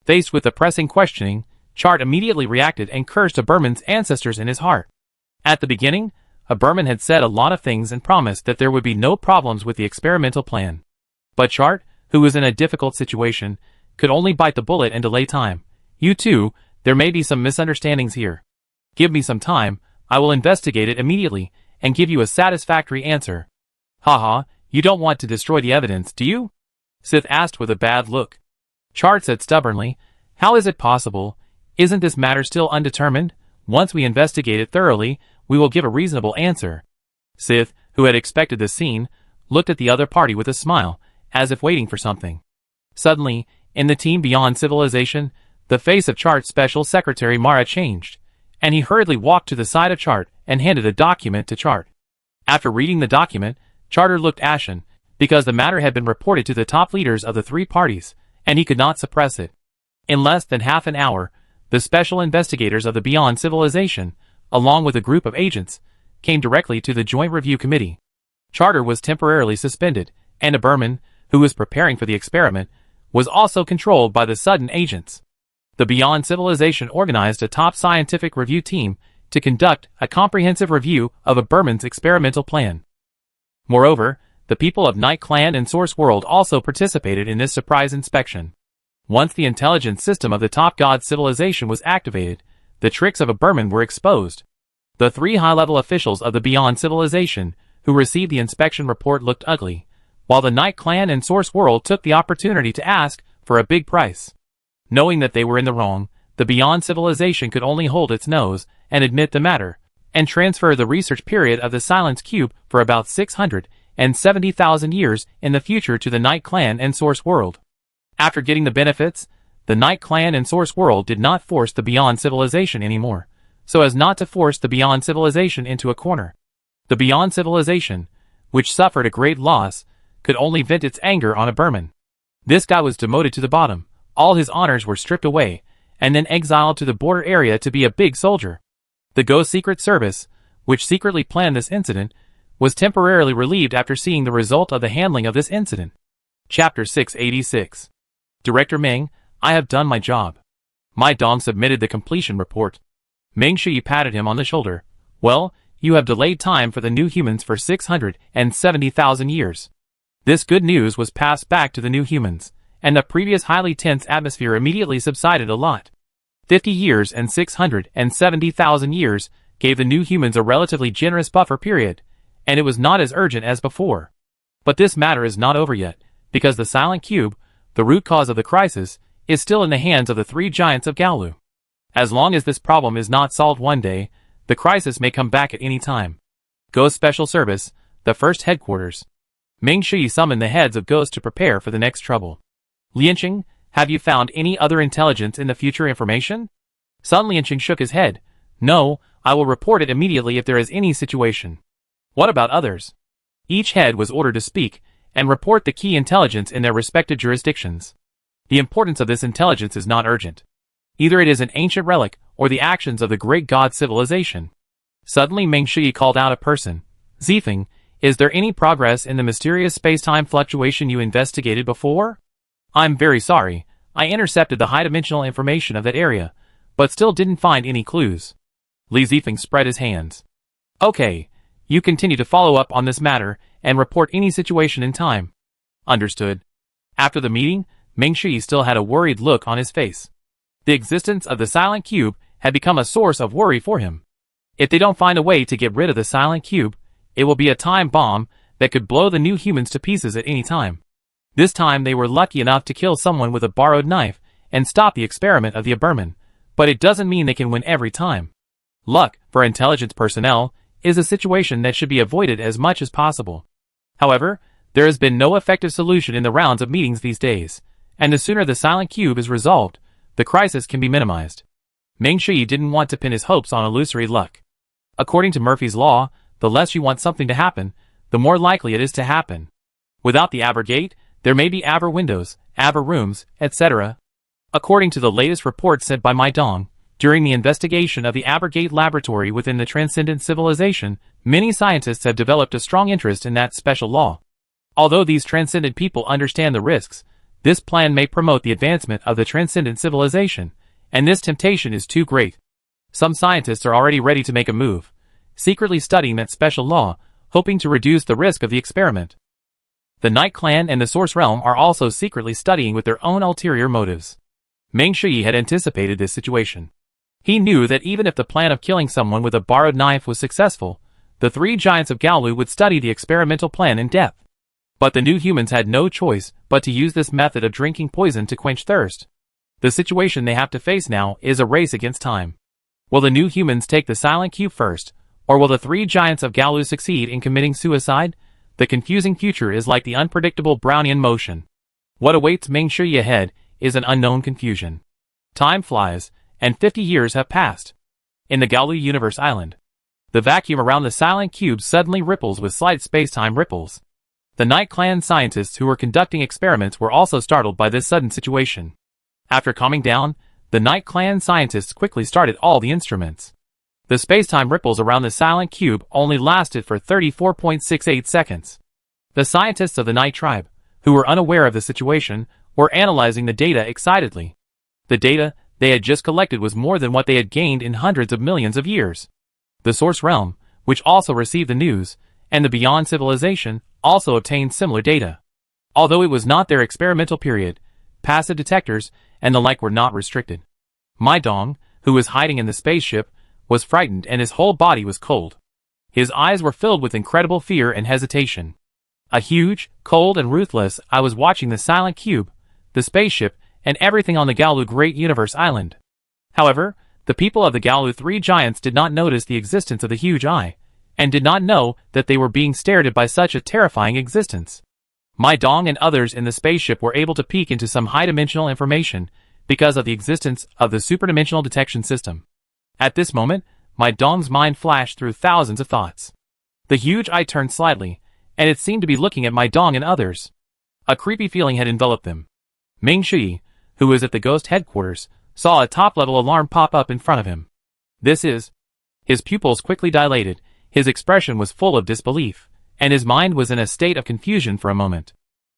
Faced with the pressing questioning, Chart immediately reacted and cursed Aberman's ancestors in his heart. At the beginning, Aberman had said a lot of things and promised that there would be no problems with the experimental plan. But Chart, who was in a difficult situation, could only bite the bullet and delay time. You too, there may be some misunderstandings here. Give me some time, I will investigate it immediately, and give you a satisfactory answer. Haha, you don't want to destroy the evidence, do you? Sith asked with a bad look. Chart said stubbornly, how is it possible? Isn't this matter still undetermined? Once we investigate it thoroughly, we will give a reasonable answer. Sith, who had expected this scene, looked at the other party with a smile, as if waiting for something. Suddenly, in the team Beyond Civilization, the face of Chart's special secretary Mara changed, and he hurriedly walked to the side of Chart and handed a document to Chart. After reading the document, Charter looked ashen, because the matter had been reported to the top leaders of the three parties, and he could not suppress it. In less than half an hour, the special investigators of the Beyond Civilization, along with a group of agents, came directly to the Joint Review Committee. Charter was temporarily suspended, and Aberman, who was preparing for the experiment, was also controlled by the sudden agents. The Beyond Civilization organized a top scientific review team to conduct a comprehensive review of Aberman's experimental plan. Moreover, the people of Night Clan and Source World also participated in this surprise inspection. Once the intelligence system of the top god civilization was activated, the tricks of Aberman were exposed. The three high-level officials of the Beyond Civilization, who received the inspection report, looked ugly, while the Night Clan and Source World took the opportunity to ask for a big price. Knowing that they were in the wrong, the Beyond Civilization could only hold its nose and admit the matter, and transfer the research period of the Silence Cube for about 670,000 years in the future to the Night Clan and Source World. After getting the benefits, the Night Clan and Source World did not force the Beyond Civilization anymore, so as not to force the Beyond Civilization into a corner. The Beyond Civilization, which suffered a great loss, could only vent its anger on a Burman. This guy was demoted to the bottom, all his honors were stripped away, and then exiled to the border area to be a big soldier. The Ghost Secret Service, which secretly planned this incident, was temporarily relieved after seeing the result of the handling of this incident. Chapter 686. Director Meng, I have done my job. My Dong submitted the completion report. Meng Shi patted him on the shoulder. Well, you have delayed time for the new humans for 670,000 years. This good news was passed back to the new humans, and the previous highly tense atmosphere immediately subsided a lot. 50 years and 670,000 years gave the new humans a relatively generous buffer period, and it was not as urgent as before. But this matter is not over yet, because the Silent Cube, the root cause of the crisis, is still in the hands of the three giants of Gaolu. As long as this problem is not solved one day, the crisis may come back at any time. Ghost Special Service, the first headquarters. Meng Shi summoned the heads of Ghost to prepare for the next trouble. Lianqing, have you found any other intelligence in the future information? Sun Lianqing shook his head. No, I will report it immediately if there is any situation. What about others? Each head was ordered to speak and report the key intelligence in their respective jurisdictions. The importance of this intelligence is not urgent. Either it is an ancient relic or the actions of the great god civilization. Suddenly Meng Shi called out a person. Zifeng, is there any progress in the mysterious space-time fluctuation you investigated before? I'm very sorry, I intercepted the high-dimensional information of that area, but still didn't find any clues. Li Zifeng spread his hands. Okay, you continue to follow up on this matter and report any situation in time. Understood. After the meeting, Meng Shi still had a worried look on his face. The existence of the Silent Cube had become a source of worry for him. If they don't find a way to get rid of the Silent Cube, it will be a time bomb that could blow the new humans to pieces at any time. This time they were lucky enough to kill someone with a borrowed knife and stop the experiment of the Aberman, but it doesn't mean they can win every time. Luck, for intelligence personnel, is a situation that should be avoided as much as possible. However, there has been no effective solution in the rounds of meetings these days, and the sooner the Silent Cube is resolved, the crisis can be minimized. Meng Shi didn't want to pin his hopes on illusory luck. According to Murphy's Law, the less you want something to happen, the more likely it is to happen. Without the Aber Gate, there may be Aber windows, Aber rooms, etc. According to the latest report sent by my Dong, during the investigation of the Aber Gate laboratory within the Transcendent Civilization, many scientists have developed a strong interest in that special law. Although these transcendent people understand the risks, this plan may promote the advancement of the Transcendent Civilization, and this temptation is too great. Some scientists are already ready to make a move, secretly studying that special law, hoping to reduce the risk of the experiment. The Night Clan and the Source Realm are also secretly studying with their own ulterior motives. Meng Shi had anticipated this situation. He knew that even if the plan of killing someone with a borrowed knife was successful, the three giants of Gaolu would study the experimental plan in depth. But the new humans had no choice but to use this method of drinking poison to quench thirst. The situation they have to face now is a race against time. Will the new humans take the Silent Cube first, or will the three giants of Gaolu succeed in committing suicide? The confusing future is like the unpredictable Brownian motion. What awaits Meng Shi ahead is an unknown confusion. Time flies, and 50 years have passed. In the Gaolu Universe Island, the vacuum around the Silent Cube suddenly ripples with slight space-time ripples. The Night Clan scientists who were conducting experiments were also startled by this sudden situation. After calming down, the Night Clan scientists quickly started all the instruments. The space-time ripples around the Silent Cube only lasted for 34.68 seconds. The scientists of the Night Tribe, who were unaware of the situation, were analyzing the data excitedly. The data they had just collected was more than what they had gained in hundreds of millions of years. The Source Realm, which also received the news, and the Beyond Civilization, also obtained similar data. Although it was not their experimental period, passive detectors and the like were not restricted. My Dong, who was hiding in the spaceship, was frightened and his whole body was cold. His eyes were filled with incredible fear and hesitation. A huge, cold, and ruthless, I was watching the silent cube, the spaceship, and everything on the Galu Great Universe Island. However, the people of the Galu Three Giants did not notice the existence of the huge eye, and did not know that they were being stared at by such a terrifying existence. My Dong and others in the spaceship were able to peek into some high-dimensional information because of the existence of the superdimensional detection system. At this moment, my Dong's mind flashed through thousands of thoughts. The huge eye turned slightly, and it seemed to be looking at my Dong and others. A creepy feeling had enveloped them. Ming Shui, who was at the ghost headquarters, saw a top-level alarm pop up in front of him. This is... His pupils quickly dilated, his expression was full of disbelief, and his mind was in a state of confusion for a moment.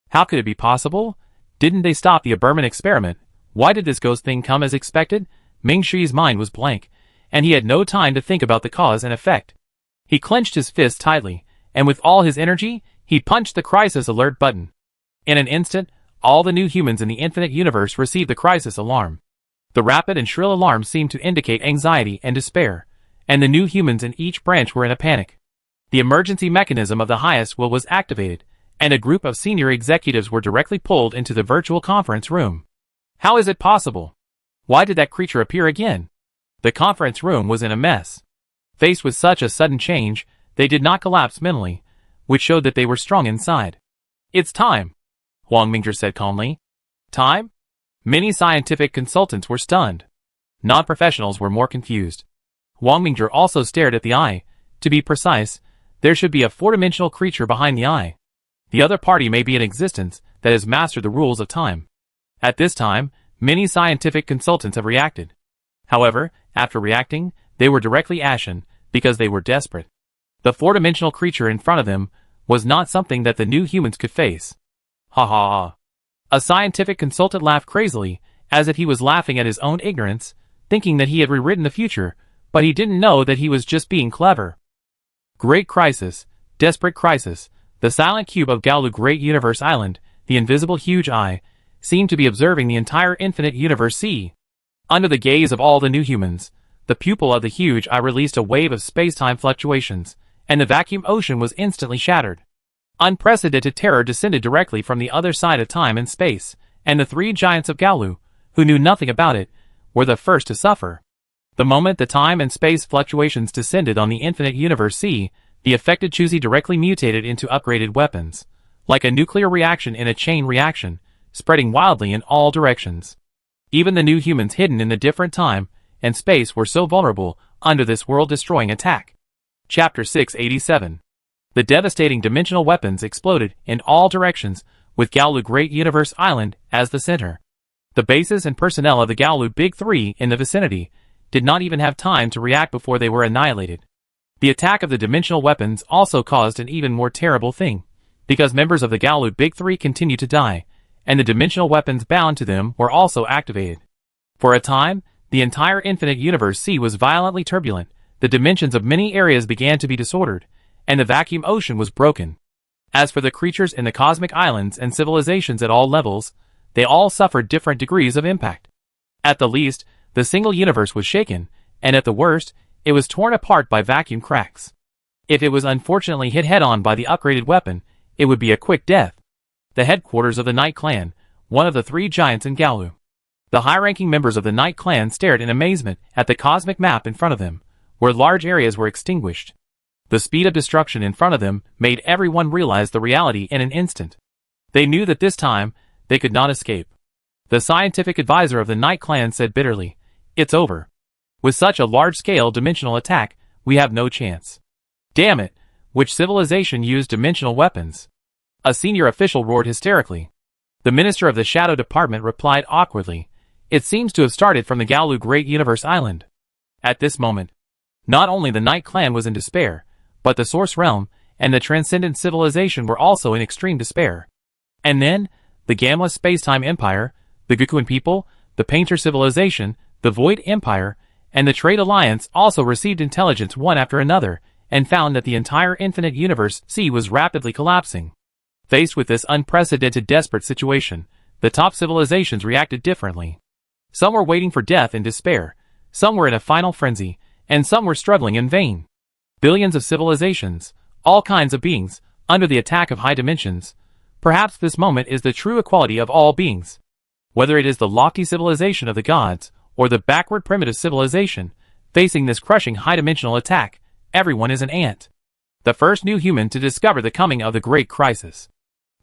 How could it be possible? Didn't they stop the Aberman experiment? Why did this ghost thing come as expected? Ming Shui's mind was blank, and he had no time to think about the cause and effect. He clenched his fist tightly, and with all his energy, he punched the crisis alert button. In an instant, all the new humans in the infinite universe received the crisis alarm. The rapid and shrill alarm seemed to indicate anxiety and despair, and the new humans in each branch were in a panic. The emergency mechanism of the highest will was activated, and a group of senior executives were directly pulled into the virtual conference room. How is it possible? Why did that creature appear again? The conference room was in a mess. Faced with such a sudden change, they did not collapse mentally, which showed that they were strong inside. It's time, Huang Mingzhi said calmly. Time? Many scientific consultants were stunned. Non-professionals were more confused. Huang Mingzhi also stared at the eye. To be precise, there should be a four-dimensional creature behind the eye. The other party may be in existence that has mastered the rules of time. At this time, many scientific consultants have reacted. However, after reacting, they were directly ashen because they were desperate. The four-dimensional creature in front of them was not something that the new humans could face. Ha ha ha. A scientific consultant laughed crazily, as if he was laughing at his own ignorance, thinking that he had rewritten the future, but he didn't know that he was just being clever. Great crisis, desperate crisis, the silent cube of Galu Great Universe Island, the invisible huge eye, seemed to be observing the entire infinite universe sea. Under the gaze of all the new humans, the pupil of the huge eye released a wave of space-time fluctuations, and the vacuum ocean was instantly shattered. Unprecedented terror descended directly from the other side of time and space, and the three giants of Galu, who knew nothing about it, were the first to suffer. The moment the time and space fluctuations descended on the infinite universe sea, the affected Chuzi directly mutated into upgraded weapons, like a nuclear reaction in a chain reaction, spreading wildly in all directions. Even the new humans hidden in the different time and space were so vulnerable under this world-destroying attack. Chapter 687. The devastating dimensional weapons exploded in all directions, with Galu Great Universe Island as the center. The bases and personnel of the Galu Big Three in the vicinity did not even have time to react before they were annihilated. The attack of the dimensional weapons also caused an even more terrible thing, because members of the Galu Big Three continued to die, and the dimensional weapons bound to them were also activated. For a time, the entire infinite universe sea was violently turbulent, the dimensions of many areas began to be disordered, and the vacuum ocean was broken. As for the creatures in the cosmic islands and civilizations at all levels, they all suffered different degrees of impact. At the least, the single universe was shaken, and at the worst, it was torn apart by vacuum cracks. If it was unfortunately hit head-on by the upgraded weapon, it would be a quick death. The headquarters of the Night Clan, one of the three giants in Galu. The high-ranking members of the Night Clan stared in amazement at the cosmic map in front of them, where large areas were extinguished. The speed of destruction in front of them made everyone realize the reality in an instant. They knew that this time, they could not escape. The scientific advisor of the Night Clan said bitterly, "It's over. With such a large-scale dimensional attack, we have no chance." Damn it, which civilization used dimensional weapons? A senior official roared hysterically. The minister of the Shadow Department replied awkwardly, "It seems to have started from the Galu Great Universe Island." At this moment, not only the Night Clan was in despair, but the Source Realm and the Transcendent Civilization were also in extreme despair. And then, the Gamla Space-Time Empire, the Gukuan people, the Painter Civilization, the Void Empire, and the Trade Alliance also received intelligence one after another, and found that the entire infinite universe sea was rapidly collapsing. Faced with this unprecedented desperate situation, the top civilizations reacted differently. Some were waiting for death in despair, some were in a final frenzy, and some were struggling in vain. Billions of civilizations, all kinds of beings, under the attack of high dimensions. Perhaps this moment is the true equality of all beings. Whether it is the lofty civilization of the gods, or the backward primitive civilization, facing this crushing high-dimensional attack, everyone is an ant. The first new human to discover the coming of the great crisis.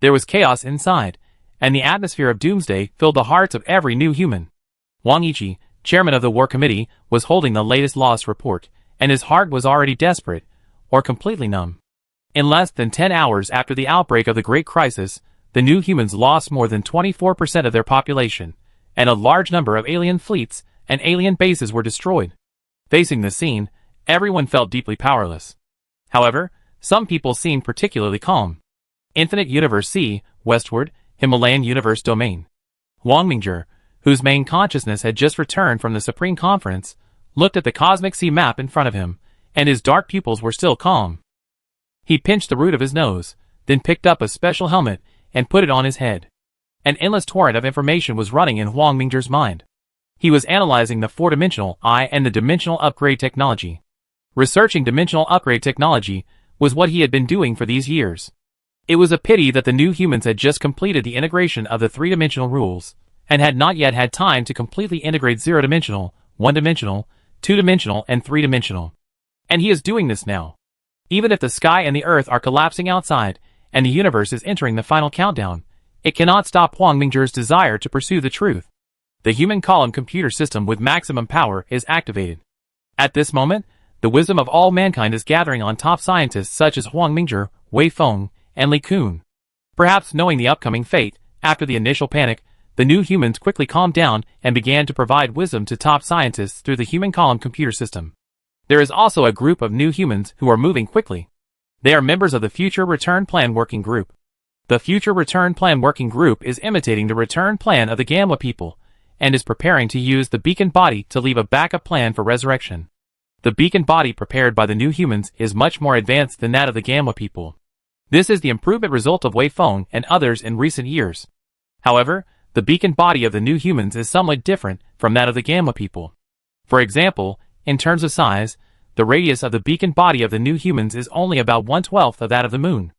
There was chaos inside, and the atmosphere of doomsday filled the hearts of every new human. Wang Yiqi, chairman of the war committee, was holding the latest loss report, and his heart was already desperate, or completely numb. In less than 10 hours after the outbreak of the great crisis, the new humans lost more than 24% of their population, and a large number of alien fleets and alien bases were destroyed. Facing the scene, everyone felt deeply powerless. However, some people seemed particularly calm. Infinite Universe C, westward, Himalayan Universe domain. Wang Mingzhi, whose main consciousness had just returned from the Supreme Conference, looked at the cosmic sea map in front of him, and his dark pupils were still calm. He pinched the root of his nose, then picked up a special helmet and put it on his head. An endless torrent of information was running in Wang Mingzhi's mind. He was analyzing the four-dimensional eye and the dimensional upgrade technology. Researching dimensional upgrade technology was what he had been doing for these years. It was a pity that the new humans had just completed the integration of the three-dimensional rules, and had not yet had time to completely integrate zero-dimensional, one-dimensional, two-dimensional, and three-dimensional. And he is doing this now. Even if the sky and the earth are collapsing outside, and the universe is entering the final countdown, it cannot stop Wang Mingzhi's desire to pursue the truth. The human column computer system with maximum power is activated. At this moment, the wisdom of all mankind is gathering on top scientists such as Wang Mingzhi, Wei Feng, and Li Kun. Perhaps knowing the upcoming fate, after the initial panic, the new humans quickly calmed down and began to provide wisdom to top scientists through the human column computer system. There is also a group of new humans who are moving quickly. They are members of the Future Return Plan Working Group. The Future Return Plan Working Group is imitating the return plan of the Gamma people, and is preparing to use the beacon body to leave a backup plan for resurrection. The beacon body prepared by the new humans is much more advanced than that of the Gamma people. This is the improvement result of Wei Feng and others in recent years. However, the beacon body of the new humans is somewhat different from that of the Gamma people. For example, in terms of size, the radius of the beacon body of the new humans is only about 1/12 of that of the moon.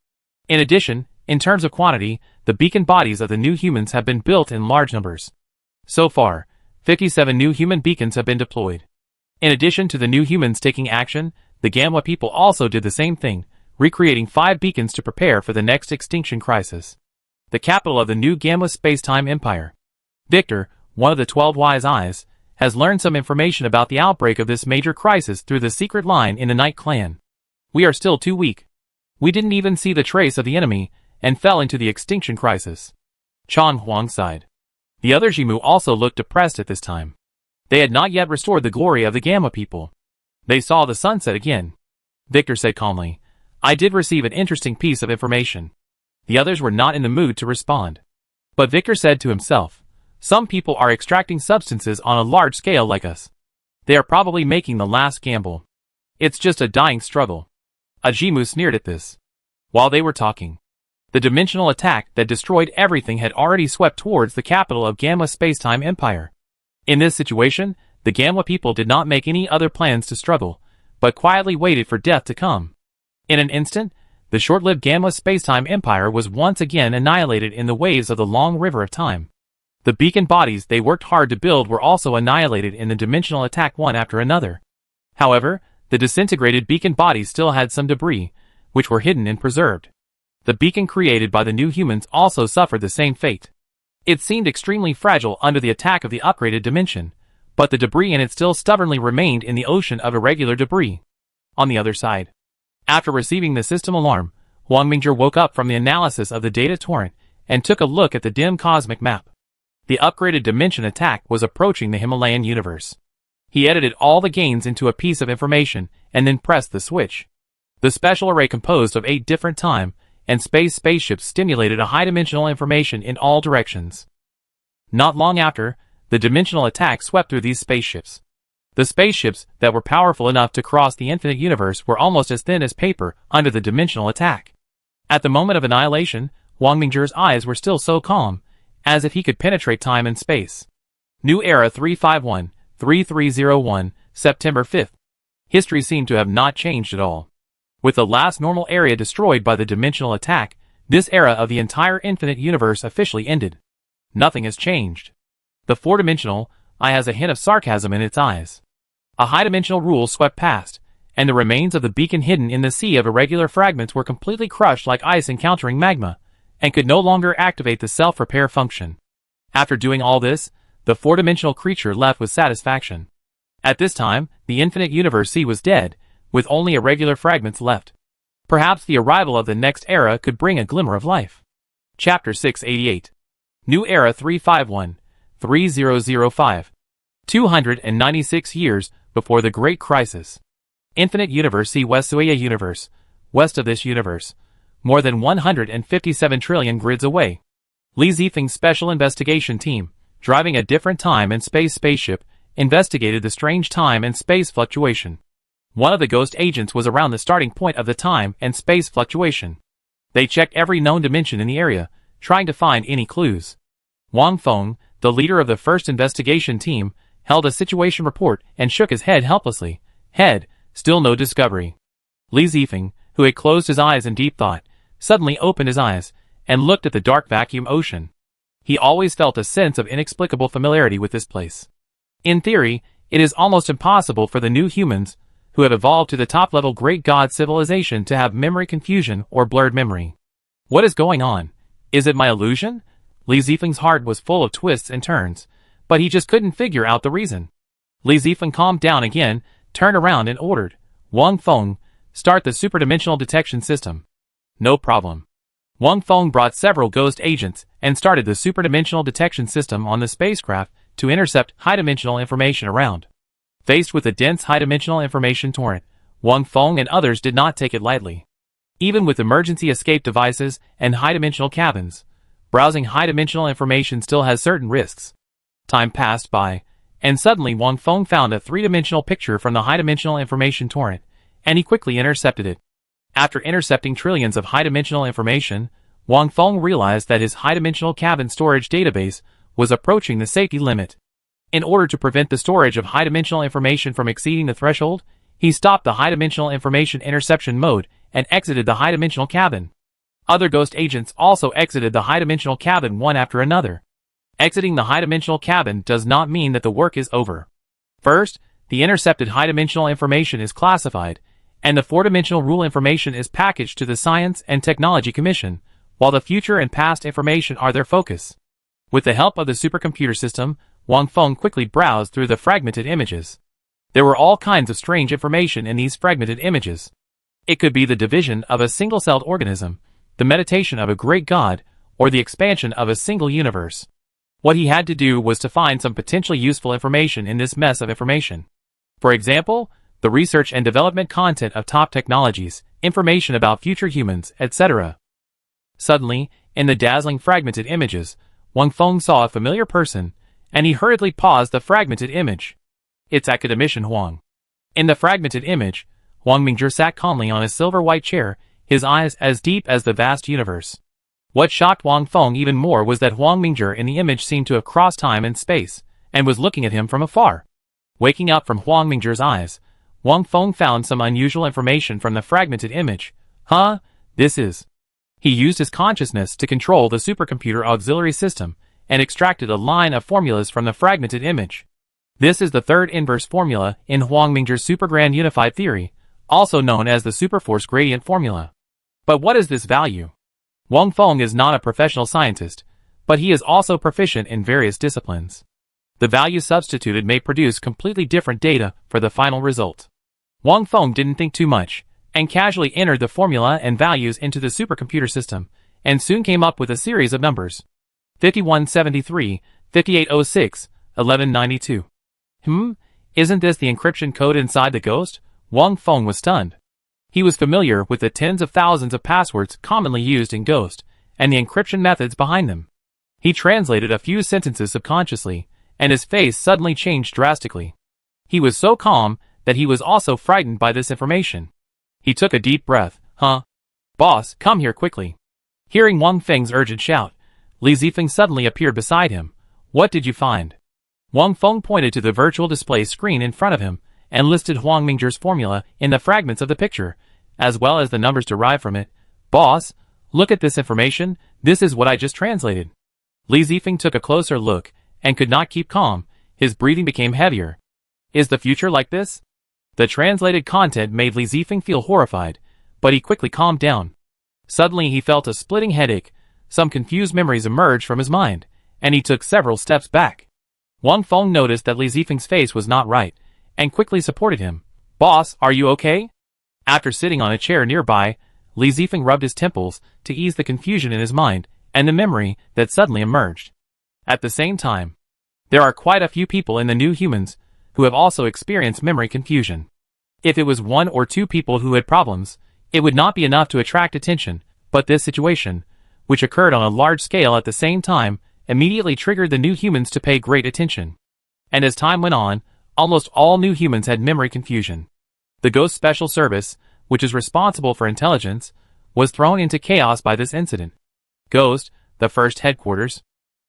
In addition, in terms of quantity, the beacon bodies of the new humans have been built in large numbers. So far, 57 new human beacons have been deployed. In addition to the new humans taking action, the Gamma people also did the same thing, recreating 5 beacons to prepare for the next extinction crisis. The capital of the new Gamma space-time empire. Victor, one of the 12 wise eyes, has learned some information about the outbreak of this major crisis through the secret line in the Night Clan. We are still too weak. We didn't even see the trace of the enemy, and fell into the extinction crisis. Chan Huang sighed. The other Jimu also looked depressed at this time. They had not yet restored the glory of the Gamma people. They saw the sunset again. Victor said calmly, I did receive an interesting piece of information. The others were not in the mood to respond. But Victor said to himself, some people are extracting substances on a large scale like us. They are probably making the last gamble. It's just a dying struggle. A Jimu sneered at this. While they were talking, the dimensional attack that destroyed everything had already swept towards the capital of Gamma Spacetime Empire. In this situation, the Gamma people did not make any other plans to struggle, but quietly waited for death to come. In an instant, the short-lived Gamma Spacetime Empire was once again annihilated in the waves of the long river of time. The beacon bodies they worked hard to build were also annihilated in the dimensional attack one after another. However, the disintegrated beacon bodies still had some debris, which were hidden and preserved. The beacon created by the new humans also suffered the same fate. It seemed extremely fragile under the attack of the upgraded dimension, but the debris in it still stubbornly remained in the ocean of irregular debris. On the other side, after receiving the system alarm, Wang Mingzhi woke up from the analysis of the data torrent and took a look at the dim cosmic map. The upgraded dimension attack was approaching the Himalayan universe. He edited all the gains into a piece of information and then pressed the switch. The special array composed of 8 different time and space spaceships stimulated a high-dimensional information in all directions. Not long after, the dimensional attack swept through these spaceships. The spaceships that were powerful enough to cross the infinite universe were almost as thin as paper under the dimensional attack. At the moment of annihilation, Wang Mingzhi's eyes were still so calm, as if he could penetrate time and space. New Era 351, 3301, September 5th. History seemed to have not changed at all. With the last normal area destroyed by the dimensional attack, this era of the entire infinite universe officially ended. Nothing has changed. The four-dimensional eye has a hint of sarcasm in its eyes. A high-dimensional rule swept past, and the remains of the beacon hidden in the sea of irregular fragments were completely crushed like ice encountering magma, and could no longer activate the self-repair function. After doing all this, the four-dimensional creature left with satisfaction. At this time, the infinite universe sea was dead, with only irregular fragments left. Perhaps the arrival of the next era could bring a glimmer of life. Chapter 688. New Era 351-3005. 296 years before the Great Crisis. Infinite Universe see Westuaya Universe, west of this universe, more than 157 trillion grids away. Li Zifeng's Special Investigation Team, driving a different time and space spaceship, investigated the strange time and space fluctuation. One of the ghost agents was around the starting point of the time and space fluctuation. They checked every known dimension in the area, trying to find any clues. Wang Feng, the leader of the first investigation team, held a situation report and shook his head helplessly. Still no discovery. Li Zifeng, who had closed his eyes in deep thought, suddenly opened his eyes and looked at the dark vacuum ocean. He always felt a sense of inexplicable familiarity with this place. In theory, it is almost impossible for the new humans, who have evolved to the top-level great god civilization, to have memory confusion or blurred memory. What is going on? Is it my illusion? Li Zifeng's heart was full of twists and turns, but he just couldn't figure out the reason. Li Zifeng calmed down again, turned around and ordered, Wang Feng, start the superdimensional detection system. No problem. Wang Feng brought several ghost agents and started the superdimensional detection system on the spacecraft to intercept high-dimensional information around. Faced with a dense high-dimensional information torrent, Wang Feng and others did not take it lightly. Even with emergency escape devices and high-dimensional cabins, browsing high-dimensional information still has certain risks. Time passed by, and suddenly Wang Feng found a three-dimensional picture from the high-dimensional information torrent, and he quickly intercepted it. After intercepting trillions of high-dimensional information, Wang Feng realized that his high-dimensional cabin storage database was approaching the safety limit. In order to prevent the storage of high-dimensional information from exceeding the threshold, he stopped the high-dimensional information interception mode and exited the high-dimensional cabin. Other ghost agents also exited the high-dimensional cabin one after another. Exiting the high-dimensional cabin does not mean that the work is over. First, the intercepted high-dimensional information is classified, and the four-dimensional rule information is packaged to the Science and Technology Commission, while the future and past information are their focus. With the help of the supercomputer system, Wang Feng quickly browsed through the fragmented images. There were all kinds of strange information in these fragmented images. It could be the division of a single-celled organism, the meditation of a great god, or the expansion of a single universe. What he had to do was to find some potentially useful information in this mess of information. For example, the research and development content of top technologies, information about future humans, etc. Suddenly, in the dazzling fragmented images, Wang Feng saw a familiar person, and he hurriedly paused the fragmented image. It's Academician Huang. In the fragmented image, Huang Mingzhi sat calmly on a silver-white chair, his eyes as deep as the vast universe. What shocked Wang Feng even more was that Huang Mingzhi in the image seemed to have crossed time and space, and was looking at him from afar. Waking up from Huang Mingzhi's eyes, Wang Feng found some unusual information from the fragmented image. This is... He used his consciousness to control the supercomputer auxiliary system, and extracted a line of formulas from the fragmented image. This is the third inverse formula in Huang Mingzhi's Supergrand Unified Theory, also known as the Superforce Gradient Formula. But what is this value? Wang Feng is not a professional scientist, but he is also proficient in various disciplines. The value substituted may produce completely different data for the final result. Wang Feng didn't think too much, and casually entered the formula and values into the supercomputer system, and soon came up with a series of numbers. 5173, 5806, 1192. Isn't this the encryption code inside the ghost? Wang Feng was stunned. He was familiar with the tens of thousands of passwords commonly used in Ghost, and the encryption methods behind them. He translated a few sentences subconsciously, and his face suddenly changed drastically. He was so calm that he was also frightened by this information. He took a deep breath. Boss, come here quickly. Hearing Wang Feng's urgent shout, Li Zifeng suddenly appeared beside him. What did you find? Wang Feng pointed to the virtual display screen in front of him, and listed Huang Mingzhi's formula in the fragments of the picture. as well as the numbers derived from it. Boss, look at this information, this is what I just translated. Li Zifeng took a closer look, and could not keep calm, his breathing became heavier. Is the future like this? The translated content made Li Zifeng feel horrified, but he quickly calmed down. Suddenly he felt a splitting headache, some confused memories emerged from his mind, and he took several steps back. Wang Feng noticed that Li Zifeng's face was not right, and quickly supported him. Boss, are you okay? After sitting on a chair nearby, Li Zifeng rubbed his temples to ease the confusion in his mind and the memory that suddenly emerged. At the same time, there are quite a few people in the New Humans who have also experienced memory confusion. If it was one or two people who had problems, it would not be enough to attract attention, but this situation, which occurred on a large scale at the same time, immediately triggered the New Humans to pay great attention. And as time went on, almost all New Humans had memory confusion. The Ghost Special Service, which is responsible for intelligence, was thrown into chaos by this incident. Ghost, the first headquarters.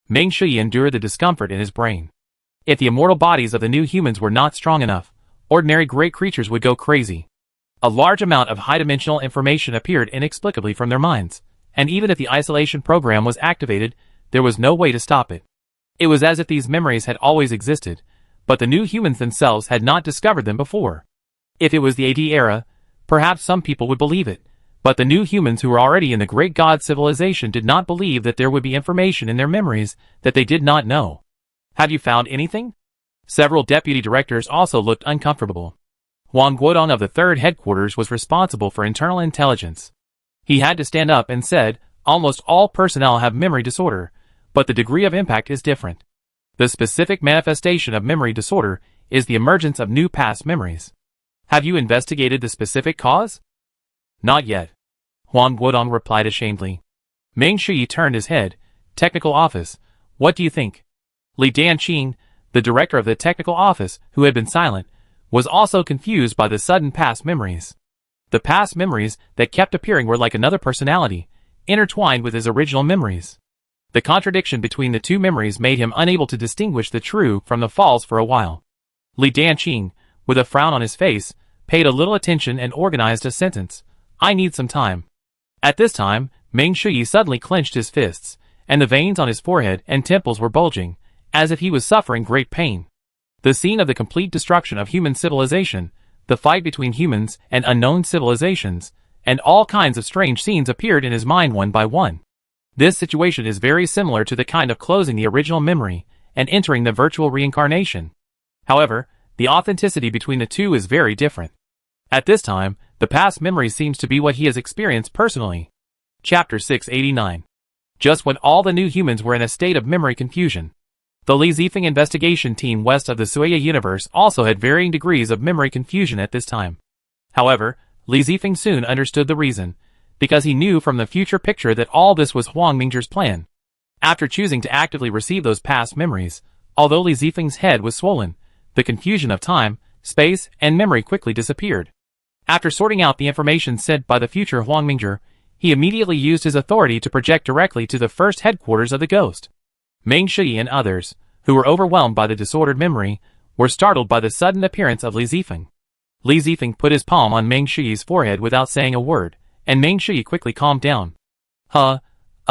Meng Shui endured the discomfort in his brain. If the immortal bodies of the New Humans were not strong enough, ordinary great creatures would go crazy. A large amount of high-dimensional information appeared inexplicably from their minds, and even if the isolation program was activated, there was no way to stop it. It was as if these memories had always existed, but the New Humans themselves had not discovered them before. If it was the AD era, perhaps some people would believe it, but the New Humans who were already in the Great God civilization did not believe that there would be information in their memories that they did not know. Have you found anything? Several deputy directors also looked uncomfortable. Huang Guodong of the 3rd headquarters was responsible for internal intelligence. He had to stand up and said, almost all personnel have memory disorder, but the degree of impact is different. The specific manifestation of memory disorder is the emergence of new past memories. Have you investigated the specific cause? Not yet. Huang Guodong replied ashamedly. Meng Shui turned his head. Technical office. What do you think? Li Danqing, the director of the technical office, who had been silent, was also confused by the sudden past memories. The past memories that kept appearing were like another personality, intertwined with his original memories. The contradiction between the two memories made him unable to distinguish the true from the false for a while. Li Danqing, with a frown on his face, paid a little attention and organized a sentence. I need some time. At this time, Meng Shui suddenly clenched his fists, and the veins on his forehead and temples were bulging, as if he was suffering great pain. The scene of the complete destruction of human civilization, the fight between humans and unknown civilizations, and all kinds of strange scenes appeared in his mind one by one. This situation is very similar to the kind of closing the original memory and entering the virtual reincarnation. However, the authenticity between the two is very different. At this time, the past memory seems to be what he has experienced personally. Chapter 689. Just when all the New Humans were in a state of memory confusion. The Li Zifeng investigation team west of the Sueya universe also had varying degrees of memory confusion at this time. However, Li Zifeng soon understood the reason, because he knew from the future picture that all this was Huang Mingzhi's plan. After choosing to actively receive those past memories, although Li Zifeng's head was swollen, the confusion of time, space, and memory quickly disappeared. After sorting out the information sent by the future Huang Mingzhi, he immediately used his authority to project directly to the first headquarters of the Ghost. Meng Shui and others, who were overwhelmed by the disordered memory, were startled by the sudden appearance of Li Zifeng. Li Zifeng put his palm on Meng Shui's forehead without saying a word, and Meng Shui quickly calmed down. A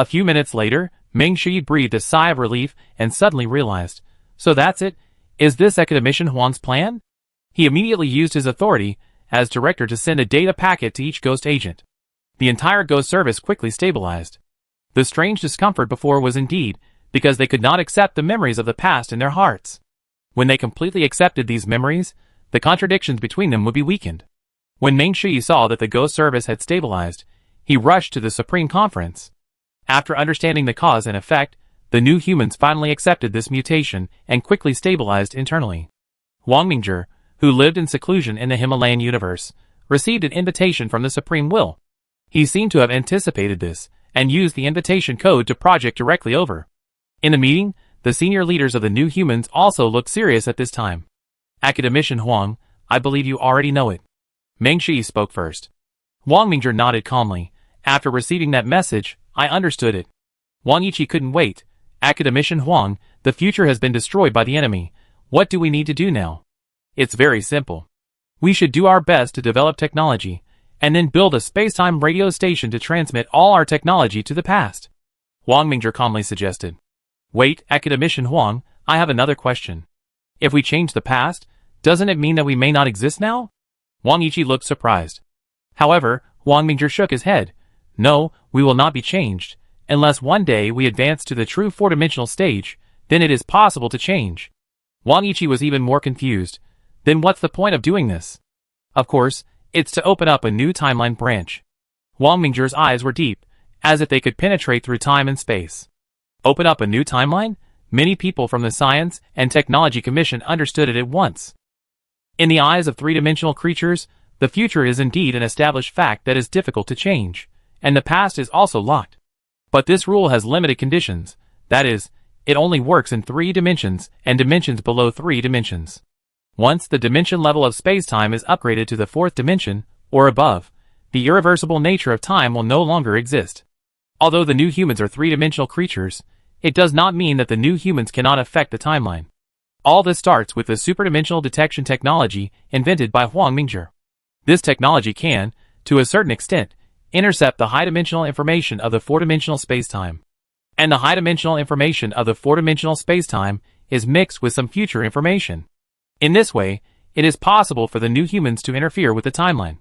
few minutes later, Meng Shui breathed a sigh of relief and suddenly realized, so that's it? Is this Academician Huang's plan? He immediately used his authority as director to send a data packet to each Ghost agent. The entire Ghost service quickly stabilized. The strange discomfort before was indeed because they could not accept the memories of the past in their hearts. When they completely accepted these memories, the contradictions between them would be weakened. When Meng Shui saw that the Ghost service had stabilized, he rushed to the Supreme Conference. After understanding the cause and effect, the New Humans finally accepted this mutation and quickly stabilized internally. Huang Mingzhi, who lived in seclusion in the Himalayan universe, received an invitation from the Supreme Will. He seemed to have anticipated this, and used the invitation code to project directly over. In the meeting, the senior leaders of the New Humans also looked serious at this time. Academician Huang, I believe you already know it. Meng Shui spoke first. Huang Mingzhi nodded calmly. After receiving that message, I understood it. Wang Yiqi couldn't wait. Academician Huang, the future has been destroyed by the enemy. What do we need to do now? It's very simple. We should do our best to develop technology, and then build a space-time radio station to transmit all our technology to the past. Huang Mingzhi calmly suggested. Wait, academician Huang, I have another question. If we change the past, doesn't it mean that we may not exist now? Wang Yiqi looked surprised. However, Huang Mingzhi shook his head. No, we will not be changed. Unless one day we advance to the true four-dimensional stage, then it is possible to change. Wang Yiqi was even more confused. Then what's the point of doing this? Of course, it's to open up a new timeline branch. Huang Mingzhi's eyes were deep, as if they could penetrate through time and space. Open up a new timeline? Many people from the Science and Technology Commission understood it at once. In the eyes of three-dimensional creatures, the future is indeed an established fact that is difficult to change, and the past is also locked. But this rule has limited conditions, that is, it only works in 3 dimensions and dimensions below 3 dimensions. Once the dimension level of space-time is upgraded to the 4th dimension, or above, the irreversible nature of time will no longer exist. Although the new humans are 3-dimensional creatures, it does not mean that the new humans cannot affect the timeline. All this starts with the superdimensional detection technology invented by Huang Mingzhi. This technology can, to a certain extent, intercept the high-dimensional information of the 4-dimensional space-time. And the high-dimensional information of the 4-dimensional space-time is mixed with some future information. In this way, it is possible for the new humans to interfere with the timeline.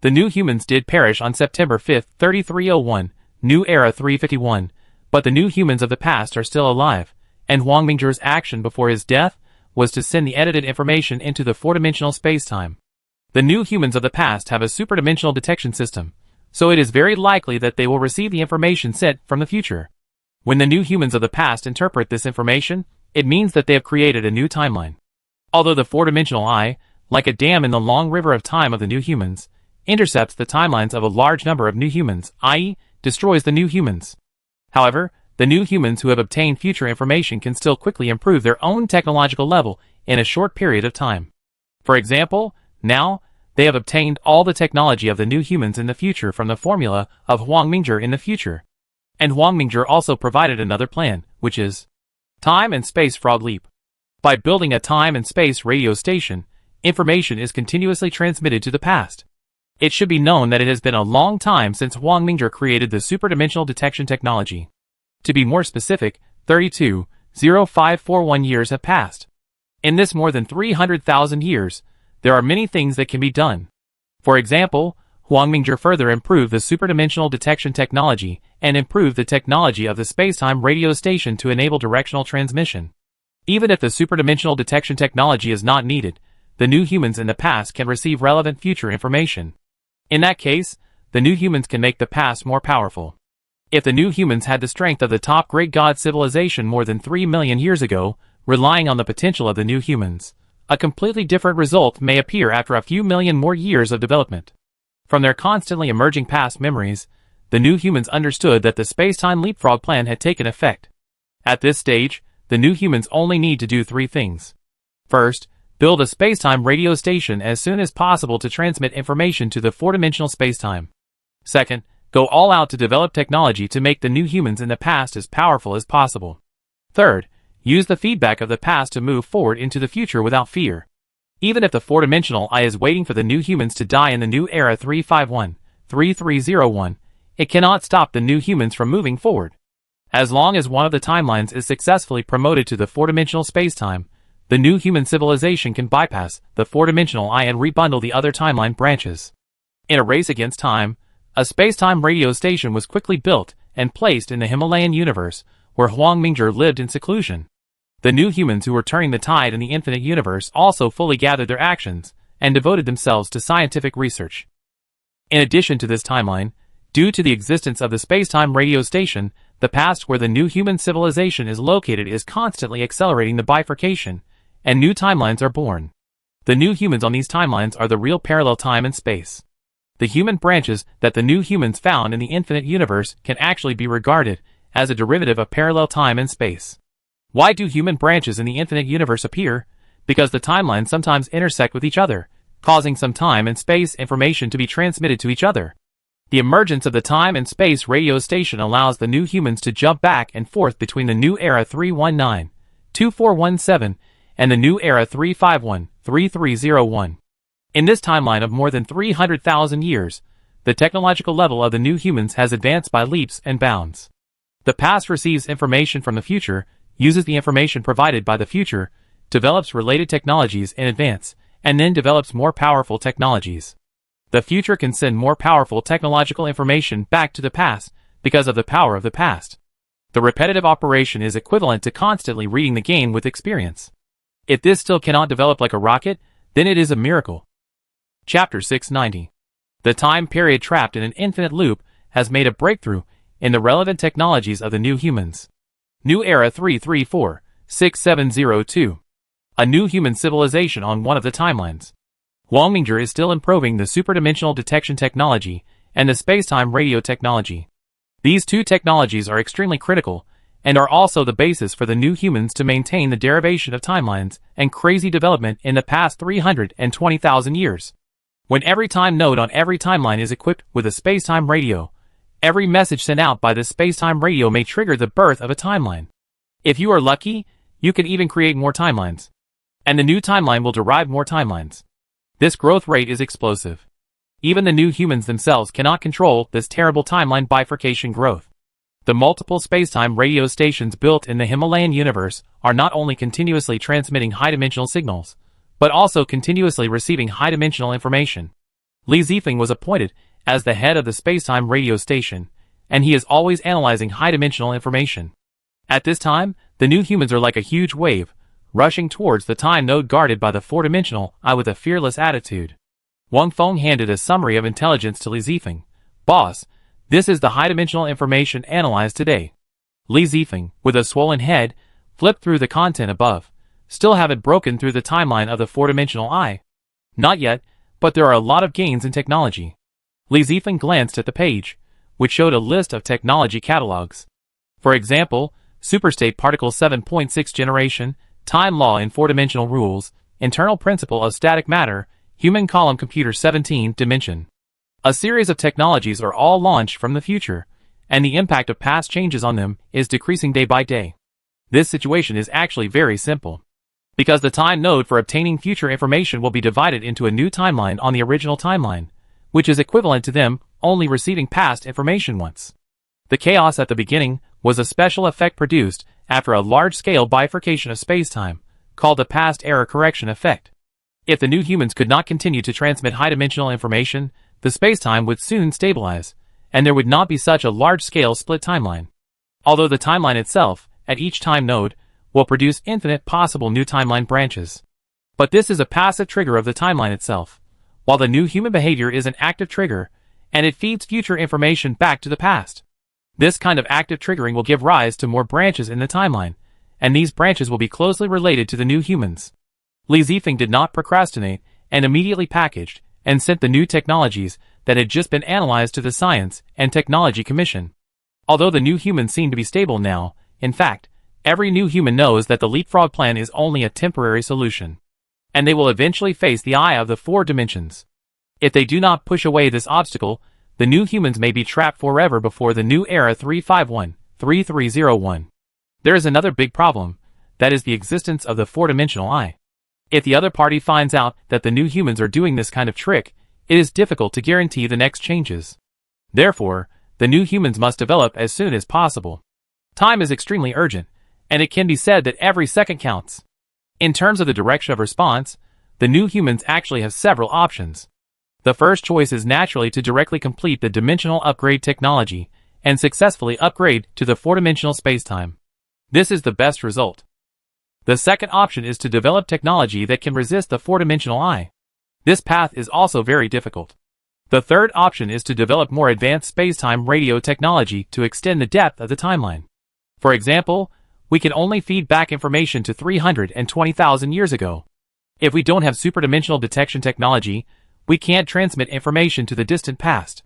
The new humans did perish on September 5, 3301, New Era 351, but the new humans of the past are still alive, and Huang Mingzhi's action before his death was to send the edited information into the 4-dimensional space-time. The new humans of the past have a superdimensional detection system, so it is very likely that they will receive the information sent from the future. When the new humans of the past interpret this information, it means that they have created a new timeline. Although the 4-dimensional eye, like a dam in the long river of time of the new humans, intercepts the timelines of a large number of new humans, i.e., destroys the new humans. However, the new humans who have obtained future information can still quickly improve their own technological level in a short period of time. For example, now, they have obtained all the technology of the new humans in the future from the formula of Huang Mingzhi in the future. And Huang Mingzhi also provided another plan, which is Time and Space Frog Leap. By building a time and space radio station, information is continuously transmitted to the past. It should be known that it has been a long time since Huang Mingzhi created the superdimensional detection technology. To be more specific, 32,0541 years have passed. In this more than 300,000 years, there are many things that can be done. For example, Huang Mingzhi further improved the superdimensional detection technology and improved the technology of the space-time radio station to enable directional transmission. Even if the superdimensional detection technology is not needed, the new humans in the past can receive relevant future information. In that case, the new humans can make the past more powerful. If the new humans had the strength of the top great god civilization more than 3 million years ago, relying on the potential of the new humans, a completely different result may appear after a few million more years of development. From their constantly emerging past memories, the new humans understood that the space-time leapfrog plan had taken effect. At this stage, the new humans only need to do 3 things. First, build a space-time radio station as soon as possible to transmit information to the 4-dimensional space-time. Second, go all out to develop technology to make the new humans in the past as powerful as possible. Third, use the feedback of the past to move forward into the future without fear. Even if the 4-dimensional eye is waiting for the new humans to die in the New Era 351, 3301, it cannot stop the new humans from moving forward. As long as one of the timelines is successfully promoted to the 4-dimensional space-time, the new human civilization can bypass the 4-dimensional eye and rebundle the other timeline branches. In a race against time, a space-time radio station was quickly built and placed in the Himalayan universe, where Huang Mingzhi lived in seclusion. The new humans who were turning the tide in the infinite universe also fully gathered their actions and devoted themselves to scientific research. In addition to this timeline, due to the existence of the space-time radio station, the past where the new human civilization is located is constantly accelerating the bifurcation, and new timelines are born. The new humans on these timelines are the real parallel time and space. The human branches that the new humans found in the infinite universe can actually be regarded as a derivative of parallel time and space. Why do human branches in the infinite universe appear? Because the timelines sometimes intersect with each other, causing some time and space information to be transmitted to each other. The emergence of the time and space radio station allows the new humans to jump back and forth between the New Era 319, 2417, and the New Era 351, 3301. In this timeline of more than 300,000 years, the technological level of the new humans has advanced by leaps and bounds. The past receives information from the future, uses the information provided by the future, develops related technologies in advance, and then develops more powerful technologies. The future can send more powerful technological information back to the past because of the power of the past. The repetitive operation is equivalent to constantly reading the game with experience. If this still cannot develop like a rocket, then it is a miracle. Chapter 690. The time period trapped in an infinite loop has made a breakthrough in the relevant technologies of the new humans. New Era 334-6702. A new human civilization on one of the timelines. Wangminger is still improving the superdimensional detection technology and the space-time radio technology. These two technologies are extremely critical and are also the basis for the new humans to maintain the derivation of timelines and crazy development in the past 320,000 years. When every time node on every timeline is equipped with a space-time radio, every message sent out by this space-time radio may trigger the birth of a timeline. If you are lucky, you can even create more timelines. And the new timeline will derive more timelines. This growth rate is explosive. Even the new humans themselves cannot control this terrible timeline bifurcation growth. The multiple space-time radio stations built in the Himalayan universe are not only continuously transmitting high-dimensional signals, but also continuously receiving high-dimensional information. Li Zifeng was appointed as the head of the space-time radio station, and he is always analyzing high-dimensional information. At this time, the new humans are like a huge wave, rushing towards the time node guarded by the four-dimensional eye with a fearless attitude. Wang Feng handed a summary of intelligence to Li Zifeng. Boss, this is the high-dimensional information analyzed today. Li Zifeng, with a swollen head, flipped through the content above. Still haven't broken through the timeline of the four-dimensional eye. Not yet, but there are a lot of gains in technology. Li Zifeng glanced at the page, which showed a list of technology catalogs. For example, superstate particle 7.6 generation, time law in four-dimensional rules, internal principle of static matter, human column computer 17 dimension. A series of technologies are all launched from the future, and the impact of past changes on them is decreasing day by day. This situation is actually very simple. Because the time node for obtaining future information will be divided into a new timeline on the original timeline, which is equivalent to them only receiving past information once. The chaos at the beginning was a special effect produced after a large-scale bifurcation of space-time, called the past error correction effect. If the new humans could not continue to transmit high-dimensional information, the space-time would soon stabilize, and there would not be such a large-scale split timeline. Although the timeline itself, at each time node, will produce infinite possible new timeline branches. But this is a passive trigger of the timeline itself, while the new human behavior is an active trigger, and it feeds future information back to the past. This kind of active triggering will give rise to more branches in the timeline, and these branches will be closely related to the new humans. Li Zifeng did not procrastinate and immediately packaged and sent the new technologies that had just been analyzed to the Science and Technology Commission. Although the new humans seem to be stable now, in fact, every new human knows that the leapfrog plan is only a temporary solution, and they will eventually face the eye of the four dimensions. If they do not push away this obstacle, the new humans may be trapped forever before the new era 351-3301. There is another big problem, that is the existence of the four-dimensional eye. If the other party finds out that the new humans are doing this kind of trick, it is difficult to guarantee the next changes. Therefore, the new humans must develop as soon as possible. Time is extremely urgent, and it can be said that every second counts. In terms of the direction of response, the new humans actually have several options. The first choice is naturally to directly complete the dimensional upgrade technology and successfully upgrade to the four-dimensional spacetime. This is the best result. The second option is to develop technology that can resist the four-dimensional eye. This path is also very difficult. The third option is to develop more advanced spacetime radio technology to extend the depth of the timeline. For example, we can only feed back information to 320,000 years ago. If we don't have superdimensional detection technology, we can't transmit information to the distant past.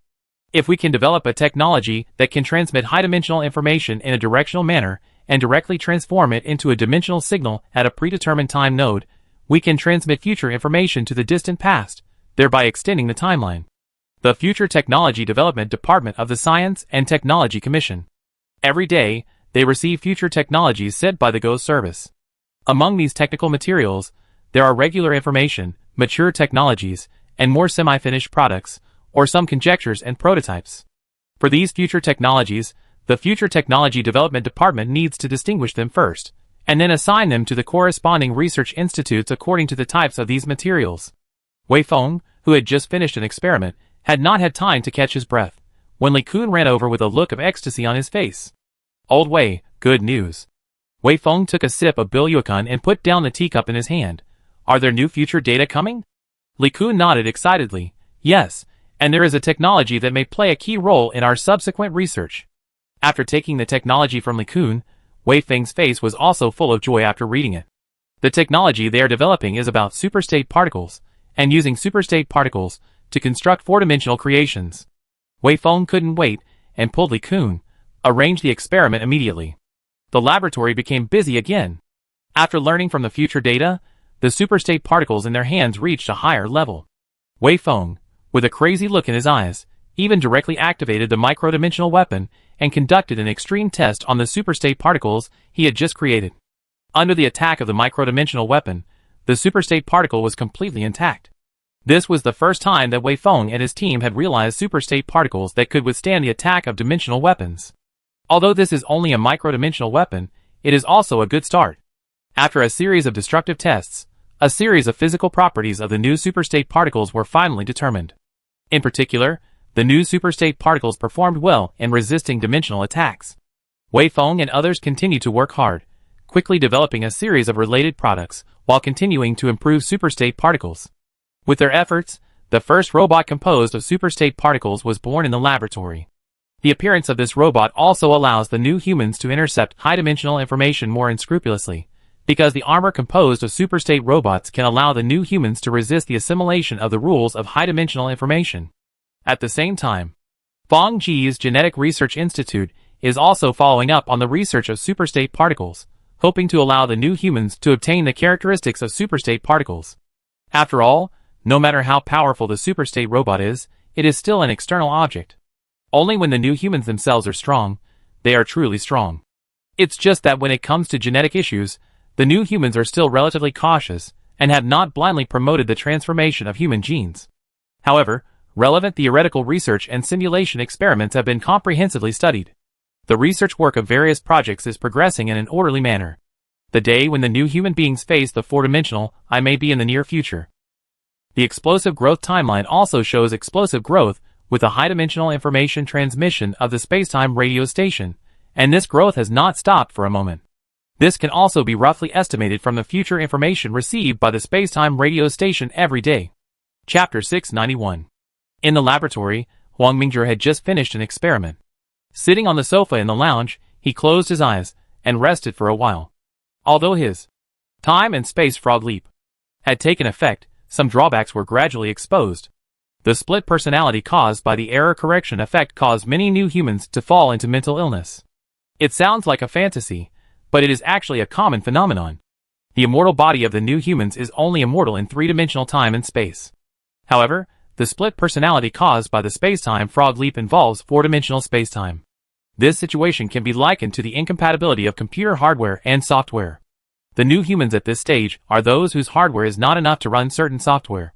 If we can develop a technology that can transmit high-dimensional information in a directional manner and directly transform it into a dimensional signal at a predetermined time node, we can transmit future information to the distant past, thereby extending the timeline. The Future Technology Development Department of the Science and Technology Commission. Every day, they receive future technologies sent by the GO service. Among these technical materials, there are regular information, mature technologies, and more semi-finished products, or some conjectures and prototypes. For these future technologies, the Future Technology Development Department needs to distinguish them first, and then assign them to the corresponding research institutes according to the types of these materials. Wei Feng, who had just finished an experiment, had not had time to catch his breath, when Li Kun ran over with a look of ecstasy on his face. "Old Wei, good news." Wei Feng took a sip of Bilyuekun and put down the teacup in his hand. "Are there new future data coming?" Li Kun nodded excitedly. "Yes, and there is a technology that may play a key role in our subsequent research." After taking the technology from Li Kun, Wei Feng's face was also full of joy after reading it. The technology they are developing is about superstate particles, and using superstate particles to construct four-dimensional creations. Wei Feng couldn't wait and pulled Li Kun, arranged the experiment immediately. The laboratory became busy again. After learning from the future data, the superstate particles in their hands reached a higher level. Wei Feng, with a crazy look in his eyes, even directly activated the microdimensional weapon and conducted an extreme test on the superstate particles he had just created. Under the attack of the microdimensional weapon, the superstate particle was completely intact. This was the first time that Wei Feng and his team had realized superstate particles that could withstand the attack of dimensional weapons. Although this is only a microdimensional weapon, it is also a good start. After a series of destructive tests, a series of physical properties of the new superstate particles were finally determined. In particular, the new superstate particles performed well in resisting dimensional attacks. Wei Feng and others continued to work hard, quickly developing a series of related products while continuing to improve superstate particles. With their efforts, the first robot composed of superstate particles was born in the laboratory. The appearance of this robot also allows the new humans to intercept high-dimensional information more unscrupulously, because the armor composed of superstate robots can allow the new humans to resist the assimilation of the rules of high-dimensional information. At the same time, Feng Ji's Genetic Research Institute is also following up on the research of superstate particles, hoping to allow the new humans to obtain the characteristics of superstate particles. After all, no matter how powerful the superstate robot is, it is still an external object. Only when the new humans themselves are strong, they are truly strong. It's just that when it comes to genetic issues, the new humans are still relatively cautious and have not blindly promoted the transformation of human genes. However, relevant theoretical research and simulation experiments have been comprehensively studied. The research work of various projects is progressing in an orderly manner. The day when the new human beings face the four-dimensional I may be in the near future. The explosive growth timeline also shows explosive growth with the high-dimensional information transmission of the spacetime radio station, and this growth has not stopped for a moment. This can also be roughly estimated from the future information received by the spacetime radio station every day. Chapter 691. In the laboratory, Huang Mingzhi had just finished an experiment. Sitting on the sofa in the lounge, he closed his eyes and rested for a while. Although his time and space frog leap had taken effect, some drawbacks were gradually exposed. The split personality caused by the error correction effect caused many new humans to fall into mental illness. It sounds like a fantasy, but it is actually a common phenomenon. The immortal body of the new humans is only immortal in three-dimensional time and space. However, the split personality caused by the spacetime frog leap involves four-dimensional spacetime. This situation can be likened to the incompatibility of computer hardware and software. The new humans at this stage are those whose hardware is not enough to run certain software.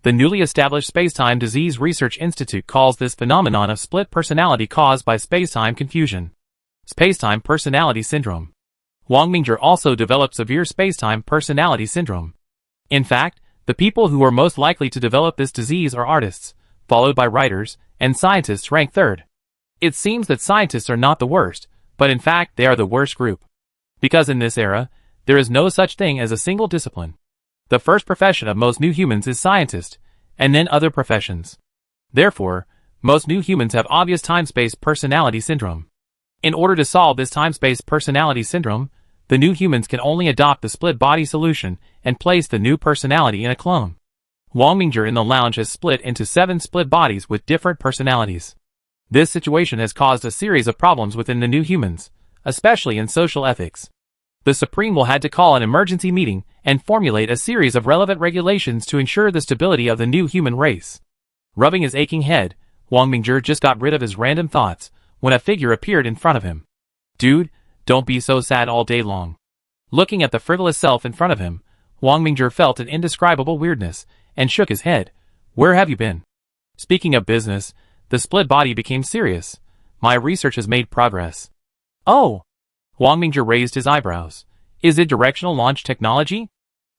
The newly established Spacetime Disease Research Institute calls this phenomenon of split personality caused by spacetime confusion spacetime personality syndrome. Huang Mingzhi also developed severe spacetime personality syndrome. In fact, the people who are most likely to develop this disease are artists, followed by writers, and scientists rank third. It seems that scientists are not the worst, but in fact they are the worst group. Because in this era, there is no such thing as a single discipline. The first profession of most new humans is scientist, and then other professions. Therefore, most new humans have obvious time-space personality syndrome. In order to solve this time-space personality syndrome, the new humans can only adopt the split body solution and place the new personality in a clone. Huang Mingzhi in the lounge has split into 7 split bodies with different personalities. This situation has caused a series of problems within the new humans, especially in social ethics. The Supreme will had to call an emergency meeting and formulate a series of relevant regulations to ensure the stability of the new human race. Rubbing his aching head, Huang Mingzhi just got rid of his random thoughts when a figure appeared in front of him. "Dude, don't be so sad all day long." Looking at the frivolous self in front of him, Huang Mingzhi felt an indescribable weirdness and shook his head. "Where have you been?" Speaking of business, the split body became serious. My research has made progress. Oh! Wang Mingzhi raised his eyebrows. Is it directional launch technology?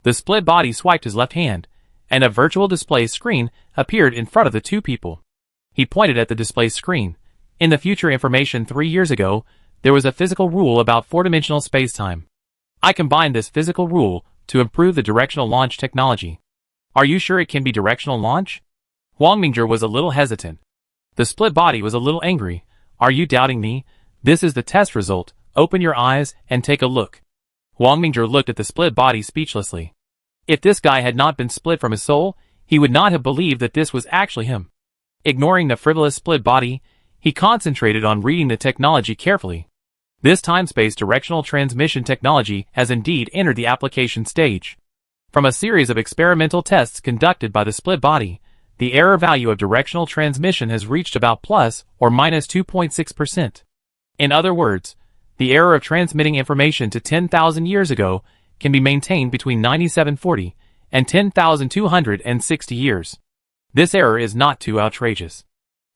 The split body swiped his left hand, and a virtual display screen appeared in front of the two people. He pointed at the display screen. In the future information 3 years ago, there was a physical rule about four-dimensional space-time. I combined this physical rule to improve the directional launch technology. Are you sure it can be directional launch? Wang Mingzhi was a little hesitant. The split body was a little angry. Are you doubting me? This is the test result. Open your eyes and take a look. Wang Mingzhi looked at the split body speechlessly. If this guy had not been split from his soul, he would not have believed that this was actually him. Ignoring the frivolous split body, he concentrated on reading the technology carefully. This time-space directional transmission technology has indeed entered the application stage. From a series of experimental tests conducted by the split body, the error value of directional transmission has reached about plus or minus 2.6%. In other words, the error of transmitting information to 10,000 years ago can be maintained between 9740 and 10,260 years. This error is not too outrageous.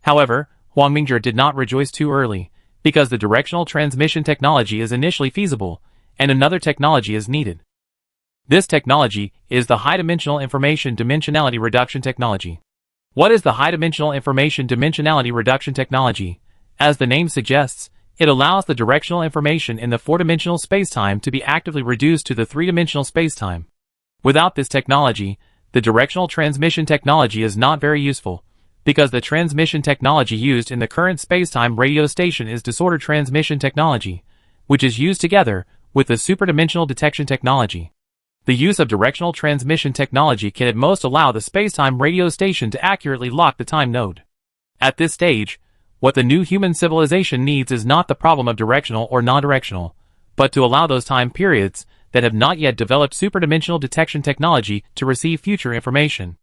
However, Wang Mingzhi did not rejoice too early, because the directional transmission technology is initially feasible, and another technology is needed. This technology is the high-dimensional information dimensionality reduction technology. What is the high-dimensional information dimensionality reduction technology? As the name suggests, it allows the directional information in the four-dimensional spacetime to be actively reduced to the three-dimensional spacetime. Without this technology, the directional transmission technology is not very useful, because the transmission technology used in the current spacetime radio station is disordered transmission technology, which is used together with the superdimensional detection technology. The use of directional transmission technology can at most allow the spacetime radio station to accurately lock the time node. At this stage, what the new human civilization needs is not the problem of directional or non-directional, but to allow those time periods that have not yet developed superdimensional detection technology to receive future information.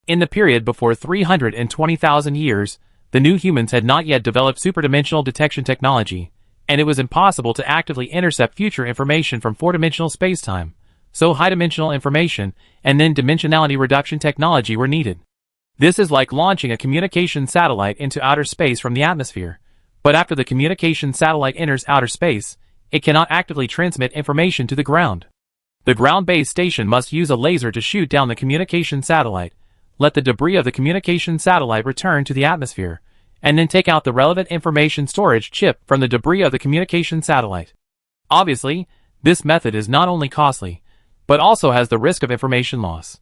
In the period before 320,000 years, the new humans had not yet developed superdimensional detection technology, and it was impossible to actively intercept future information from four-dimensional spacetime. So high-dimensional information and then dimensionality reduction technology were needed. This is like launching a communication satellite into outer space from the atmosphere, but after the communication satellite enters outer space, it cannot actively transmit information to the ground. The ground-based station must use a laser to shoot down the communication satellite, let the debris of the communication satellite return to the atmosphere, and then take out the relevant information storage chip from the debris of the communication satellite. Obviously, this method is not only costly, but also has the risk of information loss.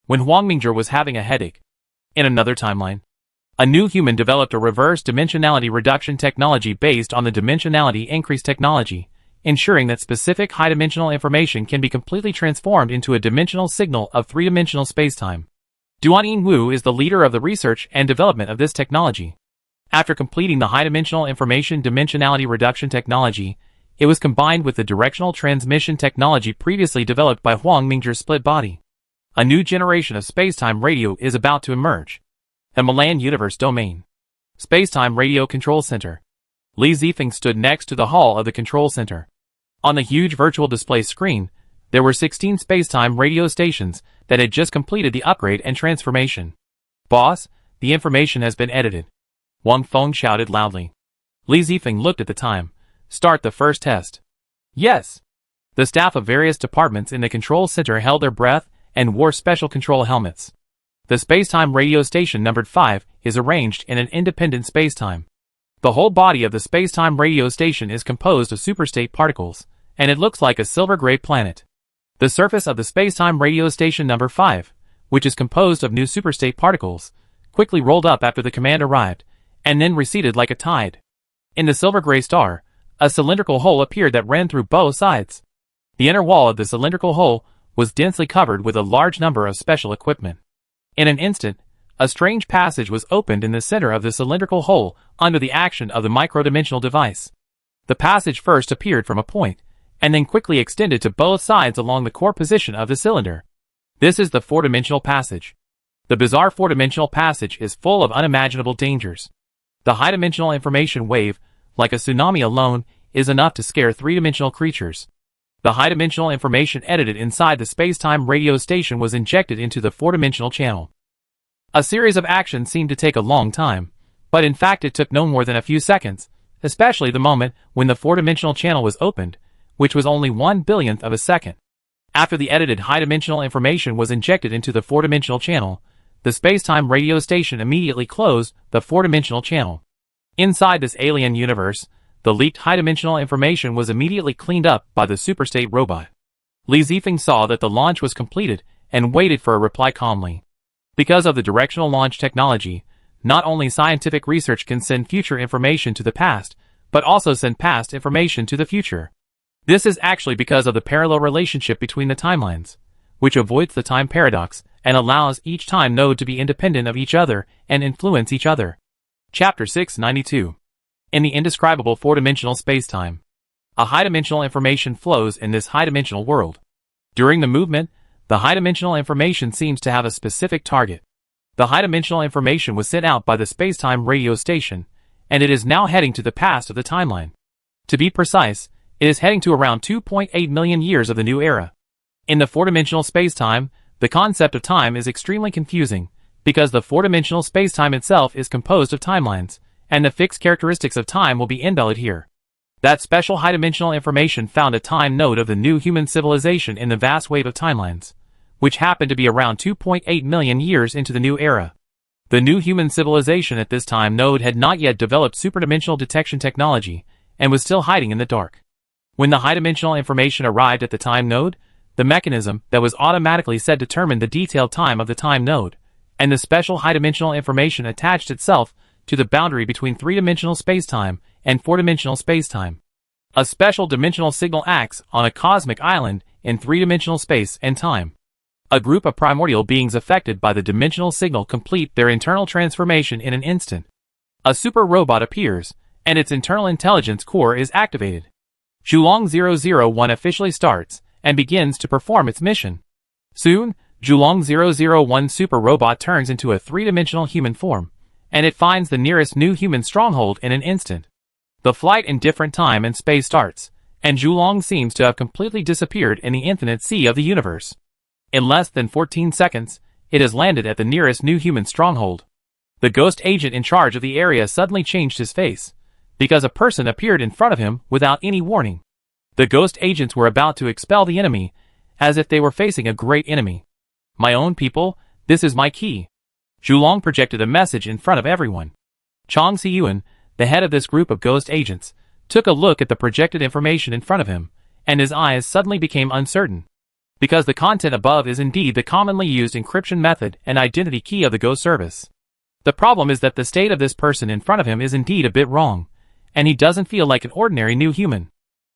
When Wang Mingzhi was having a headache. In another timeline, a new human developed a reverse dimensionality reduction technology based on the dimensionality increase technology, ensuring that specific high-dimensional information can be completely transformed into a dimensional signal of three-dimensional spacetime. Duan Wu is the leader of the research and development of this technology. After completing the high-dimensional information dimensionality reduction technology, it was combined with the directional transmission technology previously developed by Wang Mingzhi's split body. A new generation of spacetime radio is about to emerge. The Milan Universe Domain. Spacetime Radio Control Center. Li Zifeng stood next to the hall of the control center. On the huge virtual display screen, there were 16 spacetime radio stations that had just completed the upgrade and transformation. Boss, the information has been edited. Wang Feng shouted loudly. Li Zifeng looked at the time. Start the first test. Yes. The staff of various departments in the control center held their breath and wore special control helmets. The spacetime radio station numbered 5 is arranged in an independent spacetime. The whole body of the spacetime radio station is composed of superstate particles, and it looks like a silver-gray planet. The surface of the spacetime radio station number 5, which is composed of new superstate particles, quickly rolled up after the command arrived, and then receded like a tide. In the silver-gray star, a cylindrical hole appeared that ran through both sides. The inner wall of the cylindrical hole was densely covered with a large number of special equipment. In an instant, a strange passage was opened in the center of the cylindrical hole under the action of the micro-dimensional device. The passage first appeared from a point, and then quickly extended to both sides along the core position of the cylinder. This is the four-dimensional passage. The bizarre four-dimensional passage is full of unimaginable dangers. The high-dimensional information wave, like a tsunami alone, is enough to scare three-dimensional creatures. The high-dimensional information edited inside the space-time radio station was injected into the four-dimensional channel. A series of actions seemed to take a long time, but in fact it took no more than a few seconds, especially the moment when the four-dimensional channel was opened, which was only 1/1000th of a second. After the edited high-dimensional information was injected into the four-dimensional channel, the space-time radio station immediately closed the four-dimensional channel. Inside this alien universe, the leaked high-dimensional information was immediately cleaned up by the superstate robot. Li Zifeng saw that the launch was completed and waited for a reply calmly. Because of the directional launch technology, not only scientific research can send future information to the past, but also send past information to the future. This is actually because of the parallel relationship between the timelines, which avoids the time paradox and allows each time node to be independent of each other and influence each other. Chapter 692. In the indescribable four-dimensional spacetime, a high-dimensional information flows in this high-dimensional world. During the movement, the high-dimensional information seems to have a specific target. The high-dimensional information was sent out by the spacetime radio station, and it is now heading to the past of the timeline. To be precise, it is heading to around 2.8 million years of the new era. In the four-dimensional spacetime, the concept of time is extremely confusing, because the four-dimensional spacetime itself is composed of timelines, and the fixed characteristics of time will be invalid here. That special high-dimensional information found a time node of the new human civilization in the vast wave of timelines, which happened to be around 2.8 million years into the new era. The new human civilization at this time node had not yet developed superdimensional detection technology, and was still hiding in the dark. When the high-dimensional information arrived at the time node, the mechanism that was automatically set determined the detailed time of the time node, and the special high-dimensional information attached itself to the boundary between three-dimensional spacetime and four-dimensional spacetime. A special dimensional signal acts on a cosmic island in three-dimensional space and time. A group of primordial beings affected by the dimensional signal complete their internal transformation in an instant. A super robot appears, and its internal intelligence core is activated. Zhulong 001 officially starts and begins to perform its mission. Soon, Zhulong 001 super robot turns into a three-dimensional human form, and it finds the nearest new human stronghold in an instant. The flight in different time and space starts, and Zhulong seems to have completely disappeared in the infinite sea of the universe. In less than 14 seconds, it has landed at the nearest new human stronghold. The ghost agent in charge of the area suddenly changed his face, because a person appeared in front of him without any warning. The ghost agents were about to expel the enemy, as if they were facing a great enemy. "My own people, this is my key." Zhulong projected a message in front of everyone. Chang Siyuan, the head of this group of ghost agents, took a look at the projected information in front of him, and his eyes suddenly became uncertain. Because the content above is indeed the commonly used encryption method and identity key of the ghost service. The problem is that the state of this person in front of him is indeed a bit wrong, and he doesn't feel like an ordinary new human.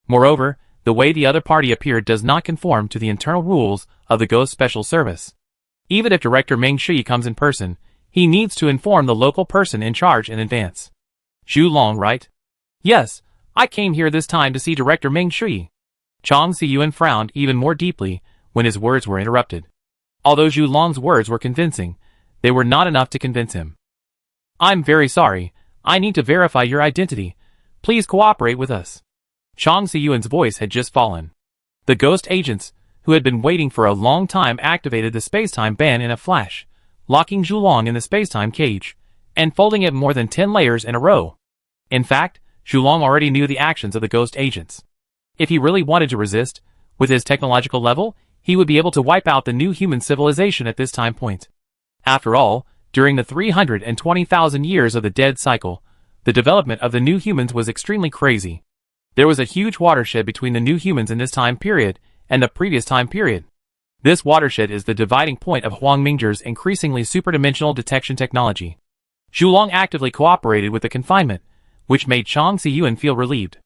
Moreover, the way the other party appeared does not conform to the internal rules of the ghost special service. Even if Director Meng Shui comes in person, he needs to inform the local person in charge in advance. Zhulong, right? Yes, I came here this time to see Director Meng Shui. Chang Siyuan frowned even more deeply when his words were interrupted. Although Zhulong's words were convincing, they were not enough to convince him. "I'm very sorry, I need to verify your identity. Please cooperate with us." Chang Siyuan's voice had just fallen. The ghost agents, who had been waiting for a long time, activated the spacetime ban in a flash, locking Zhulong in the spacetime cage, and folding it more than 10 layers in a row. In fact, Zhulong already knew the actions of the ghost agents. If he really wanted to resist, with his technological level, he would be able to wipe out the new human civilization at this time point. After all, during the 320,000 years of the dead cycle, the development of the new humans was extremely crazy. There was a huge watershed between the new humans in this time period and the previous time period. This watershed is the dividing point of Huang Mingzhi's increasingly superdimensional detection technology. Zhulong actively cooperated with the confinement, which made Chang Siyuan feel relieved.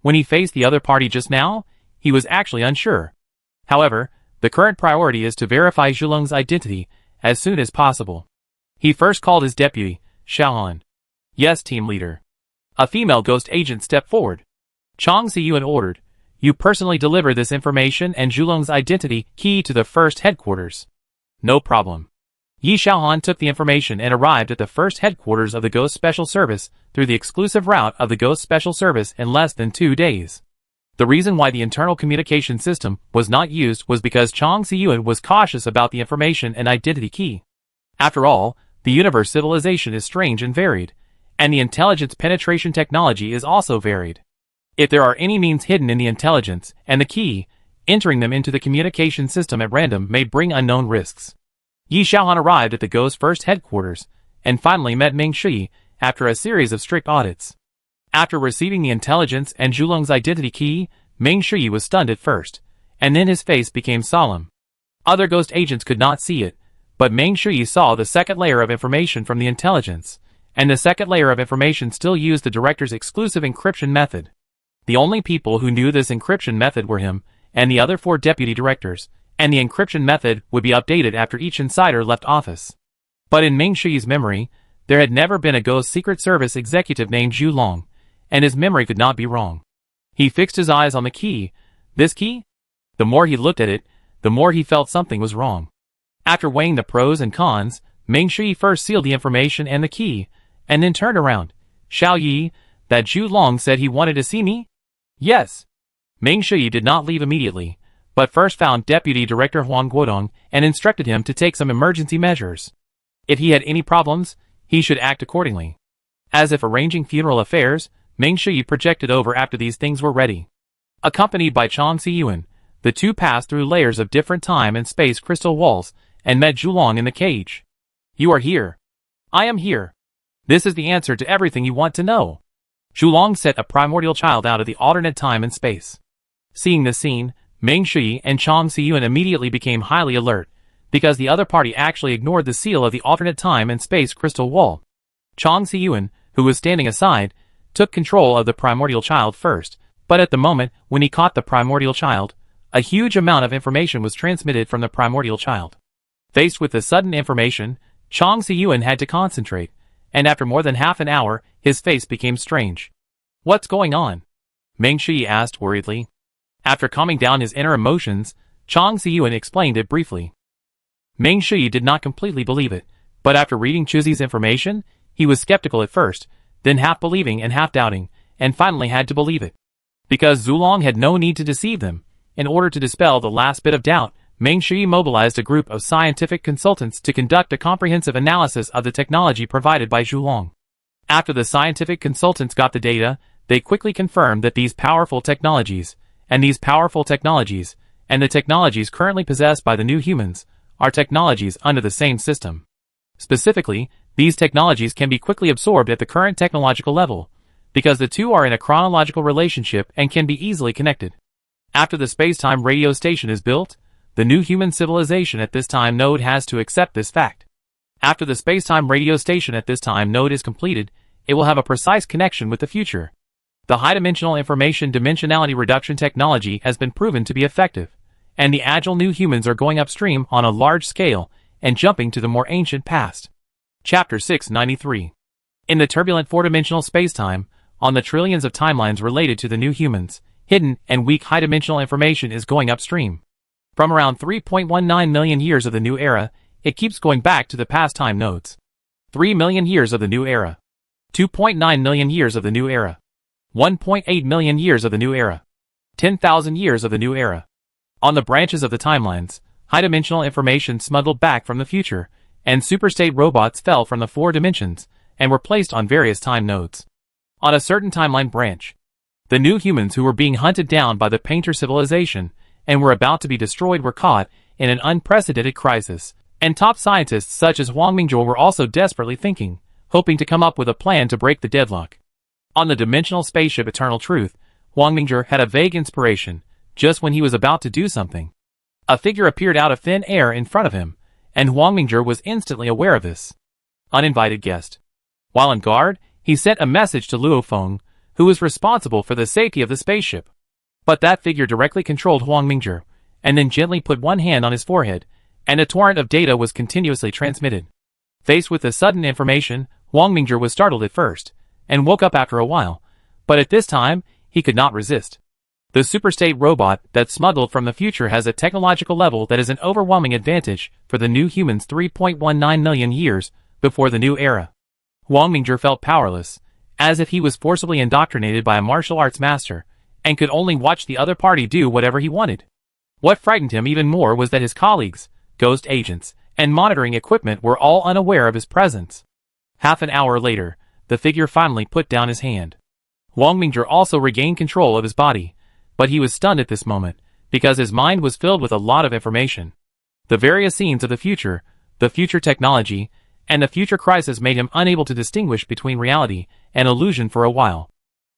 When he faced the other party just now, he was actually unsure. However, the current priority is to verify Zhulong's identity as soon as possible. He first called his deputy, Xiaohan. "Yes, team leader." A female ghost agent stepped forward. Chang Siyuan ordered, "You personally deliver this information and Zhulong's identity key to the first headquarters." "No problem." Yi Xiaohan took the information and arrived at the first headquarters of the Ghost Special Service through the exclusive route of the Ghost Special Service in less than 2 days. The reason why the internal communication system was not used was because Chang Siyuan was cautious about the information and identity key. After all, The universe civilization is strange and varied, and the intelligence penetration technology is also varied. If there are any means hidden in the intelligence and the key, entering them into the communication system at random may bring unknown risks. Yi Xiaohan arrived at the Ghost First headquarters, and finally met Ming Shi after a series of strict audits. After receiving the intelligence and Zhulong's identity key, Ming Shi was stunned at first, and then his face became solemn. Other ghost agents could not see it, but Ming Shi saw the second layer of information from the intelligence, and the second layer of information still used the director's exclusive encryption method. The only people who knew this encryption method were him and the other 4 deputy directors, and the encryption method would be updated after each insider left office. But in Ming Shi's memory, there had never been a Ghost Secret Service executive named Zhu Long, and his memory could not be wrong. He fixed his eyes on the key. This key? The more he looked at it, the more he felt something was wrong. After weighing the pros and cons, Ming Shi first sealed the information and the key, and then turned around. Xiao Yi, that Zhu Long said he wanted to see me? Yes. Ming Shi did not leave immediately, but first found Deputy Director Huang Guodong and instructed him to take some emergency measures. If he had any problems, he should act accordingly. As if arranging funeral affairs, Ming Shi projected over after these things were ready. Accompanied by Chang Siyuan, the two passed through layers of different time and space crystal walls and met Zhulong in the cage. You are here. I am here. This is the answer to everything you want to know. Zhulong set a primordial child out of the alternate time and space. Seeing this scene, Ming Shi and Chang Siyuan immediately became highly alert, because the other party actually ignored the seal of the alternate time and space crystal wall. Chang Siyuan, who was standing aside, took control of the primordial child first, but at the moment when he caught the primordial child, a huge amount of information was transmitted from the primordial child. Faced with the sudden information, Chang Siyuan had to concentrate, and after more than half an hour, his face became strange. What's going on? Ming Shi asked worriedly. After calming down his inner emotions, Chang Siyuan explained it briefly. Ming Shi did not completely believe it, but after reading Chuzi's information, he was skeptical at first, then half believing and half doubting, and finally had to believe it. Because Zhulong had no need to deceive them, in order to dispel the last bit of doubt, Ming Shi mobilized a group of scientific consultants to conduct a comprehensive analysis of the technology provided by Zhulong. After the scientific consultants got the data, they quickly confirmed that these powerful technologies, and the technologies currently possessed by the new humans, are technologies under the same system. Specifically, these technologies can be quickly absorbed at the current technological level, because the two are in a chronological relationship and can be easily connected. After the space-time radio station is built, the new human civilization at this time node has to accept this fact. After the space-time radio station at this time node is completed, it will have a precise connection with the future. The high-dimensional information dimensionality reduction technology has been proven to be effective, and the agile new humans are going upstream on a large scale and jumping to the more ancient past. Chapter 693. In the turbulent four-dimensional space-time, on the trillions of timelines related to the new humans, hidden and weak high-dimensional information is going upstream. From around 3.19 million years of the new era, it keeps going back to the past time nodes. 3 million years of the new era. 2.9 million years of the new era. 1.8 million years of the new era. 10,000 years of the new era. On the branches of the timelines, high-dimensional information smuggled back from the future, and superstate robots fell from the 4 dimensions, and were placed on various time nodes. On a certain timeline branch, the new humans who were being hunted down by the Painter civilization, and were about to be destroyed were caught in an unprecedented crisis, and top scientists such as Huang Mingjue were also desperately thinking, hoping to come up with a plan to break the deadlock. On the dimensional spaceship Eternal Truth, Huang Mingjue had a vague inspiration, just when he was about to do something. A figure appeared out of thin air in front of him, and Huang Mingjue was instantly aware of this. Uninvited guest. While on guard, he sent a message to Luo Feng, who was responsible for the safety of the spaceship. But that figure directly controlled Huang Mingjue, and then gently put one hand on his forehead, and a torrent of data was continuously transmitted. Faced with the sudden information, Huang Mingjue was startled at first, and woke up after a while, but at this time, he could not resist. The superstate robot that smuggled from the future has a technological level that is an overwhelming advantage for the new humans 3.19 million years before the new era. Huang Mingjue felt powerless, as if he was forcibly indoctrinated by a martial arts master, and could only watch the other party do whatever he wanted. What frightened him even more was that his colleagues, ghost agents, and monitoring equipment were all unaware of his presence. Half an hour later, the figure finally put down his hand. Wang Mingzhi also regained control of his body, but he was stunned at this moment, because his mind was filled with a lot of information. The various scenes of the future technology, and the future crisis made him unable to distinguish between reality and illusion for a while.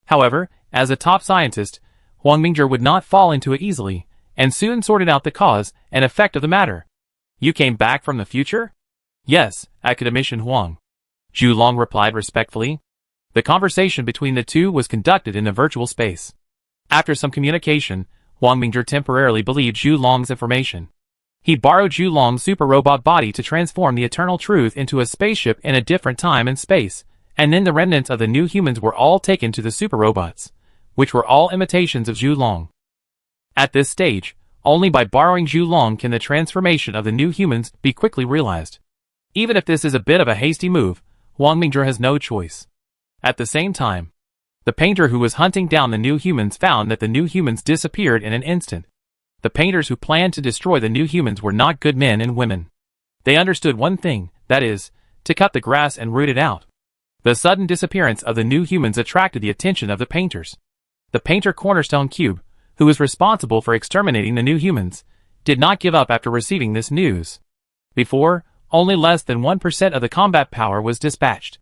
However, as a top scientist, Wang Mingzhi would not fall into it easily, and soon sorted out the cause and effect of the matter. You came back from the future? Yes, Academician Huang. Zhu Long replied respectfully. The conversation between the two was conducted in a virtual space. After some communication, Wang Mingzhi temporarily believed Zhu Long's information. He borrowed Zhu Long's super robot body to transform the eternal truth into a spaceship in a different time and space, and then the remnants of the new humans were all taken to the super robots, which were all imitations of Zhu Long. At this stage, only by borrowing Zhu Long can the transformation of the new humans be quickly realized. Even if this is a bit of a hasty move, Wang Mingzhi has no choice. At the same time, the painter who was hunting down the new humans found that the new humans disappeared in an instant. The painters who planned to destroy the new humans were not good men and women. They understood one thing, that is, to cut the grass and root it out. The sudden disappearance of the new humans attracted the attention of the painters. The painter Cornerstone Cube, who was responsible for exterminating the new humans, did not give up after receiving this news. Before, only less than 1% of the combat power was dispatched.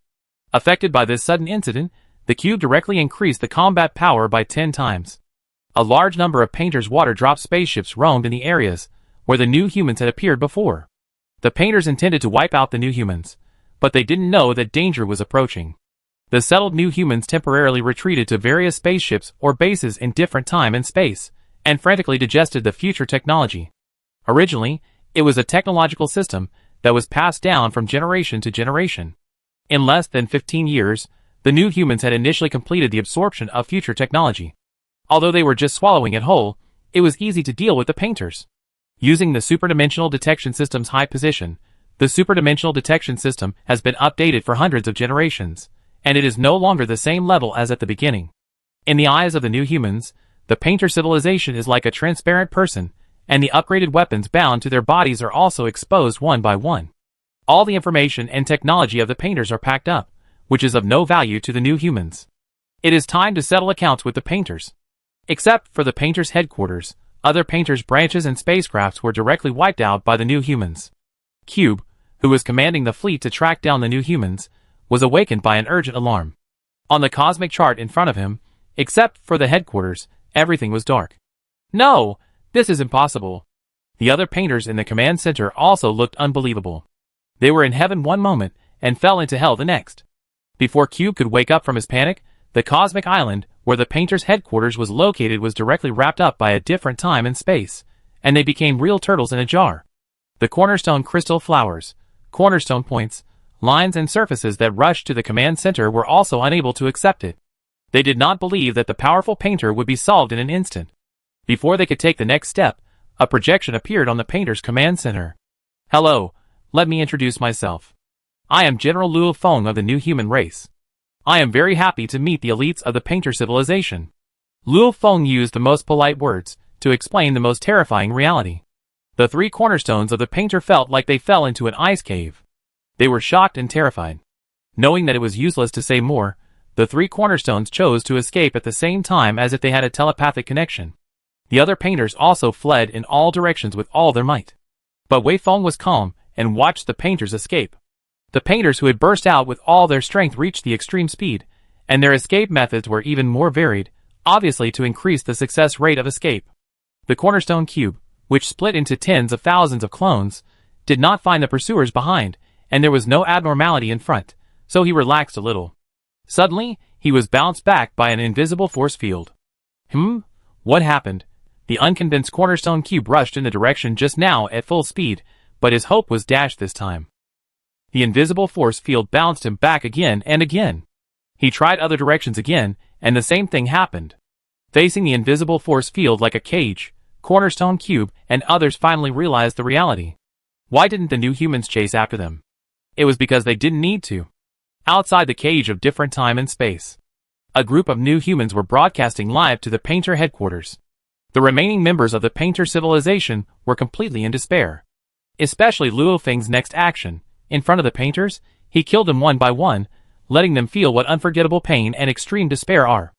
Affected by this sudden incident, the cube directly increased the combat power by 10 times. A large number of painters' water-drop spaceships roamed in the areas where the new humans had appeared before. The painters intended to wipe out the new humans, but they didn't know that danger was approaching. The settled new humans temporarily retreated to various spaceships or bases in different time and space, and frantically digested the future technology. Originally, it was a technological system that was passed down from generation to generation. In less than 15 years, the new humans had initially completed the absorption of future technology. Although they were just swallowing it whole, it was easy to deal with the painters. Using the superdimensional detection system's high position, the superdimensional detection system has been updated for hundreds of generations, and it is no longer the same level as at the beginning. In the eyes of the new humans, the painter civilization is like a transparent person, and the upgraded weapons bound to their bodies are also exposed one by one. All the information and technology of the painters are packed up, which is of no value to the new humans. It is time to settle accounts with the painters. Except for the painters' headquarters, other painters' branches and spacecrafts were directly wiped out by the new humans. Cube, who was commanding the fleet to track down the new humans, was awakened by an urgent alarm. On the cosmic chart in front of him, except for the headquarters, everything was dark. No, this is impossible. The other painters in the command center also looked unbelievable. They were in heaven one moment and fell into hell the next. Before Cube could wake up from his panic, the cosmic island where the painter's headquarters was located was directly wrapped up by a different time and space, and they became real turtles in a jar. The cornerstone crystal flowers, cornerstone points, lines and surfaces that rushed to the command center were also unable to accept it. They did not believe that the powerful painter would be solved in an instant. Before they could take the next step, a projection appeared on the painter's command center. Hello, let me introduce myself. I am General Luo Feng of the new human race. I am very happy to meet the elites of the painter civilization. Luo Feng used the most polite words to explain the most terrifying reality. The three cornerstones of the painter felt like they fell into an ice cave. They were shocked and terrified. Knowing that it was useless to say more, the three cornerstones chose to escape at the same time as if they had a telepathic connection. The other painters also fled in all directions with all their might. But Wei Feng was calm and watched the painters escape. The painters who had burst out with all their strength reached the extreme speed, and their escape methods were even more varied, obviously to increase the success rate of escape. The cornerstone cube, which split into tens of thousands of clones, did not find the pursuers behind, and there was no abnormality in front, so he relaxed a little. Suddenly, he was bounced back by an invisible force field. What happened? The unconvinced cornerstone cube rushed in the direction just now at full speed, but his hope was dashed this time. The invisible force field bounced him back again and again. He tried other directions again, and the same thing happened. Facing the invisible force field like a cage, Cornerstone Cube and others finally realized the reality. Why didn't the new humans chase after them? It was because they didn't need to. Outside the cage of different time and space, a group of new humans were broadcasting live to the painter headquarters. The remaining members of the painter civilization were completely in despair. especially Luo Feng's next action. In front of the painters, he killed them one by one, letting them feel what unforgettable pain and extreme despair are.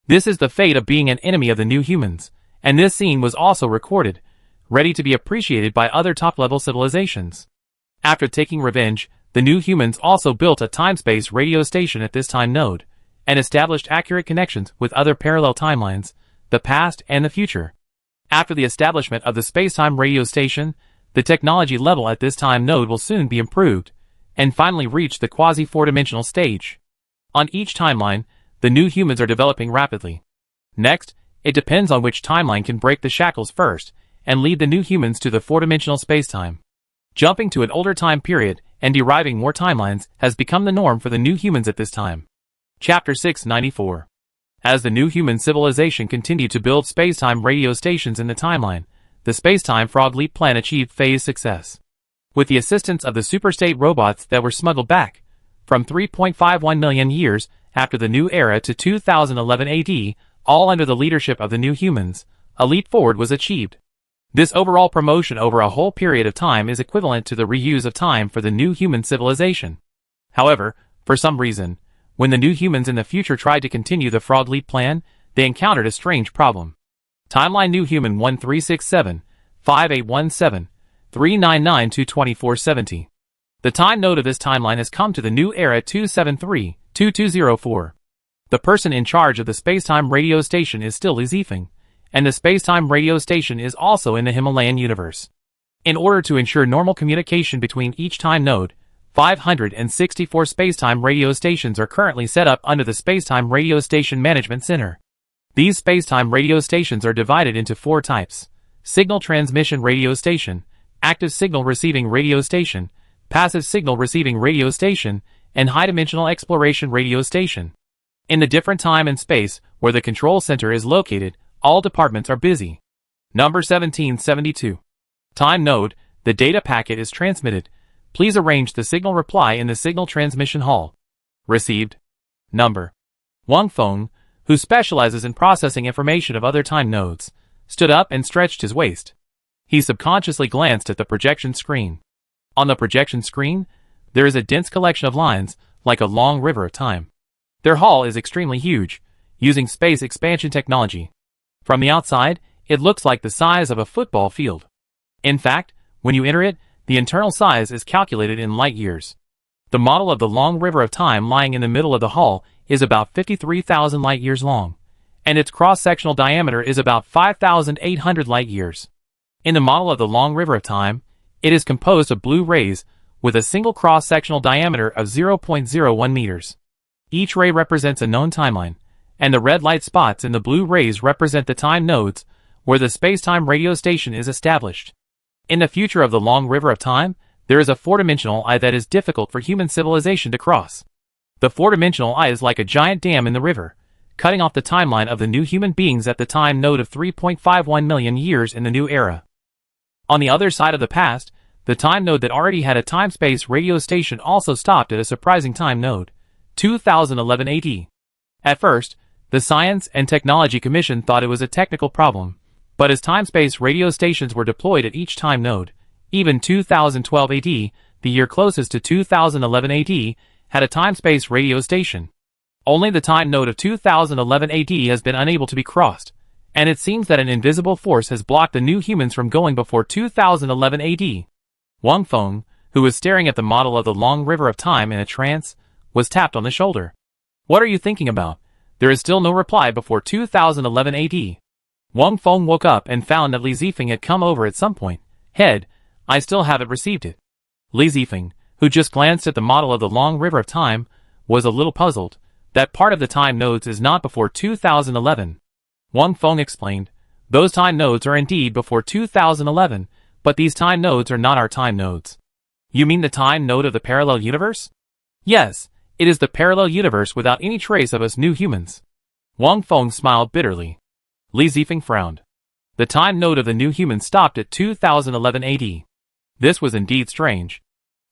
This is the fate of being an enemy of the new humans, and this scene was also recorded, ready to be appreciated by other top-level civilizations. After taking revenge, the new humans also built a time-space radio station at this time node, and established accurate connections with other parallel timelines, the past and the future. After the establishment of the space-time radio station, the technology level at this time node will soon be improved, and finally reach the quasi-four-dimensional stage. On each timeline, the new humans are developing rapidly. Next, it depends on which timeline can break the shackles first, and lead the new humans to the four-dimensional spacetime. Jumping to an older time period and deriving more timelines has become the norm for the new humans at this time. Chapter 694. As the new human civilization continued to build spacetime radio stations in the timeline, the spacetime Frog Leap plan achieved phase success. With the assistance of the superstate robots that were smuggled back, from 3.51 million years after the new era to 2011 AD, all under the leadership of the new humans, a leap forward was achieved. This overall promotion over a whole period of time is equivalent to the reuse of time for the new human civilization. However, for some reason, when the new humans in the future tried to continue the Frog Leap plan, they encountered a strange problem. Timeline New Human 1367, 5817, 399-2470. The time node of this timeline has come to the new era 273-2204. The person in charge of the spacetime radio station is still Li Zifeng, and the spacetime radio station is also in the Himalayan universe. In order to ensure normal communication between each time node, 564 spacetime radio stations are currently set up under the Spacetime Radio Station Management Center. These spacetime radio stations are divided into four types: Signal Transmission Radio Station, Active Signal Receiving Radio Station, Passive Signal Receiving Radio Station, and High Dimensional Exploration Radio Station. In the different time and space where the control center is located, all departments are busy. Number 1772. Time node, the data packet is transmitted. Please arrange the signal reply in the signal transmission hall. Received. Number. Wang Feng, who specializes in processing information of other time nodes, stood up and stretched his waist. He subconsciously glanced at the projection screen. On the projection screen, there is a dense collection of lines, like a long river of time. Their hall is extremely huge, using space expansion technology. From the outside, it looks like the size of a football field. In fact, when you enter it, the internal size is calculated in light years. The model of the long river of time lying in the middle of the hall is about 53,000 light years long, and its cross-sectional diameter is about 5,800 light years. In the model of the long river of time, it is composed of blue rays with a single cross-sectional diameter of 0.01 meters. Each ray represents a known timeline, and the red light spots in the blue rays represent the time nodes where the spacetime radio station is established. In the future of the long river of time, there is a four-dimensional eye that is difficult for human civilization to cross. The four-dimensional eye is like a giant dam in the river, cutting off the timeline of the new human beings at the time node of 3.51 million years in the new era. On the other side of the past, the time node that already had a time-space radio station also stopped at a surprising time node, 2011 AD. At first, the Science and Technology Commission thought it was a technical problem, but as time-space radio stations were deployed at each time node, even 2012 AD, the year closest to 2011 AD, had a time-space radio station. Only the time node of 2011 AD has been unable to be crossed, and it seems that an invisible force has blocked the new humans from going before 2011 AD. Wang Feng, who was staring at the model of the long river of time in a trance, was tapped on the shoulder. "What are you thinking about? There is still no reply before 2011 AD. Wang Feng woke up and found that Li Zifeng had come over at some point. "Head, I still haven't received it." Li Zifeng, who just glanced at the model of the long river of time, was a little puzzled. "That part of the time nodes is not before 2011. Wang Feng explained. "Those time nodes are indeed before 2011, but these time nodes are not our time nodes." "You mean the time node of the parallel universe?" "Yes, it is the parallel universe without any trace of us new humans." Wang Feng smiled bitterly. Li Zifeng frowned. The time node of the new humans stopped at 2011 AD. This was indeed strange.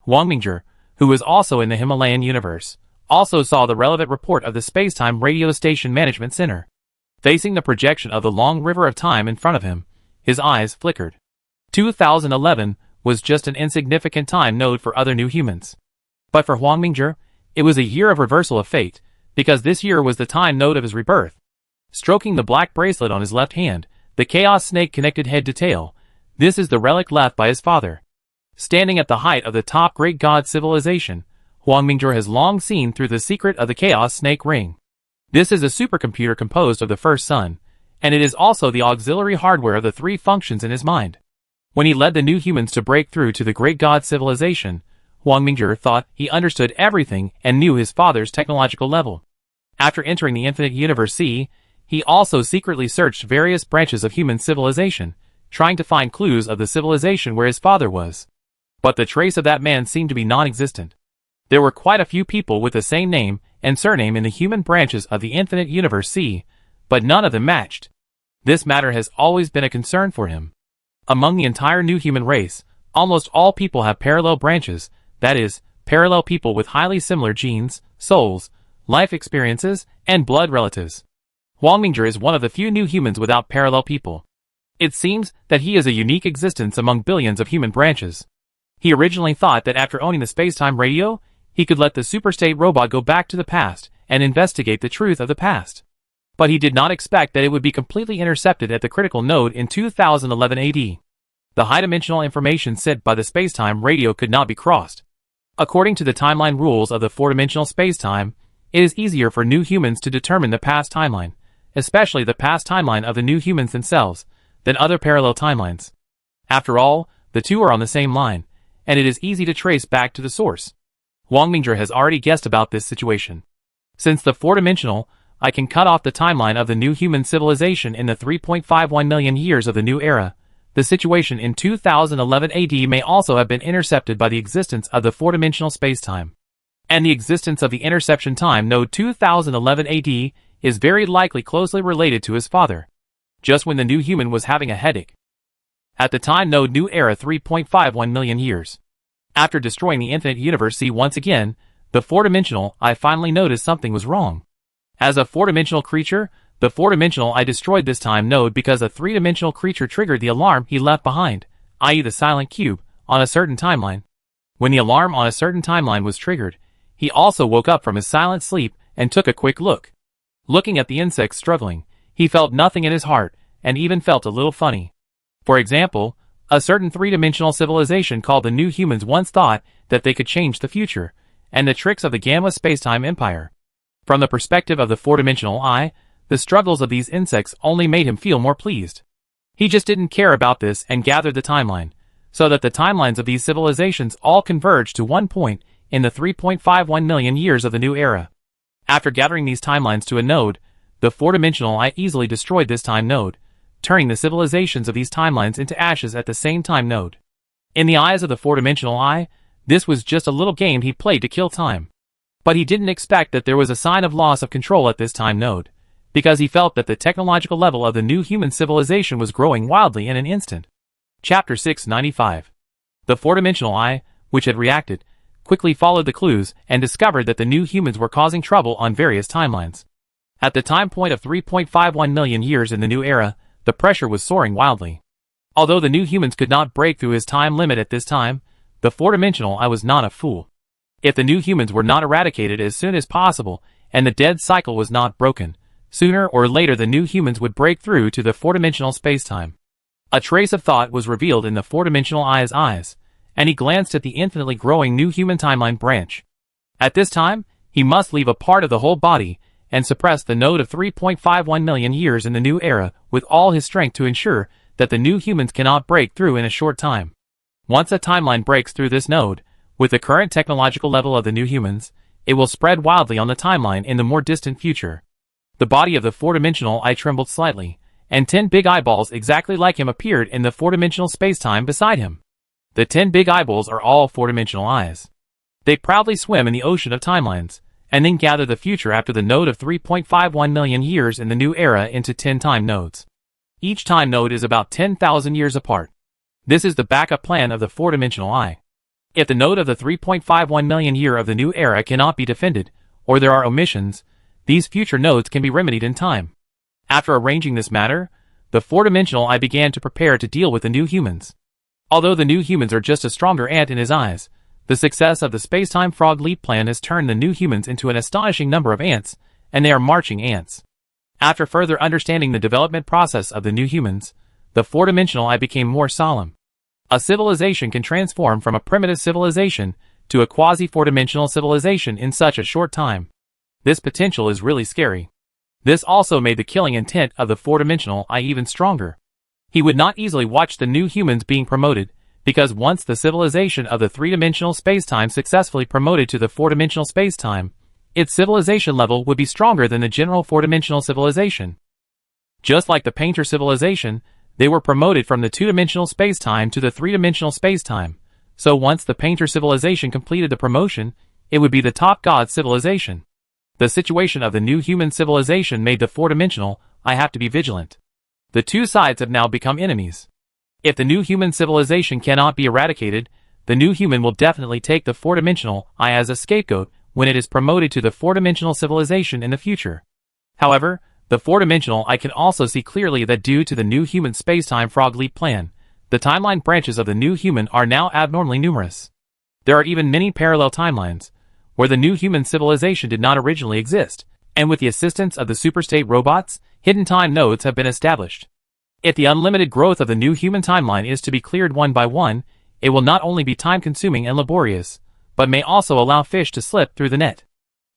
Wang Mingzhi, who was also in the Himalayan universe, also saw the relevant report of the Spacetime Radio Station Management Center. Facing the projection of the long river of time in front of him, his eyes flickered. 2011 was just an insignificant time node for other new humans. But for Huang Mingzhi, it was a year of reversal of fate, because this year was the time node of his rebirth. Stroking the black bracelet on his left hand, the chaos snake connected head to tail. This is the relic left by his father. Standing at the height of the top great god civilization, Huang Mingzhi has long seen through the secret of the chaos snake ring. This is a supercomputer composed of the first sun, and it is also the auxiliary hardware of the three functions in his mind. When he led the new humans to break through to the great god civilization, Huang Mingzhi thought he understood everything and knew his father's technological level. After entering the infinite universe C, he also secretly searched various branches of human civilization, trying to find clues of the civilization where his father was. But the trace of that man seemed to be non-existent. There were quite a few people with the same name and surname in the human branches of the infinite universe C, but none of them matched. This matter has always been a concern for him. Among the entire new human race, almost all people have parallel branches, that is, parallel people with highly similar genes, souls, life experiences, and blood relatives. Huang Mingzhi is one of the few new humans without parallel people. It seems that he is a unique existence among billions of human branches. He originally thought that after owning the space-time radio, he could let the superstate robot go back to the past and investigate the truth of the past. But he did not expect that it would be completely intercepted at the critical node in 2011 AD. The high-dimensional information sent by the space-time radio could not be crossed. According to the timeline rules of the four-dimensional space-time, it is easier for new humans to determine the past timeline, especially the past timeline of the new humans themselves, than other parallel timelines. After all, the two are on the same line, and it is easy to trace back to the source. Huang Mingzhi has already guessed about this situation. Since the four-dimensional, I can cut off the timeline of the new human civilization in the 3.51 million years of the new era. The situation in 2011 AD may also have been intercepted by the existence of the four-dimensional spacetime. And the existence of the interception time node 2011 AD is very likely closely related to his father. Just when the new human was having a headache. At the time node new era 3.51 million years. After destroying the infinite universe C once again, the four-dimensional I finally noticed something was wrong. As a four-dimensional creature, the four-dimensional I destroyed this time node because a three-dimensional creature triggered the alarm he left behind, i.e. the silent cube, on a certain timeline. When the alarm on a certain timeline was triggered, he also woke up from his silent sleep and took a quick look. Looking at the insects struggling, he felt nothing in his heart, and even felt a little funny. For example, a certain three-dimensional civilization called the New Humans once thought that they could change the future, and the tricks of the Gamma Spacetime Empire. From the perspective of the four-dimensional I, the struggles of these insects only made him feel more pleased. He just didn't care about this and gathered the timeline, so that the timelines of these civilizations all converged to one point in the 3.51 million years of the new era. After gathering these timelines to a node, the four-dimensional I easily destroyed this time node, turning the civilizations of these timelines into ashes at the same time node. In the eyes of the four-dimensional I, this was just a little game he played to kill time. But he didn't expect that there was a sign of loss of control at this time node, because he felt that the technological level of the new human civilization was growing wildly in an instant. Chapter 695. The four-dimensional I, which had reacted, quickly followed the clues and discovered that the new humans were causing trouble on various timelines. At the time point of 3.51 million years in the new era, the pressure was soaring wildly. Although the new humans could not break through his time limit at this time, the four-dimensional I was not a fool. If the new humans were not eradicated as soon as possible, and the dead cycle was not broken, sooner or later the new humans would break through to the four-dimensional spacetime. A trace of thought was revealed in the four-dimensional I's eyes, and he glanced at the infinitely growing new human timeline branch. At this time, he must leave a part of the whole body, and suppress the node of 3.51 million years in the new era with all his strength to ensure that the new humans cannot break through in a short time. Once a timeline breaks through this node, with the current technological level of the new humans, it will spread wildly on the timeline in the more distant future. The body of the four-dimensional I trembled slightly, and 10 big eyeballs exactly like him appeared in the four-dimensional spacetime beside him. The 10 big eyeballs are all four-dimensional eyes. They proudly swim in the ocean of timelines, and then gather the future after the node of 3.51 million years in the new era into 10 time nodes. Each time node is about 10,000 years apart. This is the backup plan of the four-dimensional I. If the node of the 3.51 million year of the new era cannot be defended, or there are omissions, these future nodes can be remedied in time. After arranging this matter, the four-dimensional I began to prepare to deal with the new humans. Although the new humans are just a stronger ant in his eyes, the success of the space-time frog leap plan has turned the new humans into an astonishing number of ants, and they are marching ants. After further understanding the development process of the new humans, the four-dimensional I became more solemn. A civilization can transform from a primitive civilization to a quasi-four-dimensional civilization in such a short time. This potential is really scary. This also made the killing intent of the four-dimensional I even stronger. He would not easily watch the new humans being promoted, because once the civilization of the three-dimensional space-time successfully promoted to the four-dimensional space-time, its civilization level would be stronger than the general four-dimensional civilization. Just like the painter civilization, they were promoted from the two-dimensional space-time to the three-dimensional space-time, so once the painter civilization completed the promotion, it would be the top god civilization. The situation of the new human civilization made the four-dimensional I have to be vigilant. The two sides have now become enemies. If the new human civilization cannot be eradicated, the new human will definitely take the four-dimensional I as a scapegoat when it is promoted to the four-dimensional civilization in the future. However, the four-dimensional I can also see clearly that due to the new human space-time frog leap plan, the timeline branches of the new human are now abnormally numerous. There are even many parallel timelines, where the new human civilization did not originally exist, and with the assistance of the superstate robots, hidden time nodes have been established. If the unlimited growth of the new human timeline is to be cleared one by one, it will not only be time-consuming and laborious, but may also allow fish to slip through the net.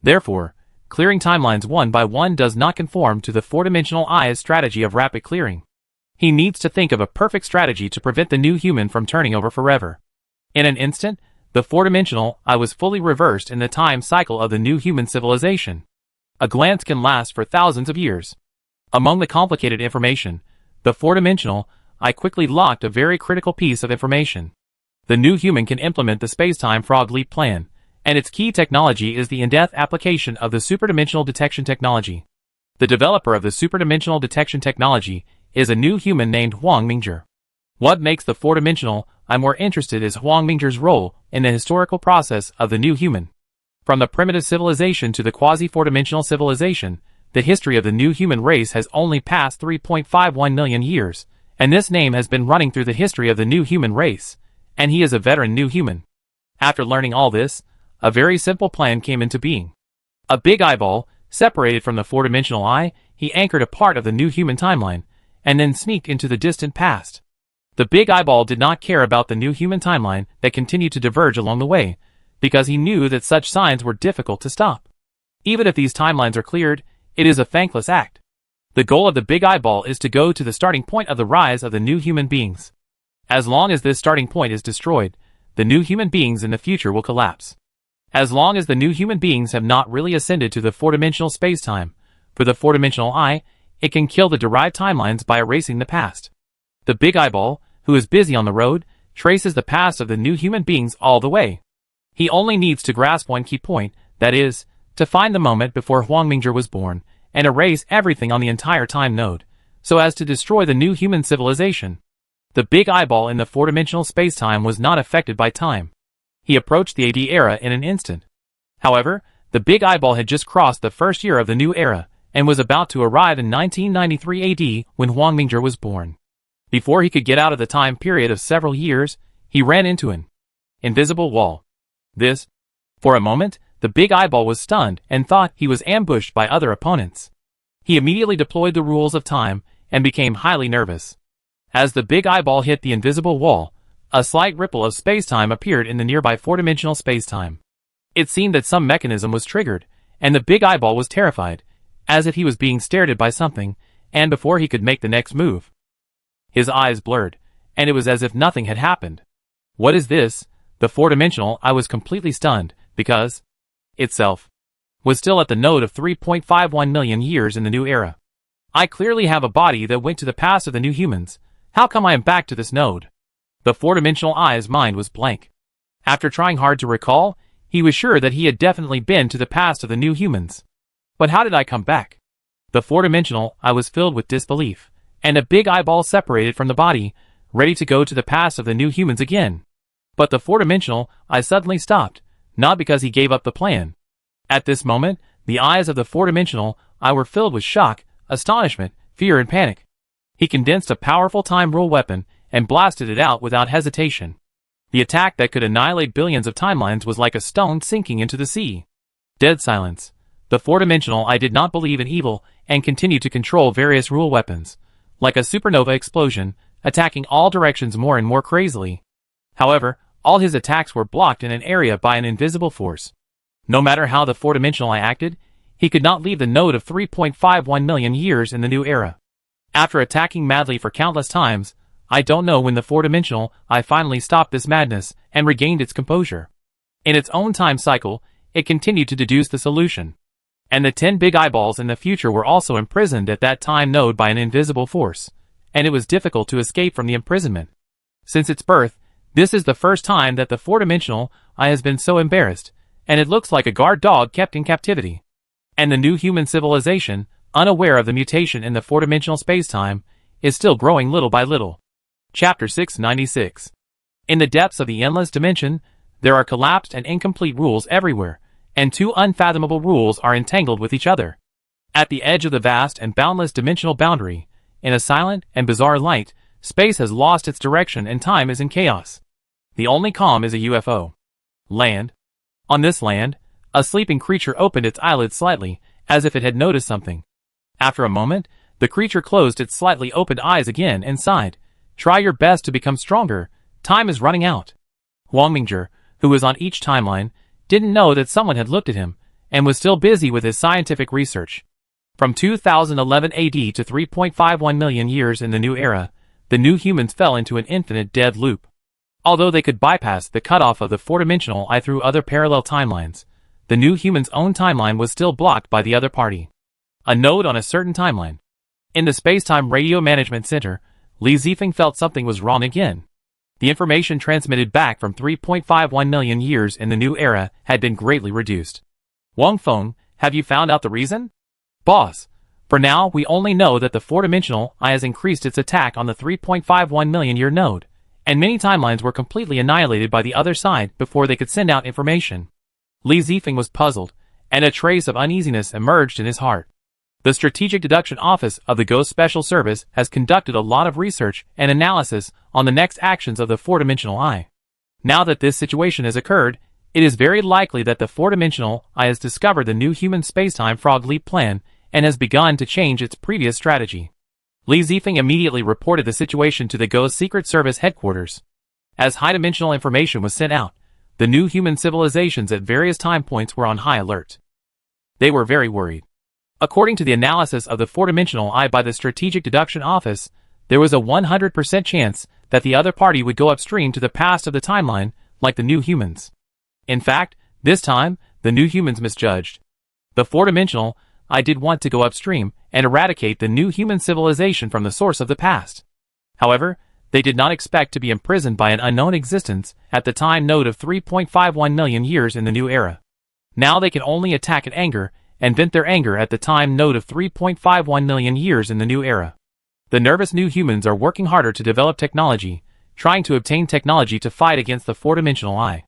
Therefore, clearing timelines one by one does not conform to the four-dimensional I's strategy of rapid clearing. He needs to think of a perfect strategy to prevent the new human from turning over forever. In an instant, the four-dimensional I was fully reversed in the time cycle of the new human civilization. A glance can last for thousands of years. Among the complicated information, the four-dimensional I quickly locked a very critical piece of information. The new human can implement the space-time frog leap plan, and its key technology is the in-depth application of the superdimensional detection technology. The developer of the superdimensional detection technology is a new human named Huang Mingzhi. What makes the four-dimensional I more interested is Huang Mingzhi's role in the historical process of the new human. From the primitive civilization to the quasi-four-dimensional civilization, the history of the new human race has only passed 3.51 million years, and this name has been running through the history of the new human race, and he is a veteran new human. After learning all this, a very simple plan came into being. A big eyeball, separated from the four-dimensional I, he anchored a part of the new human timeline, and then sneaked into the distant past. The big eyeball did not care about the new human timeline that continued to diverge along the way, because he knew that such signs were difficult to stop. Even if these timelines are cleared, it is a thankless act. The goal of the big eyeball is to go to the starting point of the rise of the new human beings. As long as this starting point is destroyed, the new human beings in the future will collapse. As long as the new human beings have not really ascended to the four-dimensional space-time, for the four-dimensional I, it can kill the derived timelines by erasing the past. The big eyeball, who is busy on the road, traces the past of the new human beings all the way. He only needs to grasp one key point, that is, to find the moment before Huang Mingzhi was born, and erase everything on the entire time node, so as to destroy the new human civilization. The big eyeball in the four-dimensional space-time was not affected by time. He approached the AD era in an instant. However, the big eyeball had just crossed the first year of the new era, and was about to arrive in 1993 AD when Huang Mingzhi was born. Before he could get out of the time period of several years, he ran into an invisible wall. For a moment, the big eyeball was stunned and thought he was ambushed by other opponents. He immediately deployed the rules of time and became highly nervous. As the big eyeball hit the invisible wall, a slight ripple of space-time appeared in the nearby four-dimensional space-time. It seemed that some mechanism was triggered, and the big eyeball was terrified, as if he was being stared at by something, and before he could make the next move. His eyes blurred, and it was as if nothing had happened. What is this? The four-dimensional I was completely stunned, because itself was still at the node of 3.51 million years in the new era. I clearly have a body that went to the past of the new humans. How come I am back to this node? The four-dimensional I's mind was blank. After trying hard to recall, he was sure that he had definitely been to the past of the new humans. But how did I come back? The four-dimensional I was filled with disbelief, and a big eyeball separated from the body, ready to go to the past of the new humans again. But the four-dimensional I suddenly stopped, not because he gave up the plan. At this moment, the eyes of the four-dimensional I were filled with shock, astonishment, fear and panic. He condensed a powerful time rule weapon and blasted it out without hesitation. The attack that could annihilate billions of timelines was like a stone sinking into the sea. Dead silence. The four-dimensional I did not believe in evil and continued to control various rule weapons, like a supernova explosion, attacking all directions more and more crazily. However, all his attacks were blocked in an area by an invisible force. No matter how the four-dimensional I acted, he could not leave the node of 3.51 million years in the new era. After attacking madly for countless times, I don't know when the four-dimensional I finally stopped this madness and regained its composure. In its own time cycle, it continued to deduce the solution. And the 10 big eyeballs in the future were also imprisoned at that time node by an invisible force, and it was difficult to escape from the imprisonment. Since its birth, this is the first time that the four-dimensional I has been so embarrassed, and it looks like a guard dog kept in captivity. And the new human civilization, unaware of the mutation in the four-dimensional space-time, is still growing little by little. Chapter 696. In the depths of the endless dimension, there are collapsed and incomplete rules everywhere, and two unfathomable rules are entangled with each other. At the edge of the vast and boundless dimensional boundary, in a silent and bizarre light, space has lost its direction and time is in chaos. The only calm is a UFO. Land. On this land, a sleeping creature opened its eyelids slightly, as if it had noticed something. After a moment, the creature closed its slightly opened eyes again and sighed. Try your best to become stronger. Time is running out. Wang Mingzhi, who was on each timeline, didn't know that someone had looked at him, and was still busy with his scientific research. From 2011 AD to 3.51 million years in the new era, the new humans fell into an infinite dead loop. Although they could bypass the cutoff of the four-dimensional I through other parallel timelines, the new human's own timeline was still blocked by the other party. A node on a certain timeline. In the Space-Time Radio Management Center, Li Zifeng felt something was wrong again. The information transmitted back from 3.51 million years in the new era had been greatly reduced. Wang Feng, have you found out the reason? Boss, for now we only know that the four-dimensional I has increased its attack on the 3.51 million year node, and many timelines were completely annihilated by the other side before they could send out information. Li Zifeng was puzzled, and a trace of uneasiness emerged in his heart. The Strategic Deduction Office of the Ghost Special Service has conducted a lot of research and analysis on the next actions of the four-dimensional I. Now that this situation has occurred, it is very likely that the four-dimensional I has discovered the new human space-time frog leap plan and has begun to change its previous strategy. Li Zifeng immediately reported the situation to the Ghost Secret Service headquarters. As high-dimensional information was sent out, the new human civilizations at various time points were on high alert. They were very worried. According to the analysis of the four-dimensional I by the Strategic Deduction Office, there was a 100% chance that the other party would go upstream to the past of the timeline, like the new humans. In fact, this time, the new humans misjudged. The four-dimensional I did want to go upstream and eradicate the new human civilization from the source of the past. However, they did not expect to be imprisoned by an unknown existence at the time node of 3.51 million years in the new era. Now they can only attack in anger and vent their anger at the time node of 3.51 million years in the new era. The nervous new humans are working harder to develop technology, trying to obtain technology to fight against the four-dimensional I.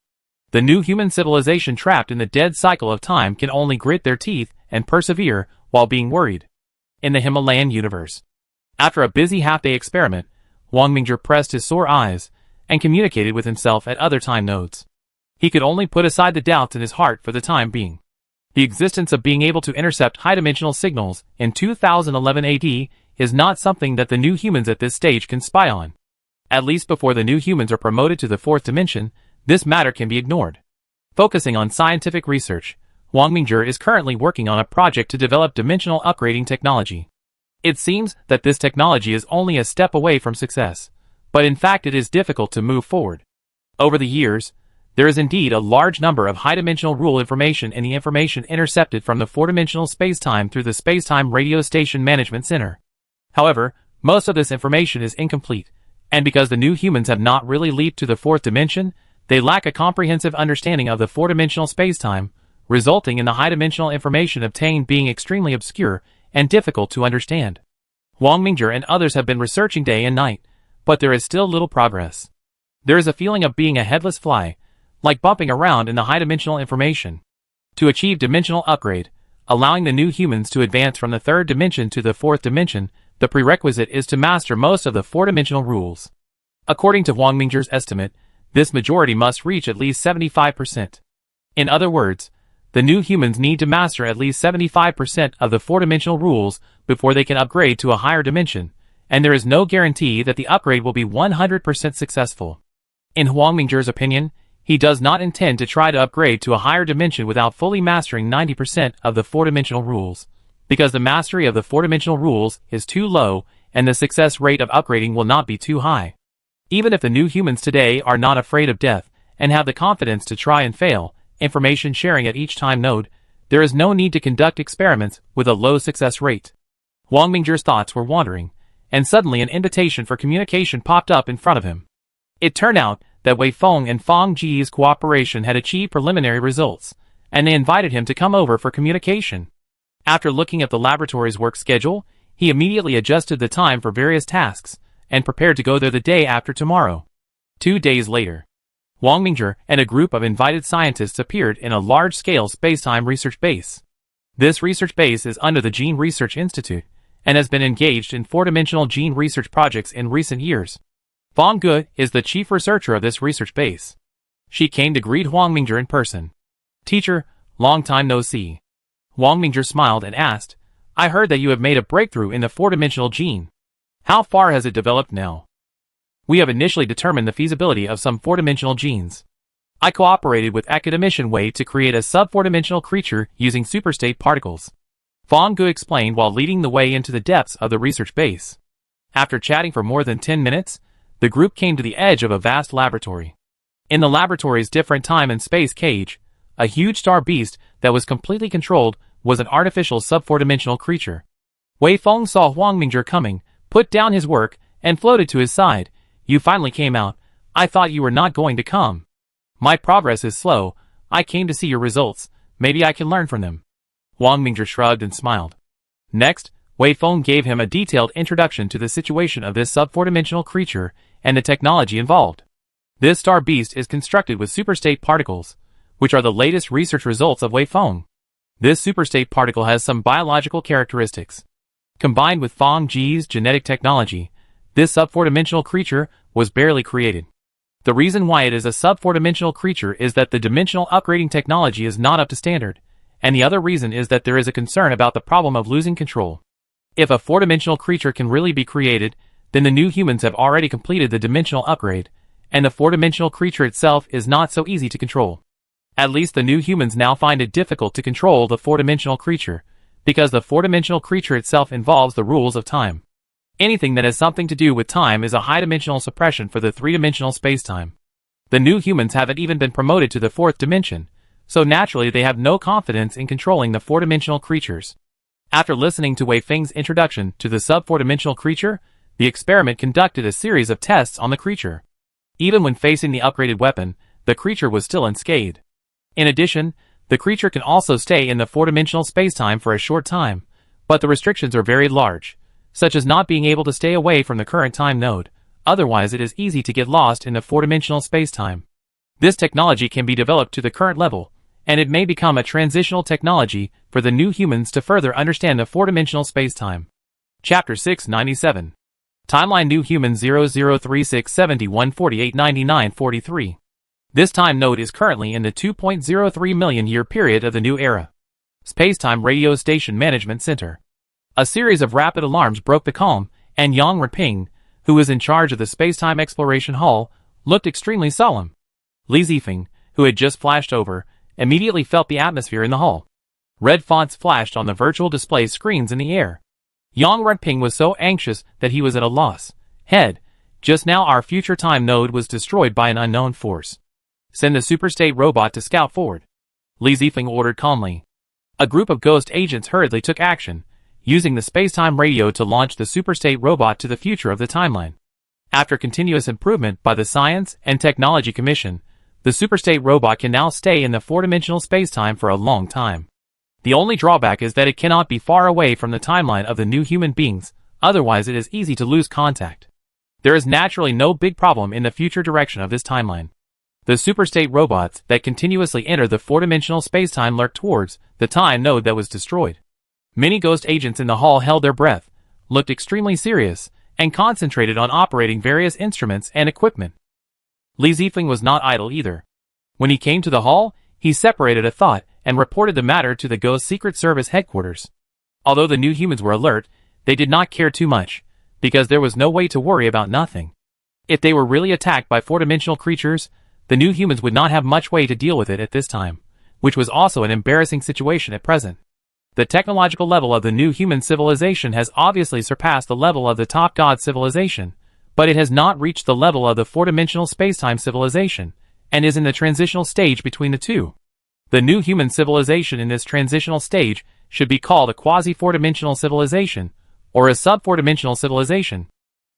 The new human civilization trapped in the dead cycle of time can only grit their teeth and persevere while being worried. In the Himalayan universe. After a busy half-day experiment, Wang Mingzhi pressed his sore eyes and communicated with himself at other time nodes. He could only put aside the doubts in his heart for the time being. The existence of being able to intercept high-dimensional signals in 2011 AD is not something that the new humans at this stage can spy on. At least before the new humans are promoted to the fourth dimension, this matter can be ignored. Focusing on scientific research, Wang Mingzhi is currently working on a project to develop dimensional upgrading technology. It seems that this technology is only a step away from success, but in fact it is difficult to move forward. Over the years, there is indeed a large number of high-dimensional rule information in the information intercepted from the four-dimensional space-time through the Space-Time Radio Station Management Center. However, most of this information is incomplete, and because the new humans have not really leaped to the fourth dimension, they lack a comprehensive understanding of the four-dimensional space-time, resulting in the high-dimensional information obtained being extremely obscure and difficult to understand. Wang Mingzhi and others have been researching day and night, but there is still little progress. There is a feeling of being a headless fly, like bumping around in the high-dimensional information. To achieve dimensional upgrade, allowing the new humans to advance from the third dimension to the fourth dimension, the prerequisite is to master most of the four-dimensional rules. According to Wang Mingzhi's estimate, this majority must reach at least 75%. In other words, the new humans need to master at least 75% of the four-dimensional rules before they can upgrade to a higher dimension, and there is no guarantee that the upgrade will be 100% successful. In Wang Mingzhi's opinion, he does not intend to try to upgrade to a higher dimension without fully mastering 90% of the four-dimensional rules, because the mastery of the four-dimensional rules is too low and the success rate of upgrading will not be too high. Even if the new humans today are not afraid of death and have the confidence to try and fail, information sharing at each time node, there is no need to conduct experiments with a low success rate. Wang Mingzhi's thoughts were wandering, and suddenly an invitation for communication popped up in front of him. It turned out that Wei Feng and Fang Ji's cooperation had achieved preliminary results, and they invited him to come over for communication. After looking at the laboratory's work schedule, he immediately adjusted the time for various tasks, and prepared to go there the day after tomorrow. 2 days later, Wang Mingzhi and a group of invited scientists appeared in a large-scale space-time research base. This research base is under the Gene Research Institute, and has been engaged in four-dimensional gene research projects in recent years. Fang Ge is the chief researcher of this research base. She came to greet Wang Mingzhi in person. "Teacher, long time no see." Wang Mingzhi smiled and asked, "I heard that you have made a breakthrough in the four-dimensional gene. How far has it developed now?" "We have initially determined the feasibility of some four-dimensional genes. I cooperated with academician Wei to create a sub-four-dimensional creature using superstate particles." Fang Ge explained while leading the way into the depths of the research base. After chatting for more than 10 minutes, the group came to the edge of a vast laboratory. In the laboratory's different time and space cage, a huge star beast that was completely controlled was an artificial sub-four-dimensional creature. Wei Feng saw Wang Mingzhi coming, put down his work, and floated to his side. "You finally came out. I thought you were not going to come. My progress is slow. I came to see your results. Maybe I can learn from them." Wang Mingzhi shrugged and smiled. Next, Wei Feng gave him a detailed introduction to the situation of this sub-four-dimensional creature and the technology involved. This star beast is constructed with superstate particles, which are the latest research results of Wei Feng. This superstate particle has some biological characteristics. Combined with Fang Ji's genetic technology, this sub-four-dimensional creature was barely created. The reason why it is a sub-four-dimensional creature is that the dimensional upgrading technology is not up to standard, and the other reason is that there is a concern about the problem of losing control. If a four-dimensional creature can really be created, then the new humans have already completed the dimensional upgrade, and the four-dimensional creature itself is not so easy to control. At least the new humans now find it difficult to control the four-dimensional creature, because the four-dimensional creature itself involves the rules of time. Anything that has something to do with time is a high-dimensional suppression for the three-dimensional space-time. The new humans haven't even been promoted to the fourth dimension, so naturally they have no confidence in controlling the four-dimensional creatures. After listening to Wei Feng's introduction to the sub-four-dimensional creature, the experiment conducted a series of tests on the creature. Even when facing the upgraded weapon, the creature was still unscathed. In addition, the creature can also stay in the four-dimensional space-time for a short time, but the restrictions are very large, such as not being able to stay away from the current time node, otherwise it is easy to get lost in the four-dimensional space-time. This technology can be developed to the current level, and it may become a transitional technology for the new humans to further understand the four-dimensional space-time. Chapter 697. Timeline New Human 003671489943. This time node is currently in the 2.03 million year period of the new era. Spacetime Radio Station Management Center. A series of rapid alarms broke the calm, and Yang Renping, who was in charge of the Spacetime Exploration Hall, looked extremely solemn. Li Zifeng, who had just flashed over, immediately felt the atmosphere in the hall. Red fonts flashed on the virtual display screens in the air. Yang Renping was so anxious that he was at a loss. "Head, just now our future time node was destroyed by an unknown force. Send the superstate robot to scout forward," Li Zifeng ordered calmly. A group of ghost agents hurriedly took action, using the space-time radio to launch the superstate robot to the future of the timeline. After continuous improvement by the Science and Technology Commission, the superstate robot can now stay in the four-dimensional space-time for a long time. The only drawback is that it cannot be far away from the timeline of the new human beings, otherwise it is easy to lose contact. There is naturally no big problem in the future direction of this timeline. The superstate robots that continuously enter the four-dimensional space-time lurk towards the time node that was destroyed. Many ghost agents in the hall held their breath, looked extremely serious, and concentrated on operating various instruments and equipment. Li Zifeng was not idle either. When he came to the hall, he separated a thought and reported the matter to the Ghost Secret Service headquarters. Although the new humans were alert, they did not care too much, because there was no way to worry about nothing. If they were really attacked by four-dimensional creatures, the new humans would not have much way to deal with it at this time, which was also an embarrassing situation at present. The technological level of the new human civilization has obviously surpassed the level of the top god civilization, but it has not reached the level of the four-dimensional space-time civilization, and is in the transitional stage between the two. The new human civilization in this transitional stage should be called a quasi-four-dimensional civilization, or a sub-four-dimensional civilization.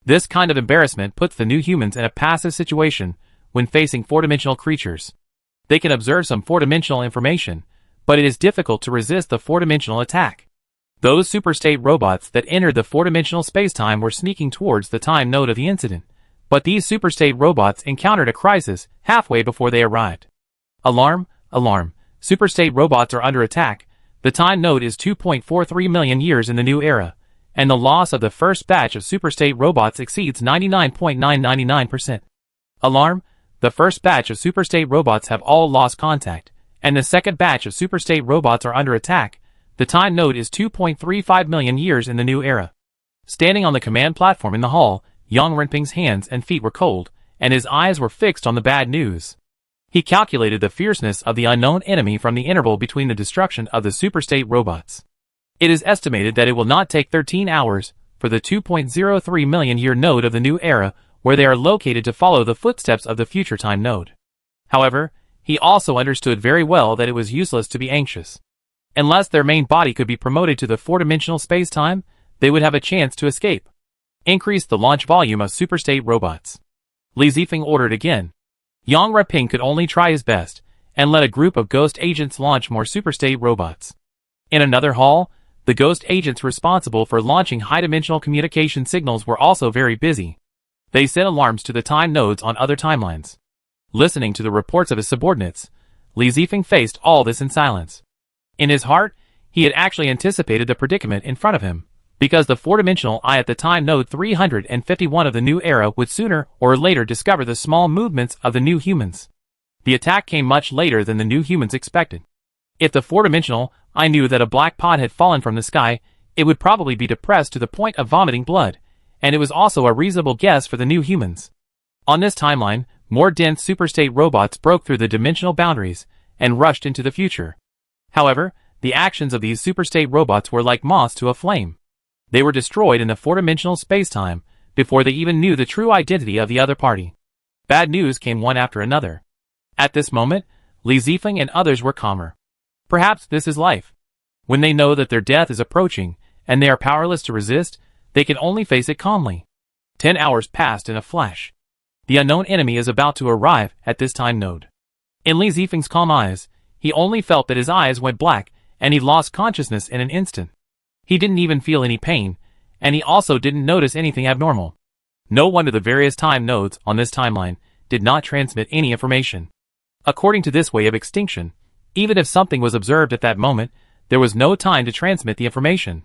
This kind of embarrassment puts the new humans in a passive situation when facing four-dimensional creatures. They can observe some four-dimensional information, but it is difficult to resist the four-dimensional attack. Those superstate robots that entered the four-dimensional space-time were sneaking towards the time node of the incident, but these superstate robots encountered a crisis halfway before they arrived. Alarm! Alarm! Superstate robots are under attack. The time node is 2.43 million years in the new era, and the loss of the first batch of superstate robots exceeds 99.999%. Alarm! The first batch of superstate robots have all lost contact, and the second batch of superstate robots are under attack. The time node is 2.35 million years in the new era. Standing on the command platform in the hall, Yang Renping's hands and feet were cold, and his eyes were fixed on the bad news. He calculated the fierceness of the unknown enemy from the interval between the destruction of the superstate robots. It is estimated that it will not take 13 hours for the 2.03 million year node of the new era where they are located to follow the footsteps of the future time node. However, he also understood very well that it was useless to be anxious. Unless their main body could be promoted to the four-dimensional space-time, they would have a chance to escape. Increase the launch volume of superstate robots. Li Zifeng ordered again. Yang Renping could only try his best, and let a group of ghost agents launch more superstate robots. In another hall, the ghost agents responsible for launching high-dimensional communication signals were also very busy. They set alarms to the time nodes on other timelines. Listening to the reports of his subordinates, Li Zifeng faced all this in silence. In his heart, he had actually anticipated the predicament in front of him, because the four-dimensional eye at the time node 351 of the new era would sooner or later discover the small movements of the new humans. The attack came much later than the new humans expected. If the four-dimensional eye knew that a black pod had fallen from the sky, it would probably be depressed to the point of vomiting blood, and it was also a reasonable guess for the new humans. On this timeline, more dense superstate robots broke through the dimensional boundaries and rushed into the future. However, the actions of these superstate robots were like moths to a flame. They were destroyed in the four-dimensional space-time before they even knew the true identity of the other party. Bad news came one after another. At this moment, Li Zifeng and others were calmer. Perhaps this is life. When they know that their death is approaching and they are powerless to resist, they can only face it calmly. 10 hours passed in a flash. The unknown enemy is about to arrive at this time node. In Li Zifeng's calm eyes, he only felt that his eyes went black and he lost consciousness in an instant. He didn't even feel any pain, and he also didn't notice anything abnormal. No wonder the various time nodes on this timeline did not transmit any information. According to this way of extinction, even if something was observed at that moment, there was no time to transmit the information.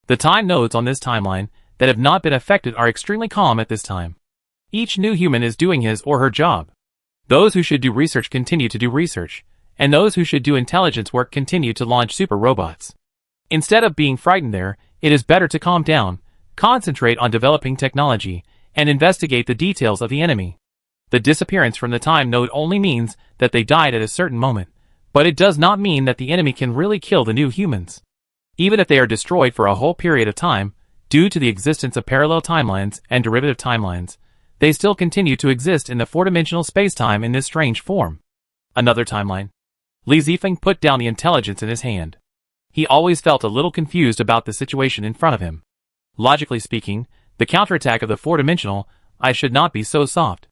The time nodes on this timeline that have not been affected are extremely calm at this time. Each new human is doing his or her job. Those who should do research continue to do research, and those who should do intelligence work continue to launch super robots. Instead of being frightened there, it is better to calm down, concentrate on developing technology, and investigate the details of the enemy. The disappearance from the time node only means that they died at a certain moment, but it does not mean that the enemy can really kill the new humans. Even if they are destroyed for a whole period of time, due to the existence of parallel timelines and derivative timelines, they still continue to exist in the four-dimensional space-time in this strange form. Another timeline. Li Zifeng put down the intelligence in his hand. He always felt a little confused about the situation in front of him. Logically speaking, the counterattack of the four-dimensional eye should not be so soft.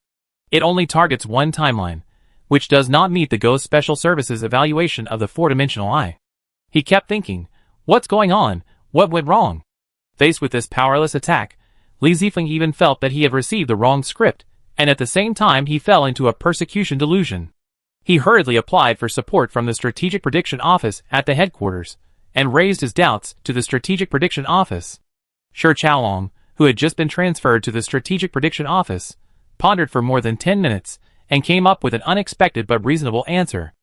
It only targets one timeline, which does not meet the Ghost Special Service's evaluation of the four-dimensional eye. He kept thinking, what's going on? What went wrong? Faced with this powerless attack, Li Zifeng even felt that he had received the wrong script, and at the same time he fell into a persecution delusion. He hurriedly applied for support from the Strategic Prediction Office at the headquarters, and raised his doubts to the Strategic Prediction Office. Shi Chaolong, who had just been transferred to the Strategic Prediction Office, pondered for more than 10 minutes and came up with an unexpected but reasonable answer.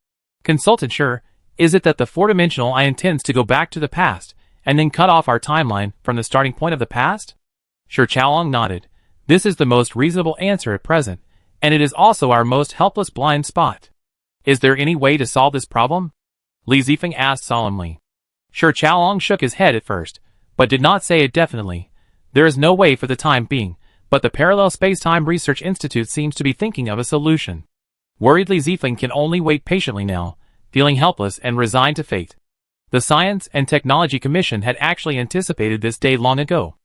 Consultant, sure, is it that the four-dimensional I intends to go back to the past and then cut off our timeline from the starting point of the past? Sure, Chaolong nodded. This is the most reasonable answer at present, and it is also our most helpless blind spot. Is there any way to solve this problem? Li Zifeng asked solemnly. Sure, Chaolong shook his head at first, but did not say it definitely. There is no way for the time being, but the Parallel Space-Time Research Institute seems to be thinking of a solution. Worried Li Zifeng can only wait patiently now, feeling helpless and resigned to fate. The Science and Technology Commission had actually anticipated this day long ago.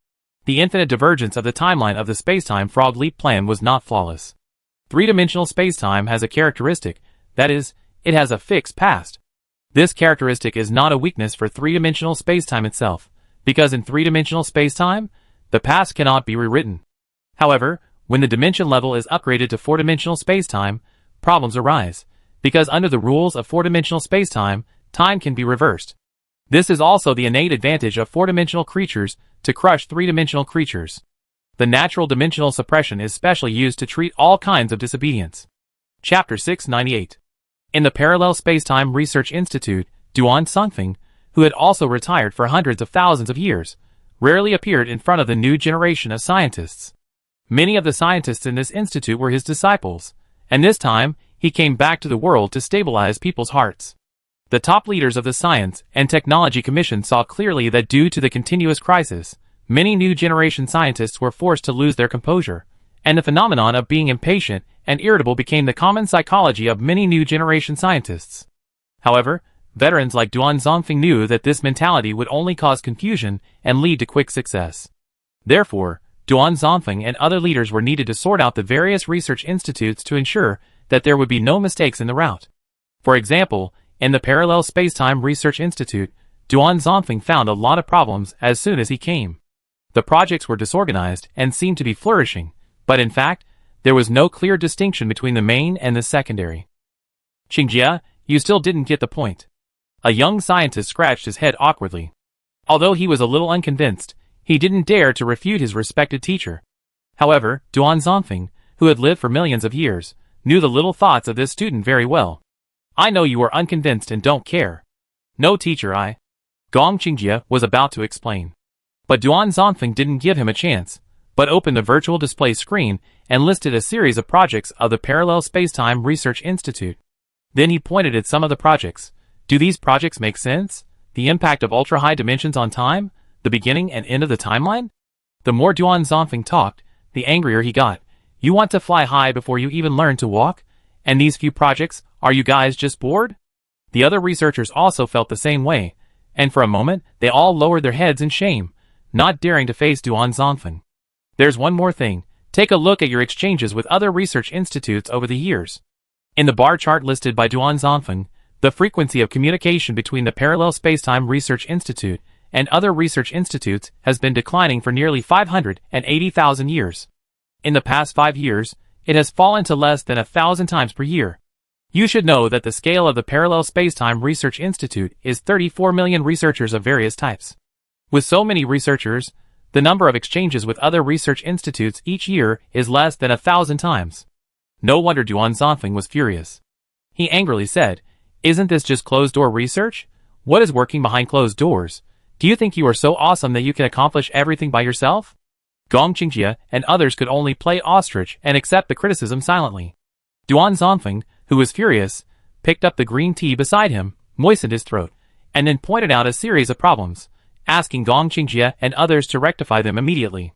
The infinite divergence of the timeline of the space-time frog leap plan was not flawless. Three-dimensional space-time has a characteristic, that is, it has a fixed past. This characteristic is not a weakness for three-dimensional space-time itself, because in three-dimensional space-time, the past cannot be rewritten. However, when the dimension level is upgraded to four-dimensional space-time, problems arise, because under the rules of four-dimensional space-time, time can be reversed. This is also the innate advantage of four-dimensional creatures to crush three-dimensional creatures. The natural dimensional suppression is specially used to treat all kinds of disobedience. Chapter 698. In the Parallel Space-Time Research Institute, Duan Songfeng, who had also retired for hundreds of thousands of years, rarely appeared in front of the new generation of scientists. Many of the scientists in this institute were his disciples, and this time, he came back to the world to stabilize people's hearts. The top leaders of the Science and Technology Commission saw clearly that due to the continuous crisis, many new generation scientists were forced to lose their composure, and the phenomenon of being impatient and irritable became the common psychology of many new generation scientists. However, veterans like Duan Zongfeng knew that this mentality would only cause confusion and lead to quick success. Therefore, Duan Zongfeng and other leaders were needed to sort out the various research institutes to ensure that there would be no mistakes in the route. For example, in the Parallel Space-Time Research Institute, Duan Zongfeng found a lot of problems as soon as he came. The projects were disorganized and seemed to be flourishing, but in fact, there was no clear distinction between the main and the secondary. Qingjie, you still didn't get the point. A young scientist scratched his head awkwardly. Although he was a little unconvinced, he didn't dare to refute his respected teacher. However, Duan Zongfeng, who had lived for millions of years, knew the little thoughts of this student very well. I know you are unconvinced and don't care. No, teacher, Gong Qingjie was about to explain. But Duan Zongfeng didn't give him a chance, but opened the virtual display screen and listed a series of projects of the Parallel Space-Time Research Institute. Then he pointed at some of the projects. Do these projects make sense? The impact of ultra-high dimensions on time? The beginning and end of the timeline? The more Duan Zongfeng talked, the angrier he got. You want to fly high before you even learn to walk? And these few projects, are you guys just bored? The other researchers also felt the same way, and for a moment, they all lowered their heads in shame, not daring to face Duan Zongfeng. There's one more thing. Take a look at your exchanges with other research institutes over the years. In the bar chart listed by Duan Zongfeng, the frequency of communication between the Parallel Space-Time Research Institute and other research institutes has been declining for nearly 580,000 years. In the past 5 years, it has fallen to less than 1,000 times per year. You should know that the scale of the Parallel Space-Time Research Institute is 34 million researchers of various types. With so many researchers, the number of exchanges with other research institutes each year is less than 1,000 times. No wonder Duan Zongfeng was furious. He angrily said, "Isn't this just closed-door research? What is working behind closed doors? Do you think you are so awesome that you can accomplish everything by yourself?" Gong Qingjie and others could only play ostrich and accept the criticism silently. Duan Zongfeng, who was furious, picked up the green tea beside him, moistened his throat, and then pointed out a series of problems, asking Gong Qingjie and others to rectify them immediately.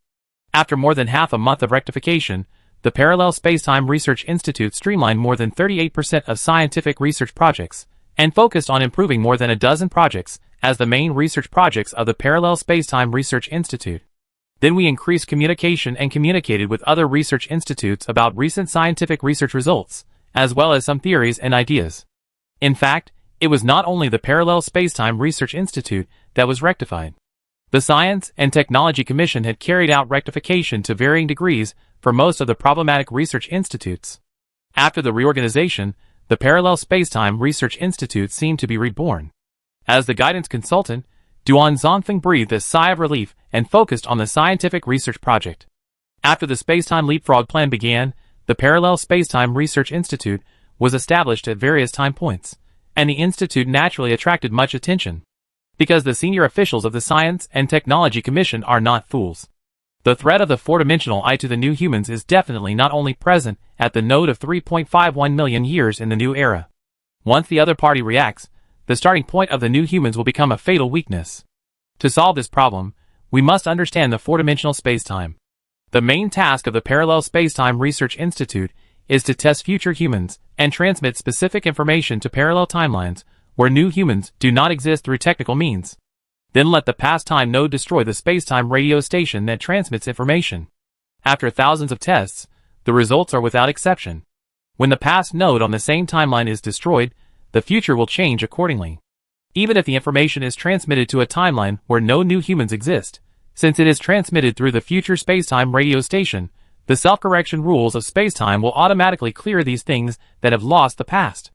After more than half a month of rectification, the Parallel Space-Time Research Institute streamlined more than 38% of scientific research projects, and focused on improving more than a dozen projects as the main research projects of the Parallel Space-Time Research Institute. Then we increased communication and communicated with other research institutes about recent scientific research results, as well as some theories and ideas. In fact, it was not only the Parallel Space-Time Research Institute that was rectified. The Science and Technology Commission had carried out rectification to varying degrees for most of the problematic research institutes. After the reorganization, the Parallel Space-Time Research Institute seemed to be reborn. As the guidance consultant, Duan Zongfeng breathed a sigh of relief and focused on the scientific research project. After the Spacetime Leapfrog Plan began, the Parallel Spacetime Research Institute was established at various time points, and the institute naturally attracted much attention. Because the senior officials of the Science and Technology Commission are not fools. The threat of the four-dimensional eye to the new humans is definitely not only present at the node of 3.51 million years in the new era. Once the other party reacts, the starting point of the new humans will become a fatal weakness. To solve this problem, we must understand the four-dimensional spacetime. The main task of the Parallel Spacetime Research Institute is to test future humans and transmit specific information to parallel timelines where new humans do not exist through technical means. Then let the past time node destroy the spacetime radio station that transmits information. After thousands of tests, the results are without exception. When the past node on the same timeline is destroyed, the future will change accordingly. Even if the information is transmitted to a timeline where no new humans exist, since it is transmitted through the future spacetime radio station, the self-correction rules of spacetime will automatically clear these things that have lost the past.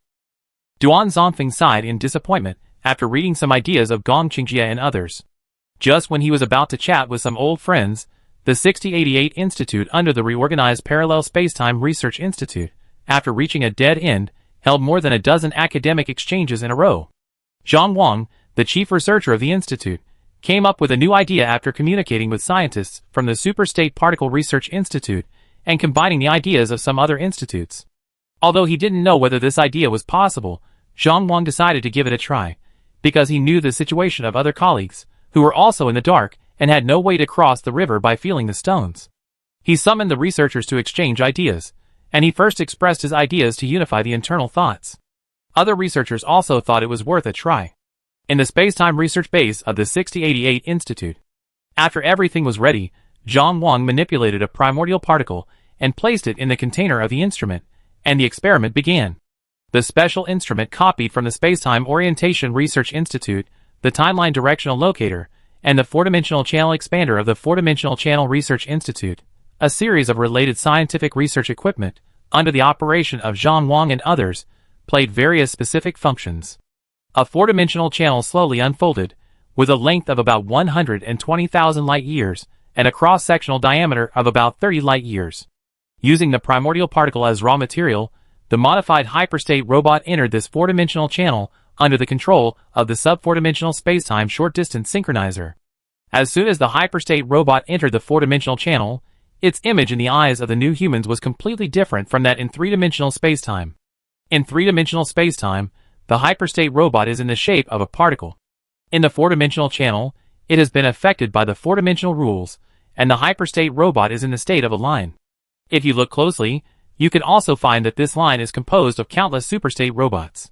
Duan Zongfeng sighed in disappointment after reading some ideas of Gong Qingjie and others. Just when he was about to chat with some old friends, the 6088 Institute under the reorganized Parallel Spacetime Research Institute, after reaching a dead end, held more than a dozen academic exchanges in a row. Zhang Wang, the chief researcher of the institute, came up with a new idea after communicating with scientists from the Superstate Particle Research Institute and combining the ideas of some other institutes. Although he didn't know whether this idea was possible, Zhang Wang decided to give it a try, because he knew the situation of other colleagues, who were also in the dark and had no way to cross the river by feeling the stones. He summoned the researchers to exchange ideas, and he first expressed his ideas to unify the internal thoughts. Other researchers also thought it was worth a try. In the spacetime research base of the 6088 Institute, after everything was ready, Zhang Wang manipulated a primordial particle and placed it in the container of the instrument, and the experiment began. The special instrument copied from the Spacetime Orientation Research Institute, the Timeline Directional Locator, and the Four-Dimensional Channel Expander of the Four-Dimensional Channel Research Institute, a series of related scientific research equipment, under the operation of Zhang Wang and others, played various specific functions. A four-dimensional channel slowly unfolded, with a length of about 120,000 light-years, and a cross-sectional diameter of about 30 light-years. Using the primordial particle as raw material, the modified hyperstate robot entered this four-dimensional channel under the control of the sub-four-dimensional spacetime short-distance synchronizer. As soon as the hyperstate robot entered the four-dimensional channel, its image in the eyes of the new humans was completely different from that in three-dimensional spacetime. In three-dimensional spacetime, the hyperstate robot is in the shape of a particle. In the four-dimensional channel, it has been affected by the four-dimensional rules, and the hyperstate robot is in the state of a line. If you look closely, you can also find that this line is composed of countless superstate robots.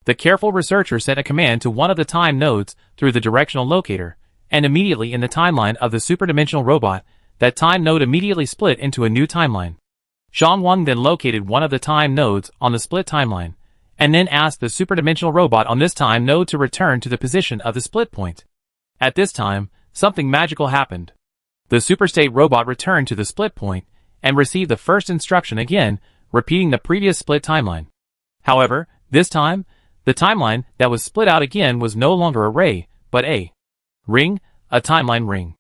The careful researcher sent a command to one of the time nodes through the directional locator, and immediately in the timeline of the superdimensional robot, that time node immediately split into a new timeline. Zhang Wang then located one of the time nodes on the split timeline, and then asked the superdimensional robot on this time node to return to the position of the split point. At this time, something magical happened. The superstate robot returned to the split point, and received the first instruction again, repeating the previous split timeline. However, this time, the timeline that was split out again was no longer a ray, but a ring, a timeline ring.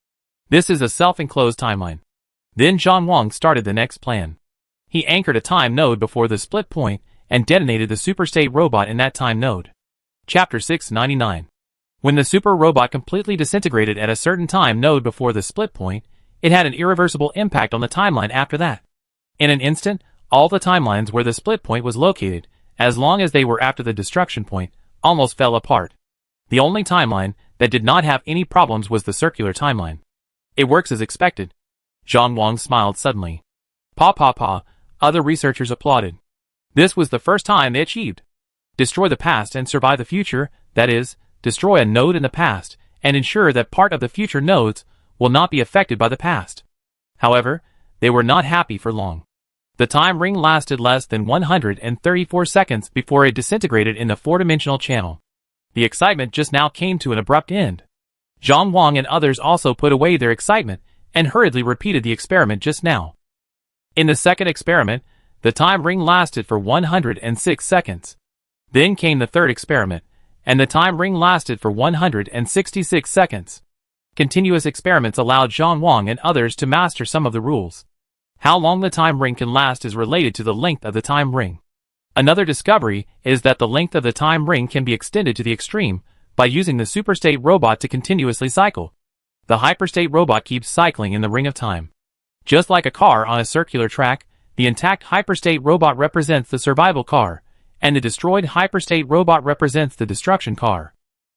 This is a self-enclosed timeline. Then Zhang Wang started the next plan. He anchored a time node before the split point and detonated the superstate robot in that time node. Chapter 699. When the super robot completely disintegrated at a certain time node before the split point, it had an irreversible impact on the timeline after that. In an instant, all the timelines where the split point was located, as long as they were after the destruction point, almost fell apart. The only timeline that did not have any problems was the circular timeline. It works as expected. Zhang Wang smiled suddenly. Pa, other researchers applauded. This was the first time they achieved. Destroy the past and survive the future, that is, destroy a node in the past, and ensure that part of the future nodes will not be affected by the past. However, they were not happy for long. The time ring lasted less than 134 seconds before it disintegrated in the four-dimensional channel. The excitement just now came to an abrupt end. Zhang Wang and others also put away their excitement and hurriedly repeated the experiment just now. In the second experiment, the time ring lasted for 106 seconds. Then came the third experiment, and the time ring lasted for 166 seconds. Continuous experiments allowed Zhang Wang and others to master some of the rules. How long the time ring can last is related to the length of the time ring. Another discovery is that the length of the time ring can be extended to the extreme by using the superstate robot to continuously cycle. The hyperstate robot keeps cycling in the ring of time. Just like a car on a circular track, the intact hyperstate robot represents the survival car, and the destroyed hyperstate robot represents the destruction car.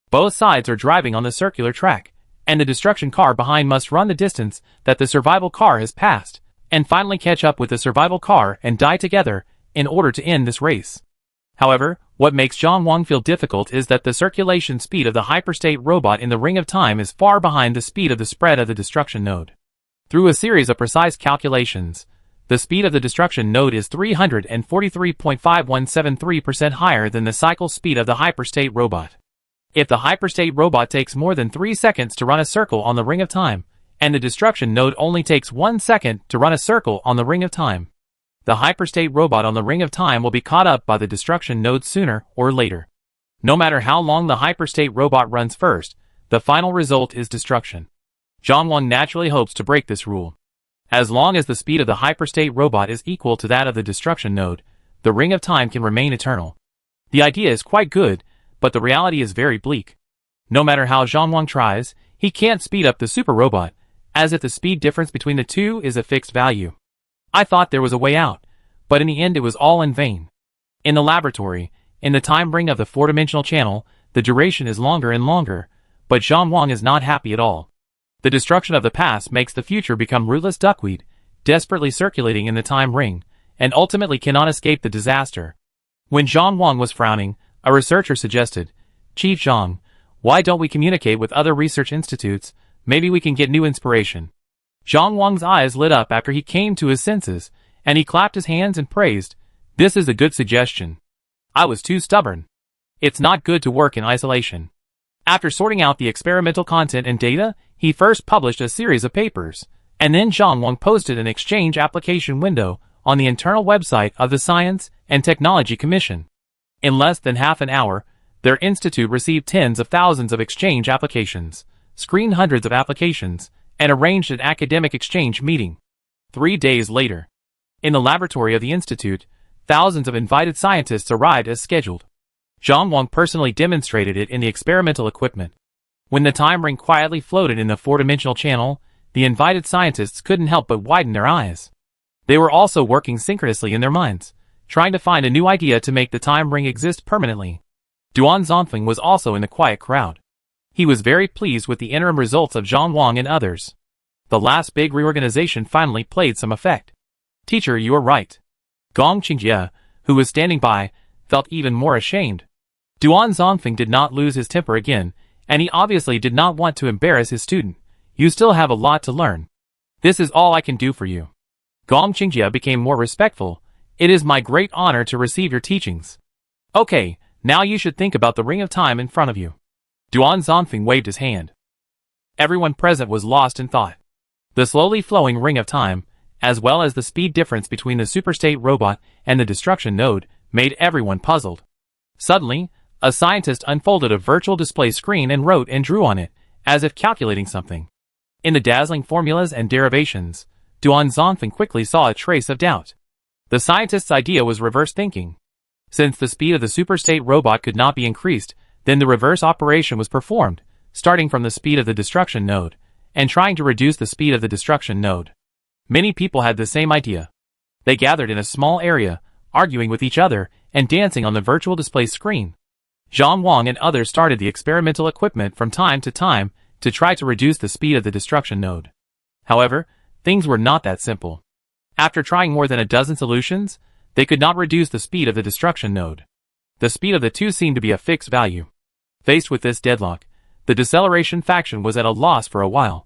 Both sides are driving on the circular track, and the destruction car behind must run the distance that the survival car has passed, and finally catch up with the survival car and die together in order to end this race. However, what makes Zhang Wang feel difficult is that the circulation speed of the hyperstate robot in the ring of time is far behind the speed of the spread of the destruction node. Through a series of precise calculations, the speed of the destruction node is 343.5173% higher than the cycle speed of the hyperstate robot. If the hyperstate robot takes more than 3 seconds to run a circle on the ring of time, and the destruction node only takes 1 second to run a circle on the ring of time, the hyperstate robot on the ring of time will be caught up by the destruction node sooner or later. No matter how long the hyperstate robot runs first, the final result is destruction. Zhang Wang naturally hopes to break this rule. As long as the speed of the hyperstate robot is equal to that of the destruction node, the ring of time can remain eternal. The idea is quite good, but the reality is very bleak. No matter how Zhang Wang tries, he can't speed up the super robot, as if the speed difference between the two is a fixed value. I thought there was a way out, but in the end it was all in vain. In the laboratory, in the time ring of the four-dimensional channel, the duration is longer and longer, but Zhang Wang is not happy at all. The destruction of the past makes the future become rootless duckweed, desperately circulating in the time ring, and ultimately cannot escape the disaster. When Zhang Wang was frowning, a researcher suggested, "Chief Zhang, why don't we communicate with other research institutes? Maybe we can get new inspiration." Zhang Wang's eyes lit up after he came to his senses, and he clapped his hands and praised, "This is a good suggestion. I was too stubborn. It's not good to work in isolation." After sorting out the experimental content and data, he first published a series of papers, and then Zhang Wang posted an exchange application window on the internal website of the Science and Technology Commission. In less than half an hour, their institute received tens of thousands of exchange applications, screened hundreds of applications, and arranged an academic exchange meeting. 3 days later, in the laboratory of the institute, thousands of invited scientists arrived as scheduled. Zhang Wang personally demonstrated it in the experimental equipment. When the time ring quietly floated in the four-dimensional channel, the invited scientists couldn't help but widen their eyes. They were also working synchronously in their minds, trying to find a new idea to make the time ring exist permanently. Duan Zonfeng was also in the quiet crowd. He was very pleased with the interim results of Zhang Wang and others. The last big reorganization finally played some effect. "Teacher, you are right." Gong Qingjie, who was standing by, felt even more ashamed. Duan Zonfeng did not lose his temper again, and he obviously did not want to embarrass his student. "You still have a lot to learn. This is all I can do for you." Gong Qingjie became more respectful. "It is my great honor to receive your teachings. Okay, now you should think about the ring of time in front of you." Duan Zonfeng waved his hand. Everyone present was lost in thought. The slowly flowing ring of time, as well as the speed difference between the superstate robot and the destruction node, made everyone puzzled. Suddenly, a scientist unfolded a virtual display screen and wrote and drew on it, as if calculating something. In the dazzling formulas and derivations, Duan Zonfeng quickly saw a trace of doubt. The scientist's idea was reverse thinking. Since the speed of the superstate robot could not be increased, then the reverse operation was performed, starting from the speed of the destruction node, and trying to reduce the speed of the destruction node. Many people had the same idea. They gathered in a small area, arguing with each other, and dancing on the virtual display screen. Zhang Wang and others started the experimental equipment from time to time to try to reduce the speed of the destruction node. However, things were not that simple. After trying more than a dozen solutions, they could not reduce the speed of the destruction node. The speed of the two seemed to be a fixed value. Faced with this deadlock, the deceleration faction was at a loss for a while.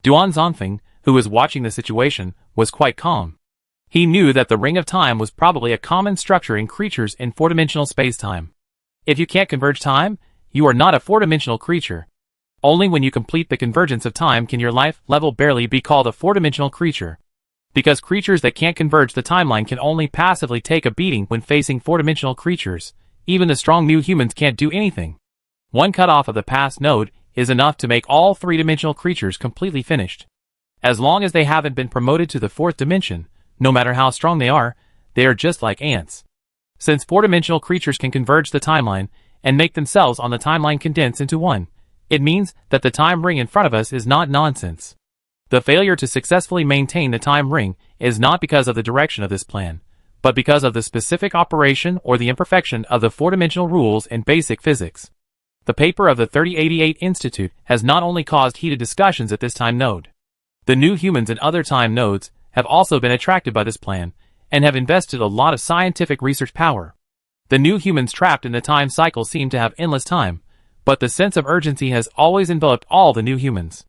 Duan Zonfeng, who was watching the situation, was quite calm. He knew that the ring of time was probably a common structure in creatures in four-dimensional space-time. If you can't converge time, you are not a four-dimensional creature. Only when you complete the convergence of time can your life level barely be called a four-dimensional creature. Because creatures that can't converge the timeline can only passively take a beating when facing four-dimensional creatures, even the strong new humans can't do anything. One cutoff of the past node is enough to make all three-dimensional creatures completely finished. As long as they haven't been promoted to the fourth dimension, no matter how strong they are just like ants. Since four-dimensional creatures can converge the timeline and make themselves on the timeline condense into one, it means that the time ring in front of us is not nonsense. The failure to successfully maintain the time ring is not because of the direction of this plan, but because of the specific operation or the imperfection of the four-dimensional rules in basic physics. The paper of the 3088 Institute has not only caused heated discussions at this time node. The new humans and other time nodes have also been attracted by this plan and have invested a lot of scientific research power. The new humans trapped in the time cycle seem to have endless time, but the sense of urgency has always enveloped all the new humans.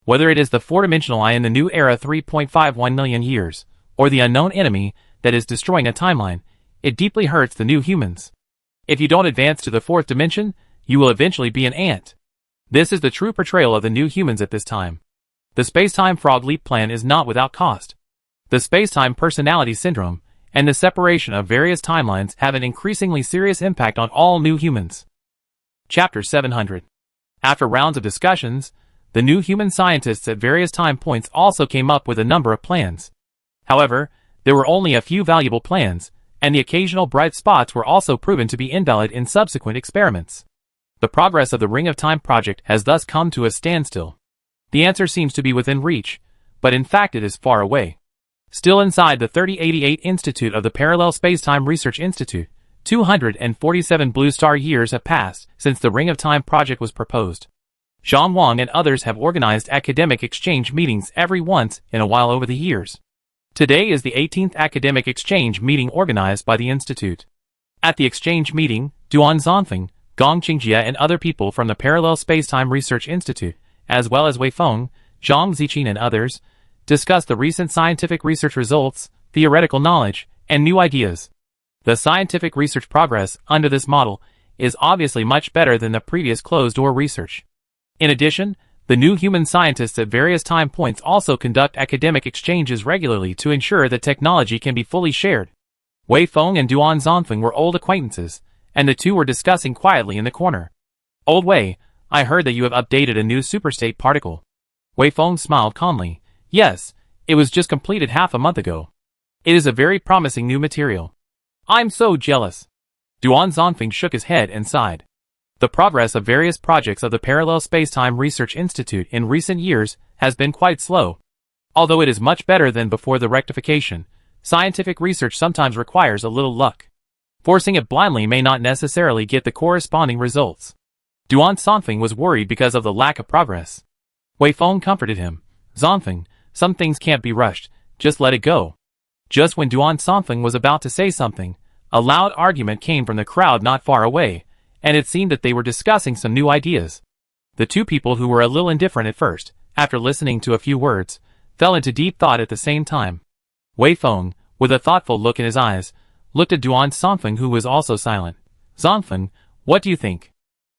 Whether it is the four-dimensional I in the new era 3.51 million years, or the unknown enemy that is destroying a timeline, it deeply hurts the new humans. If you don't advance to the fourth dimension, you will eventually be an ant. This is the true portrayal of the new humans at this time. The space-time frog leap plan is not without cost. The space-time personality syndrome and the separation of various timelines have an increasingly serious impact on all new humans. Chapter 700. After rounds of discussions, the new human scientists at various time points also came up with a number of plans. However, there were only a few valuable plans, and the occasional bright spots were also proven to be invalid in subsequent experiments. The progress of the Ring of Time project has thus come to a standstill. The answer seems to be within reach, but in fact it is far away. Still inside the 3088 Institute of the Parallel Spacetime Research Institute, 247 blue star years have passed since the Ring of Time project was proposed. Zhang Wang and others have organized academic exchange meetings every once in a while over the years. Today is the 18th academic exchange meeting organized by the Institute. At the exchange meeting, Duan Zonfeng, Gong Qingjie and other people from the Parallel Spacetime Research Institute, as well as Wei Feng, Zhang Ziqin and others, discussed the recent scientific research results, theoretical knowledge, and new ideas. The scientific research progress under this model is obviously much better than the previous closed-door research. In addition, the new human scientists at various time points also conduct academic exchanges regularly to ensure that technology can be fully shared. Wei Feng and Duan Zonfeng were old acquaintances, and the two were discussing quietly in the corner. "Old Wei, I heard that you have updated a new superstate particle." Wei Feng smiled calmly. "Yes, it was just completed half a month ago. It is a very promising new material." "I'm so jealous." Duan Zonfeng shook his head and sighed. The progress of various projects of the Parallel Spacetime Research Institute in recent years has been quite slow. Although it is much better than before the rectification, scientific research sometimes requires a little luck. Forcing it blindly may not necessarily get the corresponding results. Duan Zonfeng was worried because of the lack of progress. Wei Feng comforted him. "Zonfeng, some things can't be rushed, just let it go." Just when Duan Zonfeng was about to say something, a loud argument came from the crowd not far away, and it seemed that they were discussing some new ideas. The two people who were a little indifferent at first, after listening to a few words, fell into deep thought at the same time. Wei Feng, with a thoughtful look in his eyes, looked at Duan Zonfeng who was also silent. "Zonfeng, what do you think?"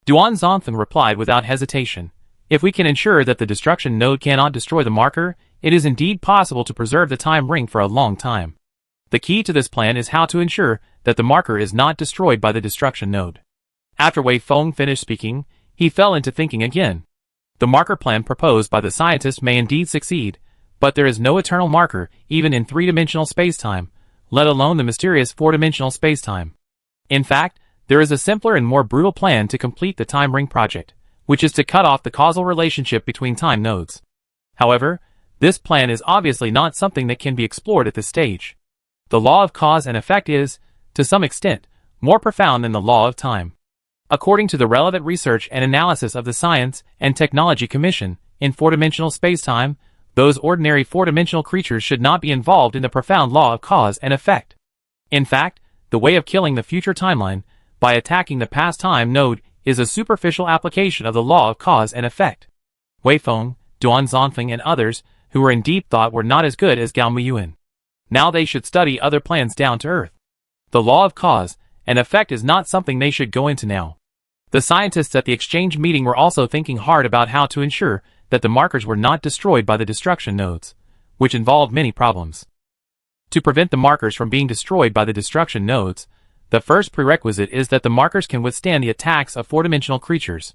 Duan Zonfeng replied without hesitation. "If we can ensure that the destruction node cannot destroy the marker, it is indeed possible to preserve the time ring for a long time. The key to this plan is how to ensure that the marker is not destroyed by the destruction node." After Wei Feng finished speaking, he fell into thinking again. The marker plan proposed by the scientist may indeed succeed, but there is no eternal marker even in three-dimensional spacetime, let alone the mysterious four-dimensional spacetime. In fact, there is a simpler and more brutal plan to complete the time ring project, which is to cut off the causal relationship between time nodes. However, this plan is obviously not something that can be explored at this stage. The law of cause and effect is, to some extent, more profound than the law of time. According to the relevant research and analysis of the Science and Technology Commission, in four-dimensional spacetime, those ordinary four-dimensional creatures should not be involved in the profound law of cause and effect. In fact, the way of killing the future timeline, by attacking the past time node, is a superficial application of the law of cause and effect. Wei Feng, Duan Zonfeng and others, who were in deep thought were not as good as Gao Muyuan. Now they should study other plans down to earth. The law of cause and effect is not something they should go into now. The scientists at the exchange meeting were also thinking hard about how to ensure that the markers were not destroyed by the destruction nodes, which involved many problems. To prevent the markers from being destroyed by the destruction nodes, the first prerequisite is that the markers can withstand the attacks of four-dimensional creatures.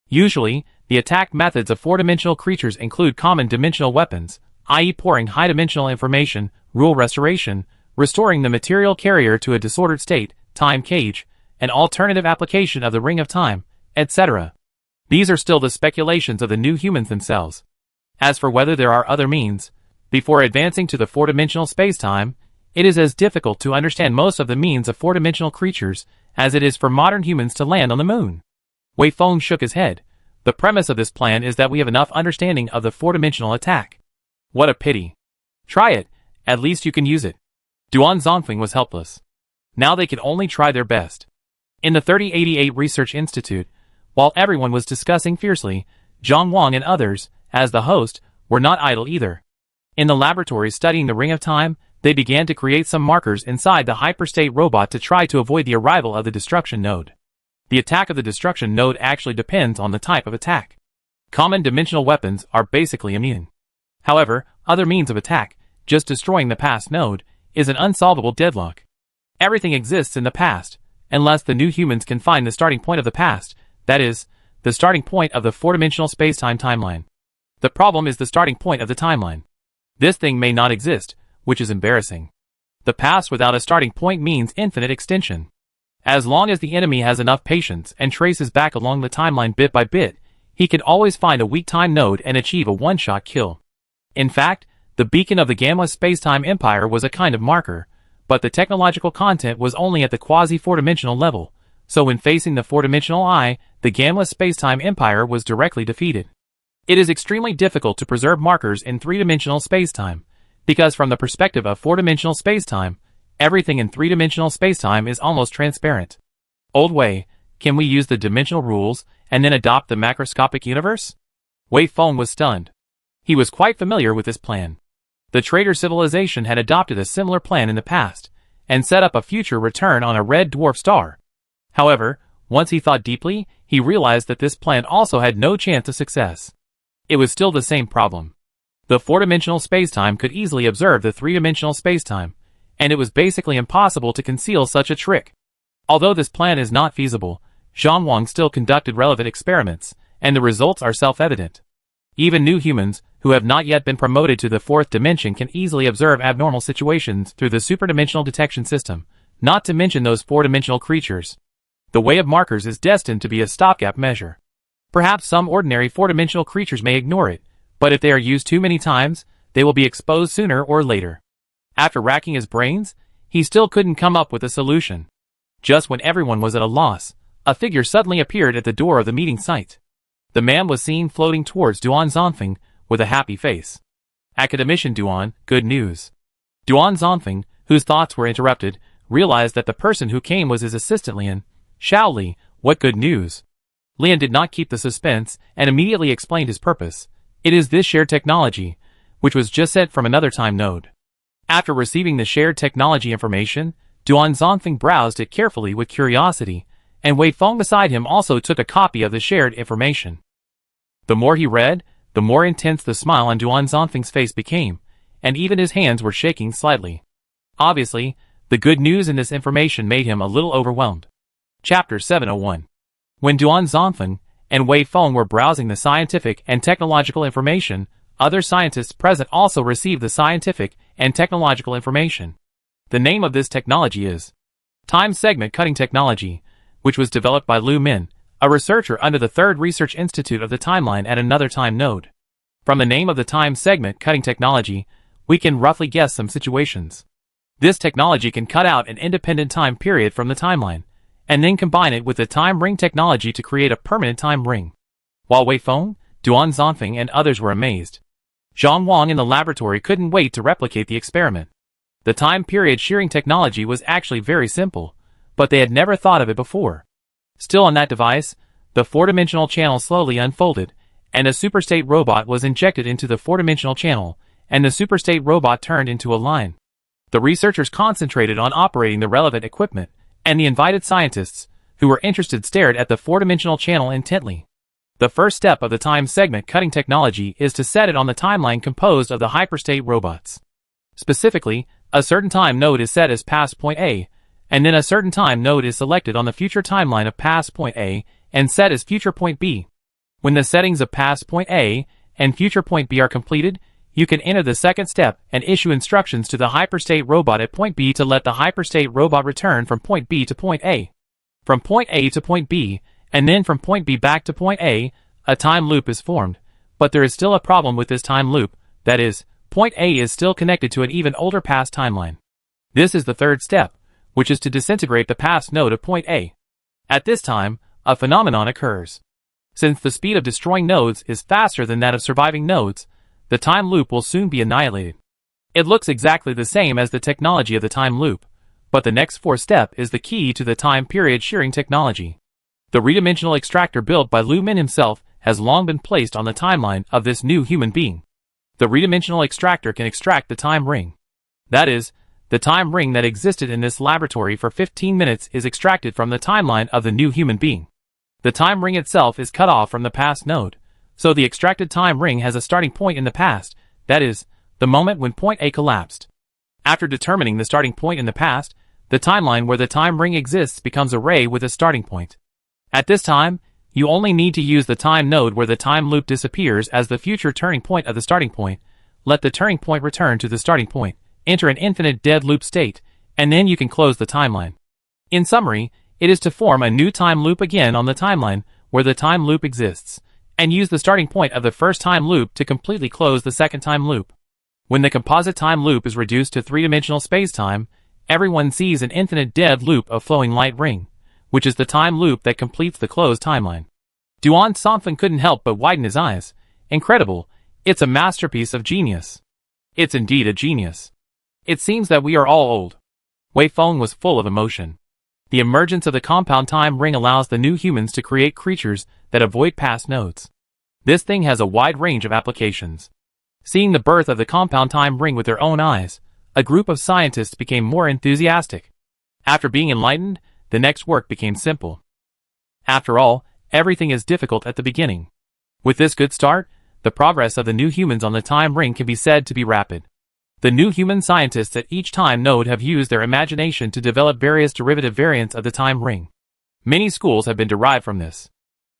Usually, the attack methods of four-dimensional creatures include common dimensional weapons, i.e. pouring high-dimensional information, rule restoration, restoring the material carrier to a disordered state, time cage, an alternative application of the Ring of Time, etc. These are still the speculations of the new humans themselves. As for whether there are other means, before advancing to the four-dimensional space-time, it is as difficult to understand most of the means of four-dimensional creatures as it is for modern humans to land on the moon. Wei Feng shook his head. The premise of this plan is that we have enough understanding of the four-dimensional attack. What a pity. Try it, at least you can use it. Duan Zonfeng was helpless. Now they could only try their best. In the 3088 Research Institute, while everyone was discussing fiercely, Zhang Wang and others, as the host, were not idle either. In the laboratory studying the Ring of Time, they began to create some markers inside the hyperstate robot to try to avoid the arrival of the destruction node. The attack of the destruction node actually depends on the type of attack. Common dimensional weapons are basically immune. However, other means of attack, just destroying the past node, is an unsolvable deadlock. Everything exists in the past, unless the new humans can find the starting point of the past, that is, the starting point of the four-dimensional space-time timeline. The problem is the starting point of the timeline. This thing may not exist, which is embarrassing. The past without a starting point means infinite extension. As long as the enemy has enough patience and traces back along the timeline bit by bit, he can always find a weak time node and achieve a one-shot kill. In fact, the beacon of the Gamma Space-Time Empire was a kind of marker, but the technological content was only at the quasi-four-dimensional level, so when facing the four-dimensional eye, the Gamma Space-Time Empire was directly defeated. It is extremely difficult to preserve markers in three-dimensional space-time, because from the perspective of four-dimensional space-time, everything in three-dimensional space-time is almost transparent. Old Wei, can we use the dimensional rules and then adopt the macroscopic universe? Wei Feng was stunned. He was quite familiar with this plan. The traitor civilization had adopted a similar plan in the past, and set up a future return on a red dwarf star. However, once he thought deeply, he realized that this plan also had no chance of success. It was still the same problem. The four-dimensional spacetime could easily observe the three-dimensional spacetime, and it was basically impossible to conceal such a trick. Although this plan is not feasible, Zhang Wang still conducted relevant experiments, and the results are self-evident. Even new humans, who have not yet been promoted to the fourth dimension, can easily observe abnormal situations through the superdimensional detection system, not to mention those four-dimensional creatures. The way of markers is destined to be a stopgap measure. Perhaps some ordinary four-dimensional creatures may ignore it, but if they are used too many times, they will be exposed sooner or later. After racking his brains, he still couldn't come up with a solution. Just when everyone was at a loss, a figure suddenly appeared at the door of the meeting site. The man was seen floating towards Duan Zonfeng with a happy face. Academician Duan, good news. Duan Zonfeng, whose thoughts were interrupted, realized that the person who came was his assistant Lian. Xiao Li, what good news? Lian did not keep the suspense and immediately explained his purpose. It is this shared technology, which was just sent from another time node. After receiving the shared technology information, Duan Zonfeng browsed it carefully with curiosity, and Wei Feng beside him also took a copy of the shared information. The more he read, the more intense the smile on Duan Zonfeng's face became, and even his hands were shaking slightly. Obviously, the good news in this information made him a little overwhelmed. Chapter 701. When Duan Zonfeng and Wei Feng were browsing the scientific and technological information, other scientists present also received the scientific and technological information. The name of this technology is Time Segment Cutting Technology, which was developed by Lu Min, a researcher under the Third Research Institute of the Timeline at another time node. From the name of the Time Segment Cutting Technology, we can roughly guess some situations. This technology can cut out an independent time period from the timeline, and then combine it with the time ring technology to create a permanent time ring. While Wei Feng, Duan Zonfeng and others were amazed. Zhang Wang in the laboratory couldn't wait to replicate the experiment. The time period shearing technology was actually very simple, but they had never thought of it before. Still on that device, the four-dimensional channel slowly unfolded, and a superstate robot was injected into the four-dimensional channel, and the superstate robot turned into a line. The researchers concentrated on operating the relevant equipment, and the invited scientists, who were interested, stared at the four-dimensional channel intently. The first step of the time segment cutting technology is to set it on the timeline composed of the hyperstate robots. Specifically, a certain time node is set as past point A, and then a certain time node is selected on the future timeline of past point A and set as future point B. When the settings of past point A and future point B are completed, you can enter the second step and issue instructions to the hyperstate robot at point B to let the hyperstate robot return from point B to point A. From point A to point B, and then from point B back to point A, a time loop is formed. But there is still a problem with this time loop, that is, point A is still connected to an even older past timeline. This is the third step, which is to disintegrate the past node of point A. At this time, a phenomenon occurs. Since the speed of destroying nodes is faster than that of surviving nodes, the time loop will soon be annihilated. It looks exactly the same as the technology of the time loop, but the next fourth step is the key to the time period shearing technology. The redimensional extractor built by Lu Min himself has long been placed on the timeline of this new human being. The redimensional extractor can extract the time ring. That is, the time ring that existed in this laboratory for 15 minutes is extracted from the timeline of the new human being. The time ring itself is cut off from the past node, so the extracted time ring has a starting point in the past, that is, the moment when point A collapsed. After determining the starting point in the past, the timeline where the time ring exists becomes a ray with a starting point. At this time, you only need to use the time node where the time loop disappears as the future turning point of the starting point, let the turning point return to the starting point, enter an infinite dead loop state, and then you can close the timeline. In summary, it is to form a new time loop again on the timeline where the time loop exists, and use the starting point of the first time loop to completely close the second time loop. When the composite time loop is reduced to three-dimensional space-time, everyone sees an infinite dead loop of flowing light ring, which is the time loop that completes the closed timeline. Duan Somfeng couldn't help but widen his eyes. Incredible, it's a masterpiece of genius. It's indeed a genius. It seems that we are all old. Wei Feng was full of emotion. The emergence of the compound time ring allows the new humans to create creatures that avoid past nodes. This thing has a wide range of applications. Seeing the birth of the compound time ring with their own eyes, a group of scientists became more enthusiastic. After being enlightened, the next work became simple. After all, everything is difficult at the beginning. With this good start, the progress of the new humans on the time ring can be said to be rapid. The new human scientists at each time node have used their imagination to develop various derivative variants of the time ring. Many schools have been derived from this.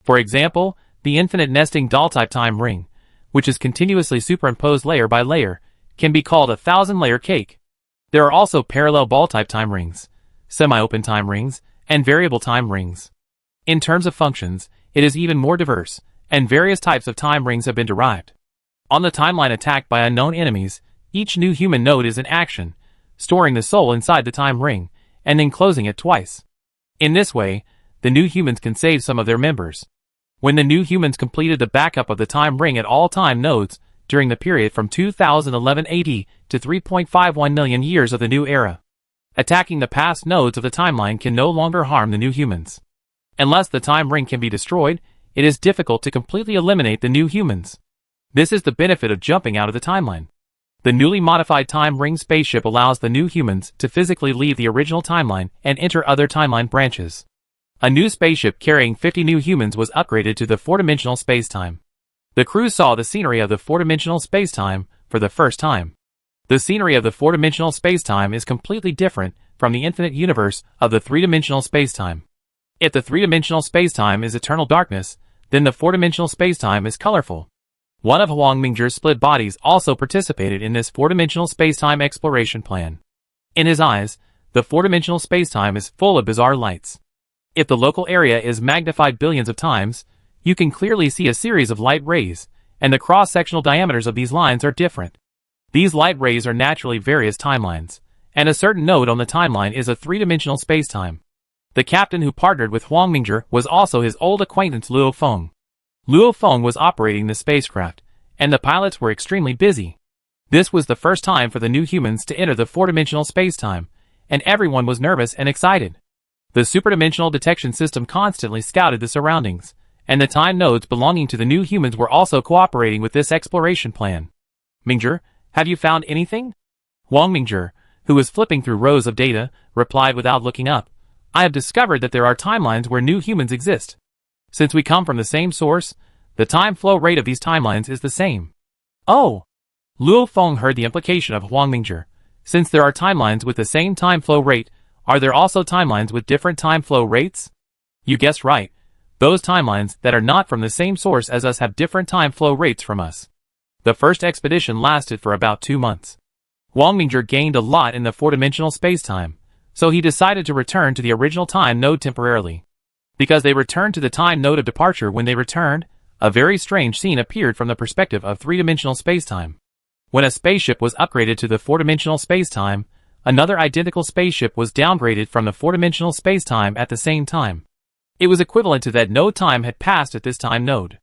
For example, the infinite nesting doll-type time ring, which is continuously superimposed layer by layer, can be called a 1,000-layer cake. There are also parallel ball-type time rings, semi-open time rings, and variable time rings. In terms of functions, it is even more diverse, and various types of time rings have been derived. On the timeline attacked by unknown enemies, each new human node is in action, storing the soul inside the time ring, and then closing it twice. In this way, the new humans can save some of their members. When the new humans completed the backup of the time ring at all time nodes, during the period from 2011 AD to 3.51 million years of the new era, attacking the past nodes of the timeline can no longer harm the new humans. Unless the time ring can be destroyed, it is difficult to completely eliminate the new humans. This is the benefit of jumping out of the timeline. The newly modified time ring spaceship allows the new humans to physically leave the original timeline and enter other timeline branches. A new spaceship carrying 50 new humans was upgraded to the four-dimensional space-time. The crew saw the scenery of the four-dimensional space-time for the first time. The scenery of the four-dimensional space-time is completely different from the infinite universe of the three-dimensional space-time. If the three-dimensional space-time is eternal darkness, then the four-dimensional space-time is colorful. One of Huang Mingzhi's split bodies also participated in this four-dimensional space-time exploration plan. In his eyes, the four-dimensional space-time is full of bizarre lights. If the local area is magnified billions of times, you can clearly see a series of light rays, and the cross-sectional diameters of these lines are different. These light rays are naturally various timelines, and a certain node on the timeline is a three-dimensional space-time. The captain who partnered with Huang Mingzhi was also his old acquaintance Luo Feng. Luo Feng was operating the spacecraft, and the pilots were extremely busy. This was the first time for the new humans to enter the four-dimensional space-time, and everyone was nervous and excited. The superdimensional detection system constantly scouted the surroundings, and the time nodes belonging to the new humans were also cooperating with this exploration plan. Mingzhi, have you found anything? Huang Mingzhi, who was flipping through rows of data, replied without looking up. I have discovered that there are timelines where new humans exist. Since we come from the same source, the time flow rate of these timelines is the same. Oh! Luo Feng heard the implication of Huang Mingzhi. Since there are timelines with the same time flow rate, Are there also timelines with different time flow rates? You guessed right. Those timelines that are not from the same source as us have different time flow rates from us. The first expedition lasted for about 2 months. Wangmingzhi gained a lot in the 4-dimensional space-time, so he decided to return to the original time node temporarily. Because they returned to the time node of departure when they returned, a very strange scene appeared from the perspective of 3-dimensional space-time. When a spaceship was upgraded to the 4-dimensional space-time, another identical spaceship was downgraded from the 4-dimensional space-time at the same time. It was equivalent to that no time had passed at this time node.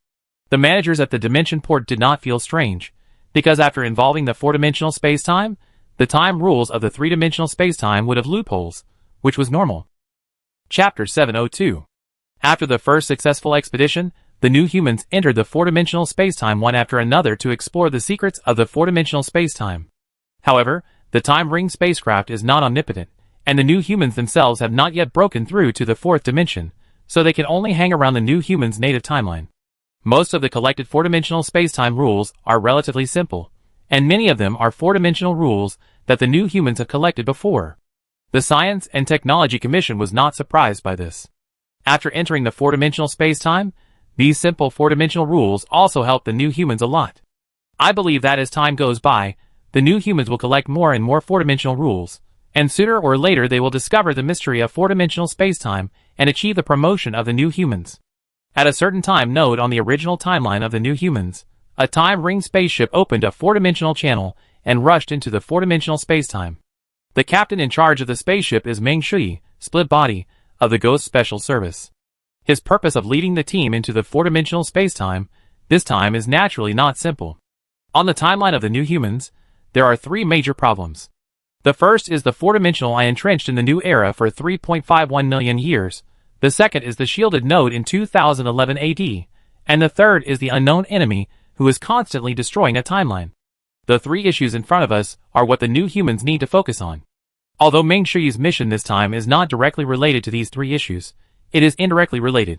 The managers at the dimension port did not feel strange, because after involving the 4-dimensional space-time, the time rules of the 3-dimensional space-time would have loopholes, which was normal. Chapter 702. After the first successful expedition, the new humans entered the 4-dimensional space-time one after another to explore the secrets of the 4-dimensional space-time. However, the Time Ring spacecraft is not omnipotent, and the new humans themselves have not yet broken through to the 4th dimension, so they can only hang around the new humans' native timeline. Most of the collected 4-dimensional space-time rules are relatively simple, and many of them are 4-dimensional rules that the new humans have collected before. The Science and Technology Commission was not surprised by this. After entering the 4-dimensional space-time, these simple 4-dimensional rules also help the new humans a lot. I believe that as time goes by, the new humans will collect more and more 4-dimensional rules, and sooner or later they will discover the mystery of 4-dimensional space-time and achieve the promotion of the new humans. At a certain time node on the original timeline of the new humans, a time ring spaceship opened a 4-dimensional channel and rushed into the 4-dimensional space-time. The captain in charge of the spaceship is Meng Shui, split body, of the Ghost Special Service. His purpose of leading the team into the 4-dimensional space-time, this time is naturally not simple. On the timeline of the new humans, there are 3 major problems. The first is the 4-dimensional eye entrenched in the new era for 3.51 million years. The second is the shielded node in 2011 AD, and the third is the unknown enemy who is constantly destroying a timeline. The 3 issues in front of us are what the new humans need to focus on. Although Meng Shui's mission this time is not directly related to these 3 issues, it is indirectly related.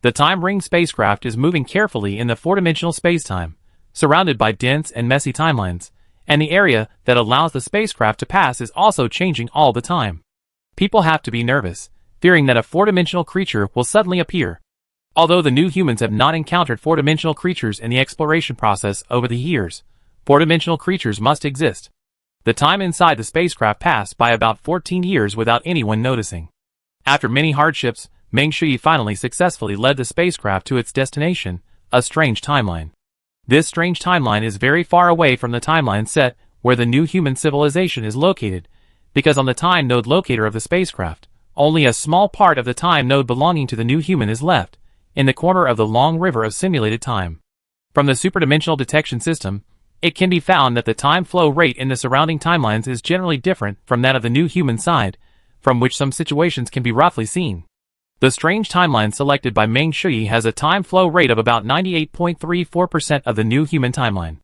The Time Ring spacecraft is moving carefully in the 4-dimensional space-time, surrounded by dense and messy timelines, and the area that allows the spacecraft to pass is also changing all the time. People have to be nervous, fearing that a 4-dimensional creature will suddenly appear. Although the new humans have not encountered 4-dimensional creatures in the exploration process over the years, 4-dimensional creatures must exist. The time inside the spacecraft passed by about 14 years without anyone noticing. After many hardships, Meng Shui finally successfully led the spacecraft to its destination, a strange timeline. This strange timeline is very far away from the timeline set where the new human civilization is located, because on the time node locator of the spacecraft, only a small part of the time node belonging to the new human is left, in the corner of the long river of simulated time. From the superdimensional detection system, it can be found that the time flow rate in the surrounding timelines is generally different from that of the new human side, from which some situations can be roughly seen. The strange timeline selected by Meng Shui has a time flow rate of about 98.34% of the new human timeline.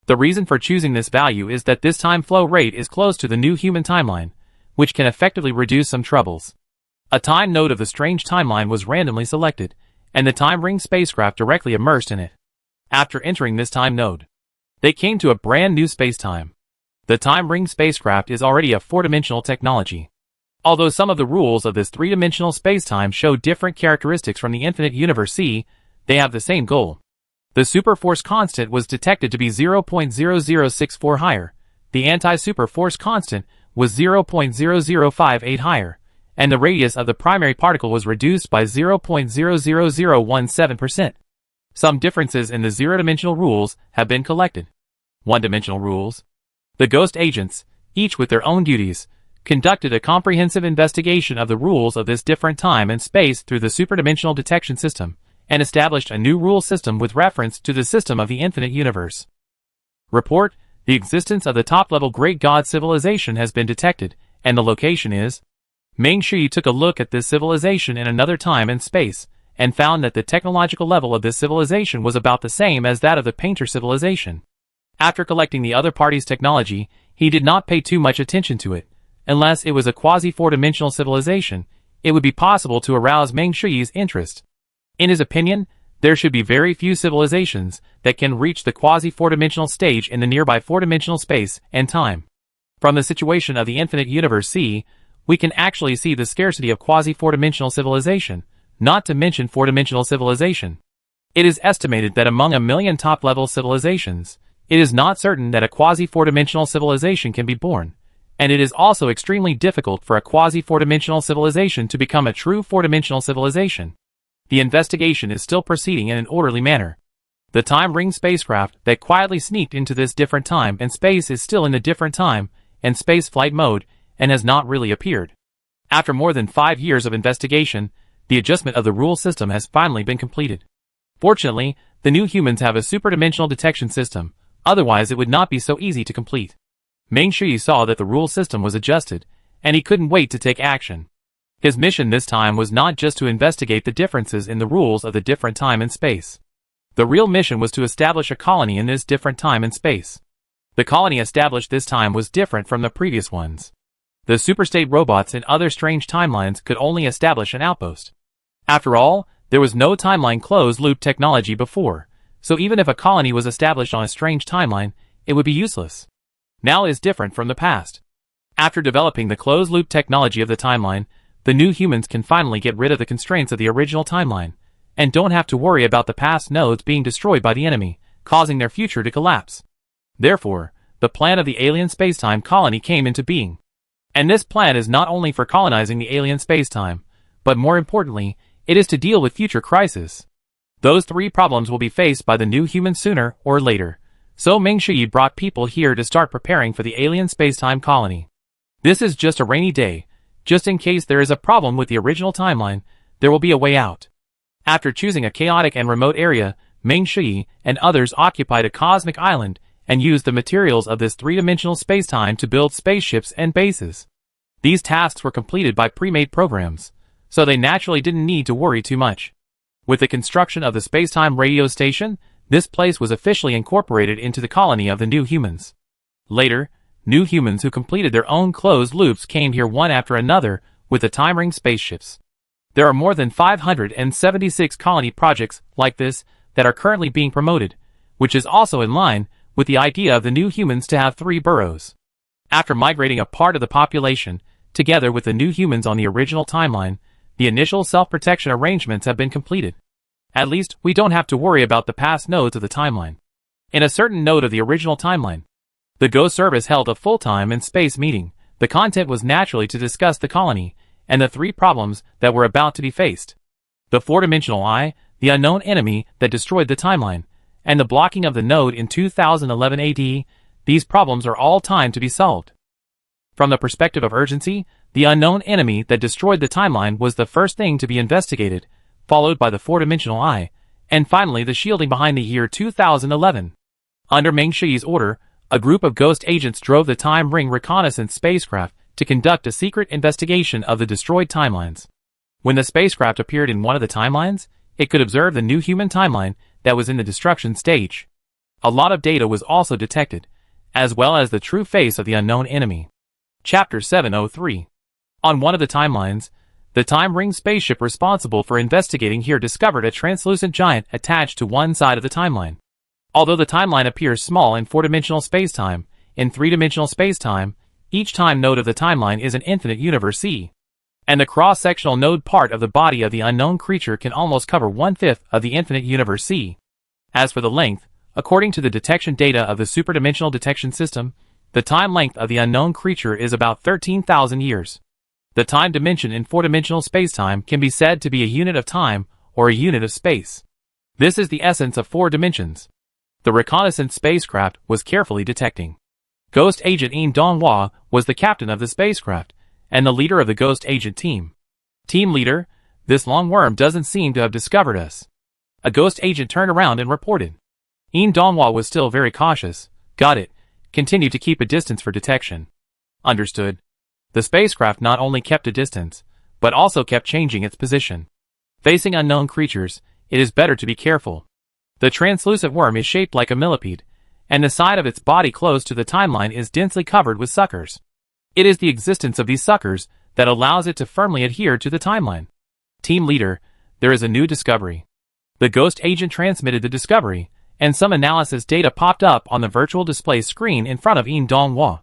The reason for choosing this value is that this time flow rate is close to the new human timeline, which can effectively reduce some troubles. A time node of the strange timeline was randomly selected, and the Time Ring spacecraft directly immersed in it. After entering this time node, they came to a brand new space-time. The Time Ring spacecraft is already a 4-dimensional technology. Although some of the rules of this 3-dimensional space-time show different characteristics from the infinite universe C, they have the same goal. The superforce constant was detected to be 0.0064 higher, the anti-superforce constant was 0.0058 higher, and the radius of the primary particle was reduced by 0.00017%. Some differences in the 0-dimensional rules have been collected. 1-dimensional rules. The ghost agents, each with their own duties, conducted a comprehensive investigation of the rules of this different time and space through the superdimensional detection system, and established a new rule system with reference to the system of the infinite universe. Report: the existence of the top-level Great God civilization has been detected, and the location is. Meng Shui took a look at this civilization in another time and space, and found that the technological level of this civilization was about the same as that of the Painter civilization. After collecting the other party's technology, he did not pay too much attention to it. Unless it was a quasi-4-dimensional civilization, it would be possible to arouse Meng Shui's interest. In his opinion, there should be very few civilizations that can reach the quasi-4-dimensional stage in the nearby 4-dimensional space and time. From the situation of the infinite universe C, we can actually see the scarcity of quasi-four-dimensional civilization, not to mention four-dimensional civilization. It is estimated that among 1 million top-level civilizations, it is not certain that a quasi-four-dimensional civilization can be born, and it is also extremely difficult for a quasi-four-dimensional civilization to become a true four-dimensional civilization. The investigation is still proceeding in an orderly manner. The Time Ring spacecraft that quietly sneaked into this different time and space is still in the different time and space flight mode and has not really appeared. After more than 5 years of investigation, the adjustment of the rule system has finally been completed. Fortunately, the new humans have a superdimensional detection system, otherwise it would not be so easy to complete. Meng Shui saw that the rule system was adjusted, and he couldn't wait to take action. His mission this time was not just to investigate the differences in the rules of the different time and space. The real mission was to establish a colony in this different time and space. The colony established this time was different from the previous ones. The superstate robots in other strange timelines could only establish an outpost. After all, there was no timeline closed-loop technology before, so even if a colony was established on a strange timeline, it would be useless. Now is different from the past. After developing the closed-loop technology of the timeline, the new humans can finally get rid of the constraints of the original timeline, and don't have to worry about the past nodes being destroyed by the enemy, causing their future to collapse. Therefore, the plan of the alien spacetime colony came into being. And this plan is not only for colonizing the alien spacetime, but more importantly, it is to deal with future crises. Those 3 problems will be faced by the new humans sooner or later, so Meng Shui brought people here to start preparing for the alien spacetime colony. This is just a rainy day, just in case there is a problem with the original timeline, there will be a way out. After choosing a chaotic and remote area, Meng Shui and others occupied a cosmic island and used the materials of this 3-dimensional spacetime to build spaceships and bases. These tasks were completed by pre-made programs, so they naturally didn't need to worry too much. With the construction of the spacetime radio station, this place was officially incorporated into the colony of the new humans. Later, new humans who completed their own closed loops came here one after another with the Time Ring spaceships. There are more than 576 colony projects like this that are currently being promoted, which is also in line with the idea of the new humans to have 3 burrows. After migrating a part of the population, together with the new humans on the original timeline, the initial self-protection arrangements have been completed. At least, we don't have to worry about the past nodes of the timeline. In a certain node of the original timeline, the Ghost Service held a full-time and space meeting. The content was naturally to discuss the colony, and the 3 problems that were about to be faced. The 4-dimensional eye, the unknown enemy that destroyed the timeline, and the blocking of the node in 2011 AD, these problems are all timed to be solved. From the perspective of urgency, the unknown enemy that destroyed the timeline was the first thing to be investigated, followed by the 4-dimensional eye, and finally the shielding behind the year 2011. Under Meng Shui's order, a group of ghost agents drove the Time Ring reconnaissance spacecraft to conduct a secret investigation of the destroyed timelines. When the spacecraft appeared in one of the timelines, it could observe the new human timeline that was in the destruction stage. A lot of data was also detected, as well as the true face of the unknown enemy. Chapter 703. On one of the timelines, the Time Ring spaceship responsible for investigating here discovered a translucent giant attached to one side of the timeline. Although the timeline appears small in 4-dimensional spacetime, in 3-dimensional spacetime, each time node of the timeline is an infinite universe C. And the cross-sectional node part of the body of the unknown creature can almost cover 1/5 of the infinite universe C. As for the length, according to the detection data of the superdimensional detection system, the time length of the unknown creature is about 13,000 years. The time dimension in 4-dimensional spacetime can be said to be a unit of time or a unit of space. This is the essence of 4 dimensions. The reconnaissance spacecraft was carefully detecting. Ghost Agent Yin Donghua was the captain of the spacecraft and the leader of the Ghost Agent team. Team leader, this long worm doesn't seem to have discovered us. A Ghost Agent turned around and reported. Yin Donghua was still very cautious. Got it. Continue to keep a distance for detection. Understood. The spacecraft not only kept a distance, but also kept changing its position. Facing unknown creatures, it is better to be careful. The translucent worm is shaped like a millipede, and the side of its body close to the timeline is densely covered with suckers. It is the existence of these suckers that allows it to firmly adhere to the timeline. Team leader, there is a new discovery. The Ghost Agent transmitted the discovery, and some analysis data popped up on the virtual display screen in front of Yin Donghua.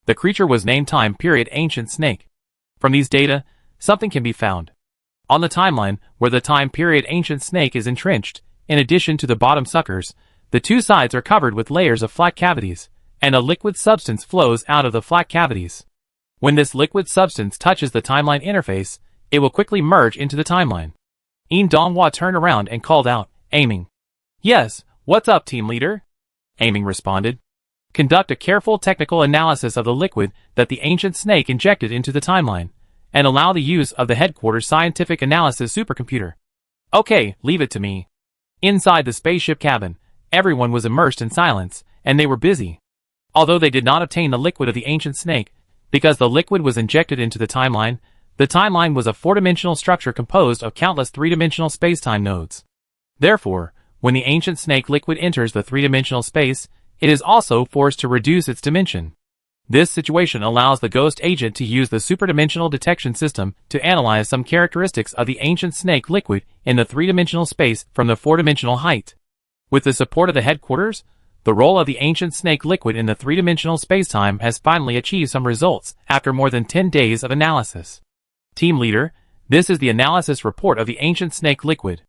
The creature was named Time Period Ancient Snake. From these data, something can be found. On the timeline, where the time period ancient snake is entrenched, in addition to the bottom suckers, the two sides are covered with layers of flat cavities, and a liquid substance flows out of the flat cavities. When this liquid substance touches the timeline interface, it will quickly merge into the timeline. In Donghua turned around and called out, aiming. Yes, what's up, team leader? Aiming responded. Conduct a careful technical analysis of the liquid that the ancient snake injected into the timeline, and allow the use of the headquarters scientific analysis supercomputer. Okay, leave it to me. Inside the spaceship cabin, everyone was immersed in silence, and they were busy. Although they did not obtain the liquid of the ancient snake, because the liquid was injected into the timeline was a four-dimensional structure composed of countless three-dimensional space-time nodes. Therefore, when the ancient snake liquid enters the three-dimensional space, it is also forced to reduce its dimension. This situation allows the ghost agent to use the superdimensional detection system to analyze some characteristics of the ancient snake liquid in the three-dimensional space from the four-dimensional height. With the support of the headquarters, the role of the ancient snake liquid in the three-dimensional spacetime has finally achieved some results after more than 10 days of analysis. Team leader, this is the analysis report of the ancient snake liquid.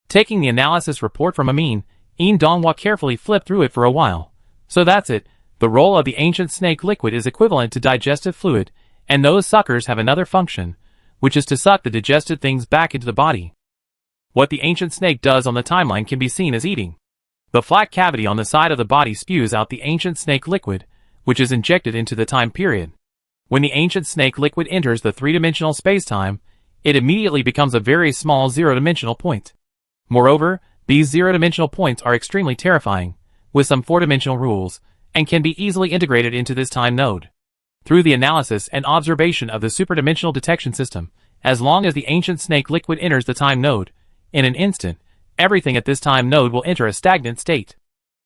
Taking the analysis report from Amin, Donghua carefully flipped through it for a while. So that's it. The role of the ancient snake liquid is equivalent to digestive fluid, and those suckers have another function, which is to suck the digested things back into the body. What the ancient snake does on the timeline can be seen as eating. The flat cavity on the side of the body spews out the ancient snake liquid, which is injected into the time period. When the ancient snake liquid enters the three-dimensional spacetime, it immediately becomes a very small zero-dimensional point. Moreover, these zero-dimensional points are extremely terrifying, with some four-dimensional rules, and can be easily integrated into this time node. Through the analysis and observation of the superdimensional detection system, as long as the ancient snake liquid enters the time node, in an instant, everything at this time node will enter a stagnant state.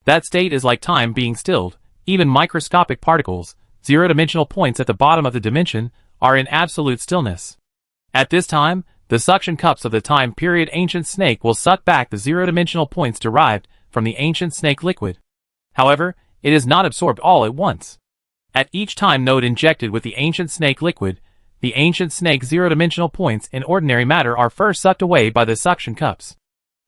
That state is like time being stilled. Even microscopic particles, zero-dimensional points at the bottom of the dimension, are in absolute stillness. At this time, the suction cups of the time period ancient snake will suck back the zero-dimensional points derived from the ancient snake liquid. However, it is not absorbed all at once. At each time node injected with the ancient snake liquid, the ancient snake zero-dimensional points in ordinary matter are first sucked away by the suction cups.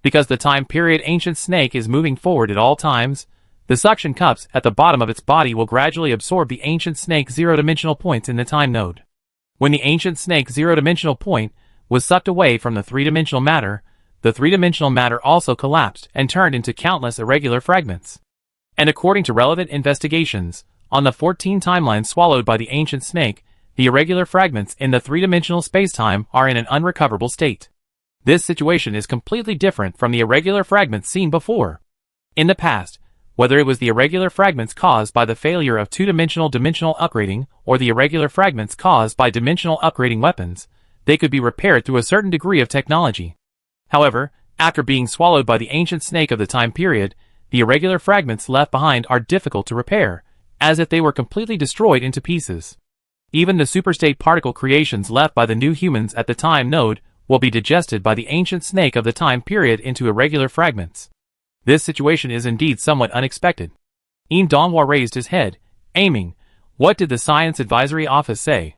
Because the time period ancient snake is moving forward at all times, the suction cups at the bottom of its body will gradually absorb the ancient snake zero-dimensional points in the time node. When the ancient snake zero-dimensional point was sucked away from the three-dimensional matter, the three-dimensional matter also collapsed and turned into countless irregular fragments. And according to relevant investigations, on the 14 timelines swallowed by the ancient snake, the irregular fragments in the three-dimensional spacetime are in an unrecoverable state. This situation is completely different from the irregular fragments seen before. In the past, whether it was the irregular fragments caused by the failure of two-dimensional dimensional upgrading or the irregular fragments caused by dimensional upgrading weapons, they could be repaired through a certain degree of technology. However, after being swallowed by the ancient snake of the time period, the irregular fragments left behind are difficult to repair, as if they were completely destroyed into pieces. Even the superstate particle creations left by the new humans at the time node will be digested by the ancient snake of the time period into irregular fragments. This situation is indeed somewhat unexpected. Donghua raised his head, aiming. What did the Science Advisory Office say?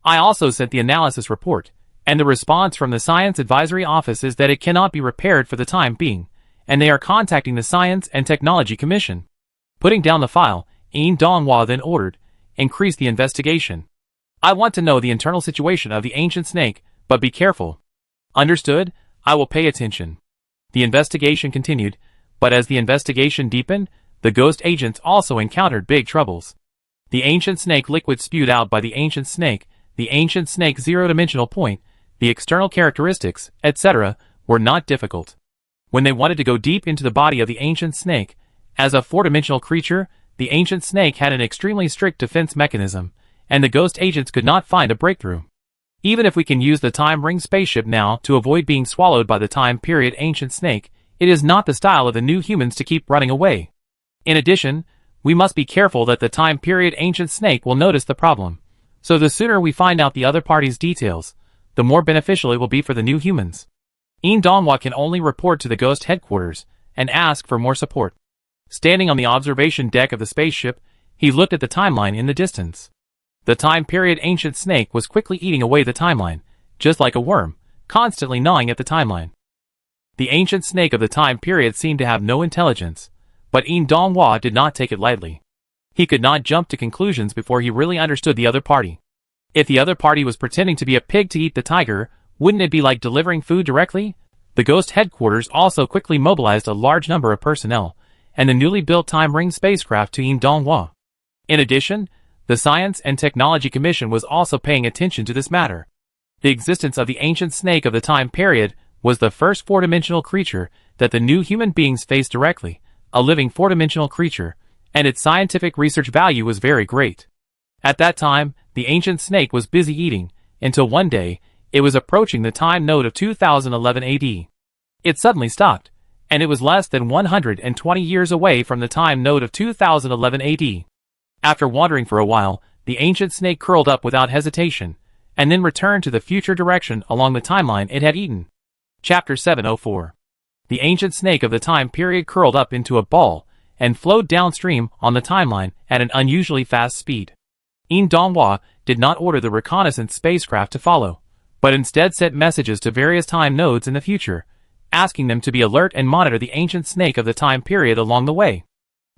I also sent the analysis report, and the response from the Science Advisory Office is that it cannot be repaired for the time being, and they are contacting the Science and Technology Commission. Putting down the file, Donghua then ordered, increase the investigation. I want to know the internal situation of the ancient snake, but be careful. Understood? I will pay attention. The investigation continued, but as the investigation deepened, the ghost agents also encountered big troubles. The ancient snake liquid spewed out by the ancient snake zero-dimensional point, the external characteristics, etc., were not difficult. When they wanted to go deep into the body of the ancient snake, as a four-dimensional creature, the ancient snake had an extremely strict defense mechanism, and the ghost agents could not find a breakthrough. Even if we can use the time ring spaceship now to avoid being swallowed by the time period ancient snake, it is not the style of the new humans to keep running away. In addition, we must be careful that the time period ancient snake will notice the problem. So the sooner we find out the other party's details, the more beneficial it will be for the new humans. Donghua can only report to the ghost headquarters and ask for more support. Standing on the observation deck of the spaceship, he looked at the timeline in the distance. The time period ancient snake was quickly eating away the timeline, just like a worm, constantly gnawing at the timeline. The ancient snake of the time period seemed to have no intelligence, but Yin Donghua did not take it lightly. He could not jump to conclusions before he really understood the other party. If the other party was pretending to be a pig to eat the tiger, wouldn't it be like delivering food directly? The Ghost headquarters also quickly mobilized a large number of personnel, and the newly built Time Ring spacecraft to Yin Donghua. In addition, the Science and Technology Commission was also paying attention to this matter. The existence of the ancient snake of the time period was the first four-dimensional creature that the new human beings faced directly, a living four-dimensional creature, and its scientific research value was very great. At that time, the ancient snake was busy eating, until one day, it was approaching the time node of 2011 AD. It suddenly stopped, and it was less than 120 years away from the time node of 2011 AD. After wandering for a while, the ancient snake curled up without hesitation, and then returned to the future direction along the timeline it had eaten. Chapter 704. The ancient snake of the time period curled up into a ball, and flowed downstream on the timeline at an unusually fast speed. Yin Donghua did not order the reconnaissance spacecraft to follow, but instead sent messages to various time nodes in the future, asking them to be alert and monitor the ancient snake of the time period along the way.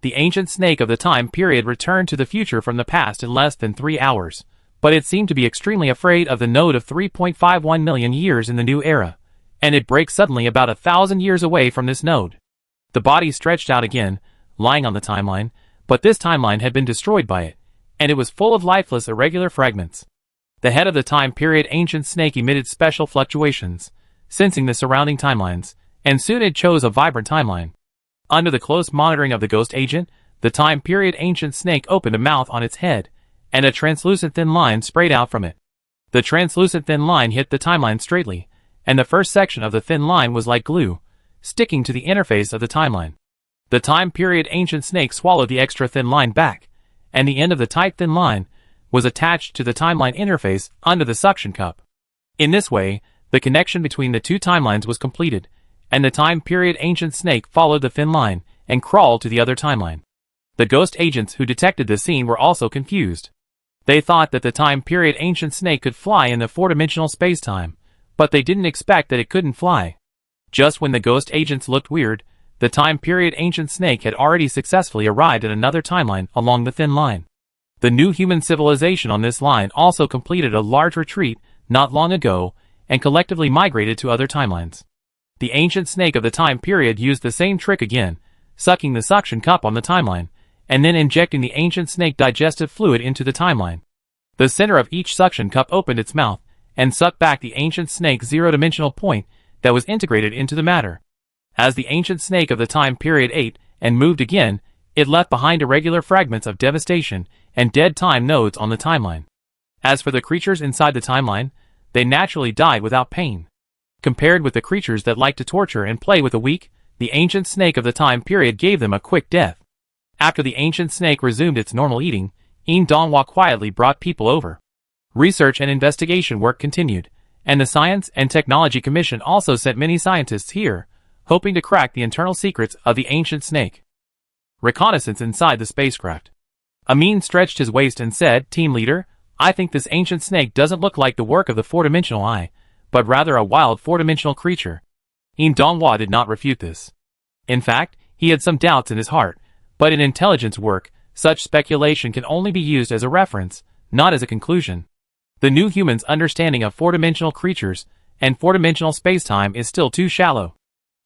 The ancient snake of the time period returned to the future from the past in less than 3 hours, but it seemed to be extremely afraid of the node of 3.51 million years in the new era, and it breaks suddenly about 1,000 years away from this node. The body stretched out again, lying on the timeline, but this timeline had been destroyed by it, and it was full of lifeless irregular fragments. The head of the time period ancient snake emitted special fluctuations, sensing the surrounding timelines, and soon it chose a vibrant timeline. Under the close monitoring of the ghost agent, the time period ancient snake opened a mouth on its head, and a translucent thin line sprayed out from it. The translucent thin line hit the timeline straightly, and the first section of the thin line was like glue, sticking to the interface of the timeline. The time period ancient snake swallowed the extra thin line back, and the end of the tight thin line was attached to the timeline interface under the suction cup. In this way, the connection between the two timelines was completed, and the time period ancient snake followed the thin line and crawled to the other timeline. The ghost agents who detected the scene were also confused. They thought that the time period ancient snake could fly in the four-dimensional space-time, but they didn't expect that it couldn't fly. Just when the ghost agents looked weird, the time period ancient snake had already successfully arrived at another timeline along the thin line. The new human civilization on this line also completed a large retreat not long ago and collectively migrated to other timelines. The ancient snake of the time period used the same trick again, sucking the suction cup on the timeline, and then injecting the ancient snake digestive fluid into the timeline. The center of each suction cup opened its mouth, and sucked back the ancient snake's zero-dimensional point that was integrated into the matter. As the ancient snake of the time period ate and moved again, it left behind irregular fragments of devastation and dead time nodes on the timeline. As for the creatures inside the timeline, they naturally died without pain. Compared with the creatures that like to torture and play with the weak, the ancient snake of the time period gave them a quick death. After the ancient snake resumed its normal eating, Yin Donghua quietly brought people over. Research and investigation work continued, and the Science and Technology Commission also sent many scientists here, hoping to crack the internal secrets of the ancient snake. Reconnaissance inside the spacecraft. Amin stretched his waist and said, "Team leader, I think this ancient snake doesn't look like the work of the four-dimensional eye, but rather a wild four-dimensional creature." Yin Donghua did not refute this. In fact, he had some doubts in his heart, but in intelligence work, such speculation can only be used as a reference, not as a conclusion. The new human's understanding of four-dimensional creatures and four-dimensional space-time is still too shallow.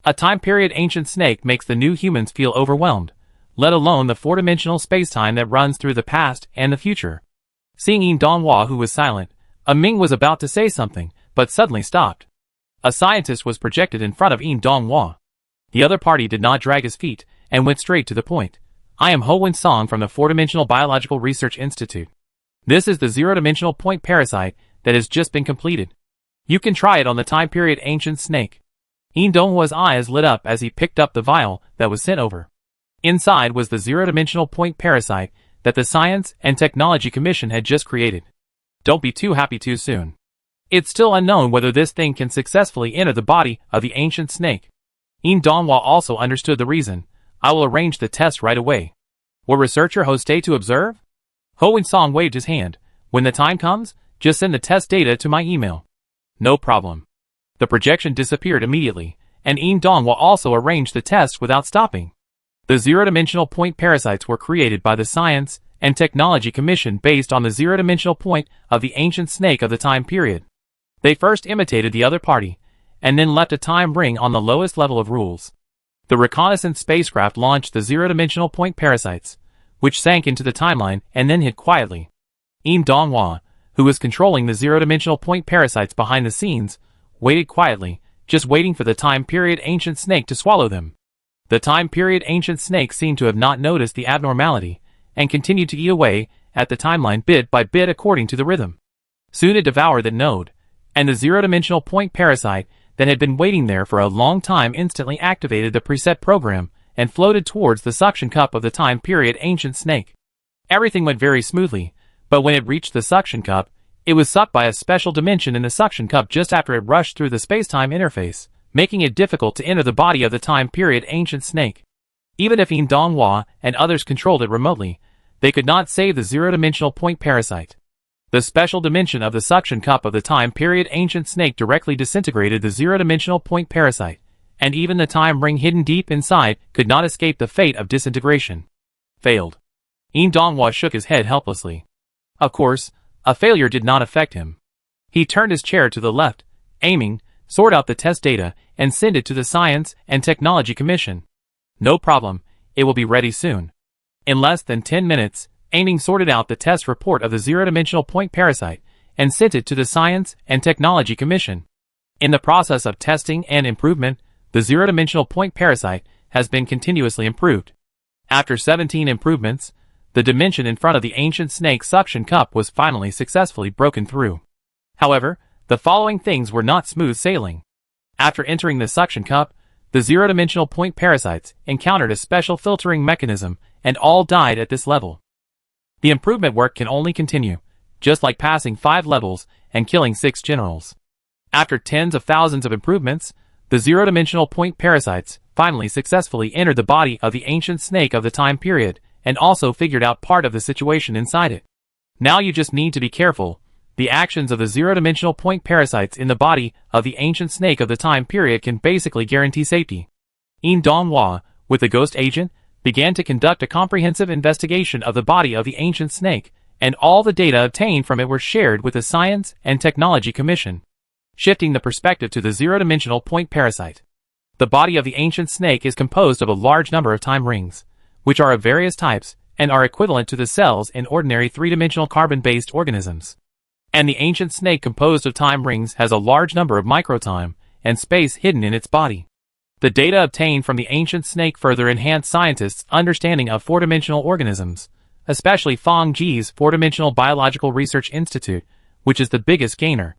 A time-period ancient snake makes the new humans feel overwhelmed, let alone the four-dimensional space-time that runs through the past and the future. Seeing Yin Donghua, who was silent, Ming was about to say something, but suddenly stopped. A scientist was projected in front of Yin Donghua. The other party did not drag his feet, and went straight to the point. "I am Ho Song from the Four-Dimensional Biological Research Institute. This is the zero-dimensional point parasite that has just been completed. You can try it on the time-period ancient snake." Yin Donghua's eyes lit up as he picked up the vial that was sent over. Inside was the zero-dimensional point parasite that the Science and Technology Commission had just created. Don't be too happy too soon. It's still unknown whether this thing can successfully enter the body of the ancient snake. Yin Donghua also understood the reason. "I will arrange the test right away. Will researcher Ho stay to observe?" Ho Song waved his hand, When the time comes, just send the test data to my email. No problem. The projection disappeared immediately, and Dongwa also arranged the test without stopping. The zero-dimensional point parasites were created by the Science and Technology Commission based on the zero-dimensional point of the ancient snake of the time period. They first imitated the other party, and then left a time ring on the lowest level of rules. The reconnaissance spacecraft launched the zero-dimensional point parasites, which sank into the timeline and then hid quietly. Dongwa, who was controlling the zero-dimensional point parasites behind the scenes, waited quietly, just waiting for the time period ancient snake to swallow them. The time period ancient snake seemed to have not noticed the abnormality, and continued to eat away at the timeline bit by bit according to the rhythm. Soon it devoured the node, and the zero-dimensional point parasite that had been waiting there for a long time instantly activated the preset program and floated towards the suction cup of the time period ancient snake. Everything went very smoothly, but when it reached the suction cup, it was sucked by a special dimension in the suction cup just after it rushed through the space-time interface, making it difficult to enter the body of the time period ancient snake. Even if Dongwa and others controlled it remotely, they could not save the zero-dimensional point parasite. The special dimension of the suction cup of the time period ancient snake directly disintegrated the zero-dimensional point parasite, and even the time ring hidden deep inside could not escape the fate of disintegration. Failed. Dongwa shook his head helplessly. Of course, a failure did not affect him. He turned his chair to the left, aiming, sort out the test data, and send it to the Science and Technology Commission. No problem, it will be ready soon. In less than 10 minutes, Aiming sorted out the test report of the zero-dimensional point parasite and sent it to the Science and Technology Commission. In the process of testing and improvement, the zero-dimensional point parasite has been continuously improved. After 17 improvements, the dimension in front of the ancient snake suction cup was finally successfully broken through. However, the following things were not smooth sailing. After entering the suction cup, the zero-dimensional point parasites encountered a special filtering mechanism and all died at this level. The improvement work can only continue, just like passing 5 levels and killing 6 generals. After tens of thousands of improvements, the zero-dimensional point parasites finally successfully entered the body of the ancient snake of the time period and also figured out part of the situation inside it. Now you just need to be careful. The actions of the zero-dimensional point parasites in the body of the ancient snake of the time period can basically guarantee safety. Dongwa, with the ghost agent, began to conduct a comprehensive investigation of the body of the ancient snake, and all the data obtained from it were shared with the Science and Technology Commission. Shifting the perspective to the zero-dimensional point parasite. The body of the ancient snake is composed of a large number of time rings, which are of various types and are equivalent to the cells in ordinary three-dimensional carbon-based organisms. And the ancient snake composed of time rings has a large number of microtime and space hidden in its body. The data obtained from the ancient snake further enhanced scientists' understanding of four-dimensional organisms, especially Feng Ji's Four-Dimensional Biological Research Institute, which is the biggest gainer.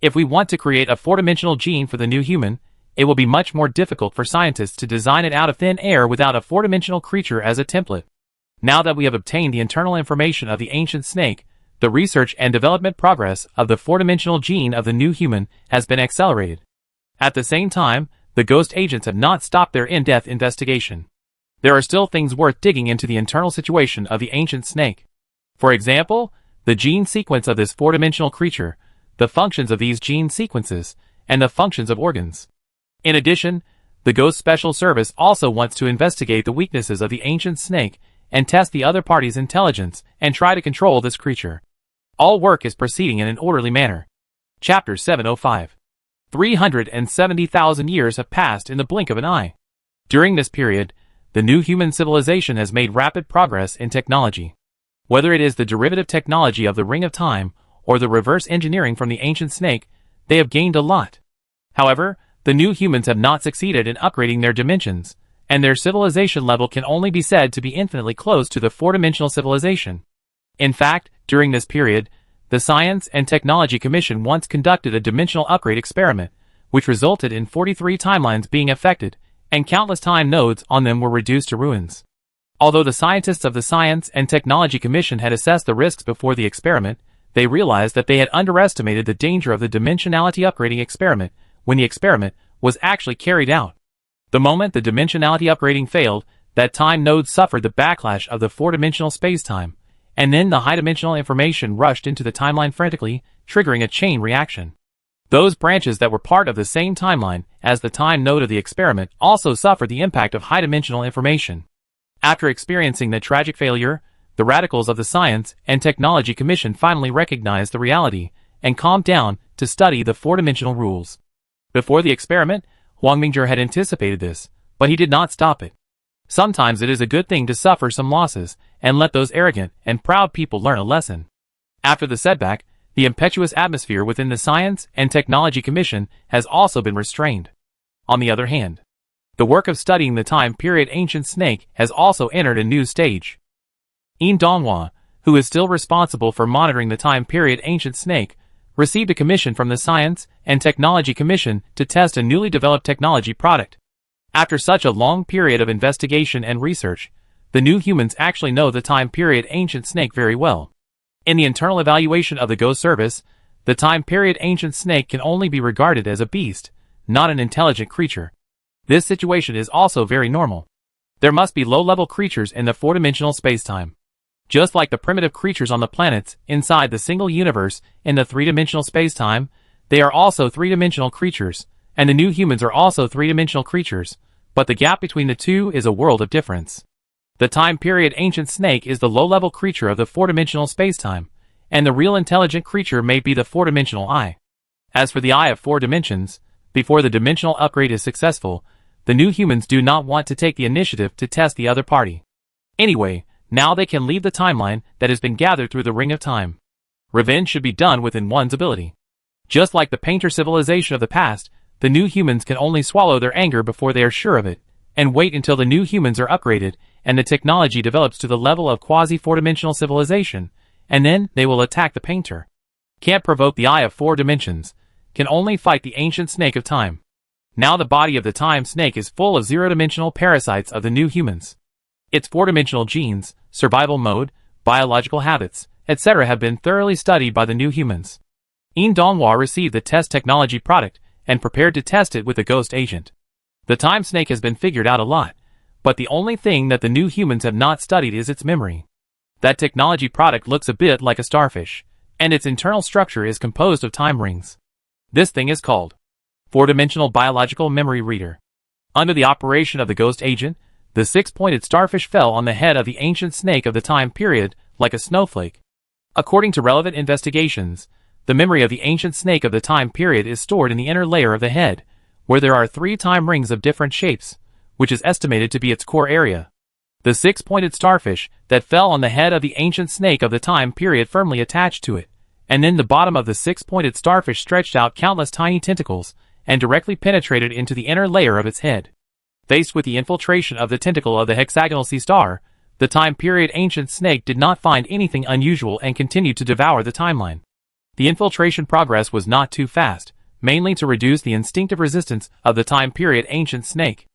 If we want to create a four-dimensional gene for the new human, it will be much more difficult for scientists to design it out of thin air without a four-dimensional creature as a template. Now that we have obtained the internal information of the ancient snake, the research and development progress of the four-dimensional gene of the new human has been accelerated. At the same time, the ghost agents have not stopped their in-depth investigation. There are still things worth digging into the internal situation of the ancient snake. For example, the gene sequence of this four-dimensional creature, the functions of these gene sequences, and the functions of organs. In addition, the Ghost Special Service also wants to investigate the weaknesses of the ancient snake and test the other party's intelligence and try to control this creature. All work is proceeding in an orderly manner. Chapter 705. 370,000 years have passed in the blink of an eye. During this period, the new human civilization has made rapid progress in technology. Whether it is the derivative technology of the Ring of Time or the reverse engineering from the ancient snake, they have gained a lot. However, the new humans have not succeeded in upgrading their dimensions, and their civilization level can only be said to be infinitely close to the four-dimensional civilization. In fact, during this period, the Science and Technology Commission once conducted a dimensional upgrade experiment, which resulted in 43 timelines being affected, and countless time nodes on them were reduced to ruins. Although the scientists of the Science and Technology Commission had assessed the risks before the experiment, they realized that they had underestimated the danger of the dimensionality upgrading experiment when the experiment was actually carried out. The moment the dimensionality upgrading failed, that time node suffered the backlash of the four-dimensional space-time, and then the high-dimensional information rushed into the timeline frantically, triggering a chain reaction. Those branches that were part of the same timeline as the time node of the experiment also suffered the impact of high-dimensional information. After experiencing the tragic failure, the radicals of the Science and Technology Commission finally recognized the reality and calmed down to study the four-dimensional rules. Before the experiment, Huang Mingzhi had anticipated this, but he did not stop it. Sometimes it is a good thing to suffer some losses and let those arrogant and proud people learn a lesson. After the setback, the impetuous atmosphere within the Science and Technology Commission has also been restrained. On the other hand, the work of studying the time period ancient snake has also entered a new stage. Yin Donghua, who is still responsible for monitoring the time period ancient snake, received a commission from the Science and Technology Commission to test a newly developed technology product. After such a long period of investigation and research, the new humans actually know the time period ancient snake very well. In the internal evaluation of the Go service, the time period ancient snake can only be regarded as a beast, not an intelligent creature. This situation is also very normal. There must be low-level creatures in the four-dimensional spacetime. Just like the primitive creatures on the planets inside the single universe in the three-dimensional spacetime, they are also three-dimensional creatures, and the new humans are also three-dimensional creatures, but the gap between the two is a world of difference. The time period ancient snake is the low-level creature of the four-dimensional spacetime, and the real intelligent creature may be the four-dimensional eye. As for the eye of four dimensions, before the dimensional upgrade is successful, the new humans do not want to take the initiative to test the other party. Anyway, now they can leave the timeline that has been gathered through the Ring of Time. Revenge should be done within one's ability. Just like the painter civilization of the past, the new humans can only swallow their anger before they are sure of it, and wait until the new humans are upgraded and the technology develops to the level of quasi-four-dimensional civilization, and then they will attack the painter. Can't provoke the eye of four dimensions, can only fight the ancient snake of time. Now the body of the time snake is full of zero-dimensional parasites of the new humans. Its four-dimensional genes, survival mode, biological habits, etc. have been thoroughly studied by the new humans. Yin Donghua received the test technology product and prepared to test it with the ghost agent. The time snake has been figured out a lot, but the only thing that the new humans have not studied is its memory. That technology product looks a bit like a starfish, and its internal structure is composed of time rings. This thing is called four-dimensional biological memory reader. Under the operation of the ghost agent, the six-pointed starfish fell on the head of the ancient snake of the time period like a snowflake. According to relevant investigations, the memory of the ancient snake of the time period is stored in the inner layer of the head, where there are 3 time rings of different shapes, which is estimated to be its core area. The six-pointed starfish that fell on the head of the ancient snake of the time period firmly attached to it, and then the bottom of the six-pointed starfish stretched out countless tiny tentacles and directly penetrated into the inner layer of its head. Faced with the infiltration of the tentacle of the hexagonal sea star, the time period ancient snake did not find anything unusual and continued to devour the timeline. The infiltration progress was not too fast, mainly to reduce the instinctive resistance of the time period ancient snake.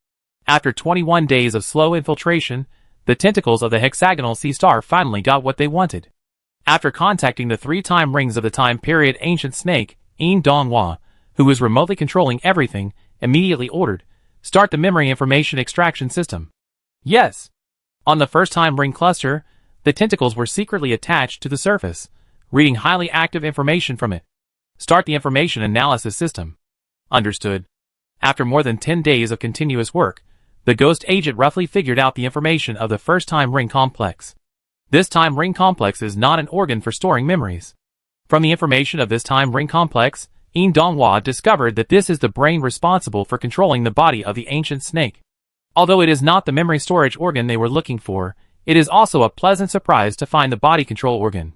After 21 days of slow infiltration, the tentacles of the hexagonal sea star finally got what they wanted. After contacting the 3 time rings of the time period ancient snake, Yin Donghua, who was remotely controlling everything, immediately ordered, "Start the memory information extraction system." Yes! On the first time ring cluster, the tentacles were secretly attached to the surface, reading highly active information from it. Start the information analysis system. Understood. After more than 10 days of continuous work, the ghost agent roughly figured out the information of the first time ring complex. This time ring complex is not an organ for storing memories. From the information of this time ring complex, Yin Donghua discovered that this is the brain responsible for controlling the body of the ancient snake. Although it is not the memory storage organ they were looking for, it is also a pleasant surprise to find the body control organ.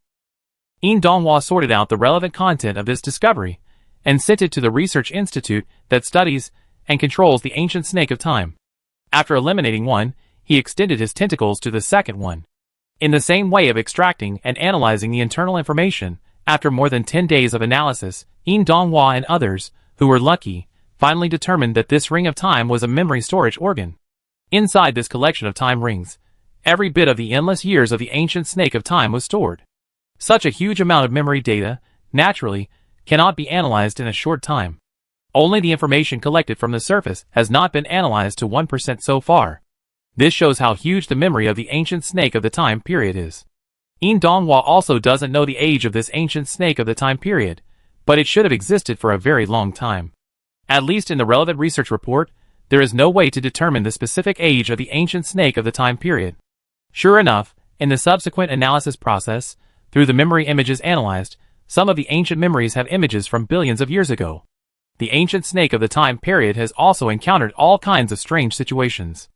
Yin Donghua sorted out the relevant content of this discovery and sent it to the research institute that studies and controls the ancient snake of time. After eliminating one, he extended his tentacles to the second one. In the same way of extracting and analyzing the internal information, after more than 10 days of analysis, Yin Donghua and others, who were lucky, finally determined that this ring of time was a memory storage organ. Inside this collection of time rings, every bit of the endless years of the ancient snake of time was stored. Such a huge amount of memory data, naturally, cannot be analyzed in a short time. Only the information collected from the surface has not been analyzed to 1% so far. This shows how huge the memory of the ancient snake of the time period is. Donghua also doesn't know the age of this ancient snake of the time period, but it should have existed for a very long time. At least in the relevant research report, there is no way to determine the specific age of the ancient snake of the time period. Sure enough, in the subsequent analysis process, through the memory images analyzed, some of the ancient memories have images from billions of years ago. The ancient snake of the time period has also encountered all kinds of strange situations.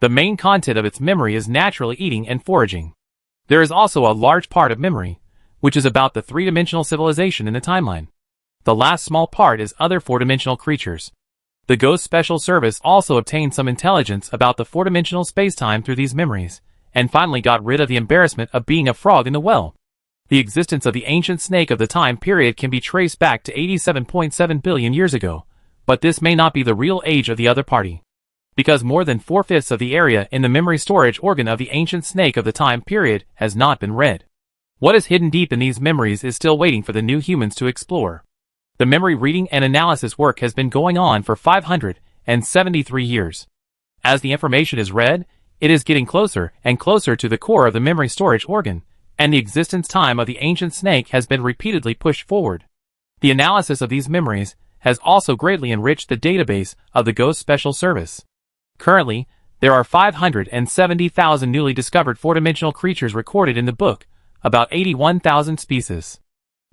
The main content of its memory is naturally eating and foraging. There is also a large part of memory, which is about the three-dimensional civilization in the timeline. The last small part is other four-dimensional creatures. The Ghost Special Service also obtained some intelligence about the four-dimensional spacetime through these memories, and finally got rid of the embarrassment of being a frog in the well. The existence of the ancient snake of the time period can be traced back to 87.7 billion years ago, but this may not be the real age of the other party. Because more than 4/5 of the area in the memory storage organ of the ancient snake of the time period has not been read. What is hidden deep in these memories is still waiting for the new humans to explore. The memory reading and analysis work has been going on for 573 years. As the information is read, it is getting closer and closer to the core of the memory storage organ, and the existence time of the ancient snake has been repeatedly pushed forward. The analysis of these memories has also greatly enriched the database of the Ghost Special Service. Currently, there are 570,000 newly discovered four-dimensional creatures recorded in the book, about 81,000 species.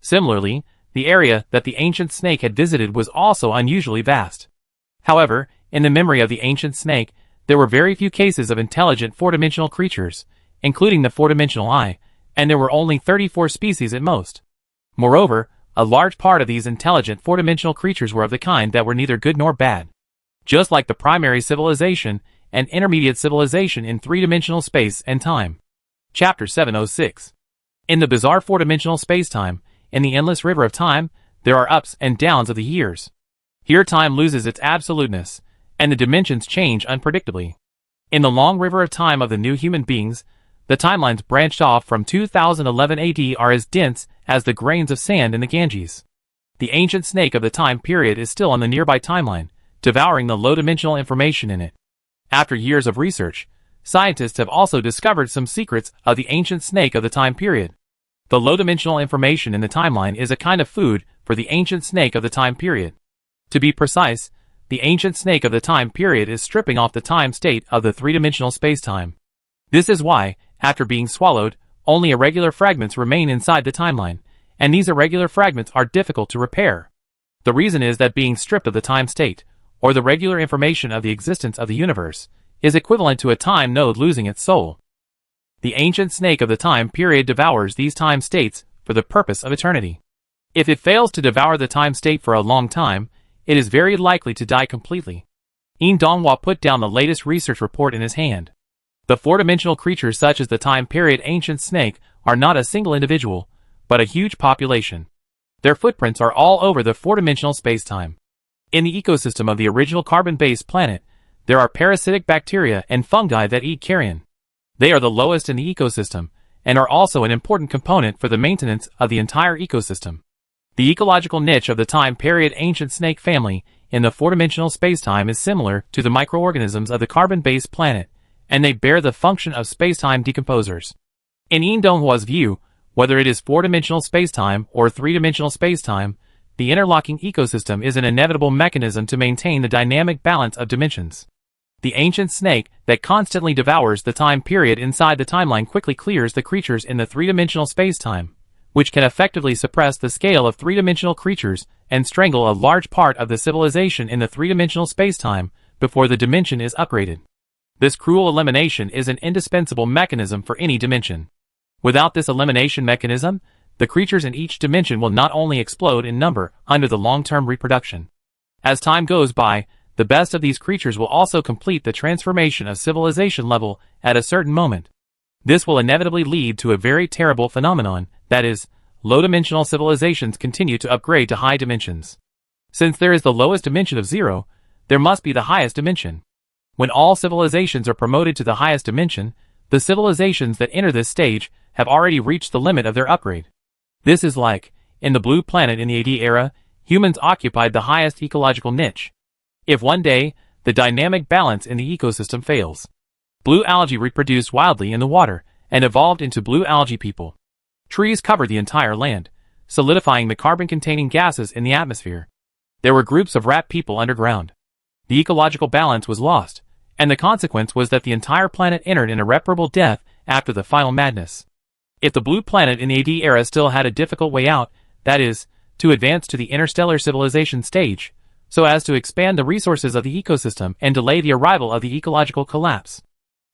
Similarly, the area that the ancient snake had visited was also unusually vast. However, in the memory of the ancient snake, there were very few cases of intelligent four-dimensional creatures, including the four-dimensional eye, and there were only 34 species at most. Moreover, a large part of these intelligent four-dimensional creatures were of the kind that were neither good nor bad. Just like the primary civilization and intermediate civilization in three-dimensional space and time. Chapter 706. In the bizarre four-dimensional space-time, in the endless river of time, there are ups and downs of the years. Here time loses its absoluteness, and the dimensions change unpredictably. In the long river of time of the new human beings, the timelines branched off from 2011 AD are as dense as the grains of sand in the Ganges. The ancient snake of the time period is still on the nearby timeline, devouring the low-dimensional information in it. After years of research, scientists have also discovered some secrets of the ancient snake of the time period. The low-dimensional information in the timeline is a kind of food for the ancient snake of the time period. To be precise, the ancient snake of the time period is stripping off the time state of the three-dimensional space-time. This is why, after being swallowed, only irregular fragments remain inside the timeline, and these irregular fragments are difficult to repair. The reason is that being stripped of the time state, or the regular information of the existence of the universe, is equivalent to a time node losing its soul. The ancient snake of the time period devours these time states for the purpose of eternity. If it fails to devour the time state for a long time, it is very likely to die completely. Donghua put down the latest research report in his hand. The four-dimensional creatures such as the time period ancient snake are not a single individual, but a huge population. Their footprints are all over the four-dimensional space-time. In the ecosystem of the original carbon-based planet, there are parasitic bacteria and fungi that eat carrion. They are the lowest in the ecosystem, and are also an important component for the maintenance of the entire ecosystem. The ecological niche of the time period ancient snake family in the four-dimensional spacetime is similar to the microorganisms of the carbon-based planet, and they bear the function of spacetime decomposers. In Donghua's view, whether it is four-dimensional spacetime or three-dimensional spacetime, the interlocking ecosystem is an inevitable mechanism to maintain the dynamic balance of dimensions. The ancient snake that constantly devours the time period inside the timeline quickly clears the creatures in the three-dimensional spacetime, which can effectively suppress the scale of three-dimensional creatures and strangle a large part of the civilization in the three-dimensional spacetime before the dimension is upgraded. This cruel elimination is an indispensable mechanism for any dimension. Without this elimination mechanism, the creatures in each dimension will not only explode in number under the long-term reproduction. As time goes by, the best of these creatures will also complete the transformation of civilization level at a certain moment. This will inevitably lead to a very terrible phenomenon, that is, low-dimensional civilizations continue to upgrade to high dimensions. Since there is the lowest dimension of 0, there must be the highest dimension. When all civilizations are promoted to the highest dimension, the civilizations that enter this stage have already reached the limit of their upgrade. This is like, in the blue planet in the AD era, humans occupied the highest ecological niche. If one day, the dynamic balance in the ecosystem fails, blue algae reproduce wildly in the water, and evolved into blue algae people. Trees covered the entire land, solidifying the carbon-containing gases in the atmosphere. There were groups of rat people underground. The ecological balance was lost, and the consequence was that the entire planet entered an irreparable death after the final madness. If the blue planet in the AD era still had a difficult way out, that is, to advance to the interstellar civilization stage, so as to expand the resources of the ecosystem and delay the arrival of the ecological collapse.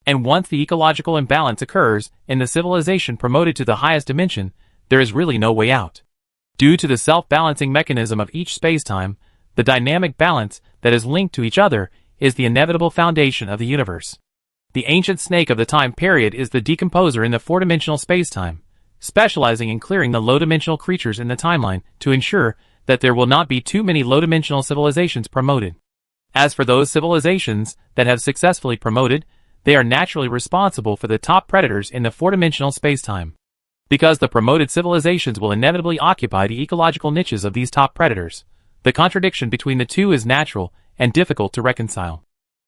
And once the ecological imbalance occurs in the civilization promoted to the highest dimension, there is really no way out. Due to the self-balancing mechanism of each spacetime, the dynamic balance that is linked to each other is the inevitable foundation of the universe. The ancient snake of the time period is the decomposer in the four-dimensional spacetime, specializing in clearing the low-dimensional creatures in the timeline to ensure that there will not be too many low-dimensional civilizations promoted. As for those civilizations that have successfully promoted, they are naturally responsible for the top predators in the four-dimensional spacetime. Because the promoted civilizations will inevitably occupy the ecological niches of these top predators, the contradiction between the two is natural and difficult to reconcile.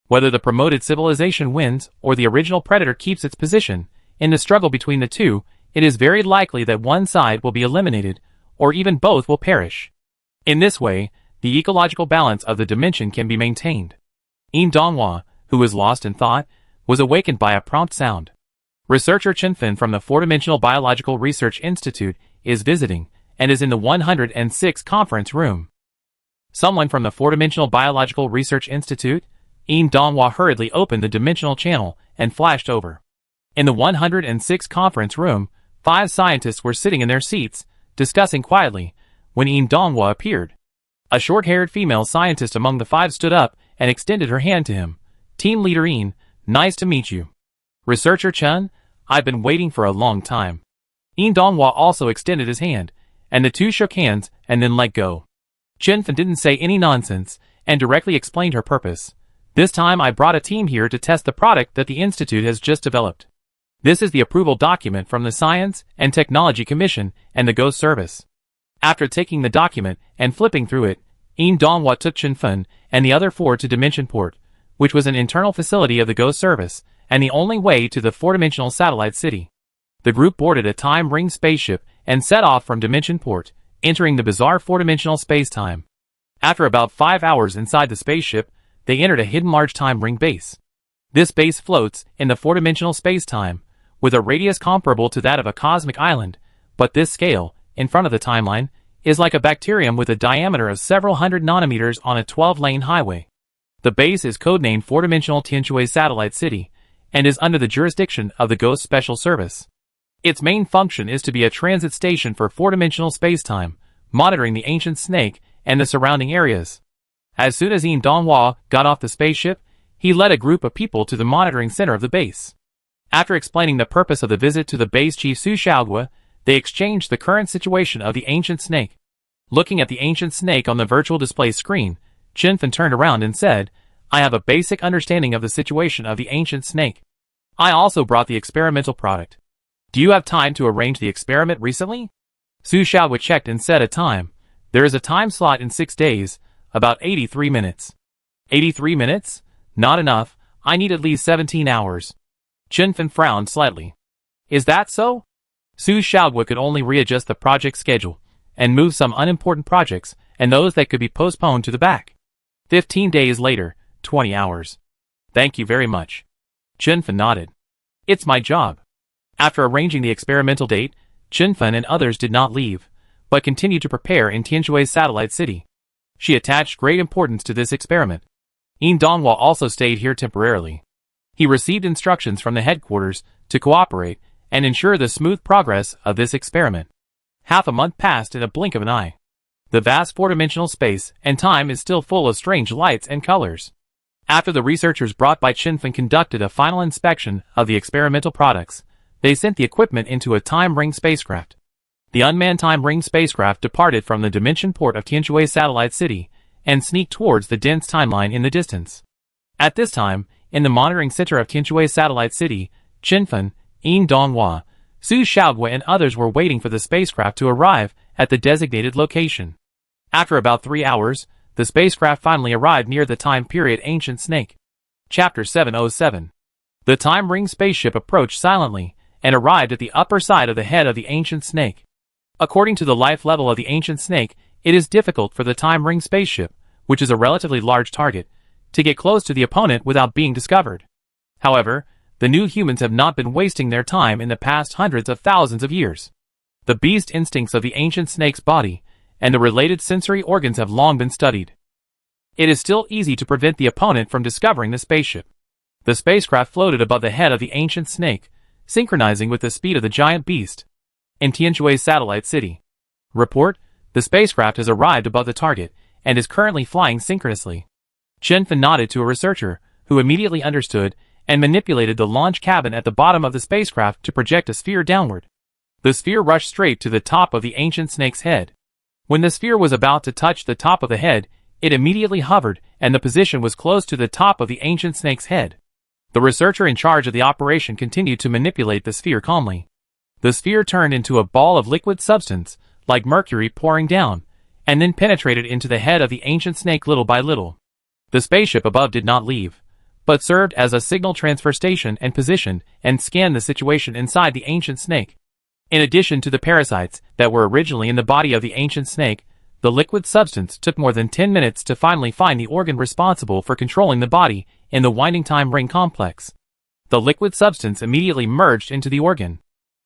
Whether the promoted civilization wins or the original predator keeps its position, in the struggle between the two, it is very likely that one side will be eliminated, or even both will perish. In this way, the ecological balance of the dimension can be maintained. Yin Donghua, who was lost in thought, was awakened by a prompt sound. Researcher Chenfen from the Four-Dimensional Biological Research Institute is visiting, and is in the 106 conference room. Someone from the Four-Dimensional Biological Research Institute? Yin Donghua hurriedly opened the dimensional channel and flashed over. In the 106 conference room, 5 scientists were sitting in their seats, discussing quietly, when Yin Donghua appeared. A short-haired female scientist among the 5 stood up and extended her hand to him. Team Leader Yin, nice to meet you. Researcher Chen, I've been waiting for a long time. Yin Donghua also extended his hand, and the two shook hands and then let go. Chenfen didn't say any nonsense, and directly explained her purpose. This time I brought a team here to test the product that the Institute has just developed. This is the approval document from the Science and Technology Commission and the Ghost Service. After taking the document and flipping through it, Yin Donghua took Chenfen and the other 4 to Dimension Port, which was an internal facility of the Ghost Service, and the only way to the four-dimensional satellite city. The group boarded a time ring spaceship and set off from Dimension Port, entering the bizarre four-dimensional space-time. After about 5 hours inside the spaceship, they entered a hidden large time ring base. This base floats in the four-dimensional space-time, with a radius comparable to that of a cosmic island, but this scale, in front of the timeline, is like a bacterium with a diameter of several hundred nanometers on a 12-lane highway. The base is codenamed Four-Dimensional Tianshui Satellite City, and is under the jurisdiction of the Ghost Special Service. Its main function is to be a transit station for four-dimensional space-time, monitoring the ancient snake and the surrounding areas. As soon as Yin Donghua got off the spaceship, he led a group of people to the monitoring center of the base. After explaining the purpose of the visit to the base chief Su Xiaogua, they exchanged the current situation of the ancient snake. Looking at the ancient snake on the virtual display screen, Chenfen turned around and said, I have a basic understanding of the situation of the ancient snake. I also brought the experimental product. Do you have time to arrange the experiment recently? Su Xiaogua checked and said a time. There is a time slot in 6 days, about 83 minutes. 83 minutes? Not enough, I need at least 17 hours. Chenfen frowned slightly. Is that so? Su Xiaogua could only readjust the project schedule, and move some unimportant projects, and those that could be postponed to the back. 15 days later, 20 hours. Thank you very much. Chenfen nodded. It's my job. After arranging the experimental date, Chenfen and others did not leave, but continued to prepare in Tianshui Satellite City. She attached great importance to this experiment. Yin Donghua also stayed here temporarily. He received instructions from the headquarters to cooperate and ensure the smooth progress of this experiment. Half a month passed in a blink of an eye. The vast four-dimensional space and time is still full of strange lights and colors. After the researchers brought by Chenfen conducted a final inspection of the experimental products, they sent the equipment into a time ring spacecraft. The unmanned time ring spacecraft departed from the dimension port of Tianshui Satellite City and sneaked towards the dense timeline in the distance. At this time, in the monitoring center of Tianshui Satellite City, Chenfen, Yin Donghua, Su Xiaogua and others were waiting for the spacecraft to arrive at the designated location. After about 3 hours, the spacecraft finally arrived near the time period Ancient Snake. Chapter 707. The time ring spaceship approached silently, and arrived at the upper side of the head of the ancient snake. According to the life level of the ancient snake, it is difficult for the Time Ring spaceship, which is a relatively large target, to get close to the opponent without being discovered. However, the new humans have not been wasting their time in the past hundreds of thousands of years. The beast instincts of the ancient snake's body and the related sensory organs have long been studied. It is still easy to prevent the opponent from discovering the spaceship. The spacecraft floated above the head of the ancient snake, synchronizing with the speed of the giant beast. In Tianshui's satellite city. Report: the spacecraft has arrived above the target and is currently flying synchronously. Chen-Fen nodded to a researcher, who immediately understood and manipulated the launch cabin at the bottom of the spacecraft to project a sphere downward. The sphere rushed straight to the top of the ancient snake's head. When the sphere was about to touch the top of the head, it immediately hovered, and the position was close to the top of the ancient snake's head. The researcher in charge of the operation continued to manipulate the sphere calmly. The sphere turned into a ball of liquid substance, like mercury pouring down, and then penetrated into the head of the ancient snake little by little. The spaceship above did not leave, but served as a signal transfer station and positioned and scanned the situation inside the ancient snake. In addition to the parasites that were originally in the body of the ancient snake, the liquid substance took more than 10 minutes to finally find the organ responsible for controlling the body in the winding time ring complex. The liquid substance immediately merged into the organ.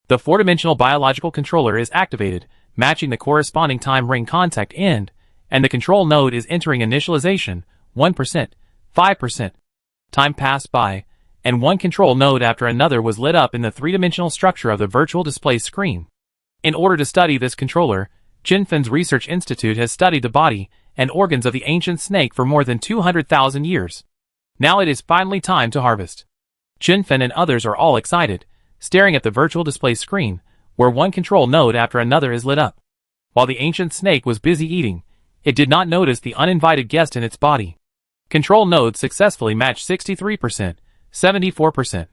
The four-dimensional biological controller is activated, matching the corresponding time ring contact end, and the control node is entering initialization, 1%, 5%. Time passed by, and one control node after another was lit up in the three-dimensional structure of the virtual display screen. In order to study this controller, Chen-Fen's Research Institute has studied the body and organs of the ancient snake for more than 200,000 years. Now it is finally time to harvest. Chen-Fen and others are all excited, staring at the virtual display screen, where one control node after another is lit up. While the ancient snake was busy eating, it did not notice the uninvited guest in its body. Control nodes successfully matched 63%, 74%.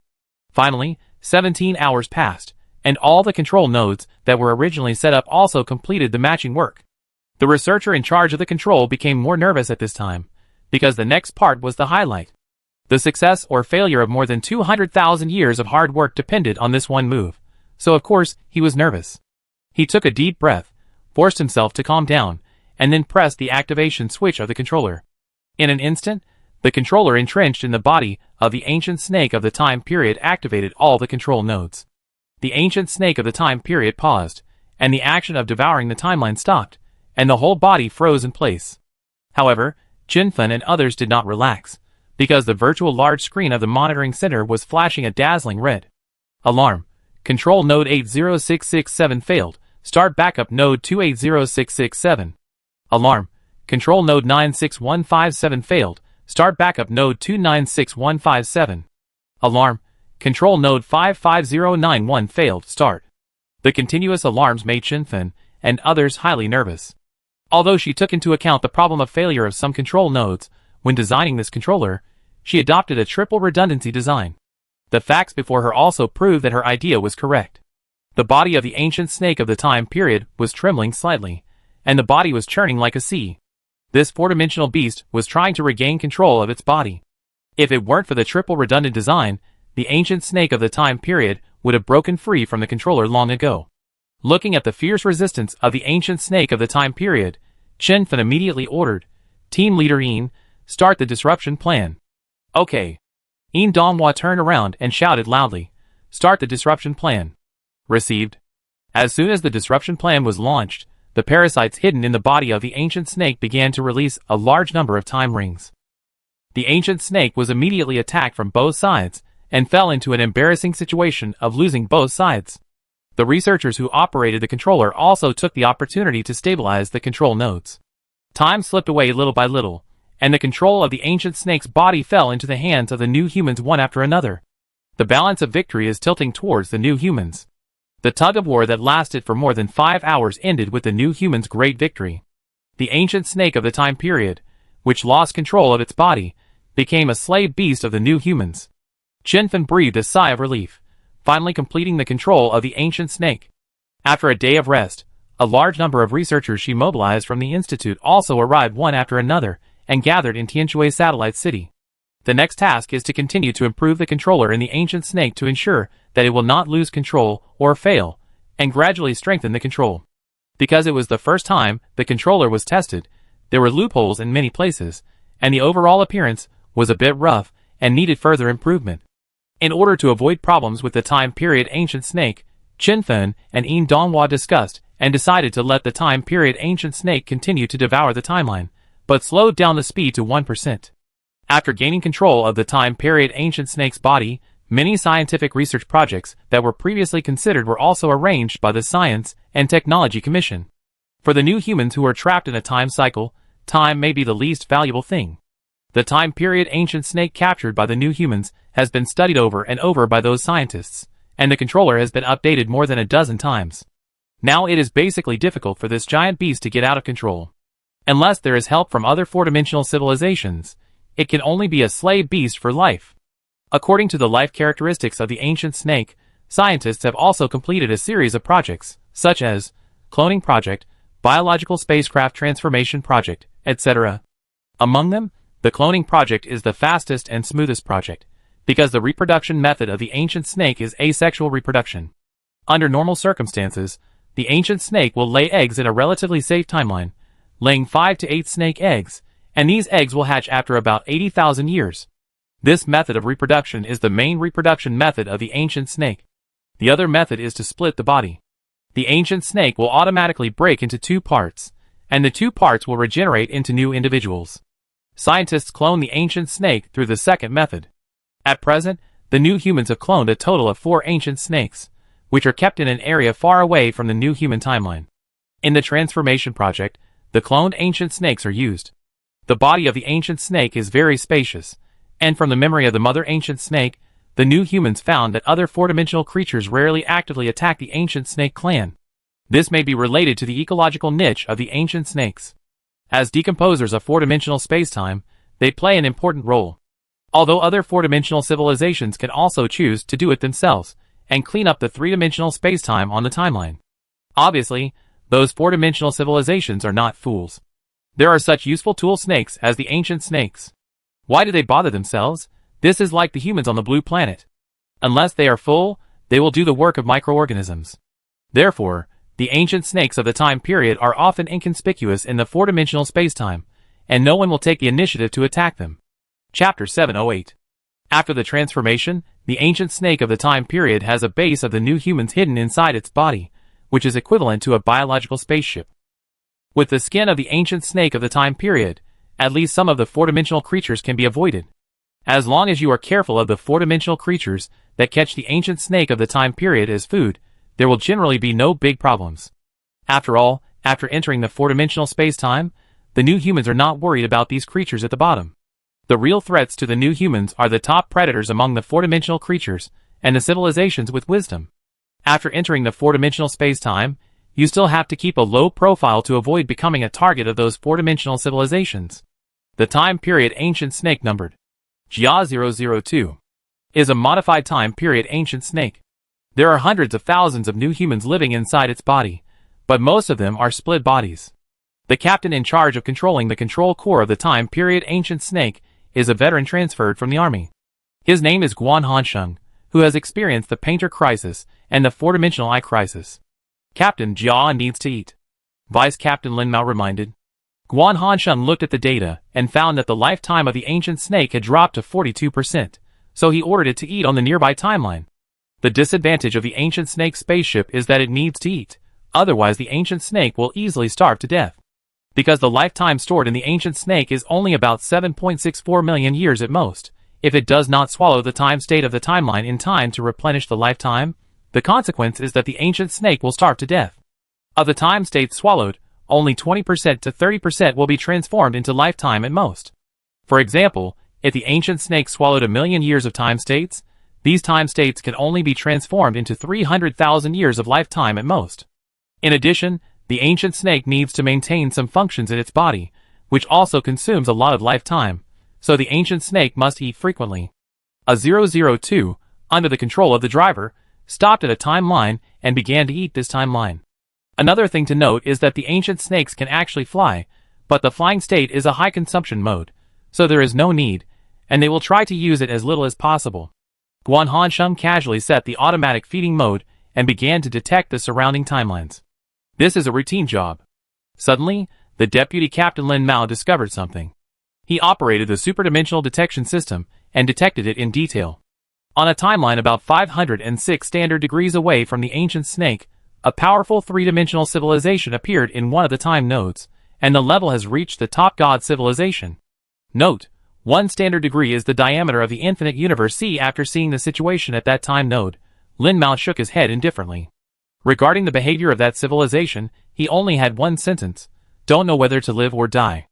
Finally, 17 hours passed, and all the control nodes that were originally set up also completed the matching work. The researcher in charge of the control became more nervous at this time, because the next part was the highlight. The success or failure of more than 200,000 years of hard work depended on this one move, so of course he was nervous. He took a deep breath, forced himself to calm down, and then pressed the activation switch of the controller. In an instant, the controller entrenched in the body of the ancient snake of the time period activated all the control nodes. The ancient snake of the time period paused, and the action of devouring the timeline stopped, and the whole body froze in place. However, Chen-Fen and others did not relax, because the virtual large screen of the monitoring center was flashing a dazzling red. Alarm. Control node 80667 failed. Start backup node 280667. Alarm. Control node 96157 failed. Start backup node 296157. Alarm. Control node 55091 failed. Start. The continuous alarms made Chen-Fen and others highly nervous. Although she took into account the problem of failure of some control nodes, when designing this controller, she adopted a triple redundancy design. The facts before her also proved that her idea was correct. The body of the ancient snake of the time period was trembling slightly, and the body was churning like a sea. This four-dimensional beast was trying to regain control of its body. If it weren't for the triple redundant design, the ancient snake of the time period would have broken free from the controller long ago. Looking at the fierce resistance of the ancient snake of the time period, Chen-Fen immediately ordered, Team Leader Yin, start the disruption plan. Okay. Yin Donghua turned around and shouted loudly, start the disruption plan. Received. As soon as the disruption plan was launched, the parasites hidden in the body of the ancient snake began to release a large number of time rings. The ancient snake was immediately attacked from both sides and fell into an embarrassing situation of losing both sides. The researchers who operated the controller also took the opportunity to stabilize the control nodes. Time slipped away little by little, and the control of the ancient snake's body fell into the hands of the new humans one after another. The balance of victory is tilting towards the new humans. The tug-of-war that lasted for more than 5 hours ended with the new humans' great victory. The ancient snake of the time period, which lost control of its body, became a slave beast of the new humans. Chen-Fen breathed a sigh of relief, finally completing the control of the ancient snake. After a day of rest, a large number of researchers she mobilized from the institute also arrived one after another and gathered in Tianshui's satellite city. The next task is to continue to improve the controller in the ancient snake to ensure that it will not lose control or fail, and gradually strengthen the control. Because it was the first time the controller was tested, there were loopholes in many places, and the overall appearance was a bit rough and needed further improvement. In order to avoid problems with the time period ancient snake, Chin Fen and Yin Donghua discussed and decided to let the time period ancient snake continue to devour the timeline, but slowed down the speed to 1%. After gaining control of the time period ancient snake's body, many scientific research projects that were previously considered were also arranged by the Science and Technology Commission. For the new humans who are trapped in a time cycle, time may be the least valuable thing. The time period ancient snake captured by the new humans has been studied over and over by those scientists, and the controller has been updated more than a dozen times. Now it is basically difficult for this giant beast to get out of control. Unless there is help from other four-dimensional civilizations, it can only be a slave beast for life. According to the life characteristics of the ancient snake, scientists have also completed a series of projects, such as cloning project, biological spacecraft transformation project, etc. Among them, the cloning project is the fastest and smoothest project, because the reproduction method of the ancient snake is asexual reproduction. Under normal circumstances, the ancient snake will lay eggs in a relatively safe timeline, laying 5 to 8 snake eggs, and these eggs will hatch after about 80,000 years. This method of reproduction is the main reproduction method of the ancient snake. The other method is to split the body. The ancient snake will automatically break into 2 parts, and the 2 parts will regenerate into new individuals. Scientists clone the ancient snake through the second method. At present, the new humans have cloned a total of 4 ancient snakes, which are kept in an area far away from the new human timeline. In the transformation project, the cloned ancient snakes are used. The body of the ancient snake is very spacious, and from the memory of the mother ancient snake, the new humans found that other four-dimensional creatures rarely actively attack the ancient snake clan. This may be related to the ecological niche of the ancient snakes. As decomposers of four-dimensional spacetime, they play an important role. Although other four-dimensional civilizations can also choose to do it themselves and clean up the three-dimensional spacetime on the timeline. Obviously, those four-dimensional civilizations are not fools. There are such useful tool snakes as the ancient snakes. Why do they bother themselves? This is like the humans on the blue planet. Unless they are full, they will do the work of microorganisms. Therefore, the ancient snakes of the time period are often inconspicuous in the four-dimensional spacetime, and no one will take the initiative to attack them. Chapter 708. After the transformation, the ancient snake of the time period has a base of the new humans hidden inside its body, which is equivalent to a biological spaceship. With the skin of the ancient snake of the time period, at least some of the four-dimensional creatures can be avoided. As long as you are careful of the four-dimensional creatures that catch the ancient snake of the time period as food, there will generally be no big problems. After all, after entering the four-dimensional space-time, the new humans are not worried about these creatures at the bottom. The real threats to the new humans are the top predators among the four-dimensional creatures and the civilizations with wisdom. After entering the four-dimensional space-time, you still have to keep a low profile to avoid becoming a target of those four-dimensional civilizations. The time period ancient snake numbered Jia 002 is a modified time period ancient snake. There are hundreds of thousands of new humans living inside its body, but most of them are split bodies. The captain in charge of controlling the control core of the time period ancient snake is a veteran transferred from the army. His name is Guan Hansheng, who has experienced the painter crisis and the four-dimensional eye crisis. Captain Jia needs to eat. Vice Captain Lin Mao reminded. Guan Hansheng looked at the data and found that the lifetime of the ancient snake had dropped to 42%, so he ordered it to eat on the nearby timeline. The disadvantage of the ancient snake spaceship is that it needs to eat, otherwise the ancient snake will easily starve to death. Because the lifetime stored in the ancient snake is only about 7.64 million years at most, if it does not swallow the time state of the timeline in time to replenish the lifetime, the consequence is that the ancient snake will starve to death. Of the time states swallowed, only 20% to 30% will be transformed into lifetime at most. For example, if the ancient snake swallowed 1 million years of time states, these time states can only be transformed into 300,000 years of lifetime at most. In addition, the ancient snake needs to maintain some functions in its body, which also consumes a lot of lifetime, so the ancient snake must eat frequently. A 002, under the control of the driver, stopped at a timeline and began to eat this timeline. Another thing to note is that the ancient snakes can actually fly, but the flying state is a high consumption mode, so there is no need, and they will try to use it as little as possible. Guan Hansheng casually set the automatic feeding mode and began to detect the surrounding timelines. This is a routine job. Suddenly, the deputy captain Lin Mao discovered something. He operated the superdimensional detection system and detected it in detail. On a timeline about 506 standard degrees away from the ancient snake, a powerful three-dimensional civilization appeared in one of the time nodes, and the level has reached the top god civilization. Note: 1 standard degree is the diameter of the infinite universe. After seeing the situation at that time node, Lin Mao shook his head indifferently. Regarding the behavior of that civilization, he only had one sentence: don't know whether to live or die.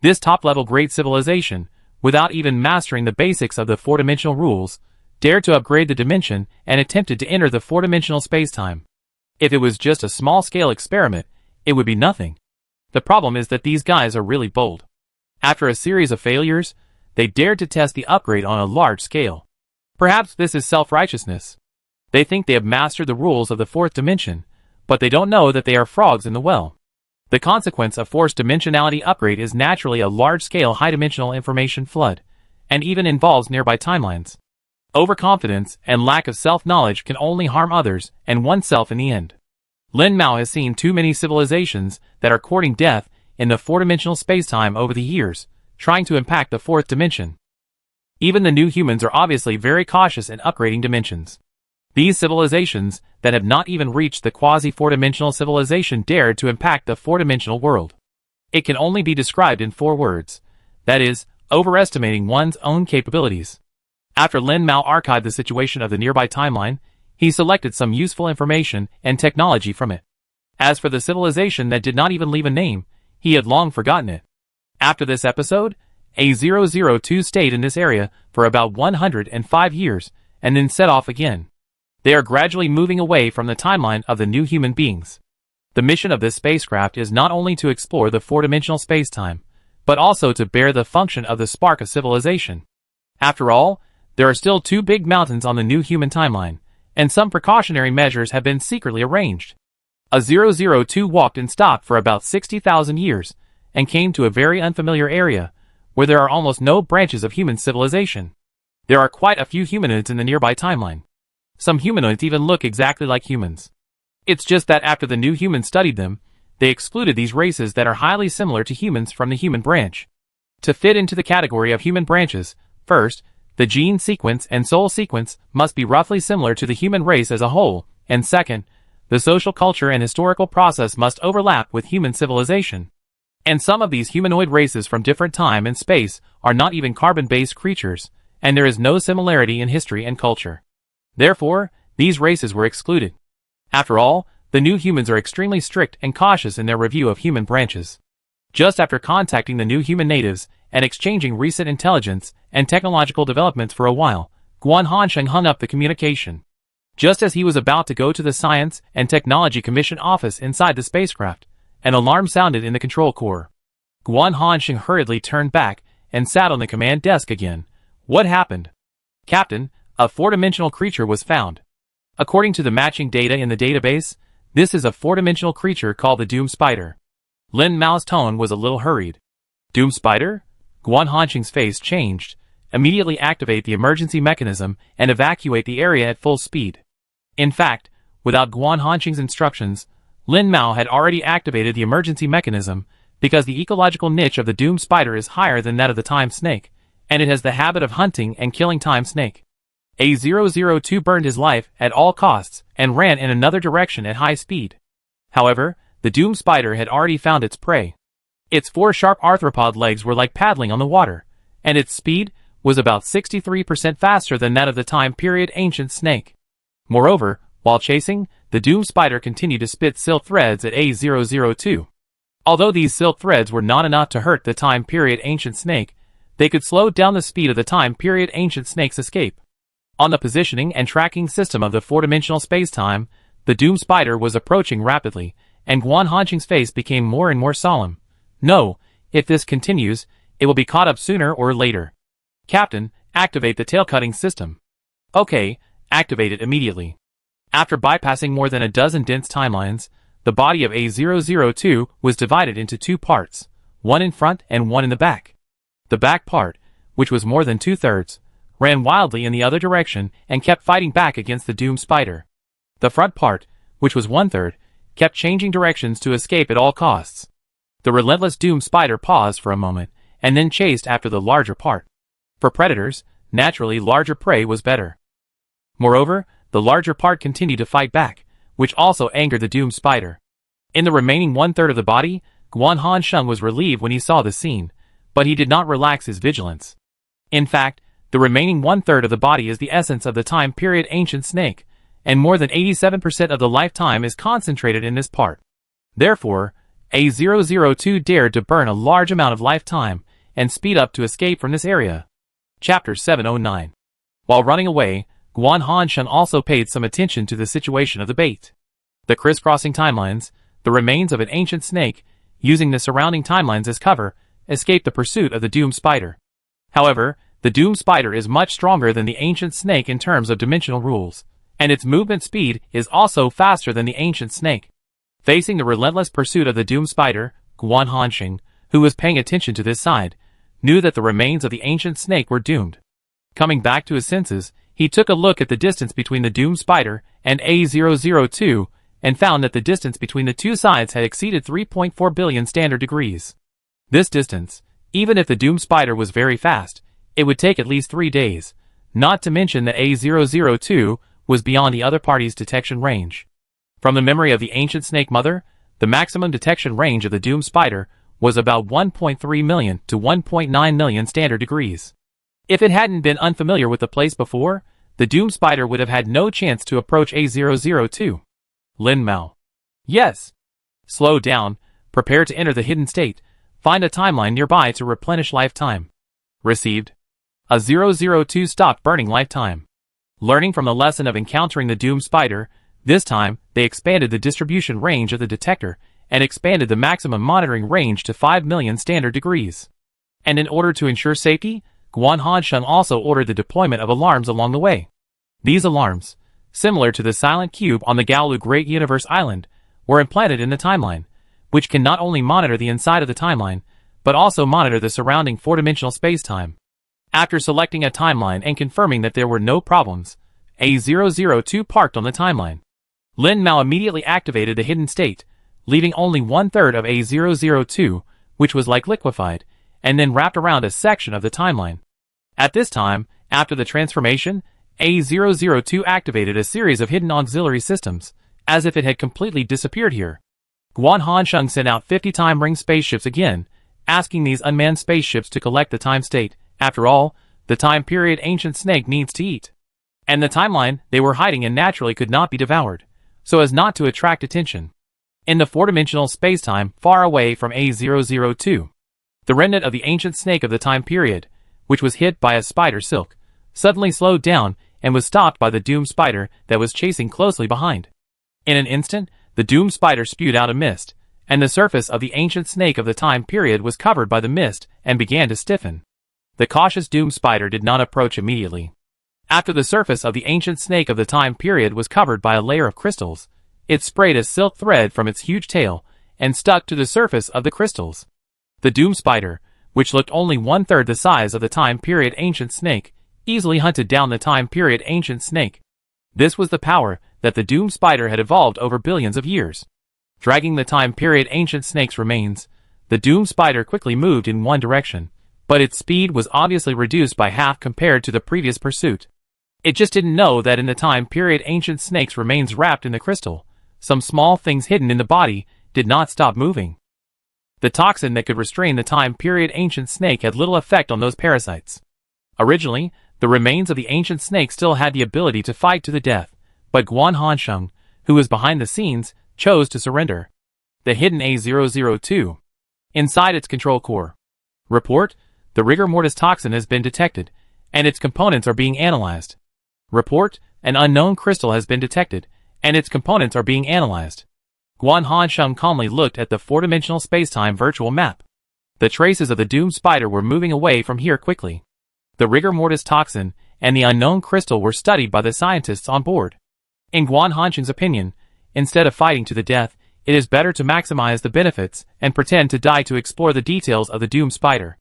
This top-level great civilization, without even mastering the basics of the four-dimensional rules, dared to upgrade the dimension and attempted to enter the four-dimensional space-time. If it was just a small-scale experiment, it would be nothing. The problem is that these guys are really bold. After a series of failures, they dared to test the upgrade on a large scale. Perhaps this is self-righteousness. They think they have mastered the rules of the fourth dimension, but they don't know that they are frogs in the well. The consequence of forced dimensionality upgrade is naturally a large-scale high-dimensional information flood, and even involves nearby timelines. Overconfidence and lack of self-knowledge can only harm others and oneself in the end. Lin Mao has seen too many civilizations that are courting death in the four-dimensional space-time over the years, trying to impact the fourth dimension. Even the new humans are obviously very cautious in upgrading dimensions. These civilizations that have not even reached the quasi-four-dimensional civilization dared to impact the four-dimensional world. It can only be described in 4 words. That is, overestimating one's own capabilities. After Lin Mao archived the situation of the nearby timeline, he selected some useful information and technology from it. As for the civilization that did not even leave a name, he had long forgotten it. After this episode, A002 stayed in this area for about 105 years, and then set off again. They are gradually moving away from the timeline of the new human beings. The mission of this spacecraft is not only to explore the four-dimensional space-time, but also to bear the function of the spark of civilization. After all, there are still 2 big mountains on the new human timeline, and some precautionary measures have been secretly arranged. A002 walked and stopped for about 60,000 years, and came to a very unfamiliar area, where there are almost no branches of human civilization. There are quite a few humanoids in the nearby timeline. Some humanoids even look exactly like humans. It's just that after the new humans studied them, they excluded these races that are highly similar to humans from the human branch. To fit into the category of human branches, first, the gene sequence and soul sequence must be roughly similar to the human race as a whole, and second, the social culture and historical process must overlap with human civilization. And some of these humanoid races from different time and space are not even carbon-based creatures, and there is no similarity in history and culture. Therefore, these races were excluded. After all, the new humans are extremely strict and cautious in their review of human branches. Just after contacting the new human natives and exchanging recent intelligence and technological developments for a while, Guan Hansheng hung up the communication. Just as he was about to go to the Science and Technology Commission office inside the spacecraft, an alarm sounded in the control core. Guan Hansheng hurriedly turned back and sat on the command desk again. What happened? Captain, a four-dimensional creature was found. According to the matching data in the database, this is a four-dimensional creature called the Doom Spider. Lin Mao's tone was a little hurried. Doom Spider? Guan Hansheng's face changed. Immediately activate the emergency mechanism and evacuate the area at full speed. In fact, without Guan Hansheng's instructions, Lin Mao had already activated the emergency mechanism because the ecological niche of the Doom Spider is higher than that of the Time Snake, and it has the habit of hunting and killing Time Snake. A002 burned his life at all costs and ran in another direction at high speed. However, the Doom Spider had already found its prey. Its 4 sharp arthropod legs were like paddling on the water, and its speed was about 63% faster than that of the time period ancient snake. Moreover, while chasing, the Doom Spider continued to spit silk threads at A002. Although these silk threads were not enough to hurt the time period ancient snake, they could slow down the speed of the time period ancient snake's escape. On the positioning and tracking system of the four-dimensional space-time, the Doom Spider was approaching rapidly, and Guan Hansheng's face became more and more solemn. No, if this continues, it will be caught up sooner or later. Captain, activate the tail-cutting system. Okay, activate it immediately. After bypassing more than a dozen dense timelines, the body of A002 was divided into 2 parts, one in front and one in the back. The back part, which was more than 2/3, ran wildly in the other direction and kept fighting back against the doomed spider. The front part, which was 1/3, kept changing directions to escape at all costs. The relentless doomed spider paused for a moment, and then chased after the larger part. For predators, naturally larger prey was better. Moreover, the larger part continued to fight back, which also angered the doomed spider. In the remaining 1/3 of the body, Guan Hansheng was relieved when he saw the scene, but he did not relax his vigilance. In fact, the remaining 1/3 of the body is the essence of the time period ancient snake, and more than 87% of the lifetime is concentrated in this part. Therefore, A002 dared to burn a large amount of lifetime and speed up to escape from this area. Chapter 709. While running away, Guan Hansheng also paid some attention to the situation of the bait. The crisscrossing timelines, the remains of an ancient snake, using the surrounding timelines as cover, escaped the pursuit of the doomed spider. However, the doomed spider is much stronger than the ancient snake in terms of dimensional rules, and its movement speed is also faster than the ancient snake. Facing the relentless pursuit of the doomed spider, Guan Hansheng, who was paying attention to this side, knew that the remains of the ancient snake were doomed. Coming back to his senses, he took a look at the distance between the doomed spider and A002, and found that the distance between the two sides had exceeded 3.4 billion standard degrees. This distance, even if the doomed spider was very fast, it would take at least 3 days, not to mention that A002 was beyond the other party's detection range. From the memory of the ancient snake mother, the maximum detection range of the doomed spider was about 1.3 million to 1.9 million standard degrees. If it hadn't been unfamiliar with the place before, the doomed spider would have had no chance to approach A002. Lin Mao. Yes. Slow down, prepare to enter the hidden state, find a timeline nearby to replenish lifetime. Received. A002 stopped burning lifetime. Learning from the lesson of encountering the doomed spider, this time, they expanded the distribution range of the detector and expanded the maximum monitoring range to 5 million standard degrees. And in order to ensure safety, Guan Hansheng also ordered the deployment of alarms along the way. These alarms, similar to the silent cube on the Gaolu Great Universe Island, were implanted in the timeline, which can not only monitor the inside of the timeline, but also monitor the surrounding four-dimensional space-time. After selecting a timeline and confirming that there were no problems, A002 parked on the timeline. Lin Mao immediately activated the hidden state, leaving only 1/3 of A002, which was like liquefied, and then wrapped around a section of the timeline. At this time, after the transformation, A002 activated a series of hidden auxiliary systems, as if it had completely disappeared here. Guan Hansheng sent out 50 time ring spaceships again, asking these unmanned spaceships to collect the time state. After all, the time period ancient snake needs to eat. And the timeline they were hiding in naturally could not be devoured, so as not to attract attention. In the four-dimensional spacetime far away from A002, the remnant of the ancient snake of the time period, which was hit by a spider silk, suddenly slowed down and was stopped by the doomed spider that was chasing closely behind. In an instant, the doomed spider spewed out a mist, and the surface of the ancient snake of the time period was covered by the mist and began to stiffen. The cautious doomed spider did not approach immediately. After the surface of the ancient snake of the time period was covered by a layer of crystals, it sprayed a silk thread from its huge tail and stuck to the surface of the crystals. The doomed spider, which looked only 1/3 the size of the time period ancient snake, easily hunted down the time period ancient snake. This was the power that the doomed spider had evolved over billions of years. Dragging the time period ancient snake's remains, the doomed spider quickly moved in one direction, but its speed was obviously reduced by half compared to the previous pursuit. It just didn't know that in the time period ancient snake's remains wrapped in the crystal, some small things hidden in the body did not stop moving. The toxin that could restrain the time period ancient snake had little effect on those parasites. Originally, the remains of the ancient snake still had the ability to fight to the death, but Guan Hansheng, who was behind the scenes, chose to surrender. The hidden A002. Inside its control core. Report, the rigor mortis toxin has been detected, and its components are being analyzed. Report, an unknown crystal has been detected, and its components are being analyzed. Guan Hansheng calmly looked at the four-dimensional spacetime virtual map. The traces of the doomed spider were moving away from here quickly. The rigor mortis toxin and the unknown crystal were studied by the scientists on board. In Guan Hansheng's opinion, instead of fighting to the death, it is better to maximize the benefits and pretend to die to explore the details of the doomed spider.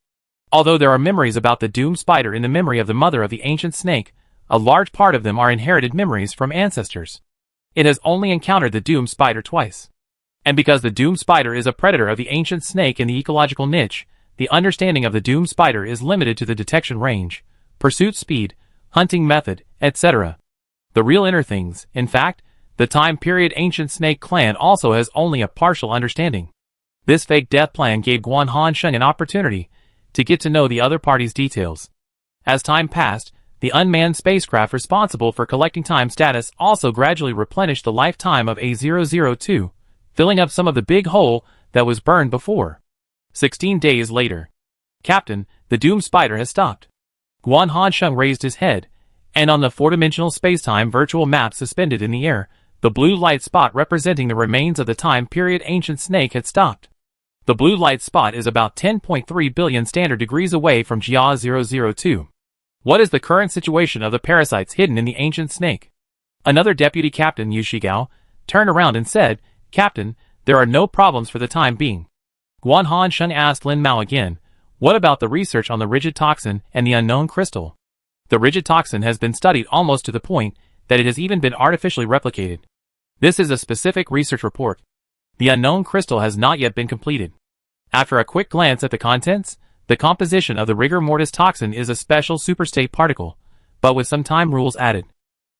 Although there are memories about the doomed spider in the memory of the mother of the ancient snake, a large part of them are inherited memories from ancestors. It has only encountered the doomed spider twice. And because the doomed spider is a predator of the ancient snake in the ecological niche, the understanding of the doomed spider is limited to the detection range, pursuit speed, hunting method, etc. The real inner things, in fact, the time period ancient snake clan also has only a partial understanding. This fake death plan gave Guan Hansheng an opportunity to get to know the other party's details. As time passed, the unmanned spacecraft responsible for collecting time status also gradually replenished the lifetime of A002, filling up some of the big hole that was burned before. 16 days later. Captain, the doomed spider has stopped. Guan Hansheng raised his head, and on the four-dimensional spacetime virtual map suspended in the air, the blue light spot representing the remains of the time period ancient snake had stopped. The blue light spot is about 10.3 billion standard degrees away from Jia 002. What is the current situation of the parasites hidden in the ancient snake? Another deputy captain, Yu Shigao, turned around and said, Captain, there are no problems for the time being. Guan Hansheng asked Lin Mao again, what about the research on the rigid toxin and the unknown crystal? The rigid toxin has been studied almost to the point that it has even been artificially replicated. This is a specific research report. The unknown crystal has not yet been completed. After a quick glance at the contents, the composition of the rigor mortis toxin is a special superstate particle, but with some time rules added.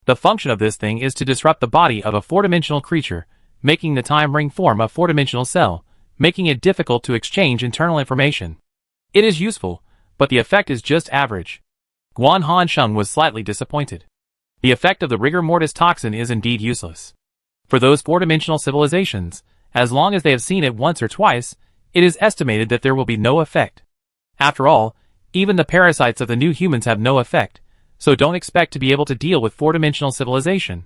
The function of this thing is to disrupt the body of a four-dimensional creature, making the time ring form a four-dimensional cell, making it difficult to exchange internal information. It is useful, but the effect is just average. Guan Hansheng was slightly disappointed. The effect of the rigor mortis toxin is indeed useless. For those four-dimensional civilizations, as long as they have seen it once or twice, it is estimated that there will be no effect. After all, even the parasites of the new humans have no effect, so don't expect to be able to deal with four-dimensional civilization.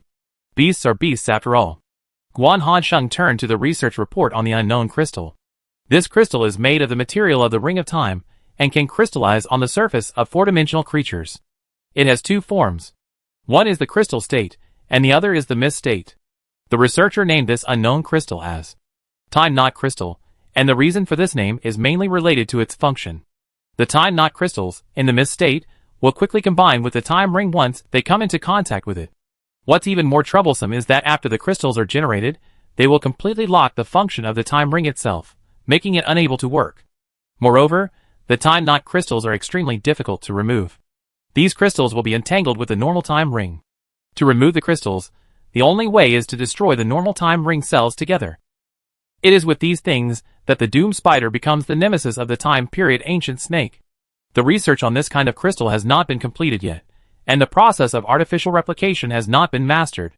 Beasts are beasts after all. Guan Hansheng turned to the research report on the unknown crystal. This crystal is made of the material of the Ring of Time, and can crystallize on the surface of four-dimensional creatures. It has two forms. One is the crystal state, and the other is the mist state. The researcher named this unknown crystal as Time Knot Crystal, and the reason for this name is mainly related to its function. The time knot crystals, in the mist state, will quickly combine with the time ring once they come into contact with it. What's even more troublesome is that after the crystals are generated, they will completely lock the function of the time ring itself, making it unable to work. Moreover, the time knot crystals are extremely difficult to remove. These crystals will be entangled with the normal time ring. To remove the crystals, the only way is to destroy the normal time ring cells together. It is with these things that the doomed spider becomes the nemesis of the time period ancient snake. The research on this kind of crystal has not been completed yet, and the process of artificial replication has not been mastered.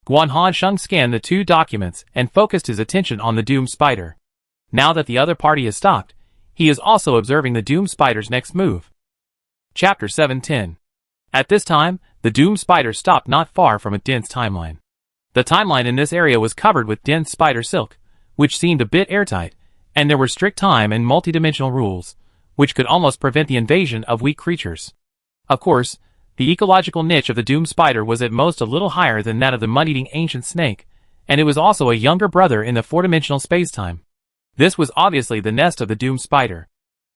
Guan Hansheng scanned the two documents and focused his attention on the doomed spider. Now that the other party has stopped, he is also observing the doomed spider's next move. Chapter 710. At this time, the doomed spider stopped not far from a dense timeline. The timeline in this area was covered with dense spider silk, which seemed a bit airtight, and there were strict time and multidimensional rules, which could almost prevent the invasion of weak creatures. Of course, the ecological niche of the doomed spider was at most a little higher than that of the mud-eating ancient snake, and it was also a younger brother in the four-dimensional spacetime. This was obviously the nest of the doomed spider.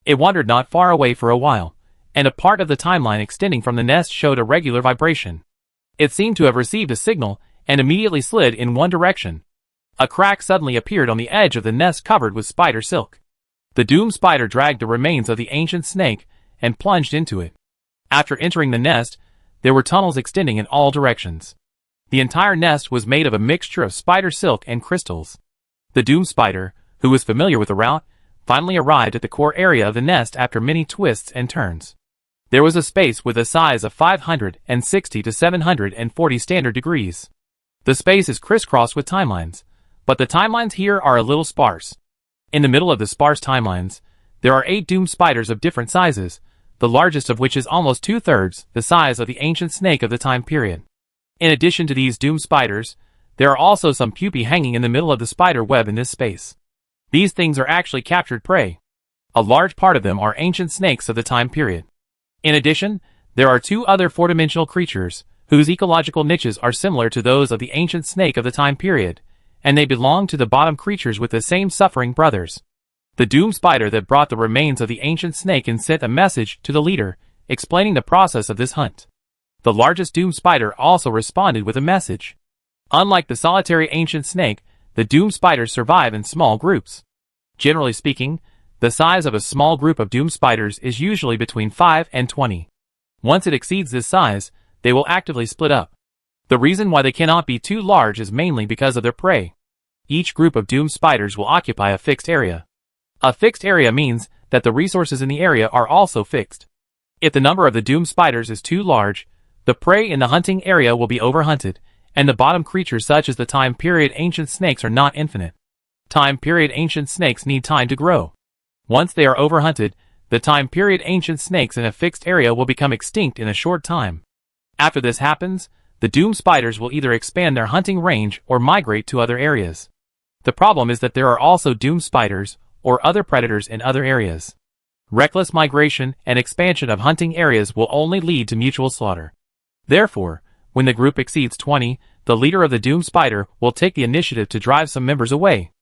It wandered not far away for a while, and a part of the timeline extending from the nest showed a regular vibration. It seemed to have received a signal and immediately slid in one direction. A crack suddenly appeared on the edge of the nest covered with spider silk. The doomed spider dragged the remains of the ancient snake and plunged into it. After entering the nest, there were tunnels extending in all directions. The entire nest was made of a mixture of spider silk and crystals. The doomed spider, who was familiar with the route, finally arrived at the core area of the nest after many twists and turns. There was a space with a size of 560 to 740 standard degrees. The space is crisscrossed with timelines, but the timelines here are a little sparse. In the middle of the sparse timelines, there are 8 doomed spiders of different sizes, the largest of which is almost 2/3 the size of the ancient snake of the time period. In addition to these doomed spiders, there are also some pupae hanging in the middle of the spider web in this space. These things are actually captured prey. A large part of them are ancient snakes of the time period. In addition, there are 2 other four-dimensional creatures, whose ecological niches are similar to those of the ancient snake of the time period, and they belong to the bottom creatures with the same suffering brothers. The doom spider that brought the remains of the ancient snake and sent a message to the leader, explaining the process of this hunt. The largest doom spider also responded with a message. Unlike the solitary ancient snake, the doom spiders survive in small groups. Generally speaking, the size of a small group of doom spiders is usually between 5 and 20. Once it exceeds this size, they will actively split up. The reason why they cannot be too large is mainly because of their prey. Each group of doom spiders will occupy a fixed area. A fixed area means that the resources in the area are also fixed. If the number of the doom spiders is too large, the prey in the hunting area will be overhunted, and the bottom creatures such as the time period ancient snakes are not infinite. Time period ancient snakes need time to grow. Once they are overhunted, the time period ancient snakes in a fixed area will become extinct in a short time. After this happens, the doom spiders will either expand their hunting range or migrate to other areas. The problem is that there are also doom spiders or other predators in other areas. Reckless migration and expansion of hunting areas will only lead to mutual slaughter. Therefore, when the group exceeds 20, the leader of the doom spider will take the initiative to drive some members away.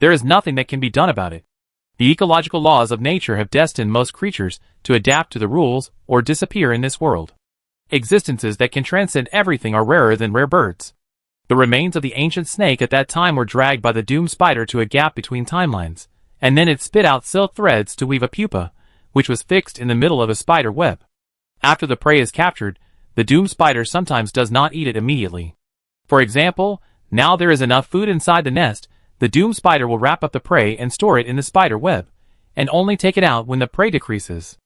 There is nothing that can be done about it. The ecological laws of nature have destined most creatures to adapt to the rules or disappear in this world. Existences that can transcend everything are rarer than rare birds. The remains of the ancient snake at that time were dragged by the doom spider to a gap between timelines, and then it spit out silk threads to weave a pupa, which was fixed in the middle of a spider web. After the prey is captured, the doom spider sometimes does not eat it immediately. For example, now there is enough food inside the nest, the doom spider will wrap up the prey and store it in the spider web, and only take it out when the prey decreases.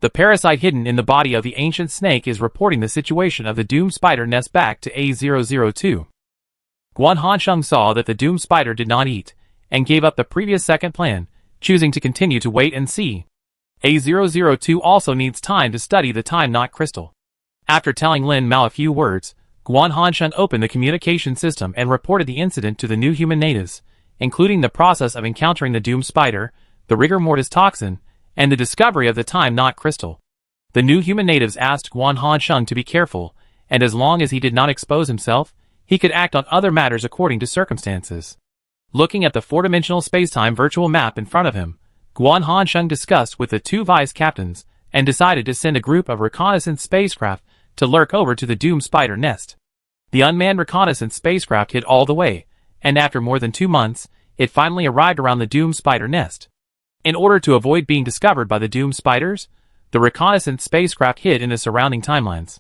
The parasite hidden in the body of the ancient snake is reporting the situation of the doom spider nest back to A002. Guan Hansheng saw that the doom spider did not eat, and gave up the previous second plan, choosing to continue to wait and see. A002 also needs time to study the time knot crystal. After telling Lin Mao a few words, Guan Hansheng opened the communication system and reported the incident to the new human natives, including the process of encountering the doom spider, the rigor mortis toxin, and the discovery of the time knot crystal. The new human natives asked Guan Hansheng to be careful, and as long as he did not expose himself, he could act on other matters according to circumstances. Looking at the four-dimensional spacetime virtual map in front of him, Guan Hansheng discussed with the two vice captains and decided to send a group of reconnaissance spacecraft to lurk over to the doom spider nest. The unmanned reconnaissance spacecraft hid all the way, and after more than 2 months, it finally arrived around the doom spider nest. In order to avoid being discovered by the doom spiders, the reconnaissance spacecraft hid in the surrounding timelines.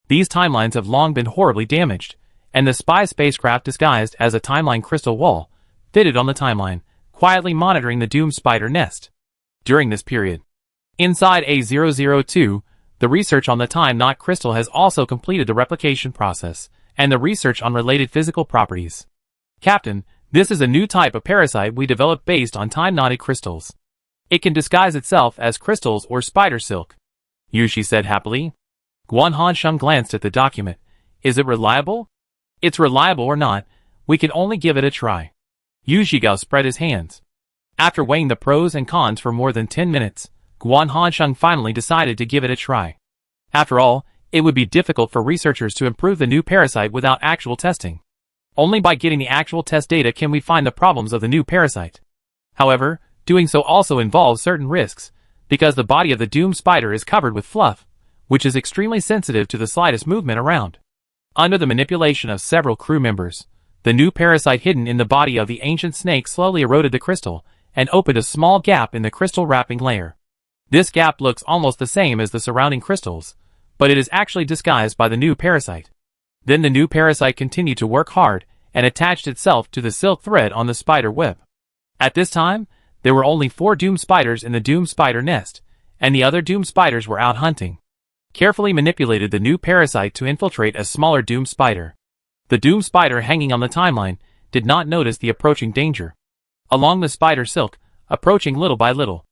These timelines have long been horribly damaged, and the spy spacecraft disguised as a timeline crystal wall fitted on the timeline, quietly monitoring the doom spider nest. During this period, inside A002, the research on the time knot crystal has also completed the replication process, and the research on related physical properties. Captain, this is a new type of parasite we developed based on time-knotted crystals. It can disguise itself as crystals or spider silk, Yushi said happily. Guan Hansheng glanced at the document. Is it reliable? It's reliable or not, we can only give it a try. Yushigao spread his hands. After weighing the pros and cons for more than 10 minutes, Guan Hansheng finally decided to give it a try. After all, it would be difficult for researchers to improve the new parasite without actual testing. Only by getting the actual test data can we find the problems of the new parasite. However, doing so also involves certain risks, because the body of the doom spider is covered with fluff, which is extremely sensitive to the slightest movement around. Under the manipulation of several crew members, the new parasite hidden in the body of the ancient snake slowly eroded the crystal and opened a small gap in the crystal wrapping layer. This gap looks almost the same as the surrounding crystals, but it is actually disguised by the new parasite. Then the new parasite continued to work hard and attached itself to the silk thread on the spider web. At this time, there were only 4 doom spiders in the doom spider nest, and the other doom spiders were out hunting. Carefully manipulated the new parasite to infiltrate a smaller doom spider. The doom spider hanging on the timeline did not notice the approaching danger. Along the spider silk, approaching little by little.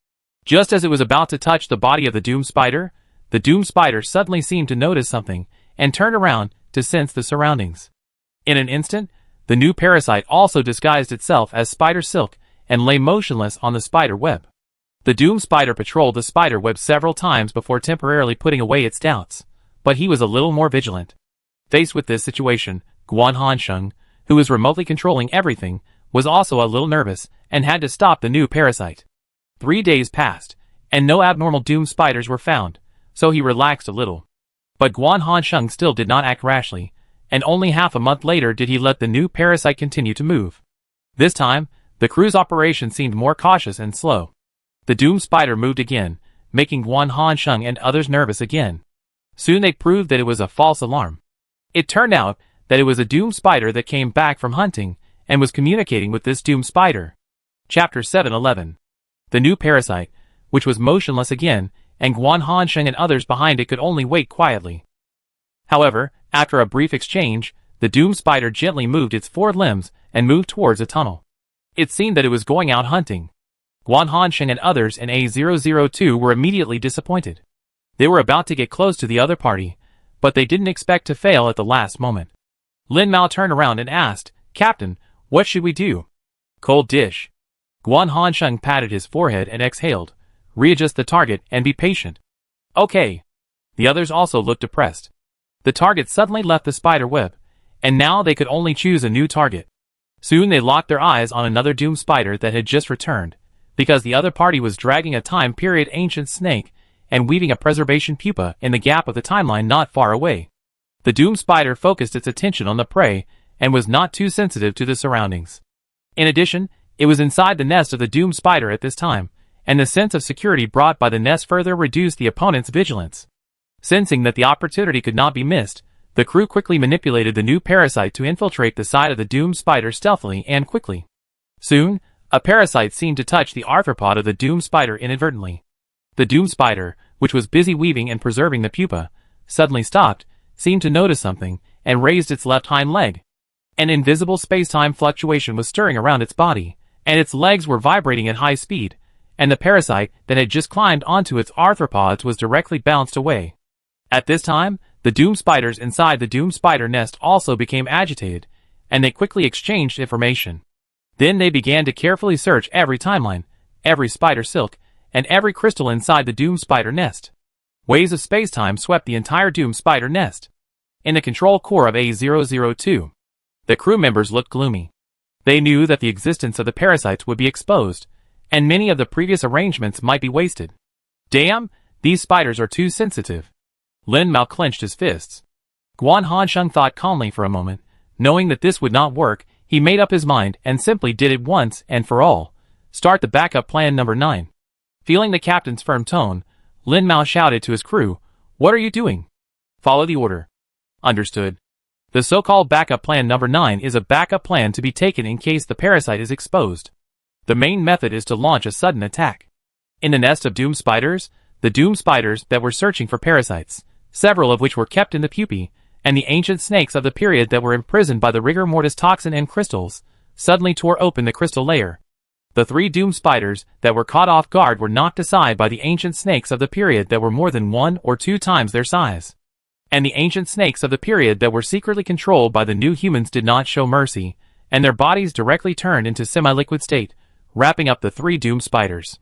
Just as it was about to touch the body of the doom spider suddenly seemed to notice something and turned around to sense the surroundings. In an instant, the new parasite also disguised itself as spider silk and lay motionless on the spider web. The doom spider patrolled the spider web several times before temporarily putting away its doubts, but he was a little more vigilant. Faced with this situation, Guan Hansheng, who was remotely controlling everything, was also a little nervous and had to stop the new parasite. 3 days passed, and no abnormal doom spiders were found, so he relaxed a little. But Guan Hansheng still did not act rashly, and only half a month later did he let the new parasite continue to move. This time, the crew's operation seemed more cautious and slow. The doom spider moved again, making Guan Hansheng and others nervous again. Soon they proved that it was a false alarm. It turned out that it was a doom spider that came back from hunting and was communicating with this doom spider. Chapter 711. The new parasite, which was motionless again, and Guan Hansheng and others behind it could only wait quietly. However, after a brief exchange, the doom spider gently moved its 4 limbs and moved towards a tunnel. It seemed that it was going out hunting. Guan Hansheng and others in A002 were immediately disappointed. They were about to get close to the other party, but they didn't expect to fail at the last moment. Lin Mao turned around and asked, "Captain, what should we do?" "Cold dish." Guan Hansheng patted his forehead and exhaled. "Readjust the target and be patient." "Okay." The others also looked depressed. The target suddenly left the spider web, and now they could only choose a new target. Soon they locked their eyes on another doom spider that had just returned, because the other party was dragging a time-period ancient snake and weaving a preservation pupa in the gap of the timeline not far away. The doom spider focused its attention on the prey and was not too sensitive to the surroundings. In addition, it was inside the nest of the doom spider at this time, and the sense of security brought by the nest further reduced the opponent's vigilance. Sensing that the opportunity could not be missed, the crew quickly manipulated the new parasite to infiltrate the side of the doom spider stealthily and quickly. Soon, a parasite seemed to touch the arthropod of the doom spider inadvertently. The doom spider, which was busy weaving and preserving the pupa, suddenly stopped, seemed to notice something, and raised its left hind leg. An invisible space-time fluctuation was stirring around its body, and its legs were vibrating at high speed, and the parasite that had just climbed onto its arthropods was directly bounced away. At this time, the doom spiders inside the doom spider nest also became agitated, and they quickly exchanged information. Then they began to carefully search every timeline, every spider silk, and every crystal inside the doom spider nest. Waves of space-time swept the entire doom spider nest. In the control core of A002, the crew members looked gloomy. They knew that the existence of the parasites would be exposed, and many of the previous arrangements might be wasted. Damn, these spiders are too sensitive. Lin Mao clenched his fists. Guan Hansheng thought calmly for a moment. Knowing that this would not work, he made up his mind and simply did it once and for all. Start the backup plan number 9. Feeling the captain's firm tone, Lin Mao shouted to his crew, "What are you doing?" "Follow the order." "Understood." The so-called backup plan number 9 is a backup plan to be taken in case the parasite is exposed. The main method is to launch a sudden attack. In the nest of doom spiders, the doom spiders that were searching for parasites, several of which were kept in the pupae, and the ancient snakes of the period that were imprisoned by the rigor mortis toxin and crystals, suddenly tore open the crystal layer. The 3 doom spiders that were caught off guard were knocked aside by the ancient snakes of the period that were more than 1 or 2 times their size. And the ancient snakes of the period that were secretly controlled by the new humans did not show mercy, and their bodies directly turned into semi-liquid state, wrapping up the 3 doom spiders.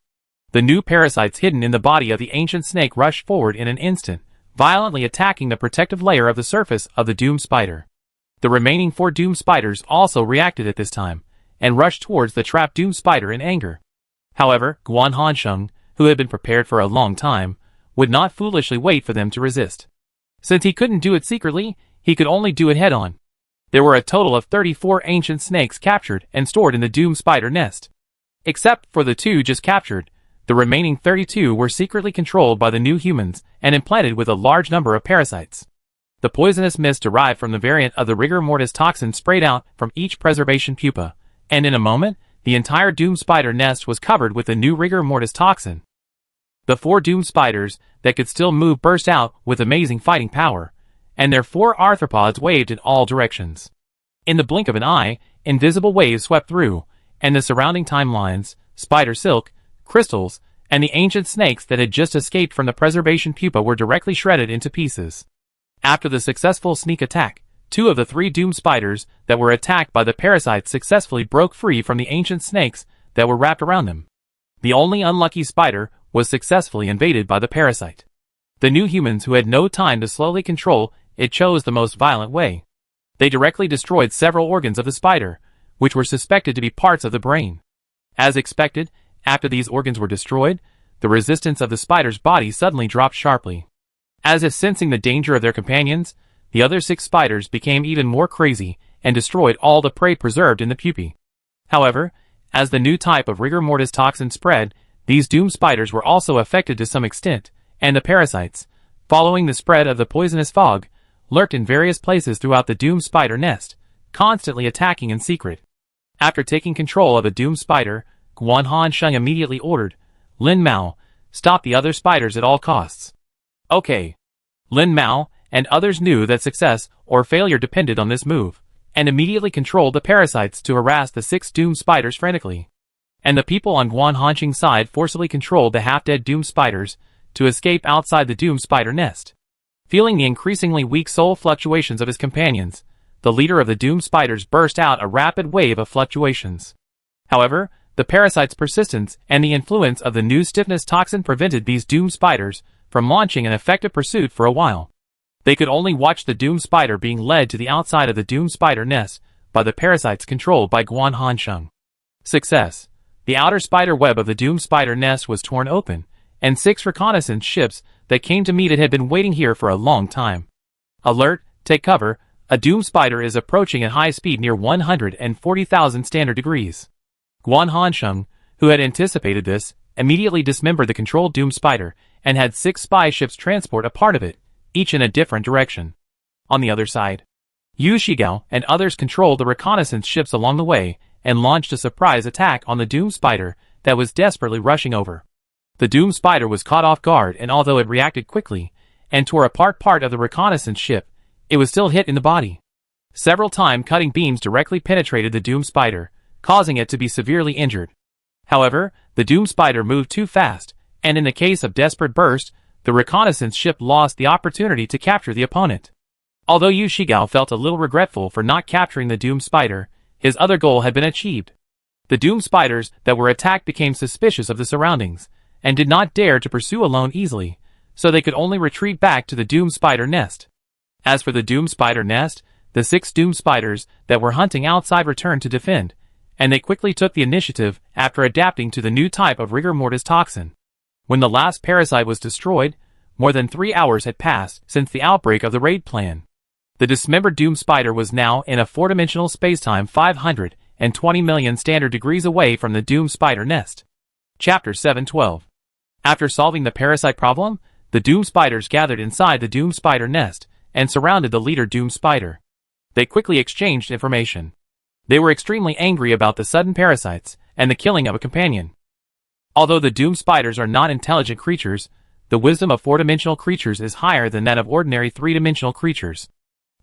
The new parasites hidden in the body of the ancient snake rushed forward in an instant, violently attacking the protective layer of the surface of the doom spider. The remaining 4 doom spiders also reacted at this time, and rushed towards the trapped doom spider in anger. However, Guan Hansheng, who had been prepared for a long time, would not foolishly wait for them to resist. Since he couldn't do it secretly, he could only do it head-on. There were a total of 34 ancient snakes captured and stored in the doom spider nest. Except for the 2 just captured, the remaining 32 were secretly controlled by the new humans and implanted with a large number of parasites. The poisonous mist derived from the variant of the rigor mortis toxin sprayed out from each preservation pupa, and in a moment, the entire doom spider nest was covered with the new rigor mortis toxin. The 4 doom spiders that could still move burst out with amazing fighting power, and their 4 arthropods waved in all directions. In the blink of an eye, invisible waves swept through, and the surrounding timelines, spider silk, crystals, and the ancient snakes that had just escaped from the preservation pupa were directly shredded into pieces. After the successful sneak attack, 2 of the 3 doom spiders that were attacked by the parasites successfully broke free from the ancient snakes that were wrapped around them. The only unlucky spider was successfully invaded by the parasite. The new humans who had no time to slowly control it chose the most violent way. They directly destroyed several organs of the spider, which were suspected to be parts of the brain. As expected, After these organs were destroyed, the resistance of the spider's body suddenly dropped sharply. As if sensing the danger of their companions, the other 6 spiders became even more crazy and destroyed all the prey preserved in the pupae. However, as the new type of rigor mortis toxin spread, these doomed spiders were also affected to some extent, and the parasites, following the spread of the poisonous fog, lurked in various places throughout the doomed spider nest, constantly attacking in secret. After taking control of the doomed spider, Guan Hansheng immediately ordered, Lin Mao, stop the other spiders at all costs. Okay. Lin Mao and others knew that success or failure depended on this move, and immediately controlled the parasites to harass the 6 doomed spiders frantically. And the people on Guan Hansheng's side forcibly controlled the half-dead doomed spiders to escape outside the doomed spider nest. Feeling the increasingly weak soul fluctuations of his companions, the leader of the doomed spiders burst out a rapid wave of fluctuations. However, the parasite's persistence and the influence of the new stiffness toxin prevented these doomed spiders from launching an effective pursuit for a while. They could only watch the doomed spider being led to the outside of the doomed spider nest by the parasites controlled by Guan Hansheng. Success. The outer spider web of the doomed spider nest was torn open, and 6 reconnaissance ships that came to meet it had been waiting here for a long time. Alert, take cover, a doomed spider is approaching at high speed near 140,000 standard degrees. Guan Hansheng, who had anticipated this, immediately dismembered the controlled doomed spider and had 6 spy ships transport a part of it, each in a different direction. On the other side, Yu Shigao and others controlled the reconnaissance ships along the way and launched a surprise attack on the doomed spider that was desperately rushing over. The doomed spider was caught off guard, and although it reacted quickly and tore apart part of the reconnaissance ship, it was still hit in the body. Several time-cutting beams directly penetrated the doomed spider, causing it to be severely injured. However, the doomed spider moved too fast, and in the case of desperate burst, the reconnaissance ship lost the opportunity to capture the opponent. Although Yu Shigao felt a little regretful for not capturing the doomed spider, his other goal had been achieved. The doomed spiders that were attacked became suspicious of the surroundings, and did not dare to pursue alone easily, so they could only retreat back to the doomed spider nest. As for the doomed spider nest, the 6 doomed spiders that were hunting outside returned to defend, and they quickly took the initiative after adapting to the new type of rigor mortis toxin. When the last parasite was destroyed, more than 3 hours had passed since the outbreak of the raid plan. The dismembered doomed spider was now in a 4-dimensional spacetime 520 million standard degrees away from the doomed spider nest. Chapter 712. After solving the parasite problem, the doomed spiders gathered inside the doomed spider nest and surrounded the leader doomed spider. They quickly exchanged information. They were extremely angry about the sudden parasites and the killing of a companion. Although the doomed spiders are not intelligent creatures, the wisdom of 4-dimensional creatures is higher than that of ordinary 3-dimensional creatures.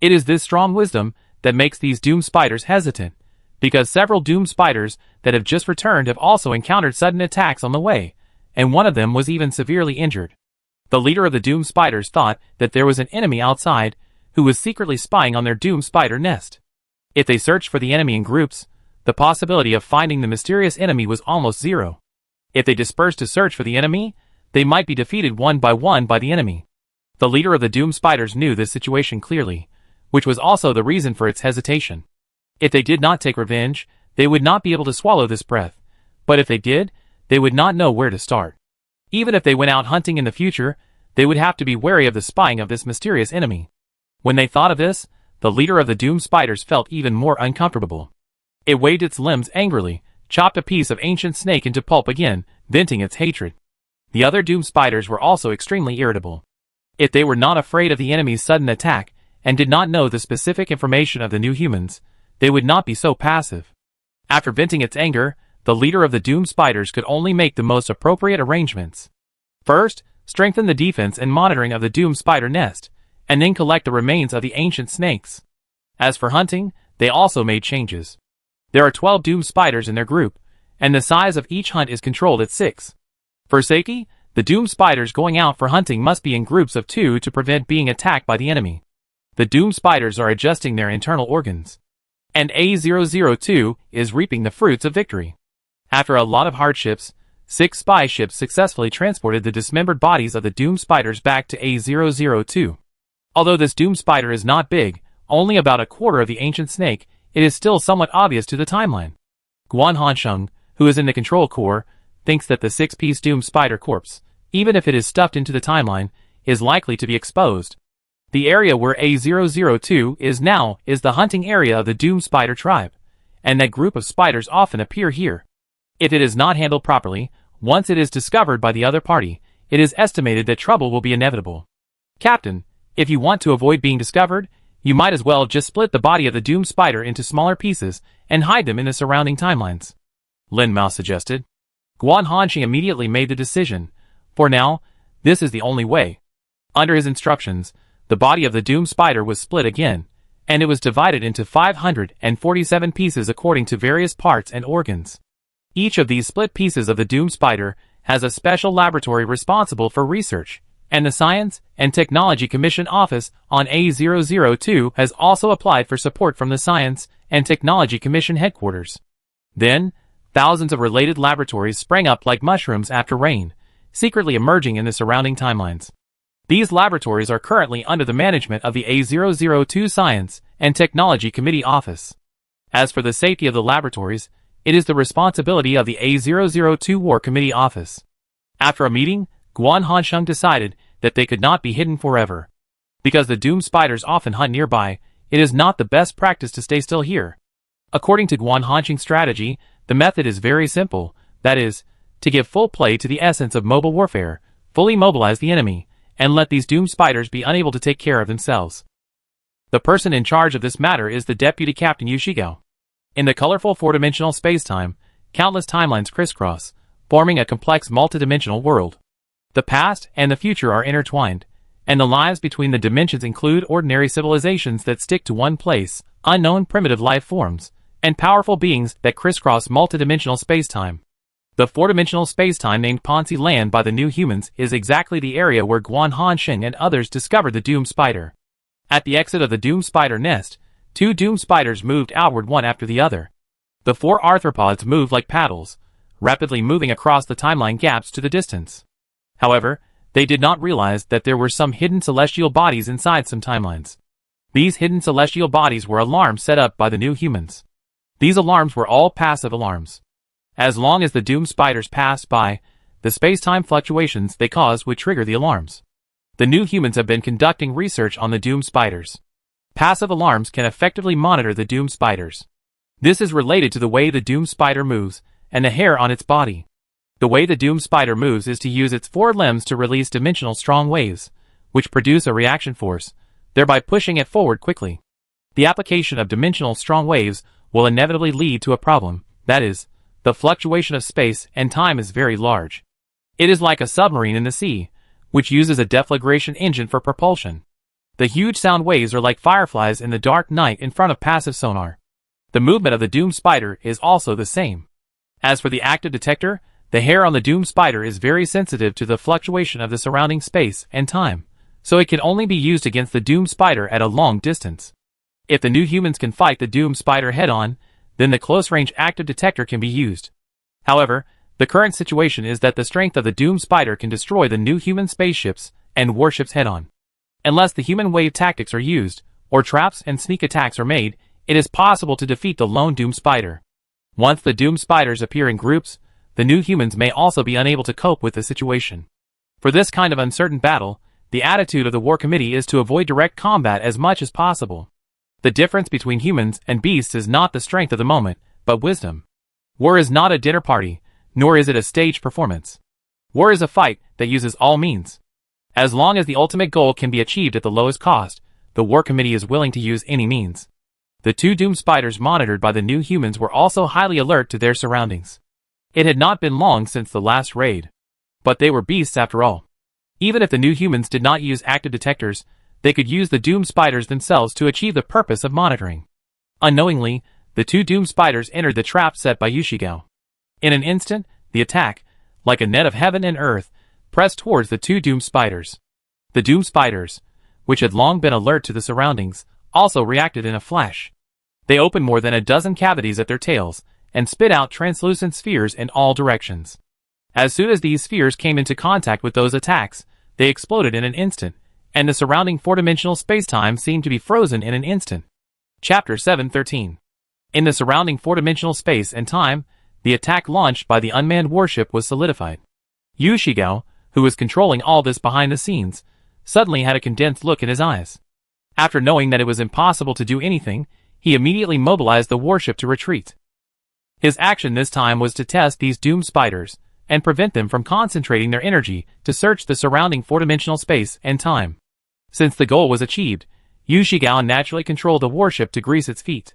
It is this strong wisdom that makes these doomed spiders hesitant, because several doomed spiders that have just returned have also encountered sudden attacks on the way, and one of them was even severely injured. The leader of the doomed spiders thought that there was an enemy outside who was secretly spying on their doomed spider nest. If they searched for the enemy in groups, the possibility of finding the mysterious enemy was almost zero. If they dispersed to search for the enemy, they might be defeated one by the enemy. The leader of the doomed spiders knew this situation clearly, which was also the reason for its hesitation. If they did not take revenge, they would not be able to swallow this breath, but if they did, they would not know where to start. Even if they went out hunting in the future, they would have to be wary of the spying of this mysterious enemy. When they thought of this, the leader of the doomed spiders felt even more uncomfortable. It waved its limbs angrily, chopped a piece of ancient snake into pulp again, venting its hatred. The other doomed spiders were also extremely irritable. If they were not afraid of the enemy's sudden attack, and did not know the specific information of the new humans, they would not be so passive. After venting its anger, the leader of the doomed spiders could only make the most appropriate arrangements. First, strengthen the defense and monitoring of the doomed spider nest, and then collect the remains of the ancient snakes. As for hunting, they also made changes. There are 12 doomed spiders in their group, and the size of each hunt is controlled at 6. For safety, the doomed spiders going out for hunting must be in groups of 2 to prevent being attacked by the enemy. The doomed spiders are adjusting their internal organs. And A002 is reaping the fruits of victory. After a lot of hardships, 6 spy ships successfully transported the dismembered bodies of the doomed spiders back to A002. Although this doomed spider is not big, only about a quarter of the ancient snake, it is still somewhat obvious to the timeline. Guan Hansheng, who is in the control core, thinks that the six-piece doomed spider corpse, even if it is stuffed into the timeline, is likely to be exposed. The area where A002 is now is the hunting area of the doomed spider tribe, and that group of spiders often appear here. If it is not handled properly, once it is discovered by the other party, it is estimated that trouble will be inevitable. Captain, if you want to avoid being discovered, you might as well just split the body of the doomed spider into smaller pieces and hide them in the surrounding timelines, Lin Mao suggested. Guan Hanxing immediately made the decision. For now, this is the only way. Under his instructions, the body of the doomed spider was split again, and it was divided into 547 pieces according to various parts and organs. Each of these split pieces of the doomed spider has a special laboratory responsible for research, and the Science and Technology Commission office on A002 has also applied for support from the Science and Technology Commission headquarters. Then, thousands of related laboratories sprang up like mushrooms after rain, secretly emerging in the surrounding timelines. These laboratories are currently under the management of the A002 Science and Technology Committee office. As for the safety of the laboratories, it is the responsibility of the A002 War Committee office. After a meeting, Guan Hanxing decided that they could not be hidden forever. Because the doomed spiders often hunt nearby, it is not the best practice to stay still here. According to Guan Hanxing's strategy, the method is very simple, that is, to give full play to the essence of mobile warfare, fully mobilize the enemy, and let these doomed spiders be unable to take care of themselves. The person in charge of this matter is the Deputy Captain Yushigao. In the colorful four-dimensional space-time, countless timelines crisscross, forming a complex multidimensional world. The past and the future are intertwined, and the lives between the dimensions include ordinary civilizations that stick to one place, unknown primitive life forms, and powerful beings that crisscross multidimensional space-time. The four-dimensional space-time named Ponzi Land by the New Humans is exactly the area where Guan Hanxing and others discovered the doomed spider. At the exit of the doomed spider nest, two doomed spiders moved outward one after the other. The four arthropods moved like paddles, rapidly moving across the timeline gaps to the distance. However, they did not realize that there were some hidden celestial bodies inside some timelines. These hidden celestial bodies were alarms set up by the New Humans. These alarms were all passive alarms. As long as the doomed spiders passed by, the space-time fluctuations they caused would trigger the alarms. The New Humans have been conducting research on the doomed spiders. Passive alarms can effectively monitor the doomed spiders. This is related to the way the doomed spider moves and the hair on its body. The way the doomed spider moves is to use its four limbs to release dimensional strong waves, which produce a reaction force, thereby pushing it forward quickly. The application of dimensional strong waves will inevitably lead to a problem, that is, the fluctuation of space and time is very large. It is like a submarine in the sea, which uses a deflagration engine for propulsion. The huge sound waves are like fireflies in the dark night in front of passive sonar. The movement of the doomed spider is also the same. As for the active detector, the hair on the doomed spider is very sensitive to the fluctuation of the surrounding space and time, so it can only be used against the doomed spider at a long distance. If the New Humans can fight the doomed spider head-on, then the close-range active detector can be used. However, the current situation is that the strength of the doomed spider can destroy the New Human spaceships and warships head-on. Unless the human wave tactics are used, or traps and sneak attacks are made, it is possible to defeat the lone doomed spider. Once the doomed spiders appear in groups, the New Humans may also be unable to cope with the situation. For this kind of uncertain battle, the attitude of the War Committee is to avoid direct combat as much as possible. The difference between humans and beasts is not the strength of the moment, but wisdom. War is not a dinner party, nor is it a stage performance. War is a fight that uses all means. As long as the ultimate goal can be achieved at the lowest cost, the War Committee is willing to use any means. The two doomed spiders monitored by the New Humans were also highly alert to their surroundings. It had not been long since the last raid. But they were beasts after all. Even if the New Humans did not use active detectors, they could use the doomed spiders themselves to achieve the purpose of monitoring. Unknowingly, the two doomed spiders entered the trap set by Yushigao. In an instant, the attack, like a net of heaven and earth, pressed towards the two doomed spiders. The doomed spiders, which had long been alert to the surroundings, also reacted in a flash. They opened more than a dozen cavities at their tails, and spit out translucent spheres in all directions. As soon as these spheres came into contact with those attacks, they exploded in an instant, and the surrounding four-dimensional space-time seemed to be frozen in an instant. Chapter 713. In the surrounding four-dimensional space and time, the attack launched by the unmanned warship was solidified. Yu Shigao, who was controlling all this behind the scenes, suddenly had a condensed look in his eyes. After knowing that it was impossible to do anything, he immediately mobilized the warship to retreat. His action this time was to test these doomed spiders, and prevent them from concentrating their energy to search the surrounding four-dimensional space and time. Since the goal was achieved, Yu Shigao naturally controlled the warship to grease its feet.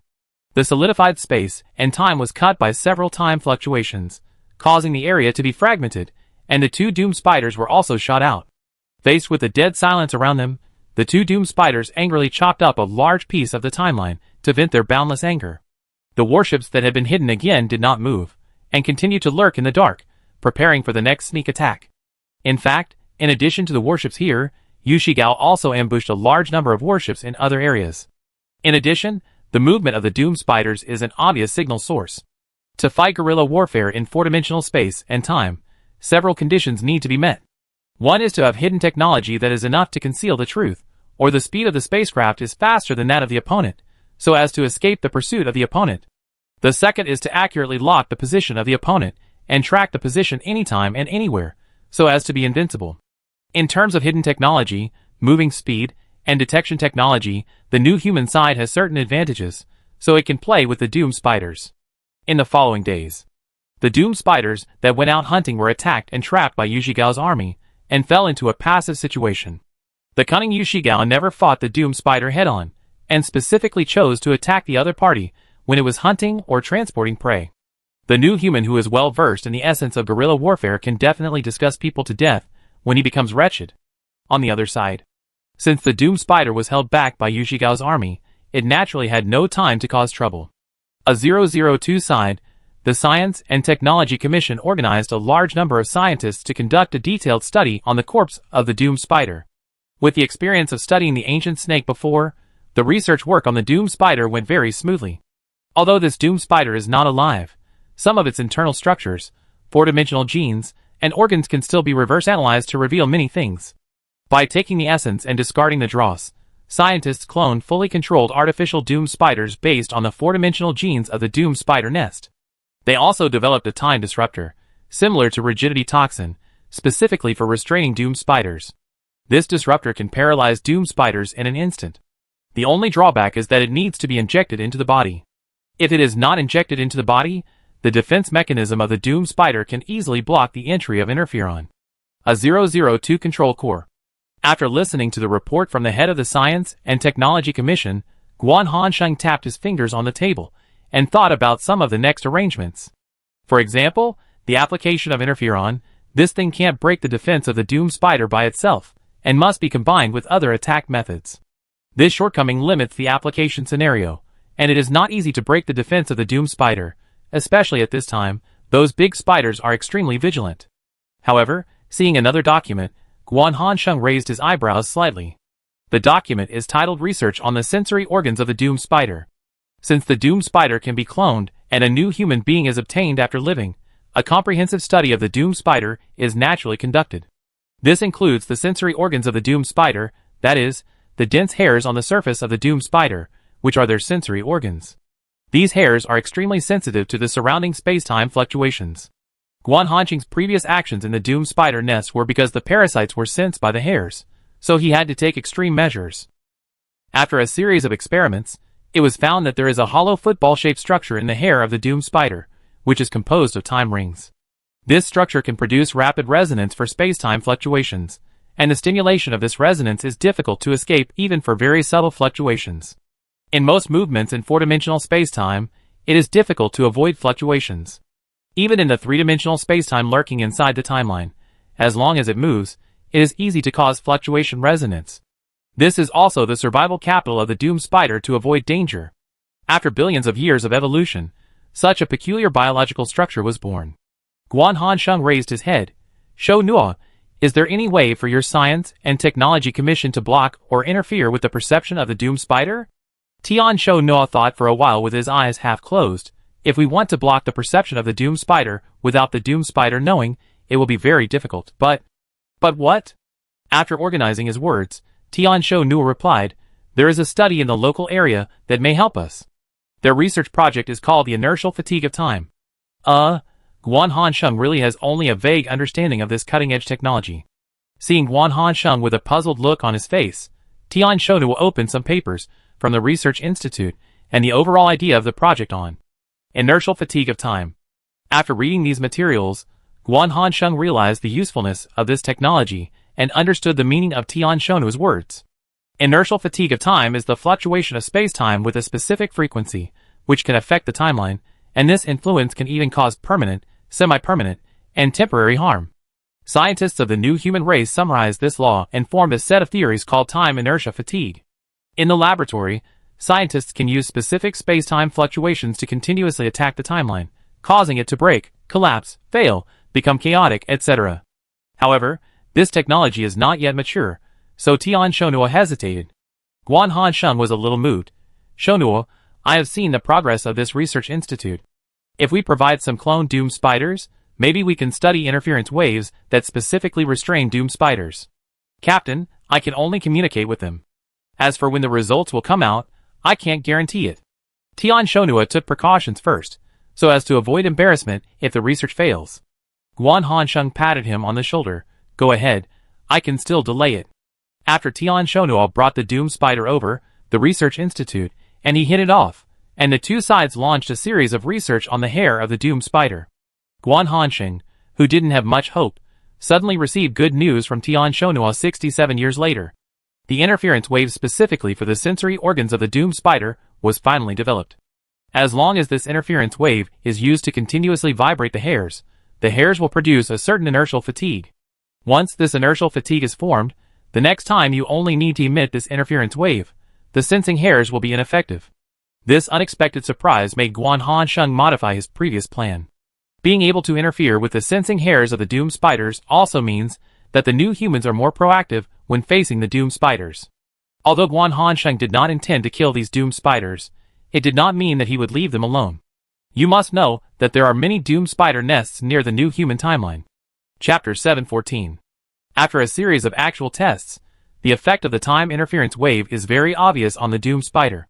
The solidified space and time was cut by several time fluctuations, causing the area to be fragmented, and the two doomed spiders were also shot out. Faced with the dead silence around them, the two doomed spiders angrily chopped up a large piece of the timeline to vent their boundless anger. The warships that had been hidden again did not move, and continued to lurk in the dark, preparing for the next sneak attack. In fact, in addition to the warships here, Yu Shigao also ambushed a large number of warships in other areas. In addition, the movement of the doomed spiders is an obvious signal source. To fight guerrilla warfare in four-dimensional space and time, several conditions need to be met. One is to have hidden technology that is enough to conceal the truth, or the speed of the spacecraft is faster than that of the opponent, so as to escape the pursuit of the opponent. The second is to accurately lock the position of the opponent and track the position anytime and anywhere, so as to be invincible. In terms of hidden technology, moving speed, and detection technology, the new human side has certain advantages, so it can play with the doomed spiders. In the following days, the doomed spiders that went out hunting were attacked and trapped by Yu Shigao's army, and fell into a passive situation. The cunning Yu Shigao never fought the doomed spider head-on, and specifically chose to attack the other party when it was hunting or transporting prey. The new human who is well versed in the essence of guerrilla warfare can definitely discuss people to death when he becomes wretched. On the other side, since the doomed spider was held back by Yu Shigao's army, it naturally had no time to cause trouble. A 002 side, the Science and Technology Commission organized a large number of scientists to conduct a detailed study on the corpse of the doomed spider. With the experience of studying the ancient snake before, the research work on the doomed spider went very smoothly. Although this doomed spider is not alive, some of its internal structures, four-dimensional genes, and organs can still be reverse analyzed to reveal many things. By taking the essence and discarding the dross, scientists cloned fully controlled artificial doomed spiders based on the four-dimensional genes of the doomed spider nest. They also developed a time disruptor, similar to rigidity toxin, specifically for restraining doomed spiders. This disruptor can paralyze doomed spiders in an instant. The only drawback is that it needs to be injected into the body. If it is not injected into the body, the defense mechanism of the doomed spider can easily block the entry of interferon. A 002 control core. After listening to the report from the head of the Science and Technology Commission, Guan Hansheng tapped his fingers on the table and thought about some of the next arrangements. For example, the application of interferon. This thing can't break the defense of the doomed spider by itself, and must be combined with other attack methods. This shortcoming limits the application scenario, and it is not easy to break the defense of the doomed spider, especially at this time. Those big spiders are extremely vigilant. However, seeing another document, Guan Hansheng raised his eyebrows slightly. The document is titled Research on the Sensory Organs of the Doomed Spider. Since the doomed spider can be cloned, and a new human being is obtained after living, a comprehensive study of the doomed spider is naturally conducted. This includes the sensory organs of the doomed spider, that is, the dense hairs on the surface of the doomed spider, which are their sensory organs. These hairs are extremely sensitive to the surrounding space-time fluctuations. Guan Hansheng's previous actions in the doomed spider nest were because the parasites were sensed by the hairs, so he had to take extreme measures. After a series of experiments, it was found that there is a hollow football-shaped structure in the hair of the doomed spider, which is composed of time rings. This structure can produce rapid resonance for space-time fluctuations, and the stimulation of this resonance is difficult to escape even for very subtle fluctuations. In most movements in four-dimensional space-time, it is difficult to avoid fluctuations. Even in the three-dimensional space-time lurking inside the timeline, as long as it moves, it is easy to cause fluctuation resonance. This is also the survival capital of the doomed spider to avoid danger. After billions of years of evolution, such a peculiar biological structure was born. Guan Hansheng raised his head. Shou Nuo, is there any way for your Science and Technology Commission to block or interfere with the perception of the doomed spider? Tian Shou Nuo thought for a while with his eyes half closed. If we want to block the perception of the doomed spider without the doomed spider knowing, it will be very difficult. But what? After organizing his words, Tian Shou Nuo replied, there is a study in the local area that may help us. Their research project is called the inertial fatigue of time. Guan Hansheng really has only a vague understanding of this cutting-edge technology. Seeing Guan Hansheng with a puzzled look on his face, Tian Shonu opened some papers from the Research Institute and the overall idea of the project on inertial fatigue of time. After reading these materials, Guan Hansheng realized the usefulness of this technology and understood the meaning of Tian Shonu's words. Inertial fatigue of time is the fluctuation of space-time with a specific frequency, which can affect the timeline, and this influence can even cause permanent, semi-permanent, and temporary harm. Scientists of the new human race summarized this law and formed a set of theories called time inertia fatigue. In the laboratory, scientists can use specific space-time fluctuations to continuously attack the timeline, causing it to break, collapse, fail, become chaotic, etc. However, this technology is not yet mature, so Tian Shonu hesitated. Guan Hansheng was a little moved. Shonu, I have seen the progress of this research institute. If we provide some clone doom spiders, maybe we can study interference waves that specifically restrain doom spiders. Captain, I can only communicate with them. As for when the results will come out, I can't guarantee it. Tian Shonu took precautions first, so as to avoid embarrassment if the research fails. Guan Hansheng patted him on the shoulder. Go ahead, I can still delay it. After Tian Shonu brought the doom spider over the research institute, and he hit it off, and the two sides launched a series of research on the hair of the doom spider. Guan Hansheng, who didn't have much hope, suddenly received good news from Tian Shonu 67 years later. The interference wave specifically for the sensory organs of the doom spider was finally developed. As long as this interference wave is used to continuously vibrate the hairs will produce a certain inertial fatigue. Once this inertial fatigue is formed, the next time you only need to emit this interference wave, the sensing hairs will be ineffective. This unexpected surprise made Guan Hansheng modify his previous plan. Being able to interfere with the sensing hairs of the doom spiders also means that the new humans are more proactive when facing the doom spiders. Although Guan Hansheng did not intend to kill these doom spiders, it did not mean that he would leave them alone. You must know that there are many doom spider nests near the new human timeline. Chapter 714. After a series of actual tests, the effect of the time interference wave is very obvious on the doom spider.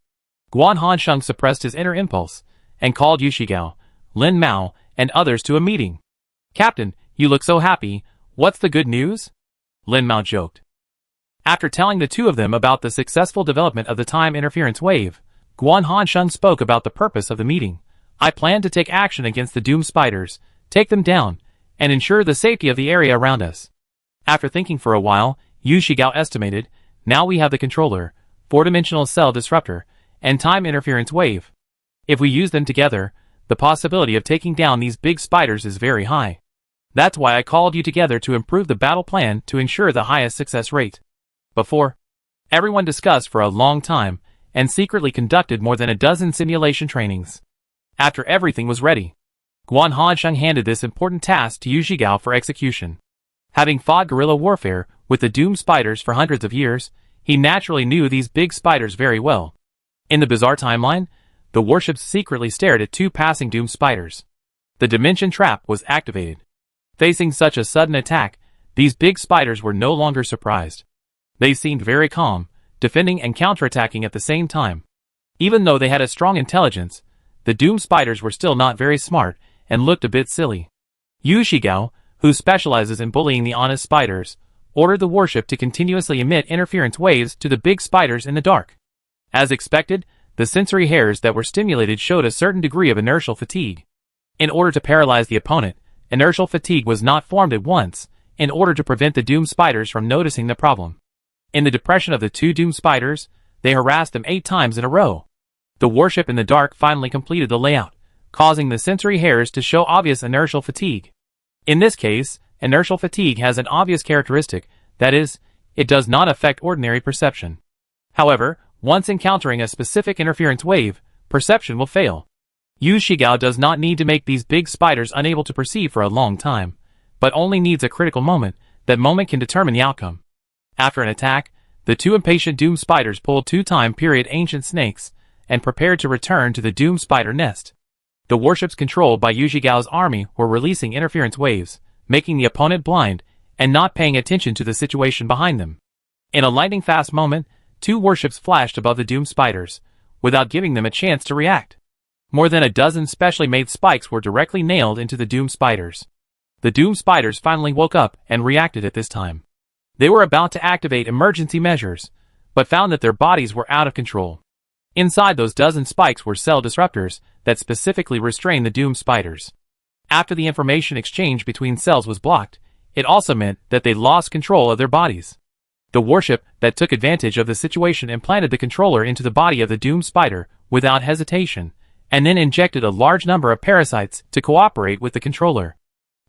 Guan Hansheng suppressed his inner impulse and called Yushigao, Lin Mao, and others to a meeting. Captain, you look so happy, what's the good news? Lin Mao joked. After telling the two of them about the successful development of the time interference wave, Guan Hansheng spoke about the purpose of the meeting. I plan to take action against the doom spiders, take them down, and ensure the safety of the area around us. After thinking for a while, Yu Shigao estimated, now we have the controller, four-dimensional cell disruptor, and time interference wave. If we use them together, the possibility of taking down these big spiders is very high. That's why I called you together to improve the battle plan to ensure the highest success rate. Before, everyone discussed for a long time, and secretly conducted more than a dozen simulation trainings. After everything was ready, Guan Hansheng handed this important task to Yu Shigao for execution. Having fought guerrilla warfare with the doom spiders for hundreds of years, he naturally knew these big spiders very well. In the bizarre timeline, the warships secretly stared at two passing doom spiders. The dimension trap was activated. Facing such a sudden attack, these big spiders were no longer surprised. They seemed very calm, defending and counterattacking at the same time. Even though they had a strong intelligence, the doom spiders were still not very smart and looked a bit silly. Yu Shigao, who specializes in bullying the honest spiders, ordered the warship to continuously emit interference waves to the big spiders in the dark. As expected, the sensory hairs that were stimulated showed a certain degree of inertial fatigue. In order to paralyze the opponent, inertial fatigue was not formed at once, in order to prevent the doom spiders from noticing the problem. In the depression of the two doom spiders, they harassed them 8 times in a row. The warship in the dark finally completed the layout, causing the sensory hairs to show obvious inertial fatigue. In this case, inertial fatigue has an obvious characteristic, that is, it does not affect ordinary perception. However, once encountering a specific interference wave, perception will fail. Yu Shigao does not need to make these big spiders unable to perceive for a long time, but only needs a critical moment. That moment can determine the outcome. After an attack, the two impatient doom spiders pulled 2 time period ancient snakes and prepared to return to the doom spider nest. The warships controlled by Yu Shigao's army were releasing interference waves, making the opponent blind and not paying attention to the situation behind them. In a lightning-fast moment, 2 warships flashed above the doom spiders, without giving them a chance to react. More than a dozen specially made spikes were directly nailed into the doomed spiders. The doomed spiders finally woke up and reacted at this time. They were about to activate emergency measures, but found that their bodies were out of control. Inside those dozen spikes were cell disruptors that specifically restrained the doomed spiders. After the information exchange between cells was blocked, it also meant that they lost control of their bodies. The warship that took advantage of the situation implanted the controller into the body of the doomed spider without hesitation, and then injected a large number of parasites to cooperate with the controller.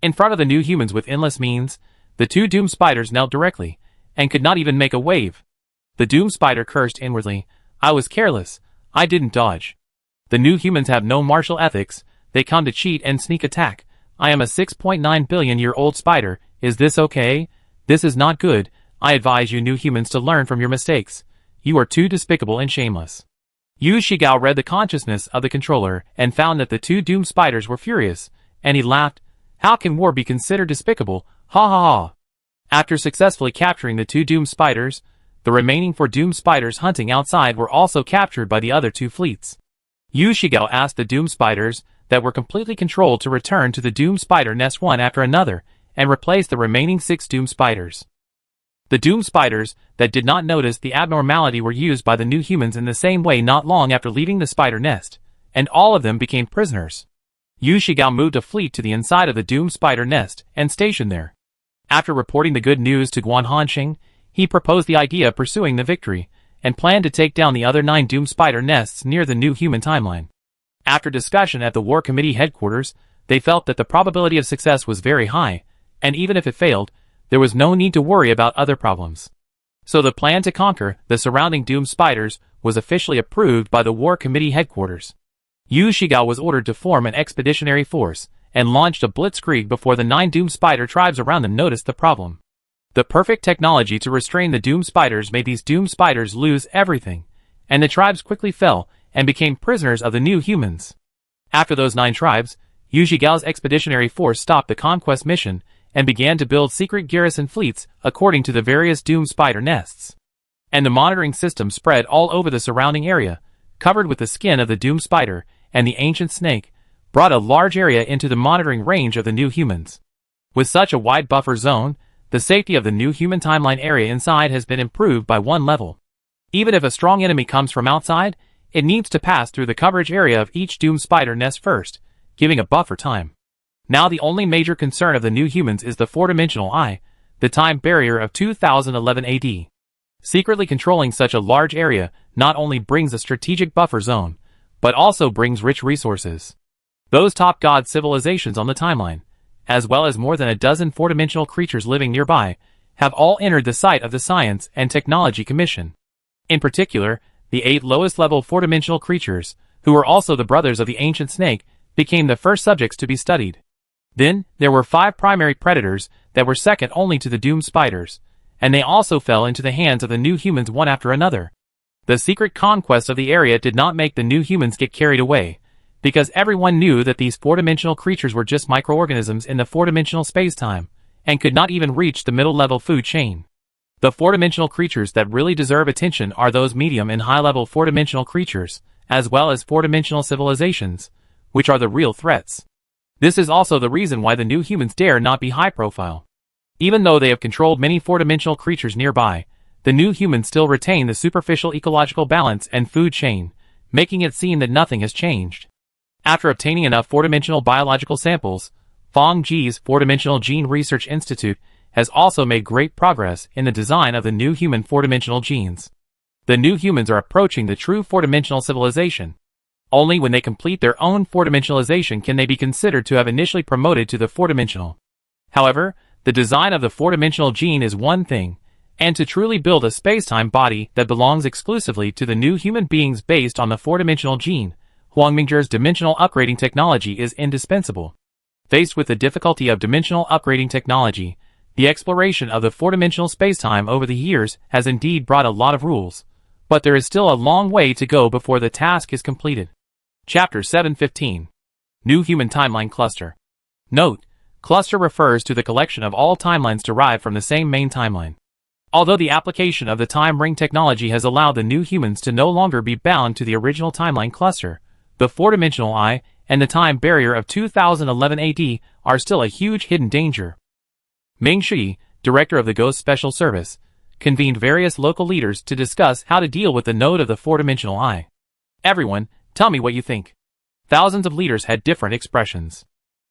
In front of the new humans with endless means, the two doomed spiders knelt directly, and could not even make a wave. The doomed spider cursed inwardly, "I was careless, I didn't dodge. The new humans have no martial ethics, they come to cheat and sneak attack. I am a 6.9 billion year old spider, is this okay? This is not good, I advise you new humans to learn from your mistakes. You are too despicable and shameless." Yu Shigao read the consciousness of the controller and found that the two doomed spiders were furious, and he laughed, "How can war be considered despicable, ha ha ha." After successfully capturing the two doomed spiders, the remaining 4 doomed spiders hunting outside were also captured by the other 2 fleets. Yu Shigao asked the doomed spiders that were completely controlled to return to the doomed spider nest one after another and replace the remaining 6 doomed spiders. The doomed spiders that did not notice the abnormality were used by the new humans in the same way not long after leaving the spider nest, and all of them became prisoners. Yu Shigao moved a fleet to the inside of the doomed spider nest and stationed there. After reporting the good news to Guan Hanxing, he proposed the idea of pursuing the victory, and planned to take down the other 9 doomed spider nests near the new human timeline. After discussion at the War Committee headquarters, they felt that the probability of success was very high, and even if it failed, there was no need to worry about other problems. So the plan to conquer the surrounding doomed spiders was officially approved by the War Committee headquarters. Yu Shigao was ordered to form an expeditionary force, and launched a blitzkrieg before the 9 doomed spider tribes around them noticed the problem. The perfect technology to restrain the doomed spiders made these doomed spiders lose everything, and the tribes quickly fell and became prisoners of the new humans. After those 9 tribes, Yu Shigao's expeditionary force stopped the conquest mission and began to build secret garrison fleets according to the various doomed spider nests. And the monitoring system spread all over the surrounding area, covered with the skin of the doomed spider and the ancient snake, brought a large area into the monitoring range of the new humans. With such a wide buffer zone, the safety of the new human timeline area inside has been improved by 1 level. Even if a strong enemy comes from outside, it needs to pass through the coverage area of each doomed spider nest first, giving a buffer time. Now the only major concern of the new humans is the 4-dimensional eye, the time barrier of 2011 AD. Secretly controlling such a large area not only brings a strategic buffer zone, but also brings rich resources. Those top god civilizations on the timeline, as well as more than a dozen 4-dimensional creatures living nearby, have all entered the site of the Science and Technology Commission. In particular, the 8 lowest level 4-dimensional creatures, who were also the brothers of the ancient snake, became the first subjects to be studied. Then, there were 5 primary predators that were second only to the doomed spiders, and they also fell into the hands of the new humans one after another. The secret conquest of the area did not make the new humans get carried away, because everyone knew that these 4-dimensional creatures were just microorganisms in the 4-dimensional space-time, and could not even reach the middle-level food chain. The 4-dimensional creatures that really deserve attention are those medium and high-level 4-dimensional creatures, as well as 4-dimensional civilizations, which are the real threats. This is also the reason why the new humans dare not be high-profile. Even though they have controlled many 4-dimensional creatures nearby, the new humans still retain the superficial ecological balance and food chain, making it seem that nothing has changed. After obtaining enough 4-dimensional biological samples, Fong Ji's 4-Dimensional Gene Research Institute has also made great progress in the design of the new human 4-dimensional genes. The new humans are approaching the true 4-dimensional civilization. Only when they complete their own 4-dimensionalization can they be considered to have initially promoted to the 4-dimensional. However, the design of the 4-dimensional gene is one thing, and to truly build a space-time body that belongs exclusively to the new human beings based on the 4-dimensional gene, Huangmingzhi's dimensional upgrading technology is indispensable. Faced with the difficulty of dimensional upgrading technology, the exploration of the 4-dimensional spacetime over the years has indeed brought a lot of rules, but there is still a long way to go before the task is completed. Chapter 715. New Human Timeline Cluster. Note: cluster refers to the collection of all timelines derived from the same main timeline. Although the application of the time ring technology has allowed the new humans to no longer be bound to the original timeline cluster, The four-dimensional eye and the time barrier of 2011 AD are still a huge hidden danger. Ming Shui, director of the Ghost Special Service, convened various local leaders to discuss how to deal with the node of the four-dimensional eye. Everyone, tell me what you think. Thousands of leaders had different expressions.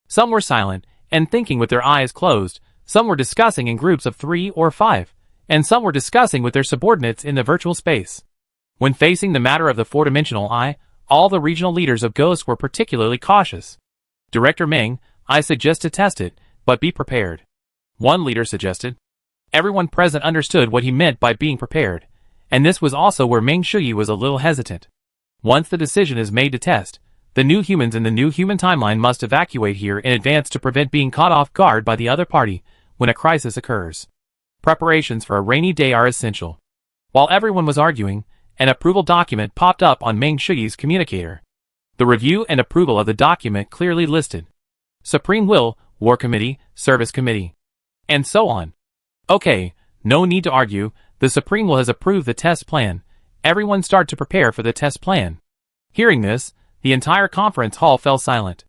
Some were silent and thinking with their eyes closed, some were discussing in groups of 3 or 5, and some were discussing with their subordinates in the virtual space. When facing the matter of the four-dimensional eye, all the regional leaders of Ghosts were particularly cautious. Director Ming, I suggest to test it, but be prepared. One leader suggested. Everyone present understood what he meant by being prepared, and this was also where Ming Shui was a little hesitant. Once the decision is made to test, the new humans in the new human timeline must evacuate here in advance to prevent being caught off guard by the other party when a crisis occurs. Preparations for a rainy day are essential. While everyone was arguing, an approval document popped up on Ming Shui's communicator. The review and approval of the document clearly listed Supreme Will, War Committee, Service Committee, and so on. Okay, no need to argue, the Supreme Will has approved the test plan. Everyone start to prepare for the test plan. Hearing this, the entire conference hall fell silent.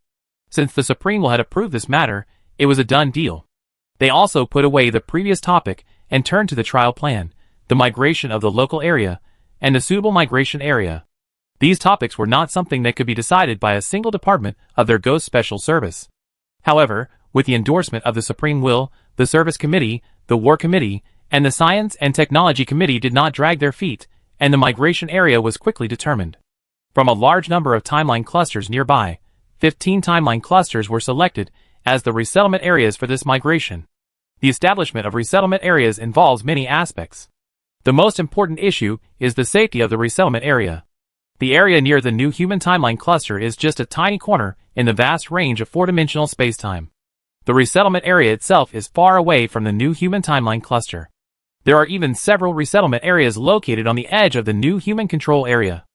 Since the Supreme Will had approved this matter, it was a done deal. They also put away the previous topic and turned to the trial plan, the migration of the local area, and a suitable migration area. These topics were not something that could be decided by a single department of their Ghost Special Service. However, with the endorsement of the Supreme Will, the Service Committee, the War Committee, and the Science and Technology Committee did not drag their feet, and the migration area was quickly determined. From a large number of timeline clusters nearby, 15 timeline clusters were selected as the resettlement areas for this migration. The establishment of resettlement areas involves many aspects. The most important issue is the safety of the resettlement area. The area near the new human timeline cluster is just a tiny corner in the vast range of four-dimensional spacetime. The resettlement area itself is far away from the new human timeline cluster. There are even several resettlement areas located on the edge of the new human control area.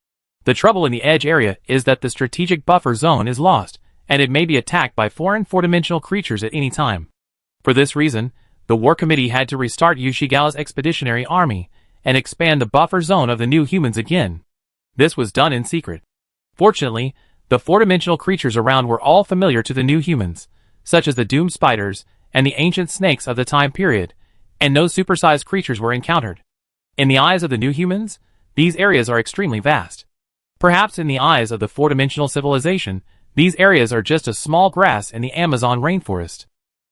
The trouble in the edge area is that the strategic buffer zone is lost, and it may be attacked by foreign four-dimensional creatures at any time. For this reason, the War Committee had to restart Yushigao's expeditionary army and expand the buffer zone of the new humans again. This was done in secret. Fortunately, the four-dimensional creatures around were all familiar to the new humans, such as the doomed spiders and the ancient snakes of the time period, and no supersized creatures were encountered. In the eyes of the new humans, these areas are extremely vast. Perhaps in the eyes of the four-dimensional civilization, these areas are just a small grass in the Amazon rainforest.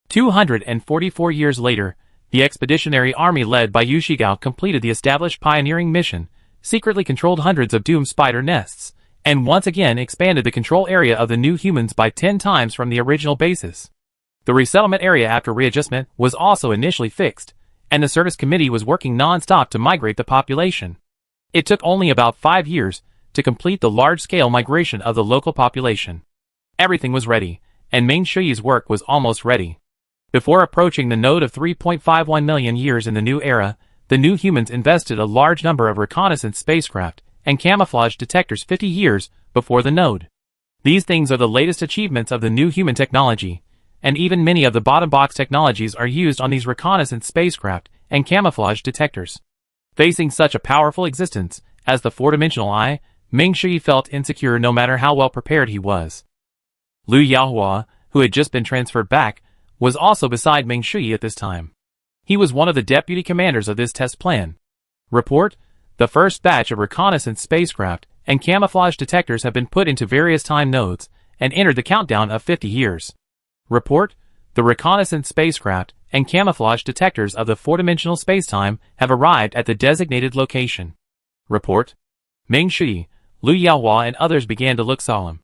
244 years later, the expeditionary army led by Yushigao completed the established pioneering mission, secretly controlled hundreds of doomed spider nests, and once again expanded the control area of the new humans by 10 times from the original basis. The resettlement area after readjustment was also initially fixed, and the service committee was working non-stop to migrate the population. It took only about 5 years to complete the large-scale migration of the local population. Everything was ready, and Ming Shui's work was almost ready. Before approaching the node of 3.51 million years in the new era, the new humans invested a large number of reconnaissance spacecraft and camouflage detectors 50 years before the node. These things are the latest achievements of the new human technology, and even many of the bottom-box technologies are used on these reconnaissance spacecraft and camouflage detectors. Facing such a powerful existence as the four-dimensional eye, Ming Shui felt insecure no matter how well prepared he was. Liu Yaohua, who had just been transferred back, was also beside Ming Shui at this time. He was one of the deputy commanders of this test plan. Report: the first batch of reconnaissance spacecraft and camouflage detectors have been put into various time nodes and entered the countdown of 50 years. Report: the reconnaissance spacecraft and camouflage detectors of the four-dimensional spacetime have arrived at the designated location. Report: Ming Shui, Liu Yaohua and others began to look solemn.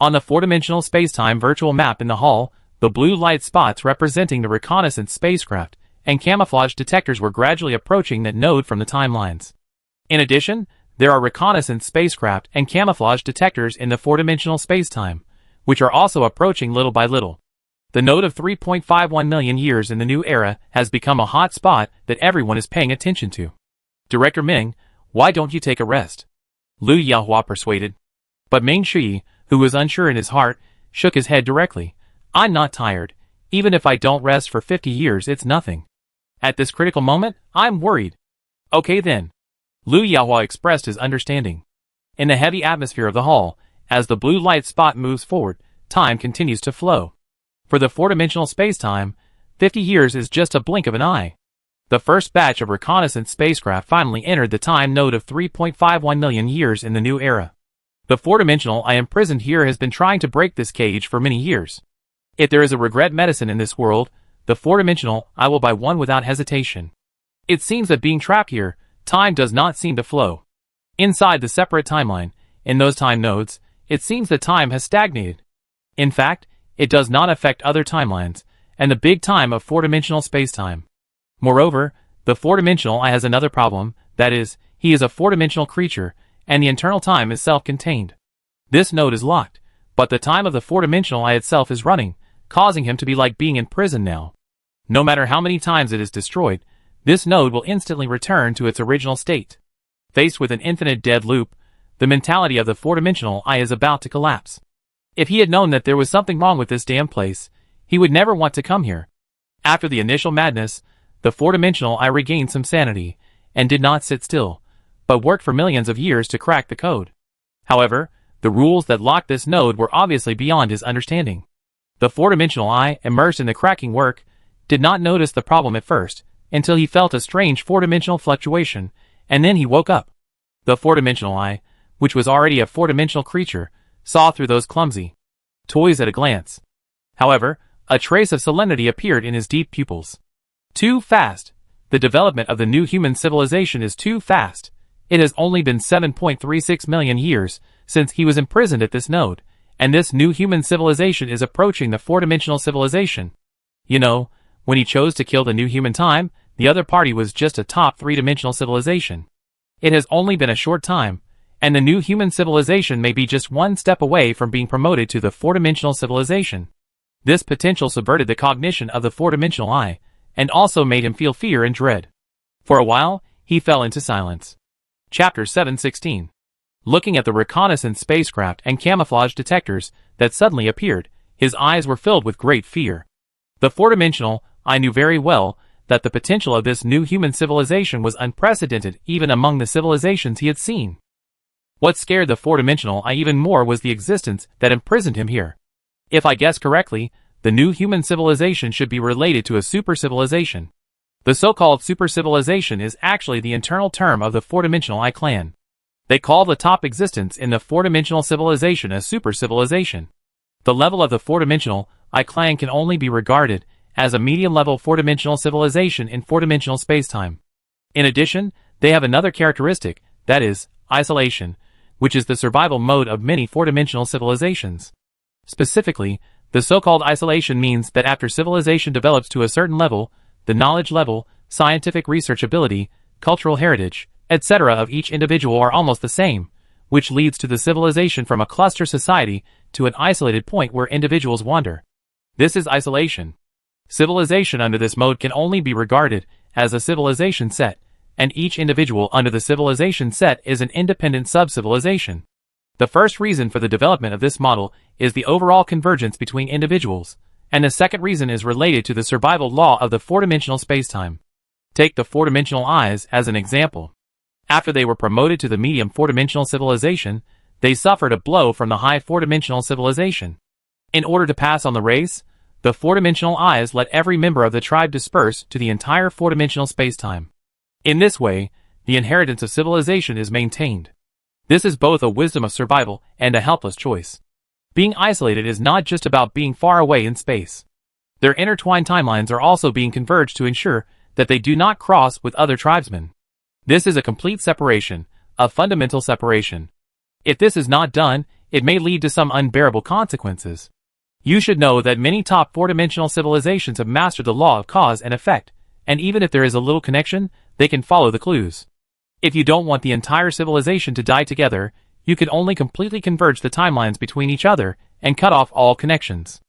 On the four-dimensional spacetime virtual map in the hall, the blue light spots representing the reconnaissance spacecraft and camouflage detectors were gradually approaching that node from the timelines. In addition, there are reconnaissance spacecraft and camouflage detectors in the four-dimensional spacetime, which are also approaching little by little. The node of 3.51 million years in the new era has become a hot spot that everyone is paying attention to. Director Ming, why don't you take a rest? Liu Yaohua persuaded. But Ming Shui, who was unsure in his heart, shook his head directly. I'm not tired. Even if I don't rest for 50 years, it's nothing. At this critical moment, I'm worried. Okay then. Liu Yaohua expressed his understanding. In the heavy atmosphere of the hall, As the blue light spot moves forward, time continues to flow. For the four-dimensional spacetime, 50 years is just a blink of an eye. The first batch of reconnaissance spacecraft finally entered the time node of 3.51 million years in the new era. The four-dimensional I imprisoned here has been trying to break this cage for many years. If there is a regret medicine in this world, the four-dimensional I will buy one without hesitation. It seems that being trapped here, time does not seem to flow. Inside the separate timeline, in those time nodes, it seems that time has stagnated. In fact, it does not affect other timelines, and the big time of four-dimensional spacetime. Moreover, the four-dimensional I has another problem, that is, he is a four-dimensional creature, and the internal time is self-contained. This node is locked, but the time of the four-dimensional I itself is running, causing him to be like being in prison now. No matter how many times it is destroyed, this node will instantly return to its original state. Faced with an infinite dead loop, the mentality of the four-dimensional I is about to collapse. If he had known that there was something wrong with this damn place, he would never want to come here. After the initial madness, the four-dimensional I regained some sanity, and did not sit still, but worked for millions of years to crack the code. However, the rules that locked this node were obviously beyond his understanding. The four-dimensional I, immersed in the cracking work, did not notice the problem at first, until he felt a strange four-dimensional fluctuation, and then he woke up. The four-dimensional I, which was already a four-dimensional creature, saw through those clumsy toys at a glance. However, a trace of solemnity appeared in his deep pupils. Too fast. The development of the new human civilization is too fast. It has only been 7.36 million years since he was imprisoned at this node, and this new human civilization is approaching the four-dimensional civilization. You know, when he chose to kill the new human time, the other party was just a top three-dimensional civilization. It has only been a short time, and the new human civilization may be just one step away from being promoted to the four-dimensional civilization. This potential subverted the cognition of the four-dimensional I, and also made him feel fear and dread. For a while, he fell into silence. Chapter 716. Looking at the reconnaissance spacecraft and camouflage detectors that suddenly appeared, his eyes were filled with great fear. The four-dimensional I knew very well that the potential of this new human civilization was unprecedented even among the civilizations he had seen. What scared the four-dimensional I even more was the existence that imprisoned him here. If I guess correctly, the new human civilization should be related to a super-civilization. The so-called super-civilization is actually the internal term of the four-dimensional I clan. They call the top existence in the four-dimensional civilization a super-civilization. The level of the four-dimensional I clan can only be regarded as a medium-level four-dimensional civilization in four-dimensional spacetime. In addition, they have another characteristic, that is, isolation, which is the survival mode of many four-dimensional civilizations. Specifically, the so-called isolation means that after civilization develops to a certain level, the knowledge level, scientific research ability, cultural heritage, etc. of each individual are almost the same, which leads to the civilization from a cluster society to an isolated point where individuals wander. This is isolation. Civilization under this mode can only be regarded as a civilization set, and each individual under the civilization set is an independent sub-civilization. The first reason for the development of this model is the overall convergence between individuals, and the second reason is related to the survival law of the four-dimensional spacetime. Take the four-dimensional eyes as an example. After they were promoted to the medium four-dimensional civilization, they suffered a blow from the high four-dimensional civilization. In order to pass on the race, the four-dimensional eyes let every member of the tribe disperse to the entire four-dimensional spacetime. In this way, the inheritance of civilization is maintained. This is both a wisdom of survival and a helpless choice. Being isolated is not just about being far away in space. Their intertwined timelines are also being converged to ensure that they do not cross with other tribesmen. This is a complete separation, a fundamental separation. If this is not done, it may lead to some unbearable consequences. You should know that many top four-dimensional civilizations have mastered the law of cause and effect, and even if there is a little connection, they can follow the clues. If you don't want the entire civilization to die together, you can only completely converge the timelines between each other and cut off all connections.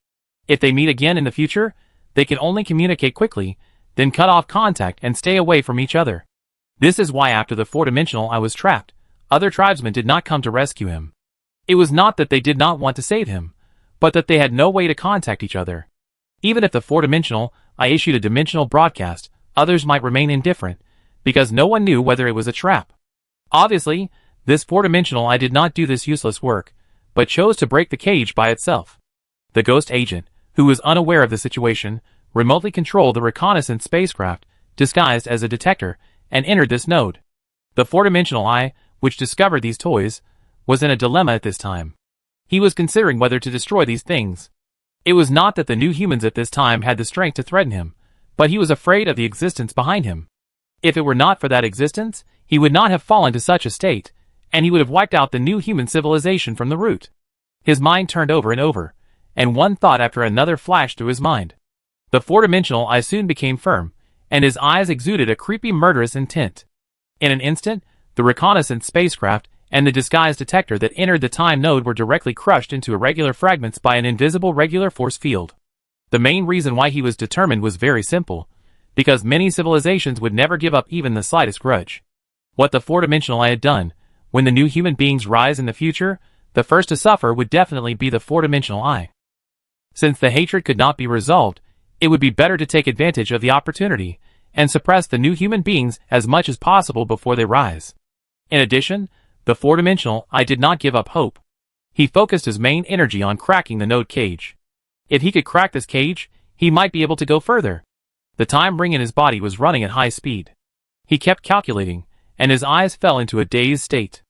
If they meet again in the future, they can only communicate quickly, then cut off contact and stay away from each other. This is why after the four-dimensional I was trapped, other tribesmen did not come to rescue him. It was not that they did not want to save him, but that they had no way to contact each other. Even if the four-dimensional I issued a dimensional broadcast, others might remain indifferent, because no one knew whether it was a trap. Obviously, this four-dimensional I did not do this useless work, but chose to break the cage by itself. The ghost agent, who was unaware of the situation, remotely controlled the reconnaissance spacecraft, disguised as a detector, and entered this node. The four-dimensional eye, which discovered these toys, was in a dilemma at this time. He was considering whether to destroy these things. It was not that the new humans at this time had the strength to threaten him, but he was afraid of the existence behind him. If it were not for that existence, he would not have fallen to such a state, and he would have wiped out the new human civilization from the root. His mind turned over and over, and one thought after another flashed through his mind. The four-dimensional eye soon became firm, and his eyes exuded a creepy murderous intent. In an instant, the reconnaissance spacecraft and the disguised detector that entered the time node were directly crushed into irregular fragments by an invisible regular force field. The main reason why he was determined was very simple, because many civilizations would never give up even the slightest grudge. What the four-dimensional eye had done, when the new human beings rise in the future, the first to suffer would definitely be the four-dimensional eye. Since the hatred could not be resolved, it would be better to take advantage of the opportunity and suppress the new human beings as much as possible before they rise. In addition, the four-dimensional eye did not give up hope. He focused his main energy on cracking the node cage. If he could crack this cage, he might be able to go further. The time ring in his body was running at high speed. He kept calculating, and his eyes fell into a dazed state.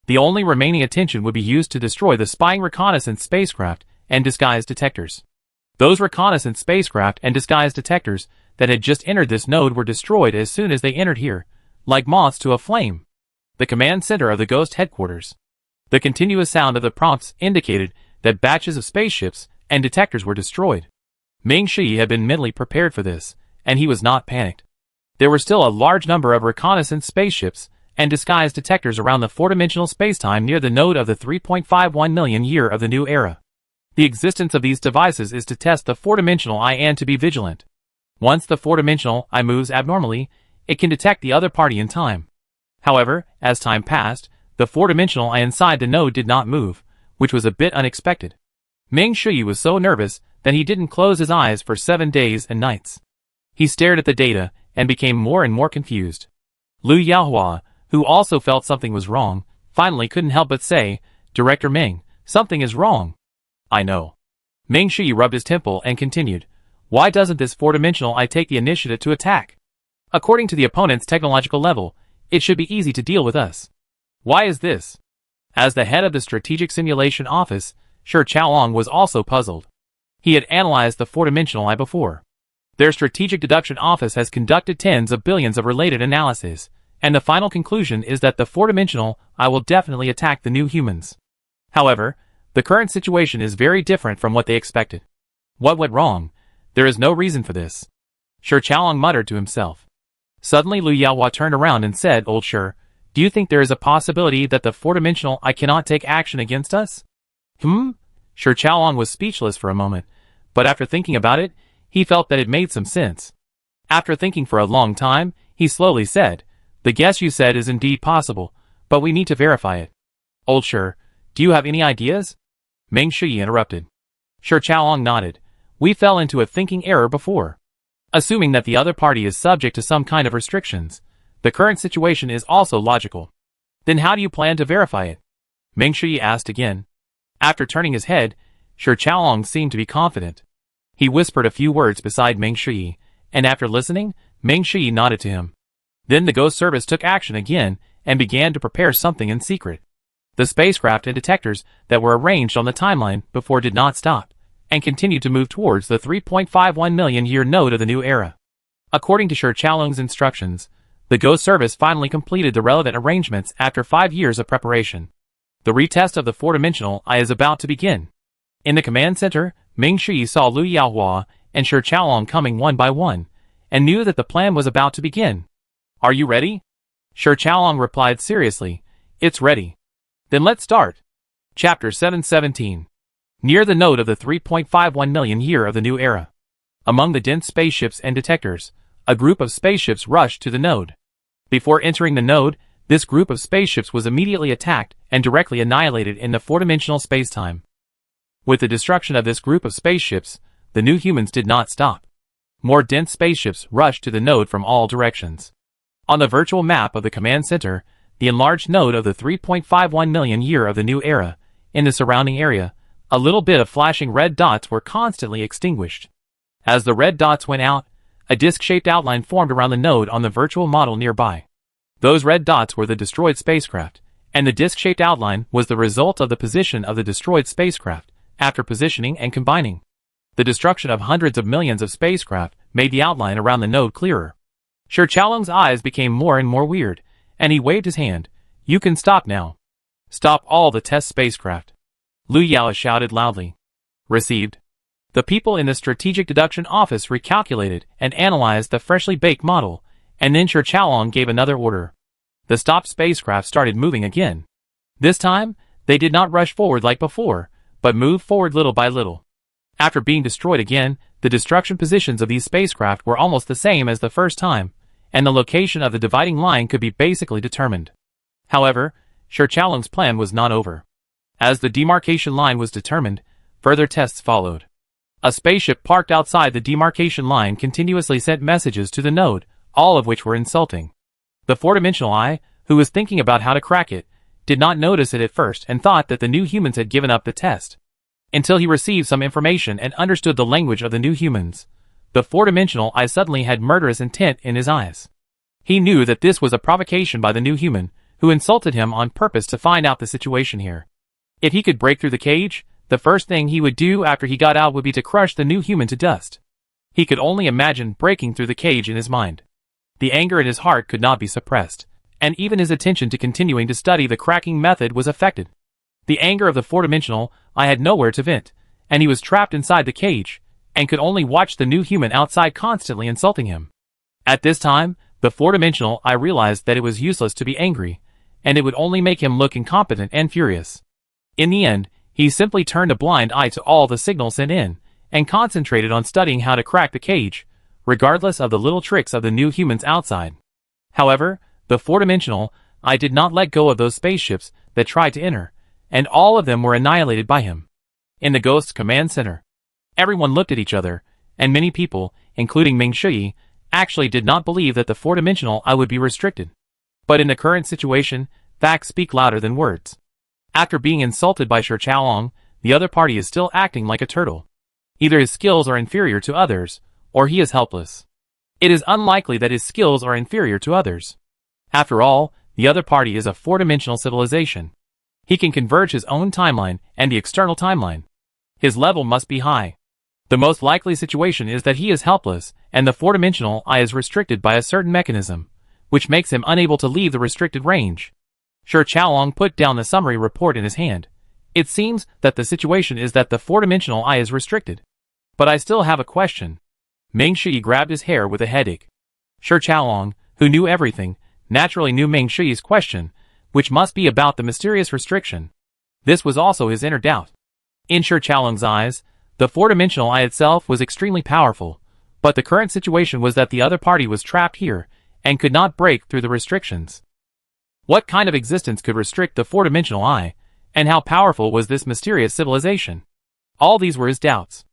The only remaining attention would be used to destroy the spying reconnaissance spacecraft and disguised detectors. Those reconnaissance spacecraft and disguised detectors that had just entered this node were destroyed as soon as they entered here, like moths to a flame. The command center of the Ghost headquarters. The continuous sound of the prompts indicated that batches of spaceships and detectors were destroyed. Ming Shi had been mentally prepared for this, and he was not panicked. There were still a large number of reconnaissance spaceships and disguised detectors around the four-dimensional spacetime near the node of the 3.51 million year of the new era. The existence of these devices is to test the four-dimensional eye and to be vigilant. Once the four-dimensional eye moves abnormally, it can detect the other party in time. However, as time passed, the four-dimensional eye inside the node did not move, which was a bit unexpected. Ming Shi was so nervous that he didn't close his eyes for 7 days and nights. He stared at the data and became more and more confused. Lu Yaohua, who also felt something was wrong, finally couldn't help but say, "Director Ming, something is wrong." "I know." Ming Shi rubbed his temple and continued, "Why doesn't this four-dimensional eye take the initiative to attack? According to the opponent's technological level, it should be easy to deal with us. Why is this?" As the head of the Strategic Simulation Office, Shi Chaolong was also puzzled. He had analyzed the four-dimensional eye before. Their Strategic Deduction Office has conducted tens of billions of related analyses, and the final conclusion is that the four-dimensional eye will definitely attack the new humans. However, the current situation is very different from what they expected. What went wrong? There is no reason for this. Shi Chaolong muttered to himself. Suddenly Lu Yaohua turned around and said, "Old Shi, do you think there is a possibility that the four-dimensional eye cannot take action against us?" Shi Chaolong was speechless for a moment, but after thinking about it, he felt that it made some sense. After thinking for a long time, he slowly said, "The guess you said is indeed possible, but we need to verify it." "Old Shi, do you have any ideas?" Ming Shi interrupted. Shi Chaolong nodded. "We fell into a thinking error before. Assuming that the other party is subject to some kind of restrictions, the current situation is also logical. Then how do you plan to verify it?" Ming Shi asked again. After turning his head, Shi Chaolong seemed to be confident. He whispered a few words beside Ming Shi, and after listening, Ming Shi nodded to him. Then the Ghost Service took action again and began to prepare something in secret. The spacecraft and detectors that were arranged on the timeline before did not stop, and continued to move towards the 3.51 million year node of the new era. According to Shi Chaolong's instructions, the Ghost Service finally completed the relevant arrangements after 5 years of preparation. The retest of the four-dimensional eye is about to begin. In the command center, Ming Shi saw Lu Yaohua and Shi Chaolong coming one by one, and knew that the plan was about to begin. "Are you ready?" Shi Chaolong replied seriously, "It's ready." "Then let's start." Chapter 717. Near the node of the 3.51 million year of the new era. Among the dense spaceships and detectors, a group of spaceships rushed to the node. Before entering the node, this group of spaceships was immediately attacked and directly annihilated in the four-dimensional spacetime. With the destruction of this group of spaceships, the new humans did not stop. More dense spaceships rushed to the node from all directions. On the virtual map of the command center, the enlarged node of the 3.51 million year of the new era in the surrounding area, a little bit of flashing red dots were constantly extinguished. As the red dots went out, a disc-shaped outline formed around the node on the virtual model nearby. Those red dots were the destroyed spacecraft, and the disc-shaped outline was the result of the position of the destroyed spacecraft, after positioning and combining. The destruction of hundreds of millions of spacecraft made the outline around the node clearer. Shi Chaolong's eyes became more and more weird, and he waved his hand. "You can stop now. Stop all the test spacecraft." Lu Yao shouted loudly. Received. The people in the strategic deduction office recalculated and analyzed the freshly baked model, and then Shi Chaolong gave another order. The stopped spacecraft started moving again. This time, they did not rush forward like before, but moved forward little by little. After being destroyed again, the destruction positions of these spacecraft were almost the same as the first time, and the location of the dividing line could be basically determined. However, Shi Chaolong's plan was not over. As the demarcation line was determined, further tests followed. A spaceship parked outside the demarcation line continuously sent messages to the node, all of which were insulting. The four-dimensional eye, who was thinking about how to crack it, did not notice it at first and thought that the new humans had given up the test. Until he received some information and understood the language of the new humans. The four-dimensional eye suddenly had murderous intent in his eyes. He knew that this was a provocation by the new human, who insulted him on purpose to find out the situation here. If he could break through the cage, the first thing he would do after he got out would be to crush the new human to dust. He could only imagine breaking through the cage in his mind. The anger in his heart could not be suppressed, and even his attention to continuing to study the cracking method was affected. The anger of the four-dimensional eye had nowhere to vent, and he was trapped inside the cage, and could only watch the new human outside constantly insulting him. At this time, the four-dimensional eye realized that it was useless to be angry, and it would only make him look incompetent and furious. In the end, he simply turned a blind eye to all the signals sent in, and concentrated on studying how to crack the cage, regardless of the little tricks of the new humans outside. However, the four-dimensional eye did not let go of those spaceships that tried to enter, and all of them were annihilated by him. In the Ghost's command center, everyone looked at each other, and many people, including Ming Shui, actually did not believe that the four-dimensional eye would be restricted. But in the current situation, facts speak louder than words. After being insulted by Shi Chaolong, the other party is still acting like a turtle. Either his skills are inferior to others, or he is helpless. It is unlikely that his skills are inferior to others. After all, the other party is a four-dimensional civilization. He can converge his own timeline and the external timeline. His level must be high. The most likely situation is that he is helpless, and the four-dimensional eye is restricted by a certain mechanism, which makes him unable to leave the restricted range. Shi Chaolong put down the summary report in his hand. It seems that the situation is that the four-dimensional eye is restricted. But I still have a question. Ming Shui grabbed his hair with a headache. Shi Chaolong, who knew everything, naturally knew Ming Shui's question, which must be about the mysterious restriction. This was also his inner doubt. In Shi Chaolong's eyes, the four-dimensional eye itself was extremely powerful, but the current situation was that the other party was trapped here, and could not break through the restrictions. What kind of existence could restrict the four-dimensional eye, and how powerful was this mysterious civilization? All these were his doubts.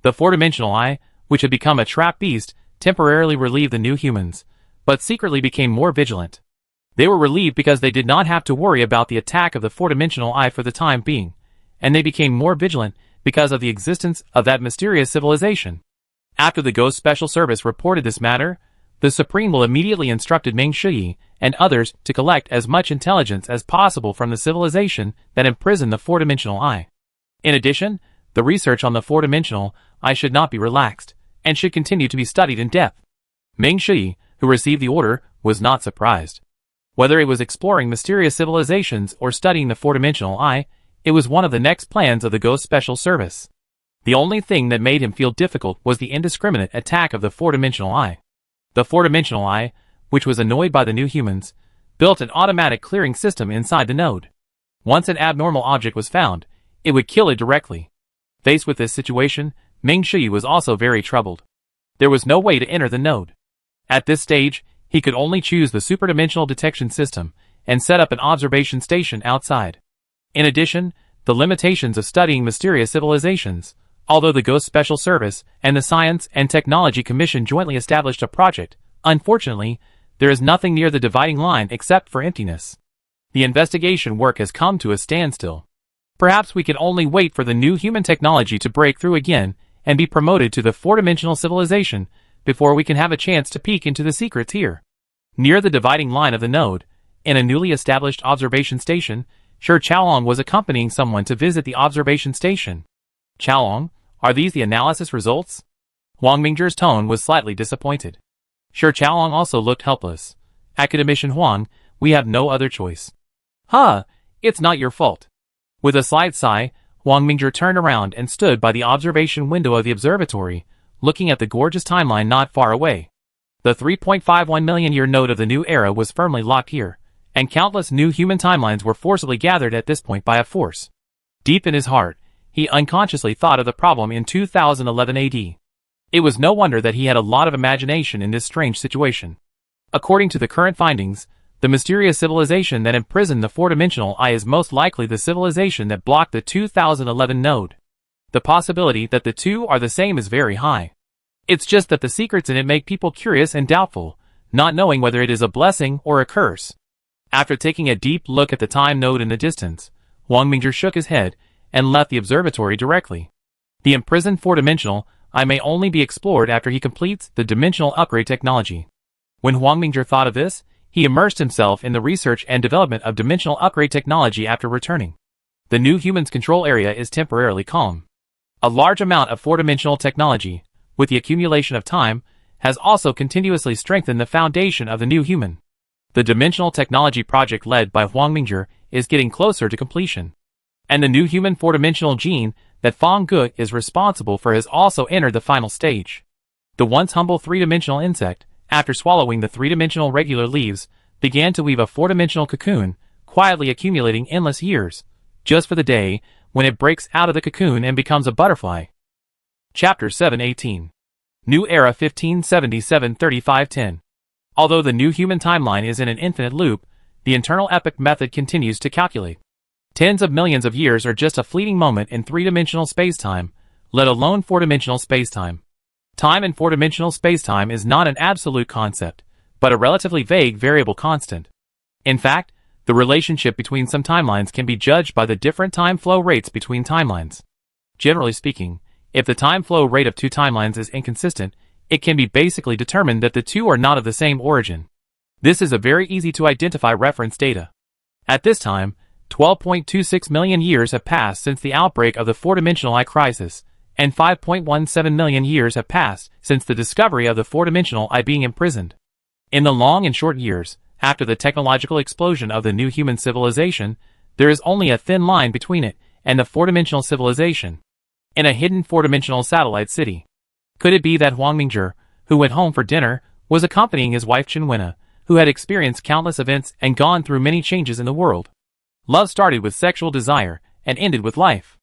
The four-dimensional eye, which had become a trap beast, temporarily relieved the new humans, but secretly became more vigilant. They were relieved because they did not have to worry about the attack of the four-dimensional eye for the time being, and they became more vigilant because of the existence of that mysterious civilization. After the Ghost Special Service reported this matter, the Supreme will immediately instructed Ming Shui and others to collect as much intelligence as possible from the civilization that imprisoned the four-dimensional eye. In addition, the research on the four-dimensional eye should not be relaxed, and should continue to be studied in depth. Ming Shui, who received the order, was not surprised. Whether it was exploring mysterious civilizations or studying the four-dimensional eye, it was one of the next plans of the Ghost Special Service. The only thing that made him feel difficult was the indiscriminate attack of the four-dimensional eye. The four-dimensional eye, which was annoyed by the new humans, built an automatic clearing system inside the node. Once an abnormal object was found, it would kill it directly. Faced with this situation, Ming Shui was also very troubled. There was no way to enter the node. At this stage, he could only choose the superdimensional detection system and set up an observation station outside. In addition, the limitations of studying mysterious civilizations. Although the Ghost Special Service and the Science and Technology Commission jointly established a project, unfortunately, there is nothing near the dividing line except for emptiness. The investigation work has come to a standstill. Perhaps we can only wait for the new human technology to break through again and be promoted to the four-dimensional civilization before we can have a chance to peek into the secrets here. Near the dividing line of the node, in a newly established observation station, Sir Chaolong was accompanying someone to visit the observation station. Chaolong, are these the analysis results? Huang Mingzhi's tone was slightly disappointed. Sir Chaolong also looked helpless. Academician Huang, we have no other choice. Huh, it's not your fault. With a slight sigh, Huang Mingzhi turned around and stood by the observation window of the observatory, looking at the gorgeous timeline not far away. The 3.51 million year node of the new era was firmly locked here, and countless new human timelines were forcibly gathered at this point by a force. Deep in his heart, he unconsciously thought of the problem in 2011 AD. It was no wonder that he had a lot of imagination in this strange situation. According to the current findings, the mysterious civilization that imprisoned the four-dimensional eye is most likely the civilization that blocked the 2011 node. The possibility that the two are the same is very high. It's just that the secrets in it make people curious and doubtful, not knowing whether it is a blessing or a curse. After taking a deep look at the time node in the distance, Huang Mingzhi shook his head and left the observatory directly. The imprisoned four-dimensional eye may only be explored after he completes the dimensional upgrade technology. When Huang Mingzhi thought of this, he immersed himself in the research and development of dimensional upgrade technology after returning. The new human's control area is temporarily calm. A large amount of four-dimensional technology, with the accumulation of time, has also continuously strengthened the foundation of the new human. The dimensional technology project led by Huang Mingzhi is getting closer to completion. And the new human four-dimensional gene that Fang Ge is responsible for has also entered the final stage. The once humble three-dimensional insect, after swallowing the three-dimensional regular leaves, began to weave a four-dimensional cocoon, quietly accumulating endless years, just for the day when it breaks out of the cocoon and becomes a butterfly. Chapter 7:18. New Era 1577-3510. Although the new human timeline is in an infinite loop, the internal epoch method continues to calculate. Tens of millions of years are just a fleeting moment in three-dimensional spacetime, let alone four-dimensional spacetime. Time in four-dimensional spacetime is not an absolute concept, but a relatively vague variable constant. In fact, the relationship between some timelines can be judged by the different time flow rates between timelines. Generally speaking, if the time flow rate of two timelines is inconsistent, it can be basically determined that the two are not of the same origin. This is a very easy to identify reference data. At this time, 12.26 million years have passed since the outbreak of the four-dimensional eye crisis, and 5.17 million years have passed since the discovery of the four-dimensional eye being imprisoned. In the long and short years, after the technological explosion of the new human civilization, there is only a thin line between it and the four-dimensional civilization. In a hidden four-dimensional satellite city. Could it be that Huang Mingzhi, who went home for dinner, was accompanying his wife Chenwena, who had experienced countless events and gone through many changes in the world? Love started with sexual desire and ended with life.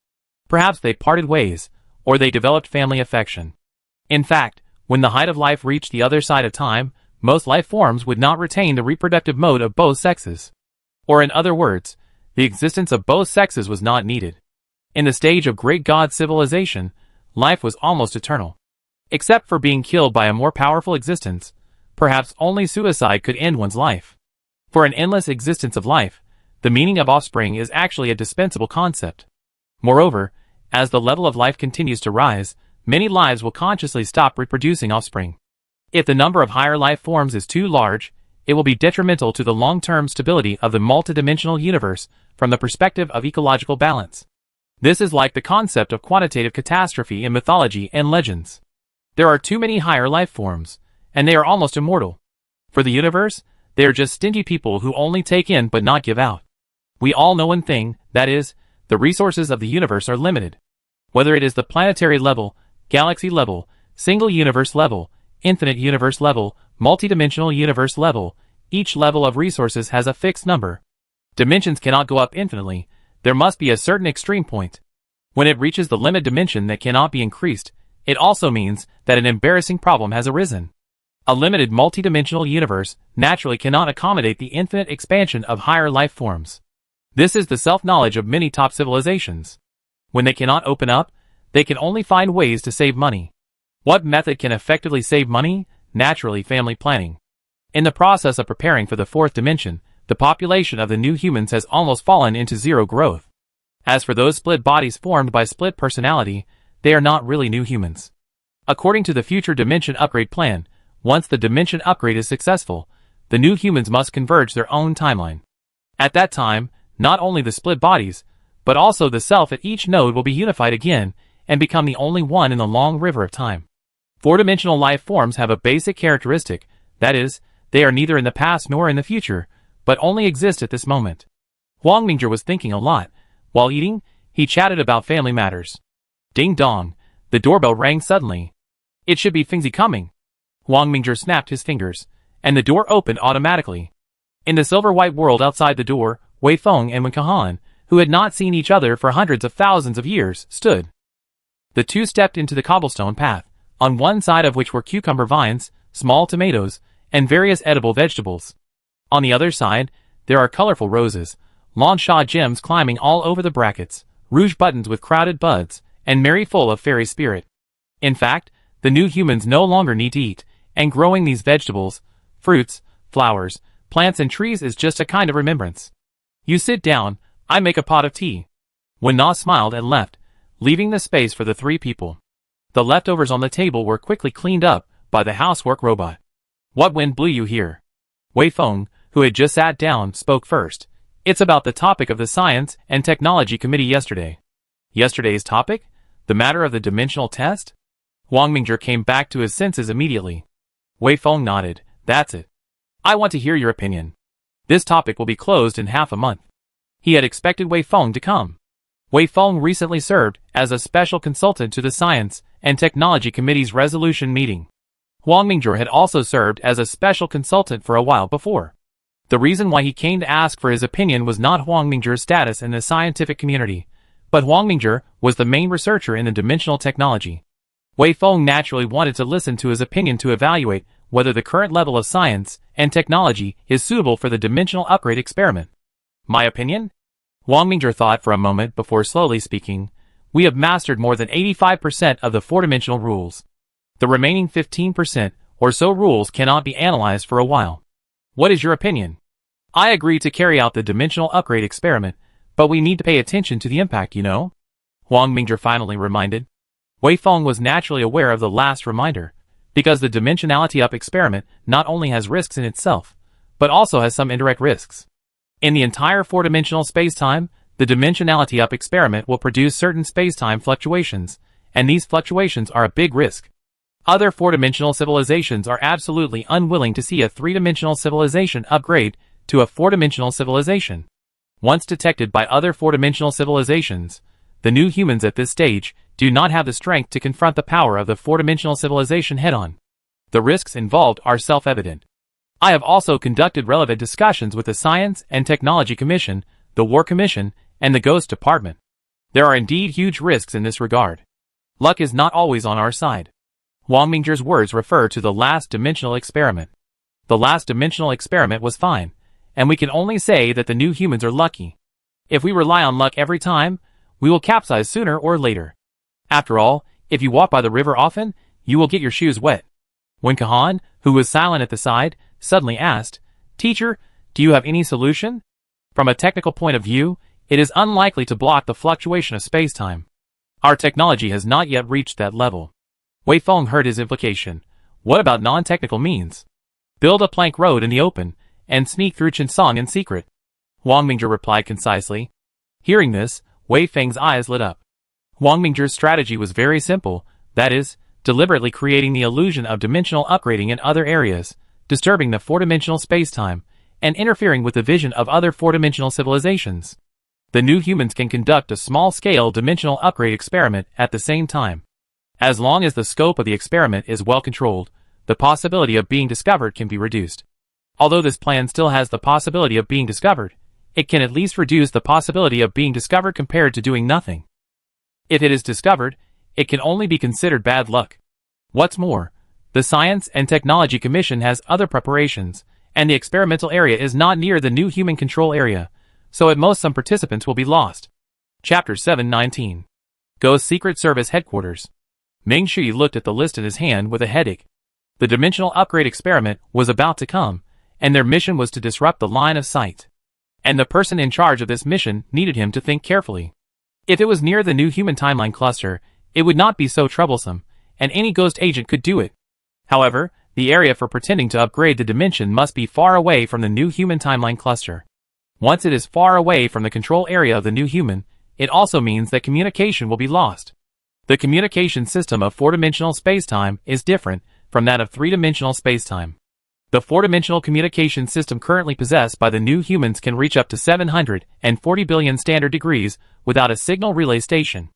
Perhaps they parted ways, or they developed family affection. In fact, when the height of life reached the other side of time, most life forms would not retain the reproductive mode of both sexes. Or in other words, the existence of both sexes was not needed. In the stage of great god civilization, life was almost eternal. Except for being killed by a more powerful existence, perhaps only suicide could end one's life. For an endless existence of life, the meaning of offspring is actually a dispensable concept. Moreover, as the level of life continues to rise, many lives will consciously stop reproducing offspring. If the number of higher life forms is too large, it will be detrimental to the long-term stability of the multidimensional universe from the perspective of ecological balance. This is like the concept of quantitative catastrophe in mythology and legends. There are too many higher life forms, and they are almost immortal. For the universe, they are just stingy people who only take in but not give out. We all know one thing, that is, the resources of the universe are limited. Whether it is the planetary level, galaxy level, single universe level, infinite universe level, multidimensional universe level, each level of resources has a fixed number. Dimensions cannot go up infinitely, there must be a certain extreme point. When it reaches the limit dimension that cannot be increased, it also means that an embarrassing problem has arisen. A limited multidimensional universe naturally cannot accommodate the infinite expansion of higher life forms. This is the self-knowledge of many top civilizations. When they cannot open up, they can only find ways to save money. What method can effectively save money? Naturally, family planning. In the process of preparing for the fourth dimension, the population of the new humans has almost fallen into zero growth. As for those split bodies formed by split personality, they are not really new humans. According to the future dimension upgrade plan, once the dimension upgrade is successful, the new humans must converge their own timeline. At that time, not only the split bodies, but also the self at each node will be unified again and become the only one in the long river of time. Four-dimensional life forms have a basic characteristic, that is, they are neither in the past nor in the future, but only exist at this moment. Huang Mingzhi was thinking a lot. While eating, he chatted about family matters. Ding dong, the doorbell rang suddenly. It should be Fengzi coming. Huang Mingzhi snapped his fingers, and the door opened automatically. In the silver-white world outside the door, Wei Feng and Wen Kehan, who had not seen each other for hundreds of thousands of years, stood. The two stepped into the cobblestone path, on one side of which were cucumber vines, small tomatoes, and various edible vegetables. On the other side, there are colorful roses, lawn sha gems climbing all over the brackets, rouge buttons with crowded buds, and Mary full of fairy spirit. In fact, the new humans no longer need to eat, and growing these vegetables, fruits, flowers, plants and trees is just a kind of remembrance. You sit down, I make a pot of tea. Wen Na smiled and left, leaving the space for the three people. The leftovers on the table were quickly cleaned up by the housework robot. What wind blew you here? Wei Feng, who had just sat down, spoke first. It's about the topic of the Science and Technology Committee yesterday. Yesterday's topic? The matter of the dimensional test? Huang Mingzhi came back to his senses immediately. Wei Feng nodded. That's it. I want to hear your opinion. This topic will be closed in half a month. He had expected Wei Feng to come. Wei Feng recently served as a special consultant to the Science and Technology Committee's resolution meeting. Huang Mingzhi had also served as a special consultant for a while before. The reason why he came to ask for his opinion was not Huang Mingzhi's status in the scientific community, but Huang Mingzhi was the main researcher in the dimensional technology. Wei Feng naturally wanted to listen to his opinion to evaluate whether the current level of science and technology is suitable for the dimensional upgrade experiment. My opinion? Huang Mingzhi thought for a moment before slowly speaking. We have mastered more than 85% of the four-dimensional rules. The remaining 15% or so rules cannot be analyzed for a while. What is your opinion? I agree to carry out the dimensional upgrade experiment, but we need to pay attention to the impact, you know? Huang Mingzhi finally reminded. Wei Feng was naturally aware of the last reminder, because the dimensionality up experiment not only has risks in itself, but also has some indirect risks. In the entire four-dimensional space-time, the dimensionality up experiment will produce certain space-time fluctuations, and these fluctuations are a big risk. Other four-dimensional civilizations are absolutely unwilling to see a three-dimensional civilization upgrade to a four-dimensional civilization. Once detected by other four-dimensional civilizations, the new humans at this stage do not have the strength to confront the power of the four-dimensional civilization head-on. The risks involved are self-evident. I have also conducted relevant discussions with the Science and Technology Commission, the War Commission, and the Ghost Department. There are indeed huge risks in this regard. Luck is not always on our side. Huang Mingzhi's words refer to the last dimensional experiment. The last dimensional experiment was fine, and we can only say that the new humans are lucky. If we rely on luck every time, we will capsize sooner or later. After all, if you walk by the river often, you will get your shoes wet. Wen Kehan, who was silent at the side, suddenly asked, Teacher, do you have any solution? From a technical point of view, it is unlikely to block the fluctuation of space-time. Our technology has not yet reached that level. Wei Feng heard his implication. What about non-technical means? Build a plank road in the open, and sneak through Qinsong in secret. Huang Mingzhi replied concisely. Hearing this, Wei Feng's eyes lit up. Huang Mingzhi's strategy was very simple, that is, deliberately creating the illusion of dimensional upgrading in other areas, disturbing the four-dimensional space-time, and interfering with the vision of other four-dimensional civilizations. The new humans can conduct a small-scale dimensional upgrade experiment at the same time. As long as the scope of the experiment is well controlled, the possibility of being discovered can be reduced. Although this plan still has the possibility of being discovered, it can at least reduce the possibility of being discovered compared to doing nothing. If it is discovered, it can only be considered bad luck. What's more, the Science and Technology Commission has other preparations, and the experimental area is not near the new human control area, so at most some participants will be lost. Chapter 719. Ghost Secret Service Headquarters. Ming Shi looked at the list in his hand with a headache. The dimensional upgrade experiment was about to come, and their mission was to disrupt the line of sight. And the person in charge of this mission needed him to think carefully. If it was near the new human timeline cluster, it would not be so troublesome, and any ghost agent could do it. However, the area for pretending to upgrade the dimension must be far away from the new human timeline cluster. Once it is far away from the control area of the new human, it also means that communication will be lost. The communication system of four-dimensional spacetime is different from that of three-dimensional spacetime. The four-dimensional communication system currently possessed by the new humans can reach up to 740 billion standard degrees without a signal relay station.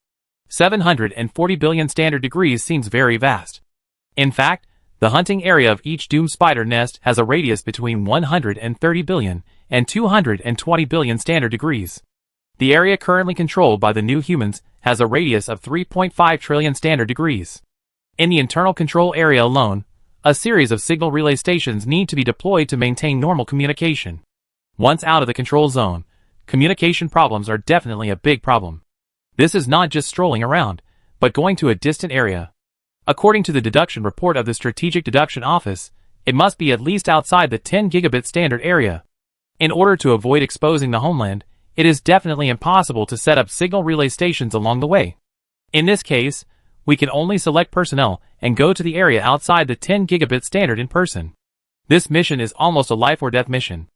740 billion standard degrees seems very vast. In fact, the hunting area of each doomed spider nest has a radius between 130 billion and 220 billion standard degrees. The area currently controlled by the new humans has a radius of 3.5 trillion standard degrees. In the internal control area alone, a series of signal relay stations need to be deployed to maintain normal communication. Once out of the control zone, communication problems are definitely a big problem. This is not just strolling around, but going to a distant area. According to the deduction report of the Strategic Deduction Office, it must be at least outside the 10 gigabit standard area. In order to avoid exposing the homeland, it is definitely impossible to set up signal relay stations along the way. In this case, we can only select personnel and go to the area outside the 10 gigabit standard in person. This mission is almost a life or death mission.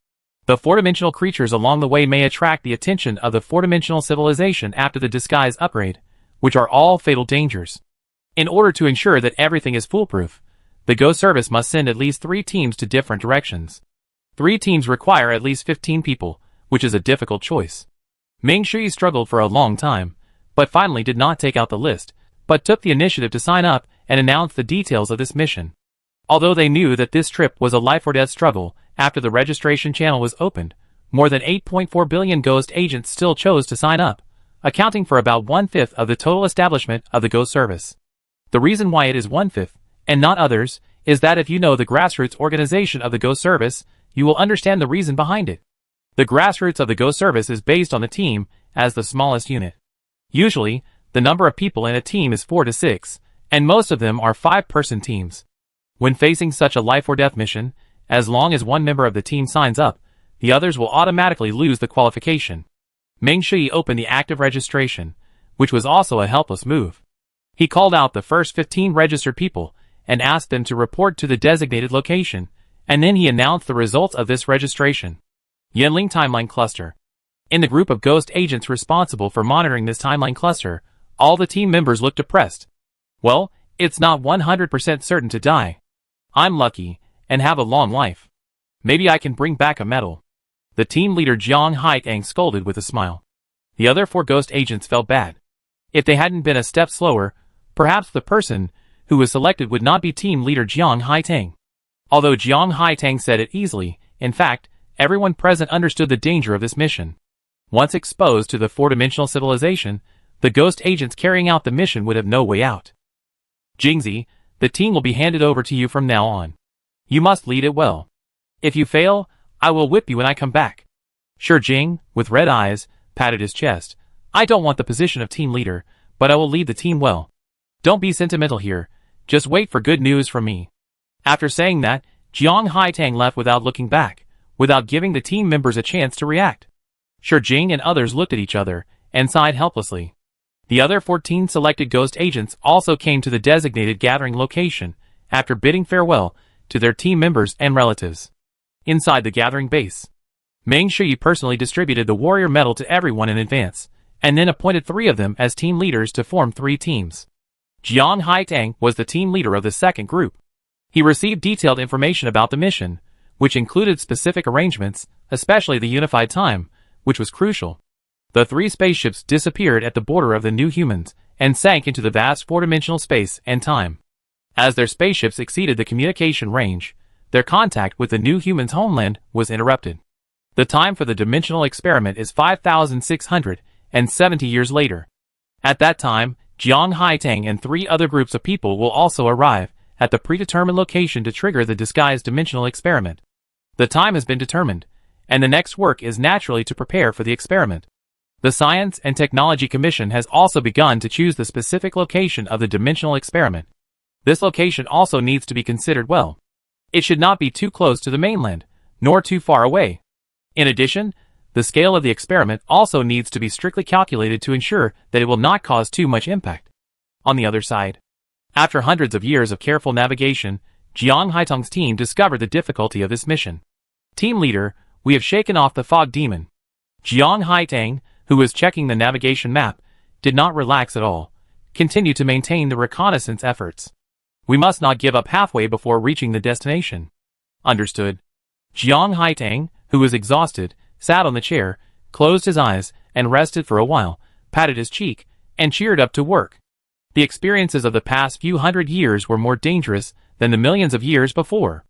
The four-dimensional creatures along the way may attract the attention of the four-dimensional civilization after the disguise upgrade, which are all fatal dangers. In order to ensure that everything is foolproof, the Ghost Service must send at least 3 teams to different directions. 3 teams require at least 15 people, which is a difficult choice. Ming Shui struggled for a long time, but finally did not take out the list, but took the initiative to sign up and announce the details of this mission. Although they knew that this trip was a life-or-death struggle, after the registration channel was opened, more than 8.4 billion ghost agents still chose to sign up, accounting for about 1/5 of the total establishment of the Ghost Service. The reason why it is 1/5, and not others, is that if you know the grassroots organization of the Ghost Service, you will understand the reason behind it. The grassroots of the Ghost Service is based on the team as the smallest unit. Usually, the number of people in a team is 4 to 6, and most of them are 5-person teams. When facing such a life-or-death mission, as long as one member of the team signs up, the others will automatically lose the qualification. Ming Shui opened the active registration, which was also a helpless move. He called out the first 15 registered people and asked them to report to the designated location, and then he announced the results of this registration. Yanling Timeline Cluster. In the group of ghost agents responsible for monitoring this timeline cluster, all the team members looked depressed. Well, it's not 100% certain to die. I'm lucky, and have a long life. Maybe I can bring back a medal. The team leader Jiang Haitang scolded with a smile. The other 4 ghost agents felt bad. If they hadn't been a step slower, perhaps the person who was selected would not be team leader Jiang Haitang. Although Jiang Haitang said it easily, in fact, everyone present understood the danger of this mission. Once exposed to the four-dimensional civilization, the ghost agents carrying out the mission would have no way out. Jingzi, the team will be handed over to you from now on. You must lead it well. If you fail, I will whip you when I come back. Shi Jing, with red eyes, patted his chest. I don't want the position of team leader, but I will lead the team well. Don't be sentimental here, just wait for good news from me. After saying that, Jiang Haitang left without looking back, without giving the team members a chance to react. Shi Jing and others looked at each other, and sighed helplessly. The other 14 selected ghost agents also came to the designated gathering location, after bidding farewell to their team members and relatives. Inside the gathering base, Ming Shui personally distributed the warrior medal to everyone in advance, and then appointed 3 of them as team leaders to form 3 teams. Jiang Haitang was the team leader of the second group. He received detailed information about the mission, which included specific arrangements, especially the unified time, which was crucial. The 3 spaceships disappeared at the border of the new humans, and sank into the vast 4-dimensional space and time. As their spaceships exceeded the communication range, their contact with the new humans' homeland was interrupted. The time for the dimensional experiment is 5,670 years later. At that time, Jiang Haitang and 3 other groups of people will also arrive at the predetermined location to trigger the disguised dimensional experiment. The time has been determined, and the next work is naturally to prepare for the experiment. The Science and Technology Commission has also begun to choose the specific location of the dimensional experiment. This location also needs to be considered well. It should not be too close to the mainland, nor too far away. In addition, The scale of the experiment also needs to be strictly calculated to ensure that it will not cause too much impact. On the other side, after hundreds of years of careful navigation, Jiang Haitong's team discovered the difficulty of this mission. Team leader, we have shaken off the fog demon. Jiang Haitong, who was checking the navigation map, did not relax at all, continued to maintain the reconnaissance efforts. We must not give up halfway before reaching the destination. Understood. Jiang Haitong, who was exhausted, sat on the chair, closed his eyes, and rested for a while, patted his cheek, and cheered up to work. The experiences of the past few hundred years were more dangerous than the millions of years before.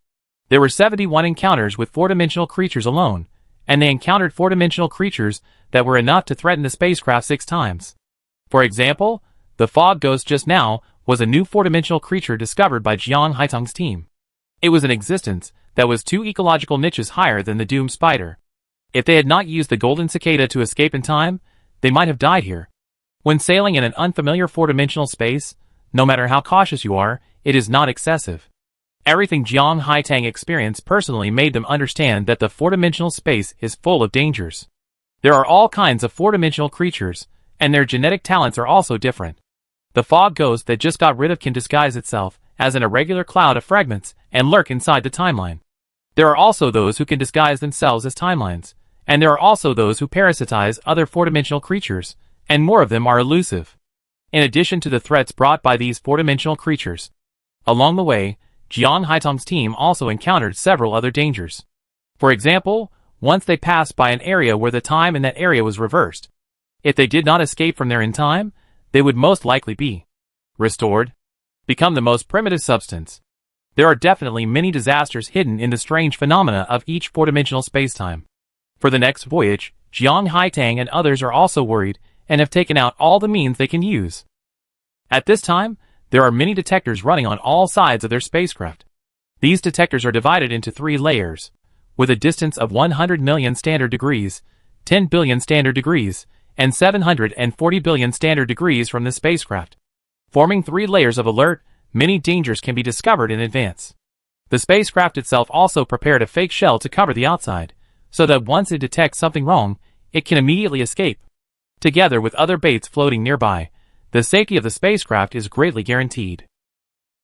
There were 71 encounters with four-dimensional creatures alone, and they encountered four-dimensional creatures that were enough to threaten the spacecraft 6 times. For example, the fog ghost just now was a new four-dimensional creature discovered by Jiang Haitong's team. It was an existence that was 2 ecological niches higher than the doomed spider. If they had not used the golden cicada to escape in time, they might have died here. When sailing in an unfamiliar four-dimensional space, no matter how cautious you are, it is not excessive. Everything Jiang Haitong experienced personally made them understand that the four-dimensional space is full of dangers. There are all kinds of four-dimensional creatures, and their genetic talents are also different. The fog ghost that just got rid of can disguise itself as an irregular cloud of fragments and lurk inside the timeline. There are also those who can disguise themselves as timelines, and there are also those who parasitize other four-dimensional creatures, and more of them are elusive. In addition to the threats brought by these four-dimensional creatures, along the way, Jiang Haitong's team also encountered several other dangers. For example, once they passed by an area where the time in that area was reversed. If they did not escape from there in time, they would most likely be restored, become the most primitive substance. There are definitely many disasters hidden in the strange phenomena of each four-dimensional spacetime. For the next voyage, Jiang Haitong and others are also worried and have taken out all the means they can use. At this time, there are many detectors running on all sides of their spacecraft. These detectors are divided into 3 layers, with a distance of 100 million standard degrees, 10 billion standard degrees, and 740 billion standard degrees from the spacecraft. Forming 3 layers of alert, many dangers can be discovered in advance. The spacecraft itself also prepared a fake shell to cover the outside, so that once it detects something wrong, it can immediately escape. Together with other baits floating nearby, the safety of the spacecraft is greatly guaranteed.